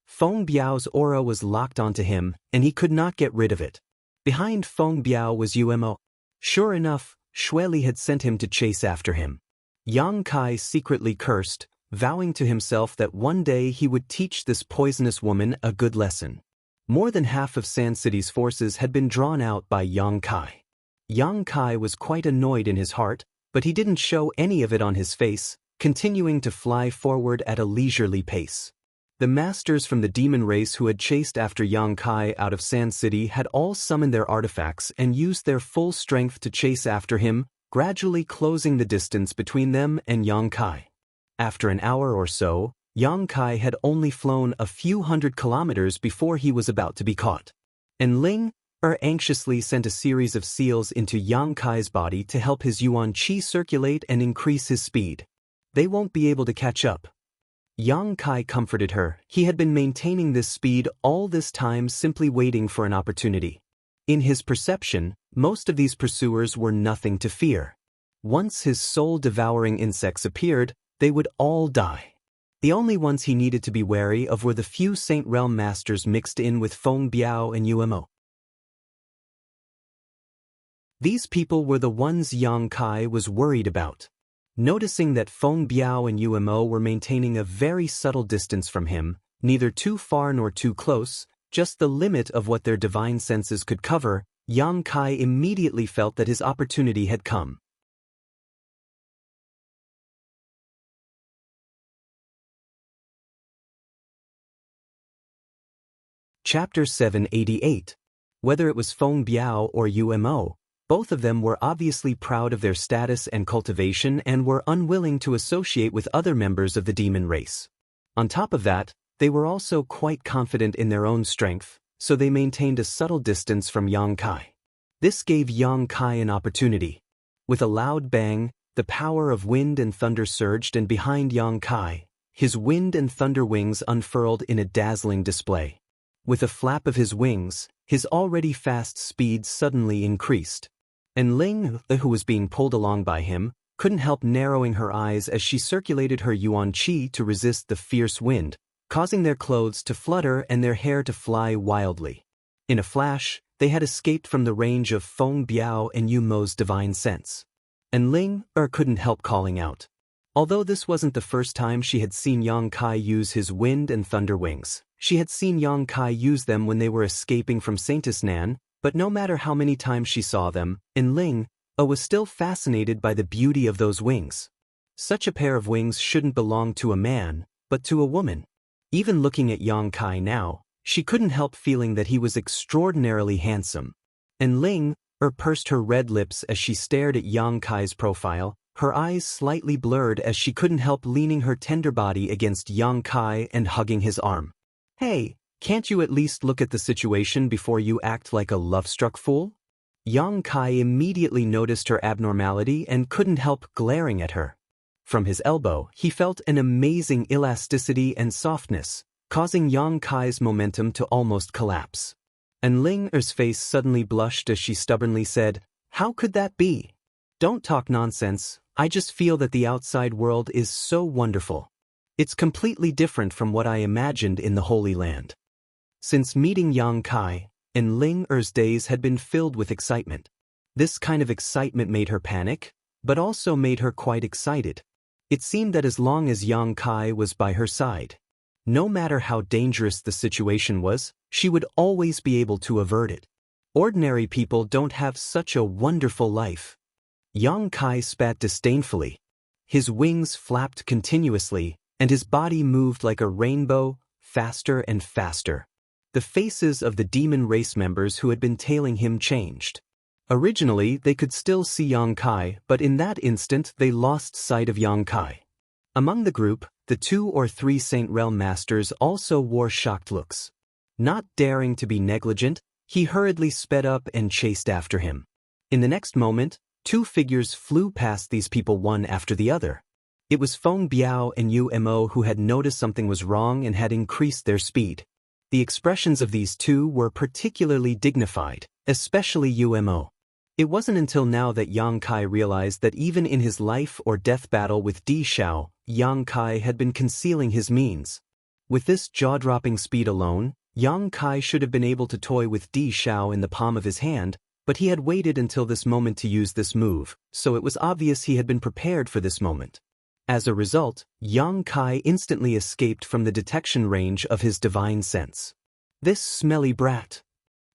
Feng Biao's aura was locked onto him, and he could not get rid of it. Behind Feng Biao was Umo. Sure enough, Xue Li had sent him to chase after him. Yang Kai secretly cursed, vowing to himself that one day he would teach this poisonous woman a good lesson. More than half of Sand City's forces had been drawn out by Yang Kai. Yang Kai was quite annoyed in his heart, but he didn't show any of it on his face, continuing to fly forward at a leisurely pace. The masters from the demon race who had chased after Yang Kai out of Sand City had all summoned their artifacts and used their full strength to chase after him, gradually closing the distance between them and Yang Kai. After an hour or so, Yang Kai had only flown a few hundred kilometers before he was about to be caught. And Ling anxiously sent a series of seals into Yang Kai's body to help his Yuan Qi circulate and increase his speed. They won't be able to catch up. Yang Kai comforted her. He had been maintaining this speed all this time, simply waiting for an opportunity. In his perception, most of these pursuers were nothing to fear. Once his soul-devouring insects appeared, they would all die. The only ones he needed to be wary of were the few Saint Realm masters mixed in with Feng Biao and Umo. These people were the ones Yang Kai was worried about. Noticing that Feng Biao and Umo were maintaining a very subtle distance from him, neither too far nor too close, just the limit of what their divine senses could cover, Yang Kai immediately felt that his opportunity had come. Chapter 788. Whether it was Feng Biao or Umo, both of them were obviously proud of their status and cultivation and were unwilling to associate with other members of the demon race. On top of that, they were also quite confident in their own strength, so they maintained a subtle distance from Yang Kai. This gave Yang Kai an opportunity. With a loud bang, the power of wind and thunder surged, and behind Yang Kai, his wind and thunder wings unfurled in a dazzling display. With a flap of his wings, his already fast speed suddenly increased. And Ling, who was being pulled along by him, couldn't help narrowing her eyes as she circulated her yuan qi to resist the fierce wind, causing their clothes to flutter and their hair to fly wildly. In a flash, they had escaped from the range of Feng Biao and Yumo's divine sense. And Ling couldn't help calling out. Although this wasn't the first time she had seen Yang Kai use his wind and thunder wings, she had seen Yang Kai use them when they were escaping from Saintess Nan, but no matter how many times she saw them, Ling was still fascinated by the beauty of those wings. Such a pair of wings shouldn't belong to a man, but to a woman. Even looking at Yang Kai now, she couldn't help feeling that he was extraordinarily handsome. And Ling pursed her red lips as she stared at Yang Kai's profile, her eyes slightly blurred as she couldn't help leaning her tender body against Yang Kai and hugging his arm. "Hey, can't you at least look at the situation before you act like a love-struck fool?" Yang Kai immediately noticed her abnormality and couldn't help glaring at her. From his elbow, he felt an amazing elasticity and softness, causing Yang Kai's momentum to almost collapse. And Ling's face suddenly blushed as she stubbornly said, "How could that be? Don't talk nonsense, I just feel that the outside world is so wonderful. It's completely different from what I imagined in the Holy Land." Since meeting Yang Kai, Ling's days had been filled with excitement. This kind of excitement made her panic, but also made her quite excited. It seemed that as long as Yang Kai was by her side, no matter how dangerous the situation was, she would always be able to avert it. Ordinary people don't have such a wonderful life. Yang Kai spat disdainfully. His wings flapped continuously, and his body moved like a rainbow, faster and faster. The faces of the demon race members who had been tailing him changed. Originally, they could still see Yang Kai, but in that instant they lost sight of Yang Kai. Among the group, the 2 or 3 Saint Realm Masters also wore shocked looks. Not daring to be negligent, he hurriedly sped up and chased after him. In the next moment, 2 figures flew past these people one after the other. It was Feng Biao and Umo who had noticed something was wrong and had increased their speed. The expressions of these 2 were particularly dignified, especially Umo. It wasn't until now that Yang Kai realized that even in his life or death battle with Di Xiao, Yang Kai had been concealing his means. With this jaw-dropping speed alone, Yang Kai should have been able to toy with Di Xiao in the palm of his hand, but he had waited until this moment to use this move, so it was obvious he had been prepared for this moment. As a result, Yang Kai instantly escaped from the detection range of his divine sense. "This smelly brat!"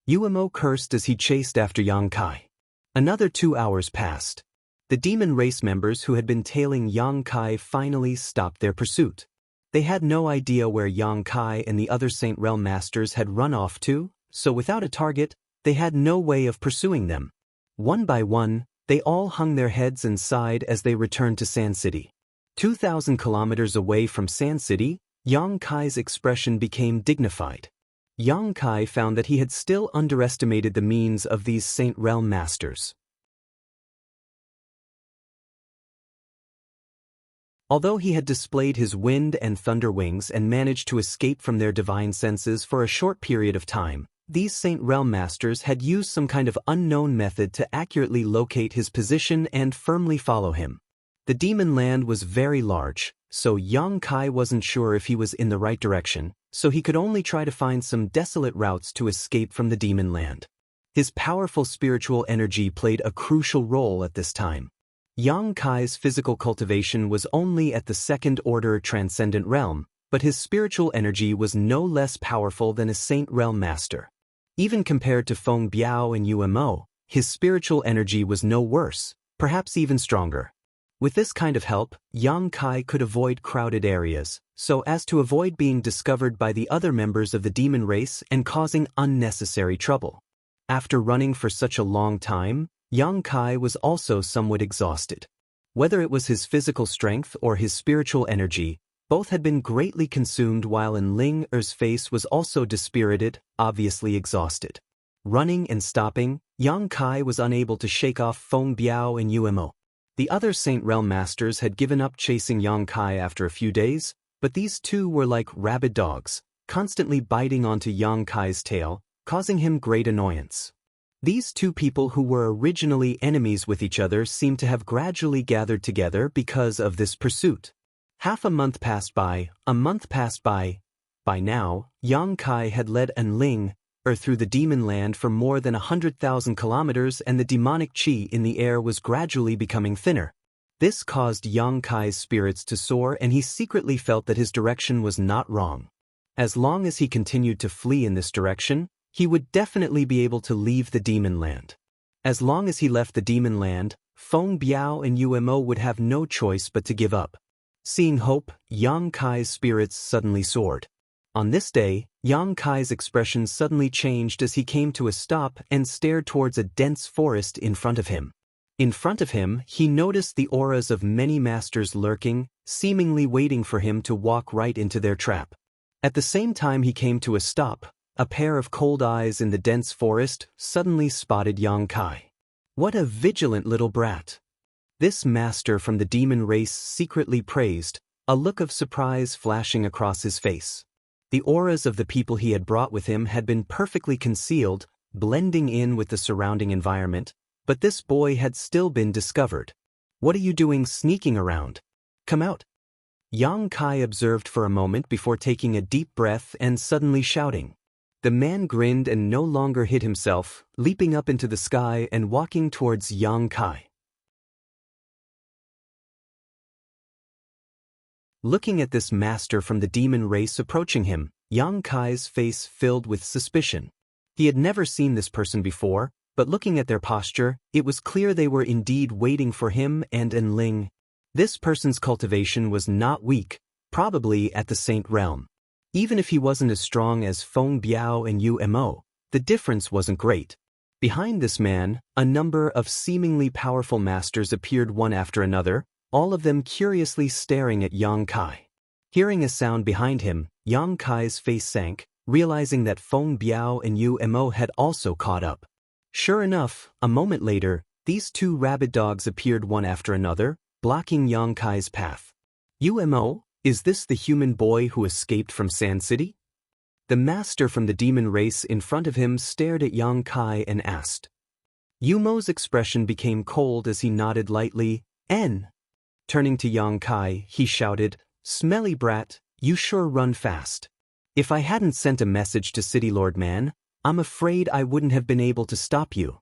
Umo cursed as he chased after Yang Kai. Another 2 hours passed. The demon race members who had been tailing Yang Kai finally stopped their pursuit. They had no idea where Yang Kai and the other Saint Realm Masters had run off to, so without a target, they had no way of pursuing them. One by one, they all hung their heads and sighed as they returned to Sand City. 2,000 kilometers away from Sand City, Yang Kai's expression became dignified. Yang Kai found that he had still underestimated the means of these Saint Realm Masters. Although he had displayed his wind and thunder wings and managed to escape from their divine senses for a short period of time, these Saint Realm Masters had used some kind of unknown method to accurately locate his position and firmly follow him. The demon land was very large, so Yang Kai wasn't sure if he was in the right direction, so he could only try to find some desolate routes to escape from the demon land. His powerful spiritual energy played a crucial role at this time. Yang Kai's physical cultivation was only at the second-order transcendent realm, but his spiritual energy was no less powerful than a Saint Realm Master. Even compared to Feng Biao and Umo, his spiritual energy was no worse, perhaps even stronger. With this kind of help, Yang Kai could avoid crowded areas, so as to avoid being discovered by the other members of the demon race and causing unnecessary trouble. After running for such a long time, Yang Kai was also somewhat exhausted. Whether it was his physical strength or his spiritual energy, both had been greatly consumed, while Ling Er's face was also dispirited, obviously exhausted. Running and stopping, Yang Kai was unable to shake off Feng Biao and Umo. The other Saint Realm masters had given up chasing Yang Kai after a few days, but these two were like rabid dogs, constantly biting onto Yang Kai's tail, causing him great annoyance. These two people who were originally enemies with each other seemed to have gradually gathered together because of this pursuit. Half a month passed by, a month passed by. By now, Yang Kai had led Ling Er through the demon land for more than 100,000 kilometers, and the demonic qi in the air was gradually becoming thinner. This caused Yang Kai's spirits to soar, and he secretly felt that his direction was not wrong. As long as he continued to flee in this direction, he would definitely be able to leave the demon land. As long as he left the demon land, Feng Biao and Umo would have no choice but to give up. Seeing hope, Yang Kai's spirits suddenly soared. On this day, Yang Kai's expression suddenly changed as he came to a stop and stared towards a dense forest in front of him. In front of him, he noticed the auras of many masters lurking, seemingly waiting for him to walk right into their trap. At the same time he came to a stop, a pair of cold eyes in the dense forest suddenly spotted Yang Kai. What a vigilant little brat! This master from the demon race secretly praised, a look of surprise flashing across his face. The auras of the people he had brought with him had been perfectly concealed, blending in with the surrounding environment, but this boy had still been discovered. What are you doing sneaking around? Come out! Yang Kai observed for a moment before taking a deep breath and suddenly shouting. The man grinned and no longer hid himself, leaping up into the sky and walking towards Yang Kai. Looking at this master from the demon race approaching him, Yang Kai's face filled with suspicion. He had never seen this person before, but looking at their posture, it was clear they were indeed waiting for him and Ling. This person's cultivation was not weak, probably at the Saint Realm. Even if he wasn't as strong as Feng Biao and Umo, the difference wasn't great. Behind this man, a number of seemingly powerful masters appeared one after another, all of them curiously staring at Yang Kai. Hearing a sound behind him, Yang Kai's face sank, realizing that Feng Biao and Umo had also caught up. Sure enough, a moment later, these two rabid dogs appeared one after another, blocking Yang Kai's path. Umo, is this the human boy who escaped from Sand City? The master from the demon race in front of him stared at Yang Kai and asked. Umo's expression became cold as he nodded lightly, N. Turning to Yang Kai, he shouted, Smelly brat, you sure run fast. If I hadn't sent a message to City Lord Man, I'm afraid I wouldn't have been able to stop you.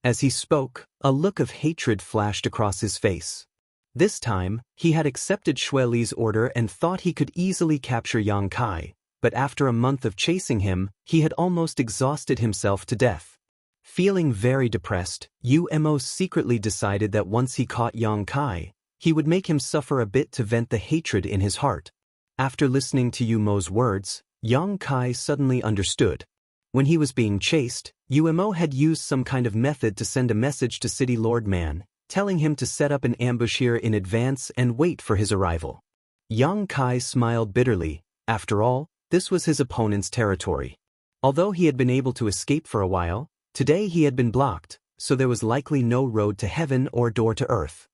As he spoke, a look of hatred flashed across his face. This time, he had accepted Xue Li's order and thought he could easily capture Yang Kai, but after a month of chasing him, he had almost exhausted himself to death. Feeling very depressed, Umo secretly decided that once he caught Yang Kai, he would make him suffer a bit to vent the hatred in his heart. After listening to Umo's words, Yang Kai suddenly understood. When he was being chased, Umo had used some kind of method to send a message to City Lord Man, telling him to set up an ambush here in advance and wait for his arrival. Yang Kai smiled bitterly. After all, this was his opponent's territory. Although he had been able to escape for a while, today he had been blocked, so there was likely no road to heaven or door to earth.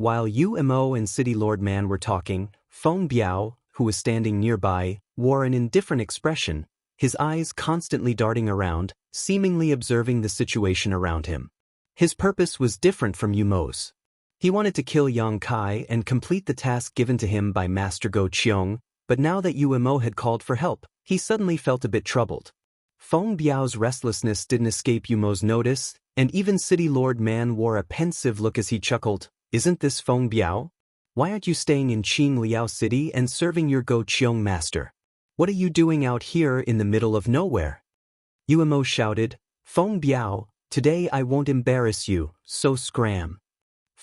While Umo and City Lord Man were talking, Feng Biao, who was standing nearby, wore an indifferent expression, his eyes constantly darting around, seemingly observing the situation around him. His purpose was different from Umo's. He wanted to kill Yang Kai and complete the task given to him by Master Go Qiong, but now that Umo had called for help, he suddenly felt a bit troubled. Feng Biao's restlessness didn't escape Umo's notice, and even City Lord Man wore a pensive look as he chuckled. Isn't this Feng Biao? Why aren't you staying in Qingliao City and serving your Go Qiong master? What are you doing out here in the middle of nowhere? Umo shouted, Feng Biao, today I won't embarrass you, so scram.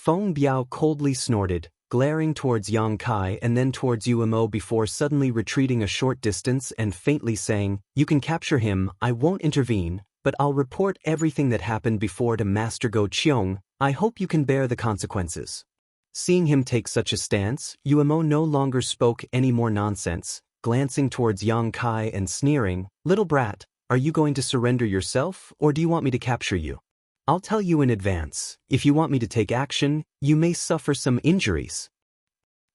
Feng Biao coldly snorted, glaring towards Yang Kai and then towards Umo before suddenly retreating a short distance and faintly saying, "You can capture him, I won't intervene, but I'll report everything that happened before to Master Go Chiong. I hope you can bear the consequences." Seeing him take such a stance, Umo no longer spoke any more nonsense, glancing towards Yang Kai and sneering, "Little brat, are you going to surrender yourself or do you want me to capture you? I'll tell you in advance, if you want me to take action, you may suffer some injuries."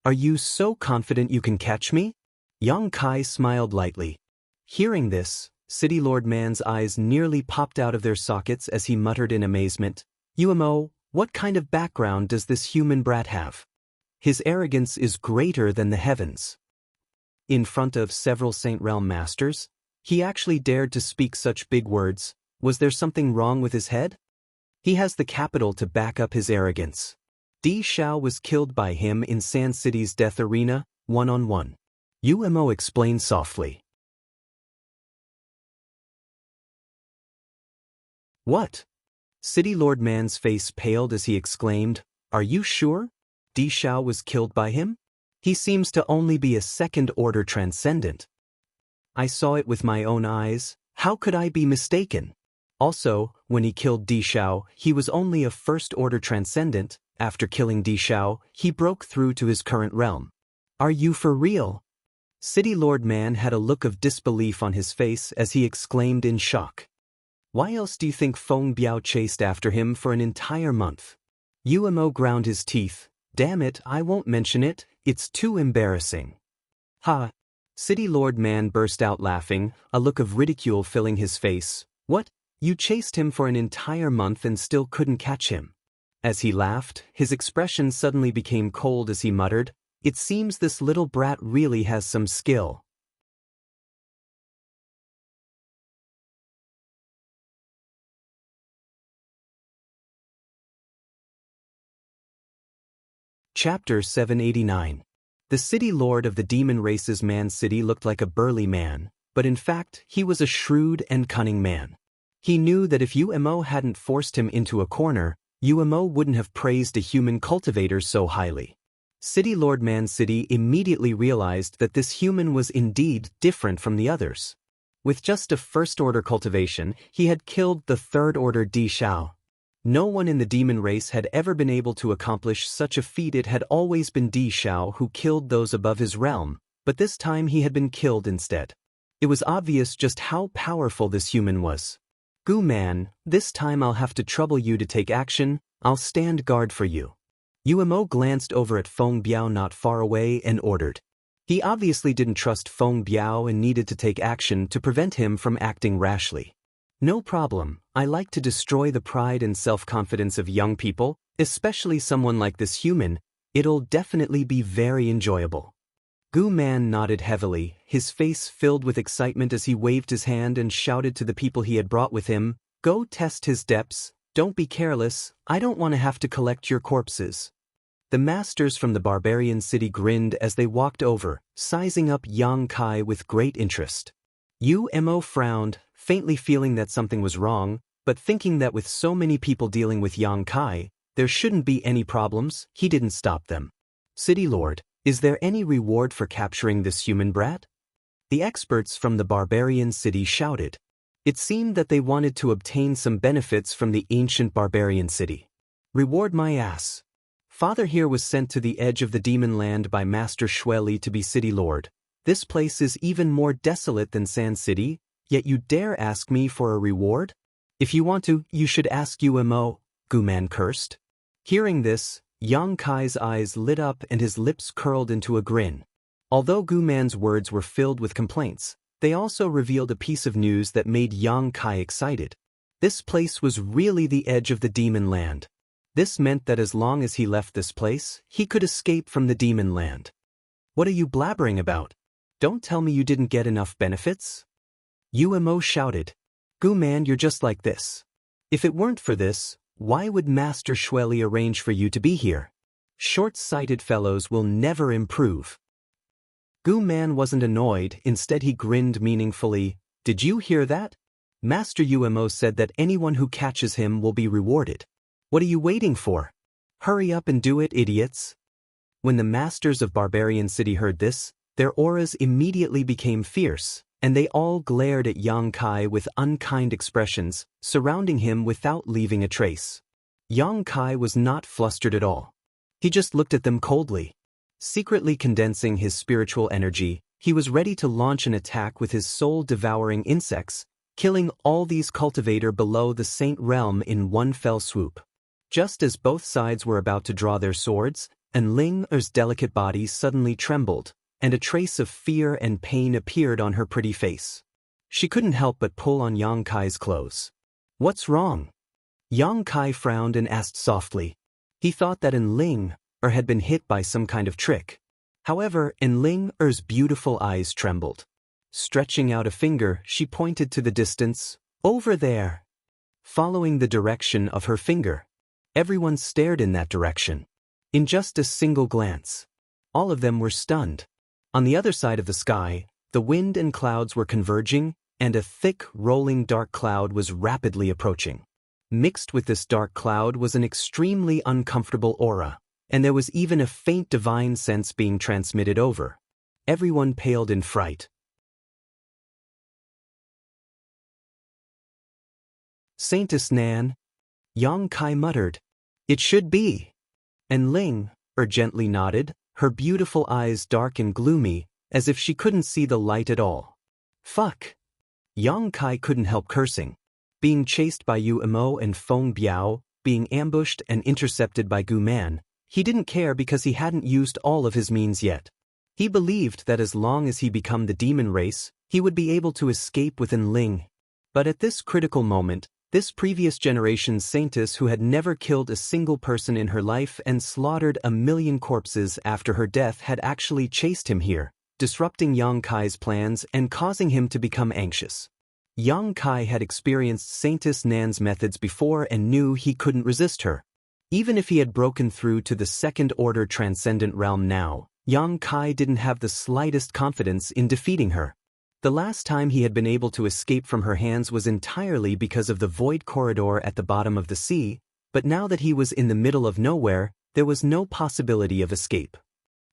"Are you so confident you can catch me?" Yang Kai smiled lightly. Hearing this, City Lord Man's eyes nearly popped out of their sockets as he muttered in amazement, "Umo, what kind of background does this human brat have? His arrogance is greater than the heavens." In front of several Saint Realm masters, he actually dared to speak such big words. Was there something wrong with his head? He has the capital to back up his arrogance. Di Shao was killed by him in Sand City's death arena, one-on-one. Umo explained softly. "What?" City Lord Man's face paled as he exclaimed, "Are you sure? Di Shao was killed by him? He seems to only be a second-order transcendent." "I saw it with my own eyes, how could I be mistaken? Also, when he killed Di Shao, he was only a first-order transcendent. After killing Di Shao, he broke through to his current realm." "Are you for real?" City Lord Man had a look of disbelief on his face as he exclaimed in shock. "Why else do you think Feng Biao chased after him for an entire month?" Umo ground his teeth. "Damn it, I won't mention it, it's too embarrassing." "Ha!" City Lord Man burst out laughing, a look of ridicule filling his face. "What? You chased him for an entire month and still couldn't catch him?" As he laughed, his expression suddenly became cold as he muttered, "It seems this little brat really has some skill." Chapter 789. The city lord of the demon race's Man City looked like a burly man, but in fact he was a shrewd and cunning man. He knew that if Umo hadn't forced him into a corner, Umo wouldn't have praised a human cultivator so highly. City Lord Man City immediately realized that this human was indeed different from the others. With just a first-order cultivation, he had killed the third-order Di Shao. No one in the demon race had ever been able to accomplish such a feat. It had always been Di Shao who killed those above his realm, but this time he had been killed instead. It was obvious just how powerful this human was. "Gu Man, this time I'll have to trouble you to take action. I'll stand guard for you." Umo glanced over at Feng Biao not far away and ordered. He obviously didn't trust Feng Biao and needed to take action to prevent him from acting rashly. "No problem, I like to destroy the pride and self-confidence of young people, especially someone like this human. It'll definitely be very enjoyable." Gu Man nodded heavily, his face filled with excitement as he waved his hand and shouted to the people he had brought with him, "Go test his depths, don't be careless, I don't want to have to collect your corpses." The masters from the barbarian city grinned as they walked over, sizing up Yang Kai with great interest. Umo frowned, faintly feeling that something was wrong, but thinking that with so many people dealing with Yang Kai, there shouldn't be any problems, he didn't stop them. "City Lord, is there any reward for capturing this human brat?" The experts from the barbarian city shouted. It seemed that they wanted to obtain some benefits from the ancient barbarian city. "Reward my ass. Father here was sent to the edge of the demon land by Master Shueli to be city lord. This place is even more desolate than Sand City, yet you dare ask me for a reward? If you want to, you should ask Umo," Gu Man cursed. Hearing this, Yang Kai's eyes lit up and his lips curled into a grin. Although Gu Man's words were filled with complaints, they also revealed a piece of news that made Yang Kai excited. This place was really the edge of the demon land. This meant that as long as he left this place, he could escape from the demon land. "What are you blabbering about? Don't tell me you didn't get enough benefits?" Umo shouted. "Gu Man, you're just like this. If it weren't for this, why would Master Shueli arrange for you to be here? Short-sighted fellows will never improve." Gu Man wasn't annoyed, instead he grinned meaningfully. "Did you hear that? Master Umo said that anyone who catches him will be rewarded. What are you waiting for? Hurry up and do it, idiots. When the masters of Barbarian City heard this, their auras immediately became fierce, and they all glared at Yang Kai with unkind expressions, surrounding him without leaving a trace. Yang Kai was not flustered at all. He just looked at them coldly. Secretly condensing his spiritual energy, he was ready to launch an attack with his soul-devouring insects, killing all these cultivator below the Saint Realm in one fell swoop. Just as both sides were about to draw their swords, and Ling Er's delicate body suddenly trembled, and a trace of fear and pain appeared on her pretty face. She couldn't help but pull on Yang Kai's clothes. What's wrong? Yang Kai frowned and asked softly. He thought that Ling Er had been hit by some kind of trick. However, Ling Er's beautiful eyes trembled. Stretching out a finger, she pointed to the distance, over there. Following the direction of her finger, everyone stared in that direction. In just a single glance, all of them were stunned. On the other side of the sky, the wind and clouds were converging, and a thick, rolling dark cloud was rapidly approaching. Mixed with this dark cloud was an extremely uncomfortable aura, and there was even a faint divine sense being transmitted over. Everyone paled in fright. Saintess Nan, Yang Kai muttered. It should be. And Ling Er gently nodded, her beautiful eyes dark and gloomy, as if she couldn't see the light at all. Fuck. Yang Kai couldn't help cursing. Being chased by Yu Emo and Feng Biao, being ambushed and intercepted by Gu Man, he didn't care because he hadn't used all of his means yet. He believed that as long as he became the demon race, he would be able to escape within Ling. But at this critical moment, this previous generation's saintess who had never killed a single person in her life and slaughtered 1,000,000 corpses after her death had actually chased him here, disrupting Yang Kai's plans and causing him to become anxious. Yang Kai had experienced Saintess Nan's methods before and knew he couldn't resist her. Even if he had broken through to the second-order transcendent realm now, Yang Kai didn't have the slightest confidence in defeating her. The last time he had been able to escape from her hands was entirely because of the void corridor at the bottom of the sea, but now that he was in the middle of nowhere, there was no possibility of escape.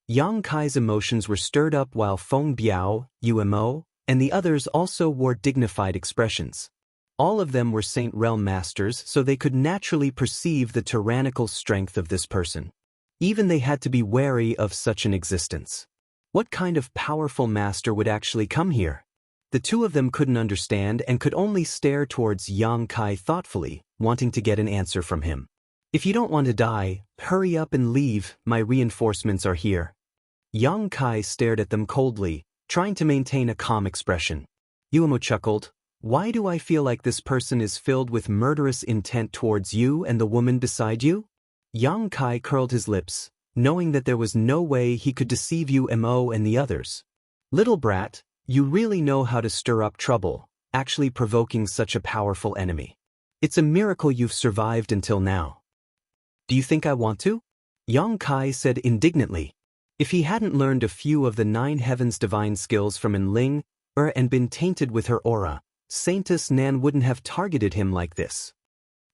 Yang Kai's emotions were stirred up while Feng Biao, Yu Emo, and the others also wore dignified expressions. All of them were Saint Realm masters, so they could naturally perceive the tyrannical strength of this person. Even they had to be wary of such an existence. What kind of powerful master would actually come here? The two of them couldn't understand and could only stare towards Yang Kai thoughtfully, wanting to get an answer from him. If you don't want to die, hurry up and leave, my reinforcements are here. Yang Kai stared at them coldly, trying to maintain a calm expression. Yuemo chuckled. Why do I feel like this person is filled with murderous intent towards you and the woman beside you? Yang Kai curled his lips, knowing that there was no way he could deceive Yu-Mo and the others. Little brat, you really know how to stir up trouble, actually provoking such a powerful enemy. It's a miracle you've survived until now. Do you think I want to? Yang Kai said indignantly. If he hadn't learned a few of the 9 heavens divine skills from Ling Er and been tainted with her aura, Saintess Nan wouldn't have targeted him like this.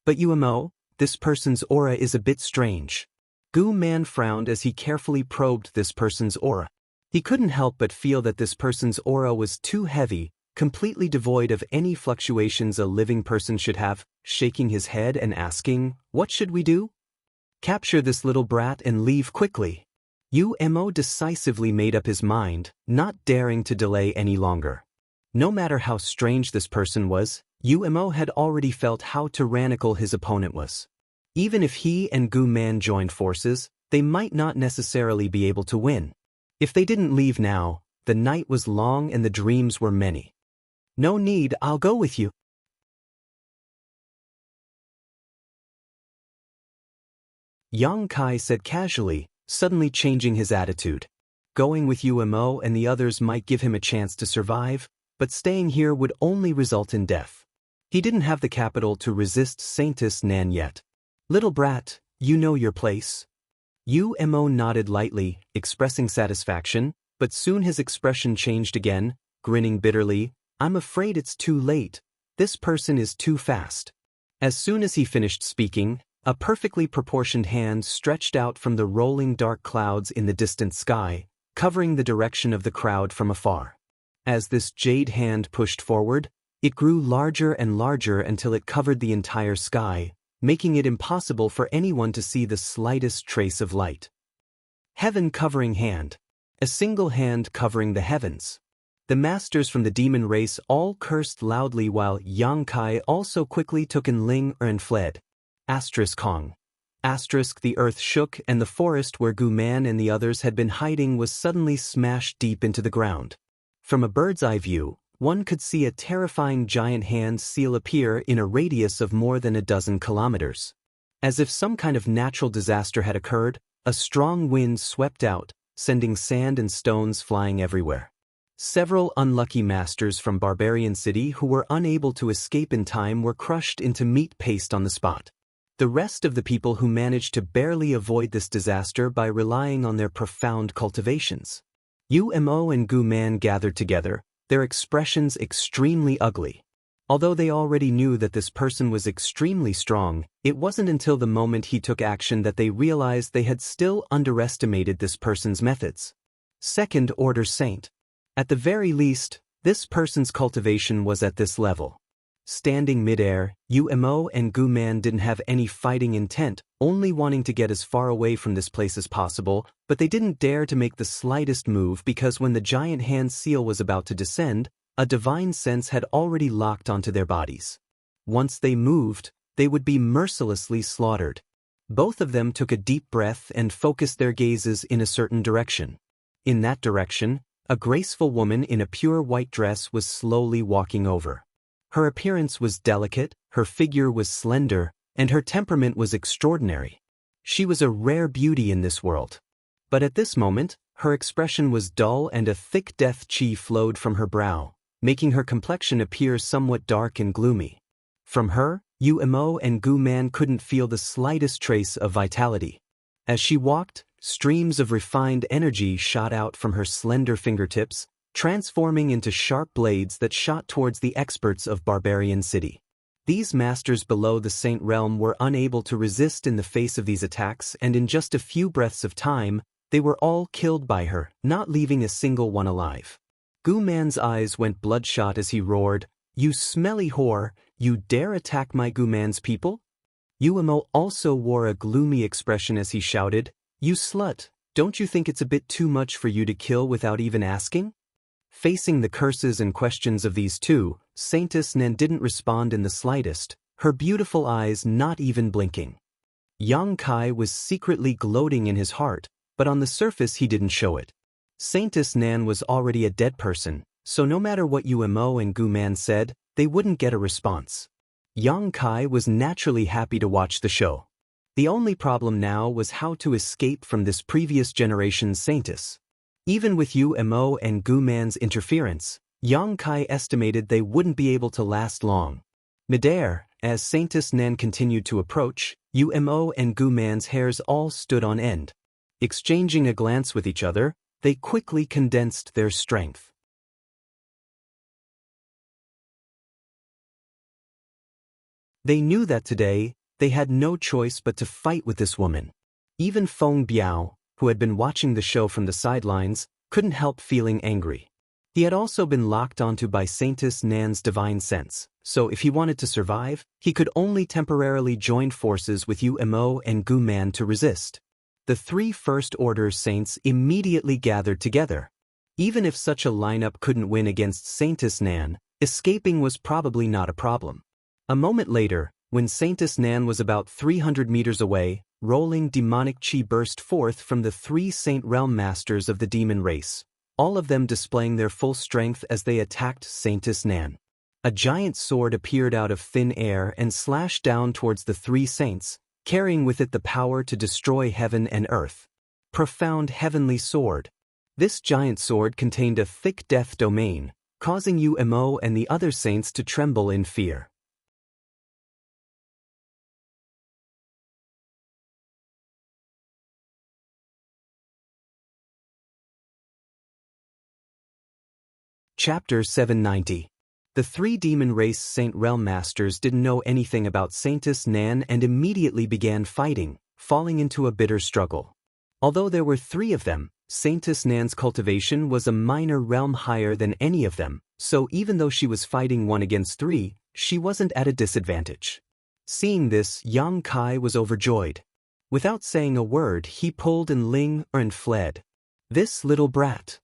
But Yu-Mo, this person's aura is a bit strange. Gu Man frowned as he carefully probed this person's aura. He couldn't help but feel that this person's aura was too heavy, completely devoid of any fluctuations a living person should have, shaking his head and asking, what should we do? Capture this little brat and leave quickly. Yu-Mo decisively made up his mind, not daring to delay any longer. No matter how strange this person was, Yu-Mo had already felt how tyrannical his opponent was. Even if he and Gu Man joined forces, they might not necessarily be able to win. If they didn't leave now, the night was long and the dreams were many. No need, I'll go with you. Yang Kai said casually, suddenly changing his attitude. Going with Yu-Mo and the others might give him a chance to survive, but staying here would only result in death. He didn't have the capital to resist Saintess Nan yet. Little brat, you know your place. Yu-Mo nodded lightly, expressing satisfaction, but soon his expression changed again, grinning bitterly. I'm afraid it's too late. This person is too fast. As soon as he finished speaking, A perfectly proportioned hand stretched out from the rolling dark clouds in the distant sky, covering the direction of the crowd from afar. As this jade hand pushed forward, it grew larger and larger until it covered the entire sky, making it impossible for anyone to see the slightest trace of light. Heaven-covering hand. A single hand covering the heavens. The masters from the demon race all cursed loudly while Yang Kai also quickly took in Ling and fled. Kong. The earth shook and the forest where Gu Man and the others had been hiding was suddenly smashed deep into the ground. From a bird's eye view, one could see a terrifying giant hand seal appear in a radius of more than a dozen kilometers. As if some kind of natural disaster had occurred, a strong wind swept out, sending sand and stones flying everywhere. Several unlucky masters from Barbarian City who were unable to escape in time were crushed into meat paste on the spot. The rest of the people who managed to barely avoid this disaster by relying on their profound cultivations. Umo and Gu Man gathered together, their expressions extremely ugly. Although they already knew that this person was extremely strong, it wasn't until the moment he took action that they realized they had still underestimated this person's methods. Second-order saint. At the very least, this person's cultivation was at this level. Standing mid-air, Umo and Gu Man didn't have any fighting intent, only wanting to get as far away from this place as possible, but they didn't dare to make the slightest move because when the giant hand seal was about to descend, a divine sense had already locked onto their bodies. Once they moved, they would be mercilessly slaughtered. Both of them took a deep breath and focused their gazes in a certain direction. In that direction, a graceful woman in a pure white dress was slowly walking over. Her appearance was delicate, her figure was slender, and her temperament was extraordinary. She was a rare beauty in this world. But at this moment, her expression was dull and a thick death chi flowed from her brow, making her complexion appear somewhat dark and gloomy. From her, Umo and Gu Man couldn't feel the slightest trace of vitality. As she walked, streams of refined energy shot out from her slender fingertips, transforming into sharp blades that shot towards the experts of Barbarian City. These masters below the Saint Realm were unable to resist in the face of these attacks, and in just a few breaths of time, they were all killed by her, not leaving a single one alive. Gu Man's eyes went bloodshot as he roared, "You smelly whore, you dare attack my Gu Man's people?" Umo also wore a gloomy expression as he shouted, "You slut, don't you think it's a bit too much for you to kill without even asking?" Facing the curses and questions of these two, Saintess Nan didn't respond in the slightest, her beautiful eyes not even blinking. Yang Kai was secretly gloating in his heart, but on the surface he didn't show it. Saintess Nan was already a dead person, so no matter what Umo and Gu Man said, they wouldn't get a response. Yang Kai was naturally happy to watch the show. The only problem now was how to escape from this previous generation's Saintess. Even with Umo and Gu Man's interference, Yang Kai estimated they wouldn't be able to last long. Midair, as Saintess Nan continued to approach, Umo and Gu Man's hairs all stood on end. Exchanging a glance with each other, they quickly condensed their strength. They knew that today, they had no choice but to fight with this woman. Even Feng Biao, who had been watching the show from the sidelines, couldn't help feeling angry. He had also been locked onto by Saintess Nan's divine sense, so if he wanted to survive, he could only temporarily join forces with Umo and Gu Man to resist. The three First-Order Saints immediately gathered together. Even if such a lineup couldn't win against Saintess Nan, escaping was probably not a problem. A moment later, when Saintess Nan was about 300 meters away, rolling demonic chi burst forth from the three Saint Realm Masters of the demon race, all of them displaying their full strength as they attacked Saintess Nan. A giant sword appeared out of thin air and slashed down towards the three saints, carrying with it the power to destroy heaven and earth. Profound heavenly sword. This giant sword contained a thick death domain, causing Umo and the other saints to tremble in fear. Chapter 790. The three demon race Saint Realm Masters didn't know anything about Saintess Nan and immediately began fighting, falling into a bitter struggle. Although there were three of them, Saintess Nan's cultivation was a minor realm higher than any of them, so even though she was fighting one against three, she wasn't at a disadvantage. Seeing this, Yang Kai was overjoyed. Without saying a word, he pulled Ling and fled. This little brat.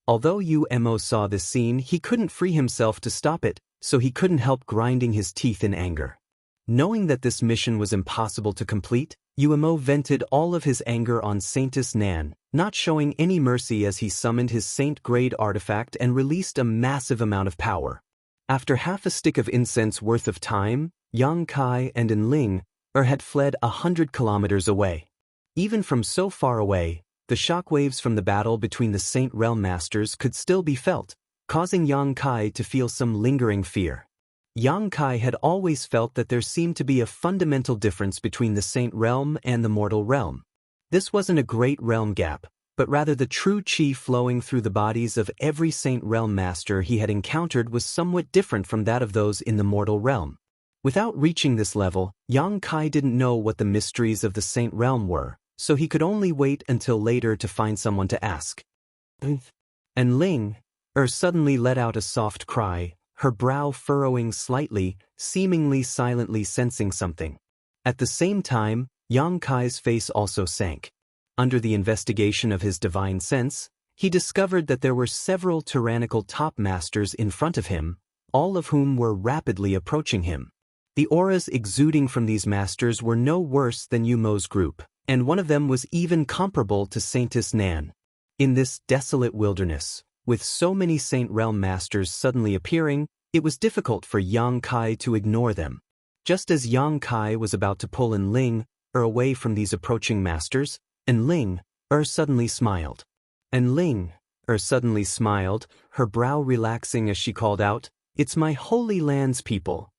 Although Mo saw this scene, he couldn't free himself to stop it, so he couldn't help grinding his teeth in anger. Knowing that this mission was impossible to complete, Mo vented all of his anger on Saintess Nan, not showing any mercy as he summoned his saint-grade artifact and released a massive amount of power. After half a stick of incense worth of time, Yang Kai and Ling had fled 100 kilometers away. Even from so far away, the shockwaves from the battle between the Saint Realm Masters could still be felt, causing Yang Kai to feel some lingering fear. Yang Kai had always felt that there seemed to be a fundamental difference between the Saint Realm and the Mortal Realm. This wasn't a great realm gap, but rather the true chi flowing through the bodies of every Saint Realm Master he had encountered was somewhat different from that of those in the Mortal Realm. Without reaching this level, Yang Kai didn't know what the mysteries of the Saint Realm were, so he could only wait until later to find someone to ask. And Ling suddenly let out a soft cry, her brow furrowing slightly, seemingly silently sensing something. At the same time, Yang Kai's face also sank. Under the investigation of his divine sense, he discovered that there were several tyrannical top masters in front of him, all of whom were rapidly approaching him. The auras exuding from these masters were no worse than Mo's group, and one of them was even comparable to Saintess Nan. In this desolate wilderness, with so many Saint Realm Masters suddenly appearing, it was difficult for Yang Kai to ignore them. Just as Yang Kai was about to pull Ling away from these approaching masters, Ling suddenly smiled. Ling suddenly smiled, her brow relaxing as she called out, "It's my Holy Land's people."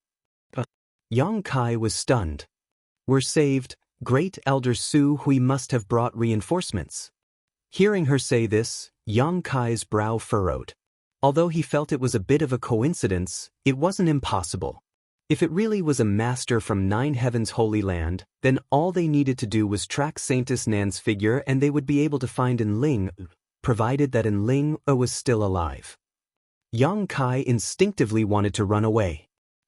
Yang Kai was stunned. "We're saved, Great Elder Su Hui must have brought reinforcements." Hearing her say this, Yang Kai's brow furrowed. Although he felt it was a bit of a coincidence, it wasn't impossible. If it really was a master from Nine Heavens' Holy Land, then all they needed to do was track Saintess Nan's figure and they would be able to find Ling, provided that Ling was still alive. Yang Kai instinctively wanted to run away.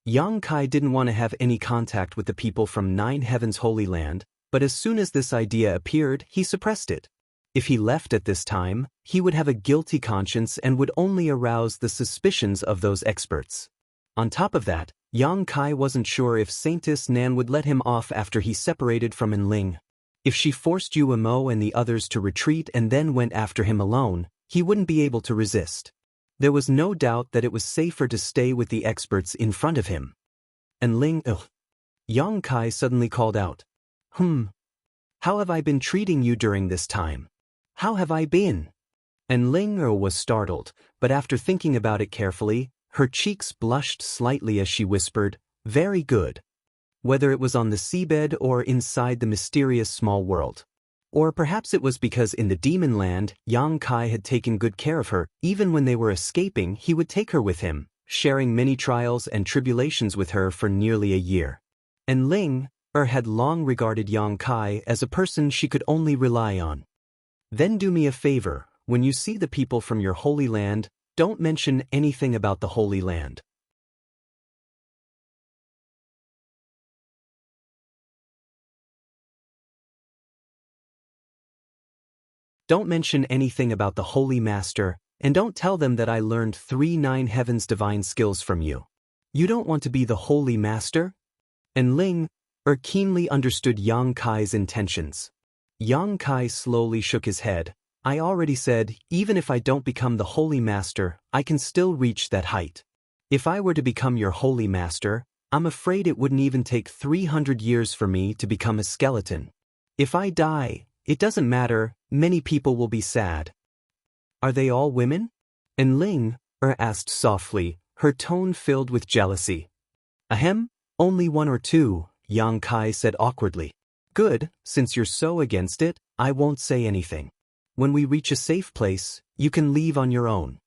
Yang Kai didn't want to have any contact with the people from Nine Heavens' Holy Land, but as soon as this idea appeared, he suppressed it. If he left at this time, he would have a guilty conscience and would only arouse the suspicions of those experts. On top of that, Yang Kai wasn't sure if Saintess Nan would let him off after he separated from Ling. If she forced Mo and the others to retreat and then went after him alone, he wouldn't be able to resist. There was no doubt that it was safer to stay with the experts in front of him. Ling, Yang Kai suddenly called out. How have I been treating you during this time? How have I been?" Ling was startled, but after thinking about it carefully, her cheeks blushed slightly as she whispered, "Very good." Whether it was on the seabed or inside the mysterious small world. Or perhaps it was because in the demon land, Yang Kai had taken good care of her. Even when they were escaping, he would take her with him, sharing many trials and tribulations with her for nearly a year. And Ling had long regarded Yang Kai as a person she could only rely on. "Then do me a favor, when you see the people from your holy land, don't mention anything about the Holy Land." Don't mention anything about the Holy Master, and don't tell them that I learned 3 Nine Heavens divine skills from you. You don't want to be the Holy Master? And Ling keenly understood Yang Kai's intentions. Yang Kai slowly shook his head. "I already said, even if I don't become the Holy Master, I can still reach that height. If I were to become your Holy Master, I'm afraid it wouldn't even take 300 years for me to become a skeleton. If I die, it doesn't matter, many people will be sad." "Are they all women?" And Ling asked softly, her tone filled with jealousy. "Ahem, only 1 or 2, Yang Kai said awkwardly. "Good, since you're so against it, I won't say anything. When we reach a safe place, you can leave on your own."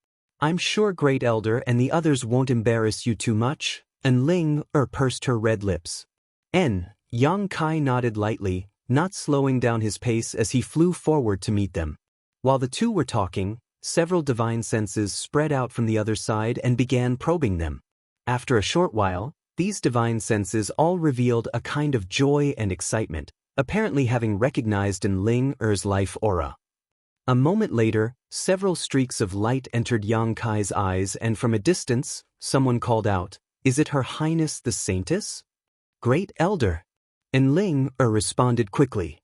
I'm sure Great Elder and the others won't embarrass you too much, and Ling pursed her red lips. Yang Kai nodded lightly, not slowing down his pace as he flew forward to meet them. While the two were talking, several divine senses spread out from the other side and began probing them. After a short while, these divine senses all revealed a kind of joy and excitement, apparently having recognized in Ling Er's life aura. A moment later, several streaks of light entered Yang Kai's eyes, and from a distance, someone called out, "Is it Her Highness the Saintess? Great Elder?" And Ling responded quickly,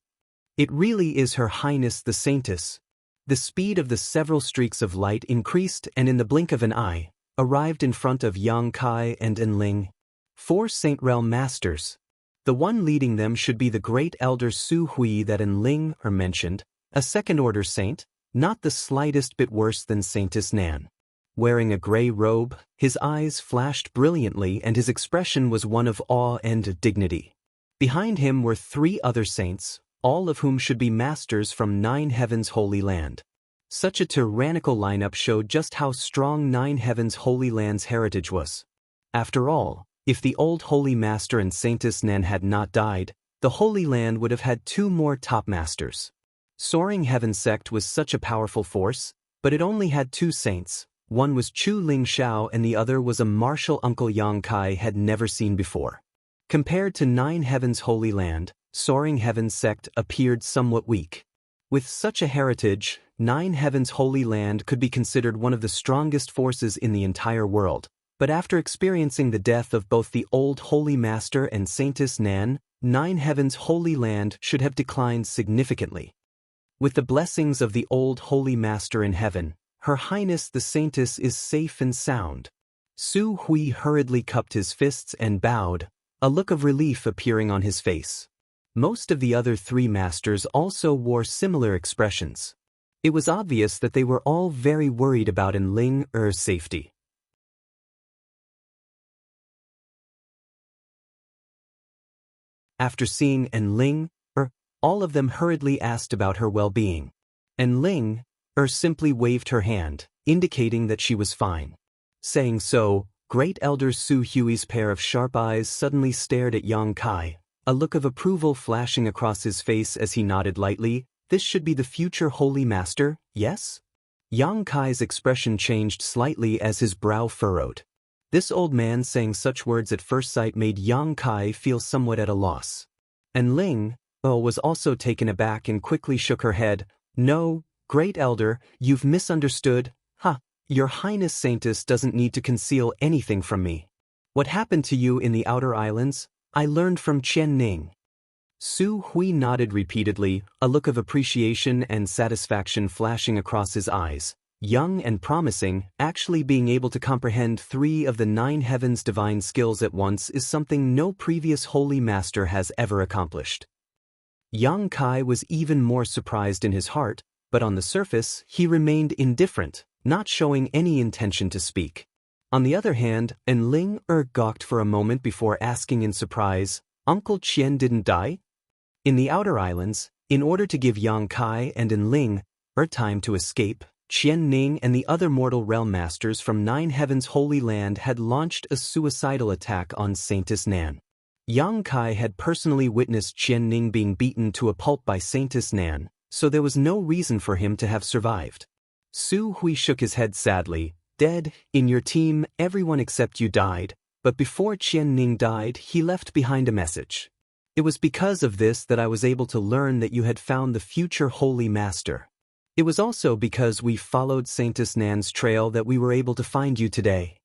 "It really is Her Highness the Saintess." The speed of the several streaks of light increased, and in the blink of an eye, arrived in front of Yang Kai and Ling. 4 Saint Realm Masters. The one leading them should be the Great Elder Su Hui that Ling mentioned, a second-order saint, not the slightest bit worse than Saintess Nan. Wearing a gray robe, his eyes flashed brilliantly and his expression was one of awe and dignity. Behind him were 3 other saints, all of whom should be masters from 9 Heavens' Holy Land. Such a tyrannical lineup showed just how strong 9 Heavens' Holy Land's heritage was. After all, if the old Holy Master and Saintess Nan had not died, the Holy Land would have had 2 more top masters. Soaring Heaven Sect was such a powerful force, but it only had 2 saints. One was Chu Ling Xiao and the other was a martial uncle Yang Kai had never seen before. Compared to 9 Heavens' Holy Land, Soaring Heaven Sect appeared somewhat weak. With such a heritage, 9 Heavens' Holy Land could be considered one of the strongest forces in the entire world, but after experiencing the death of both the old Holy Master and Saintess Nan, 9 Heavens' Holy Land should have declined significantly. With the blessings of the old Holy Master in heaven, Her Highness the Saintess is safe and sound. Su Hui hurriedly cupped his fists and bowed, a look of relief appearing on his face. Most of the other 3 masters also wore similar expressions. It was obvious that they were all very worried about Ling Er's safety. After seeing Ling all of them hurriedly asked about her well-being. Ling simply waved her hand, indicating that she was fine. Saying so, Great Elder Su Hui's pair of sharp eyes suddenly stared at Yang Kai, a look of approval flashing across his face as he nodded lightly. "This should be the future Holy Master, yes?" Yang Kai's expression changed slightly as his brow furrowed. This old man saying such words at first sight made Yang Kai feel somewhat at a loss. Ling was also taken aback and quickly shook her head. "No, Great Elder, you've misunderstood. Your Highness Saintess doesn't need to conceal anything from me. What happened to you in the Outer Islands, I learned from Qian Ning." Su Hui nodded repeatedly, a look of appreciation and satisfaction flashing across his eyes. Young and promising, actually being able to comprehend 3 of the 9 Heavens' divine skills at once is something no previous Holy Master has ever accomplished. Yang Kai was even more surprised in his heart, but on the surface, he remained indifferent, not showing any intention to speak. On the other hand, Ling gawked for a moment before asking in surprise, "Uncle Qian didn't die?" In the Outer Islands, in order to give Yang Kai and Ling time to escape, Qian Ning and the other mortal realm masters from 9 Heavens' Holy Land had launched a suicidal attack on Saintess Nan. Yang Kai had personally witnessed Qian Ning being beaten to a pulp by Saintess Nan, so there was no reason for him to have survived. Su Hui shook his head sadly. "Dead, in your team, everyone except you died, but before Qian Ning died, he left behind a message. It was because of this that I was able to learn that you had found the future Holy Master. It was also because we followed Saintess Nan's trail that we were able to find you today."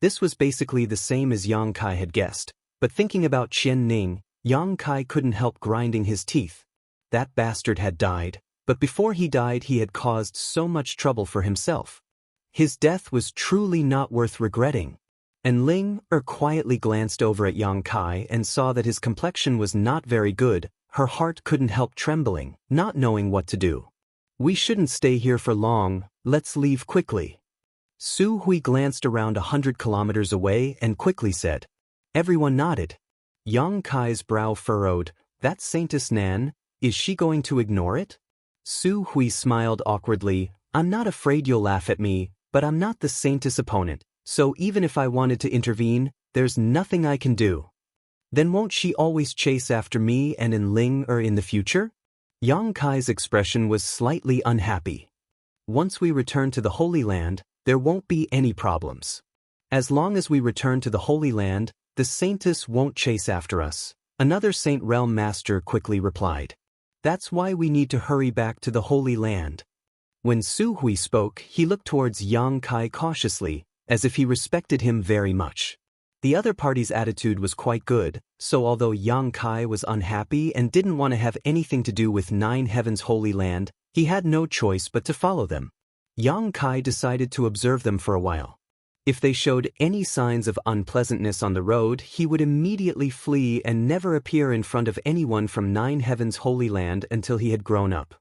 This was basically the same as Yang Kai had guessed. But thinking about Qian Ning, Yang Kai couldn't help grinding his teeth. That bastard had died, but before he died he had caused so much trouble for himself. His death was truly not worth regretting. Ling quietly glanced over at Yang Kai and saw that his complexion was not very good. Her heart couldn't help trembling, not knowing what to do. "We shouldn't stay here for long, let's leave quickly." Su Hui glanced around 100 kilometers away and quickly said. Everyone nodded. Yang Kai's brow furrowed. "That Saintess Nan, is she going to ignore it?" Su Hui smiled awkwardly. "I'm not afraid you'll laugh at me, but I'm not the Saintess opponent, so even if I wanted to intervene, there's nothing I can do. Then won't she always chase after me and Enling in the future? Yang Kai's expression was slightly unhappy. Once we return to the Holy Land, there won't be any problems. As long as we return to the Holy Land, the Saintess won't chase after us, another Saint Realm Master quickly replied. That's why we need to hurry back to the Holy Land. When Su Hui spoke, he looked towards Yang Kai cautiously, as if he respected him very much. The other party's attitude was quite good, so although Yang Kai was unhappy and didn't want to have anything to do with Nine Heavens Holy Land, he had no choice but to follow them. Yang Kai decided to observe them for a while. If they showed any signs of unpleasantness on the road, he would immediately flee and never appear in front of anyone from Nine Heavens Holy Land until he had grown up.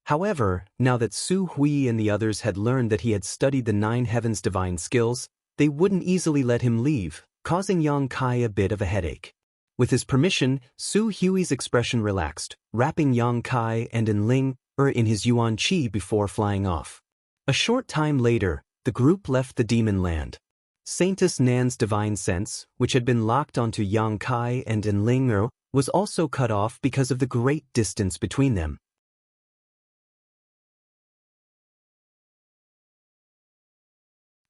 However, now that Su Hui and the others had learned that he had studied the Nine Heavens divine skills, they wouldn't easily let him leave, causing Yang Kai a bit of a headache. With his permission, Su Hui's expression relaxed, wrapping Yang Kai and Enling in his Yuan Qi before flying off. A short time later, the group left the demon land. Saintess Nan's divine sense, which had been locked onto Yang Kai and Enling was also cut off because of the great distance between them.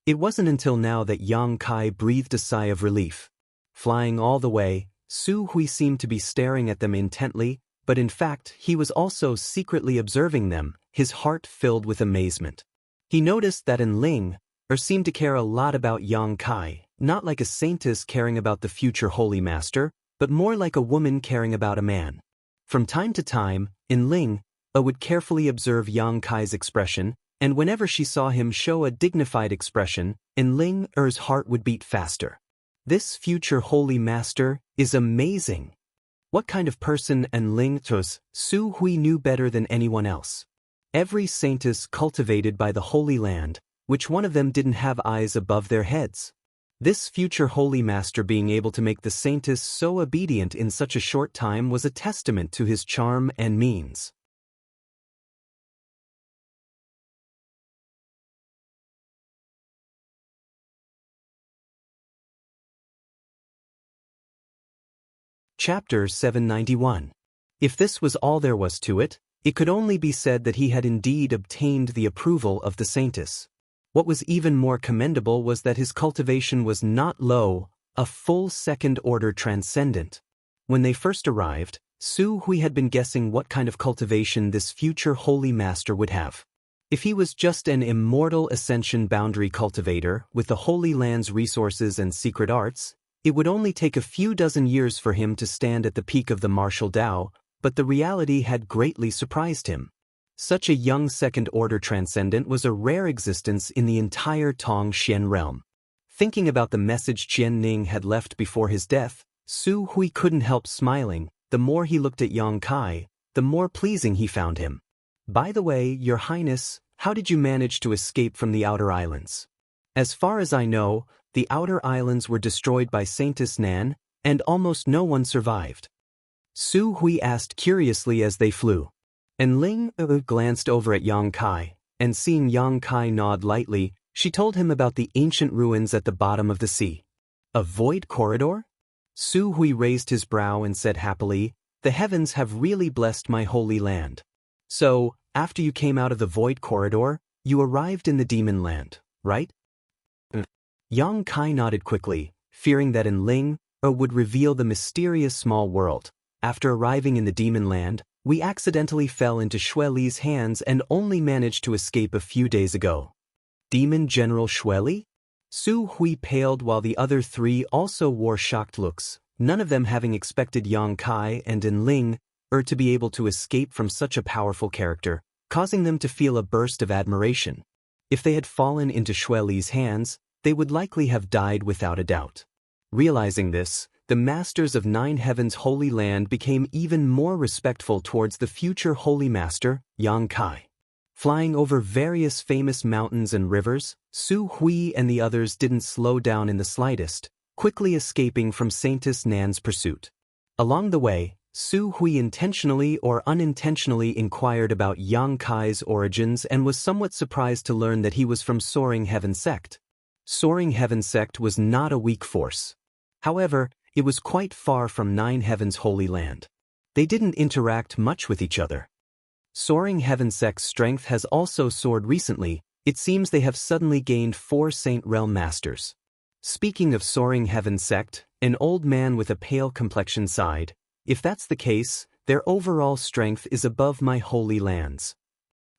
It wasn't until now that Yang Kai breathed a sigh of relief. Flying all the way, Su Hui seemed to be staring at them intently, but in fact he was also secretly observing them, his heart filled with amazement. He noticed that Enling seemed to care a lot about Yang Kai, not like a saintess caring about the future holy master, but more like a woman caring about a man. From time to time, Enling would carefully observe Yang Kai's expression, and whenever she saw him show a dignified expression, Enling's heart would beat faster. This future holy master is amazing. What kind of person Enling was, Su Hui knew better than anyone else. Every saintess cultivated by the Holy Land, which one of them didn't have eyes above their heads? This future holy master being able to make the saintess so obedient in such a short time was a testament to his charm and means. Chapter 791. If this was all there was to it, it could only be said that he had indeed obtained the approval of the saintess. What was even more commendable was that his cultivation was not low, a full second-order transcendent. When they first arrived, Su Hui had been guessing what kind of cultivation this future holy master would have. If he was just an immortal ascension boundary cultivator with the Holy Land's resources and secret arts, it would only take a few dozen years for him to stand at the peak of the martial Dao, but the reality had greatly surprised him. Such a young second-order transcendent was a rare existence in the entire Tong Xian realm. Thinking about the message Qian Ning had left before his death, Su Hui couldn't help smiling. The more he looked at Yang Kai, the more pleasing he found him. By the way, Your Highness, how did you manage to escape from the Outer Islands? As far as I know, the Outer Islands were destroyed by Saintess Nan, and almost no one survived. Su Hui asked curiously as they flew. Enling glanced over at Yang Kai, and seeing Yang Kai nod lightly, she told him about the ancient ruins at the bottom of the sea. A void corridor? Su Hui raised his brow and said happily, "The heavens have really blessed my holy land. So, after you came out of the void corridor, you arrived in the demon land, right?" Yang Kai nodded quickly, fearing that Enling would reveal the mysterious small world. After arriving in the demon land, we accidentally fell into Xue Li's hands and only managed to escape a few days ago. Demon General Xue Li? Su Hui paled while the other three also wore shocked looks, none of them having expected Yang Kai and Enling to be able to escape from such a powerful character, causing them to feel a burst of admiration. If they had fallen into Xue Li's hands, they would likely have died without a doubt. Realizing this, the masters of Nine Heavens Holy Land became even more respectful towards the future Holy Master, Yang Kai. Flying over various famous mountains and rivers, Su Hui and the others didn't slow down in the slightest, quickly escaping from Saintess Nan's pursuit. Along the way, Su Hui intentionally or unintentionally inquired about Yang Kai's origins and was somewhat surprised to learn that he was from Soaring Heaven Sect. Soaring Heaven Sect was not a weak force. However, it was quite far from Nine Heavens' Holy Land. They didn't interact much with each other. Soaring Heaven Sect's strength has also soared recently. It seems they have suddenly gained 4 Saint Realm Masters. Speaking of Soaring Heaven Sect, an old man with a pale complexion sighed. If that's the case, their overall strength is above my Holy Lands.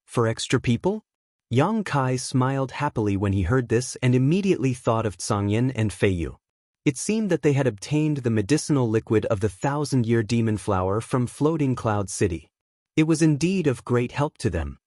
For extra people? Yang Kai smiled happily when he heard this and immediately thought of Tsangyan and Feiyu. It seemed that they had obtained the medicinal liquid of the 1,000-year demon flower from Floating Cloud City. It was indeed of great help to them.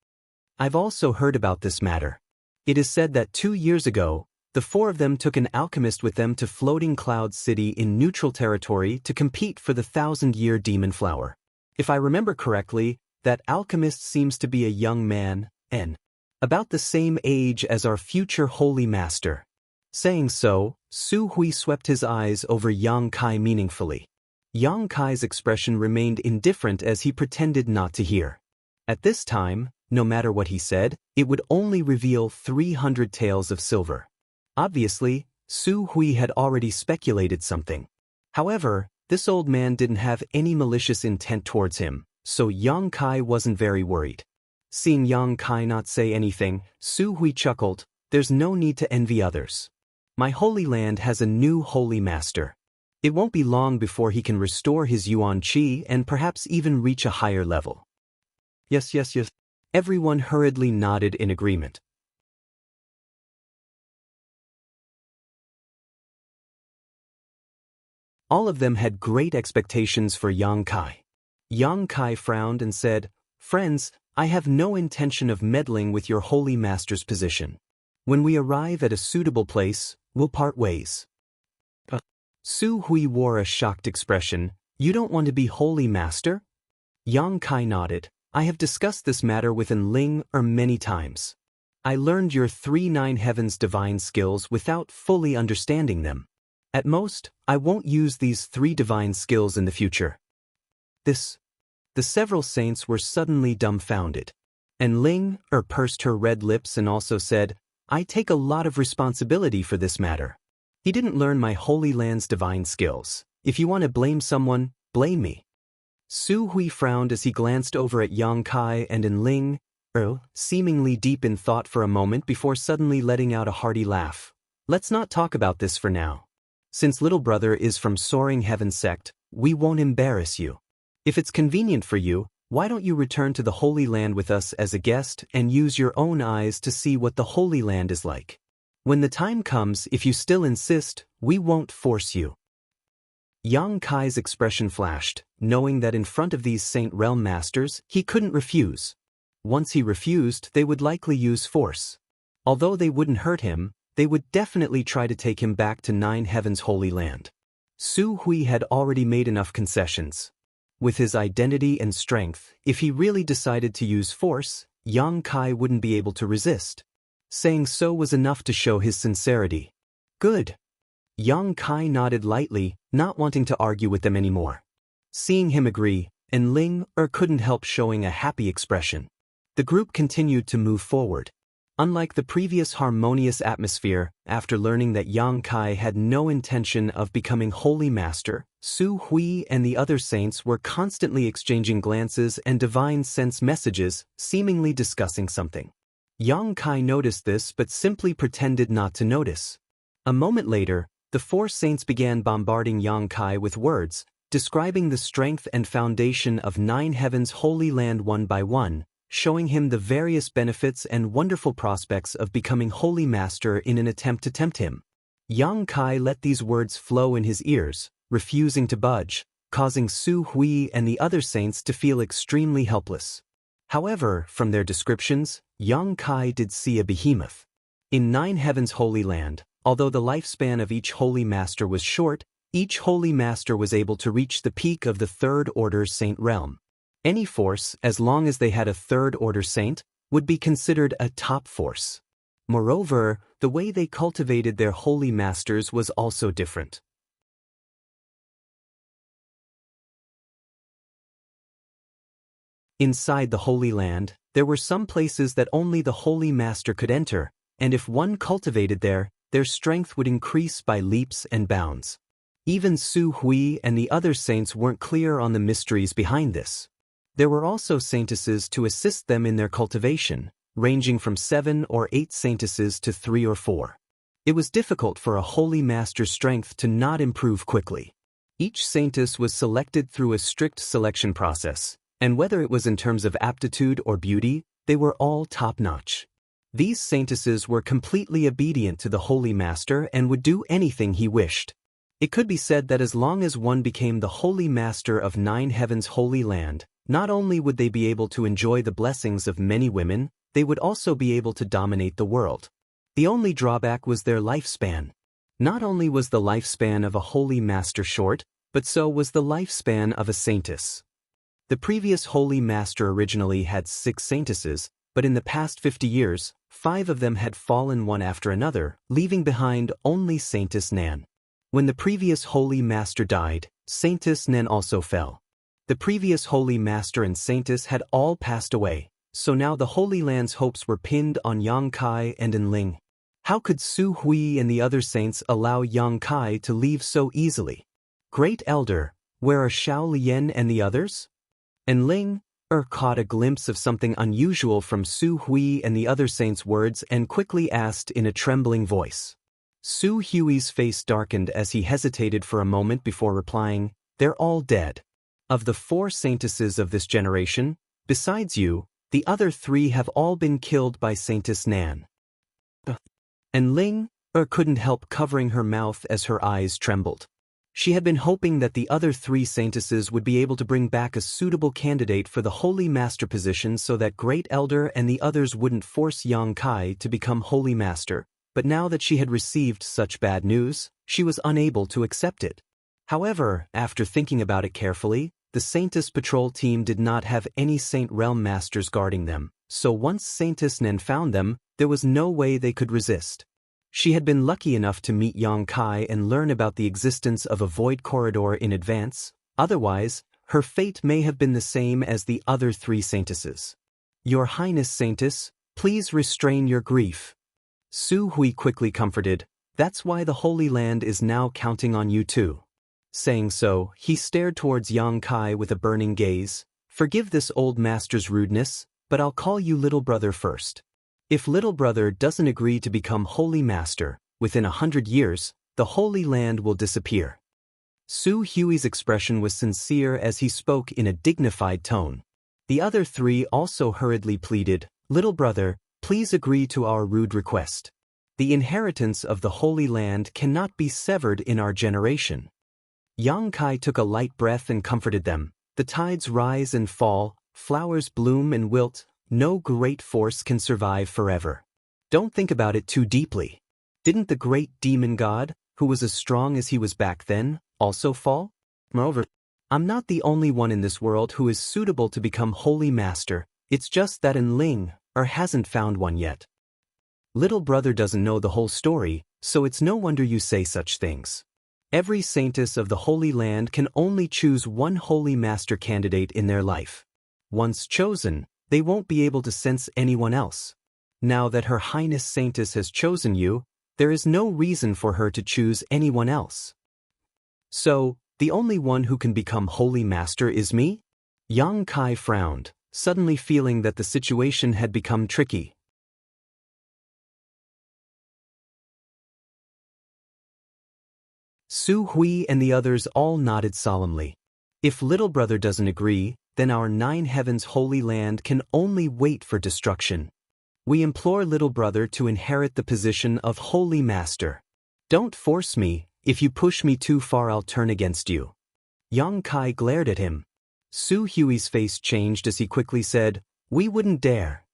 I've also heard about this matter. It is said that 2 years ago, the 4 of them took an alchemist with them to Floating Cloud City in neutral territory to compete for the 1,000-year demon flower. If I remember correctly, that alchemist seems to be a young man, and about the same age as our future holy master. Saying so, Su Hui swept his eyes over Yang Kai meaningfully. Yang Kai's expression remained indifferent as he pretended not to hear. At this time, no matter what he said, it would only reveal 300 taels of silver. Obviously, Su Hui had already speculated something. However, this old man didn't have any malicious intent towards him, so Yang Kai wasn't very worried. Seeing Yang Kai not say anything, Su Hui chuckled, "There's no need to envy others. My Holy Land has a new Holy Master. It won't be long before he can restore his Yuan Qi and perhaps even reach a higher level." Yes. Everyone hurriedly nodded in agreement. All of them had great expectations for Yang Kai. Yang Kai frowned and said, "Friends, I have no intention of meddling with your Holy Master's position. When we arrive at a suitable place, we'll part ways." Su Hui wore a shocked expression. "You don't want to be Holy Master?" Yang Kai nodded. "I have discussed this matter with Ling many times. I learned your 3 Nine Heavens divine skills without fully understanding them. At most, I won't use these 3 divine skills in the future." The several saints were suddenly dumbfounded. And Ling pursed her red lips and also said, "I take a lot of responsibility for this matter. He didn't learn my Holy Land's divine skills. If you want to blame someone, blame me." Su Hui frowned as he glanced over at Yang Kai and Ling, seemingly deep in thought for a moment before suddenly letting out a hearty laugh. "Let's not talk about this for now. Since little brother is from Soaring Heaven Sect, we won't embarrass you. If it's convenient for you, why don't you return to the Holy Land with us as a guest and use your own eyes to see what the Holy Land is like? When the time comes, if you still insist, we won't force you." Yang Kai's expression flashed, knowing that in front of these Saint Realm Masters, he couldn't refuse. Once he refused, they would likely use force. Although they wouldn't hurt him, they would definitely try to take him back to Nine Heavens' Holy Land. Su Hui had already made enough concessions. With his identity and strength, if he really decided to use force, Yang Kai wouldn't be able to resist. Saying so was enough to show his sincerity. "Good." Yang Kai nodded lightly, not wanting to argue with them anymore. Seeing him agree, and Ling couldn't help showing a happy expression. The group continued to move forward. Unlike the previous harmonious atmosphere, after learning that Yang Kai had no intention of becoming Holy Master, Su Hui and the other saints were constantly exchanging glances and divine sense messages, seemingly discussing something. Yang Kai noticed this but simply pretended not to notice. A moment later, the 4 saints began bombarding Yang Kai with words, describing the strength and foundation of Nine Heavens' Holy Land one by one, showing him the various benefits and wonderful prospects of becoming Holy Master in an attempt to tempt him. Yang Kai let these words flow in his ears, refusing to budge, causing Su Hui and the other saints to feel extremely helpless. However, from their descriptions, Yang Kai did see a behemoth. In Nine Heavens' Holy Land, although the lifespan of each Holy Master was short, each Holy Master was able to reach the peak of the Third Order Saint realm. Any force, as long as they had a Third Order Saint, would be considered a top force. Moreover, the way they cultivated their Holy Masters was also different. Inside the Holy Land, there were some places that only the Holy Master could enter, and if one cultivated there, their strength would increase by leaps and bounds. Even Su Hui and the other saints weren't clear on the mysteries behind this. There were also saintesses to assist them in their cultivation, ranging from 7 or 8 saintesses to 3 or 4. It was difficult for a Holy Master's strength to not improve quickly. Each saintess was selected through a strict selection process, and whether it was in terms of aptitude or beauty, they were all top-notch. These saintesses were completely obedient to the Holy Master and would do anything he wished. It could be said that as long as one became the Holy Master of 9 Heavens' Holy Land, not only would they be able to enjoy the blessings of many women, they would also be able to dominate the world. The only drawback was their lifespan. Not only was the lifespan of a Holy Master short, but so was the lifespan of a saintess. The previous Holy Master originally had 6 saintesses, but in the past 50 years, 5 of them had fallen one after another, leaving behind only Saintess Nan. When the previous Holy Master died, Saintess Nan also fell. The previous Holy Master and Saintess had all passed away, so now the Holy Land's hopes were pinned on Yang Kai and Enling. How could Su Hui and the other saints allow Yang Kai to leave so easily? Great Elder, where are Xiao Lian and the others? Enling caught a glimpse of something unusual from Su Hui and the other saints' words and quickly asked in a trembling voice. Su Hui's face darkened as he hesitated for a moment before replying, "They're all dead. Of the 4 saintesses of this generation, besides you, the other 3 have all been killed by Saintess Nan." And Ling couldn't help covering her mouth as her eyes trembled. She had been hoping that the other 3 saintesses would be able to bring back a suitable candidate for the Holy Master position so that Great Elder and the others wouldn't force Yang Kai to become Holy Master, but now that she had received such bad news, she was unable to accept it. However, after thinking about it carefully, the Saintess Patrol team did not have any Saint Realm Masters guarding them, so once Saintess Nan found them, there was no way they could resist. She had been lucky enough to meet Yang Kai and learn about the existence of a void corridor in advance, otherwise, her fate may have been the same as the other 3 saintesses. "Your Highness Saintess, please restrain your grief." Su Hui quickly comforted, "That's why the Holy Land is now counting on you too." Saying so, he stared towards Yang Kai with a burning gaze. "Forgive this old master's rudeness, but I'll call you little brother first. If little brother doesn't agree to become Holy Master, within 100 years, the Holy Land will disappear." Su Hui's expression was sincere as he spoke in a dignified tone. The other 3 also hurriedly pleaded, "Little brother, please agree to our rude request. The inheritance of the Holy Land cannot be severed in our generation." Yang Kai took a light breath and comforted them. "The tides rise and fall, flowers bloom and wilt, no great force can survive forever. Don't think about it too deeply. Didn't the great demon god, who was as strong as he was back then, also fall? Moreover, I'm not the only one in this world who is suitable to become Holy Master, it's just that Enling hasn't found one yet. Little brother doesn't know the whole story, so it's no wonder you say such things. Every saintess of the Holy Land can only choose one Holy Master candidate in their life. Once chosen, they won't be able to sense anyone else. Now that Her Highness Saintess has chosen you, there is no reason for her to choose anyone else. So, the only one who can become Holy Master is me? Yang Kai frowned, suddenly feeling that the situation had become tricky. Su Hui and the others all nodded solemnly. If little brother doesn't agree, then our 9 Heavens Holy Land can only wait for destruction. We implore little brother to inherit the position of Holy Master. Don't force me, if you push me too far I'll turn against you. Yang Kai glared at him. Su Hui's face changed as he quickly said, "We wouldn't dare."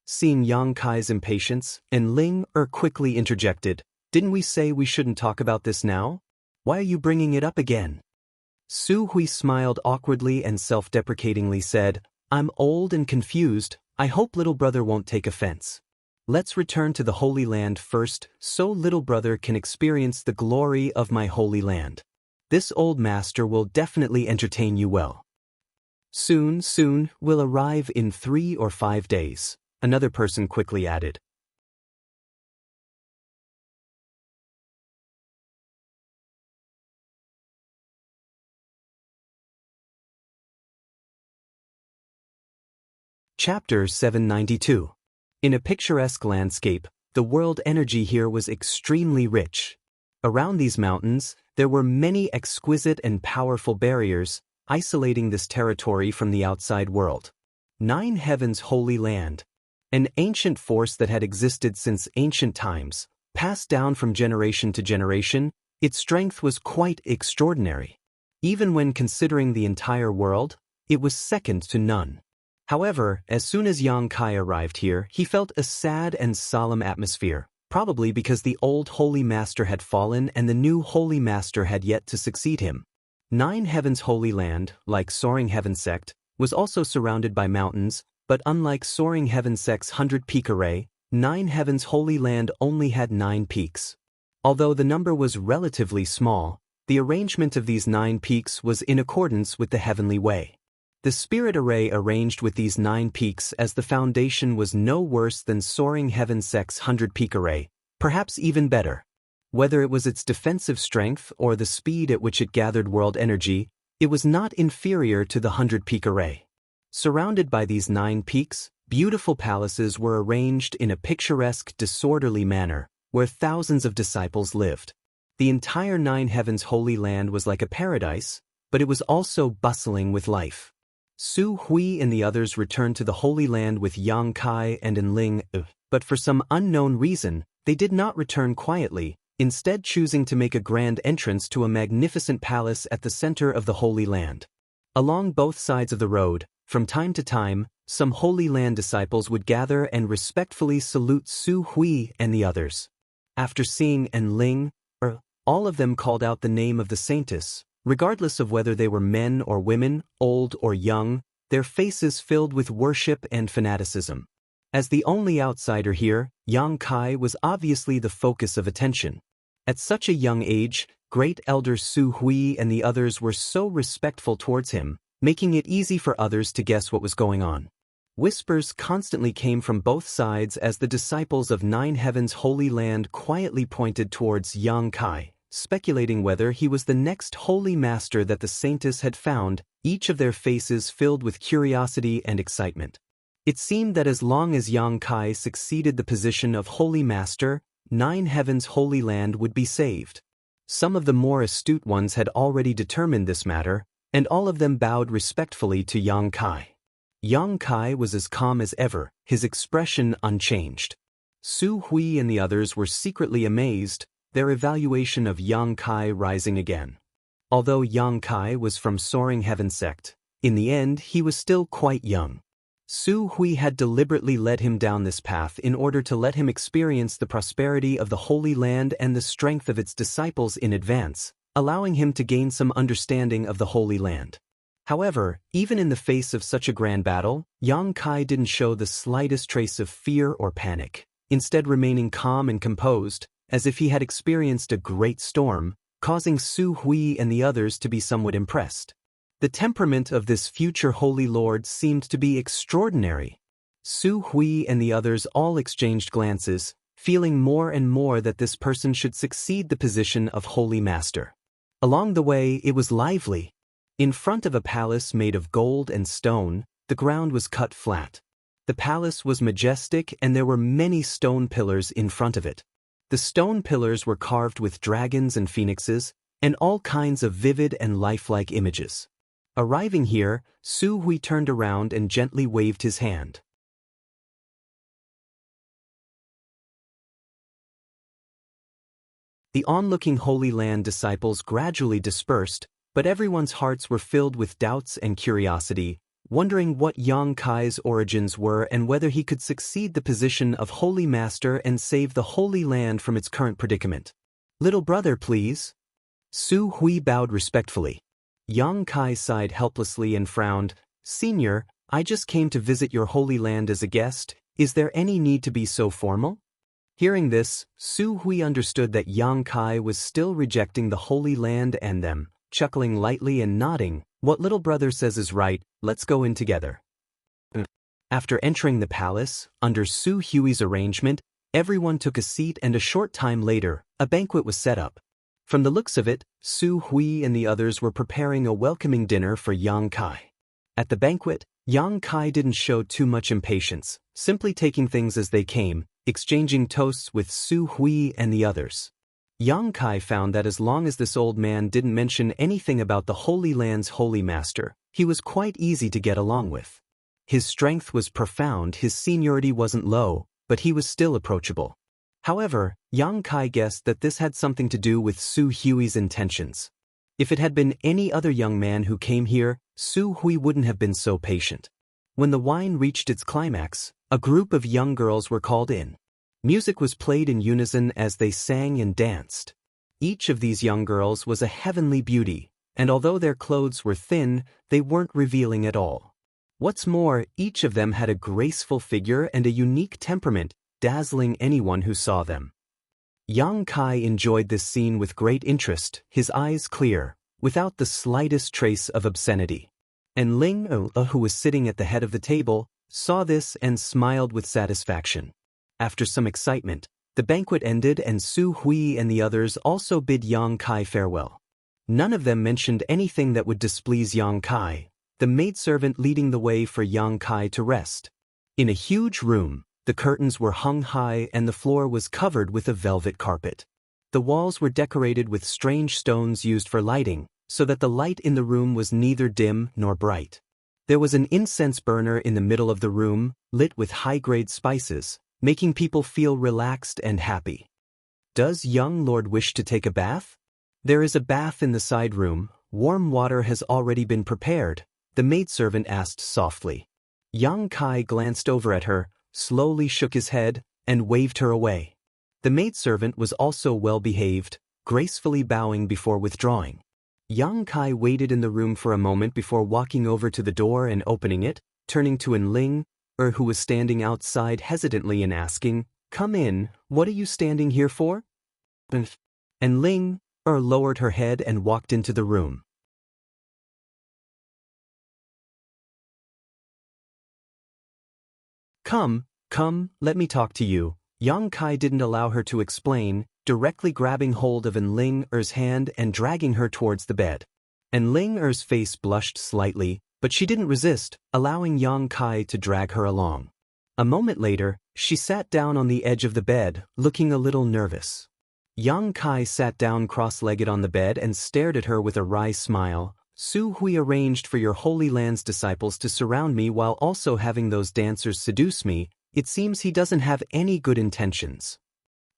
Seeing Yang Kai's impatience, Enling quickly interjected, "Didn't we say we shouldn't talk about this now? Why are you bringing it up again?" Su Hui smiled awkwardly and self-deprecatingly said, "I'm old and confused, I hope little brother won't take offense. Let's return to the Holy Land first, so little brother can experience the glory of my Holy Land. This old master will definitely entertain you well." Soon, we'll arrive in 3 or 5 days, another person quickly added. Chapter 792. In a picturesque landscape, the world energy here was extremely rich. Around these mountains, there were many exquisite and powerful barriers, isolating this territory from the outside world. 9 Heavens Holy Land. An ancient force that had existed since ancient times, passed down from generation to generation, its strength was quite extraordinary. Even when considering the entire world, it was second to none. However, as soon as Yang Kai arrived here, he felt a sad and solemn atmosphere, probably because the old Holy Master had fallen and the new Holy Master had yet to succeed him. 9 Heavens Holy Land, like Soaring Heaven Sect, was also surrounded by mountains, but unlike Soaring Heaven Sect's 100-peak array, 9 Heavens Holy Land only had 9 peaks. Although the number was relatively small, the arrangement of these 9 peaks was in accordance with the heavenly way. The spirit array arranged with these 9 peaks as the foundation was no worse than Soaring Heaven Sect's 100-peak array, perhaps even better. Whether it was its defensive strength or the speed at which it gathered world energy, it was not inferior to the 100-peak array. Surrounded by these 9 peaks, beautiful palaces were arranged in a picturesque, disorderly manner, where thousands of disciples lived. The entire 9 Heavens Holy Land was like a paradise, but it was also bustling with life. Su Hui and the others returned to the Holy Land with Yang Kai and Enling, but for some unknown reason, they did not return quietly, instead choosing to make a grand entrance to a magnificent palace at the center of the Holy Land. Along both sides of the road, from time to time, some Holy Land disciples would gather and respectfully salute Su Hui and the others. After seeing Enling, all of them called out the name of the saintess. Regardless of whether they were men or women, old or young, their faces filled with worship and fanaticism. As the only outsider here, Yang Kai was obviously the focus of attention. At such a young age, great elder Su Hui and the others were so respectful towards him, making it easy for others to guess what was going on. Whispers constantly came from both sides as the disciples of 9 Heavens Holy Land quietly pointed towards Yang Kai, speculating whether he was the next Holy Master that the saintess had found, each of their faces filled with curiosity and excitement. It seemed that as long as Yang Kai succeeded the position of Holy Master, 9 Heavens Holy Land would be saved. Some of the more astute ones had already determined this matter, and all of them bowed respectfully to Yang Kai. Yang Kai was as calm as ever, his expression unchanged. Su Hui and the others were secretly amazed, their evaluation of Yang Kai rising again. Although Yang Kai was from Soaring Heaven Sect, in the end he was still quite young. Su Hui had deliberately led him down this path in order to let him experience the prosperity of the Holy Land and the strength of its disciples in advance, allowing him to gain some understanding of the Holy Land. However, even in the face of such a grand battle, Yang Kai didn't show the slightest trace of fear or panic, instead remaining calm and composed, as if he had experienced a great storm, causing Su Hui and the others to be somewhat impressed. The temperament of this future Holy Lord seemed to be extraordinary. Su Hui and the others all exchanged glances, feeling more and more that this person should succeed the position of Holy Master. Along the way, it was lively. In front of a palace made of gold and stone, the ground was cut flat. The palace was majestic and there were many stone pillars in front of it. The stone pillars were carved with dragons and phoenixes, and all kinds of vivid and lifelike images. Arriving here, Su Hui turned around and gently waved his hand. The onlooking Holy Land disciples gradually dispersed, but everyone's hearts were filled with doubts and curiosity, wondering what Yang Kai's origins were and whether he could succeed the position of Holy Master and save the Holy Land from its current predicament. "Little brother, please." Su Hui bowed respectfully. Yang Kai sighed helplessly and frowned. "Senior, I just came to visit your Holy Land as a guest. Is there any need to be so formal?" Hearing this, Su Hui understood that Yang Kai was still rejecting the Holy Land and them, chuckling lightly and nodding, What little brother says is right, let's go in together. After entering the palace, under Su Hui's arrangement, everyone took a seat and a short time later, a banquet was set up. From the looks of it, Su Hui and the others were preparing a welcoming dinner for Yang Kai. At the banquet, Yang Kai didn't show too much impatience, simply taking things as they came, exchanging toasts with Su Hui and the others. Yang Kai found that as long as this old man didn't mention anything about the Holy Land's Holy Master, he was quite easy to get along with. His strength was profound, his seniority wasn't low, but he was still approachable. However, Yang Kai guessed that this had something to do with Su Hui's intentions. If it had been any other young man who came here, Su Hui wouldn't have been so patient. When the wine reached its climax, a group of young girls were called in. Music was played in unison as they sang and danced. Each of these young girls was a heavenly beauty, and although their clothes were thin, they weren't revealing at all. What's more, each of them had a graceful figure and a unique temperament, dazzling anyone who saw them. Yang Kai enjoyed this scene with great interest, his eyes clear, without the slightest trace of obscenity. And Ling, who was sitting at the head of the table, saw this and smiled with satisfaction. After some excitement, the banquet ended and Su Hui and the others also bid Yang Kai farewell. None of them mentioned anything that would displease Yang Kai, the maidservant leading the way for Yang Kai to rest. In a huge room, the curtains were hung high and the floor was covered with a velvet carpet. The walls were decorated with strange stones used for lighting, so that the light in the room was neither dim nor bright. There was an incense burner in the middle of the room, lit with high-grade spices, making people feel relaxed and happy. Does young lord wish to take a bath? There is a bath in the side room, warm water has already been prepared, the maidservant asked softly. Yang Kai glanced over at her, slowly shook his head, and waved her away. The maidservant was also well-behaved, gracefully bowing before withdrawing. Yang Kai waited in the room for a moment before walking over to the door and opening it, turning to Ling, who was standing outside hesitantly and asking, "Come in, what are you standing here for?" And Ling lowered her head and walked into the room. Come, let me talk to you. Yang Kai didn't allow her to explain, directly grabbing hold of Ling's hand and dragging her towards the bed. Ling's face blushed slightly, but she didn't resist, allowing Yang Kai to drag her along. A moment later, she sat down on the edge of the bed, looking a little nervous. Yang Kai sat down cross-legged on the bed and stared at her with a wry smile. "Su Hui arranged for your Holy Land's disciples to surround me while also having those dancers seduce me. It seems he doesn't have any good intentions.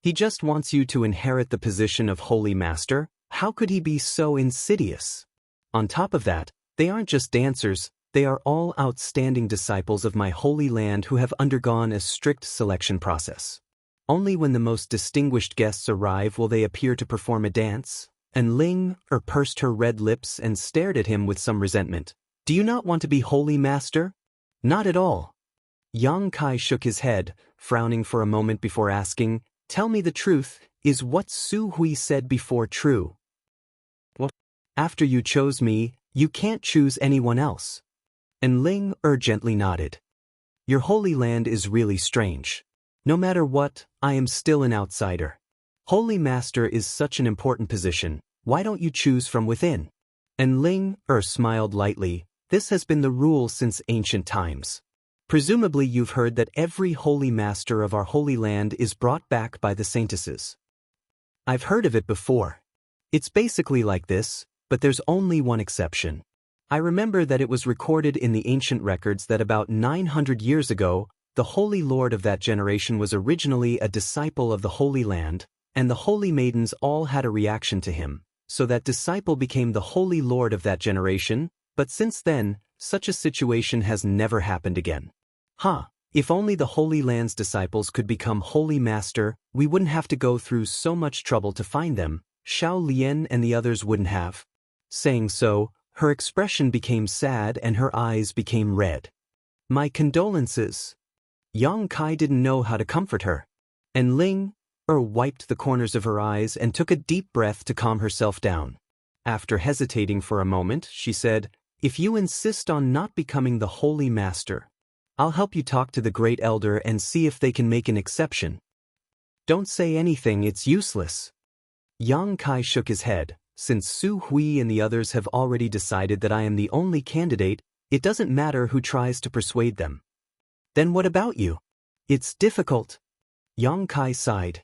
He just wants you to inherit the position of Holy Master. How could he be so insidious? On top of that, they aren't just dancers, they are all outstanding disciples of my Holy Land who have undergone a strict selection process. Only when the most distinguished guests arrive will they appear to perform a dance." And Ling pursed her red lips and stared at him with some resentment. "Do you not want to be Holy Master?" "Not at all." Yang Kai shook his head, frowning for a moment before asking, "Tell me the truth, is what Su Hui said before true?" "What? After you chose me, you can't choose anyone else." And Ling gently nodded. "Your Holy Land is really strange. No matter what, I am still an outsider. Holy Master is such an important position, why don't you choose from within?" And Ling smiled lightly. "This has been the rule since ancient times. Presumably you've heard that every Holy Master of our Holy Land is brought back by the saintesses." "I've heard of it before. It's basically like this, but there's only one exception. I remember that it was recorded in the ancient records that about 900 years ago, the Holy Lord of that generation was originally a disciple of the Holy Land, and the holy maidens all had a reaction to him, so that disciple became the Holy Lord of that generation, but since then, such a situation has never happened again. If only the Holy Land's disciples could become Holy Master, we wouldn't have to go through so much trouble to find them, Xiao Lian and the others wouldn't have." Saying so, her expression became sad and her eyes became red. "My condolences." Yang Kai didn't know how to comfort her. And Ling wiped the corners of her eyes and took a deep breath to calm herself down. After hesitating for a moment, she said, If you insist on not becoming the Holy Master, I'll help you talk to the Great Elder and see if they can make an exception. Don't say anything, it's useless. Yang Kai shook his head. Since Su Hui and the others have already decided that I am the only candidate, it doesn't matter who tries to persuade them. Then what about you? It's difficult. Yang Kai sighed.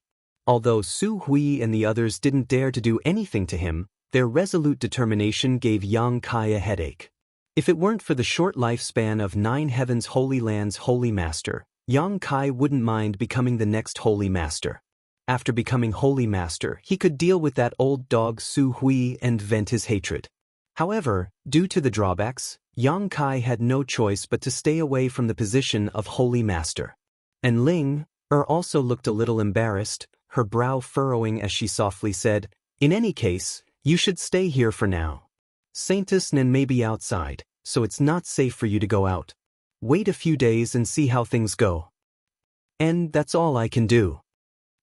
Although Su Hui and the others didn't dare to do anything to him, their resolute determination gave Yang Kai a headache. If it weren't for the short lifespan of 9 Heavens Holy Land's Holy Master, Yang Kai wouldn't mind becoming the next Holy Master. After becoming Holy Master, he could deal with that old dog Su Hui and vent his hatred. However, due to the drawbacks, Yang Kai had no choice but to stay away from the position of Holy Master. And Ling also looked a little embarrassed, her brow furrowing as she softly said, "In any case, you should stay here for now. Saintess Nen may be outside, so it's not safe for you to go out. Wait a few days and see how things go." "And that's all I can do."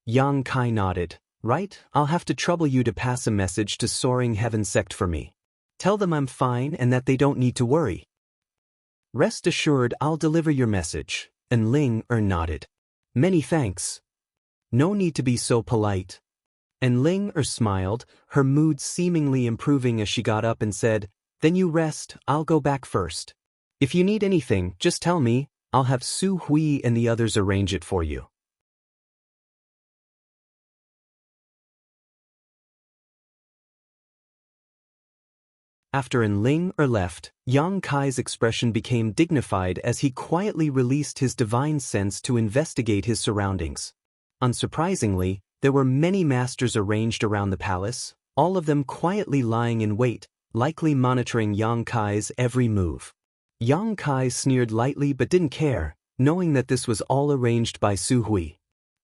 Yang Kai nodded. "Right, I'll have to trouble you to pass a message to Soaring Heaven Sect for me. Tell them I'm fine and that they don't need to worry." "Rest assured I'll deliver your message," and Ling nodded. "Many thanks. No need to be so polite." And Ling smiled, her mood seemingly improving as she got up and said, "Then you rest, I'll go back first. If you need anything, just tell me, I'll have Su Hui and the others arrange it for you." After Ling left, Yang Kai's expression became dignified as he quietly released his divine sense to investigate his surroundings. Unsurprisingly, there were many masters arranged around the palace, all of them quietly lying in wait, likely monitoring Yang Kai's every move. Yang Kai sneered lightly but didn't care, knowing that this was all arranged by Su Hui.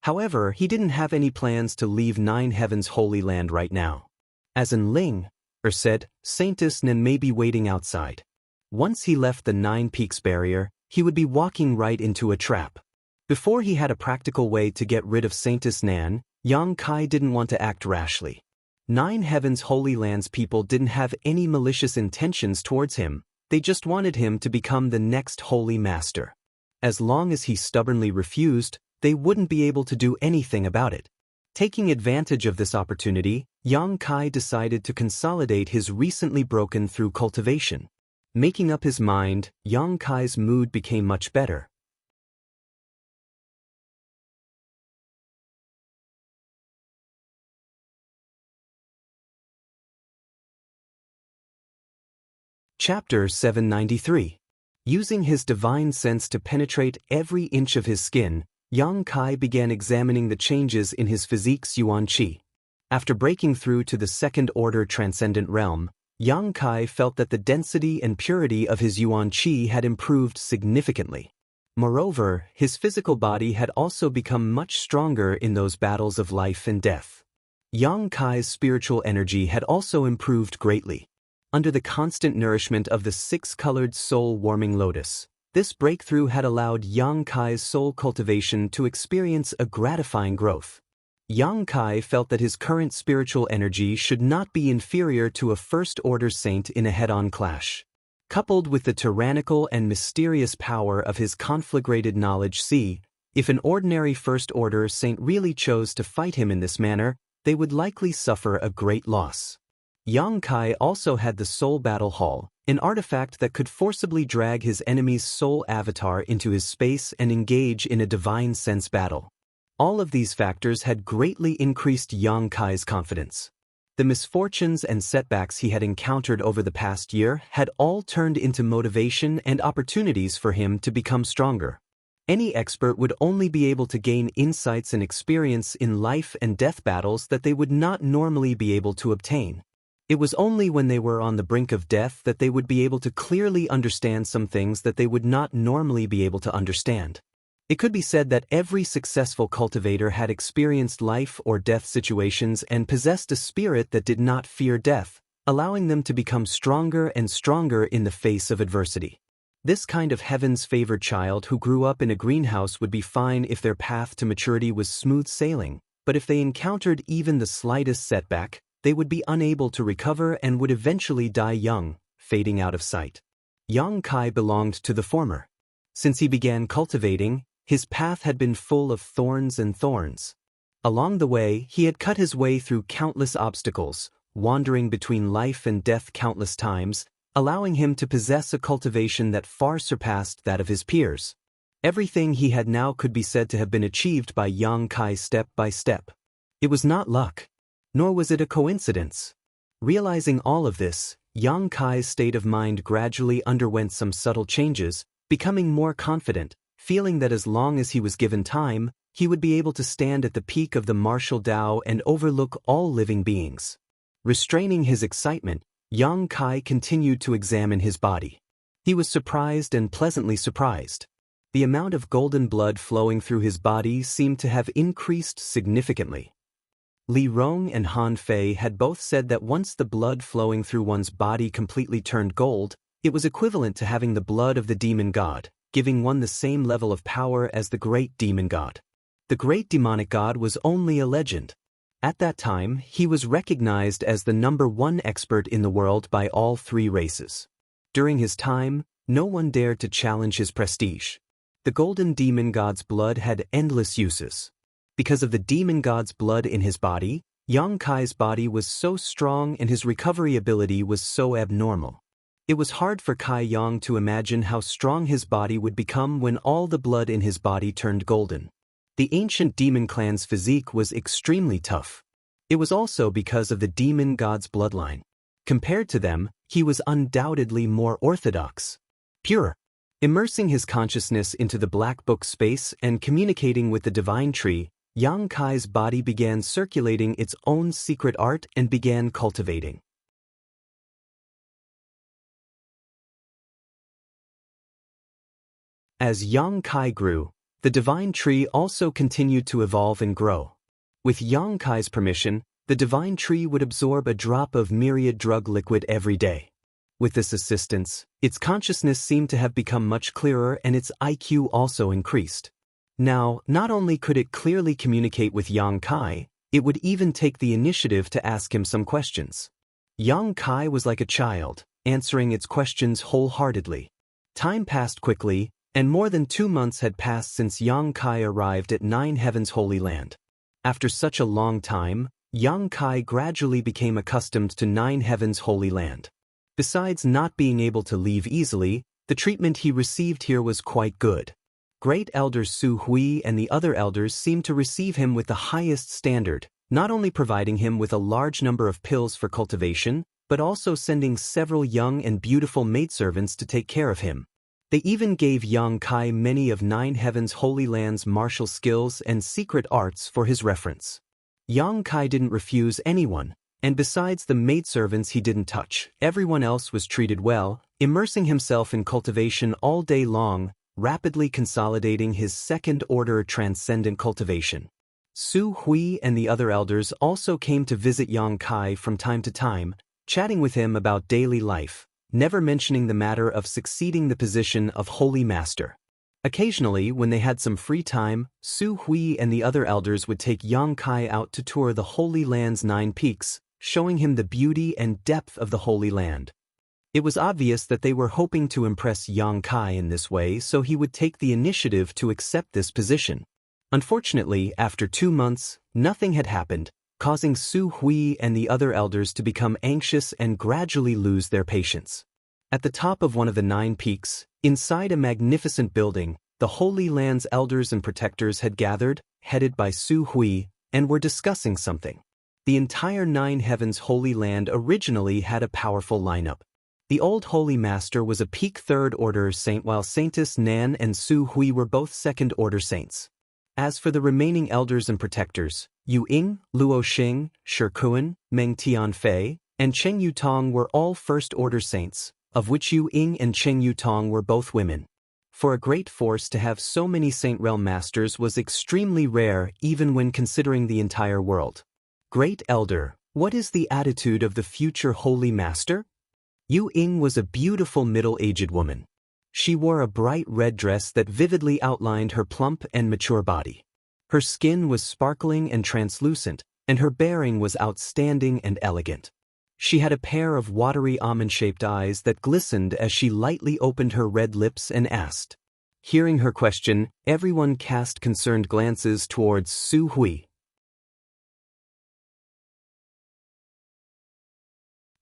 However, he didn't have any plans to leave 9 Heavens Holy Land right now. As Ling said, Saintess Nen may be waiting outside. Once he left the 9 Peaks barrier, he would be walking right into a trap. Before he had a practical way to get rid of Saintess Nan, Yang Kai didn't want to act rashly. 9 Heavens Holy Land's people didn't have any malicious intentions towards him, they just wanted him to become the next Holy Master. As long as he stubbornly refused, they wouldn't be able to do anything about it. Taking advantage of this opportunity, Yang Kai decided to consolidate his recently broken through cultivation. Making up his mind, Yang Kai's mood became much better. Chapter 793. Using his divine sense to penetrate every inch of his skin, Yang Kai began examining the changes in his physique's Yuan Qi. After breaking through to the second-order transcendent realm, Yang Kai felt that the density and purity of his Yuan Qi had improved significantly. Moreover, his physical body had also become much stronger in those battles of life and death. Yang Kai's spiritual energy had also improved greatly. Under the constant nourishment of the 6-colored soul-warming lotus, this breakthrough had allowed Yang Kai's soul cultivation to experience a gratifying growth. Yang Kai felt that his current spiritual energy should not be inferior to a first-order saint in a head-on clash. Coupled with the tyrannical and mysterious power of his conflagrated knowledge, if an ordinary first-order saint really chose to fight him in this manner, they would likely suffer a great loss. Yang Kai also had the Soul Battle Hall, an artifact that could forcibly drag his enemy's soul avatar into his space and engage in a divine sense battle. All of these factors had greatly increased Yang Kai's confidence. The misfortunes and setbacks he had encountered over the past year had all turned into motivation and opportunities for him to become stronger. Any expert would only be able to gain insights and experience in life and death battles that they would not normally be able to obtain. It was only when they were on the brink of death that they would be able to clearly understand some things that they would not normally be able to understand. It could be said that every successful cultivator had experienced life or death situations and possessed a spirit that did not fear death, allowing them to become stronger and stronger in the face of adversity. This kind of heaven's favored child who grew up in a greenhouse would be fine if their path to maturity was smooth sailing, but if they encountered even the slightest setback, they would be unable to recover and would eventually die young, fading out of sight. Yang Kai belonged to the former. Since he began cultivating, his path had been full of thorns and thorns. Along the way, he had cut his way through countless obstacles, wandering between life and death countless times, allowing him to possess a cultivation that far surpassed that of his peers. Everything he had now could be said to have been achieved by Yang Kai step by step. It was not luck, nor was it a coincidence. Realizing all of this, Yang Kai's state of mind gradually underwent some subtle changes, becoming more confident, feeling that as long as he was given time, he would be able to stand at the peak of the martial Tao and overlook all living beings. Restraining his excitement, Yang Kai continued to examine his body. He was surprised and pleasantly surprised. The amount of golden blood flowing through his body seemed to have increased significantly. Li Rong and Han Fei had both said that once the blood flowing through one's body completely turned gold, it was equivalent to having the blood of the demon god, giving one the same level of power as the great demon god. The great demonic god was only a legend. At that time, he was recognized as the #1 expert in the world by all three races. During his time, no one dared to challenge his prestige. The golden demon god's blood had endless uses. Because of the demon god's blood in his body, Yang Kai's body was so strong and his recovery ability was so abnormal. It was hard for Kai Yang to imagine how strong his body would become when all the blood in his body turned golden. The ancient demon clan's physique was extremely tough. It was also because of the demon god's bloodline. Compared to them, he was undoubtedly more orthodox, pure. Immersing his consciousness into the black book space and communicating with the divine tree, Yang Kai's body began circulating its own secret art and began cultivating. As Yang Kai grew, the divine tree also continued to evolve and grow. With Yang Kai's permission, the divine tree would absorb a drop of myriad drug liquid every day. With this assistance, its consciousness seemed to have become much clearer and its IQ also increased. Now, not only could it clearly communicate with Yang Kai, it would even take the initiative to ask him some questions. Yang Kai was like a child, answering its questions wholeheartedly. Time passed quickly, and more than 2 months had passed since Yang Kai arrived at Nine Heavens Holy Land. After such a long time, Yang Kai gradually became accustomed to Nine Heavens Holy Land. Besides not being able to leave easily, the treatment he received here was quite good. Great Elder Su Hui and the other elders seemed to receive him with the highest standard, not only providing him with a large number of pills for cultivation, but also sending several young and beautiful maidservants to take care of him. They even gave Yang Kai many of Nine Heavens Holy Land's martial skills and secret arts for his reference. Yang Kai didn't refuse anyone, and besides the maidservants he didn't touch, everyone else was treated well, immersing himself in cultivation all day long, rapidly consolidating his second-order transcendent cultivation. Su Hui and the other elders also came to visit Yang Kai from time to time, chatting with him about daily life, never mentioning the matter of succeeding the position of Holy Master. Occasionally, when they had some free time, Su Hui and the other elders would take Yang Kai out to tour the Holy Land's 9 peaks, showing him the beauty and depth of the Holy Land. It was obvious that they were hoping to impress Yang Kai in this way, so he would take the initiative to accept this position. Unfortunately, after 2 months, nothing had happened, causing Su Hui and the other elders to become anxious and gradually lose their patience. At the top of one of the 9 peaks, inside a magnificent building, the Holy Land's elders and protectors had gathered, headed by Su Hui, and were discussing something. The entire Nine Heavens Holy Land originally had a powerful lineup. The old Holy Master was a peak 3rd Order saint, while Saintess Nan and Su Hui were both 2nd Order saints. As for the remaining elders and protectors, Yu Ying, Luo Xing, Shi Kuan, Meng Tianfei, and Cheng Yutong were all 1st Order saints, of which Yu Ying and Cheng Yutong were both women. For a great force to have so many Saint Realm Masters was extremely rare even when considering the entire world. Great Elder, what is the attitude of the future Holy Master? Yu Ying was a beautiful middle-aged woman. She wore a bright red dress that vividly outlined her plump and mature body. Her skin was sparkling and translucent, and her bearing was outstanding and elegant. She had a pair of watery almond-shaped eyes that glistened as she lightly opened her red lips and asked. Hearing her question, everyone cast concerned glances towards Su Hui.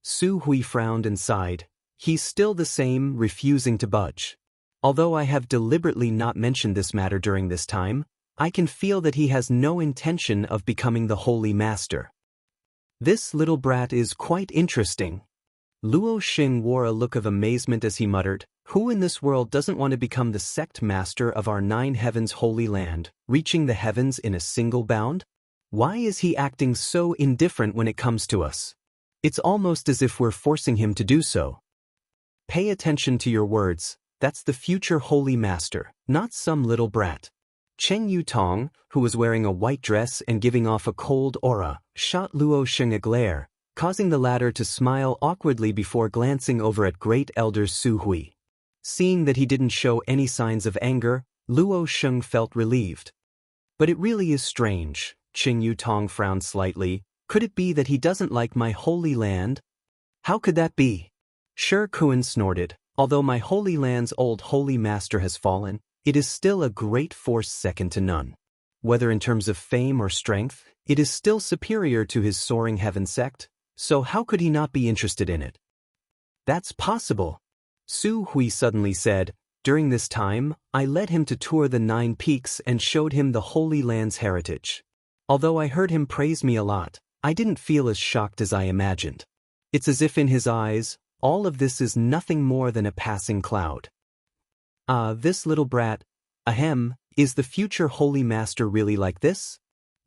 Su Hui frowned and sighed. He's still the same, refusing to budge. Although I have deliberately not mentioned this matter during this time, I can feel that he has no intention of becoming the Holy Master. This little brat is quite interesting. Luo Xing wore a look of amazement as he muttered, "Who in this world doesn't want to become the sect master of our 9 heavens holy land, reaching the heavens in a single bound? Why is he acting so indifferent when it comes to us? It's almost as if we're forcing him to do so." Pay attention to your words, that's the future holy master, not some little brat. Cheng Yutong, who was wearing a white dress and giving off a cold aura, shot Luo Xing a glare, causing the latter to smile awkwardly before glancing over at Great Elder Su Hui. Seeing that he didn't show any signs of anger, Luo Xing felt relieved. But it really is strange, Cheng Yutong frowned slightly. Could it be that he doesn't like my holy land? How could that be? Shi Kuan snorted. Although my holy land's old holy master has fallen, it is still a great force second to none. Whether in terms of fame or strength, it is still superior to his soaring heaven sect, so how could he not be interested in it? That's possible. Su Hui suddenly said, during this time, I led him to tour the 9 peaks and showed him the Holy Land's heritage. Although I heard him praise me a lot, I didn't feel as shocked as I imagined. It's as if in his eyes, all of this is nothing more than a passing cloud. This little brat, is the future Holy Master really like this?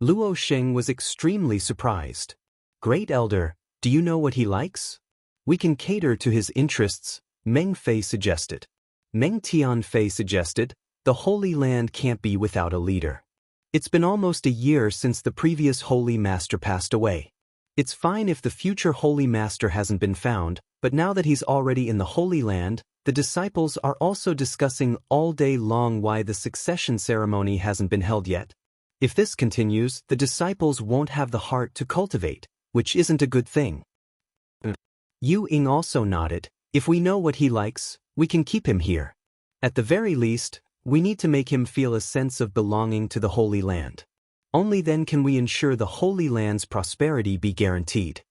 Luo Xing was extremely surprised. Great Elder, do you know what he likes? We can cater to his interests, Meng Fei suggested. Meng Tianfei suggested, the Holy Land can't be without a leader. It's been almost a year since the previous Holy Master passed away. It's fine if the future Holy Master hasn't been found, but now that he's already in the Holy Land, the disciples are also discussing all day long why the succession ceremony hasn't been held yet. If this continues, the disciples won't have the heart to cultivate, which isn't a good thing. Yu Ying also nodded. If we know what he likes, we can keep him here. At the very least, we need to make him feel a sense of belonging to the Holy Land. Only then can we ensure the Holy Land's prosperity be guaranteed.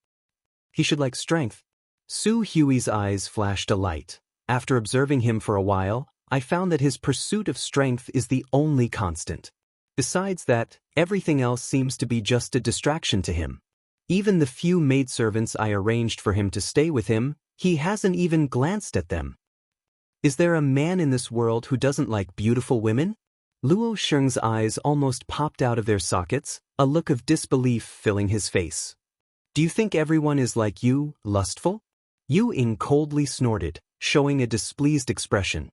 He should like strength. Su Hui's eyes flashed a light. After observing him for a while, I found that his pursuit of strength is the only constant. Besides that, everything else seems to be just a distraction to him. Even the few maidservants I arranged for him to stay with him, he hasn't even glanced at them. Is there a man in this world who doesn't like beautiful women? Luo Xing's eyes almost popped out of their sockets, a look of disbelief filling his face. Do you think everyone is like you, lustful? Yu Ying coldly snorted, showing a displeased expression.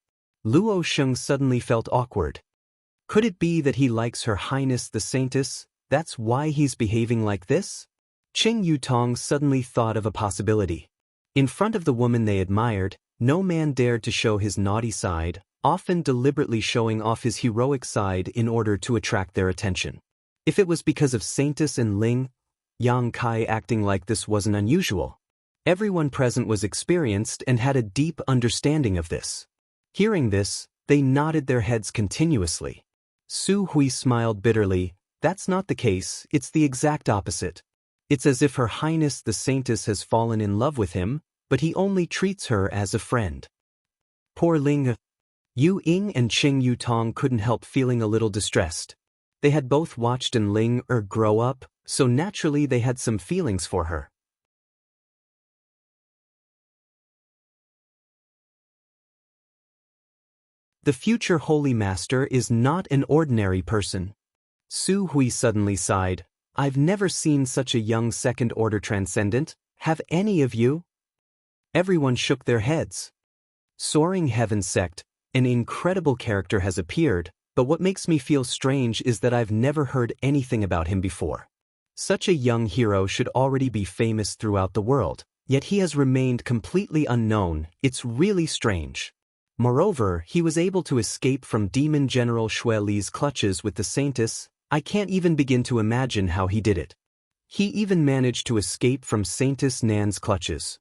Luo Xing suddenly felt awkward. Could it be that he likes Her Highness the Saintess, that's why he's behaving like this? Cheng Yutong suddenly thought of a possibility. In front of the woman they admired, no man dared to show his naughty side, often deliberately showing off his heroic side in order to attract their attention. If it was because of Saintess and Ling, Yang Kai acting like this wasn't unusual. Everyone present was experienced and had a deep understanding of this. Hearing this, they nodded their heads continuously. Su Hui smiled bitterly. That's not the case, it's the exact opposite. It's as if Her Highness the Saintess has fallen in love with him, but he only treats her as a friend. Poor Ling. Yu Ying and Cheng Yutong couldn't help feeling a little distressed. They had both watched Ling grow up, so naturally they had some feelings for her. The future Holy Master is not an ordinary person. Su Hui suddenly sighed. I've never seen such a young second-order transcendent, have any of you? Everyone shook their heads. Soaring Heaven Sect, an incredible character has appeared, but what makes me feel strange is that I've never heard anything about him before. Such a young hero should already be famous throughout the world, yet he has remained completely unknown. It's really strange. Moreover, he was able to escape from Demon General Xue Li's clutches with the Saintess. I can't even begin to imagine how he did it. He even managed to escape from Saintess Nan's clutches.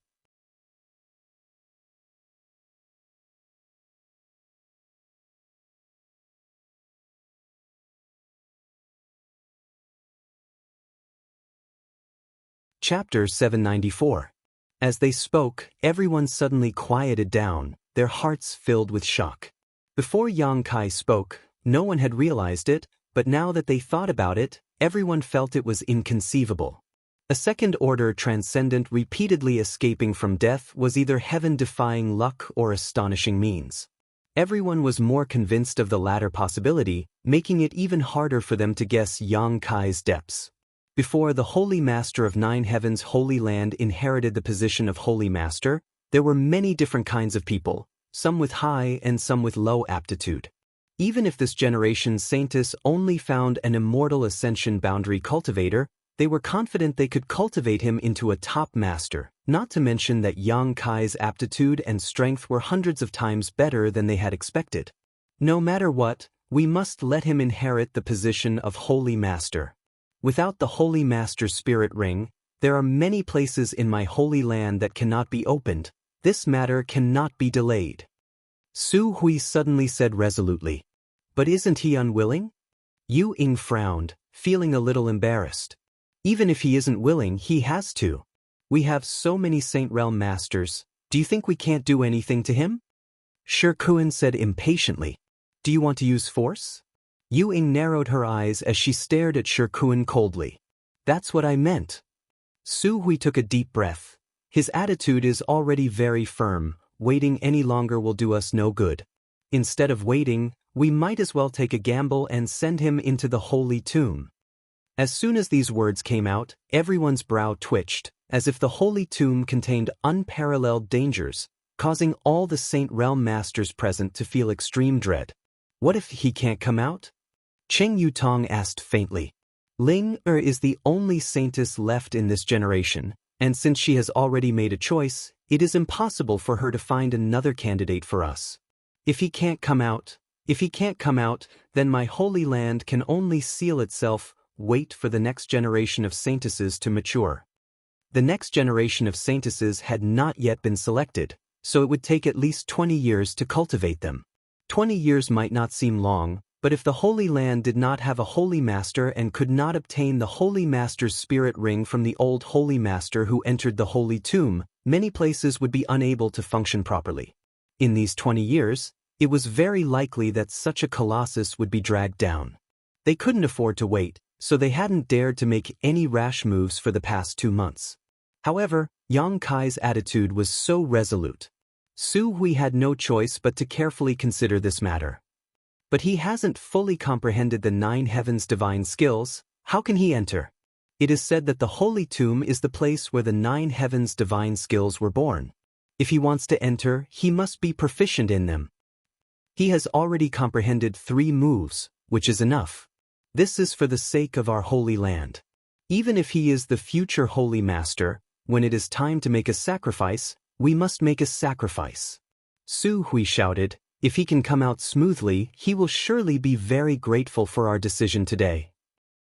Chapter 794. As they spoke, everyone suddenly quieted down, their hearts filled with shock. Before Yang Kai spoke, no one had realized it, but now that they thought about it, everyone felt it was inconceivable. A second-order transcendent repeatedly escaping from death was either heaven-defying luck or astonishing means. Everyone was more convinced of the latter possibility, making it even harder for them to guess Yang Kai's depths. Before the Holy Master of Nine Heavens' Holy Land inherited the position of Holy Master, there were many different kinds of people, some with high and some with low aptitude. Even if this generation's Saintess only found an immortal ascension boundary cultivator, they were confident they could cultivate him into a top master, not to mention that Yang Kai's aptitude and strength were hundreds of times better than they had expected. No matter what, we must let him inherit the position of Holy Master. Without the Holy Master's spirit ring, there are many places in my holy land that cannot be opened. This matter cannot be delayed. Su Hui suddenly said resolutely. But isn't he unwilling? Yu Ying frowned, feeling a little embarrassed. Even if he isn't willing, he has to. We have so many Saint Realm Masters, do you think we can't do anything to him? Shi Kuan said impatiently. Do you want to use force? Yu Ying narrowed her eyes as she stared at Shi Kuan coldly. That's what I meant. Su Hui took a deep breath. His attitude is already very firm, waiting any longer will do us no good. Instead of waiting, we might as well take a gamble and send him into the holy tomb. As soon as these words came out, everyone's brow twitched, as if the holy tomb contained unparalleled dangers, causing all the Saint Realm Masters present to feel extreme dread. What if he can't come out? Cheng Yutong asked faintly. Ling is the only Saintess left in this generation, and since she has already made a choice, it is impossible for her to find another candidate for us. If he can't come out, then my holy land can only seal itself, wait for the next generation of Saintesses to mature. The next generation of Saintesses had not yet been selected, so it would take at least 20 years to cultivate them. 20 years might not seem long, but if the Holy Land did not have a Holy Master and could not obtain the Holy Master's spirit ring from the old Holy Master who entered the Holy Tomb, many places would be unable to function properly. In these 20 years, it was very likely that such a colossus would be dragged down. They couldn't afford to wait, so they hadn't dared to make any rash moves for the past 2 months. However, Yang Kai's attitude was so resolute. Su Hui had no choice but to carefully consider this matter. But he hasn't fully comprehended the Nine Heavens' divine skills. How can he enter? It is said that the Holy Tomb is the place where the Nine Heavens' divine skills were born. If he wants to enter, he must be proficient in them. He has already comprehended 3 moves, which is enough. This is for the sake of our Holy Land. Even if he is the future Holy Master, when it is time to make a sacrifice, we must make a sacrifice. Su Hui shouted, if he can come out smoothly, he will surely be very grateful for our decision today.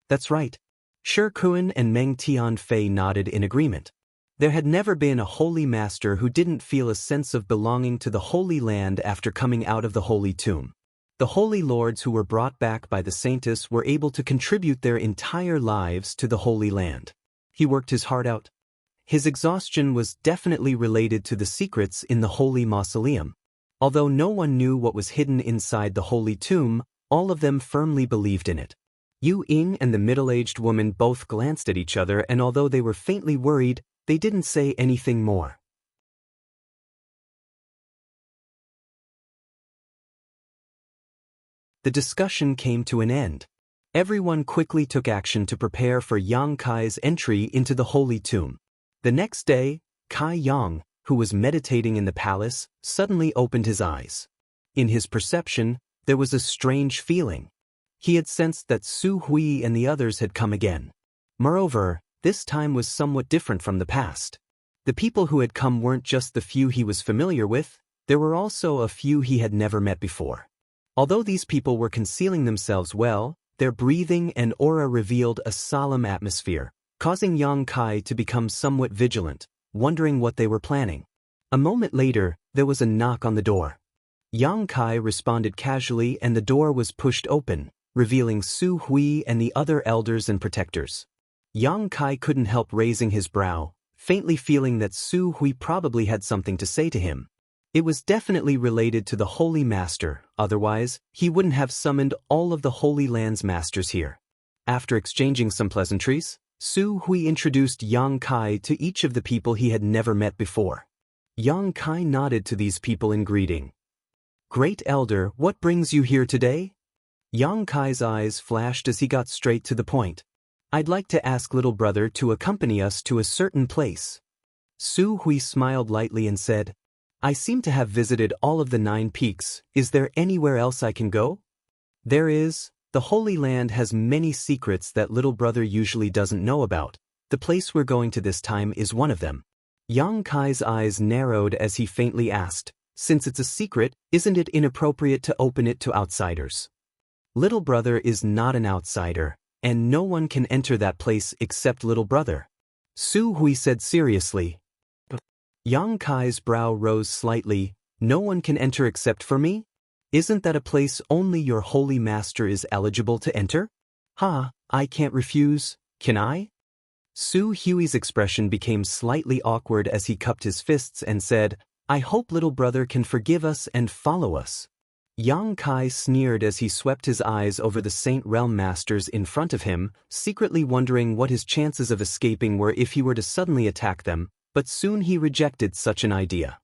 That's right. Shi Kuan and Meng Tianfei nodded in agreement. There had never been a Holy Master who didn't feel a sense of belonging to the Holy Land after coming out of the Holy Tomb. The Holy Lords who were brought back by the Saintess were able to contribute their entire lives to the Holy Land. He worked his heart out. His exhaustion was definitely related to the secrets in the Holy Mausoleum. Although no one knew what was hidden inside the Holy Tomb, all of them firmly believed in it. Yu Ying and the middle-aged woman both glanced at each other, and although they were faintly worried, they didn't say anything more. The discussion came to an end. Everyone quickly took action to prepare for Yang Kai's entry into the Holy Tomb. The next day, Kai Yang, who was meditating in the palace, suddenly opened his eyes. In his perception, there was a strange feeling. He had sensed that Su Hui and the others had come again. Moreover, this time was somewhat different from the past. The people who had come weren't just the few he was familiar with, there were also a few he had never met before. Although these people were concealing themselves well, their breathing and aura revealed a solemn atmosphere, causing Yang Kai to become somewhat vigilant, wondering what they were planning. A moment later, there was a knock on the door. Yang Kai responded casually and the door was pushed open, revealing Su Hui and the other elders and protectors. Yang Kai couldn't help raising his brow, faintly feeling that Su Hui probably had something to say to him. It was definitely related to the Holy Master, otherwise, he wouldn't have summoned all of the Holy Land's masters here. After exchanging some pleasantries, Su Hui introduced Yang Kai to each of the people he had never met before. Yang Kai nodded to these people in greeting. "Great Elder, what brings you here today?" Yang Kai's eyes flashed as he got straight to the point. "I'd like to ask little brother to accompany us to a certain place." Su Hui smiled lightly and said, "I seem to have visited all of the 9 peaks. Is there anywhere else I can go?" "There is. The Holy Land has many secrets that little brother usually doesn't know about. The place we're going to this time is one of them." Yang Kai's eyes narrowed as he faintly asked, "Since it's a secret, isn't it inappropriate to open it to outsiders?" "Little brother is not an outsider, and no one can enter that place except little brother," Su Hui said seriously. Yang Kai's brow rose slightly. "No one can enter except for me? Isn't that a place only your holy master is eligible to enter?" I can't refuse, can I?" Su Hui's expression became slightly awkward as he cupped his fists and said, "I hope little brother can forgive us and follow us." Yang Kai sneered as he swept his eyes over the Saint Realm Masters in front of him, secretly wondering what his chances of escaping were if he were to suddenly attack them, but soon he rejected such an idea.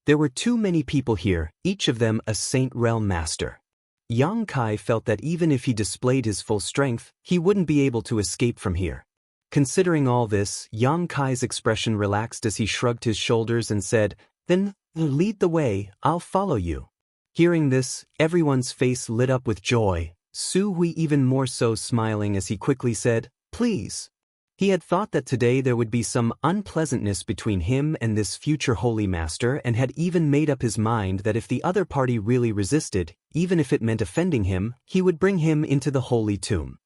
There were too many people here, each of them a Saint Realm Master. Yang Kai felt that even if he displayed his full strength, he wouldn't be able to escape from here. Considering all this, Yang Kai's expression relaxed as he shrugged his shoulders and said, "Then, lead the way, I'll follow you." Hearing this, everyone's face lit up with joy, Su Hui even more so smiling as he quickly said, "Please." He had thought that today there would be some unpleasantness between him and this future Holy Master and had even made up his mind that if the other party really resisted, even if it meant offending him, he would bring him into the Holy Tomb.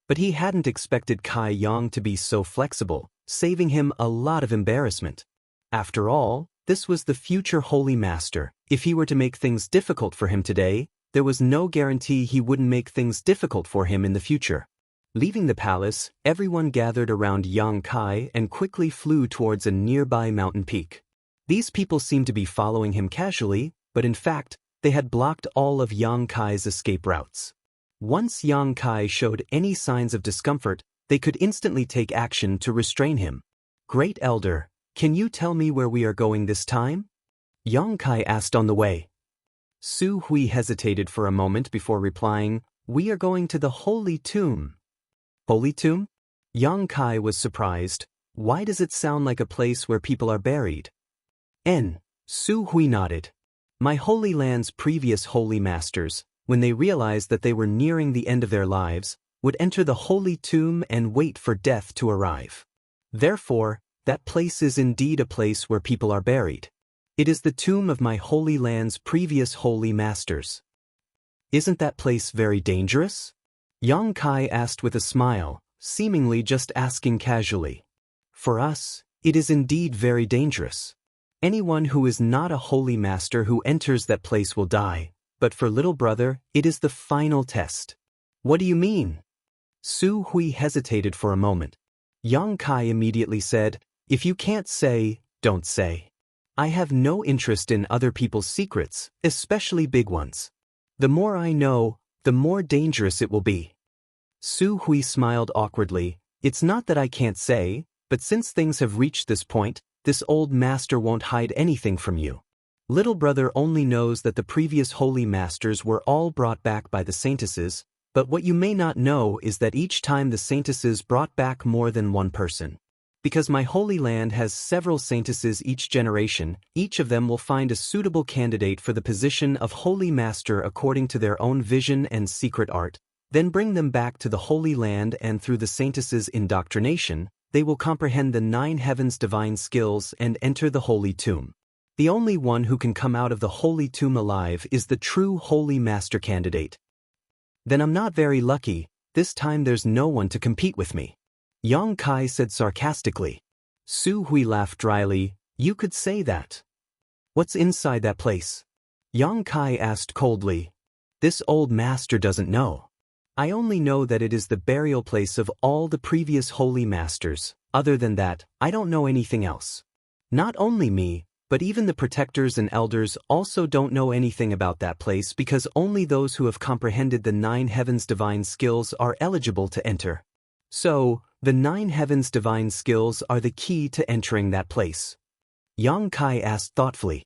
But he hadn't expected Kai Yang to be so flexible, saving him a lot of embarrassment. After all, this was the future Holy Master. If he were to make things difficult for him today, there was no guarantee he wouldn't make things difficult for him in the future. Leaving the palace, everyone gathered around Yang Kai and quickly flew towards a nearby mountain peak. These people seemed to be following him casually, but in fact, they had blocked all of Yang Kai's escape routes. Once Yang Kai showed any signs of discomfort, they could instantly take action to restrain him. "Great Elder, can you tell me where we are going this time?" Yang Kai asked on the way. Su Hui hesitated for a moment before replying, "We are going to the Holy Tomb." "Holy Tomb?" Yang Kai was surprised. "Why does it sound like a place where people are buried?" Su Hui nodded. "My Holy Land's previous Holy Masters, when they realized that they were nearing the end of their lives, would enter the Holy Tomb and wait for death to arrive. Therefore, that place is indeed a place where people are buried. It is the tomb of my Holy Land's previous Holy Masters." "Isn't that place very dangerous?" Yang Kai asked with a smile, seemingly just asking casually. "For us, it is indeed very dangerous. Anyone who is not a Holy Master who enters that place will die, but for little brother, it is the final test." "What do you mean?" Su Hui hesitated for a moment. Yang Kai immediately said, "If you can't say, don't say. I have no interest in other people's secrets, especially big ones. The more I know, the more dangerous it will be." Su Hui smiled awkwardly. "It's not that I can't say, but since things have reached this point, this old master won't hide anything from you. Little brother only knows that the previous Holy Masters were all brought back by the Saintesses, but what you may not know is that each time the Saintesses brought back more than one person. Because my Holy Land has several Saintesses each generation, each of them will find a suitable candidate for the position of Holy Master according to their own vision and secret art, then bring them back to the Holy Land, and through the Saintesses' indoctrination, they will comprehend the 9 heavens' divine skills and enter the Holy Tomb. The only one who can come out of the Holy Tomb alive is the true Holy Master candidate." Then I'm not very lucky. This time there's no one to compete with me. Yang Kai said sarcastically. Su Hui laughed dryly. You could say that. What's inside that place? Yang Kai asked coldly. This old master doesn't know. I only know that it is the burial place of all the previous holy masters. Other than that, I don't know anything else. Not only me, but even the protectors and elders also don't know anything about that place because only those who have comprehended the 9 heavens divine skills are eligible to enter. So, the 9 heavens divine skills are the key to entering that place. Yang Kai asked thoughtfully.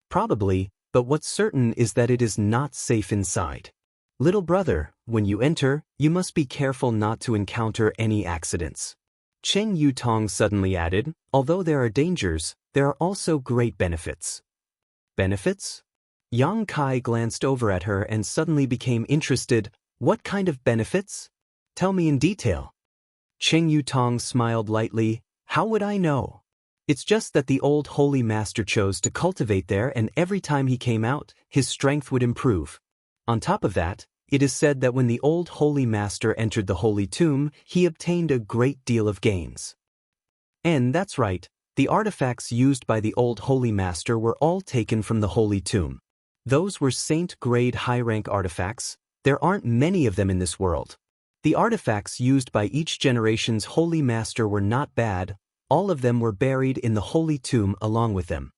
Probably, but what's certain is that it is not safe inside. Little brother, when you enter, you must be careful not to encounter any accidents. Cheng Yutong suddenly added, although there are dangers, there are also great benefits. Benefits? Yang Kai glanced over at her and suddenly became interested. What kind of benefits? Tell me in detail. Cheng Yutong smiled lightly. How would I know? It's just that the old holy master chose to cultivate there, and every time he came out, his strength would improve. On top of that, it is said that when the old holy master entered the holy tomb, he obtained a great deal of gains. And that's right, the artifacts used by the old holy master were all taken from the holy tomb. Those were saint-grade high-rank artifacts. There aren't many of them in this world. The artifacts used by each generation's holy master were not bad. All of them were buried in the holy tomb along with them.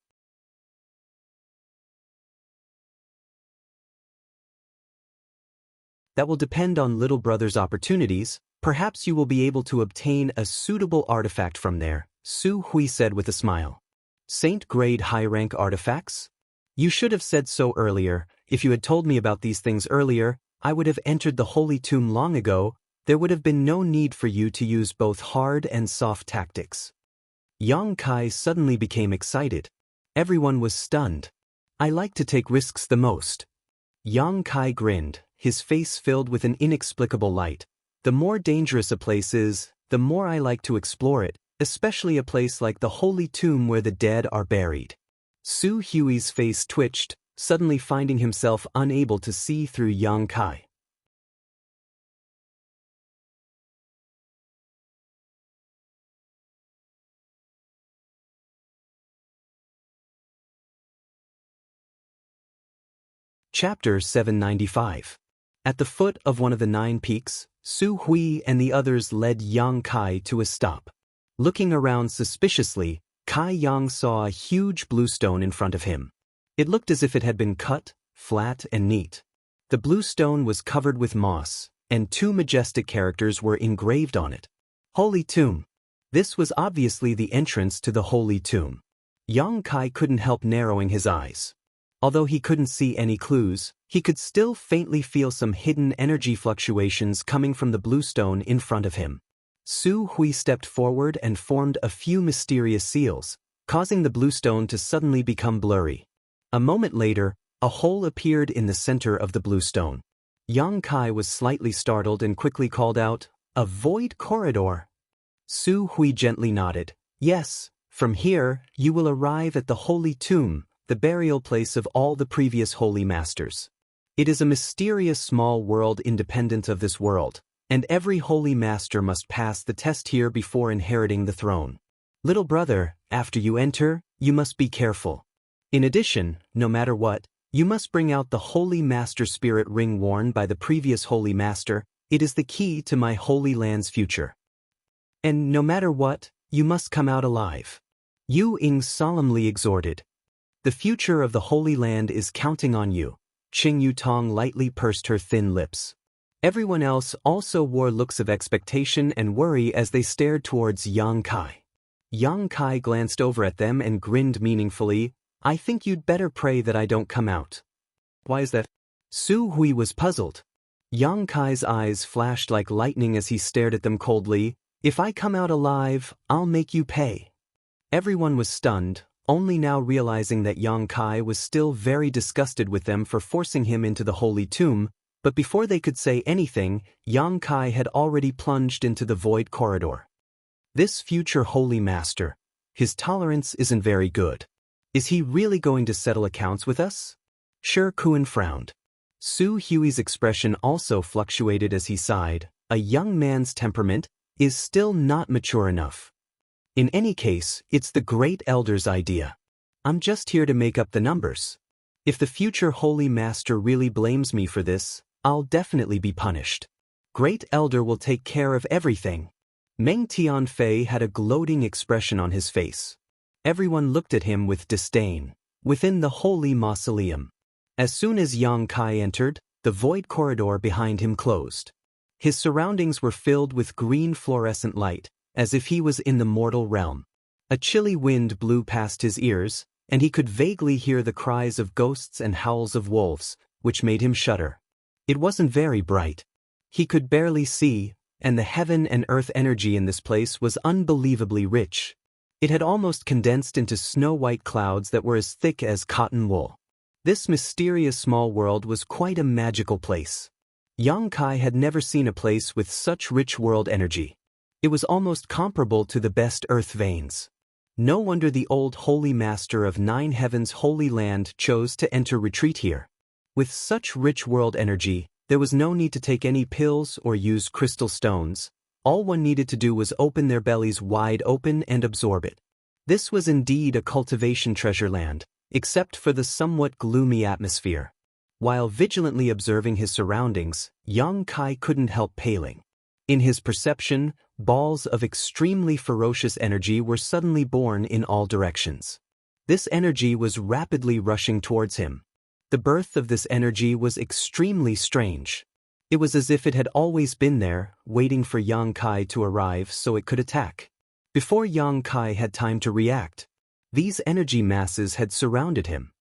That will depend on little brother's opportunities. Perhaps you will be able to obtain a suitable artifact from there, Su Hui said with a smile. Saint-grade high-rank artifacts? You should have said so earlier. If you had told me about these things earlier, I would have entered the holy tomb long ago. There would have been no need for you to use both hard and soft tactics. Yang Kai suddenly became excited. Everyone was stunned. I like to take risks the most. Yang Kai grinned, his face filled with an inexplicable light. The more dangerous a place is, the more I like to explore it, especially a place like the holy tomb where the dead are buried. Su Hui's face twitched, suddenly finding himself unable to see through Yang Kai. Chapter 795. At the foot of one of the 9 peaks, Su Hui and the others led Yang Kai to a stop. Looking around suspiciously, Kai Yang saw a huge blue stone in front of him. It looked as if it had been cut, flat and neat. The blue stone was covered with moss, and 2 majestic characters were engraved on it. Holy Tomb. This was obviously the entrance to the holy tomb. Yang Kai couldn't help narrowing his eyes. Although he couldn't see any clues, he could still faintly feel some hidden energy fluctuations coming from the blue stone in front of him. Su Hui stepped forward and formed a few mysterious seals, causing the blue stone to suddenly become blurry. A moment later, a hole appeared in the center of the blue stone. Yang Kai was slightly startled and quickly called out, "A void corridor." Su Hui gently nodded. "Yes, from here, you will arrive at the holy tomb, the burial place of all the previous holy masters. It is a mysterious small world independent of this world, and every holy master must pass the test here before inheriting the throne. Little brother, after you enter, you must be careful. In addition, no matter what, you must bring out the holy master spirit ring worn by the previous holy master. It is the key to my holy land's future. And no matter what, you must come out alive." Yu Ying solemnly exhorted. "The future of the Holy Land is counting on you." Cheng Yutong lightly pursed her thin lips. Everyone else also wore looks of expectation and worry as they stared towards Yang Kai. Yang Kai glanced over at them and grinned meaningfully. "I think you'd better pray that I don't come out." "Why is that?" Su Hui was puzzled. Yang Kai's eyes flashed like lightning as he stared at them coldly. "If I come out alive, I'll make you pay." Everyone was stunned, only now realizing that Yang Kai was still very disgusted with them for forcing him into the holy tomb, but before they could say anything, Yang Kai had already plunged into the void corridor. This future holy master, his tolerance isn't very good. Is he really going to settle accounts with us? Shi Kun frowned. Su Hui's expression also fluctuated as he sighed. A young man's temperament is still not mature enough. In any case, it's the Great Elder's idea. I'm just here to make up the numbers. If the future Holy Master really blames me for this, I'll definitely be punished. Great Elder will take care of everything. Meng Tianfei had a gloating expression on his face. Everyone looked at him with disdain. Within the holy mausoleum, as soon as Yang Kai entered, the void corridor behind him closed. His surroundings were filled with green fluorescent light, as if he was in the mortal realm. A chilly wind blew past his ears, and he could vaguely hear the cries of ghosts and howls of wolves, which made him shudder. It wasn't very bright. He could barely see, and the heaven and earth energy in this place was unbelievably rich. It had almost condensed into snow-white clouds that were as thick as cotton wool. This mysterious small world was quite a magical place. Yang Kai had never seen a place with such rich world energy. It was almost comparable to the best earth veins. No wonder the old holy master of Nine Heavens' Holy Land chose to enter retreat here. With such rich world energy, there was no need to take any pills or use crystal stones. All one needed to do was open their bellies wide open and absorb it. This was indeed a cultivation treasure land, except for the somewhat gloomy atmosphere. While vigilantly observing his surroundings, Yang Kai couldn't help paling. In his perception, balls of extremely ferocious energy were suddenly born in all directions. This energy was rapidly rushing towards him. The birth of this energy was extremely strange. It was as if it had always been there, waiting for Yang Kai to arrive so it could attack. Before Yang Kai had time to react, these energy masses had surrounded him.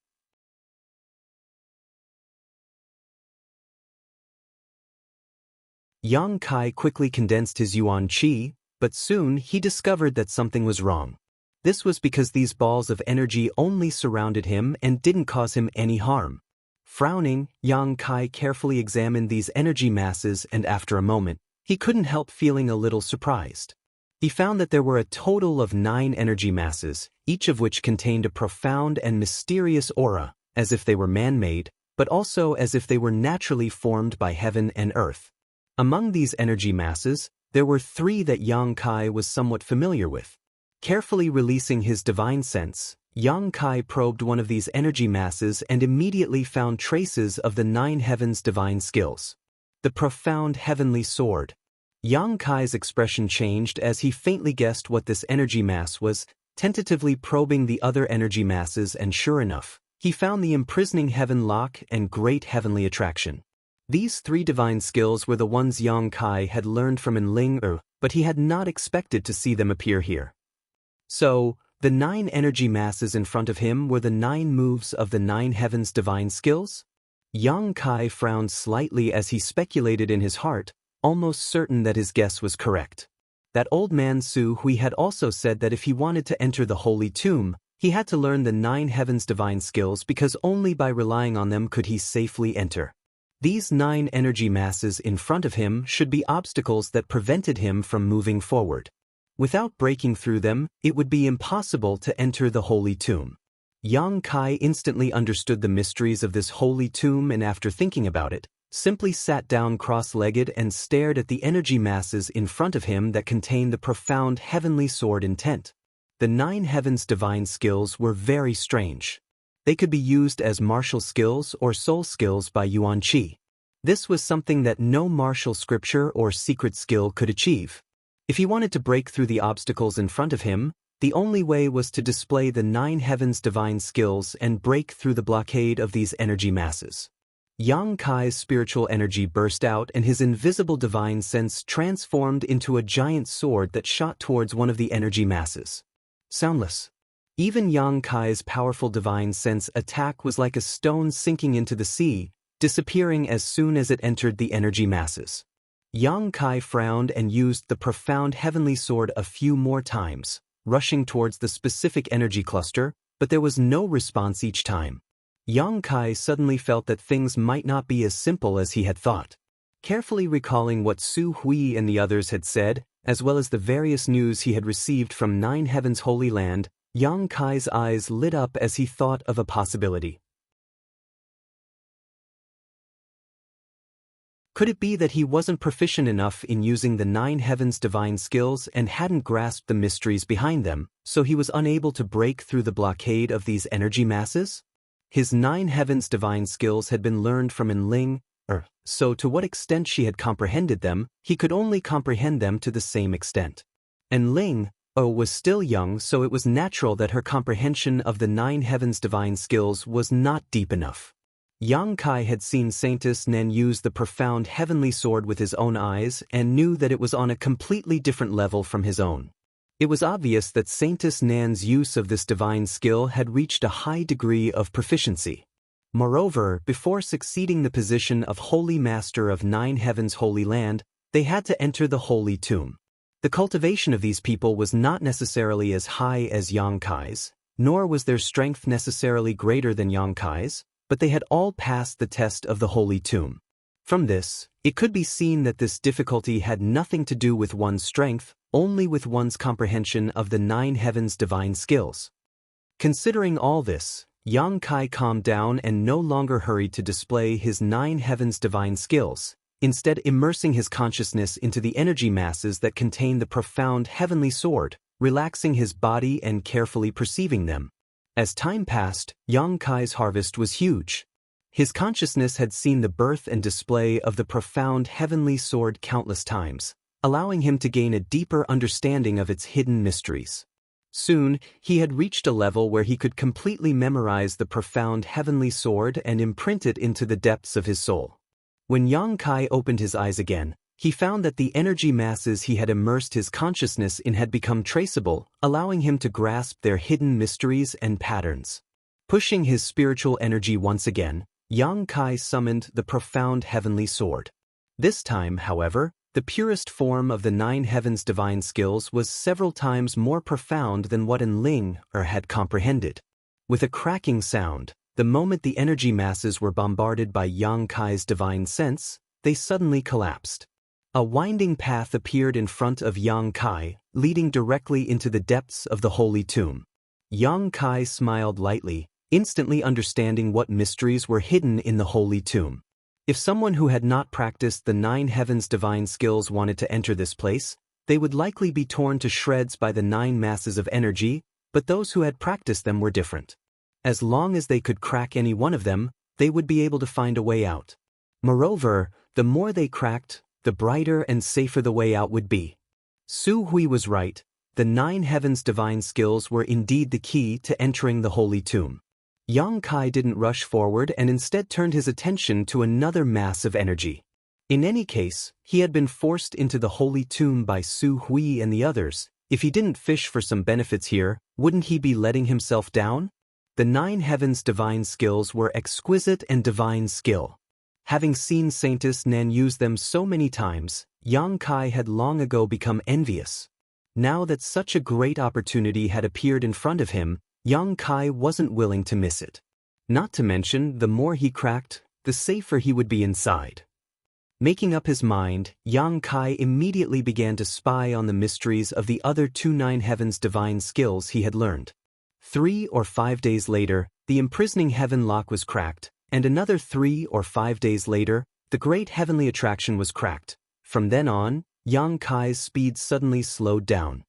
Yang Kai quickly condensed his yuan qi, but soon he discovered that something was wrong. This was because these balls of energy only surrounded him and didn't cause him any harm. Frowning, Yang Kai carefully examined these energy masses, and after a moment, he couldn't help feeling a little surprised. He found that there were a total of 9 energy masses, each of which contained a profound and mysterious aura, as if they were man-made, but also as if they were naturally formed by heaven and earth. Among these energy masses, there were 3 that Yang Kai was somewhat familiar with. Carefully releasing his divine sense, Yang Kai probed one of these energy masses and immediately found traces of the 9 heavens' divine skills. The profound heavenly sword. Yang Kai's expression changed as he faintly guessed what this energy mass was, tentatively probing the other energy masses, and sure enough, he found the imprisoning heaven lock and great heavenly attraction. These 3 divine skills were the ones Yang Kai had learned from Enling, but he had not expected to see them appear here. So, the 9 energy masses in front of him were the 9 moves of the 9 heavens' divine skills? Yang Kai frowned slightly as he speculated in his heart, almost certain that his guess was correct. That old man Su Hui had also said that if he wanted to enter the holy tomb, he had to learn the 9 heavens' divine skills because only by relying on them could he safely enter. These 9 energy masses in front of him should be obstacles that prevented him from moving forward. Without breaking through them, it would be impossible to enter the holy tomb. Yang Kai instantly understood the mysteries of this holy tomb, and after thinking about it, simply sat down cross-legged and stared at the energy masses in front of him that contained the profound heavenly sword intent. The 9 heavens' divine skills were very strange. They could be used as martial skills or soul skills by yuan qi. This was something that no martial scripture or secret skill could achieve. If he wanted to break through the obstacles in front of him, the only way was to display the 9 heavens' divine skills and break through the blockade of these energy masses. Yang Kai's spiritual energy burst out and his invisible divine sense transformed into a giant sword that shot towards one of the energy masses. Soundless. Even Yang Kai's powerful divine sense attack was like a stone sinking into the sea, disappearing as soon as it entered the energy masses. Yang Kai frowned and used the profound heavenly sword a few more times, rushing towards the specific energy cluster, but there was no response each time. Yang Kai suddenly felt that things might not be as simple as he had thought. Carefully recalling what Su Hui and the others had said, as well as the various news he had received from 9 Heavens' Holy Land, Yang Kai's eyes lit up as he thought of a possibility. Could it be that he wasn't proficient enough in using the nine heavens' divine skills and hadn't grasped the mysteries behind them, so he was unable to break through the blockade of these energy masses? His nine heavens' divine skills had been learned from Enling, so to what extent she had comprehended them, he could only comprehend them to the same extent. Enling, was still young, so it was natural that her comprehension of the nine heavens' divine skills was not deep enough. Yang Kai had seen Saintess Nan use the profound heavenly sword with his own eyes and knew that it was on a completely different level from his own. It was obvious that Saintess Nan's use of this divine skill had reached a high degree of proficiency. Moreover, before succeeding the position of Holy Master of Nine Heavens' Holy Land, they had to enter the Holy Tomb. The cultivation of these people was not necessarily as high as Yang Kai's, nor was their strength necessarily greater than Yang Kai's, but they had all passed the test of the Holy Tomb. From this, it could be seen that this difficulty had nothing to do with one's strength, only with one's comprehension of the nine heavens' divine skills. Considering all this, Yang Kai calmed down and no longer hurried to display his nine heavens' divine skills, instead immersing his consciousness into the energy masses that contain the profound heavenly sword, relaxing his body and carefully perceiving them. As time passed, Yang Kai's harvest was huge. His consciousness had seen the birth and display of the profound heavenly sword countless times, allowing him to gain a deeper understanding of its hidden mysteries. Soon, he had reached a level where he could completely memorize the profound heavenly sword and imprint it into the depths of his soul. When Yang Kai opened his eyes again, he found that the energy masses he had immersed his consciousness in had become traceable, allowing him to grasp their hidden mysteries and patterns. Pushing his spiritual energy once again, Yang Kai summoned the profound heavenly sword. This time, however, the purest form of the nine heavens' divine skills was several times more profound than what Enling had comprehended. With a cracking sound, the moment the energy masses were bombarded by Yang Kai's divine sense, they suddenly collapsed. A winding path appeared in front of Yang Kai, leading directly into the depths of the Holy Tomb. Yang Kai smiled lightly, instantly understanding what mysteries were hidden in the Holy Tomb. If someone who had not practiced the nine heavens' divine skills wanted to enter this place, they would likely be torn to shreds by the nine masses of energy, but those who had practiced them were different. As long as they could crack any one of them, they would be able to find a way out. Moreover, the more they cracked, the brighter and safer the way out would be. Su Hui was right. The nine heavens' divine skills were indeed the key to entering the Holy Tomb. Yang Kai didn't rush forward and instead turned his attention to another mass of energy. In any case, he had been forced into the Holy Tomb by Su Hui and the others. If he didn't fish for some benefits here, wouldn't he be letting himself down? The nine heavens' divine skills were exquisite and divine skill. Having seen Saintess Nan use them so many times, Yang Kai had long ago become envious. Now that such a great opportunity had appeared in front of him, Yang Kai wasn't willing to miss it. Not to mention, the more he cracked, the safer he would be inside. Making up his mind, Yang Kai immediately began to spy on the mysteries of the other two nine heavens' divine skills he had learned. 3 or 5 days later, the imprisoning heaven lock was cracked, and another 3 or 5 days later, the great heavenly attraction was cracked. From then on, Yang Kai's speed suddenly slowed down.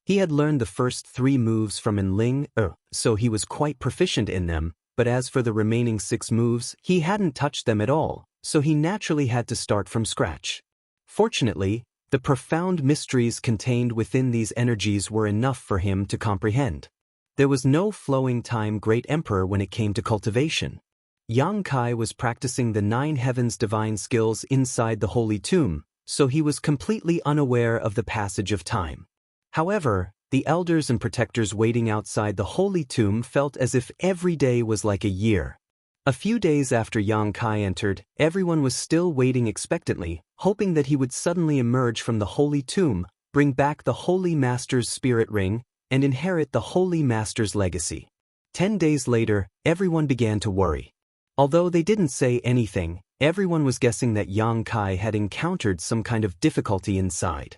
He had learned the first 3 moves from Enling, so he was quite proficient in them, but as for the remaining 6 moves, he hadn't touched them at all, so he naturally had to start from scratch. Fortunately, the profound mysteries contained within these energies were enough for him to comprehend. There was no flowing time Great Emperor when it came to cultivation. Yang Kai was practicing the nine heavens' divine skills inside the Holy Tomb, so he was completely unaware of the passage of time. However, the elders and protectors waiting outside the Holy Tomb felt as if every day was like a year. A few days after Yang Kai entered, everyone was still waiting expectantly, hoping that he would suddenly emerge from the Holy Tomb, bring back the Holy Master's spirit ring, and inherit the Holy Master's legacy. 10 days later, everyone began to worry. Although they didn't say anything, everyone was guessing that Yang Kai had encountered some kind of difficulty inside.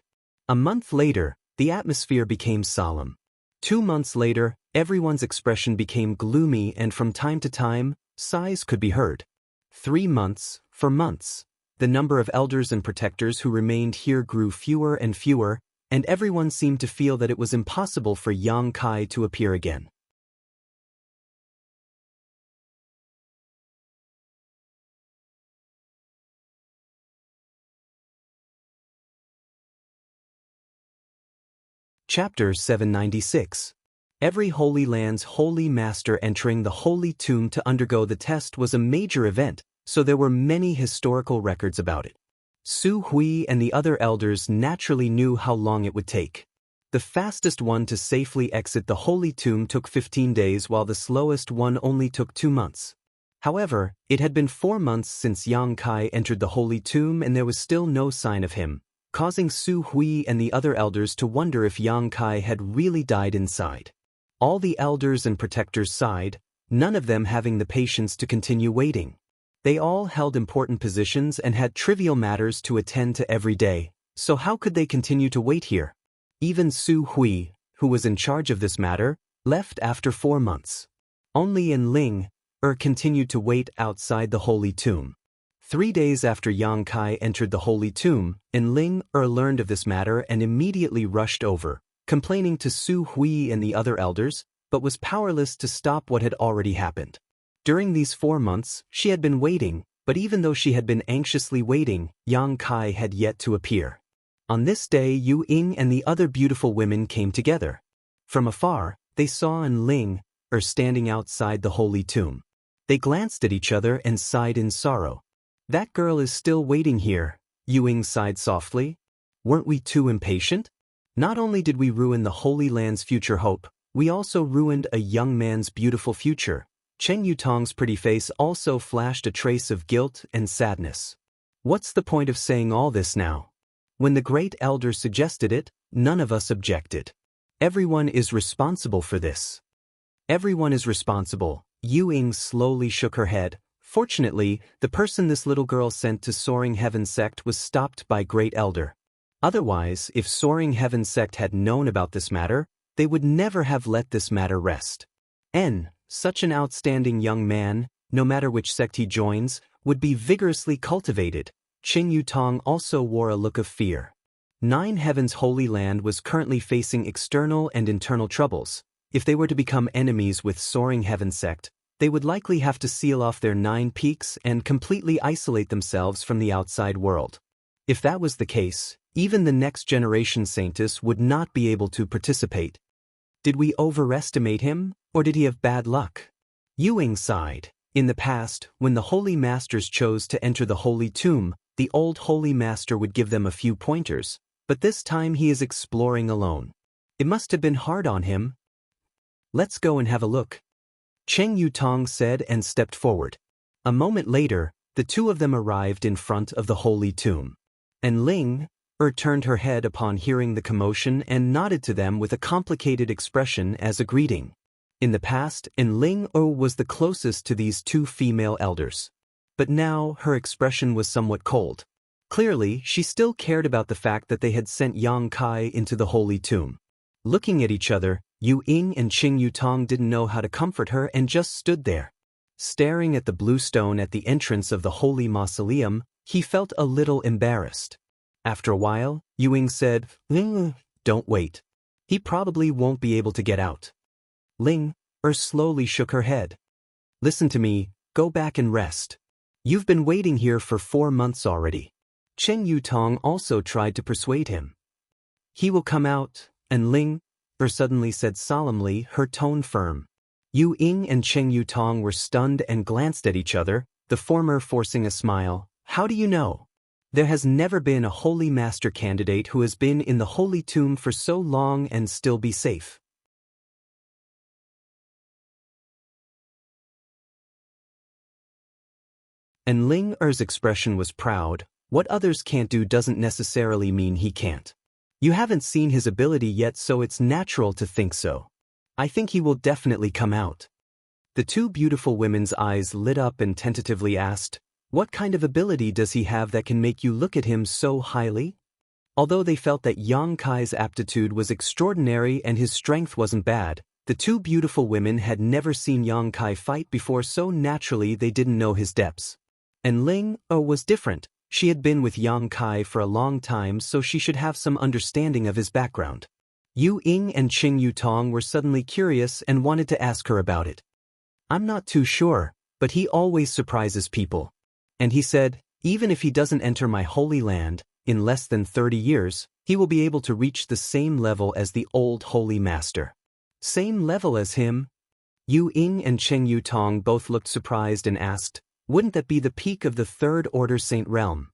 A month later, the atmosphere became solemn. 2 months later, everyone's expression became gloomy, and from time to time, Sighs could be heard. 3 months, for months. The number of elders and protectors who remained here grew fewer and fewer, and everyone seemed to feel that it was impossible for Yang Kai to appear again. Chapter 796. Every Holy Land's Holy Master entering the Holy Tomb to undergo the test was a major event, so there were many historical records about it. Su Hui and the other elders naturally knew how long it would take. The fastest one to safely exit the Holy Tomb took 15 days while the slowest one only took 2 months. However, it had been 4 months since Yang Kai entered the Holy Tomb and there was still no sign of him, causing Su Hui and the other elders to wonder if Yang Kai had really died inside. All the elders and protectors sighed, none of them having the patience to continue waiting. They all held important positions and had trivial matters to attend to every day, so how could they continue to wait here? Even Su Hui, who was in charge of this matter, left after 4 months. Only Ling continued to wait outside the Holy Tomb. 3 days after Yang Kai entered the Holy Tomb, Ling learned of this matter and immediately rushed over, complaining to Su Hui and the other elders, but was powerless to stop what had already happened. During these 4 months, she had been waiting, but even though she had been anxiously waiting, Yang Kai had yet to appear. On this day, Yu Ying and the other beautiful women came together. From afar, they saw Ling standing outside the Holy Tomb. They glanced at each other and sighed in sorrow. "That girl is still waiting here," Yu Ying sighed softly. "Weren't we too impatient? Not only did we ruin the Holy Land's future hope, we also ruined a young man's beautiful future." Chen Yutong's pretty face also flashed a trace of guilt and sadness. "What's the point of saying all this now? When the great elder suggested it, none of us objected. Everyone is responsible for this." "Everyone is responsible," Yu Ying slowly shook her head. Fortunately, the person this little girl sent to Soaring Heaven Sect was stopped by Great Elder. Otherwise, if Soaring Heaven Sect had known about this matter, they would never have let this matter rest. Such an outstanding young man, no matter which sect he joins, would be vigorously cultivated. Chen Yutong also wore a look of fear. 9 Heaven's Holy Land was currently facing external and internal troubles. If they were to become enemies with Soaring Heaven Sect, they would likely have to seal off their 9 peaks and completely isolate themselves from the outside world. If that was the case, even the next generation Saintess would not be able to participate. Did we overestimate him, or did he have bad luck? Yu Ying sighed. In the past, when the Holy Masters chose to enter the Holy Tomb, the old Holy Master would give them a few pointers, but this time he is exploring alone. It must have been hard on him. "Let's go and have a look," Cheng Yutong said and stepped forward. A moment later, the two of them arrived in front of the Holy Tomb. And Ling turned her head upon hearing the commotion and nodded to them with a complicated expression as a greeting. In the past, Ling was the closest to these 2 female elders. But now her expression was somewhat cold. Clearly, she still cared about the fact that they had sent Yang Kai into the Holy Tomb. Looking at each other, Yu Ying and Cheng Yutong didn't know how to comfort her and just stood there. Staring at the blue stone at the entrance of the Holy Mausoleum, he felt a little embarrassed. After a while, Yu Ying said, "Don't wait. He probably won't be able to get out." Ling slowly shook her head. "Listen to me, go back and rest. You've been waiting here for 4 months already." Cheng Yutong also tried to persuade him. "He will come out," and Ling suddenly said solemnly, her tone firm. Yu Ying and Cheng Yutong were stunned and glanced at each other, the former forcing a smile. "How do you know? There has never been a Holy Master candidate who has been in the Holy Tomb for so long and still be safe." And Ling expression was proud. What others can't do doesn't necessarily mean he can't. You haven't seen his ability yet, so it's natural to think so. I think he will definitely come out. The 2 beautiful women's eyes lit up and tentatively asked, "What kind of ability does he have that can make you look at him so highly?" Although they felt that Yang Kai's aptitude was extraordinary and his strength wasn't bad, The two beautiful women had never seen Yang Kai fight before, so naturally they didn't know his depths. And Ling was different. She had been with Yang Kai for a long time, so she should have some understanding of his background. Yu Ying and Qing Yutong were suddenly curious and wanted to ask her about it. I'm not too sure, but he always surprises people. And he said, even if he doesn't enter my holy land, in less than 30 years, he will be able to reach the same level as the old holy master. Same level as him? Yu Ying and Cheng Yutong both looked surprised and asked, wouldn't that be the peak of the Third Order Saint realm?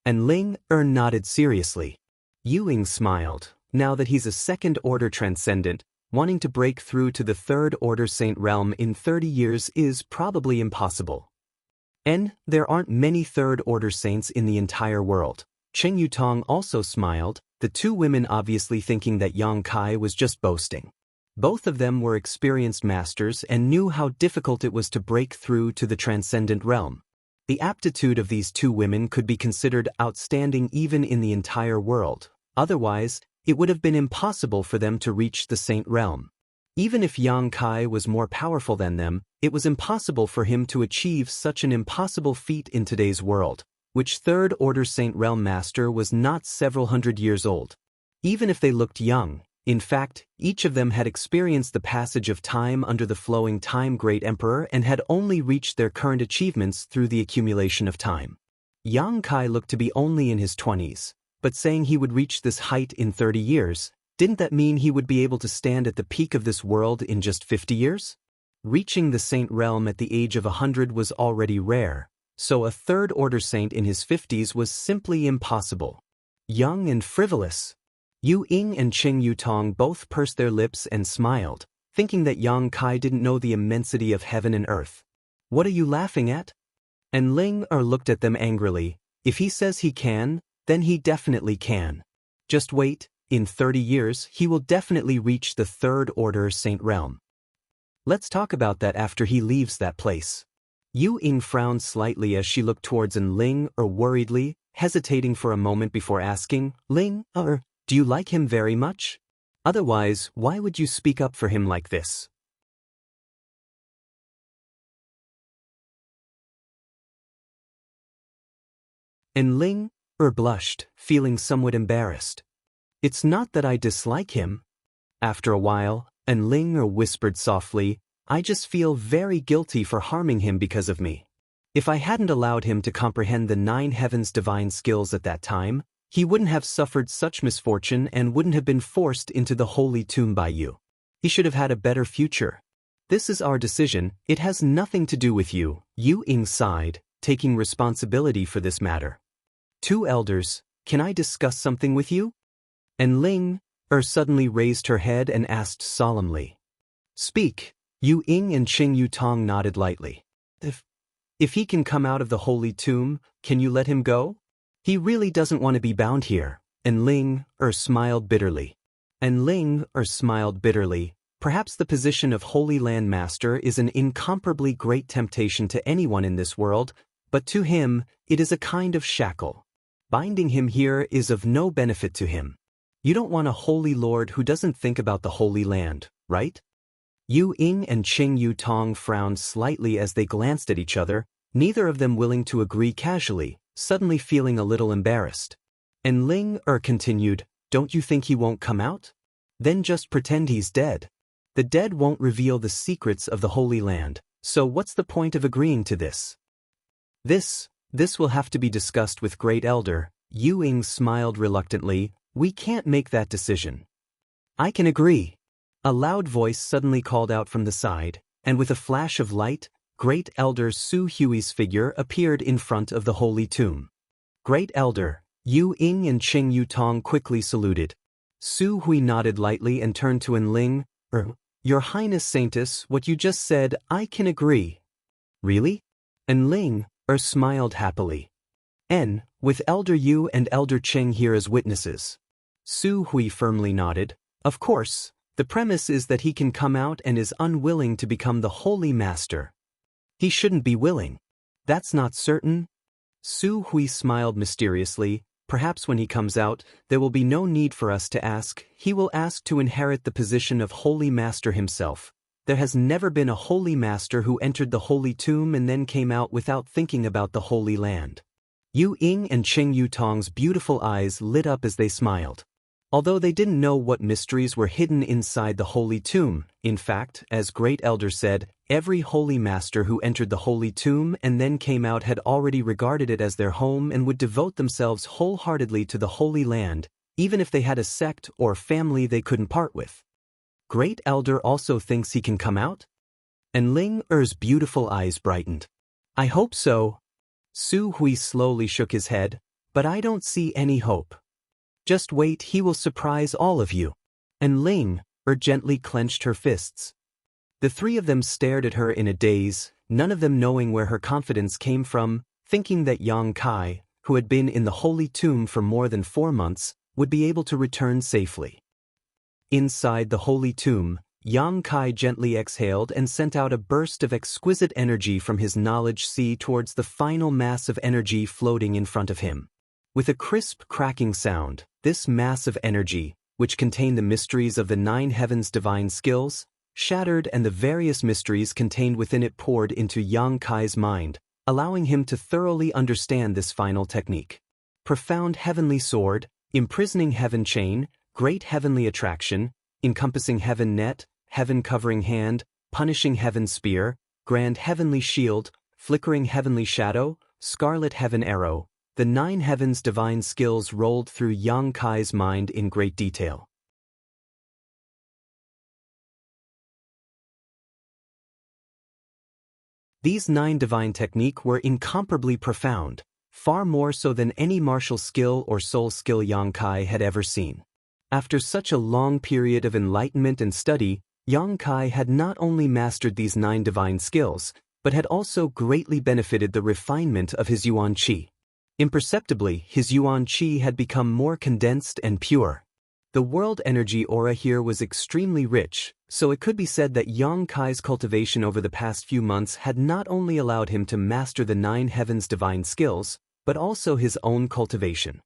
And Ling nodded seriously. Yu Ying smiled. Now that he's a Second Order Transcendent, wanting to break through to the Third Order Saint realm in 30 years is probably impossible. And there aren't many Third Order Saints in the entire world. Cheng Yutong also smiled, the two women obviously thinking that Yang Kai was just boasting. Both of them were experienced masters and knew how difficult it was to break through to the Transcendent realm. The aptitude of these two women could be considered outstanding even in the entire world. Otherwise, it would have been impossible for them to reach the Saint realm. Even if Yang Kai was more powerful than them, it was impossible for him to achieve such an impossible feat in today's world, which Third Order Saint realm master was not several hundred years old. Even if they looked young, in fact, each of them had experienced the passage of time under the flowing time Great Emperor and had only reached their current achievements through the accumulation of time. Yang Kai looked to be only in his 20s, but saying he would reach this height in 30 years, didn't that mean he would be able to stand at the peak of this world in just 50 years? Reaching the Saint realm at the age of 100 was already rare, so a Third Order Saint in his 50s was simply impossible. Young and frivolous. Yu Ying and Cheng Yutong both pursed their lips and smiled, thinking that Yang Kai didn't know the immensity of heaven and earth. What are you laughing at? And Ling looked at them angrily. If he says he can, then he definitely can. Just wait, in 30 years he will definitely reach the Third Order Saint realm. Let's talk about that after he leaves that place. Yu Ying frowned slightly as she looked towards Ling worriedly, hesitating for a moment before asking, Ling, do you like him very much? Otherwise, why would you speak up for him like this? And Ling blushed, feeling somewhat embarrassed. It's not that I dislike him. After a while, Ling whispered softly, I just feel very guilty for harming him because of me. If I hadn't allowed him to comprehend the 9 heavens' divine skills at that time, he wouldn't have suffered such misfortune and wouldn't have been forced into the holy tomb by you. He should have had a better future. This is our decision, it has nothing to do with you. Yu Ying sighed, taking responsibility for this matter. 2 elders, can I discuss something with you? And Ling suddenly raised her head and asked solemnly. Speak. Yu Ying and Qing Yutong nodded lightly. If he can come out of the holy tomb, can you let him go? He really doesn't want to be bound here. And Ling smiled bitterly. Perhaps the position of Holy Land Master is an incomparably great temptation to anyone in this world, but to him, it is a kind of shackle. Binding him here is of no benefit to him. You don't want a holy lord who doesn't think about the Holy Land, right? Yu Ying and Qing Yutong frowned slightly as they glanced at each other, neither of them willing to agree casually, suddenly feeling a little embarrassed. And Ling continued, don't you think he won't come out? Then just pretend he's dead. The dead won't reveal the secrets of the Holy Land, so what's the point of agreeing to this? This will have to be discussed with Great Elder. Yu Ying smiled reluctantly, we can't make that decision. I can agree. A loud voice suddenly called out from the side, and with a flash of light, Great Elder Su Hui's figure appeared in front of the holy tomb. Great Elder, Yu Ying and Qing Yutong quickly saluted. Su Hui nodded lightly and turned to Ling. Your Highness Saintess, what you just said, I can agree. Really? Ling smiled happily. With Elder Yu and Elder Qing here as witnesses. Su Hui firmly nodded. Of course, the premise is that he can come out and is unwilling to become the Holy Master. He shouldn't be willing. That's not certain. Su Hui smiled mysteriously. Perhaps when he comes out, there will be no need for us to ask. He will ask to inherit the position of Holy Master himself. There has never been a Holy Master who entered the Holy Tomb and then came out without thinking about the Holy Land. Yu Ying and Cheng Yutong's beautiful eyes lit up as they smiled. Although they didn't know what mysteries were hidden inside the Holy Tomb, in fact, as Great Elder said, every Holy Master who entered the Holy Tomb and then came out had already regarded it as their home and would devote themselves wholeheartedly to the Holy Land, even if they had a sect or family they couldn't part with. Great Elder also thinks he can come out? And Ling Er's beautiful eyes brightened. I hope so. Su Hui slowly shook his head, but I don't see any hope. Just wait, he will surprise all of you. And Ling Er gently clenched her fists. The three of them stared at her in a daze, none of them knowing where her confidence came from, thinking that Yang Kai, who had been in the Holy Tomb for more than 4 months, would be able to return safely. Inside the Holy Tomb, Yang Kai gently exhaled and sent out a burst of exquisite energy from his knowledge sea towards the final mass of energy floating in front of him. With a crisp cracking sound, this mass of energy, which contained the mysteries of the 9 heavens' divine skills, shattered, and the various mysteries contained within it poured into Yang Kai's mind, allowing him to thoroughly understand this final technique. Profound heavenly sword, imprisoning heaven chain, great heavenly attraction, encompassing heaven net, heaven covering hand, punishing heaven spear, grand heavenly shield, flickering heavenly shadow, scarlet heaven arrow. The 9 heavens' divine skills rolled through Yang Kai's mind in great detail. These 9 divine techniques were incomparably profound, far more so than any martial skill or soul skill Yang Kai had ever seen. After such a long period of enlightenment and study, Yang Kai had not only mastered these 9 divine skills, but had also greatly benefited the refinement of his Yuan Qi. Imperceptibly, his Yuan Qi had become more condensed and pure. The world energy aura here was extremely rich, so it could be said that Yang Kai's cultivation over the past few months had not only allowed him to master the 9 heavens' divine skills, but also his own cultivation.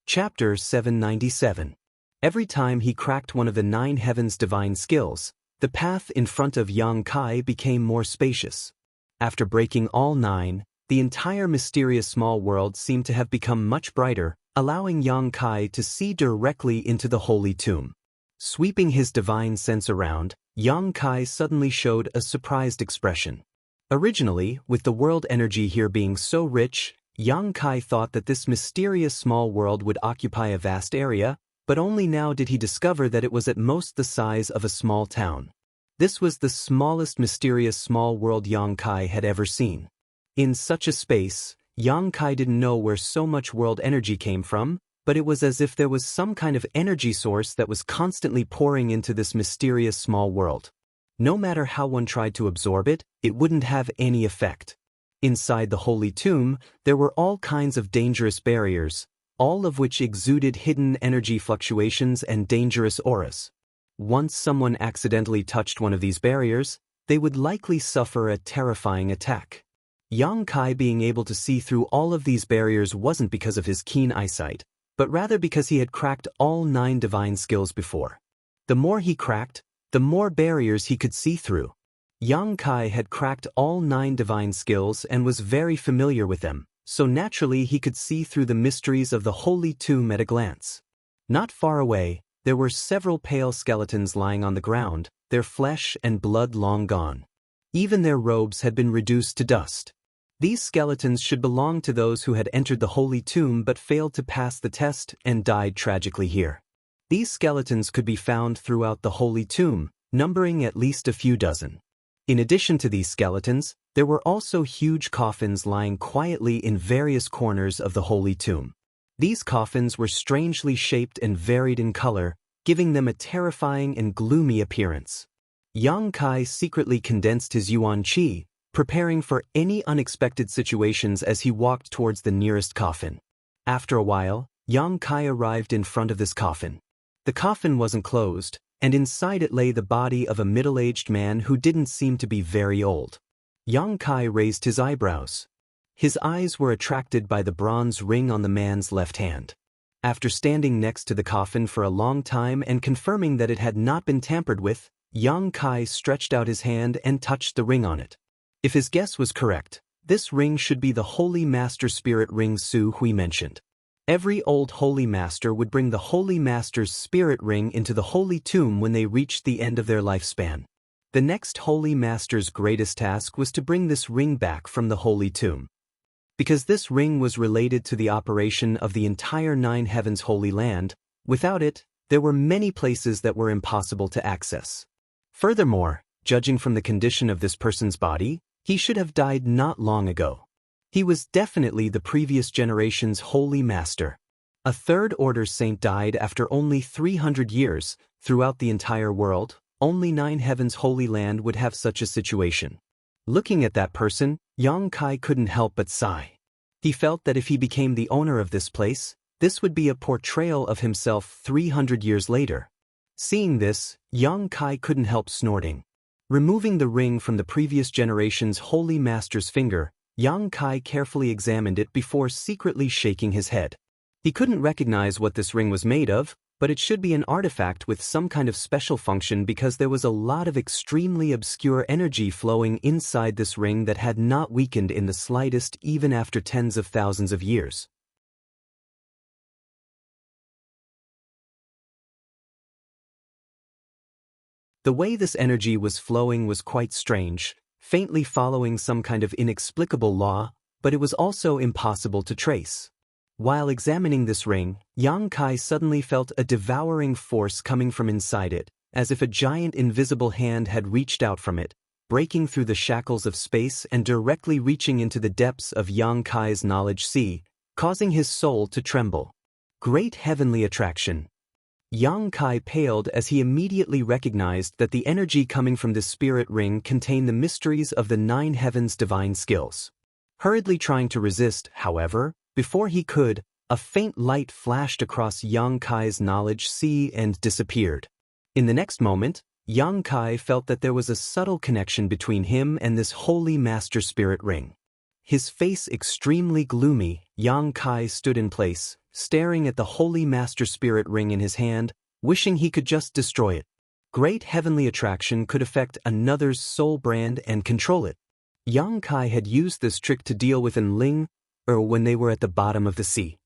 Chapter 797. Every time he cracked one of the 9 heavens' divine skills, the path in front of Yang Kai became more spacious. After breaking all 9, the entire mysterious small world seemed to have become much brighter, allowing Yang Kai to see directly into the Holy Tomb. Sweeping his divine sense around, Yang Kai suddenly showed a surprised expression. Originally, with the world energy here being so rich, Yang Kai thought that this mysterious small world would occupy a vast area, but only now did he discover that it was at most the size of a small town. This was the smallest mysterious small world Yang Kai had ever seen. In such a space, Yang Kai didn't know where so much world energy came from, but it was as if there was some kind of energy source that was constantly pouring into this mysterious small world. No matter how one tried to absorb it, it wouldn't have any effect. Inside the Holy Tomb, there were all kinds of dangerous barriers, all of which exuded hidden energy fluctuations and dangerous auras. Once someone accidentally touched one of these barriers, they would likely suffer a terrifying attack. Yang Kai being able to see through all of these barriers wasn't because of his keen eyesight, but rather because he had cracked all 9 divine skills before. The more he cracked, the more barriers he could see through. Yang Kai had cracked all 9 divine skills and was very familiar with them, so naturally he could see through the mysteries of the Holy Tomb at a glance. Not far away, there were several pale skeletons lying on the ground, their flesh and blood long gone. Even their robes had been reduced to dust. These skeletons should belong to those who had entered the Holy Tomb but failed to pass the test and died tragically here. These skeletons could be found throughout the Holy Tomb, numbering at least a few dozen. In addition to these skeletons, there were also huge coffins lying quietly in various corners of the Holy Tomb. These coffins were strangely shaped and varied in color, giving them a terrifying and gloomy appearance. Yang Kai secretly condensed his Yuan Qi, preparing for any unexpected situations as he walked towards the nearest coffin. After a while, Yang Kai arrived in front of this coffin. The coffin wasn't closed, and inside it lay the body of a middle-aged man who didn't seem to be very old. Yang Kai raised his eyebrows. His eyes were attracted by the bronze ring on the man's left hand. After standing next to the coffin for a long time and confirming that it had not been tampered with, Yang Kai stretched out his hand and touched the ring on it. If his guess was correct, this ring should be the Holy Master Spirit Ring Su Hui mentioned. Every old Holy Master would bring the Holy Master's Spirit Ring into the Holy Tomb when they reached the end of their lifespan. The next Holy Master's greatest task was to bring this ring back from the Holy Tomb. Because this ring was related to the operation of the entire Nine Heavens Holy Land, without it, there were many places that were impossible to access. Furthermore, judging from the condition of this person's body, he should have died not long ago. He was definitely the previous generation's Holy Master. A Third Order saint died after only 300 years. Throughout the entire world, only Nine Heavens Holy Land would have such a situation. Looking at that person, Yang Kai couldn't help but sigh. He felt that if he became the owner of this place, this would be a portrayal of himself 300 years later. Seeing this, Yang Kai couldn't help snorting. Removing the ring from the previous generation's Holy Master's finger, Yang Kai carefully examined it before secretly shaking his head. He couldn't recognize what this ring was made of, but it should be an artifact with some kind of special function because there was a lot of extremely obscure energy flowing inside this ring that had not weakened in the slightest even after tens of thousands of years. The way this energy was flowing was quite strange, faintly following some kind of inexplicable law, but it was also impossible to trace. While examining this ring, Yang Kai suddenly felt a devouring force coming from inside it, as if a giant invisible hand had reached out from it, breaking through the shackles of space and directly reaching into the depths of Yang Kai's knowledge sea, causing his soul to tremble. Great heavenly attraction. Yang Kai paled as he immediately recognized that the energy coming from this spirit ring contained the mysteries of the Nine Heavens' divine skills. Hurriedly trying to resist, however, before he could, a faint light flashed across Yang Kai's knowledge sea and disappeared. In the next moment, Yang Kai felt that there was a subtle connection between him and this Holy Master Spirit Ring. His face extremely gloomy, Yang Kai stood in place, staring at the Holy Master Spirit Ring in his hand, wishing he could just destroy it. Great heavenly attraction could affect another's soul brand and control it. Yang Kai had used this trick to deal with Enling, when they were at the bottom of the sea.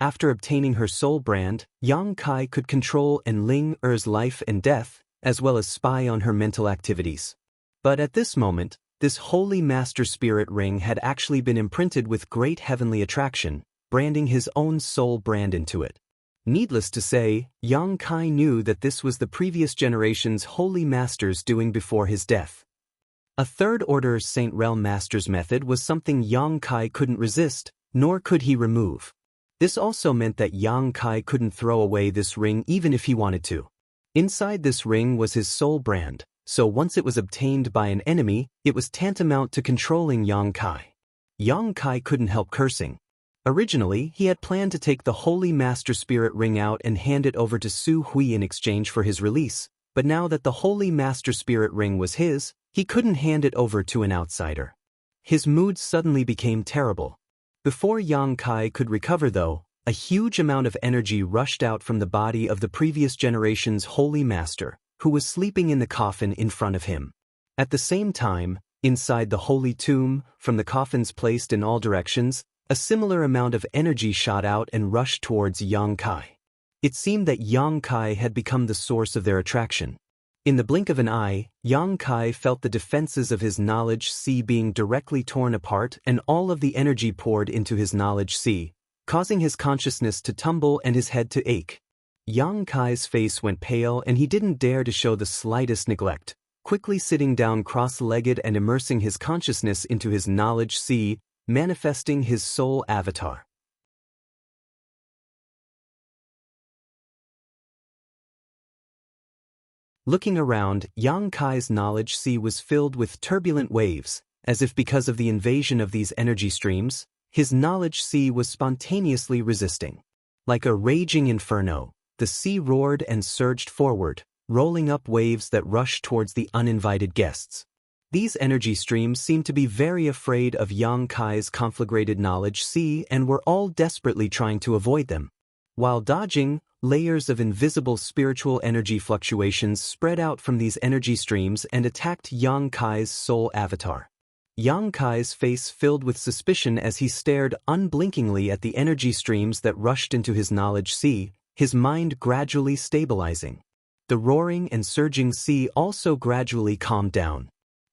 After obtaining her soul brand, Yang Kai could control Enling-er's life and death, as well as spy on her mental activities. But at this moment, this Holy Master Spirit Ring had actually been imprinted with great heavenly attraction, branding his own soul brand into it. Needless to say, Yang Kai knew that this was the previous generation's Holy Master's doing before his death. A Third Order Saint Realm Master's method was something Yang Kai couldn't resist, nor could he remove. This also meant that Yang Kai couldn't throw away this ring even if he wanted to. Inside this ring was his soul brand, so once it was obtained by an enemy, it was tantamount to controlling Yang Kai. Yang Kai couldn't help cursing. Originally, he had planned to take the Holy Master Spirit Ring out and hand it over to Su Hui in exchange for his release, but now that the Holy Master Spirit Ring was his, he couldn't hand it over to an outsider. His mood suddenly became terrible. Before Yang Kai could recover though, a huge amount of energy rushed out from the body of the previous generation's Holy Master, who was sleeping in the coffin in front of him. At the same time, inside the Holy Tomb, from the coffins placed in all directions, a similar amount of energy shot out and rushed towards Yang Kai. It seemed that Yang Kai had become the source of their attraction. In the blink of an eye, Yang Kai felt the defenses of his knowledge sea being directly torn apart and all of the energy poured into his knowledge sea, causing his consciousness to tumble and his head to ache. Yang Kai's face went pale and he didn't dare to show the slightest neglect, quickly sitting down cross-legged and immersing his consciousness into his knowledge sea, manifesting his soul avatar. Looking around, Yang Kai's knowledge sea was filled with turbulent waves, as if because of the invasion of these energy streams, his knowledge sea was spontaneously resisting. Like a raging inferno, the sea roared and surged forward, rolling up waves that rush towards the uninvited guests. These energy streams seemed to be very afraid of Yang Kai's conflagrated knowledge sea and were all desperately trying to avoid them. While dodging, layers of invisible spiritual energy fluctuations spread out from these energy streams and attacked Yang Kai's soul avatar. Yang Kai's face filled with suspicion as he stared unblinkingly at the energy streams that rushed into his knowledge sea, his mind gradually stabilizing. The roaring and surging sea also gradually calmed down.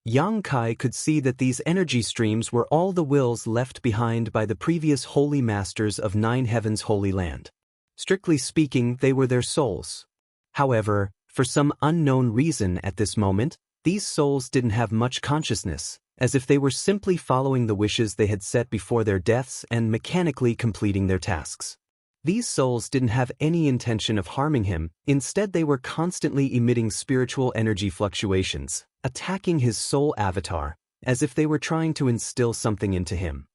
Yang Kai could see that these energy streams were all the wills left behind by the previous holy masters of Nine Heavens' Holy Land. Strictly speaking, they were their souls. However, for some unknown reason at this moment, these souls didn't have much consciousness, as if they were simply following the wishes they had set before their deaths and mechanically completing their tasks. These souls didn't have any intention of harming him, instead they were constantly emitting spiritual energy fluctuations, attacking his soul avatar, as if they were trying to instill something into him.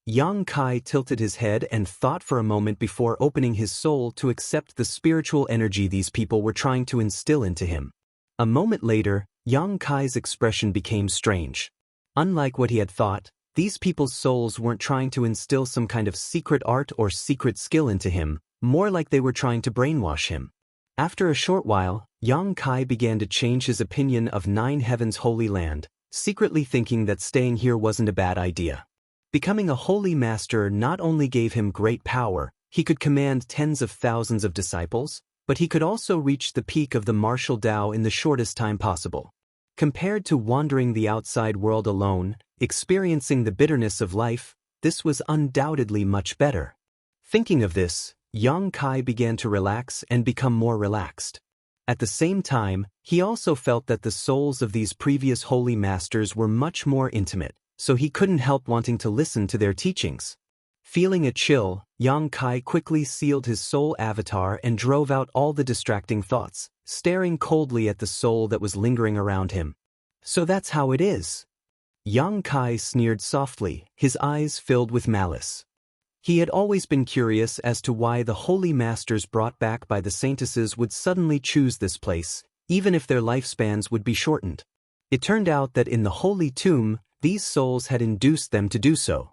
Yang Kai tilted his head and thought for a moment before opening his soul to accept the spiritual energy these people were trying to instill into him. A moment later, Yang Kai's expression became strange. Unlike what he had thought, these people's souls weren't trying to instill some kind of secret art or secret skill into him, more like they were trying to brainwash him. After a short while, Yang Kai began to change his opinion of Nine Heavens' Holy Land, secretly thinking that staying here wasn't a bad idea. Becoming a holy master not only gave him great power, he could command tens of thousands of disciples, but he could also reach the peak of the martial Tao in the shortest time possible. Compared to wandering the outside world alone, experiencing the bitterness of life, this was undoubtedly much better. Thinking of this, Yang Kai began to relax and become more relaxed. At the same time, he also felt that the souls of these previous holy masters were much more intimate, so he couldn't help wanting to listen to their teachings. Feeling a chill, Yang Kai quickly sealed his soul avatar and drove out all the distracting thoughts, staring coldly at the soul that was lingering around him. So that's how it is. Yang Kai sneered softly, his eyes filled with malice. He had always been curious as to why the holy masters brought back by the saintesses would suddenly choose this place, even if their lifespans would be shortened. It turned out that in the holy tomb, these souls had induced them to do so.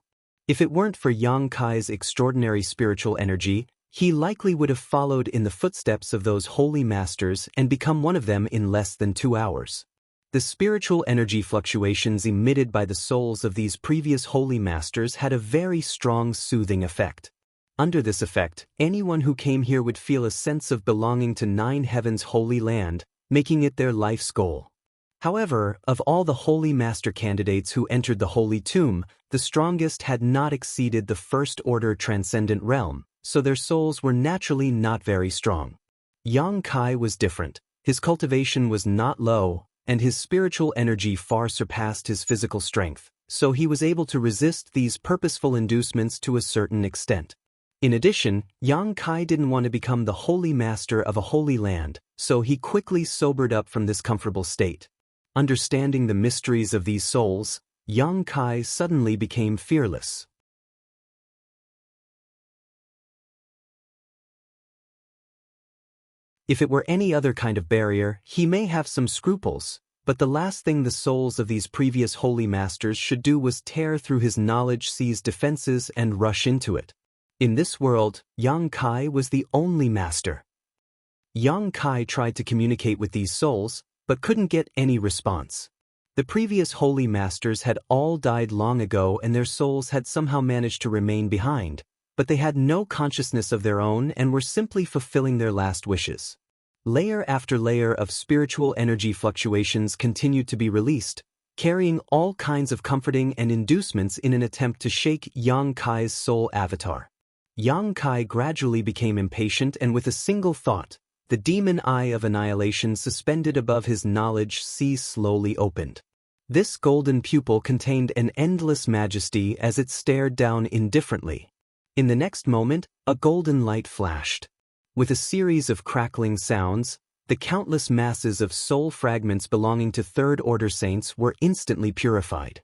If it weren't for Yang Kai's extraordinary spiritual energy, he likely would have followed in the footsteps of those holy masters and become one of them in less than 2 hours. The spiritual energy fluctuations emitted by the souls of these previous holy masters had a very strong soothing effect. Under this effect, anyone who came here would feel a sense of belonging to Nine Heavens' Holy Land, making it their life's goal. However, of all the holy master candidates who entered the holy tomb, the strongest had not exceeded the first-order transcendent realm, so their souls were naturally not very strong. Yang Kai was different. His cultivation was not low, and his spiritual energy far surpassed his physical strength, so he was able to resist these purposeful inducements to a certain extent. In addition, Yang Kai didn't want to become the holy master of a holy land, so he quickly sobered up from this comfortable state. Understanding the mysteries of these souls, Yang Kai suddenly became fearless. If it were any other kind of barrier, he may have some scruples, but the last thing the souls of these previous holy masters should do was tear through his knowledge sea's defenses and rush into it. In this world, Yang Kai was the only master. Yang Kai tried to communicate with these souls, but couldn't get any response. The previous holy masters had all died long ago and their souls had somehow managed to remain behind, but they had no consciousness of their own and were simply fulfilling their last wishes. Layer after layer of spiritual energy fluctuations continued to be released, carrying all kinds of comforting and inducements in an attempt to shake Yang Kai's soul avatar. Yang Kai gradually became impatient and with a single thought, the demon eye of annihilation suspended above his knowledge sea slowly opened. This golden pupil contained an endless majesty as it stared down indifferently. In the next moment, a golden light flashed. With a series of crackling sounds, the countless masses of soul fragments belonging to third-order saints were instantly purified.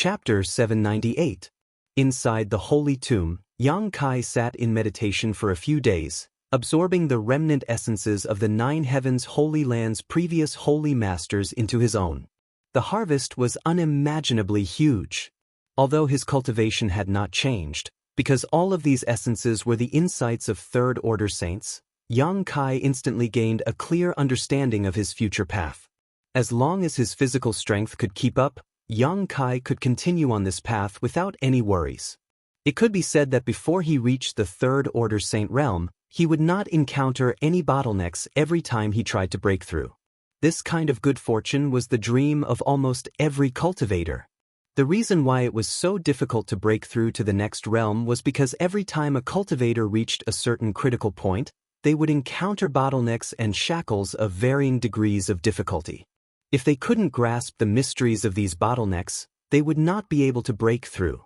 Chapter 798. Inside the Holy Tomb, Yang Kai sat in meditation for a few days, absorbing the remnant essences of the 9 heavens Holy Land's previous holy masters into his own. The harvest was unimaginably huge. Although his cultivation had not changed, because all of these essences were the insights of third-order saints, Yang Kai instantly gained a clear understanding of his future path. As long as his physical strength could keep up, Yang Kai could continue on this path without any worries. It could be said that before he reached the third-order saint realm, he would not encounter any bottlenecks every time he tried to break through. This kind of good fortune was the dream of almost every cultivator. The reason why it was so difficult to break through to the next realm was because every time a cultivator reached a certain critical point, they would encounter bottlenecks and shackles of varying degrees of difficulty. If they couldn't grasp the mysteries of these bottlenecks, they would not be able to break through.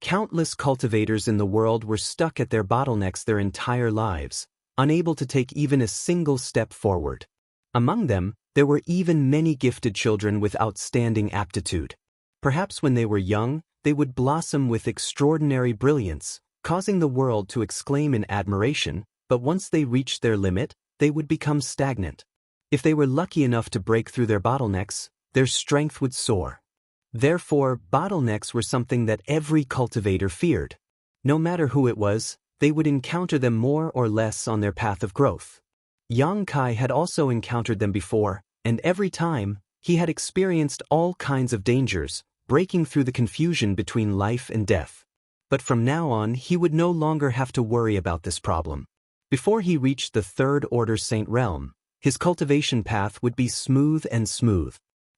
Countless cultivators in the world were stuck at their bottlenecks their entire lives, unable to take even a single step forward. Among them, there were even many gifted children with outstanding aptitude. Perhaps when they were young, they would blossom with extraordinary brilliance, causing the world to exclaim in admiration, but once they reached their limit, they would become stagnant. If they were lucky enough to break through their bottlenecks, their strength would soar. Therefore, bottlenecks were something that every cultivator feared. No matter who it was, they would encounter them more or less on their path of growth. Yang Kai had also encountered them before, and every time, he had experienced all kinds of dangers, breaking through the confusion between life and death. But from now on, he would no longer have to worry about this problem. Before he reached the third-order saint realm, his cultivation path would be smooth and smooth.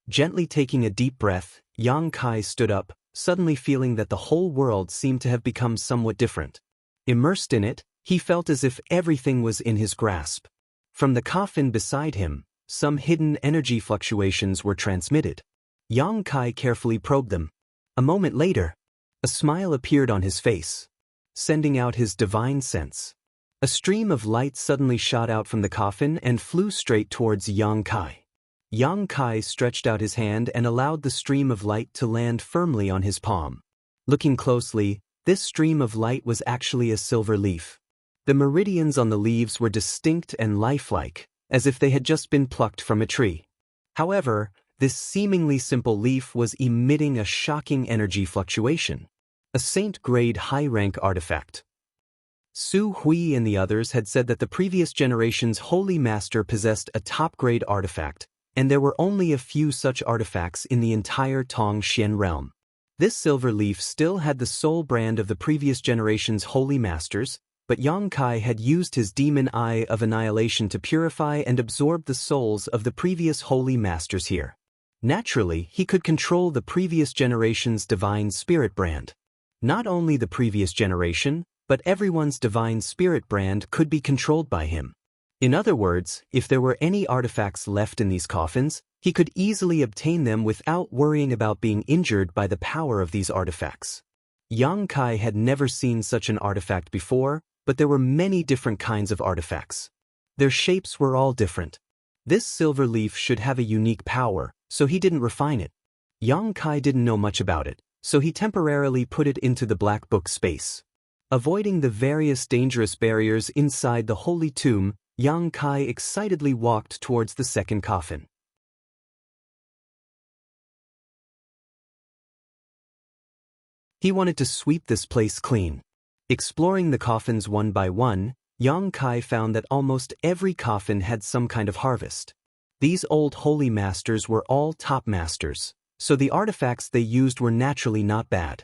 Gently taking a deep breath, Yang Kai stood up, suddenly feeling that the whole world seemed to have become somewhat different. Immersed in it, he felt as if everything was in his grasp. From the coffin beside him, some hidden energy fluctuations were transmitted. Yang Kai carefully probed them. A moment later, a smile appeared on his face, sending out his divine sense. A stream of light suddenly shot out from the coffin and flew straight towards Yang Kai. Yang Kai stretched out his hand and allowed the stream of light to land firmly on his palm. Looking closely, this stream of light was actually a silver leaf. The meridians on the leaves were distinct and lifelike, as if they had just been plucked from a tree. However, this seemingly simple leaf was emitting a shocking energy fluctuation. A saint-grade high-rank artifact. Su Hui and the others had said that the previous generation's holy master possessed a top-grade artifact, and there were only a few such artifacts in the entire Tong Xian realm. This silver leaf still had the soul brand of the previous generation's holy masters, but Yang Kai had used his demon eye of annihilation to purify and absorb the souls of the previous holy masters here. Naturally, he could control the previous generation's divine spirit brand. Not only the previous generation, but everyone's divine spirit brand could be controlled by him. In other words, if there were any artifacts left in these coffins, he could easily obtain them without worrying about being injured by the power of these artifacts. Yang Kai had never seen such an artifact before, but there were many different kinds of artifacts. Their shapes were all different. This silver leaf should have a unique power, so he didn't refine it. Yang Kai didn't know much about it, so he temporarily put it into the black book space. Avoiding the various dangerous barriers inside the holy tomb, Yang Kai excitedly walked towards the second coffin. He wanted to sweep this place clean. Exploring the coffins one by one, Yang Kai found that almost every coffin had some kind of harvest. These old holy masters were all top masters, so the artifacts they used were naturally not bad.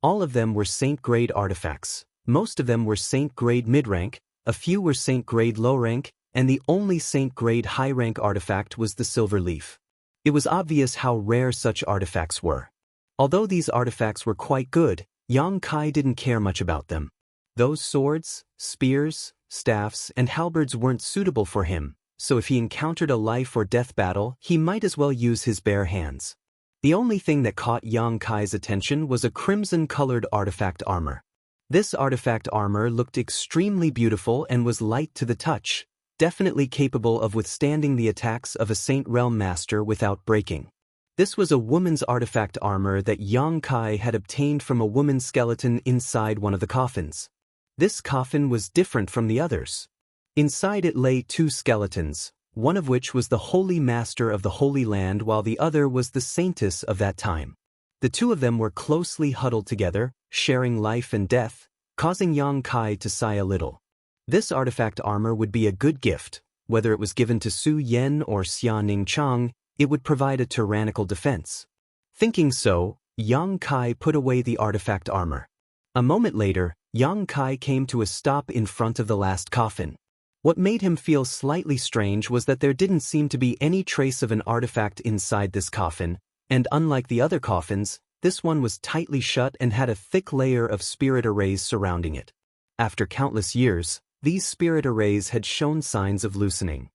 All of them were saint-grade artifacts. Most of them were saint-grade mid-rank, a few were saint-grade low-rank, and the only saint-grade high-rank artifact was the silver leaf. It was obvious how rare such artifacts were. Although these artifacts were quite good, Yang Kai didn't care much about them. Those swords, spears, staffs, and halberds weren't suitable for him, so if he encountered a life or death battle, he might as well use his bare hands. The only thing that caught Yang Kai's attention was a crimson-colored artifact armor. This artifact armor looked extremely beautiful and was light to the touch, definitely capable of withstanding the attacks of a Saint Realm Master without breaking. This was a woman's artifact armor that Yang Kai had obtained from a woman's skeleton inside one of the coffins. This coffin was different from the others. Inside it lay two skeletons, one of which was the Holy Master of the Holy Land while the other was the Saintess of that time. The two of them were closely huddled together, sharing life and death, causing Yang Kai to sigh a little. This artifact armor would be a good gift. Whether it was given to Su Yen or Xia Ning Chang, it would provide a tyrannical defense. Thinking so, Yang Kai put away the artifact armor. A moment later, Yang Kai came to a stop in front of the last coffin. What made him feel slightly strange was that there didn't seem to be any trace of an artifact inside this coffin, and unlike the other coffins, this one was tightly shut and had a thick layer of spirit arrays surrounding it. After countless years, these spirit arrays had shown signs of loosening.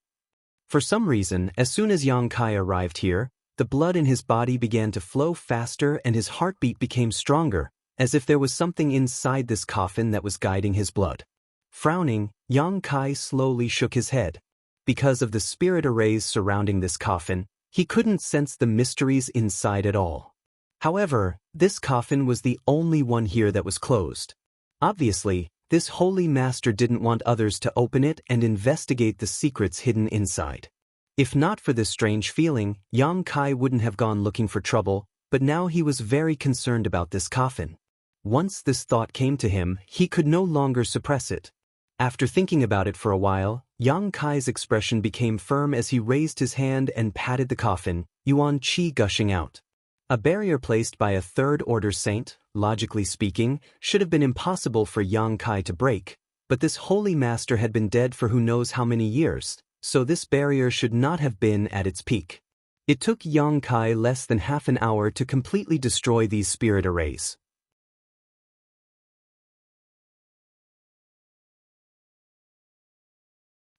For some reason, as soon as Yang Kai arrived here, the blood in his body began to flow faster and his heartbeat became stronger, as if there was something inside this coffin that was guiding his blood. Frowning, Yang Kai slowly shook his head. Because of the spirit arrays surrounding this coffin, he couldn't sense the mysteries inside at all. However, this coffin was the only one here that was closed. Obviously, this Holy Master didn't want others to open it and investigate the secrets hidden inside. If not for this strange feeling, Yang Kai wouldn't have gone looking for trouble, but now he was very concerned about this coffin. Once this thought came to him, he could no longer suppress it. After thinking about it for a while, Yang Kai's expression became firm as he raised his hand and patted the coffin, yuan qi gushing out. A barrier placed by a third-order saint, logically speaking, should have been impossible for Yang Kai to break, but this Holy Master had been dead for who knows how many years, so this barrier should not have been at its peak. It took Yang Kai less than half an hour to completely destroy these spirit arrays.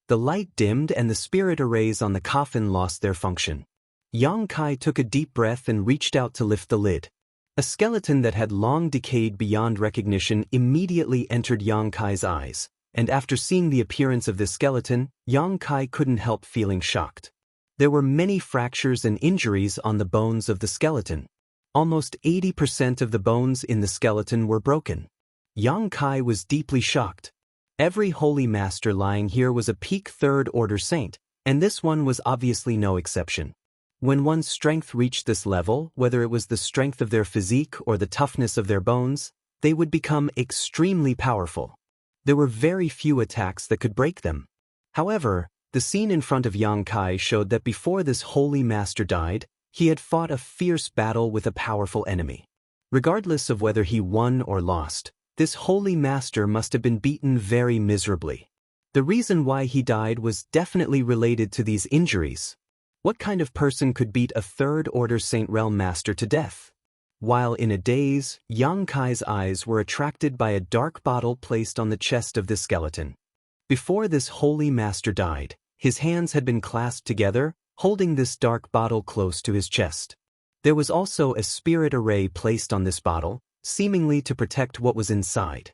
The light dimmed and the spirit arrays on the coffin lost their function. Yang Kai took a deep breath and reached out to lift the lid. A skeleton that had long decayed beyond recognition immediately entered Yang Kai's eyes, and after seeing the appearance of this skeleton, Yang Kai couldn't help feeling shocked. There were many fractures and injuries on the bones of the skeleton. Almost 80% of the bones in the skeleton were broken. Yang Kai was deeply shocked. Every Holy Master lying here was a peak third-order saint, and this one was obviously no exception. When one's strength reached this level, whether it was the strength of their physique or the toughness of their bones, they would become extremely powerful. There were very few attacks that could break them. However, the scene in front of Yang Kai showed that before this Holy Master died, he had fought a fierce battle with a powerful enemy. Regardless of whether he won or lost, this Holy Master must have been beaten very miserably. The reason why he died was definitely related to these injuries. What kind of person could beat a third-order Saint Realm Master to death? While in a daze, Yang Kai's eyes were attracted by a dark bottle placed on the chest of this skeleton. Before this Holy Master died, his hands had been clasped together, holding this dark bottle close to his chest. There was also a spirit array placed on this bottle, seemingly to protect what was inside.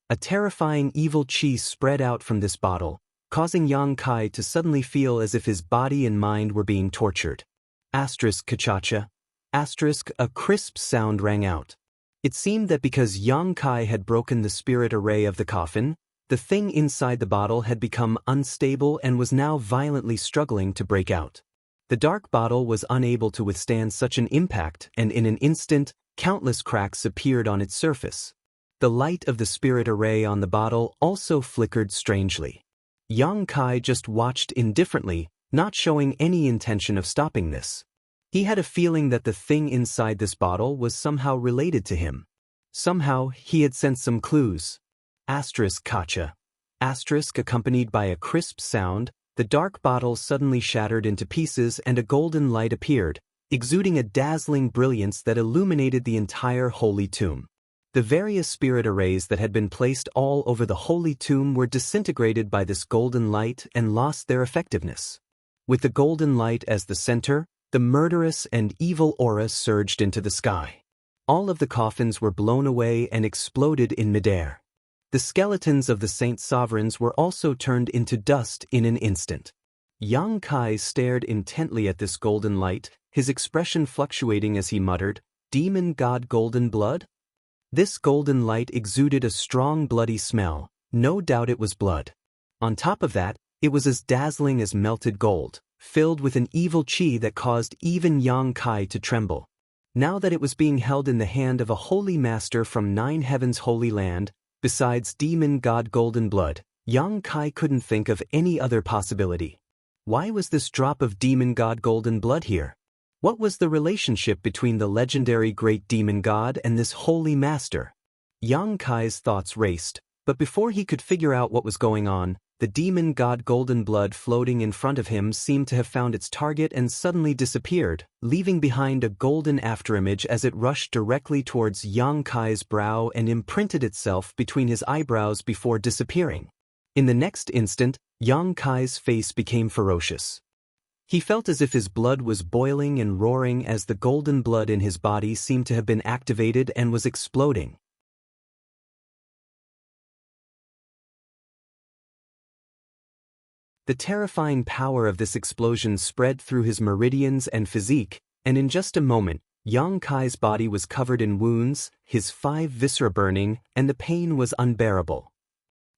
A terrifying evil qi spread out from this bottle, causing Yang Kai to suddenly feel as if his body and mind were being tortured. Asterisk kachacha. Asterisk, a crisp sound rang out. It seemed that because Yang Kai had broken the spirit array of the coffin, the thing inside the bottle had become unstable and was now violently struggling to break out. The dark bottle was unable to withstand such an impact, and in an instant, countless cracks appeared on its surface. The light of the spirit array on the bottle also flickered strangely. Yang Kai just watched indifferently, not showing any intention of stopping this. He had a feeling that the thing inside this bottle was somehow related to him. Somehow, he had sensed some clues. Asterisk kacha. Asterisk accompanied by a crisp sound, the dark bottle suddenly shattered into pieces and a golden light appeared, exuding a dazzling brilliance that illuminated the entire holy tomb. The various spirit arrays that had been placed all over the holy tomb were disintegrated by this golden light and lost their effectiveness. With the golden light as the center, the murderous and evil aura surged into the sky. All of the coffins were blown away and exploded in midair. The skeletons of the saint sovereigns were also turned into dust in an instant. Yang Kai stared intently at this golden light, his expression fluctuating as he muttered, "Demon god golden blood?" This golden light exuded a strong bloody smell, no doubt it was blood. On top of that, it was as dazzling as melted gold, filled with an evil qi that caused even Yang Kai to tremble. Now that it was being held in the hand of a holy master from 9 heavens' holy land, besides demon god golden blood, Yang Kai couldn't think of any other possibility. Why was this drop of demon god golden blood here? What was the relationship between the legendary great demon god and this holy master? Yang Kai's thoughts raced, but before he could figure out what was going on, the demon god golden blood floating in front of him seemed to have found its target and suddenly disappeared, leaving behind a golden afterimage as it rushed directly towards Yang Kai's brow and imprinted itself between his eyebrows before disappearing. In the next instant, Yang Kai's face became ferocious. He felt as if his blood was boiling and roaring as the golden blood in his body seemed to have been activated and was exploding. The terrifying power of this explosion spread through his meridians and physique, and in just a moment, Yang Kai's body was covered in wounds, his 5 viscera burning, and the pain was unbearable.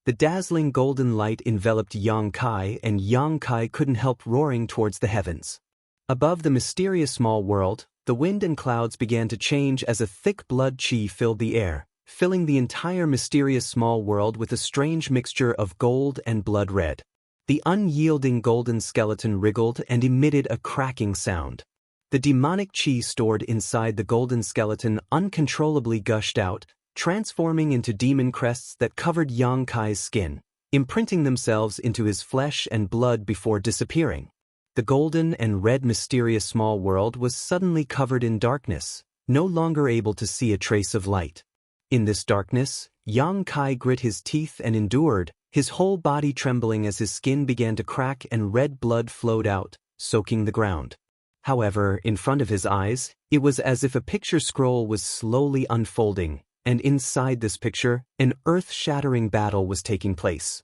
The dazzling golden light enveloped Yang Kai, and Yang Kai couldn't help roaring towards the heavens. Above the mysterious small world, the wind and clouds began to change as a thick blood qi filled the air, filling the entire mysterious small world with a strange mixture of gold and blood red. The unyielding golden skeleton wriggled and emitted a cracking sound. The demonic qi stored inside the golden skeleton uncontrollably gushed out, transforming into demon crests that covered Yang Kai's skin, imprinting themselves into his flesh and blood before disappearing. The golden and red mysterious small world was suddenly covered in darkness, no longer able to see a trace of light. In this darkness, Yang Kai grit his teeth and endured, his whole body trembling as his skin began to crack and red blood flowed out, soaking the ground. However, in front of his eyes, it was as if a picture scroll was slowly unfolding, and inside this picture, an earth-shattering battle was taking place.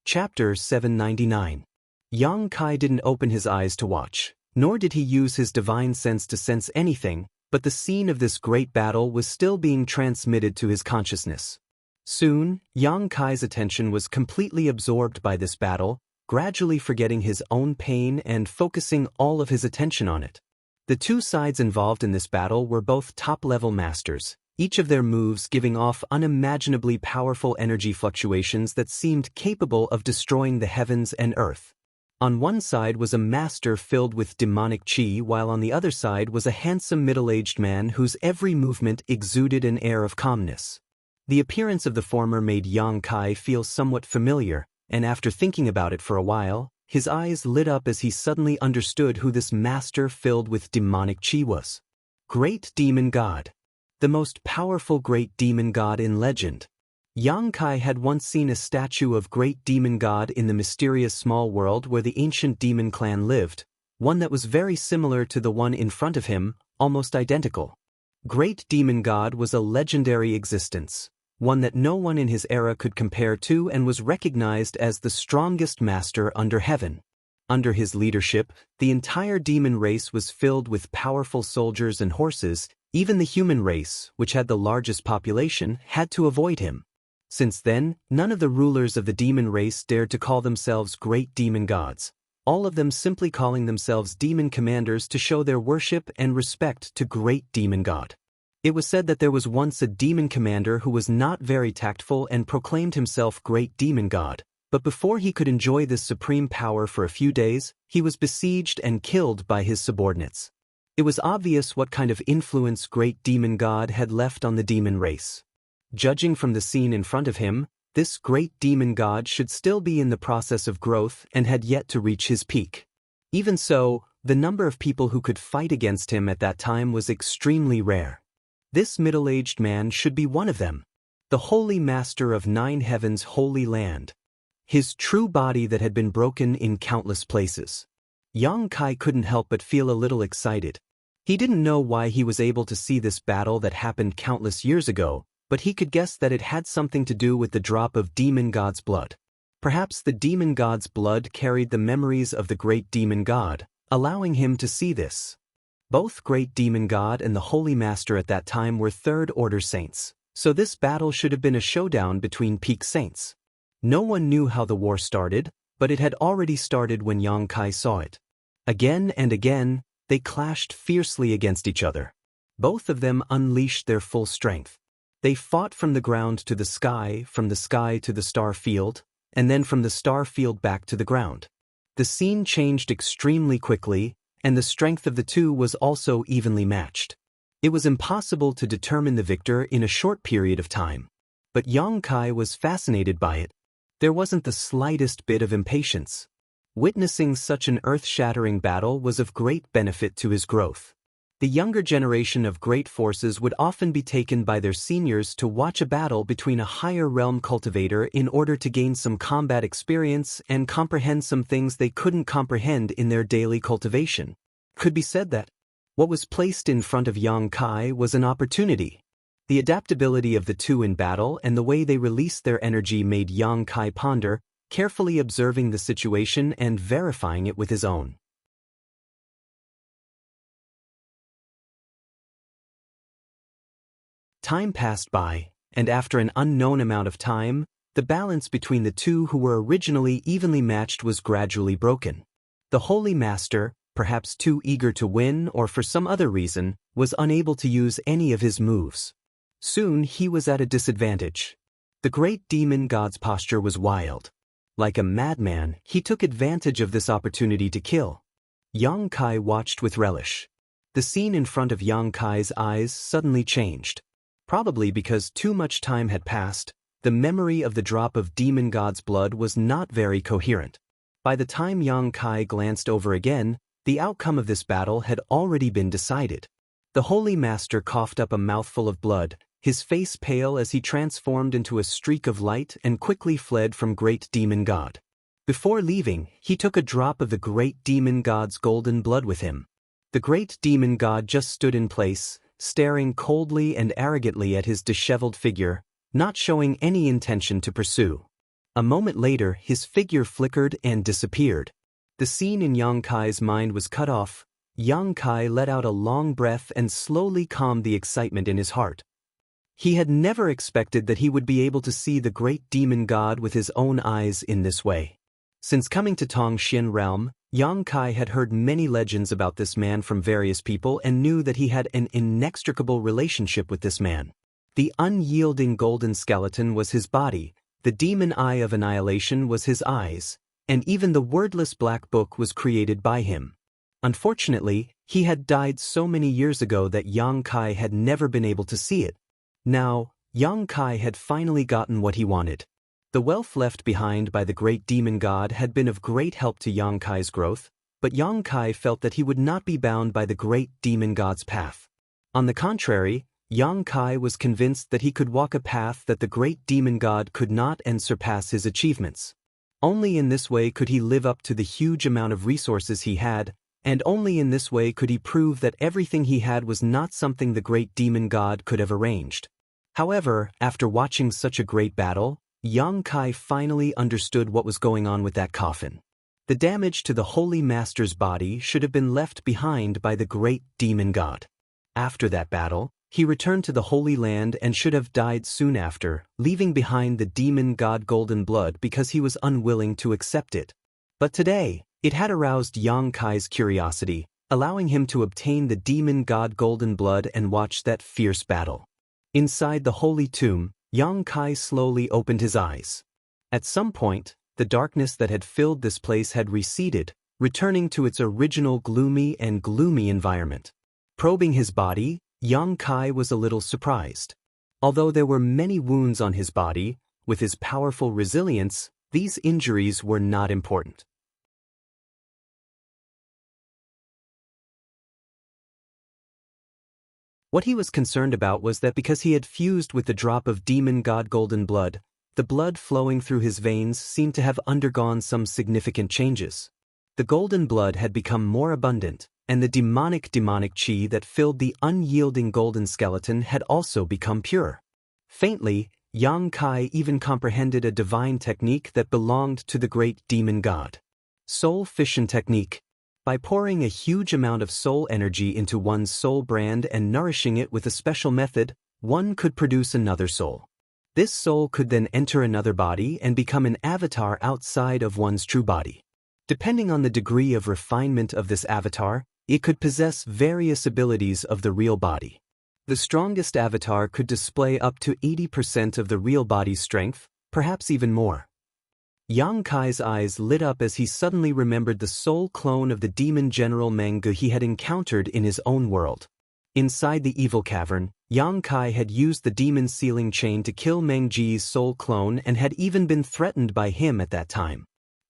Chapter 799. Yang Kai didn't open his eyes to watch, nor did he use his divine sense to sense anything, but the scene of this great battle was still being transmitted to his consciousness. Soon, Yang Kai's attention was completely absorbed by this battle, gradually forgetting his own pain and focusing all of his attention on it. The two sides involved in this battle were both top-level masters, each of their moves giving off unimaginably powerful energy fluctuations that seemed capable of destroying the heavens and earth. On one side was a master filled with demonic qi, while on the other side was a handsome middle-aged man whose every movement exuded an air of calmness. The appearance of the former made Yang Kai feel somewhat familiar, and after thinking about it for a while, his eyes lit up as he suddenly understood who this master filled with demonic qi was. Great Demon God. The most powerful great demon god in legend. Yang Kai had once seen a statue of great demon god in the mysterious small world where the ancient demon clan lived, one that was very similar to the one in front of him, almost identical. Great demon god was a legendary existence, one that no one in his era could compare to and was recognized as the strongest master under heaven. Under his leadership, the entire demon race was filled with powerful soldiers and horses. Even the human race, which had the largest population, had to avoid him. Since then, none of the rulers of the demon race dared to call themselves great demon gods, all of them simply calling themselves demon commanders to show their worship and respect to great demon god. It was said that there was once a demon commander who was not very tactful and proclaimed himself great demon god, but before he could enjoy this supreme power for a few days, he was besieged and killed by his subordinates. It was obvious what kind of influence great demon god had left on the demon race. Judging from the scene in front of him, this great demon god should still be in the process of growth and had yet to reach his peak. Even so, the number of people who could fight against him at that time was extremely rare. This middle-aged man should be one of them. The holy master of 9 heavens' holy land. His true body that had been broken in countless places. Yang Kai couldn't help but feel a little excited. He didn't know why he was able to see this battle that happened countless years ago, but he could guess that it had something to do with the drop of demon god's blood. Perhaps the demon god's blood carried the memories of the great demon god, allowing him to see this. Both great demon god and the holy master at that time were third-order saints, so this battle should have been a showdown between peak saints. No one knew how the war started, but it had already started when Yang Kai saw it. Again and again, they clashed fiercely against each other. Both of them unleashed their full strength. They fought from the ground to the sky, from the sky to the star field, and then from the star field back to the ground. The scene changed extremely quickly, and the strength of the two was also evenly matched. It was impossible to determine the victor in a short period of time. But Yang Kai was fascinated by it. There wasn't the slightest bit of impatience. Witnessing such an earth-shattering battle was of great benefit to his growth. The younger generation of great forces would often be taken by their seniors to watch a battle between a higher realm cultivator in order to gain some combat experience and comprehend some things they couldn't comprehend in their daily cultivation. Could be said that what was placed in front of Yang Kai was an opportunity. The adaptability of the two in battle and the way they released their energy made Yang Kai ponder, carefully observing the situation and verifying it with his own. Time passed by, and after an unknown amount of time, the balance between the two who were originally evenly matched was gradually broken. The Holy Master, perhaps too eager to win or for some other reason, was unable to use any of his moves. Soon he was at a disadvantage. The great demon god's posture was wild. Like a madman, he took advantage of this opportunity to kill. Yang Kai watched with relish. The scene in front of Yang Kai's eyes suddenly changed. Probably because too much time had passed, the memory of the drop of demon god's blood was not very coherent. By the time Yang Kai glanced over again, the outcome of this battle had already been decided. The Holy Master coughed up a mouthful of blood, his face pale as he transformed into a streak of light and quickly fled from great demon god. Before leaving, he took a drop of the great demon god's golden blood with him. The great demon god just stood in place, staring coldly and arrogantly at his disheveled figure, not showing any intention to pursue. A moment later, his figure flickered and disappeared. The scene in Yang Kai's mind was cut off. Yang Kai let out a long breath and slowly calmed the excitement in his heart. He had never expected that he would be able to see the great demon god with his own eyes in this way. Since coming to Tongxian realm, Yang Kai had heard many legends about this man from various people and knew that he had an inextricable relationship with this man. The unyielding golden skeleton was his body, the demon eye of annihilation was his eyes, and even the wordless black book was created by him. Unfortunately, he had died so many years ago that Yang Kai had never been able to see it. Now, Yang Kai had finally gotten what he wanted. The wealth left behind by the great demon god had been of great help to Yang Kai's growth, but Yang Kai felt that he would not be bound by the great demon god's path. On the contrary, Yang Kai was convinced that he could walk a path that the great demon god could not and surpass his achievements. Only in this way could he live up to the huge amount of resources he had, and only in this way could he prove that everything he had was not something the great demon god could have arranged. However, after watching such a great battle, Yang Kai finally understood what was going on with that coffin. The damage to the Holy Master's body should have been left behind by the great demon god. After that battle, he returned to the Holy Land and should have died soon after, leaving behind the demon god golden blood because he was unwilling to accept it. But today, it had aroused Yang Kai's curiosity, allowing him to obtain the demon god golden blood and watch that fierce battle. Inside the holy tomb, Yang Kai slowly opened his eyes. At some point, the darkness that had filled this place had receded, returning to its original gloomy environment. Probing his body, Yang Kai was a little surprised. Although there were many wounds on his body, with his powerful resilience, these injuries were not important. What he was concerned about was that because he had fused with the drop of demon god golden blood, the blood flowing through his veins seemed to have undergone some significant changes. The golden blood had become more abundant, and the demonic chi that filled the unyielding golden skeleton had also become pure. Faintly, Yang Kai even comprehended a divine technique that belonged to the great demon god. Soul fission technique. By pouring a huge amount of soul energy into one's soul brand and nourishing it with a special method, one could produce another soul. This soul could then enter another body and become an avatar outside of one's true body. Depending on the degree of refinement of this avatar, it could possess various abilities of the real body. The strongest avatar could display up to 80% of the real body's strength, perhaps even more. Yang Kai's eyes lit up as he suddenly remembered the soul clone of the demon general Meng Ge he had encountered in his own world. Inside the evil cavern, Yang Kai had used the demon sealing chain to kill Meng Ge's soul clone and had even been threatened by him at that time.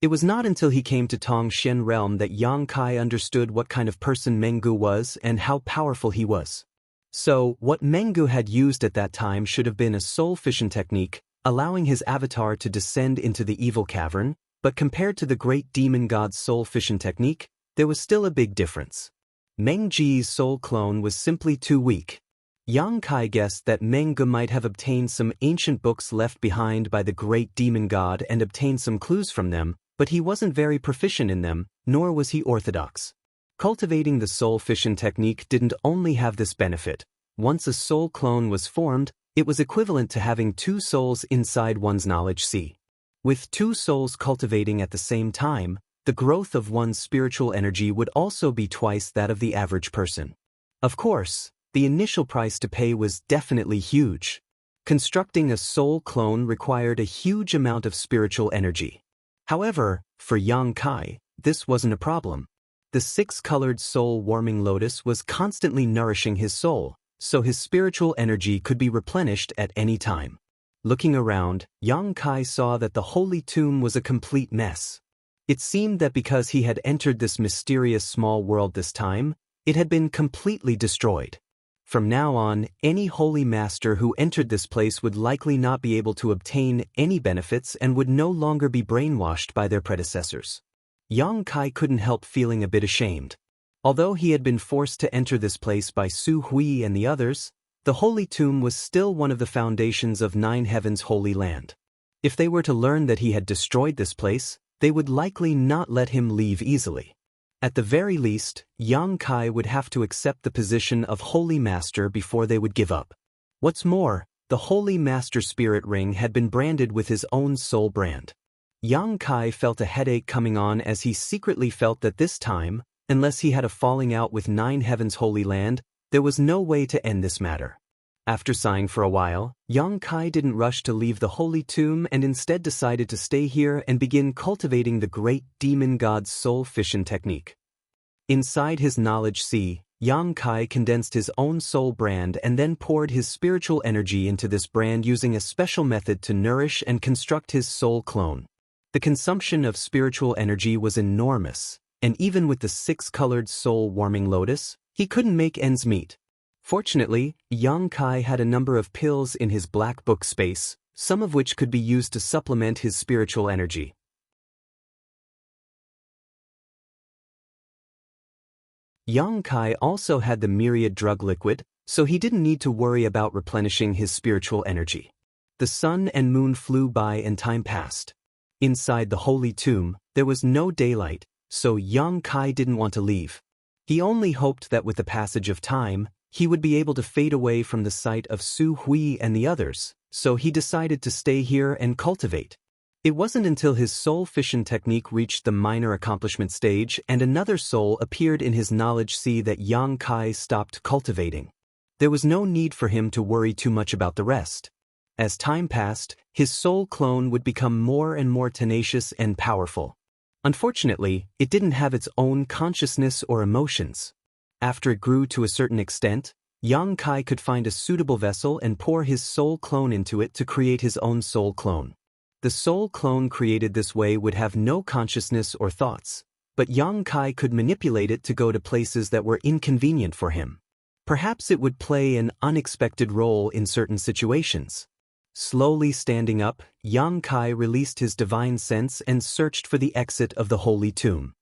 It was not until he came to Tongshen realm that Yang Kai understood what kind of person Meng Ge was and how powerful he was. So, what Meng Ge had used at that time should have been a soul fission technique, allowing his avatar to descend into the evil cavern, but compared to the great demon god's soul fission technique, there was still a big difference. Meng Ge's soul clone was simply too weak. Yang Kai guessed that Meng Ge might have obtained some ancient books left behind by the great demon god and obtained some clues from them, but he wasn't very proficient in them, nor was he orthodox. Cultivating the soul fission technique didn't only have this benefit. Once a soul clone was formed, it was equivalent to having two souls inside one's knowledge sea. With two souls cultivating at the same time, the growth of one's spiritual energy would also be twice that of the average person. Of course, the initial price to pay was definitely huge. Constructing a soul clone required a huge amount of spiritual energy. However, for Yang Kai, this wasn't a problem. The six-colored soul-warming lotus was constantly nourishing his soul, so his spiritual energy could be replenished at any time. Looking around, Yang Kai saw that the holy tomb was a complete mess. It seemed that because he had entered this mysterious small world this time, it had been completely destroyed. From now on, any holy master who entered this place would likely not be able to obtain any benefits and would no longer be brainwashed by their predecessors. Yang Kai couldn't help feeling a bit ashamed. Although he had been forced to enter this place by Su Hui and the others, the holy tomb was still one of the foundations of Nine Heaven's holy land. If they were to learn that he had destroyed this place, they would likely not let him leave easily. At the very least, Yang Kai would have to accept the position of Holy Master before they would give up. What's more, the Holy Master Spirit Ring had been branded with his own soul brand. Yang Kai felt a headache coming on as he secretly felt that this time, unless he had a falling out with Nine Heaven's holy land, there was no way to end this matter. After sighing for a while, Yang Kai didn't rush to leave the holy tomb and instead decided to stay here and begin cultivating the great demon god's soul fission technique. Inside his knowledge sea, Yang Kai condensed his own soul brand and then poured his spiritual energy into this brand using a special method to nourish and construct his soul clone. The consumption of spiritual energy was enormous, and even with the six-colored soul-warming lotus, he couldn't make ends meet. Fortunately, Yang Kai had a number of pills in his black book space, some of which could be used to supplement his spiritual energy. Yang Kai also had the myriad drug liquid, so he didn't need to worry about replenishing his spiritual energy. The sun and moon flew by and time passed. Inside the holy tomb, there was no daylight, so Yang Kai didn't want to leave. He only hoped that with the passage of time, he would be able to fade away from the sight of Su Hui and the others, so he decided to stay here and cultivate. It wasn't until his soul fission technique reached the minor accomplishment stage and another soul appeared in his knowledge sea that Yang Kai stopped cultivating. There was no need for him to worry too much about the rest. As time passed, his soul clone would become more and more tenacious and powerful. Unfortunately, it didn't have its own consciousness or emotions. After it grew to a certain extent, Yang Kai could find a suitable vessel and pour his soul clone into it to create his own soul clone. The soul clone created this way would have no consciousness or thoughts, but Yang Kai could manipulate it to go to places that were inconvenient for him. Perhaps it would play an unexpected role in certain situations. Slowly standing up, Yang Kai released his divine sense and searched for the exit of the holy tomb.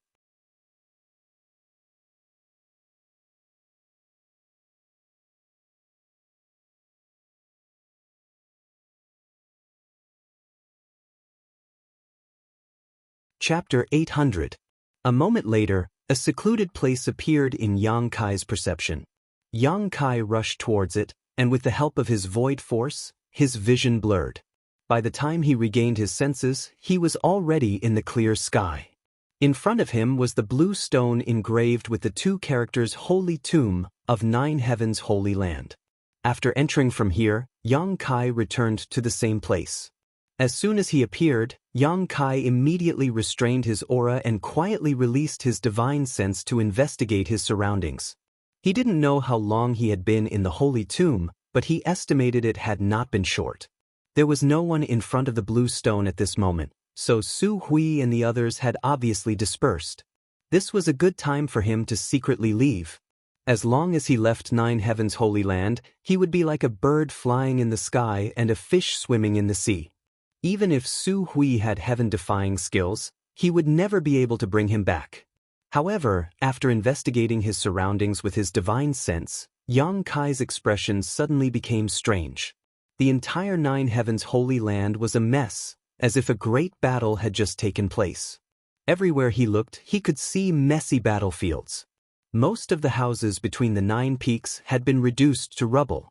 Chapter 800. A moment later, a secluded place appeared in Yang Kai's perception. Yang Kai rushed towards it, and with the help of his void force, his vision blurred. By the time he regained his senses, he was already in the clear sky. In front of him was the blue stone engraved with the two characters Holy Tomb of Nine Heavens Holy Land. After entering from here, Yang Kai returned to the same place. As soon as he appeared, Yang Kai immediately restrained his aura and quietly released his divine sense to investigate his surroundings. He didn't know how long he had been in the Holy Tomb, but he estimated it had not been short. There was no one in front of the blue stone at this moment, so Su Hui and the others had obviously dispersed. This was a good time for him to secretly leave. As long as he left Nine Heavens Holy Land, he would be like a bird flying in the sky and a fish swimming in the sea. Even if Su Hui had heaven-defying skills, he would never be able to bring him back. However, after investigating his surroundings with his divine sense, Yang Kai's expression suddenly became strange. The entire Nine Heavens Holy Land was a mess, as if a great battle had just taken place. Everywhere he looked, he could see messy battlefields. Most of the houses between the nine peaks had been reduced to rubble.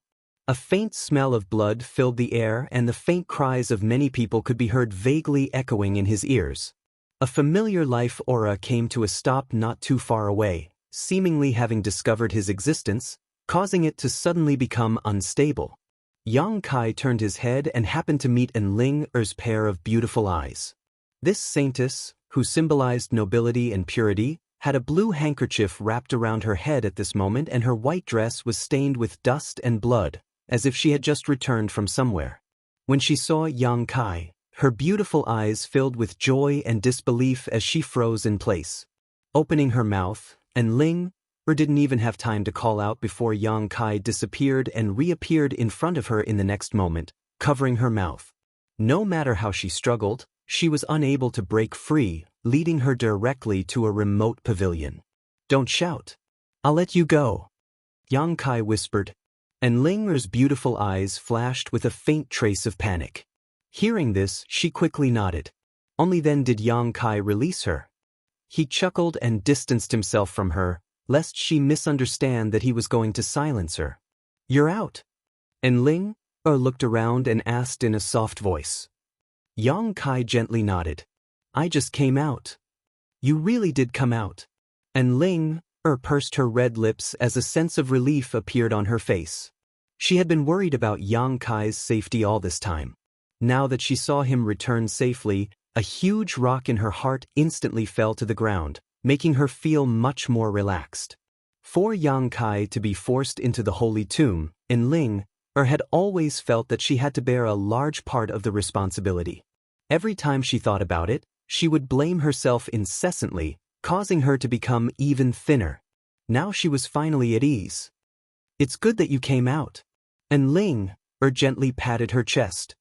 A faint smell of blood filled the air, and the faint cries of many people could be heard vaguely echoing in his ears. A familiar life aura came to a stop not too far away, seemingly having discovered his existence, causing it to suddenly become unstable. Yang Kai turned his head and happened to meet Enling Er's pair of beautiful eyes. This saintess, who symbolized nobility and purity, had a blue handkerchief wrapped around her head at this moment, and her white dress was stained with dust and blood, as if she had just returned from somewhere. When she saw Yang Kai, her beautiful eyes filled with joy and disbelief as she froze in place. Opening her mouth, Enling Er didn't even have time to call out before Yang Kai disappeared and reappeared in front of her in the next moment, covering her mouth. No matter how she struggled, she was unable to break free, leading her directly to a remote pavilion. "Don't shout. I'll let you go," Yang Kai whispered, and Ling Er's beautiful eyes flashed with a faint trace of panic. Hearing this, she quickly nodded. Only then did Yang Kai release her. He chuckled and distanced himself from her, lest she misunderstand that he was going to silence her. "You're out?" And Ling Er looked around and asked in a soft voice. Yang Kai gently nodded. "I just came out." "You really did come out." And Ling Er pursed her red lips as a sense of relief appeared on her face. She had been worried about Yang Kai's safety all this time. Now that she saw him return safely, a huge rock in her heart instantly fell to the ground, making her feel much more relaxed. For Yang Kai to be forced into the Holy Tomb, Ling Er had always felt that she had to bear a large part of the responsibility. Every time she thought about it, she would blame herself incessantly, causing her to become even thinner. Now she was finally at ease. "It's good that you came out." And Ling Er gently patted her chest.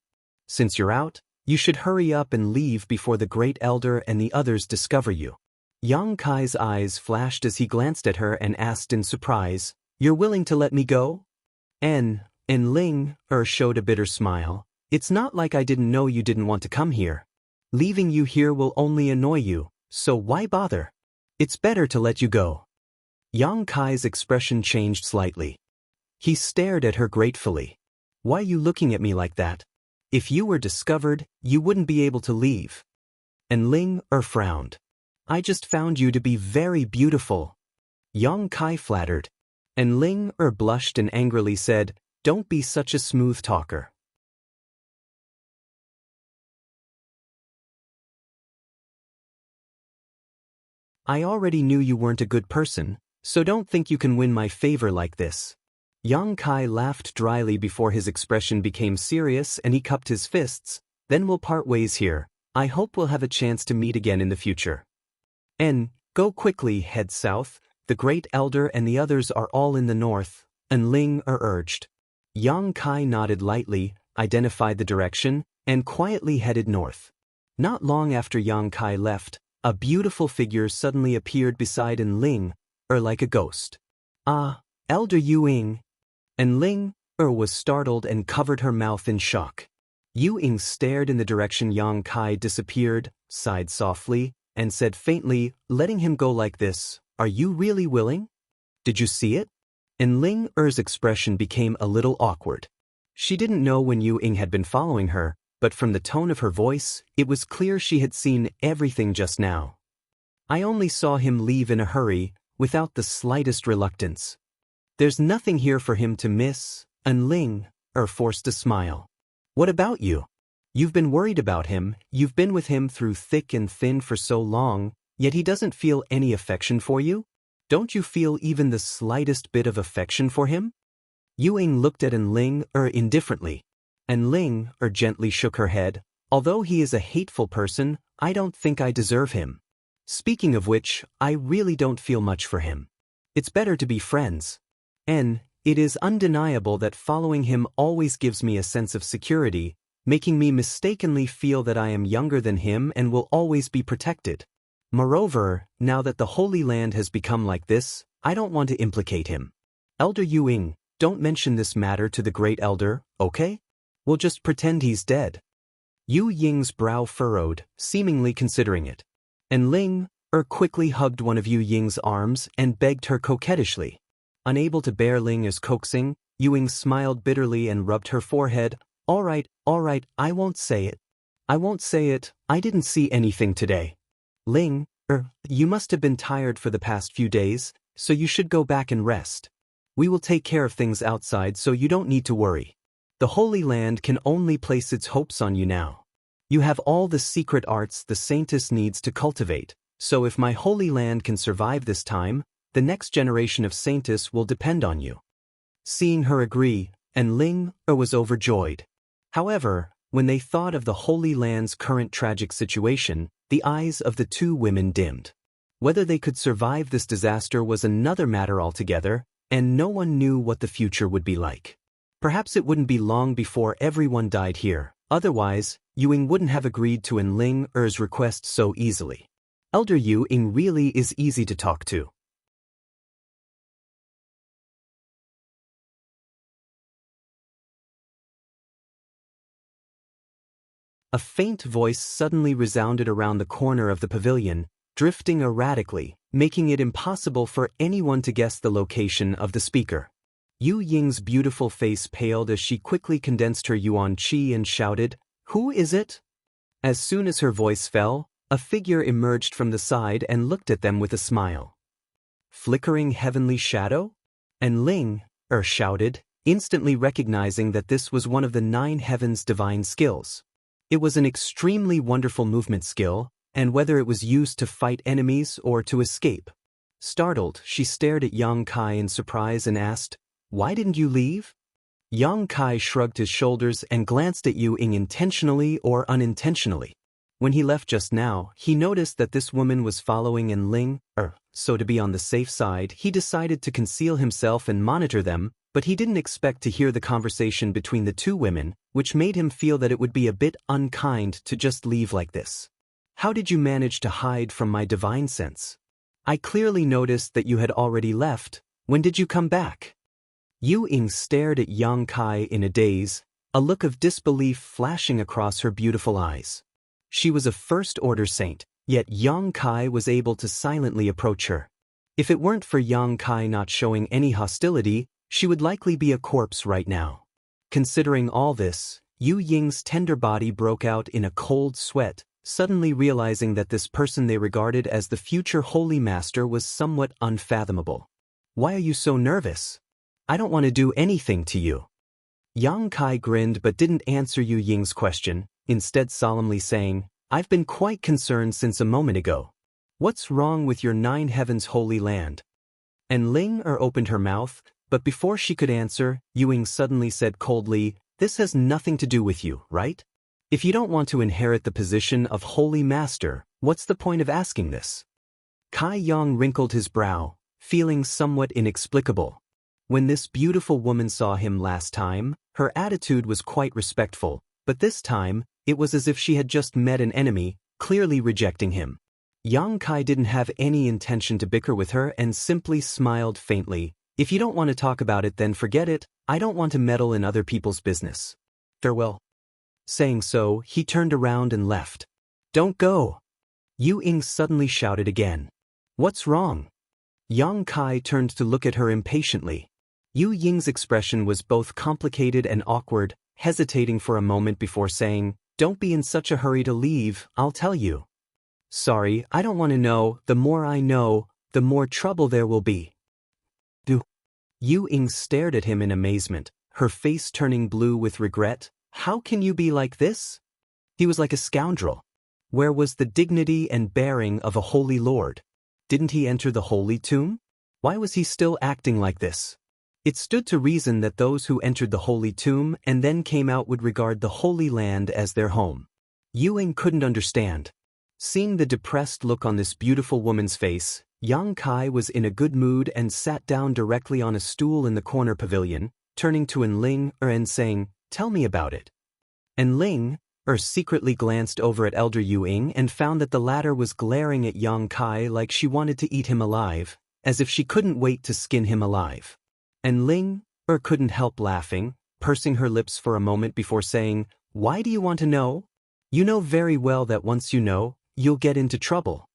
"Since you're out, you should hurry up and leave before the Great Elder and the others discover you." Yang Kai's eyes flashed as he glanced at her and asked in surprise, "You're willing to let me go?" And Ling Er showed a bitter smile. "It's not like I didn't know you didn't want to come here. Leaving you here will only annoy you, so why bother? It's better to let you go." Yang Kai's expression changed slightly. He stared at her gratefully. "Why are you looking at me like that? If you were discovered, you wouldn't be able to leave." And Ling Er frowned. "I just found you to be very beautiful." Yang Kai flattered. And Ling Er blushed and angrily said, "Don't be such a smooth talker." "I already knew you weren't a good person, so don't think you can win my favor like this." Yang Kai laughed dryly before his expression became serious, and he cupped his fists. "Then we'll part ways here. I hope we'll have a chance to meet again in the future. And go quickly, head south. The Great Elder and the others are all in the north," and Ling Er urged. Yang Kai nodded lightly, identified the direction, and quietly headed north. Not long after Yang Kai left, a beautiful figure suddenly appeared beside Ling Er like a ghost. "Ah, Elder Ying." And Ling Er was startled and covered her mouth in shock. Ying stared in the direction Yang Kai disappeared, sighed softly, and said faintly, letting him go like this, "Are you really willing? Did you see it?" And Ling Er's expression became a little awkward. She didn't know when Yu Ying had been following her, but from the tone of her voice, it was clear she had seen everything just now. "I only saw him leave in a hurry, without the slightest reluctance. There's nothing here for him to miss," and Ling Er forced a smile. "What about you? You've been worried about him, you've been with him through thick and thin for so long, yet he doesn't feel any affection for you? Don't you feel even the slightest bit of affection for him?" Yu Ying looked at Ling Er indifferently, and Ling Er gently shook her head. "Although he is a hateful person, I don't think I deserve him. Speaking of which, I really don't feel much for him. It's better to be friends. And it is undeniable that following him always gives me a sense of security, making me mistakenly feel that I am younger than him and will always be protected. Moreover, now that the Holy Land has become like this, I don't want to implicate him. Elder Yu Ying, don't mention this matter to the Great Elder, okay? We'll just pretend he's dead." Yu Ying's brow furrowed, seemingly considering it. And Ling Er quickly hugged one of Yu Ying's arms and begged her coquettishly. Unable to bear Ling Er's coaxing, Yu Ying smiled bitterly and rubbed her forehead. All right, I won't say it. I won't say it, I didn't see anything today. Ling Er, you must have been tired for the past few days, so you should go back and rest. We will take care of things outside so you don't need to worry. The Holy Land can only place its hopes on you now. You have all the secret arts the Saintess needs to cultivate, so if my Holy Land can survive this time, the next generation of Saintess will depend on you." Seeing her agree, and Ling Er was overjoyed. However, when they thought of the Holy Land's current tragic situation, the eyes of the two women dimmed. Whether they could survive this disaster was another matter altogether, and no one knew what the future would be like. Perhaps it wouldn't be long before everyone died here. Otherwise, Yu Ying wouldn't have agreed to Ling Er's request so easily. Elder Yu Ying really is easy to talk to. A faint voice suddenly resounded around the corner of the pavilion, drifting erratically, making it impossible for anyone to guess the location of the speaker. Yu Ying's beautiful face paled as she quickly condensed her yuan qi and shouted, "Who is it?" As soon as her voice fell, a figure emerged from the side and looked at them with a smile. "Flickering heavenly shadow?" And Ling Er shouted, instantly recognizing that this was one of the 9 heavens' divine skills. It was an extremely wonderful movement skill, and whether it was used to fight enemies or to escape. Startled, she stared at Yang Kai in surprise and asked, "Why didn't you leave?" Yang Kai shrugged his shoulders and glanced at Yu Ying intentionally or unintentionally. When he left just now, he noticed that this woman was following Ling Er, so to be on the safe side, he decided to conceal himself and monitor them, but he didn't expect to hear the conversation between the two women, which made him feel that it would be a bit unkind to just leave like this. "How did you manage to hide from my divine sense? I clearly noticed that you had already left. When did you come back?" Yu Ying stared at Yang Kai in a daze, a look of disbelief flashing across her beautiful eyes. She was a first-order saint, yet Yang Kai was able to silently approach her. If it weren't for Yang Kai not showing any hostility, she would likely be a corpse right now. Considering all this, Yu Ying's tender body broke out in a cold sweat, suddenly realizing that this person they regarded as the future Holy Master was somewhat unfathomable. "Why are you so nervous? I don't want to do anything to you." Yang Kai grinned but didn't answer Yu Ying's question, instead solemnly saying, "I've been quite concerned since a moment ago. What's wrong with your 9 heavens Holy Land?" And Ling Er opened her mouth, but before she could answer, Yu Ying suddenly said coldly, "This has nothing to do with you, right? If you don't want to inherit the position of Holy Master, what's the point of asking this?" Kai Yang wrinkled his brow, feeling somewhat inexplicable. When this beautiful woman saw him last time, her attitude was quite respectful, but this time, it was as if she had just met an enemy, clearly rejecting him. Yang Kai didn't have any intention to bicker with her and simply smiled faintly. "If you don't want to talk about it, then forget it. I don't want to meddle in other people's business. Farewell." Saying so, he turned around and left. "Don't go." Yu Ying suddenly shouted again. What's wrong? Yang Kai turned to look at her impatiently. Yu Ying's expression was both complicated and awkward, hesitating for a moment before saying, Don't be in such a hurry to leave, I'll tell you. Sorry, I don't want to know. The more I know, the more trouble there will be. Yu Ying stared at him in amazement, her face turning blue with regret. How can you be like this? He was like a scoundrel. Where was the dignity and bearing of a holy lord? Didn't he enter the holy tomb? Why was he still acting like this? It stood to reason that those who entered the holy tomb and then came out would regard the Holy Land as their home. Yu Ying couldn't understand. Seeing the depressed look on this beautiful woman's face, Yang Kai was in a good mood and sat down directly on a stool in the corner pavilion, turning to Enling and saying, Tell me about it. Enling secretly glanced over at Elder Yu Ying and found that the latter was glaring at Yang Kai like she wanted to eat him alive, as if she couldn't wait to skin him alive. Enling couldn't help laughing, pursing her lips for a moment before saying, Why do you want to know? You know very well that once you know, you'll get into trouble.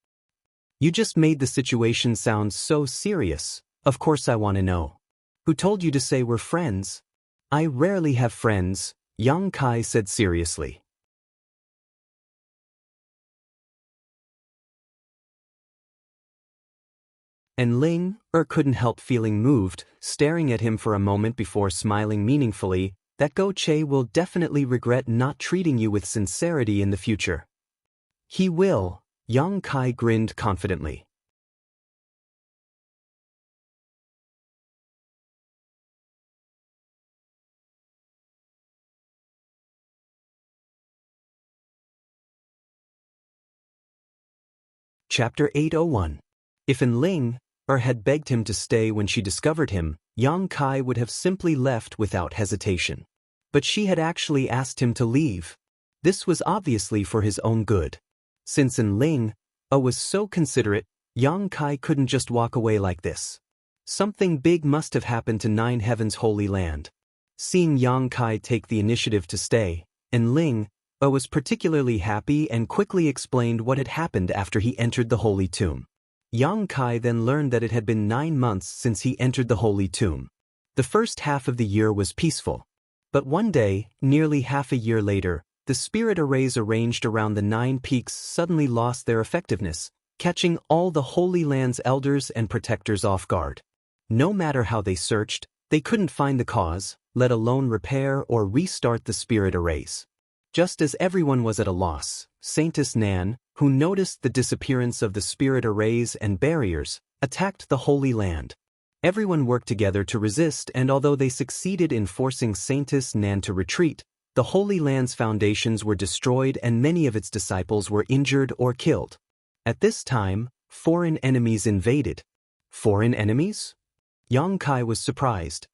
You just made the situation sound so serious. Of course I want to know. Who told you to say we're friends? I rarely have friends, Yang Kai said seriously. Enling couldn't help feeling moved, staring at him for a moment before smiling meaningfully, that Go Che will definitely regret not treating you with sincerity in the future. He will, Yang Kai grinned confidently. Chapter 801. If Enling had begged him to stay when she discovered him, Yang Kai would have simply left without hesitation. But she had actually asked him to leave. This was obviously for his own good. Since Enling was so considerate, Yang Kai couldn't just walk away like this. Something big must have happened to Nine Heaven's Holy Land. Seeing Yang Kai take the initiative to stay, Enling was particularly happy and quickly explained what had happened after he entered the Holy Tomb. Yang Kai then learned that it had been 9 months since he entered the Holy Tomb. The first half of the year was peaceful. But one day, nearly half a year later, the spirit arrays arranged around the 9 peaks suddenly lost their effectiveness, catching all the Holy Land's elders and protectors off guard. No matter how they searched, they couldn't find the cause, let alone repair or restart the spirit arrays. Just as everyone was at a loss, Saintess Nan, who noticed the disappearance of the spirit arrays and barriers, attacked the Holy Land. Everyone worked together to resist, and although they succeeded in forcing Saintess Nan to retreat, the Holy Land's foundations were destroyed and many of its disciples were injured or killed. At this time, foreign enemies invaded. Foreign enemies? Yang Kai was surprised.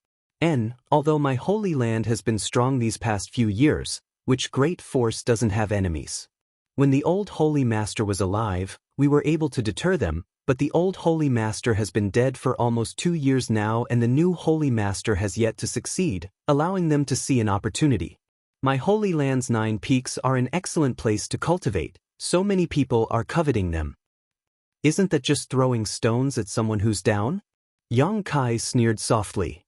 Although my Holy Land has been strong these past few years, which great force doesn't have enemies? When the old Holy Master was alive, we were able to deter them, but the old Holy Master has been dead for almost 2 years now and the new Holy Master has yet to succeed, allowing them to see an opportunity. My Holy Land's 9 peaks are an excellent place to cultivate, so many people are coveting them. Isn't that just throwing stones at someone who's down? Yang Kai sneered softly.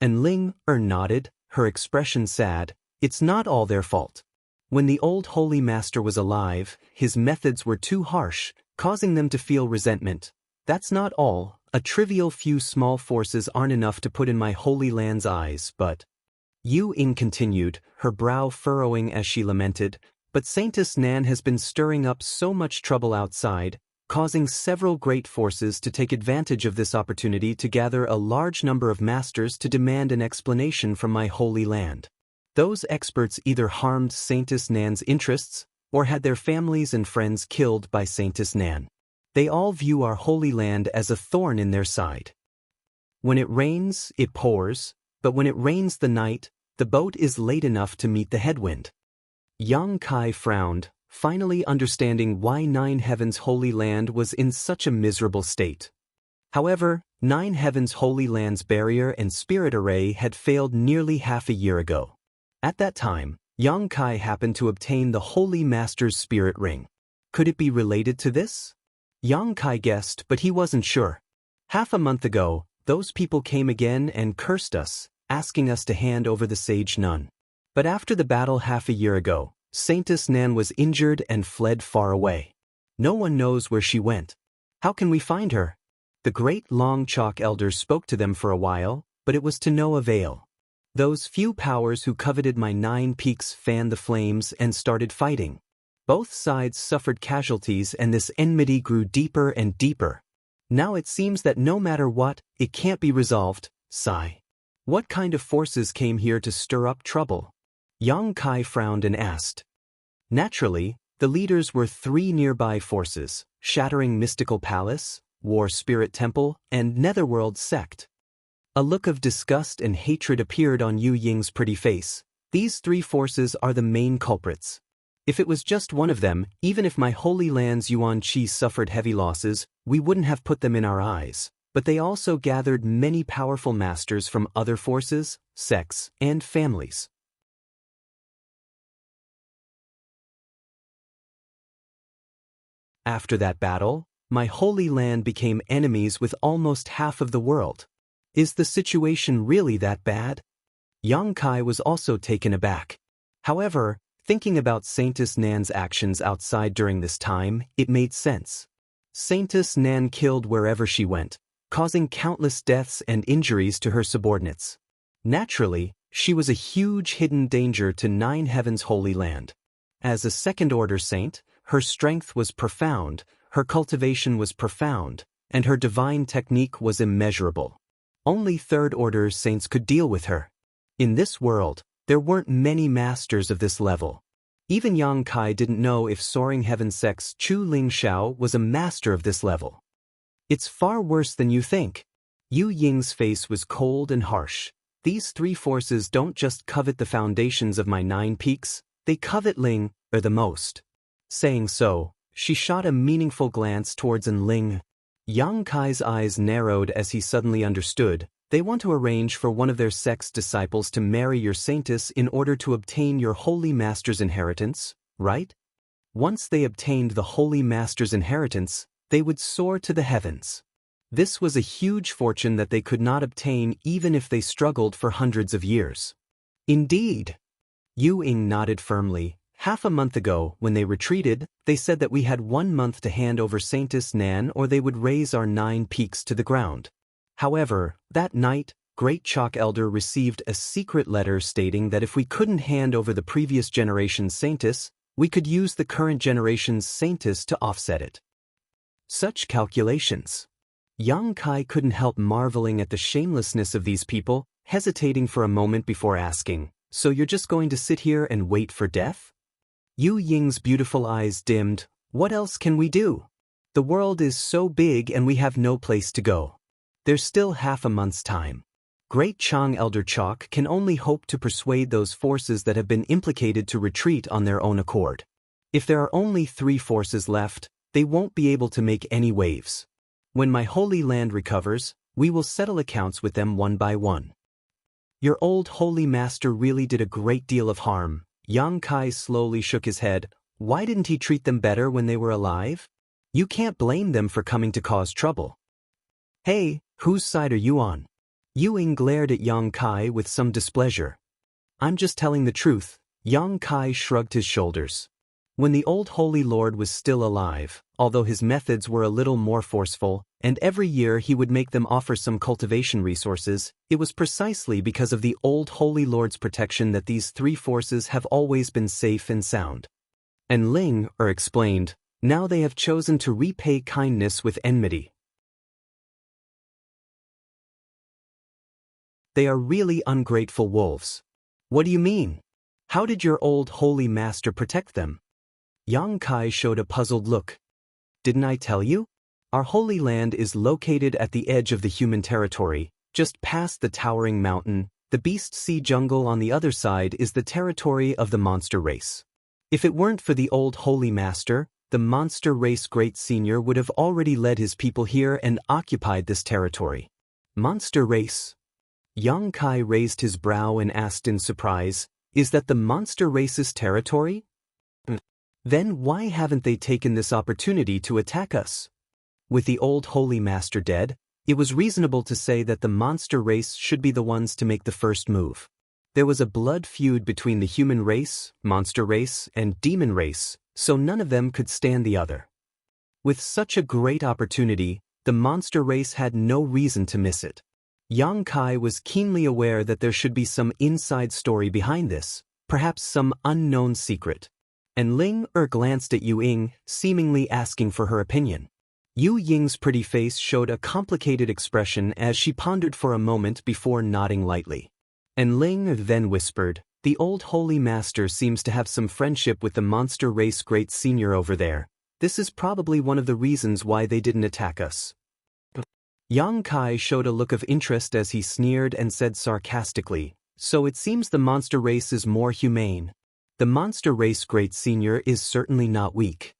Enling nodded, her expression sad. It's not all their fault. When the old Holy Master was alive, his methods were too harsh, causing them to feel resentment. That's not all. A trivial few small forces aren't enough to put in my Holy Land's eyes, but... Yu Ying continued, her brow furrowing as she lamented, but Saintess Nan has been stirring up so much trouble outside, causing several great forces to take advantage of this opportunity to gather a large number of masters to demand an explanation from my Holy Land. Those experts either harmed Saintess Nan's interests, or had their families and friends killed by Saintess Nan. They all view our Holy Land as a thorn in their side. When it rains, it pours, but when it rains the night, the boat is late enough to meet the headwind. Yang Kai frowned, finally understanding why Nine Heaven's Holy Land was in such a miserable state. However, Nine Heaven's Holy Land's barrier and spirit array had failed nearly half a year ago. At that time, Yang Kai happened to obtain the Holy Master's spirit ring. Could it be related to this? Yang Kai guessed, but he wasn't sure. Half a month ago, those people came again and cursed us, asking us to hand over the sage nun. But after the battle half a year ago, Saintess Nan was injured and fled far away. No one knows where she went. How can we find her? The great long chalk elders spoke to them for a while, but it was to no avail. Those few powers who coveted my 9 peaks fanned the flames and started fighting. Both sides suffered casualties and this enmity grew deeper and deeper. Now it seems that no matter what, it can't be resolved. Sigh. What kind of forces came here to stir up trouble? Yang Kai frowned and asked. Naturally, the leaders were 3 nearby forces, Shattering Mystical Palace, War Spirit Temple, and Netherworld Sect. A look of disgust and hatred appeared on Yu Ying's pretty face. These 3 forces are the main culprits. If it was just one of them, even if my holy lands Yuan Qi suffered heavy losses, we wouldn't have put them in our eyes. But they also gathered many powerful masters from other forces, sects, and families. After that battle, my holy land became enemies with almost half of the world. Is the situation really that bad? Yang Kai was also taken aback. However, thinking about Saintess Nan's actions outside during this time, it made sense. Saintess Nan killed wherever she went, causing countless deaths and injuries to her subordinates. Naturally, she was a huge hidden danger to 9 Heavens' holy land. As a second-order saint, her strength was profound, her cultivation was profound, and her divine technique was immeasurable. Only third-order saints could deal with her. In this world, there weren't many masters of this level. Even Yang Kai didn't know if Soaring Heaven Sect's Chu Ling Xiao was a master of this level. It's far worse than you think. Yu Ying's face was cold and harsh. These 3 forces don't just covet the foundations of my 9 peaks, they covet Ling, or the most. Saying so, she shot a meaningful glance towards Ling. Yang Kai's eyes narrowed as he suddenly understood. They want to arrange for one of their sect's disciples to marry your saintess in order to obtain your holy master's inheritance, right? Once they obtained the holy master's inheritance, they would soar to the heavens. This was a huge fortune that they could not obtain even if they struggled for hundreds of years. Indeed. Yu Ying nodded firmly. Half a month ago, when they retreated, they said that we had 1 month to hand over Saintess Nan or they would raise our 9 peaks to the ground. However, that night, Great Chalk Elder received a secret letter stating that if we couldn't hand over the previous generation's saintess, we could use the current generation's saintess to offset it. Such calculations. Yang Kai couldn't help marveling at the shamelessness of these people, hesitating for a moment before asking, "So you're just going to sit here and wait for death?" Yu Ying's beautiful eyes dimmed. What else can we do? The world is so big and we have no place to go. There's still half a month's time. Great Chang Elder Chalk can only hope to persuade those forces that have been implicated to retreat on their own accord. If there are only 3 forces left, they won't be able to make any waves. When my holy land recovers, we will settle accounts with them one by one. Your old holy master really did a great deal of harm. Yang Kai slowly shook his head. Why didn't he treat them better when they were alive? You can't blame them for coming to cause trouble. Hey, whose side are you on? Yu Ying glared at Yang Kai with some displeasure. I'm just telling the truth. Yang Kai shrugged his shoulders. When the old Holy Lord was still alive, although his methods were a little more forceful, and every year he would make them offer some cultivation resources, it was precisely because of the old Holy Lord's protection that these 3 forces have always been safe and sound. And Ling explained, now they have chosen to repay kindness with enmity. They are really ungrateful wolves. What do you mean? How did your old holy master protect them? Yang Kai showed a puzzled look. Didn't I tell you? Our holy land is located at the edge of the human territory, just past the towering mountain. The beast sea jungle on the other side is the territory of the monster race. If it weren't for the old holy master, the monster race great senior would have already led his people here and occupied this territory. Monster race. Yang Kai raised his brow and asked in surprise, is that the monster race's territory? Then why haven't they taken this opportunity to attack us? With the old holy master dead, it was reasonable to say that the monster race should be the ones to make the first move. There was a blood feud between the human race, monster race, and demon race, so none of them could stand the other. With such a great opportunity, the monster race had no reason to miss it. Yang Kai was keenly aware that there should be some inside story behind this, perhaps some unknown secret. And Ling glanced at Yu Ying, seemingly asking for her opinion. Yu Ying's pretty face showed a complicated expression as she pondered for a moment before nodding lightly. And Ling then whispered, "The old holy master seems to have some friendship with the monster race great senior over there. This is probably one of the reasons why they didn't attack us." Yang Kai showed a look of interest as he sneered and said sarcastically, "So it seems the monster race is more humane. The monster race great senior is certainly not weak."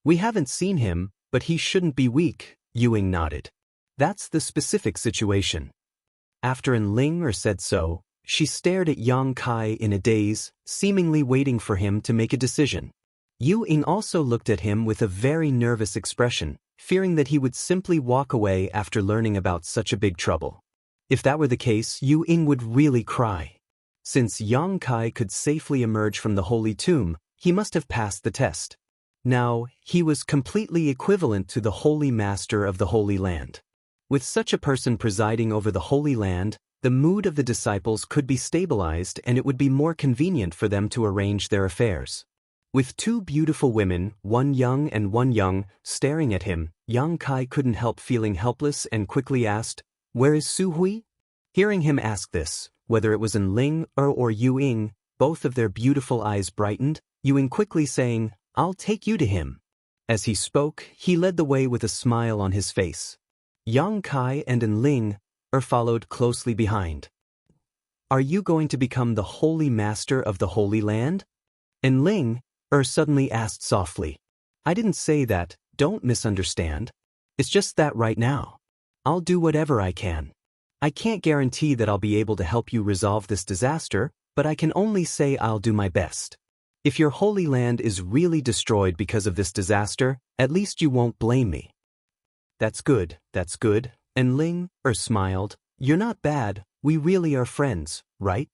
"We haven't seen him, but he shouldn't be weak," Yu Ying nodded. "That's the specific situation." After Ling said so, she stared at Yang Kai in a daze, seemingly waiting for him to make a decision. Yu Ying also looked at him with a very nervous expression, fearing that he would simply walk away after learning about such a big trouble. If that were the case, Yu Ying would really cry. Since Yang Kai could safely emerge from the holy tomb, he must have passed the test. Now, he was completely equivalent to the holy master of the Holy Land. With such a person presiding over the Holy Land, the mood of the disciples could be stabilized and it would be more convenient for them to arrange their affairs. With two beautiful women, one young and one young, staring at him, Yang Kai couldn't help feeling helpless and quickly asked, "Where is Su Hui?" Hearing him ask this, whether it was in Ling or Yu Ying, both of their beautiful eyes brightened, Yu Ying quickly saying, "I'll take you to him." As he spoke, he led the way with a smile on his face. Yang Kai and Ling followed closely behind. "Are you going to become the holy master of the Holy Land?" Ling suddenly asked softly. "I didn't say that, don't misunderstand. It's just that right now. I'll do whatever I can. I can't guarantee that I'll be able to help you resolve this disaster, but I can only say I'll do my best. If your holy land is really destroyed because of this disaster, at least you won't blame me." That's good, and Ling smiled. "You're not bad, we really are friends, right?"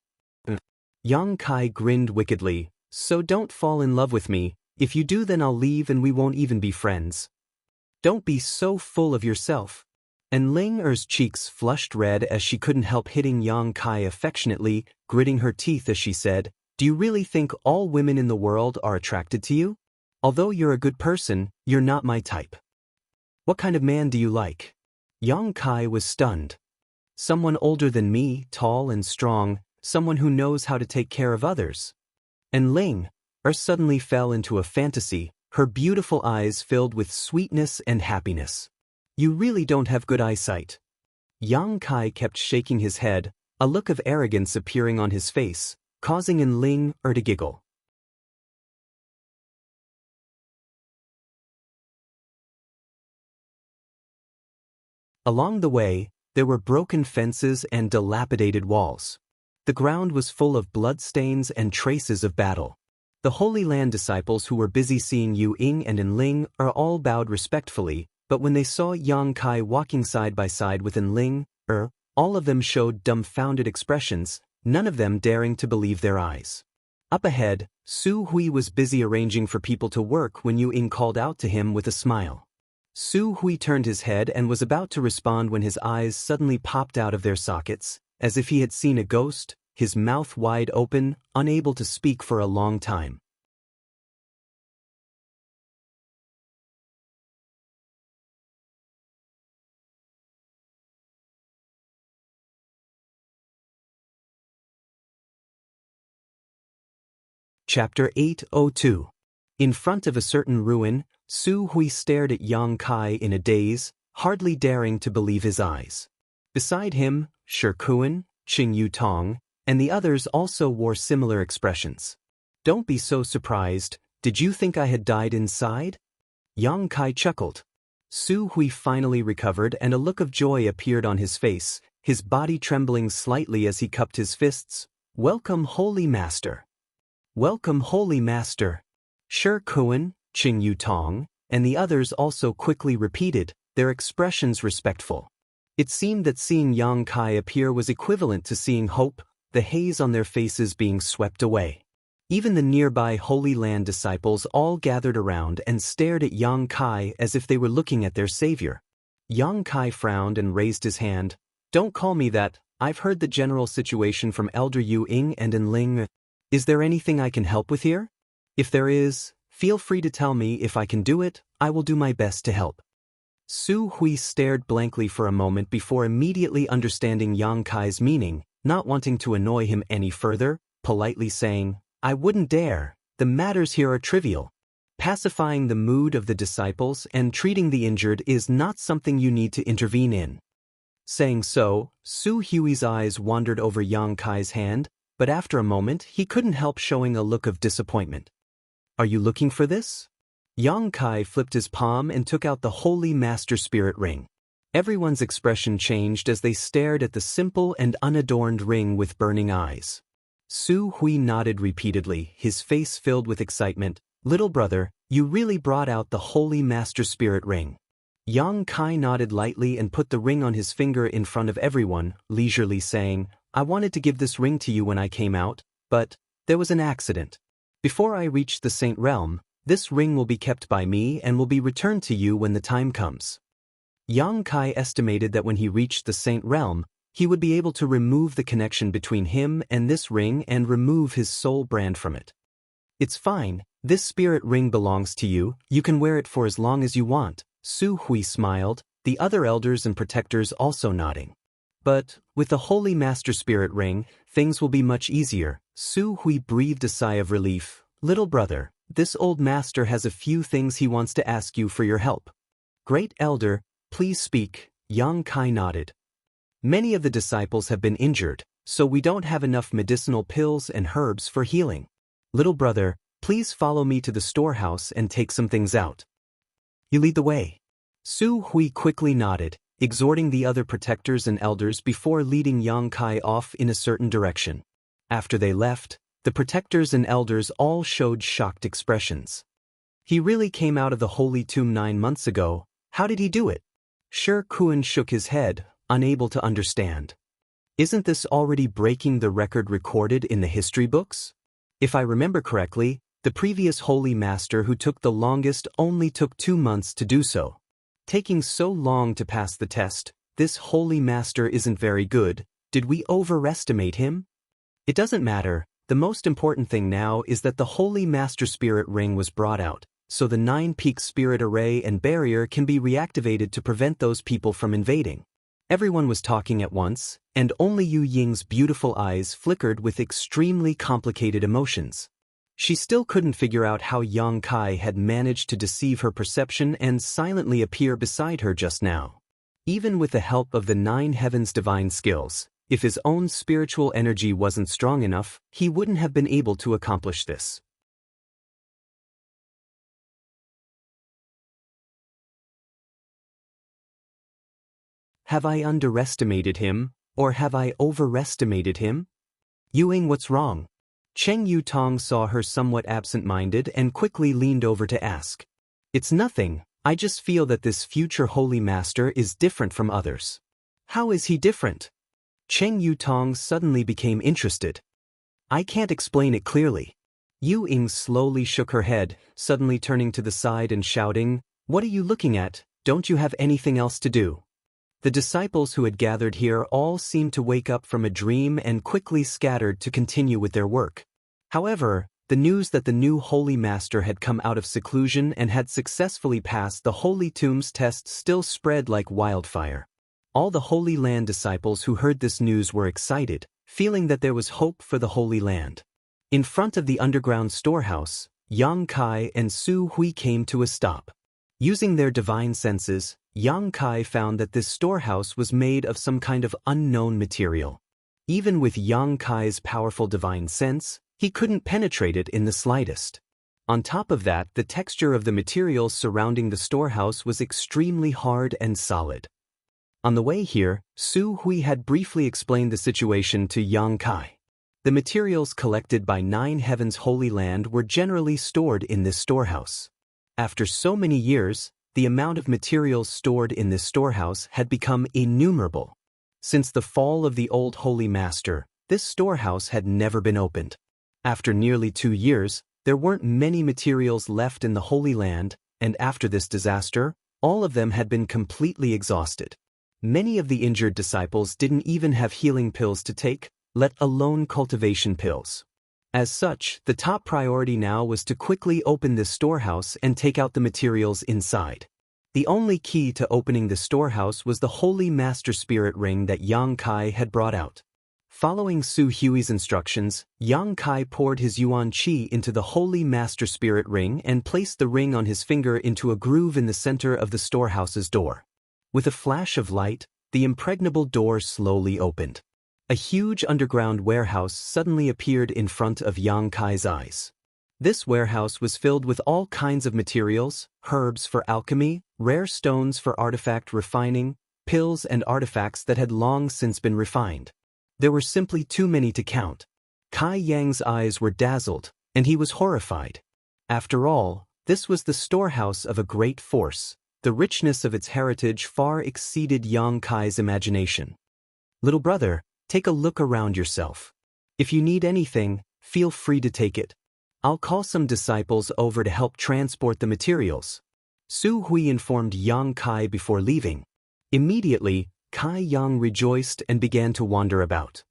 Yang Kai grinned wickedly, "So don't fall in love with me, if you do then I'll leave and we won't even be friends. Don't be so full of yourself." And Ling's cheeks flushed red as she couldn't help hitting Yang Kai affectionately, gritting her teeth as she said, "Do you really think all women in the world are attracted to you? Although you're a good person, you're not my type. What kind of man do you like?" Yang Kai was stunned. "Someone older than me, tall and strong, someone who knows how to take care of others." And Ling suddenly fell into a fantasy, her beautiful eyes filled with sweetness and happiness. "You really don't have good eyesight." Yang Kai kept shaking his head, a look of arrogance appearing on his face, causing Ling to giggle. Along the way, there were broken fences and dilapidated walls. The ground was full of bloodstains and traces of battle. The Holy Land disciples who were busy seeing Yu Ying and Ling all bowed respectfully, but when they saw Yang Kai walking side by side with Ling, all of them showed dumbfounded expressions, none of them daring to believe their eyes. Up ahead, Su Hui was busy arranging for people to work when Yu Ying called out to him with a smile. Su Hui turned his head and was about to respond when his eyes suddenly popped out of their sockets, as if he had seen a ghost, his mouth wide open, unable to speak for a long time. Chapter 802. In front of a certain ruin, Su Hui stared at Yang Kai in a daze, hardly daring to believe his eyes. Beside him, Shi Kuan, Qing Yu Tong, and the others also wore similar expressions. "Don't be so surprised, did you think I had died inside?" Yang Kai chuckled. Su Hui finally recovered and a look of joy appeared on his face, his body trembling slightly as he cupped his fists. "Welcome, Holy Master! Welcome, Holy Master!" Shi Kuan, Qing Yu Tong, and the others also quickly repeated, their expressions respectful. It seemed that seeing Yang Kai appear was equivalent to seeing hope, the haze on their faces being swept away. Even the nearby Holy Land disciples all gathered around and stared at Yang Kai as if they were looking at their savior. Yang Kai frowned and raised his hand. Don't call me that, I've heard the general situation from Elder Yu Ying and Enling. Is there anything I can help with here? If there is, feel free to tell me. If I can do it, I will do my best to help. Su Hui stared blankly for a moment before immediately understanding Yang Kai's meaning, not wanting to annoy him any further, politely saying, I wouldn't dare, the matters here are trivial. Pacifying the mood of the disciples and treating the injured is not something you need to intervene in. Saying so, Su Hui's eyes wandered over Yang Kai's hand, but after a moment he couldn't help showing a look of disappointment. Are you looking for this? Yang Kai flipped his palm and took out the Holy Master Spirit Ring. Everyone's expression changed as they stared at the simple and unadorned ring with burning eyes. Su Hui nodded repeatedly, his face filled with excitement. Little brother, you really brought out the Holy Master Spirit Ring. Yang Kai nodded lightly and put the ring on his finger in front of everyone, leisurely saying, I wanted to give this ring to you when I came out, but there was an accident. Before I reached the Saint Realm, this ring will be kept by me and will be returned to you when the time comes. Yang Kai estimated that when he reached the Saint Realm, he would be able to remove the connection between him and this ring and remove his soul brand from it. It's fine, this spirit ring belongs to you, you can wear it for as long as you want, Su Hui smiled, the other elders and protectors also nodding. But, with the Holy Master Spirit Ring, things will be much easier. Su Hui breathed a sigh of relief. Little brother, this old master has a few things he wants to ask you for your help. Great elder, please speak, Yang Kai nodded. Many of the disciples have been injured, so we don't have enough medicinal pills and herbs for healing. Little brother, please follow me to the storehouse and take some things out. You lead the way. Su Hui quickly nodded, exhorting the other protectors and elders before leading Yang Kai off in a certain direction. After they left, the protectors and elders all showed shocked expressions. He really came out of the holy tomb 9 months ago. How did he do it? Shi Kuan shook his head, unable to understand. Isn't this already breaking the record recorded in the history books? If I remember correctly, the previous holy master who took the longest only took 2 months to do so. Taking so long to pass the test, this holy master isn't very good. Did we overestimate him? It doesn't matter. The most important thing now is that the Holy Master Spirit Ring was brought out, so the 9-peak spirit array and barrier can be reactivated to prevent those people from invading. Everyone was talking at once, and only Yu Ying's beautiful eyes flickered with extremely complicated emotions. She still couldn't figure out how Yang Kai had managed to deceive her perception and silently appear beside her just now. Even with the help of the 9 heavens' divine skills, if his own spiritual energy wasn't strong enough, he wouldn't have been able to accomplish this. Have I underestimated him, or have I overestimated him? Yu Ying, what's wrong? Cheng Yu Tong saw her somewhat absent-minded and quickly leaned over to ask. It's nothing, I just feel that this future holy master is different from others. How is he different? Cheng Yu Tong suddenly became interested. I can't explain it clearly. Yu Ying slowly shook her head, suddenly turning to the side and shouting, What are you looking at? Don't you have anything else to do? The disciples who had gathered here all seemed to wake up from a dream and quickly scattered to continue with their work. However, the news that the new Holy Master had come out of seclusion and had successfully passed the Holy Tomb's test still spread like wildfire. All the Holy Land disciples who heard this news were excited, feeling that there was hope for the Holy Land. In front of the underground storehouse, Yang Kai and Su Hui came to a stop. Using their divine senses, Yang Kai found that this storehouse was made of some kind of unknown material. Even with Yang Kai's powerful divine sense, he couldn't penetrate it in the slightest. On top of that, the texture of the materials surrounding the storehouse was extremely hard and solid. On the way here, Su Hui had briefly explained the situation to Yang Kai. The materials collected by 9 Heavens Holy Land were generally stored in this storehouse. After so many years, the amount of materials stored in this storehouse had become innumerable. Since the fall of the old Holy Master, this storehouse had never been opened. After nearly 2 years, there weren't many materials left in the Holy Land, and after this disaster, all of them had been completely exhausted. Many of the injured disciples didn't even have healing pills to take, let alone cultivation pills. As such, the top priority now was to quickly open this storehouse and take out the materials inside. The only key to opening the storehouse was the Holy Master Spirit Ring that Yang Kai had brought out. Following Su Hui's instructions, Yang Kai poured his Yuan Qi into the Holy Master Spirit Ring and placed the ring on his finger into a groove in the center of the storehouse's door. With a flash of light, the impregnable door slowly opened. A huge underground warehouse suddenly appeared in front of Yang Kai's eyes. This warehouse was filled with all kinds of materials, herbs for alchemy, rare stones for artifact refining, pills and artifacts that had long since been refined. There were simply too many to count. Kai Yang's eyes were dazzled, and he was horrified. After all, this was the storehouse of a great force. The richness of its heritage far exceeded Yang Kai's imagination. Little brother, take a look around yourself. If you need anything, feel free to take it. I'll call some disciples over to help transport the materials. Su Hui informed Yang Kai before leaving. Immediately, Kai Yang rejoiced and began to wander about.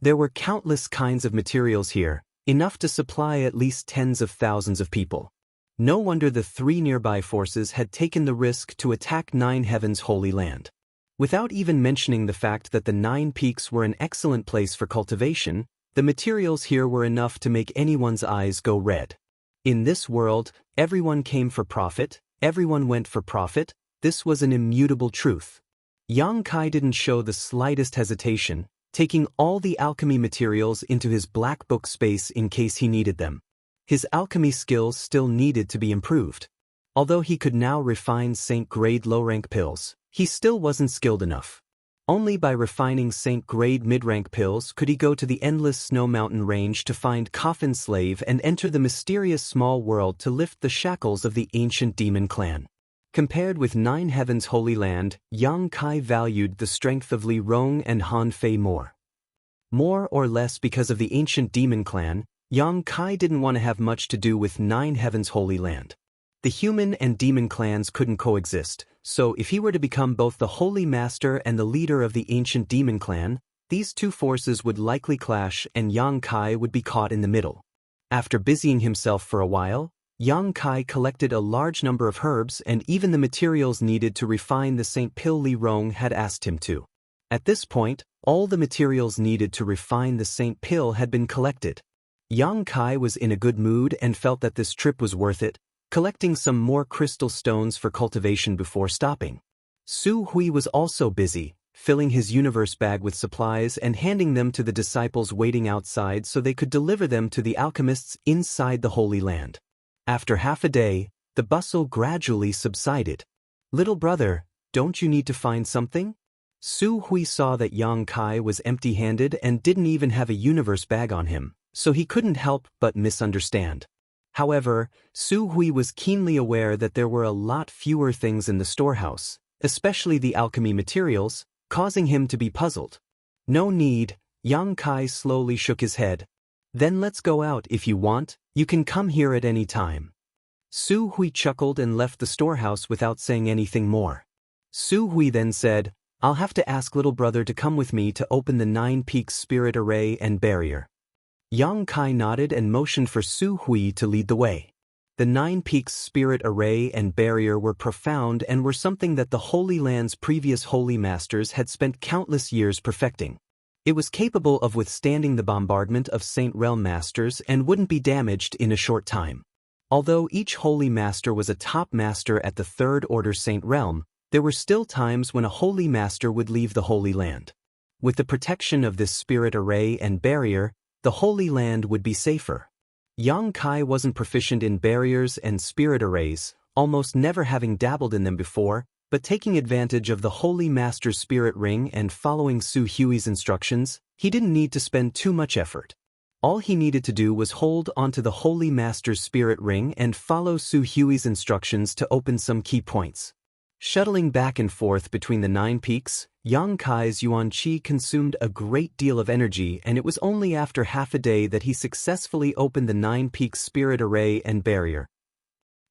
There were countless kinds of materials here, enough to supply at least tens of thousands of people. No wonder the 3 nearby forces had taken the risk to attack 9 Heavens Holy Land. Without even mentioning the fact that the 9 peaks were an excellent place for cultivation, the materials here were enough to make anyone's eyes go red. In this world, everyone came for profit, everyone went for profit. This was an immutable truth. Yang Kai didn't show the slightest hesitation, taking all the alchemy materials into his black book space in case he needed them. His alchemy skills still needed to be improved. Although he could now refine Saint-grade low-rank pills, he still wasn't skilled enough. Only by refining Saint-grade mid-rank pills could he go to the endless snow mountain range to find Coffin Slave and enter the mysterious small world to lift the shackles of the ancient demon clan. Compared with 9 Heavens Holy Land, Yang Kai valued the strength of Li Rong and Han Fei more. More or less because of the ancient demon clan, Yang Kai didn't want to have much to do with 9 Heavens Holy Land. The human and demon clans couldn't coexist, so if he were to become both the Holy Master and the leader of the ancient demon clan, these two forces would likely clash and Yang Kai would be caught in the middle. After busying himself for a while, Yang Kai collected a large number of herbs and even the materials needed to refine the St. Pill Li Rong had asked him to. At this point, all the materials needed to refine the St. Pill had been collected. Yang Kai was in a good mood and felt that this trip was worth it, collecting some more crystal stones for cultivation before stopping. Su Hui was also busy, filling his universe bag with supplies and handing them to the disciples waiting outside so they could deliver them to the alchemists inside the Holy Land. After half a day, the bustle gradually subsided. Little brother, don't you need to find something? Su Hui saw that Yang Kai was empty-handed and didn't even have a universe bag on him, so he couldn't help but misunderstand. However, Su Hui was keenly aware that there were a lot fewer things in the storehouse, especially the alchemy materials, causing him to be puzzled. No need, Yang Kai slowly shook his head. Then let's go out if you want, you can come here at any time. Su Hui chuckled and left the storehouse without saying anything more. Su Hui then said, I'll have to ask little brother to come with me to open the 9 Peaks Spirit Array and Barrier. Yang Kai nodded and motioned for Su Hui to lead the way. The 9 Peaks Spirit Array and Barrier were profound and were something that the Holy Land's previous Holy Masters had spent countless years perfecting. It was capable of withstanding the bombardment of Saint Realm Masters and wouldn't be damaged in a short time. Although each Holy Master was a top master at the Third Order Saint Realm, there were still times when a Holy Master would leave the Holy Land. With the protection of this Spirit Array and Barrier, the Holy Land would be safer. Yang Kai wasn't proficient in barriers and spirit arrays, almost never having dabbled in them before, but taking advantage of the Holy Master's spirit ring and following Su Hui's instructions, he didn't need to spend too much effort. All he needed to do was hold onto the Holy Master's spirit ring and follow Su Hui's instructions to open some key points. Shuttling back and forth between the 9 peaks, Yang Kai's Yuan Qi consumed a great deal of energy, and it was only after half a day that he successfully opened the 9 peaks spirit array and barrier.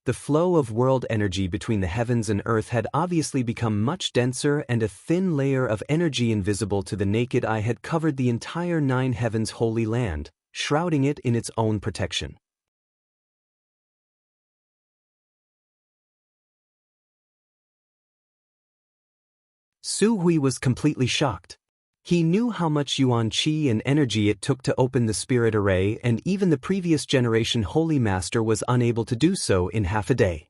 The flow of world energy between the heavens and earth had obviously become much denser, and a thin layer of energy invisible to the naked eye had covered the entire 9 heavens holy land, shrouding it in its own protection. Su Hui was completely shocked. He knew how much Yuan Qi and energy it took to open the spirit array, and even the previous generation Holy Master was unable to do so in half a day.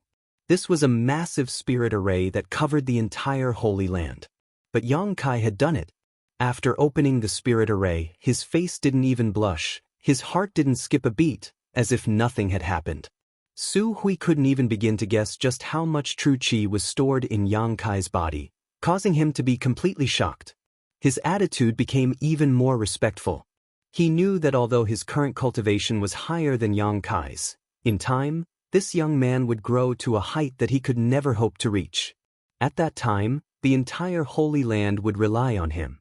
This was a massive spirit array that covered the entire Holy Land. But Yang Kai had done it. After opening the spirit array, his face didn't even blush, his heart didn't skip a beat, as if nothing had happened. Su Hui couldn't even begin to guess just how much true qi was stored in Yang Kai's body, causing him to be completely shocked. His attitude became even more respectful. He knew that although his current cultivation was higher than Yang Kai's, in time, this young man would grow to a height that he could never hope to reach. At that time, the entire Holy Land would rely on him.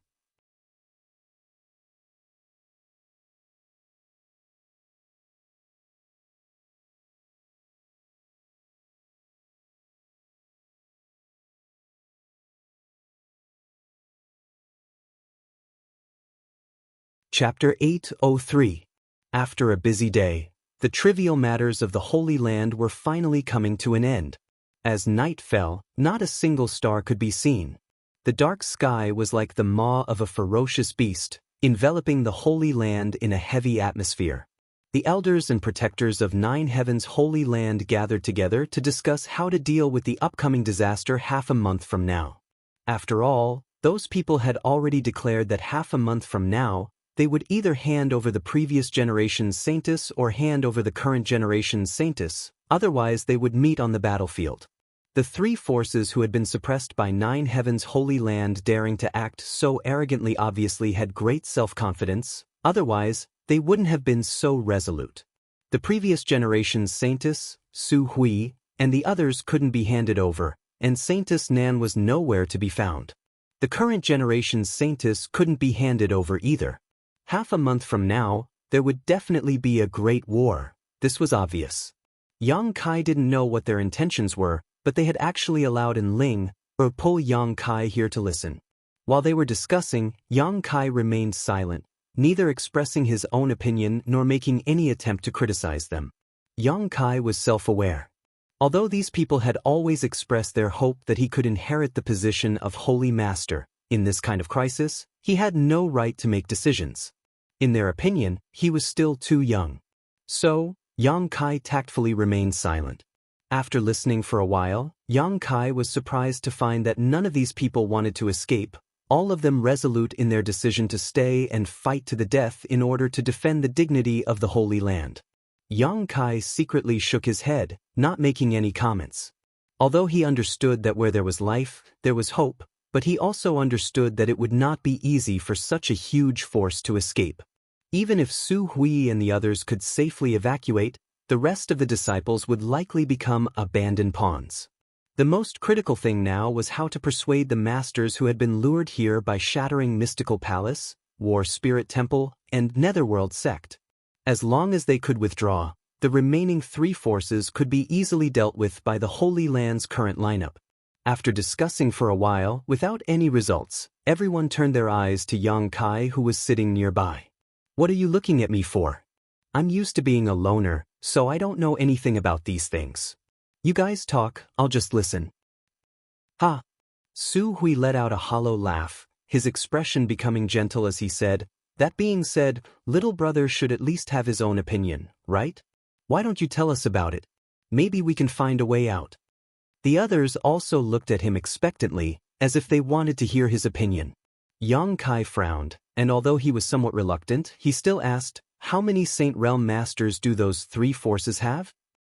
Chapter 803. After a busy day, the trivial matters of the Holy Land were finally coming to an end. As night fell, not a single star could be seen. The dark sky was like the maw of a ferocious beast, enveloping the Holy Land in a heavy atmosphere. The elders and protectors of 9 heavens Holy Land gathered together to discuss how to deal with the upcoming disaster half a month from now. After all, those people had already declared that half a month from now, they would either hand over the previous generation's Saintus or hand over the current generation's Saintus, otherwise they would meet on the battlefield. The 3 forces who had been suppressed by 9 heavens Holy Land daring to act so arrogantly obviously had great self-confidence, otherwise, they wouldn't have been so resolute. The previous generation's Saintus, Su Hui, and the others couldn't be handed over, and Saintus Nan was nowhere to be found. The current generation's Saintus couldn't be handed over either. Half a month from now, there would definitely be a great war. This was obvious. Yang Kai didn't know what their intentions were, but they had actually allowed Ling, or pull Yang Kai here to listen. While they were discussing, Yang Kai remained silent, neither expressing his own opinion nor making any attempt to criticize them. Yang Kai was self-aware. Although these people had always expressed their hope that he could inherit the position of Holy Master, in this kind of crisis, he had no right to make decisions. In their opinion, he was still too young. So, Yang Kai tactfully remained silent. After listening for a while, Yang Kai was surprised to find that none of these people wanted to escape, all of them resolute in their decision to stay and fight to the death in order to defend the dignity of the Holy Land. Yang Kai secretly shook his head, not making any comments. Although he understood that where there was life, there was hope, but he also understood that it would not be easy for such a huge force to escape. Even if Su Hui and the others could safely evacuate, the rest of the disciples would likely become abandoned pawns. The most critical thing now was how to persuade the masters who had been lured here by Shattering Mystical Palace, War Spirit Temple, and Netherworld Sect. As long as they could withdraw, the remaining 3 forces could be easily dealt with by the Holy Land's current lineup. After discussing for a while, without any results, everyone turned their eyes to Yang Kai, who was sitting nearby. "What are you looking at me for? I'm used to being a loner, so I don't know anything about these things. You guys talk, I'll just listen." "Ha!" Su Hui let out a hollow laugh, his expression becoming gentle as he said, "That being said, little brother should at least have his own opinion, right? Why don't you tell us about it? Maybe we can find a way out." The others also looked at him expectantly, as if they wanted to hear his opinion. Yang Kai frowned, and although he was somewhat reluctant, he still asked, "How many Saint Realm Masters do those 3 forces have?"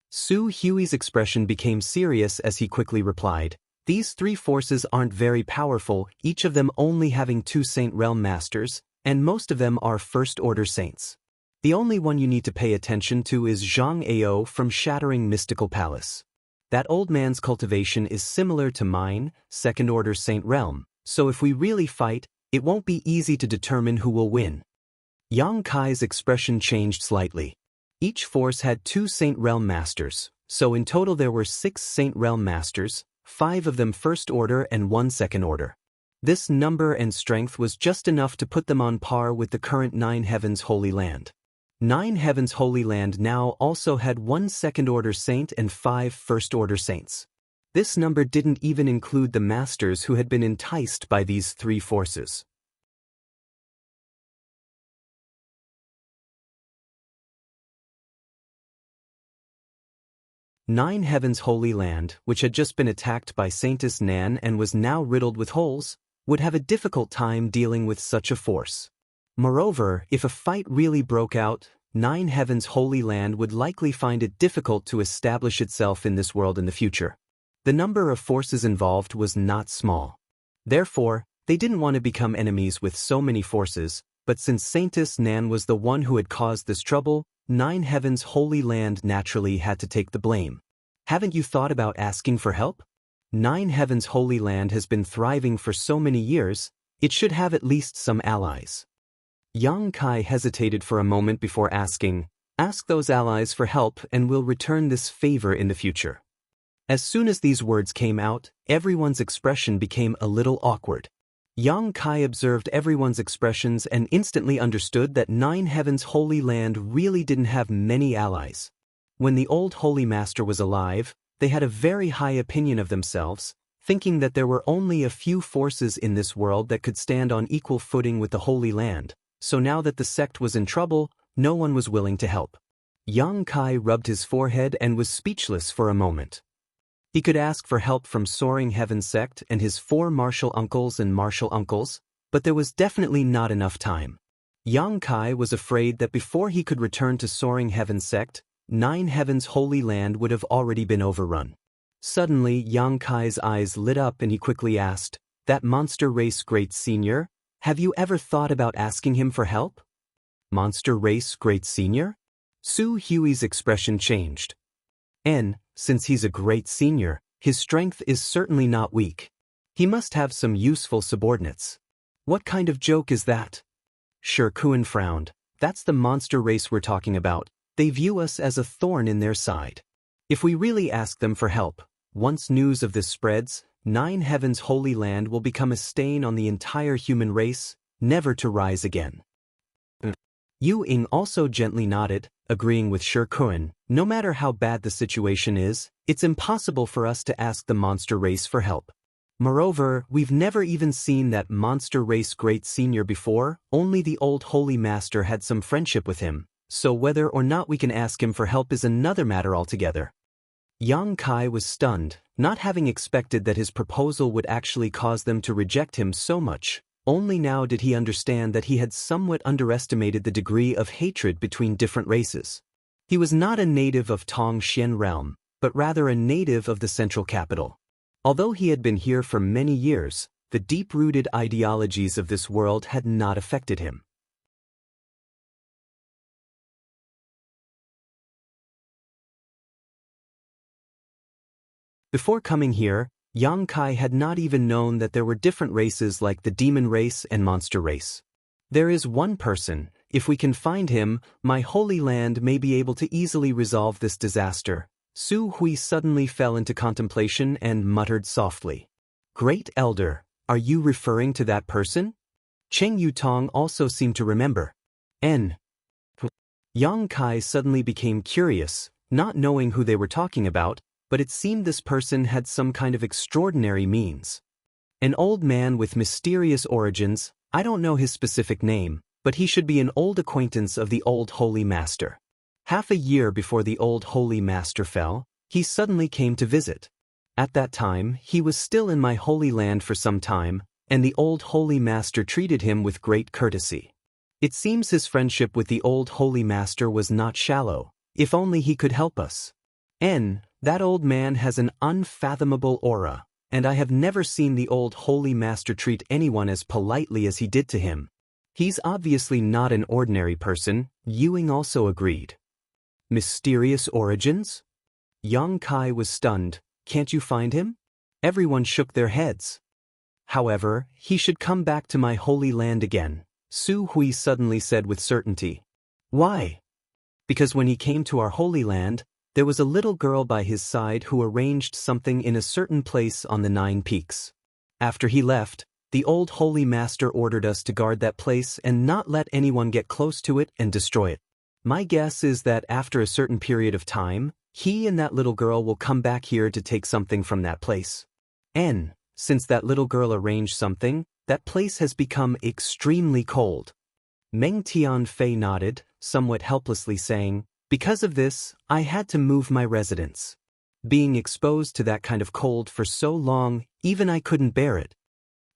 Su Hui's expression became serious as he quickly replied, "These three forces aren't very powerful, each of them only having 2 Saint Realm Masters, and most of them are First-Order Saints. The only one you need to pay attention to is Jianghu from Shattering Mystical Palace. That old man's cultivation is similar to mine, Second-Order Saint Realm, so if we really fight, it won't be easy to determine who will win." Yang Kai's expression changed slightly. Each force had 2 Saint Realm Masters, so in total there were 6 Saint Realm Masters, 5 of them First Order and 1 Second Order. This number and strength was just enough to put them on par with the current 9 Heavens Holy Land. 9 Heavens Holy Land now also had 1 Second Order Saint and 5 First Order Saints. This number didn't even include the Masters who had been enticed by these 3 forces. Nine Heavens Holy Land, which had just been attacked by Saintess Nan and was now riddled with holes, would have a difficult time dealing with such a force. Moreover, if a fight really broke out, 9 Heavens Holy Land would likely find it difficult to establish itself in this world in the future. The number of forces involved was not small. Therefore, they didn't want to become enemies with so many forces, but since Saintess Nan was the one who had caused this trouble, 9 Heavens Holy Land naturally had to take the blame. Haven't you thought about asking for help? 9 Heavens Holy Land has been thriving for so many years, it should have at least some allies. Yang Kai hesitated for a moment before asking, "Ask those allies for help and we'll return this favor in the future." As soon as these words came out, everyone's expression became a little awkward. Yang Kai observed everyone's expressions and instantly understood that 9 Heavens Holy Land really didn't have many allies. When the old Holy Master was alive, they had a very high opinion of themselves, thinking that there were only a few forces in this world that could stand on equal footing with the Holy Land, so now that the sect was in trouble, no one was willing to help. Yang Kai rubbed his forehead and was speechless for a moment. He could ask for help from Soaring Heaven Sect and his 4 martial uncles and martial uncles, but there was definitely not enough time. Yang Kai was afraid that before he could return to Soaring Heaven Sect, 9 Heavens Holy Land would have already been overrun. Suddenly, Yang Kai's eyes lit up and he quickly asked, "That monster race great senior, have you ever thought about asking him for help?" "Monster race great senior?" Su Hui's expression changed. Since he's a great senior, his strength is certainly not weak. He must have some useful subordinates. What kind of joke is that? Shirkuan frowned. That's the monster race we're talking about. They view us as a thorn in their side. If we really ask them for help, once news of this spreads, 9 Heavens Holy Land will become a stain on the entire human race, never to rise again. Yu Ying also gently nodded, agreeing with Shirkuan. No matter how bad the situation is, it's impossible for us to ask the monster race for help. Moreover, we've never even seen that monster race great senior before, only the old Holy Master had some friendship with him, so whether or not we can ask him for help is another matter altogether. Yang Kai was stunned, not having expected that his proposal would actually cause them to reject him so much. Only now did he understand that he had somewhat underestimated the degree of hatred between different races. He was not a native of Tongxian realm, but rather a native of the central capital. Although he had been here for many years, the deep-rooted ideologies of this world had not affected him. Before coming here, Yang Kai had not even known that there were different races like the demon race and monster race. There is one person, if we can find him, my holy land may be able to easily resolve this disaster. Su Hui suddenly fell into contemplation and muttered softly. Great Elder, are you referring to that person? Cheng Yutong also seemed to remember. Yang Kai suddenly became curious, not knowing who they were talking about, but it seemed this person had some kind of extraordinary means. An old man with mysterious origins, I don't know his specific name, but he should be an old acquaintance of the old Holy Master. Half a year before the old Holy Master fell, he suddenly came to visit. At that time, he was still in my holy land for some time, and the old Holy Master treated him with great courtesy. It seems his friendship with the old Holy Master was not shallow, if only he could help us. That old man has an unfathomable aura, and I have never seen the old holy master treat anyone as politely as he did to him. He's obviously not an ordinary person, Ewing also agreed. Mysterious origins? Yang Kai was stunned. Can't you find him? Everyone shook their heads. However, he should come back to my holy land again, Su Hui suddenly said with certainty. Why? Because when he came to our holy land, there was a little girl by his side who arranged something in a certain place on the 9 peaks. After he left, the old holy master ordered us to guard that place and not let anyone get close to it and destroy it. My guess is that after a certain period of time, he and that little girl will come back here to take something from that place. Since that little girl arranged something, that place has become extremely cold. Meng Tianfei nodded, somewhat helplessly saying, because of this, I had to move my residence. Being exposed to that kind of cold for so long, even I couldn't bear it.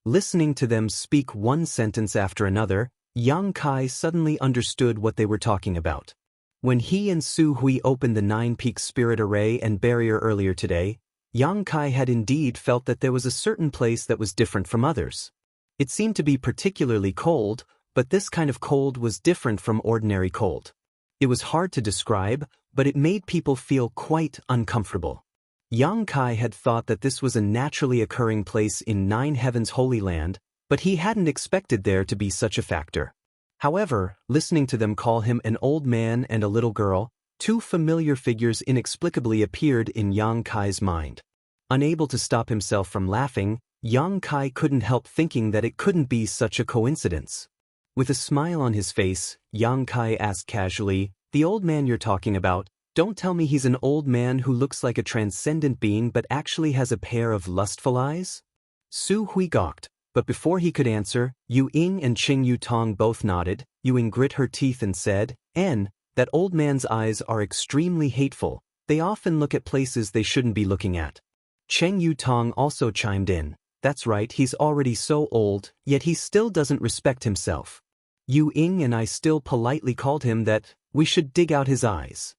Listening to them speak one sentence after another, Yang Kai suddenly understood what they were talking about. When he and Su Hui opened the 9 Peaks Spirit Array and Barrier earlier today, Yang Kai had indeed felt that there was a certain place that was different from others. It seemed to be particularly cold, but this kind of cold was different from ordinary cold. It was hard to describe, but it made people feel quite uncomfortable. Yang Kai had thought that this was a naturally occurring place in 9 Heavens Holy Land, but he hadn't expected there to be such a factor. However, listening to them call him an old man and a little girl, 2 familiar figures inexplicably appeared in Yang Kai's mind. Unable to stop himself from laughing, Yang Kai couldn't help thinking that it couldn't be such a coincidence. With a smile on his face, Yang Kai asked casually, the old man you're talking about, don't tell me he's an old man who looks like a transcendent being but actually has a pair of lustful eyes? Su Hui gawked, but before he could answer, Yu Ying and Cheng Yu Tong both nodded. Yu Ying grit her teeth and said, that old man's eyes are extremely hateful, they often look at places they shouldn't be looking at. Cheng Yu Tong also chimed in, that's right, he's already so old, yet he still doesn't respect himself. Yu Ying and I still politely called him that we should dig out his eyes.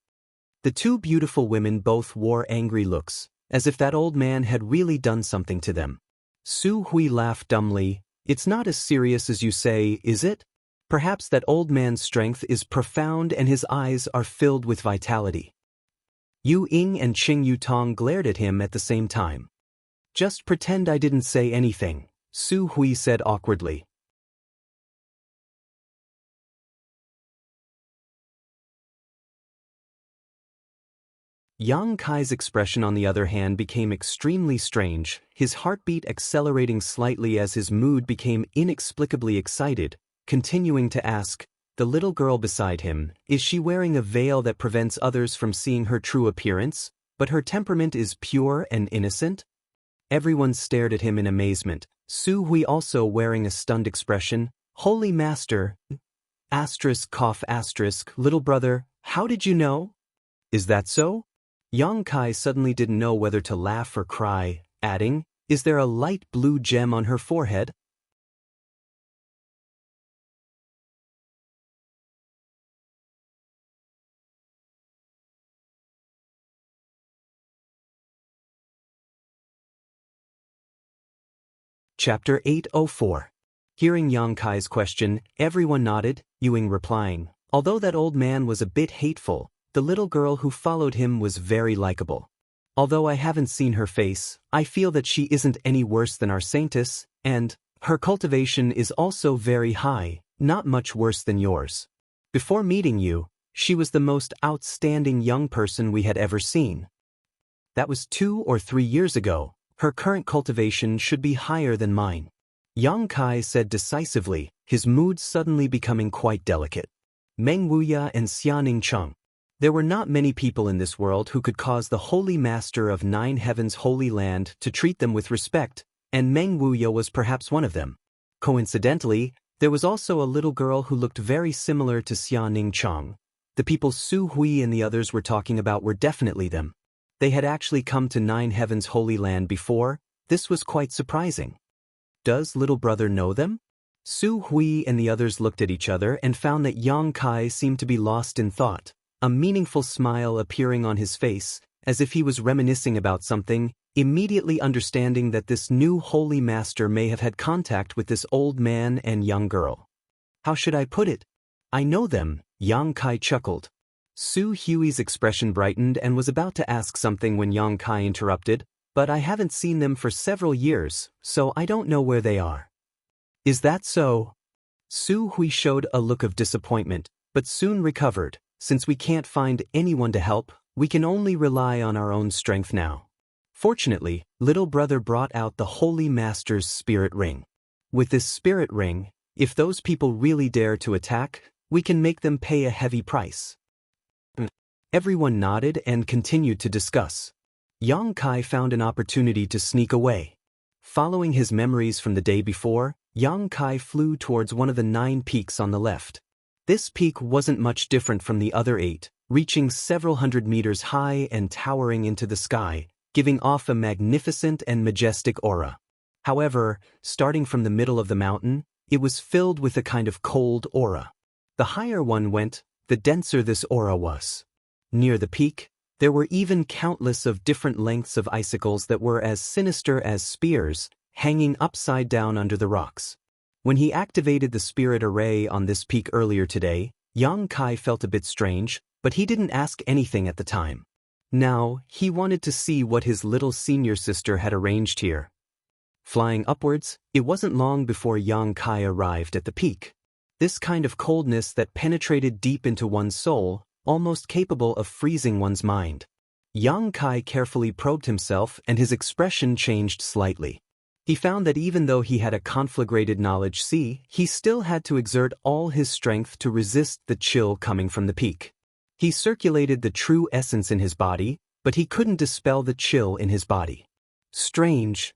The 2 beautiful women both wore angry looks, as if that old man had really done something to them. Su Hui laughed dumbly, it's not as serious as you say, is it? Perhaps that old man's strength is profound and his eyes are filled with vitality. Yu Ying and Cheng Yu Tong glared at him at the same time. Just pretend I didn't say anything, Su Hui said awkwardly. Yang Kai's expression on the other hand became extremely strange, his heartbeat accelerating slightly as his mood became inexplicably excited, continuing to ask, the little girl beside him, is she wearing a veil that prevents others from seeing her true appearance, but her temperament is pure and innocent? Everyone stared at him in amazement, Su Hui also wearing a stunned expression, Holy Master, little brother, how did you know? Is that so? Yang Kai suddenly didn't know whether to laugh or cry, adding, is there a light blue gem on her forehead? Chapter 804. Hearing Yang Kai's question, everyone nodded, Ewing replying, although that old man was a bit hateful, the little girl who followed him was very likable. Although I haven't seen her face, I feel that she isn't any worse than our saintess, and her cultivation is also very high, not much worse than yours. Before meeting you, she was the most outstanding young person we had ever seen. That was 2 or 3 years ago. Her current cultivation should be higher than mine. Yang Kai said decisively, his mood suddenly becoming quite delicate. Meng Wuya and Xianing Cheng. There were not many people in this world who could cause the Holy Master of 9 Heavens Holy Land to treat them with respect, and Meng Wuya was perhaps one of them. Coincidentally, there was also a little girl who looked very similar to Xianing Cheng. The people Su Hui and the others were talking about were definitely them. They had actually come to 9 Heavens Holy Land before. This was quite surprising. Does little brother know them? Su Hui and the others looked at each other and found that Yang Kai seemed to be lost in thought. A meaningful smile appearing on his face, as if he was reminiscing about something, immediately understanding that this new holy master may have had contact with this old man and young girl. How should I put it? I know them, Yang Kai chuckled. Su Hui's expression brightened and was about to ask something when Yang Kai interrupted, but I haven't seen them for several years, so I don't know where they are. Is that so? Su Hui showed a look of disappointment, but soon recovered. Since we can't find anyone to help, we can only rely on our own strength now. Fortunately, little brother brought out the Holy Master's spirit ring. With this spirit ring, if those people really dare to attack, we can make them pay a heavy price. Everyone nodded and continued to discuss. Yang Kai found an opportunity to sneak away. Following his memories from the day before, Yang Kai flew towards one of the 9 peaks on the left. This peak wasn't much different from the other 8, reaching several hundred meters high and towering into the sky, giving off a magnificent and majestic aura. However, starting from the middle of the mountain, it was filled with a kind of cold aura. The higher one went, the denser this aura was. Near the peak, there were even countless of different lengths of icicles that were as sinister as spears, hanging upside down under the rocks. When he activated the spirit array on this peak earlier today, Yang Kai felt a bit strange, but he didn't ask anything at the time. Now, he wanted to see what his little senior sister had arranged here. Flying upwards, it wasn't long before Yang Kai arrived at the peak. This kind of coldness that penetrated deep into one's soul, almost capable of freezing one's mind. Yang Kai carefully probed himself and his expression changed slightly. He found that even though he had a conflagrated knowledge sea, he still had to exert all his strength to resist the chill coming from the peak. He circulated the true essence in his body, but he couldn't dispel the chill in his body. Strange.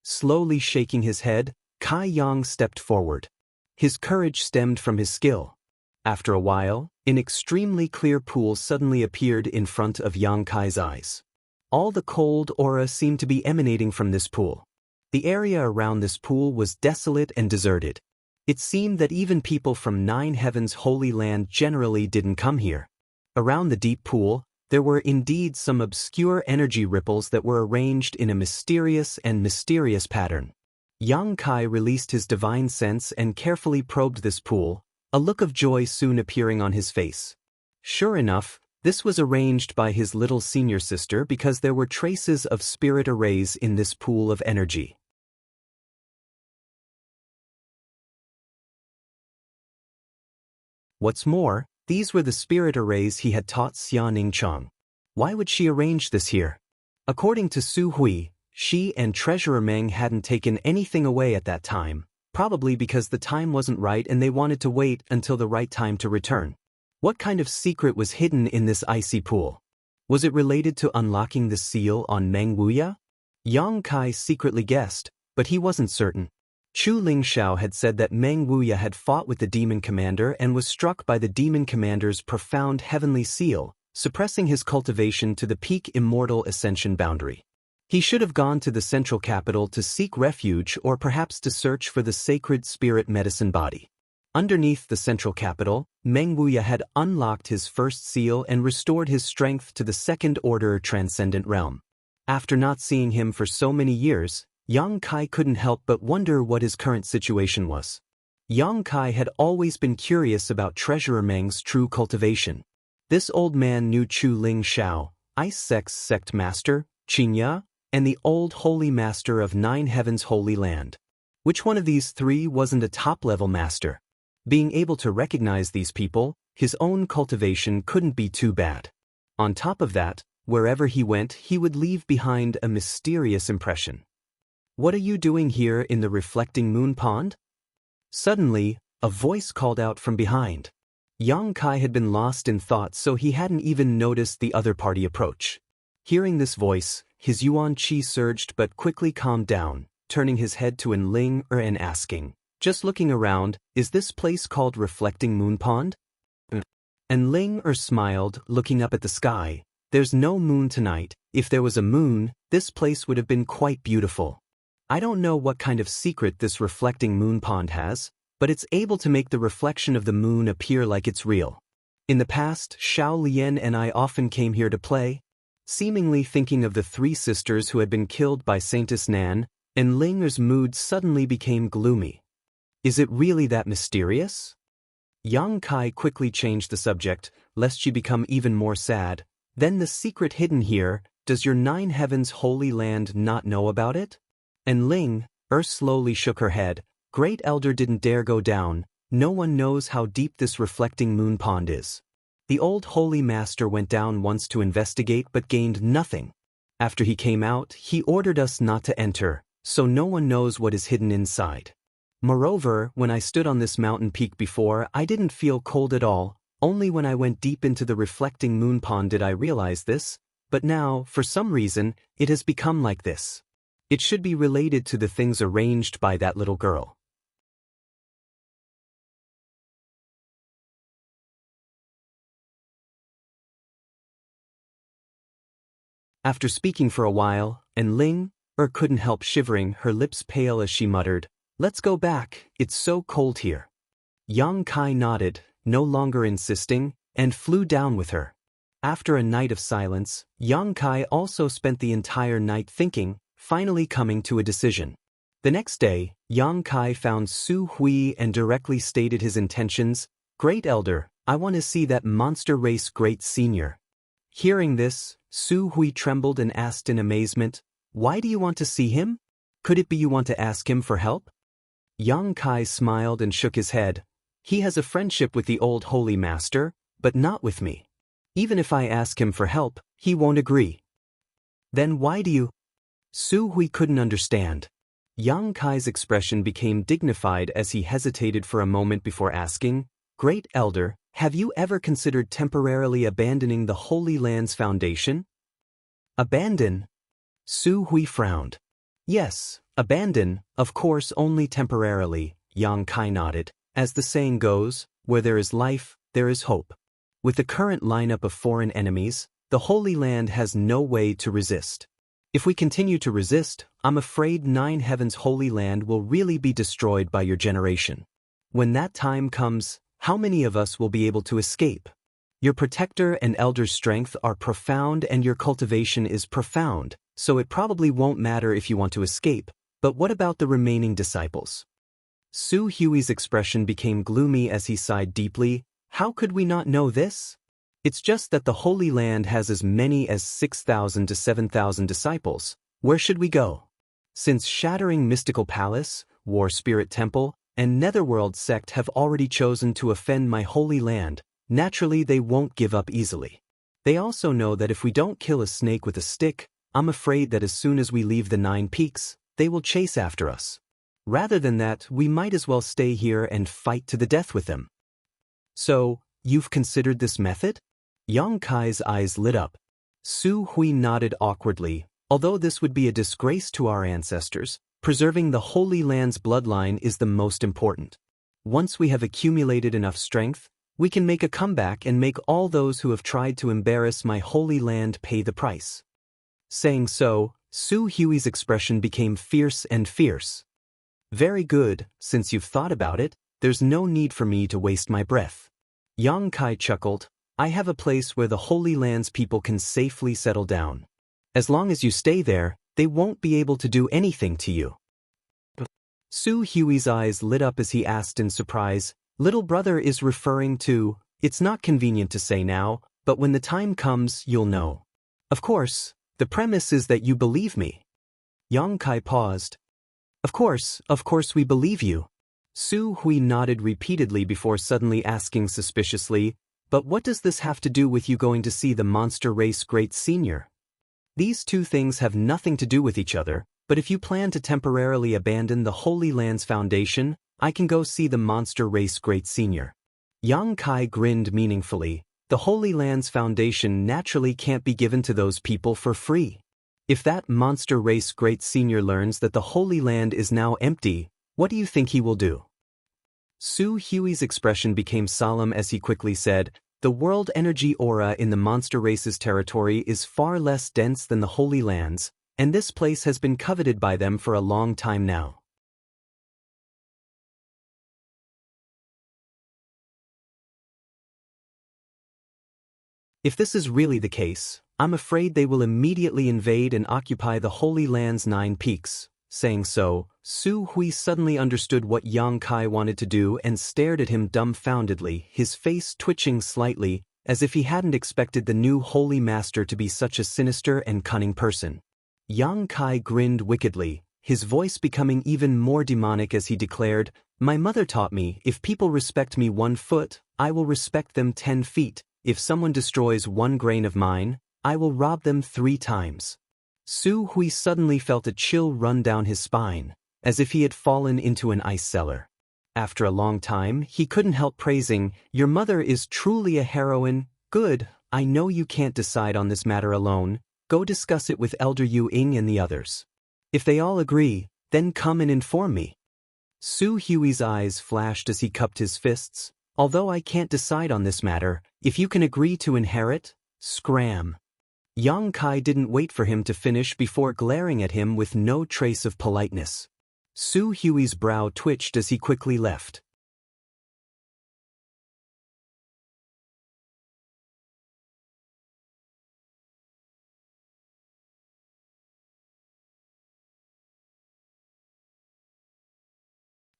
Slowly shaking his head, Kai Yang stepped forward. His courage stemmed from his skill. After a while, an extremely clear pool suddenly appeared in front of Yang Kai's eyes. All the cold aura seemed to be emanating from this pool. The area around this pool was desolate and deserted. It seemed that even people from 9 Heavens' holy land generally didn't come here. Around the deep pool, there were indeed some obscure energy ripples that were arranged in a mysterious pattern. Yang Kai released his divine sense and carefully probed this pool, a look of joy soon appearing on his face. Sure enough, this was arranged by his little senior sister because there were traces of spirit arrays in this pool of energy. What's more, these were the spirit arrays he had taught Xia Ningchang. Why would she arrange this here? According to Su Hui, she and Treasurer Meng hadn't taken anything away at that time, probably because the time wasn't right and they wanted to wait until the right time to return. What kind of secret was hidden in this icy pool? Was it related to unlocking the seal on Meng Wuya? Yang Kai secretly guessed, but he wasn't certain. Chu Lingxiao had said that Meng Wuya had fought with the demon commander and was struck by the demon commander's profound heavenly seal, suppressing his cultivation to the peak Immortal ascension boundary. He should have gone to the central capital to seek refuge or perhaps to search for the sacred spirit medicine body. Underneath the central capital, Meng Wuya had unlocked his first seal and restored his strength to the second-order transcendent realm. After not seeing him for so many years, Yang Kai couldn't help but wonder what his current situation was. Yang Kai had always been curious about Treasurer Meng's true cultivation. This old man knew Chu Lingxiao, Ice Sect's sect master, Qingya, and the old holy master of 9 Heavens' holy land. Which one of these 3 wasn't a top-level master? Being able to recognize these people, his own cultivation couldn't be too bad. On top of that, wherever he went, he would leave behind a mysterious impression. What are you doing here in the reflecting moon pond? Suddenly, a voice called out from behind. Yang Kai had been lost in thought, so he hadn't even noticed the other party approach. Hearing this voice, his yuan qi surged but quickly calmed down, turning his head to Enling and asking, "Just looking around, is this place called Reflecting Moon Pond?" Enling smiled, looking up at the sky. "There's no moon tonight. If there was a moon, this place would have been quite beautiful. I don't know what kind of secret this reflecting moon pond has, but it's able to make the reflection of the moon appear like it's real. In the past, Xiao Lian and I often came here to play." Seemingly thinking of the three sisters who had been killed by Saintess Nan, and Ling's mood suddenly became gloomy. Is it really that mysterious? Yang Kai quickly changed the subject, lest she become even more sad. Then the secret hidden here, does your nine heavens holy land not know about it? And Ling slowly shook her head. Great Elder didn't dare go down. No one knows how deep this reflecting moon pond is. The old holy master went down once to investigate but gained nothing. After he came out, he ordered us not to enter, so no one knows what is hidden inside. Moreover, when I stood on this mountain peak before, I didn't feel cold at all. Only when I went deep into the reflecting moon pond did I realize this, but now, for some reason, it has become like this. It should be related to the things arranged by that little girl. After speaking for a while, and Ling couldn't help shivering, her lips pale as she muttered, "Let's go back, it's so cold here." Yang Kai nodded, no longer insisting, and flew down with her. After a night of silence, Yang Kai also spent the entire night thinking, finally coming to a decision. The next day, Yang Kai found Su Hui and directly stated his intentions. "Great Elder, I want to see that monster race great senior." Hearing this, Su Hui trembled and asked in amazement, "Why do you want to see him? Could it be you want to ask him for help?" Yang Kai smiled and shook his head. "He has a friendship with the old holy master, but not with me. Even if I ask him for help, he won't agree." "Then why do you?" Su Hui couldn't understand. Yang Kai's expression became dignified as he hesitated for a moment before asking, "Great Elder, have you ever considered temporarily abandoning the Holy Land's foundation?" "Abandon?" Su Hui frowned. "Yes, abandon, of course only temporarily," Yang Kai nodded. "As the saying goes, where there is life, there is hope. With the current lineup of foreign enemies, the Holy Land has no way to resist. If we continue to resist, I'm afraid Nine Heavens Holy Land will really be destroyed by your generation. When that time comes, how many of us will be able to escape? Your protector and elder's strength are profound and your cultivation is profound, so it probably won't matter if you want to escape, but what about the remaining disciples?" Su Hui's expression became gloomy as he sighed deeply. "How could we not know this? It's just that the Holy Land has as many as 6,000 to 7,000 disciples. Where should we go? Since Shattering Mystical Palace, War Spirit Temple, and Netherworld Sect have already chosen to offend my Holy Land, naturally they won't give up easily. They also know that if we don't kill a snake with a stick, I'm afraid that as soon as we leave the 9 peaks, they will chase after us. Rather than that, we might as well stay here and fight to the death with them." "So, you've considered this method?" Yang Kai's eyes lit up. Su Hui nodded awkwardly. "Although this would be a disgrace to our ancestors, preserving the Holy Land's bloodline is the most important. Once we have accumulated enough strength, we can make a comeback and make all those who have tried to embarrass my Holy Land pay the price." Saying so, Su Hui's expression became fierce and fierce. "Very good, since you've thought about it, there's no need for me to waste my breath." Yang Kai chuckled. "I have a place where the Holy Land's people can safely settle down. As long as you stay there, they won't be able to do anything to you." Su Hui's eyes lit up as he asked in surprise, "Little brother is referring to, it's not convenient to say now, but when the time comes, you'll know. Of course, the premise is that you believe me." Yang Kai paused. Of course we believe you." Su Hui nodded repeatedly before suddenly asking suspiciously, "But what does this have to do with you going to see the monster race great senior?" "These two things have nothing to do with each other, but if you plan to temporarily abandon the Holy Land's foundation, I can go see the monster race great senior." Yang Kai grinned meaningfully. "The Holy Land's foundation naturally can't be given to those people for free. If that monster race great senior learns that the Holy Land is now empty, what do you think he will do?" Su Hui's expression became solemn as he quickly said, "The world energy aura in the monster race's territory is far less dense than the Holy Land's, and this place has been coveted by them for a long time now. If this is really the case, I'm afraid they will immediately invade and occupy the Holy Land's 9 peaks. Saying so, Su Hui suddenly understood what Yang Kai wanted to do and stared at him dumbfoundedly, his face twitching slightly, as if he hadn't expected the new Holy Master to be such a sinister and cunning person. Yang Kai grinned wickedly, his voice becoming even more demonic as he declared, "My mother taught me, if people respect me 1 foot, I will respect them 10 feet. If someone destroys 1 grain of mine, I will rob them 3 times. Su Hui suddenly felt a chill run down his spine, as if he had fallen into an ice cellar. After a long time, he couldn't help praising, "Your mother is truly a heroine. Good, I know you can't decide on this matter alone. Go discuss it with Elder Yu Ying and the others. If they all agree, then come and inform me." Su Hui's eyes flashed as he cupped his fists. "Although I can't decide on this matter, if you can agree to inherit, scram." Yang Kai didn't wait for him to finish before glaring at him with no trace of politeness. Su Hui's brow twitched as he quickly left.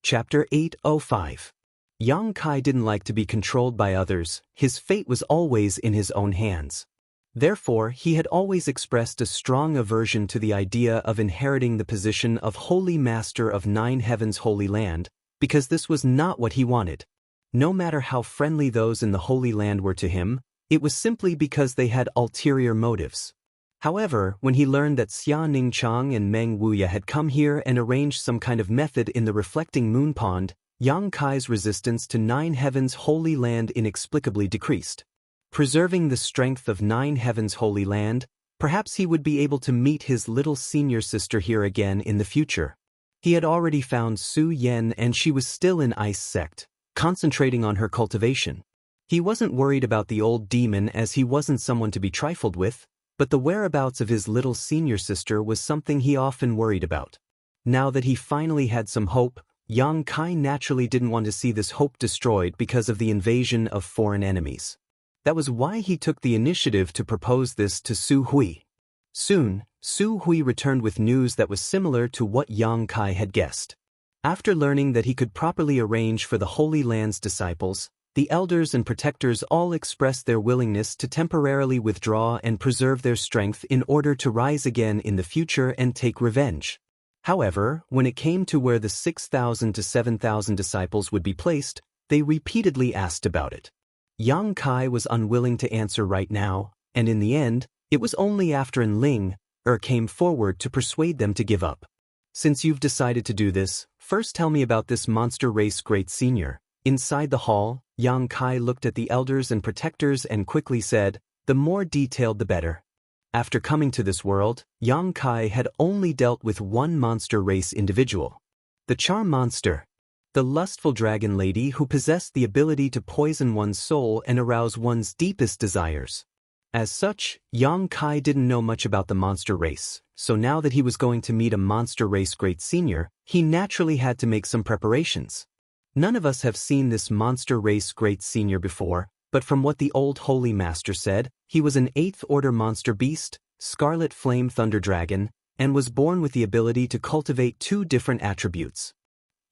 Chapter 805. Yang Kai didn't like to be controlled by others, his fate was always in his own hands. Therefore, he had always expressed a strong aversion to the idea of inheriting the position of Holy Master of 9 Heavens' Holy Land, because this was not what he wanted. No matter how friendly those in the Holy Land were to him, it was simply because they had ulterior motives. However, when he learned that Xia Ningchang and Meng Wuya had come here and arranged some kind of method in the reflecting moon pond, Yang Kai's resistance to 9 Heavens' Holy Land inexplicably decreased. Preserving the strength of 9 Heavens' Holy Land, perhaps he would be able to meet his little senior sister here again in the future. He had already found Su Yen and she was still in Ice Sect, concentrating on her cultivation. He wasn't worried about the old demon as he wasn't someone to be trifled with, but the whereabouts of his little senior sister was something he often worried about. Now that he finally had some hope, Yang Kai naturally didn't want to see this hope destroyed because of the invasion of foreign enemies. That was why he took the initiative to propose this to Su Hui. Soon, Su Hui returned with news that was similar to what Yang Kai had guessed. After learning that he could properly arrange for the Holy Land's disciples, the elders and protectors all expressed their willingness to temporarily withdraw and preserve their strength in order to rise again in the future and take revenge. However, when it came to where the 6,000 to 7,000 disciples would be placed, they repeatedly asked about it. Yang Kai was unwilling to answer right now, and in the end, it was only after Enling came forward to persuade them to give up. "Since you've decided to do this, first tell me about this monster race great senior." Inside the hall, Yang Kai looked at the elders and protectors and quickly said, "The more detailed the better." After coming to this world, Yang Kai had only dealt with one monster race individual. The charm monster. The lustful dragon lady who possessed the ability to poison one's soul and arouse one's deepest desires. As such, Yang Kai didn't know much about the monster race, so now that he was going to meet a monster race great senior, he naturally had to make some preparations. None of us have seen this monster race great senior before, but from what the old Holy Master said, he was an 8th order monster beast, Scarlet Flame Thunder Dragon, and was born with the ability to cultivate 2 different attributes.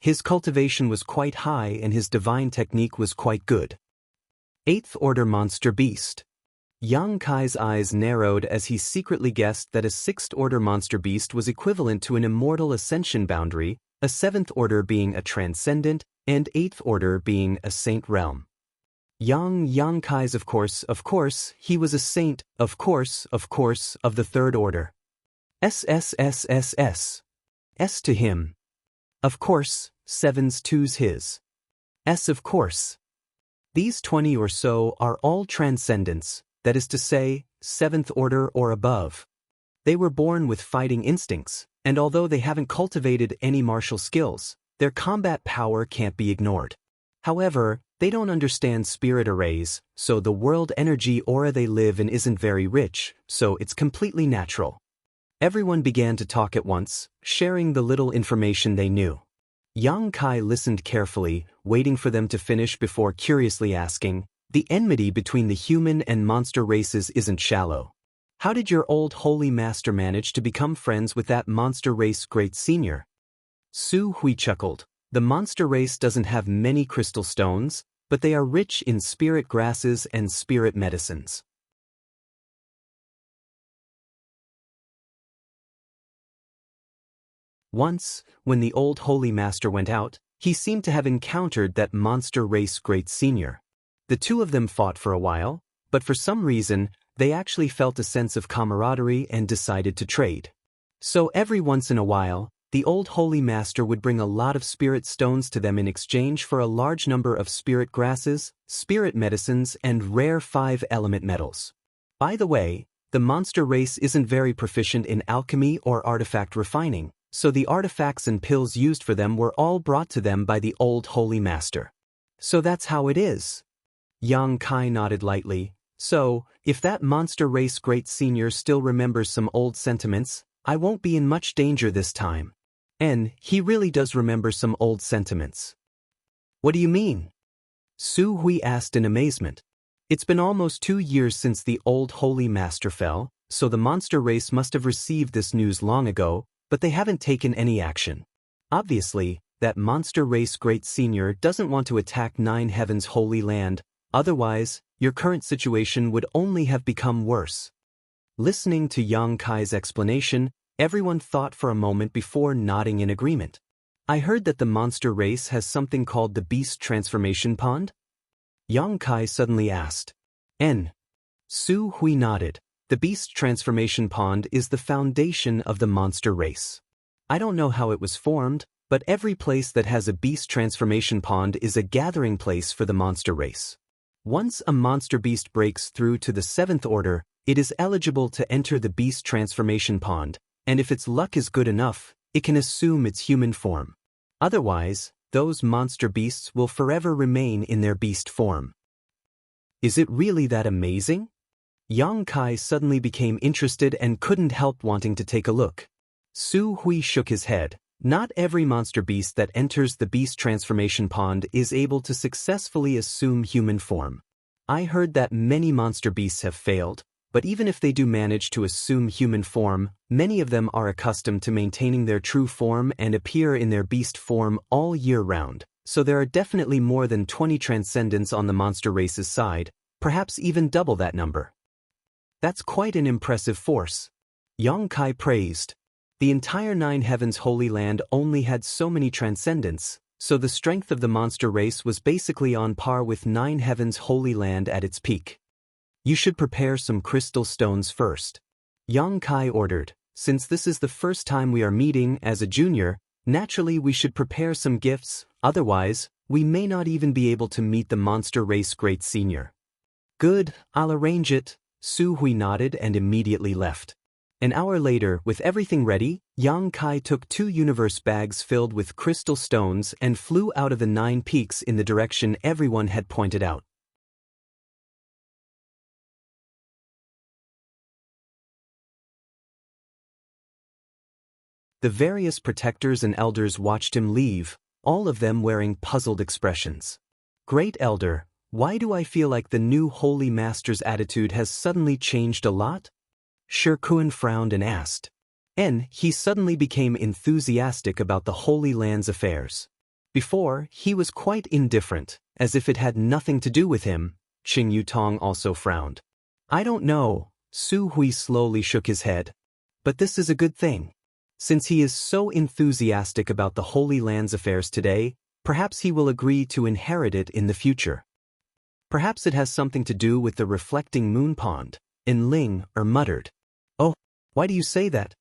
His cultivation was quite high and his divine technique was quite good. 8th order monster beast. Yang Kai's eyes narrowed as he secretly guessed that a 6th order monster beast was equivalent to an immortal ascension boundary, a 7th order being a transcendent, and 8th order being a saint realm. Yang Kai's of course, he was a saint, of course, of the 3rd order. S to him. Of course, 7's 2's his. S of course. These 20 or so are all transcendents, that is to say, 7th order or above. They were born with fighting instincts, and although they haven't cultivated any martial skills, their combat power can't be ignored. However, they don't understand spirit arrays, so the world energy aura they live in isn't very rich, so it's completely natural. Everyone began to talk at once, sharing the little information they knew. Yang Kai listened carefully, waiting for them to finish before curiously asking, "The enmity between the human and monster races isn't shallow. How did your old holy master manage to become friends with that monster race great senior? Su Hui chuckled. The monster race doesn't have many crystal stones, but they are rich in spirit grasses and spirit medicines. Once, when the old holy master went out, he seemed to have encountered that monster race great senior. The two of them fought for a while, but for some reason, they actually felt a sense of camaraderie and decided to trade. So every once in a while, the old holy master would bring a lot of spirit stones to them in exchange for a large number of spirit grasses, spirit medicines, and rare 5-element metals. By the way, the monster race isn't very proficient in alchemy or artifact refining, so the artifacts and pills used for them were all brought to them by the old holy master. So that's how it is. Yang Kai nodded lightly. So, if that monster race great senior still remembers some old sentiments, I won't be in much danger this time. And he really does remember some old sentiments. What do you mean? Su Hui asked in amazement. It's been almost 2 years since the old holy master fell, so the monster race must have received this news long ago, but they haven't taken any action. Obviously, that monster race great senior doesn't want to attack Nine Heavens' holy land, otherwise, your current situation would only have become worse. Listening to Yang Kai's explanation, everyone thought for a moment before nodding in agreement. I heard that the monster race has something called the Beast Transformation Pond? Yang Kai suddenly asked. Su Hui nodded. The Beast Transformation Pond is the foundation of the monster race. I don't know how it was formed, but every place that has a Beast Transformation Pond is a gathering place for the monster race. Once a monster beast breaks through to the 7th order, it is eligible to enter the Beast Transformation Pond, and if its luck is good enough, it can assume its human form. Otherwise, those monster beasts will forever remain in their beast form. Is it really that amazing? Yang Kai suddenly became interested and couldn't help wanting to take a look. Su Hui shook his head. Not every monster beast that enters the Beast Transformation Pond is able to successfully assume human form. I heard that many monster beasts have failed, but even if they do manage to assume human form, many of them are accustomed to maintaining their true form and appear in their beast form all year round, so there are definitely more than 20 transcendents on the monster race's side, perhaps even double that number. That's quite an impressive force. Yang Kai praised. The entire Nine Heavens Holy Land only had so many transcendents, so the strength of the monster race was basically on par with Nine Heavens Holy Land at its peak. You should prepare some crystal stones first. Yang Kai ordered. Since this is the first time we are meeting as a junior, naturally we should prepare some gifts, otherwise, we may not even be able to meet the monster race great senior. Good, I'll arrange it. Su Hui nodded and immediately left. An hour later, with everything ready, Yang Kai took 2 universe bags filled with crystal stones and flew out of the 9 peaks in the direction everyone had pointed out. The various protectors and elders watched him leave, all of them wearing puzzled expressions. Great Elder, why do I feel like the new Holy Master's attitude has suddenly changed a lot? Shikuan frowned and asked. He suddenly became enthusiastic about the Holy Land's affairs. Before, he was quite indifferent, as if it had nothing to do with him. Qing Yutong also frowned. I don't know, Su Hui slowly shook his head. But this is a good thing. Since he is so enthusiastic about the Holy Land's affairs today, perhaps he will agree to inherit it in the future. Perhaps it has something to do with the reflecting moon pond, Ling muttered. Oh, why do you say that?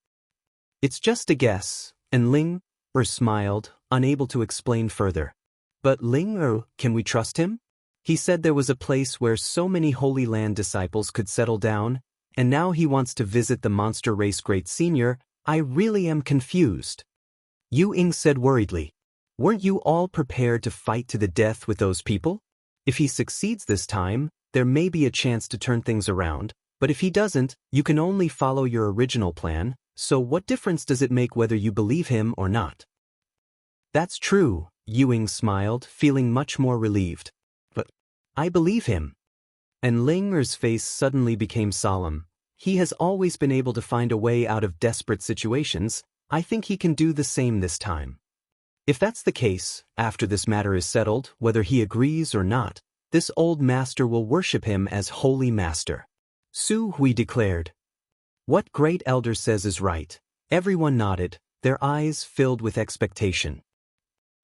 It's just a guess, Ling smiled, unable to explain further. But Ling can we trust him? He said there was a place where so many Holy Land disciples could settle down, and now he wants to visit the monster race great senior. I really am confused. Yu Ying said worriedly. Weren't you all prepared to fight to the death with those people? If he succeeds this time, there may be a chance to turn things around, but if he doesn't, you can only follow your original plan, so what difference does it make whether you believe him or not? That's true, Yu Ying smiled, feeling much more relieved. But I believe him. And Ling Er's face suddenly became solemn. he has always been able to find a way out of desperate situations. I think he can do the same this time. If that's the case, after this matter is settled, whether he agrees or not, this old master will worship him as holy master. Su Hui declared. What great elder says is right. Everyone nodded, their eyes filled with expectation.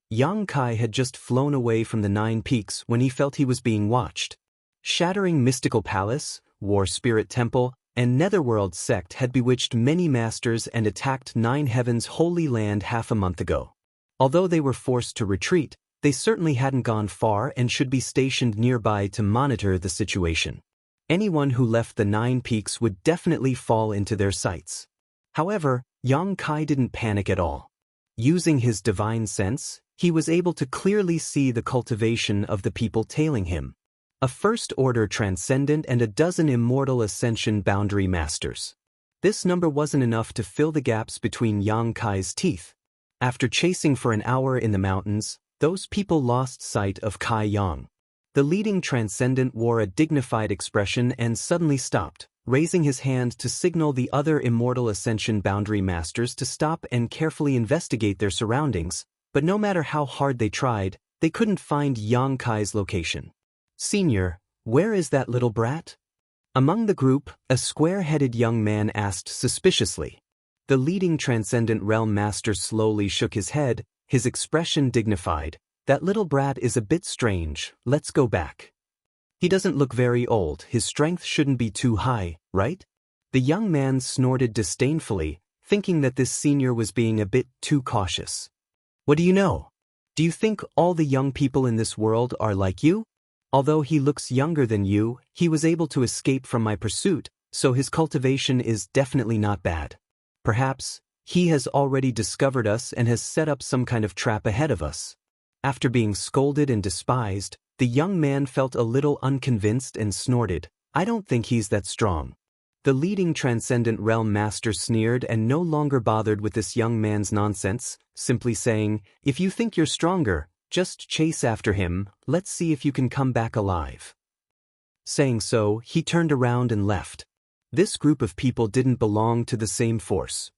Yang Kai had just flown away from the 9 peaks when he felt he was being watched. Shattering Mystical Palace, War Spirit Temple, and Netherworld sect had bewitched many masters and attacked 9 Heavens Holy Land half a month ago. Although they were forced to retreat, they certainly hadn't gone far and should be stationed nearby to monitor the situation. Anyone who left the 9 peaks would definitely fall into their sights. However, Yang Kai didn't panic at all. Using his divine sense, he was able to clearly see the cultivation of the people tailing him. A first-order transcendent and a dozen immortal ascension boundary masters. This number wasn't enough to fill the gaps between Yang Kai's teeth. After chasing for an hour in the mountains, those people lost sight of Kai Yang. The leading transcendent wore a dignified expression and suddenly stopped, raising his hand to signal the other immortal ascension boundary masters to stop and carefully investigate their surroundings, but no matter how hard they tried, they couldn't find Yang Kai's location. Senior, where is that little brat? Among the group, a square-headed young man asked suspiciously. The leading transcendent realm master slowly shook his head, his expression dignified. That little brat is a bit strange, let's go back. He doesn't look very old, his strength shouldn't be too high, right? The young man snorted disdainfully, thinking that this senior was being a bit too cautious. What do you know? Do you think all the young people in this world are like you? Although he looks younger than you, he was able to escape from my pursuit, so his cultivation is definitely not bad. Perhaps, he has already discovered us and has set up some kind of trap ahead of us. After being scolded and despised, the young man felt a little unconvinced and snorted, I don't think he's that strong. The leading transcendent realm master sneered and no longer bothered with this young man's nonsense, simply saying, if you think you're stronger, just chase after him, let's see if you can come back alive. Saying so, he turned around and left. This group of people didn't belong to the same force.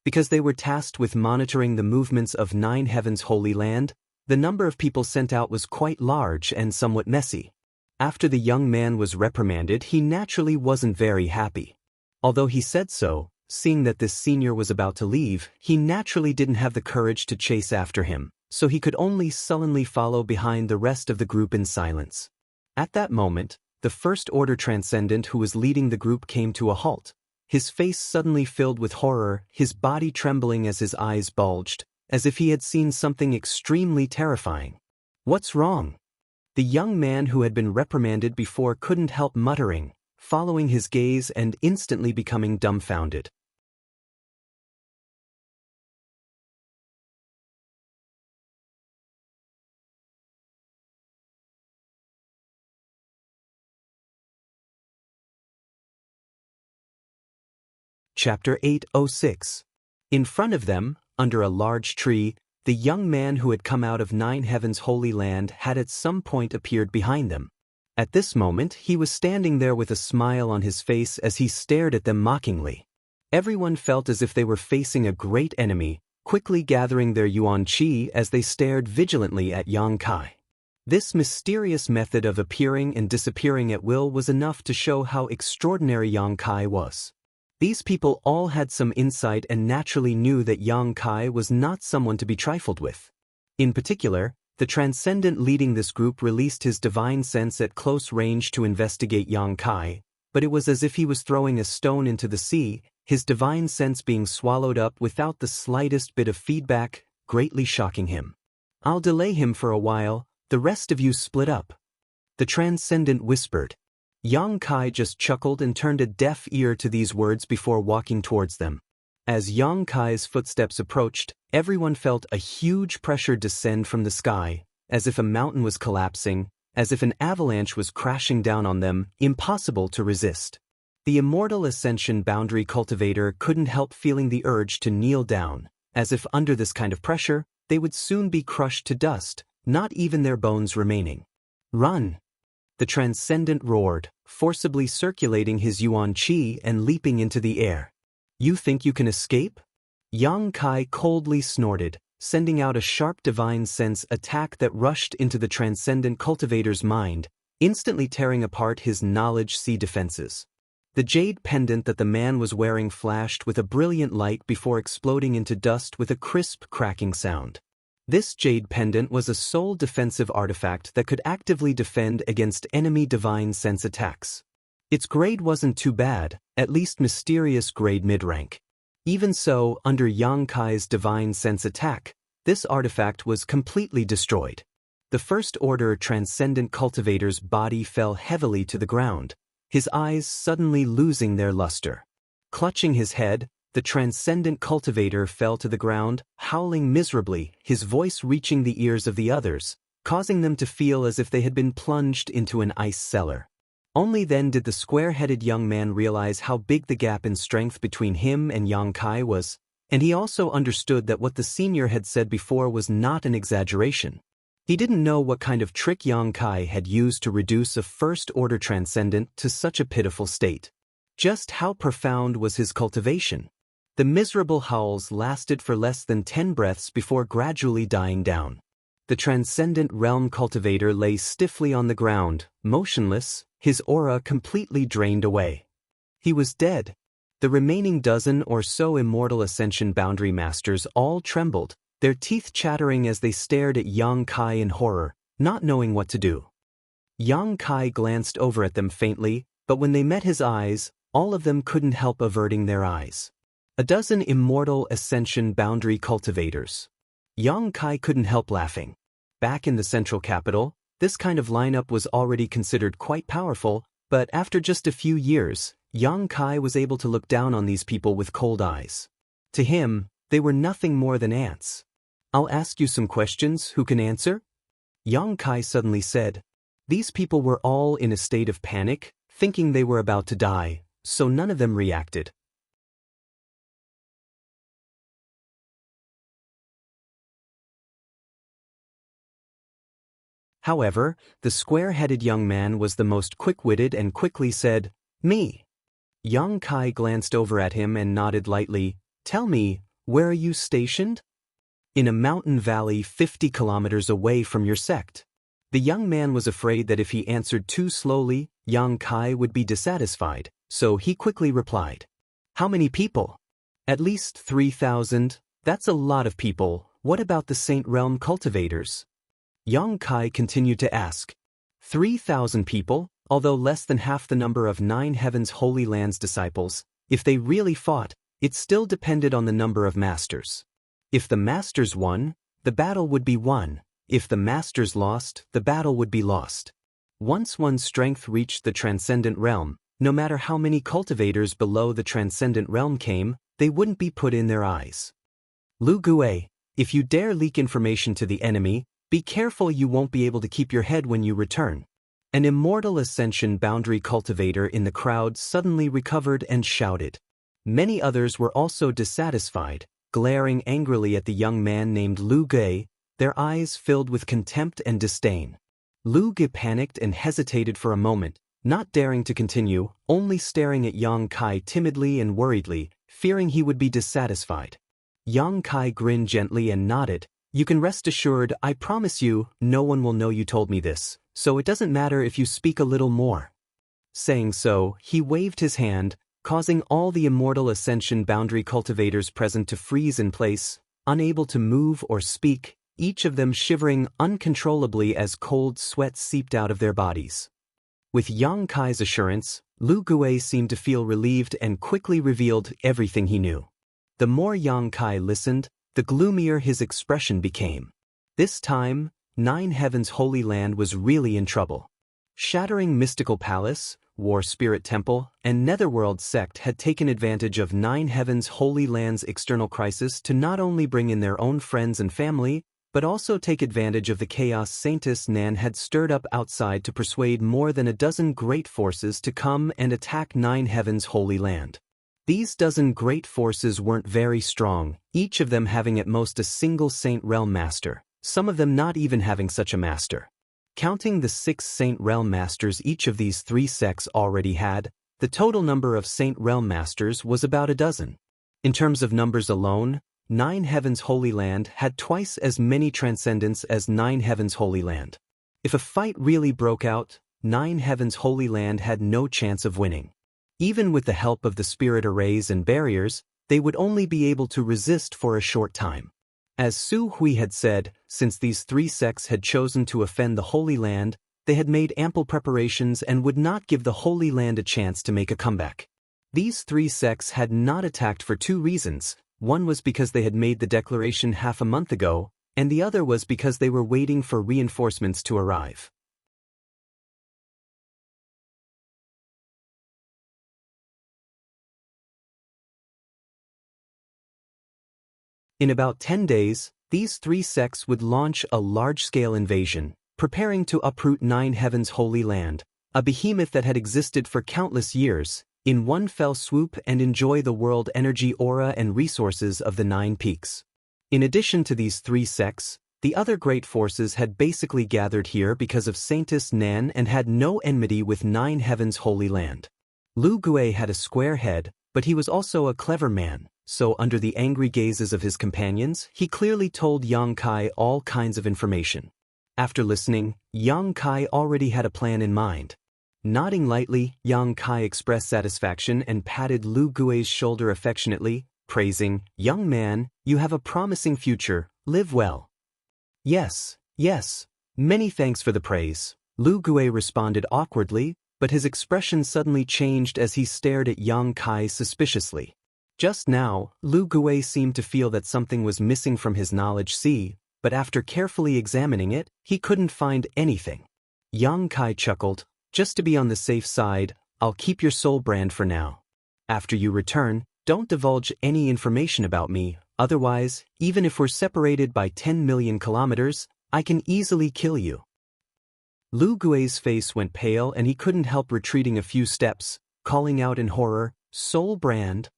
Because they were tasked with monitoring the movements of 9 Heavens Holy Land, the number of people sent out was quite large and somewhat messy. After the young man was reprimanded, he naturally wasn't very happy. Although he said so, seeing that this senior was about to leave, he naturally didn't have the courage to chase after him, so he could only sullenly follow behind the rest of the group in silence. At that moment, the first-order transcendent who was leading the group came to a halt. His face suddenly filled with horror, his body trembling as his eyes bulged, as if he had seen something extremely terrifying. What's wrong? The young man who had been reprimanded before couldn't help muttering, following his gaze and instantly becoming dumbfounded. Chapter 806. In front of them, under a large tree, the young man who had come out of 9 Heavens Holy Land had at some point appeared behind them. At this moment, he was standing there with a smile on his face as he stared at them mockingly. Everyone felt as if they were facing a great enemy, quickly gathering their yuan qi as they stared vigilantly at Yang Kai. This mysterious method of appearing and disappearing at will was enough to show how extraordinary Yang Kai was. These people all had some insight and naturally knew that Yang Kai was not someone to be trifled with. In particular, the transcendent leading this group released his divine sense at close range to investigate Yang Kai, but it was as if he was throwing a stone into the sea, his divine sense being swallowed up without the slightest bit of feedback, greatly shocking him. I'll delay him for a while, the rest of you split up. The transcendent whispered. Yang Kai just chuckled and turned a deaf ear to these words before walking towards them. As Yang Kai's footsteps approached, everyone felt a huge pressure descend from the sky, as if a mountain was collapsing, as if an avalanche was crashing down on them, impossible to resist. The Immortal Ascension Boundary Cultivator couldn't help feeling the urge to kneel down, as if under this kind of pressure, they would soon be crushed to dust, not even their bones remaining. Run! The Transcendent roared, forcibly circulating his yuan qi and leaping into the air. You think you can escape? Yang Kai coldly snorted, sending out a sharp divine sense attack that rushed into the Transcendent cultivator's mind, instantly tearing apart his knowledge sea defenses. The jade pendant that the man was wearing flashed with a brilliant light before exploding into dust with a crisp cracking sound. This jade pendant was a sole defensive artifact that could actively defend against enemy divine sense attacks. Its grade wasn't too bad, at least mysterious grade mid-rank. Even so, under Yang Kai's divine sense attack, this artifact was completely destroyed. The First Order Transcendent Cultivator's body fell heavily to the ground, his eyes suddenly losing their luster. Clutching his head, the Transcendent Cultivator fell to the ground, howling miserably, his voice reaching the ears of the others, causing them to feel as if they had been plunged into an ice cellar. Only then did the square-headed young man realize how big the gap in strength between him and Yang Kai was, and he also understood that what the senior had said before was not an exaggeration. He didn't know what kind of trick Yang Kai had used to reduce a First-Order Transcendent to such a pitiful state. Just how profound was his cultivation? The miserable howls lasted for less than 10 breaths before gradually dying down. The Transcendent Realm Cultivator lay stiffly on the ground, motionless, his aura completely drained away. He was dead. The remaining dozen or so Immortal Ascension Boundary Masters all trembled, their teeth chattering as they stared at Yang Kai in horror, not knowing what to do. Yang Kai glanced over at them faintly, but when they met his eyes, all of them couldn't help averting their eyes. A dozen Immortal Ascension Boundary Cultivators. Yang Kai couldn't help laughing. Back in the central capital, this kind of lineup was already considered quite powerful, but after just a few years, Yang Kai was able to look down on these people with cold eyes. To him, they were nothing more than ants. I'll ask you some questions, who can answer? Yang Kai suddenly said. These people were all in a state of panic, thinking they were about to die, so none of them reacted. However, the square-headed young man was the most quick-witted and quickly said, Me. Yang Kai glanced over at him and nodded lightly. Tell me, where are you stationed? In a mountain valley 50 kilometers away from your sect. The young man was afraid that if he answered too slowly, Yang Kai would be dissatisfied, so he quickly replied. How many people? At least 3,000. That's a lot of people. What about the Saint Realm cultivators? Yang Kai continued to ask. 3,000 people, although less than half the number of Nine Heavens Holy Land's disciples. If they really fought, it still depended on the number of masters. If the masters won, the battle would be won. If the masters lost, the battle would be lost. Once one's strength reached the Transcendent Realm, no matter how many cultivators below the Transcendent Realm came, they wouldn't be put in their eyes. Lu Gue, if you dare leak information to the enemy, be careful you won't be able to keep your head when you return. An Immortal Ascension Boundary Cultivator in the crowd suddenly recovered and shouted. Many others were also dissatisfied, glaring angrily at the young man named Lu Gue, their eyes filled with contempt and disdain. Lu Gue panicked and hesitated for a moment, not daring to continue, only staring at Yang Kai timidly and worriedly, fearing he would be dissatisfied. Yang Kai grinned gently and nodded. You can rest assured, I promise you, no one will know you told me this, so it doesn't matter if you speak a little more. Saying so, he waved his hand, causing all the Immortal Ascension Boundary Cultivators present to freeze in place, unable to move or speak, each of them shivering uncontrollably as cold sweat seeped out of their bodies. With Yang Kai's assurance, Lu Gue seemed to feel relieved and quickly revealed everything he knew. The more Yang Kai listened, the gloomier his expression became. This time, Nine Heavens Holy Land was really in trouble. Shattering Mystical Palace, War Spirit Temple, and Netherworld Sect had taken advantage of Nine Heavens Holy Land's external crisis to not only bring in their own friends and family, but also take advantage of the chaos Saintess Nan had stirred up outside to persuade more than a dozen great forces to come and attack Nine Heavens Holy Land. These dozen great forces weren't very strong, each of them having at most a single Saint Realm Master, some of them not even having such a master. Counting the 6 Saint Realm Masters each of these 3 sects already had, the total number of Saint Realm Masters was about a dozen. In terms of numbers alone, 9 Heavens Holy Land had twice as many Transcendents as 9 Heavens Holy Land. If a fight really broke out, 9 Heavens Holy Land had no chance of winning. Even with the help of the spirit arrays and barriers, they would only be able to resist for a short time. As Su Hui had said, since these 3 sects had chosen to offend the Holy Land, they had made ample preparations and would not give the Holy Land a chance to make a comeback. These 3 sects had not attacked for 2 reasons. One was because they had made the declaration half a month ago, and the other was because they were waiting for reinforcements to arrive. In about 10 days, these 3 sects would launch a large-scale invasion, preparing to uproot 9 Heavens Holy Land, a behemoth that had existed for countless years, in one fell swoop and enjoy the world energy aura and resources of the 9 peaks. In addition to these 3 sects, the other great forces had basically gathered here because of Saintess Nan and had no enmity with 9 Heavens Holy Land. Lu Gui had a square head, but he was also a clever man, so under the angry gazes of his companions, he clearly told Yang Kai all kinds of information. After listening, Yang Kai already had a plan in mind. Nodding lightly, Yang Kai expressed satisfaction and patted Lu Gui's shoulder affectionately, praising, "Young man, you have a promising future, live well." Yes, many thanks for the praise," Lu Gui responded awkwardly, but his expression suddenly changed as he stared at Yang Kai suspiciously. Just now, Lu Gui seemed to feel that something was missing from his knowledge sea, but after carefully examining it, he couldn't find anything. Yang Kai chuckled, "Just to be on the safe side, I'll keep your soul brand for now. After you return, don't divulge any information about me, otherwise, even if we're separated by 10 million kilometers, I can easily kill you." Lu Gui's face went pale and he couldn't help retreating a few steps, calling out in horror, "Soul brand?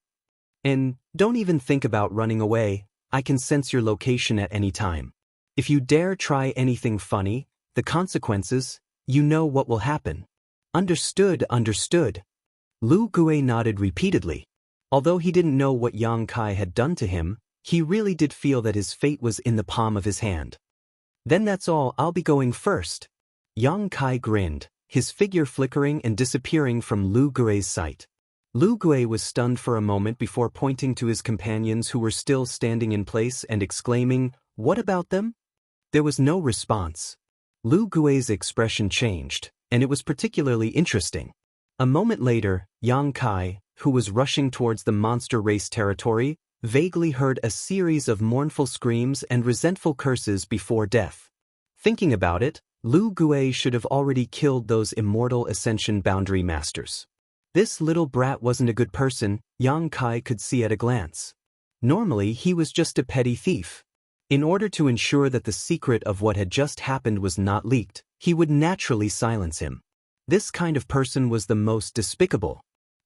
And don't even think about running away, I can sense your location at any time. If you dare try anything funny, the consequences, you know what will happen." Understood. Lu Gui nodded repeatedly. Although he didn't know what Yang Kai had done to him, he really did feel that his fate was in the palm of his hand. "Then that's all, I'll be going first." Yang Kai grinned, his figure flickering and disappearing from Lu Gui's sight. Lu Gui was stunned for a moment before pointing to his companions who were still standing in place and exclaiming, "What about them?" There was no response. Lu Gui's expression changed, and it was particularly interesting. A moment later, Yang Kai, who was rushing towards the monster race territory, vaguely heard a series of mournful screams and resentful curses before death. Thinking about it, Lu Gui should have already killed those Immortal Ascension Boundary Masters. This little brat wasn't a good person, Yang Kai could see at a glance. Normally he was just a petty thief. In order to ensure that the secret of what had just happened was not leaked, he would naturally silence him. This kind of person was the most despicable.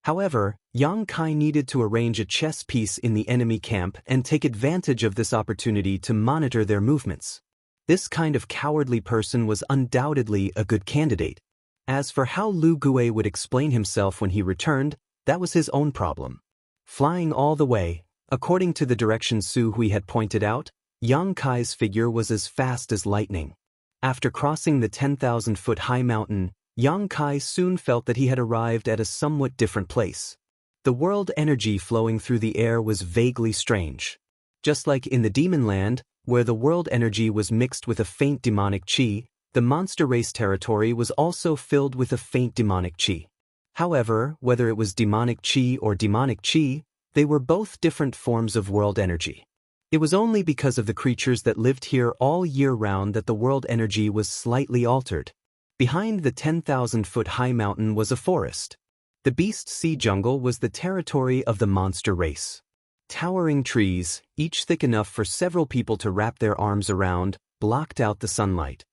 However, Yang Kai needed to arrange a chess piece in the enemy camp and take advantage of this opportunity to monitor their movements. This kind of cowardly person was undoubtedly a good candidate. As for how Lu Gui would explain himself when he returned, that was his own problem. Flying all the way, according to the direction Su Hui had pointed out, Yang Kai's figure was as fast as lightning. After crossing the 10,000-foot high mountain, Yang Kai soon felt that he had arrived at a somewhat different place. The world energy flowing through the air was vaguely strange. Just like in the Demon Land, where the world energy was mixed with a faint demonic chi, the monster race territory was also filled with a faint demonic chi. However, whether it was demonic chi or demonic chi, they were both different forms of world energy. It was only because of the creatures that lived here all year round that the world energy was slightly altered. Behind the 10,000-foot high mountain was a forest. The Beast Sea Jungle was the territory of the monster race. Towering trees, each thick enough for several people to wrap their arms around, blocked out the sunlight.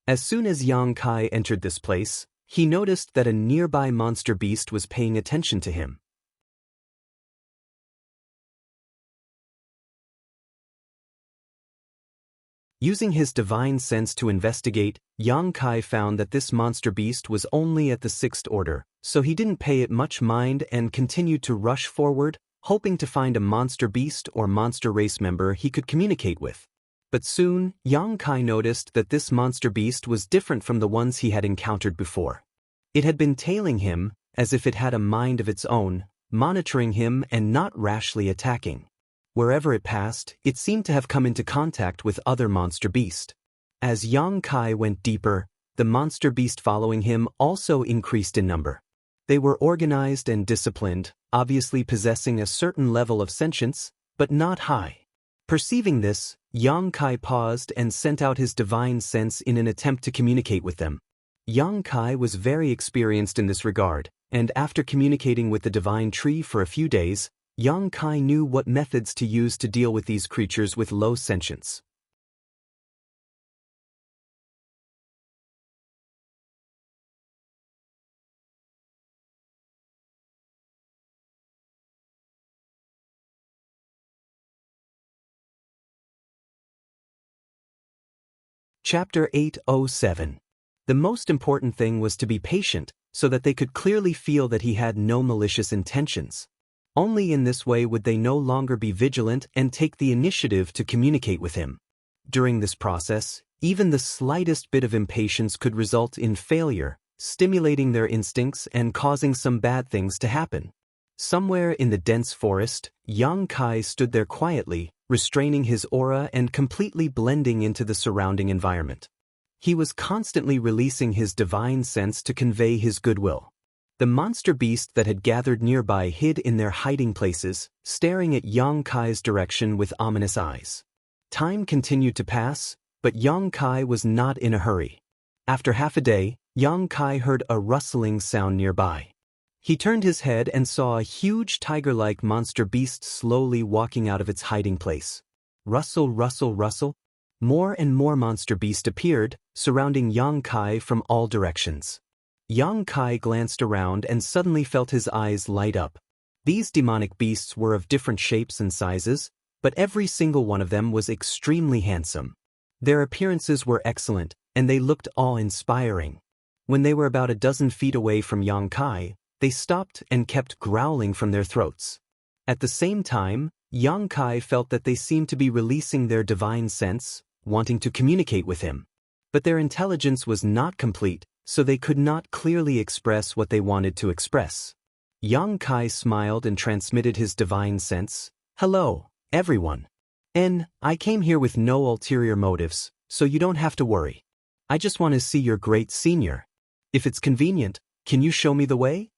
As soon as Yang Kai entered this place, he noticed that a nearby monster beast was paying attention to him. Using his divine sense to investigate, Yang Kai found that this monster beast was only at the 6th order, so he didn't pay it much mind and continued to rush forward, hoping to find a monster beast or monster race member he could communicate with. But soon, Yang Kai noticed that this monster beast was different from the ones he had encountered before. It had been tailing him, as if it had a mind of its own, monitoring him and not rashly attacking. Wherever it passed, it seemed to have come into contact with other monster beast. As Yang Kai went deeper, the monster beast following him also increased in number. They were organized and disciplined, obviously possessing a certain level of sentience, but not high. Perceiving this, Yang Kai paused and sent out his divine sense in an attempt to communicate with them. Yang Kai was very experienced in this regard, and after communicating with the divine tree for a few days, Yang Kai knew what methods to use to deal with these creatures with low sentience. Chapter 807. The most important thing was to be patient, so that they could clearly feel that he had no malicious intentions. Only in this way would they no longer be vigilant and take the initiative to communicate with him. During this process, even the slightest bit of impatience could result in failure, stimulating their instincts and causing some bad things to happen. Somewhere in the dense forest, Yang Kai stood there quietly, restraining his aura and completely blending into the surrounding environment. He was constantly releasing his divine sense to convey his goodwill. The monster beast that had gathered nearby hid in their hiding places, staring at Yang Kai's direction with ominous eyes. Time continued to pass, but Yang Kai was not in a hurry. After half a day, Yang Kai heard a rustling sound nearby. He turned his head and saw a huge tiger-like monster beast slowly walking out of its hiding place. Rustle, rustle, rustle. More and more monster beast appeared, surrounding Yang Kai from all directions. Yang Kai glanced around and suddenly felt his eyes light up. These demonic beasts were of different shapes and sizes, but every single one of them was extremely handsome. Their appearances were excellent, and they looked awe-inspiring. When they were about a dozen feet away from Yang Kai, they stopped and kept growling from their throats. At the same time, Yang Kai felt that they seemed to be releasing their divine sense, wanting to communicate with him. But their intelligence was not complete, so they could not clearly express what they wanted to express. Yang Kai smiled and transmitted his divine sense. "Hello, everyone. I came here with no ulterior motives, so you don't have to worry. I just want to see your great senior. If it's convenient, can you show me the way?"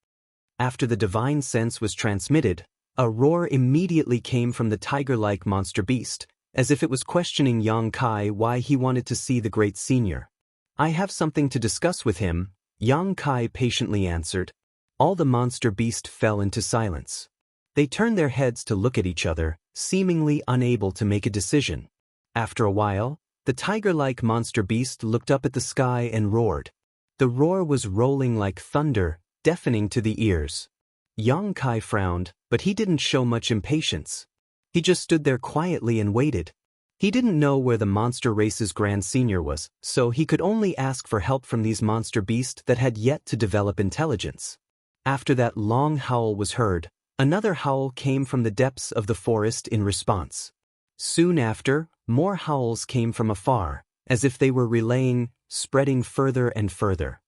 After the divine sense was transmitted, a roar immediately came from the tiger-like monster beast, as if it was questioning Yang Kai why he wanted to see the great senior. "I have something to discuss with him," Yang Kai patiently answered. All the monster beast fell into silence. They turned their heads to look at each other, seemingly unable to make a decision. After a while, the tiger-like monster beast looked up at the sky and roared. The roar was rolling like thunder, deafening to the ears. Yang Kai frowned, but he didn't show much impatience. He just stood there quietly and waited. He didn't know where the monster race's grand senior was, so he could only ask for help from these monster beasts that had yet to develop intelligence. After that long howl was heard, another howl came from the depths of the forest in response. Soon after, more howls came from afar, as if they were relaying, spreading further and further.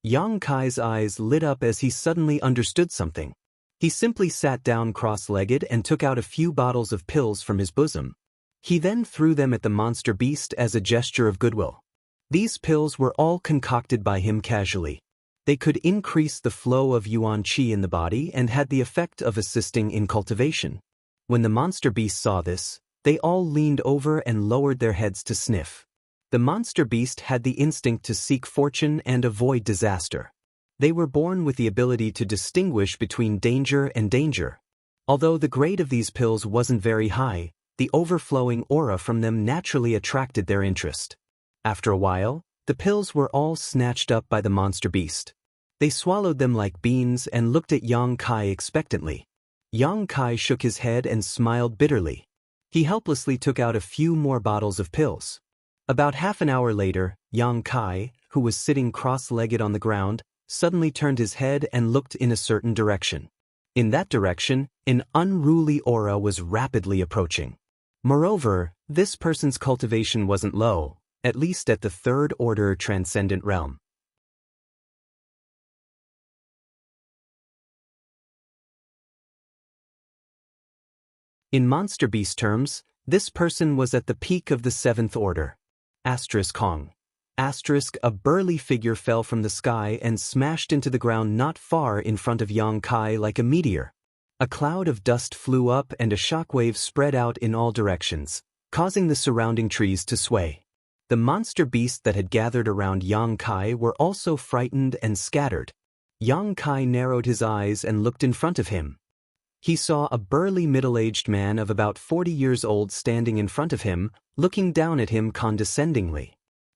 Yang Kai's eyes lit up as he suddenly understood something. He simply sat down cross-legged and took out a few bottles of pills from his bosom. He then threw them at the monster beast as a gesture of goodwill. These pills were all concocted by him casually. They could increase the flow of yuan qi in the body and had the effect of assisting in cultivation. When the monster beast saw this, they all leaned over and lowered their heads to sniff. The monster beast had the instinct to seek fortune and avoid disaster. They were born with the ability to distinguish between danger and danger. Although the grade of these pills wasn't very high, the overflowing aura from them naturally attracted their interest. After a while, the pills were all snatched up by the monster beast. They swallowed them like beans and looked at Yang Kai expectantly. Yang Kai shook his head and smiled bitterly. He helplessly took out a few more bottles of pills. About half an hour later, Yang Kai, who was sitting cross-legged on the ground, suddenly turned his head and looked in a certain direction. In that direction, an unruly aura was rapidly approaching. Moreover, this person's cultivation wasn't low, at least at the third-order transcendent realm. In monster beast terms, this person was at the peak of the seventh order. Kong. A burly figure fell from the sky and smashed into the ground not far in front of Yang Kai like a meteor. A cloud of dust flew up and a shockwave spread out in all directions, causing the surrounding trees to sway. The monster beasts that had gathered around Yang Kai were also frightened and scattered. Yang Kai narrowed his eyes and looked in front of him. He saw a burly middle-aged man of about 40 years old standing in front of him, looking down at him condescendingly.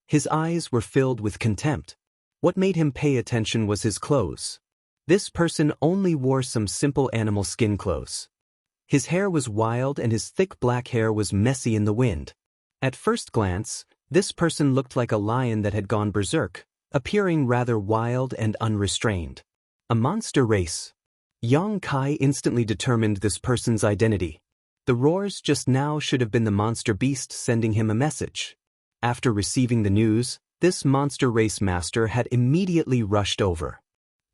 His eyes were filled with contempt. What made him pay attention was his clothes. This person only wore some simple animal skin clothes. His hair was wild and his thick black hair was messy in the wind. At first glance, this person looked like a lion that had gone berserk, appearing rather wild and unrestrained. A monster race. Yang Kai instantly determined this person's identity. The roars just now should have been the monster beast sending him a message. After receiving the news, this monster race master had immediately rushed over.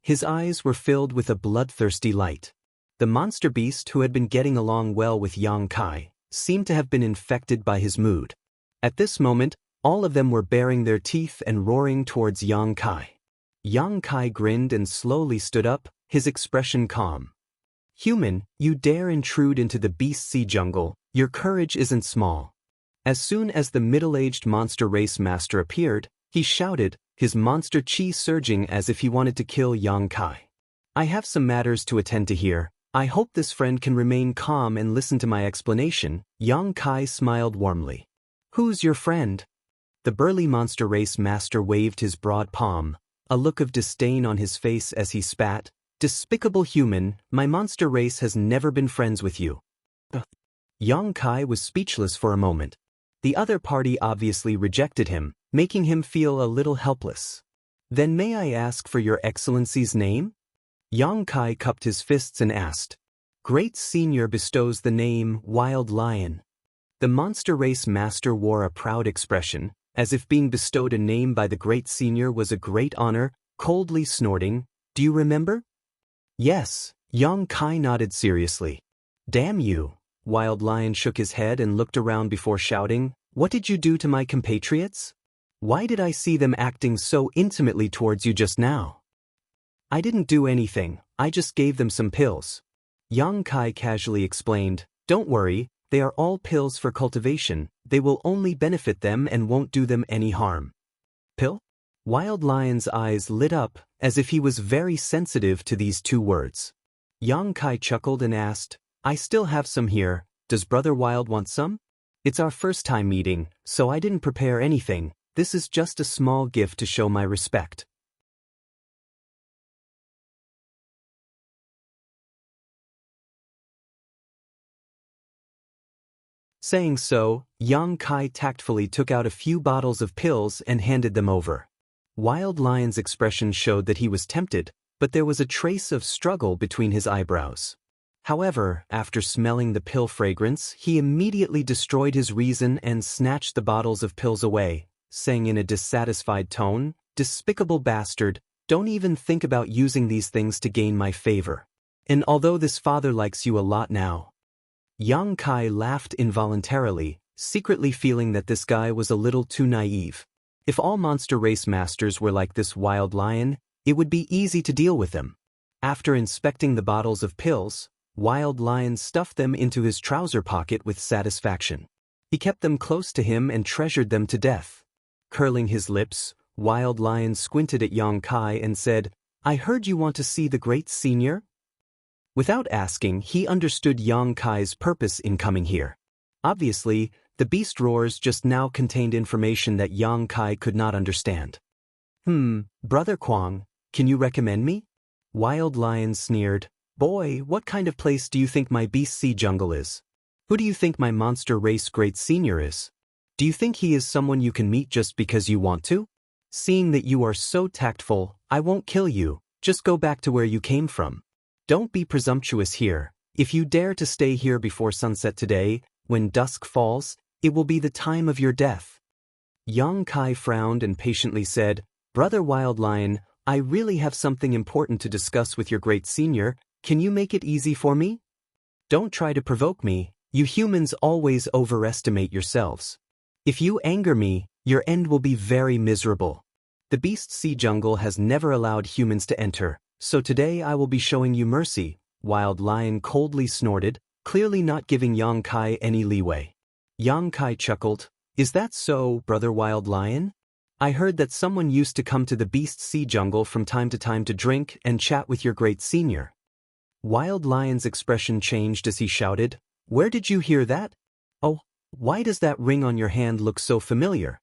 His eyes were filled with a bloodthirsty light. The monster beast, who had been getting along well with Yang Kai, seemed to have been infected by his mood. At this moment, all of them were baring their teeth and roaring towards Yang Kai. Yang Kai grinned and slowly stood up, his expression calm. Human, you dare intrude into the beast sea jungle, your courage isn't small. As soon as the middle-aged monster race master appeared, he shouted, his monster chi surging as if he wanted to kill Yang Kai. I have some matters to attend to here. I hope this friend can remain calm and listen to my explanation. Yang Kai smiled warmly. Who's your friend? The burly monster race master waved his broad palm, a look of disdain on his face as he spat. Despicable human, my monster race has never been friends with you. Yang Kai was speechless for a moment. The other party obviously rejected him, making him feel a little helpless. Then may I ask for your excellency's name? Yang Kai cupped his fists and asked. Great Senior bestows the name Wild Lion. The monster race master wore a proud expression, as if being bestowed a name by the Great Senior was a great honor, coldly snorting, do you remember? Yes, Yang Kai nodded seriously. Damn you! Wild Lion shook his head and looked around before shouting, what did you do to my compatriots? Why did I see them acting so intimately towards you just now? I didn't do anything, I just gave them some pills. Yang Kai casually explained, don't worry, they are all pills for cultivation, they will only benefit them and won't do them any harm. Pill? Wild Lion's eyes lit up, as if he was very sensitive to these two words. Yang Kai chuckled and asked, I still have some here, does Brother Wild want some? It's our first time meeting, so I didn't prepare anything, this is just a small gift to show my respect. Saying so, Yang Kai tactfully took out a few bottles of pills and handed them over. Wild Lion's expression showed that he was tempted, but there was a trace of struggle between his eyebrows. However, after smelling the pill fragrance, he immediately destroyed his reason and snatched the bottles of pills away, saying in a dissatisfied tone, despicable bastard, don't even think about using these things to gain my favor. And although this father likes you a lot now. Yang Kai laughed involuntarily, secretly feeling that this guy was a little too naive. If all monster race masters were like this Wild Lion, it would be easy to deal with them. After inspecting the bottles of pills, Wild Lion stuffed them into his trouser pocket with satisfaction. He kept them close to him and treasured them to death. Curling his lips, Wild Lion squinted at Yang Kai and said, I heard you want to see the Great Senior? Without asking, he understood Yang Kai's purpose in coming here. Obviously, the beast roars just now contained information that Yang Kai could not understand. Brother Kwang, can you recommend me? Wild Lion sneered, boy, what kind of place do you think my beast sea jungle is? Who do you think my monster race Great Senior is? Do you think he is someone you can meet just because you want to? Seeing that you are so tactful, I won't kill you, just go back to where you came from. Don't be presumptuous here. If you dare to stay here before sunset today, when dusk falls, it will be the time of your death. Yang Kai frowned and patiently said, Brother Wild Lion, I really have something important to discuss with your great senior. Can you make it easy for me? Don't try to provoke me. You humans always overestimate yourselves. If you anger me, your end will be very miserable. The Beast Sea Jungle has never allowed humans to enter, so today I will be showing you mercy. Wild Lion coldly snorted, clearly not giving Yang Kai any leeway. Yang Kai chuckled, Is that so, Brother Wild Lion? I heard that someone used to come to the Beast Sea Jungle from time to time to drink and chat with your great senior. Wild Lion's expression changed as he shouted, Where did you hear that? Oh, why does that ring on your hand look so familiar?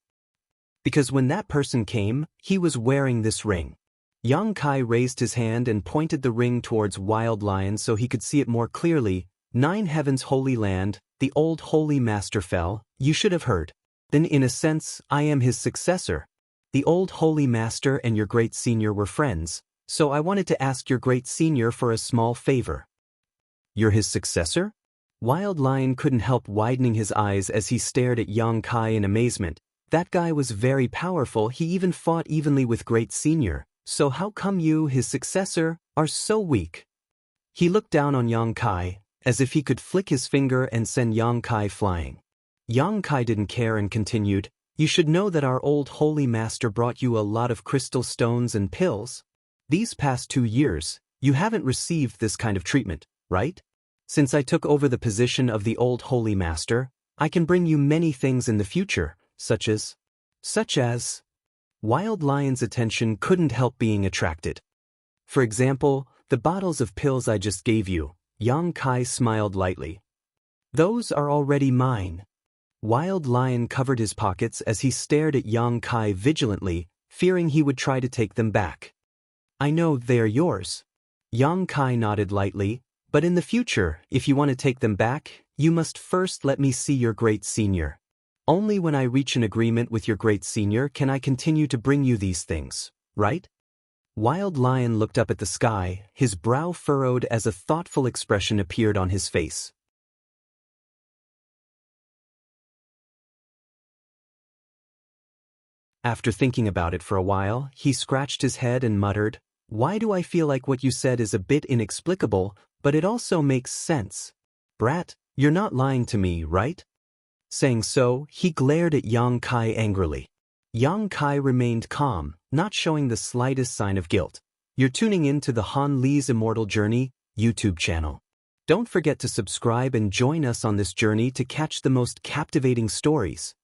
Because when that person came, he was wearing this ring. Yang Kai raised his hand and pointed the ring towards Wild Lion so he could see it more clearly. 9 Heavens Holy Land, the old Holy Master fell, you should have heard. Then in a sense, I am his successor. The old Holy Master and your great senior were friends, so I wanted to ask your great senior for a small favor. You're his successor? Wild Lion couldn't help widening his eyes as he stared at Yang Kai in amazement. That guy was very powerful, he even fought evenly with great senior. So how come you, his successor, are so weak? He looked down on Yang Kai, as if he could flick his finger and send Yang Kai flying. Yang Kai didn't care and continued, You should know that our old holy master brought you a lot of crystal stones and pills. These past 2 years, you haven't received this kind of treatment, right? Since I took over the position of the old holy master, I can bring you many things in the future, such as... Wild Lion's attention couldn't help being attracted. For example, the bottles of pills I just gave you. Yang Kai smiled lightly. Those are already mine. Wild Lion covered his pockets as he stared at Yang Kai vigilantly, fearing he would try to take them back. I know they are yours. Yang Kai nodded lightly, but in the future, if you want to take them back, you must first let me see your great senior. Only when I reach an agreement with your great senior can I continue to bring you these things, right? Wild Lion looked up at the sky, his brow furrowed as a thoughtful expression appeared on his face. After thinking about it for a while, he scratched his head and muttered, Why do I feel like what you said is a bit inexplicable, but it also makes sense? Brat, you're not lying to me, right? Saying so, he glared at Yang Kai angrily. Yang Kai remained calm, not showing the slightest sign of guilt. You're tuning in to the Han Li's Immortal Journey YouTube channel. Don't forget to subscribe and join us on this journey to catch the most captivating stories.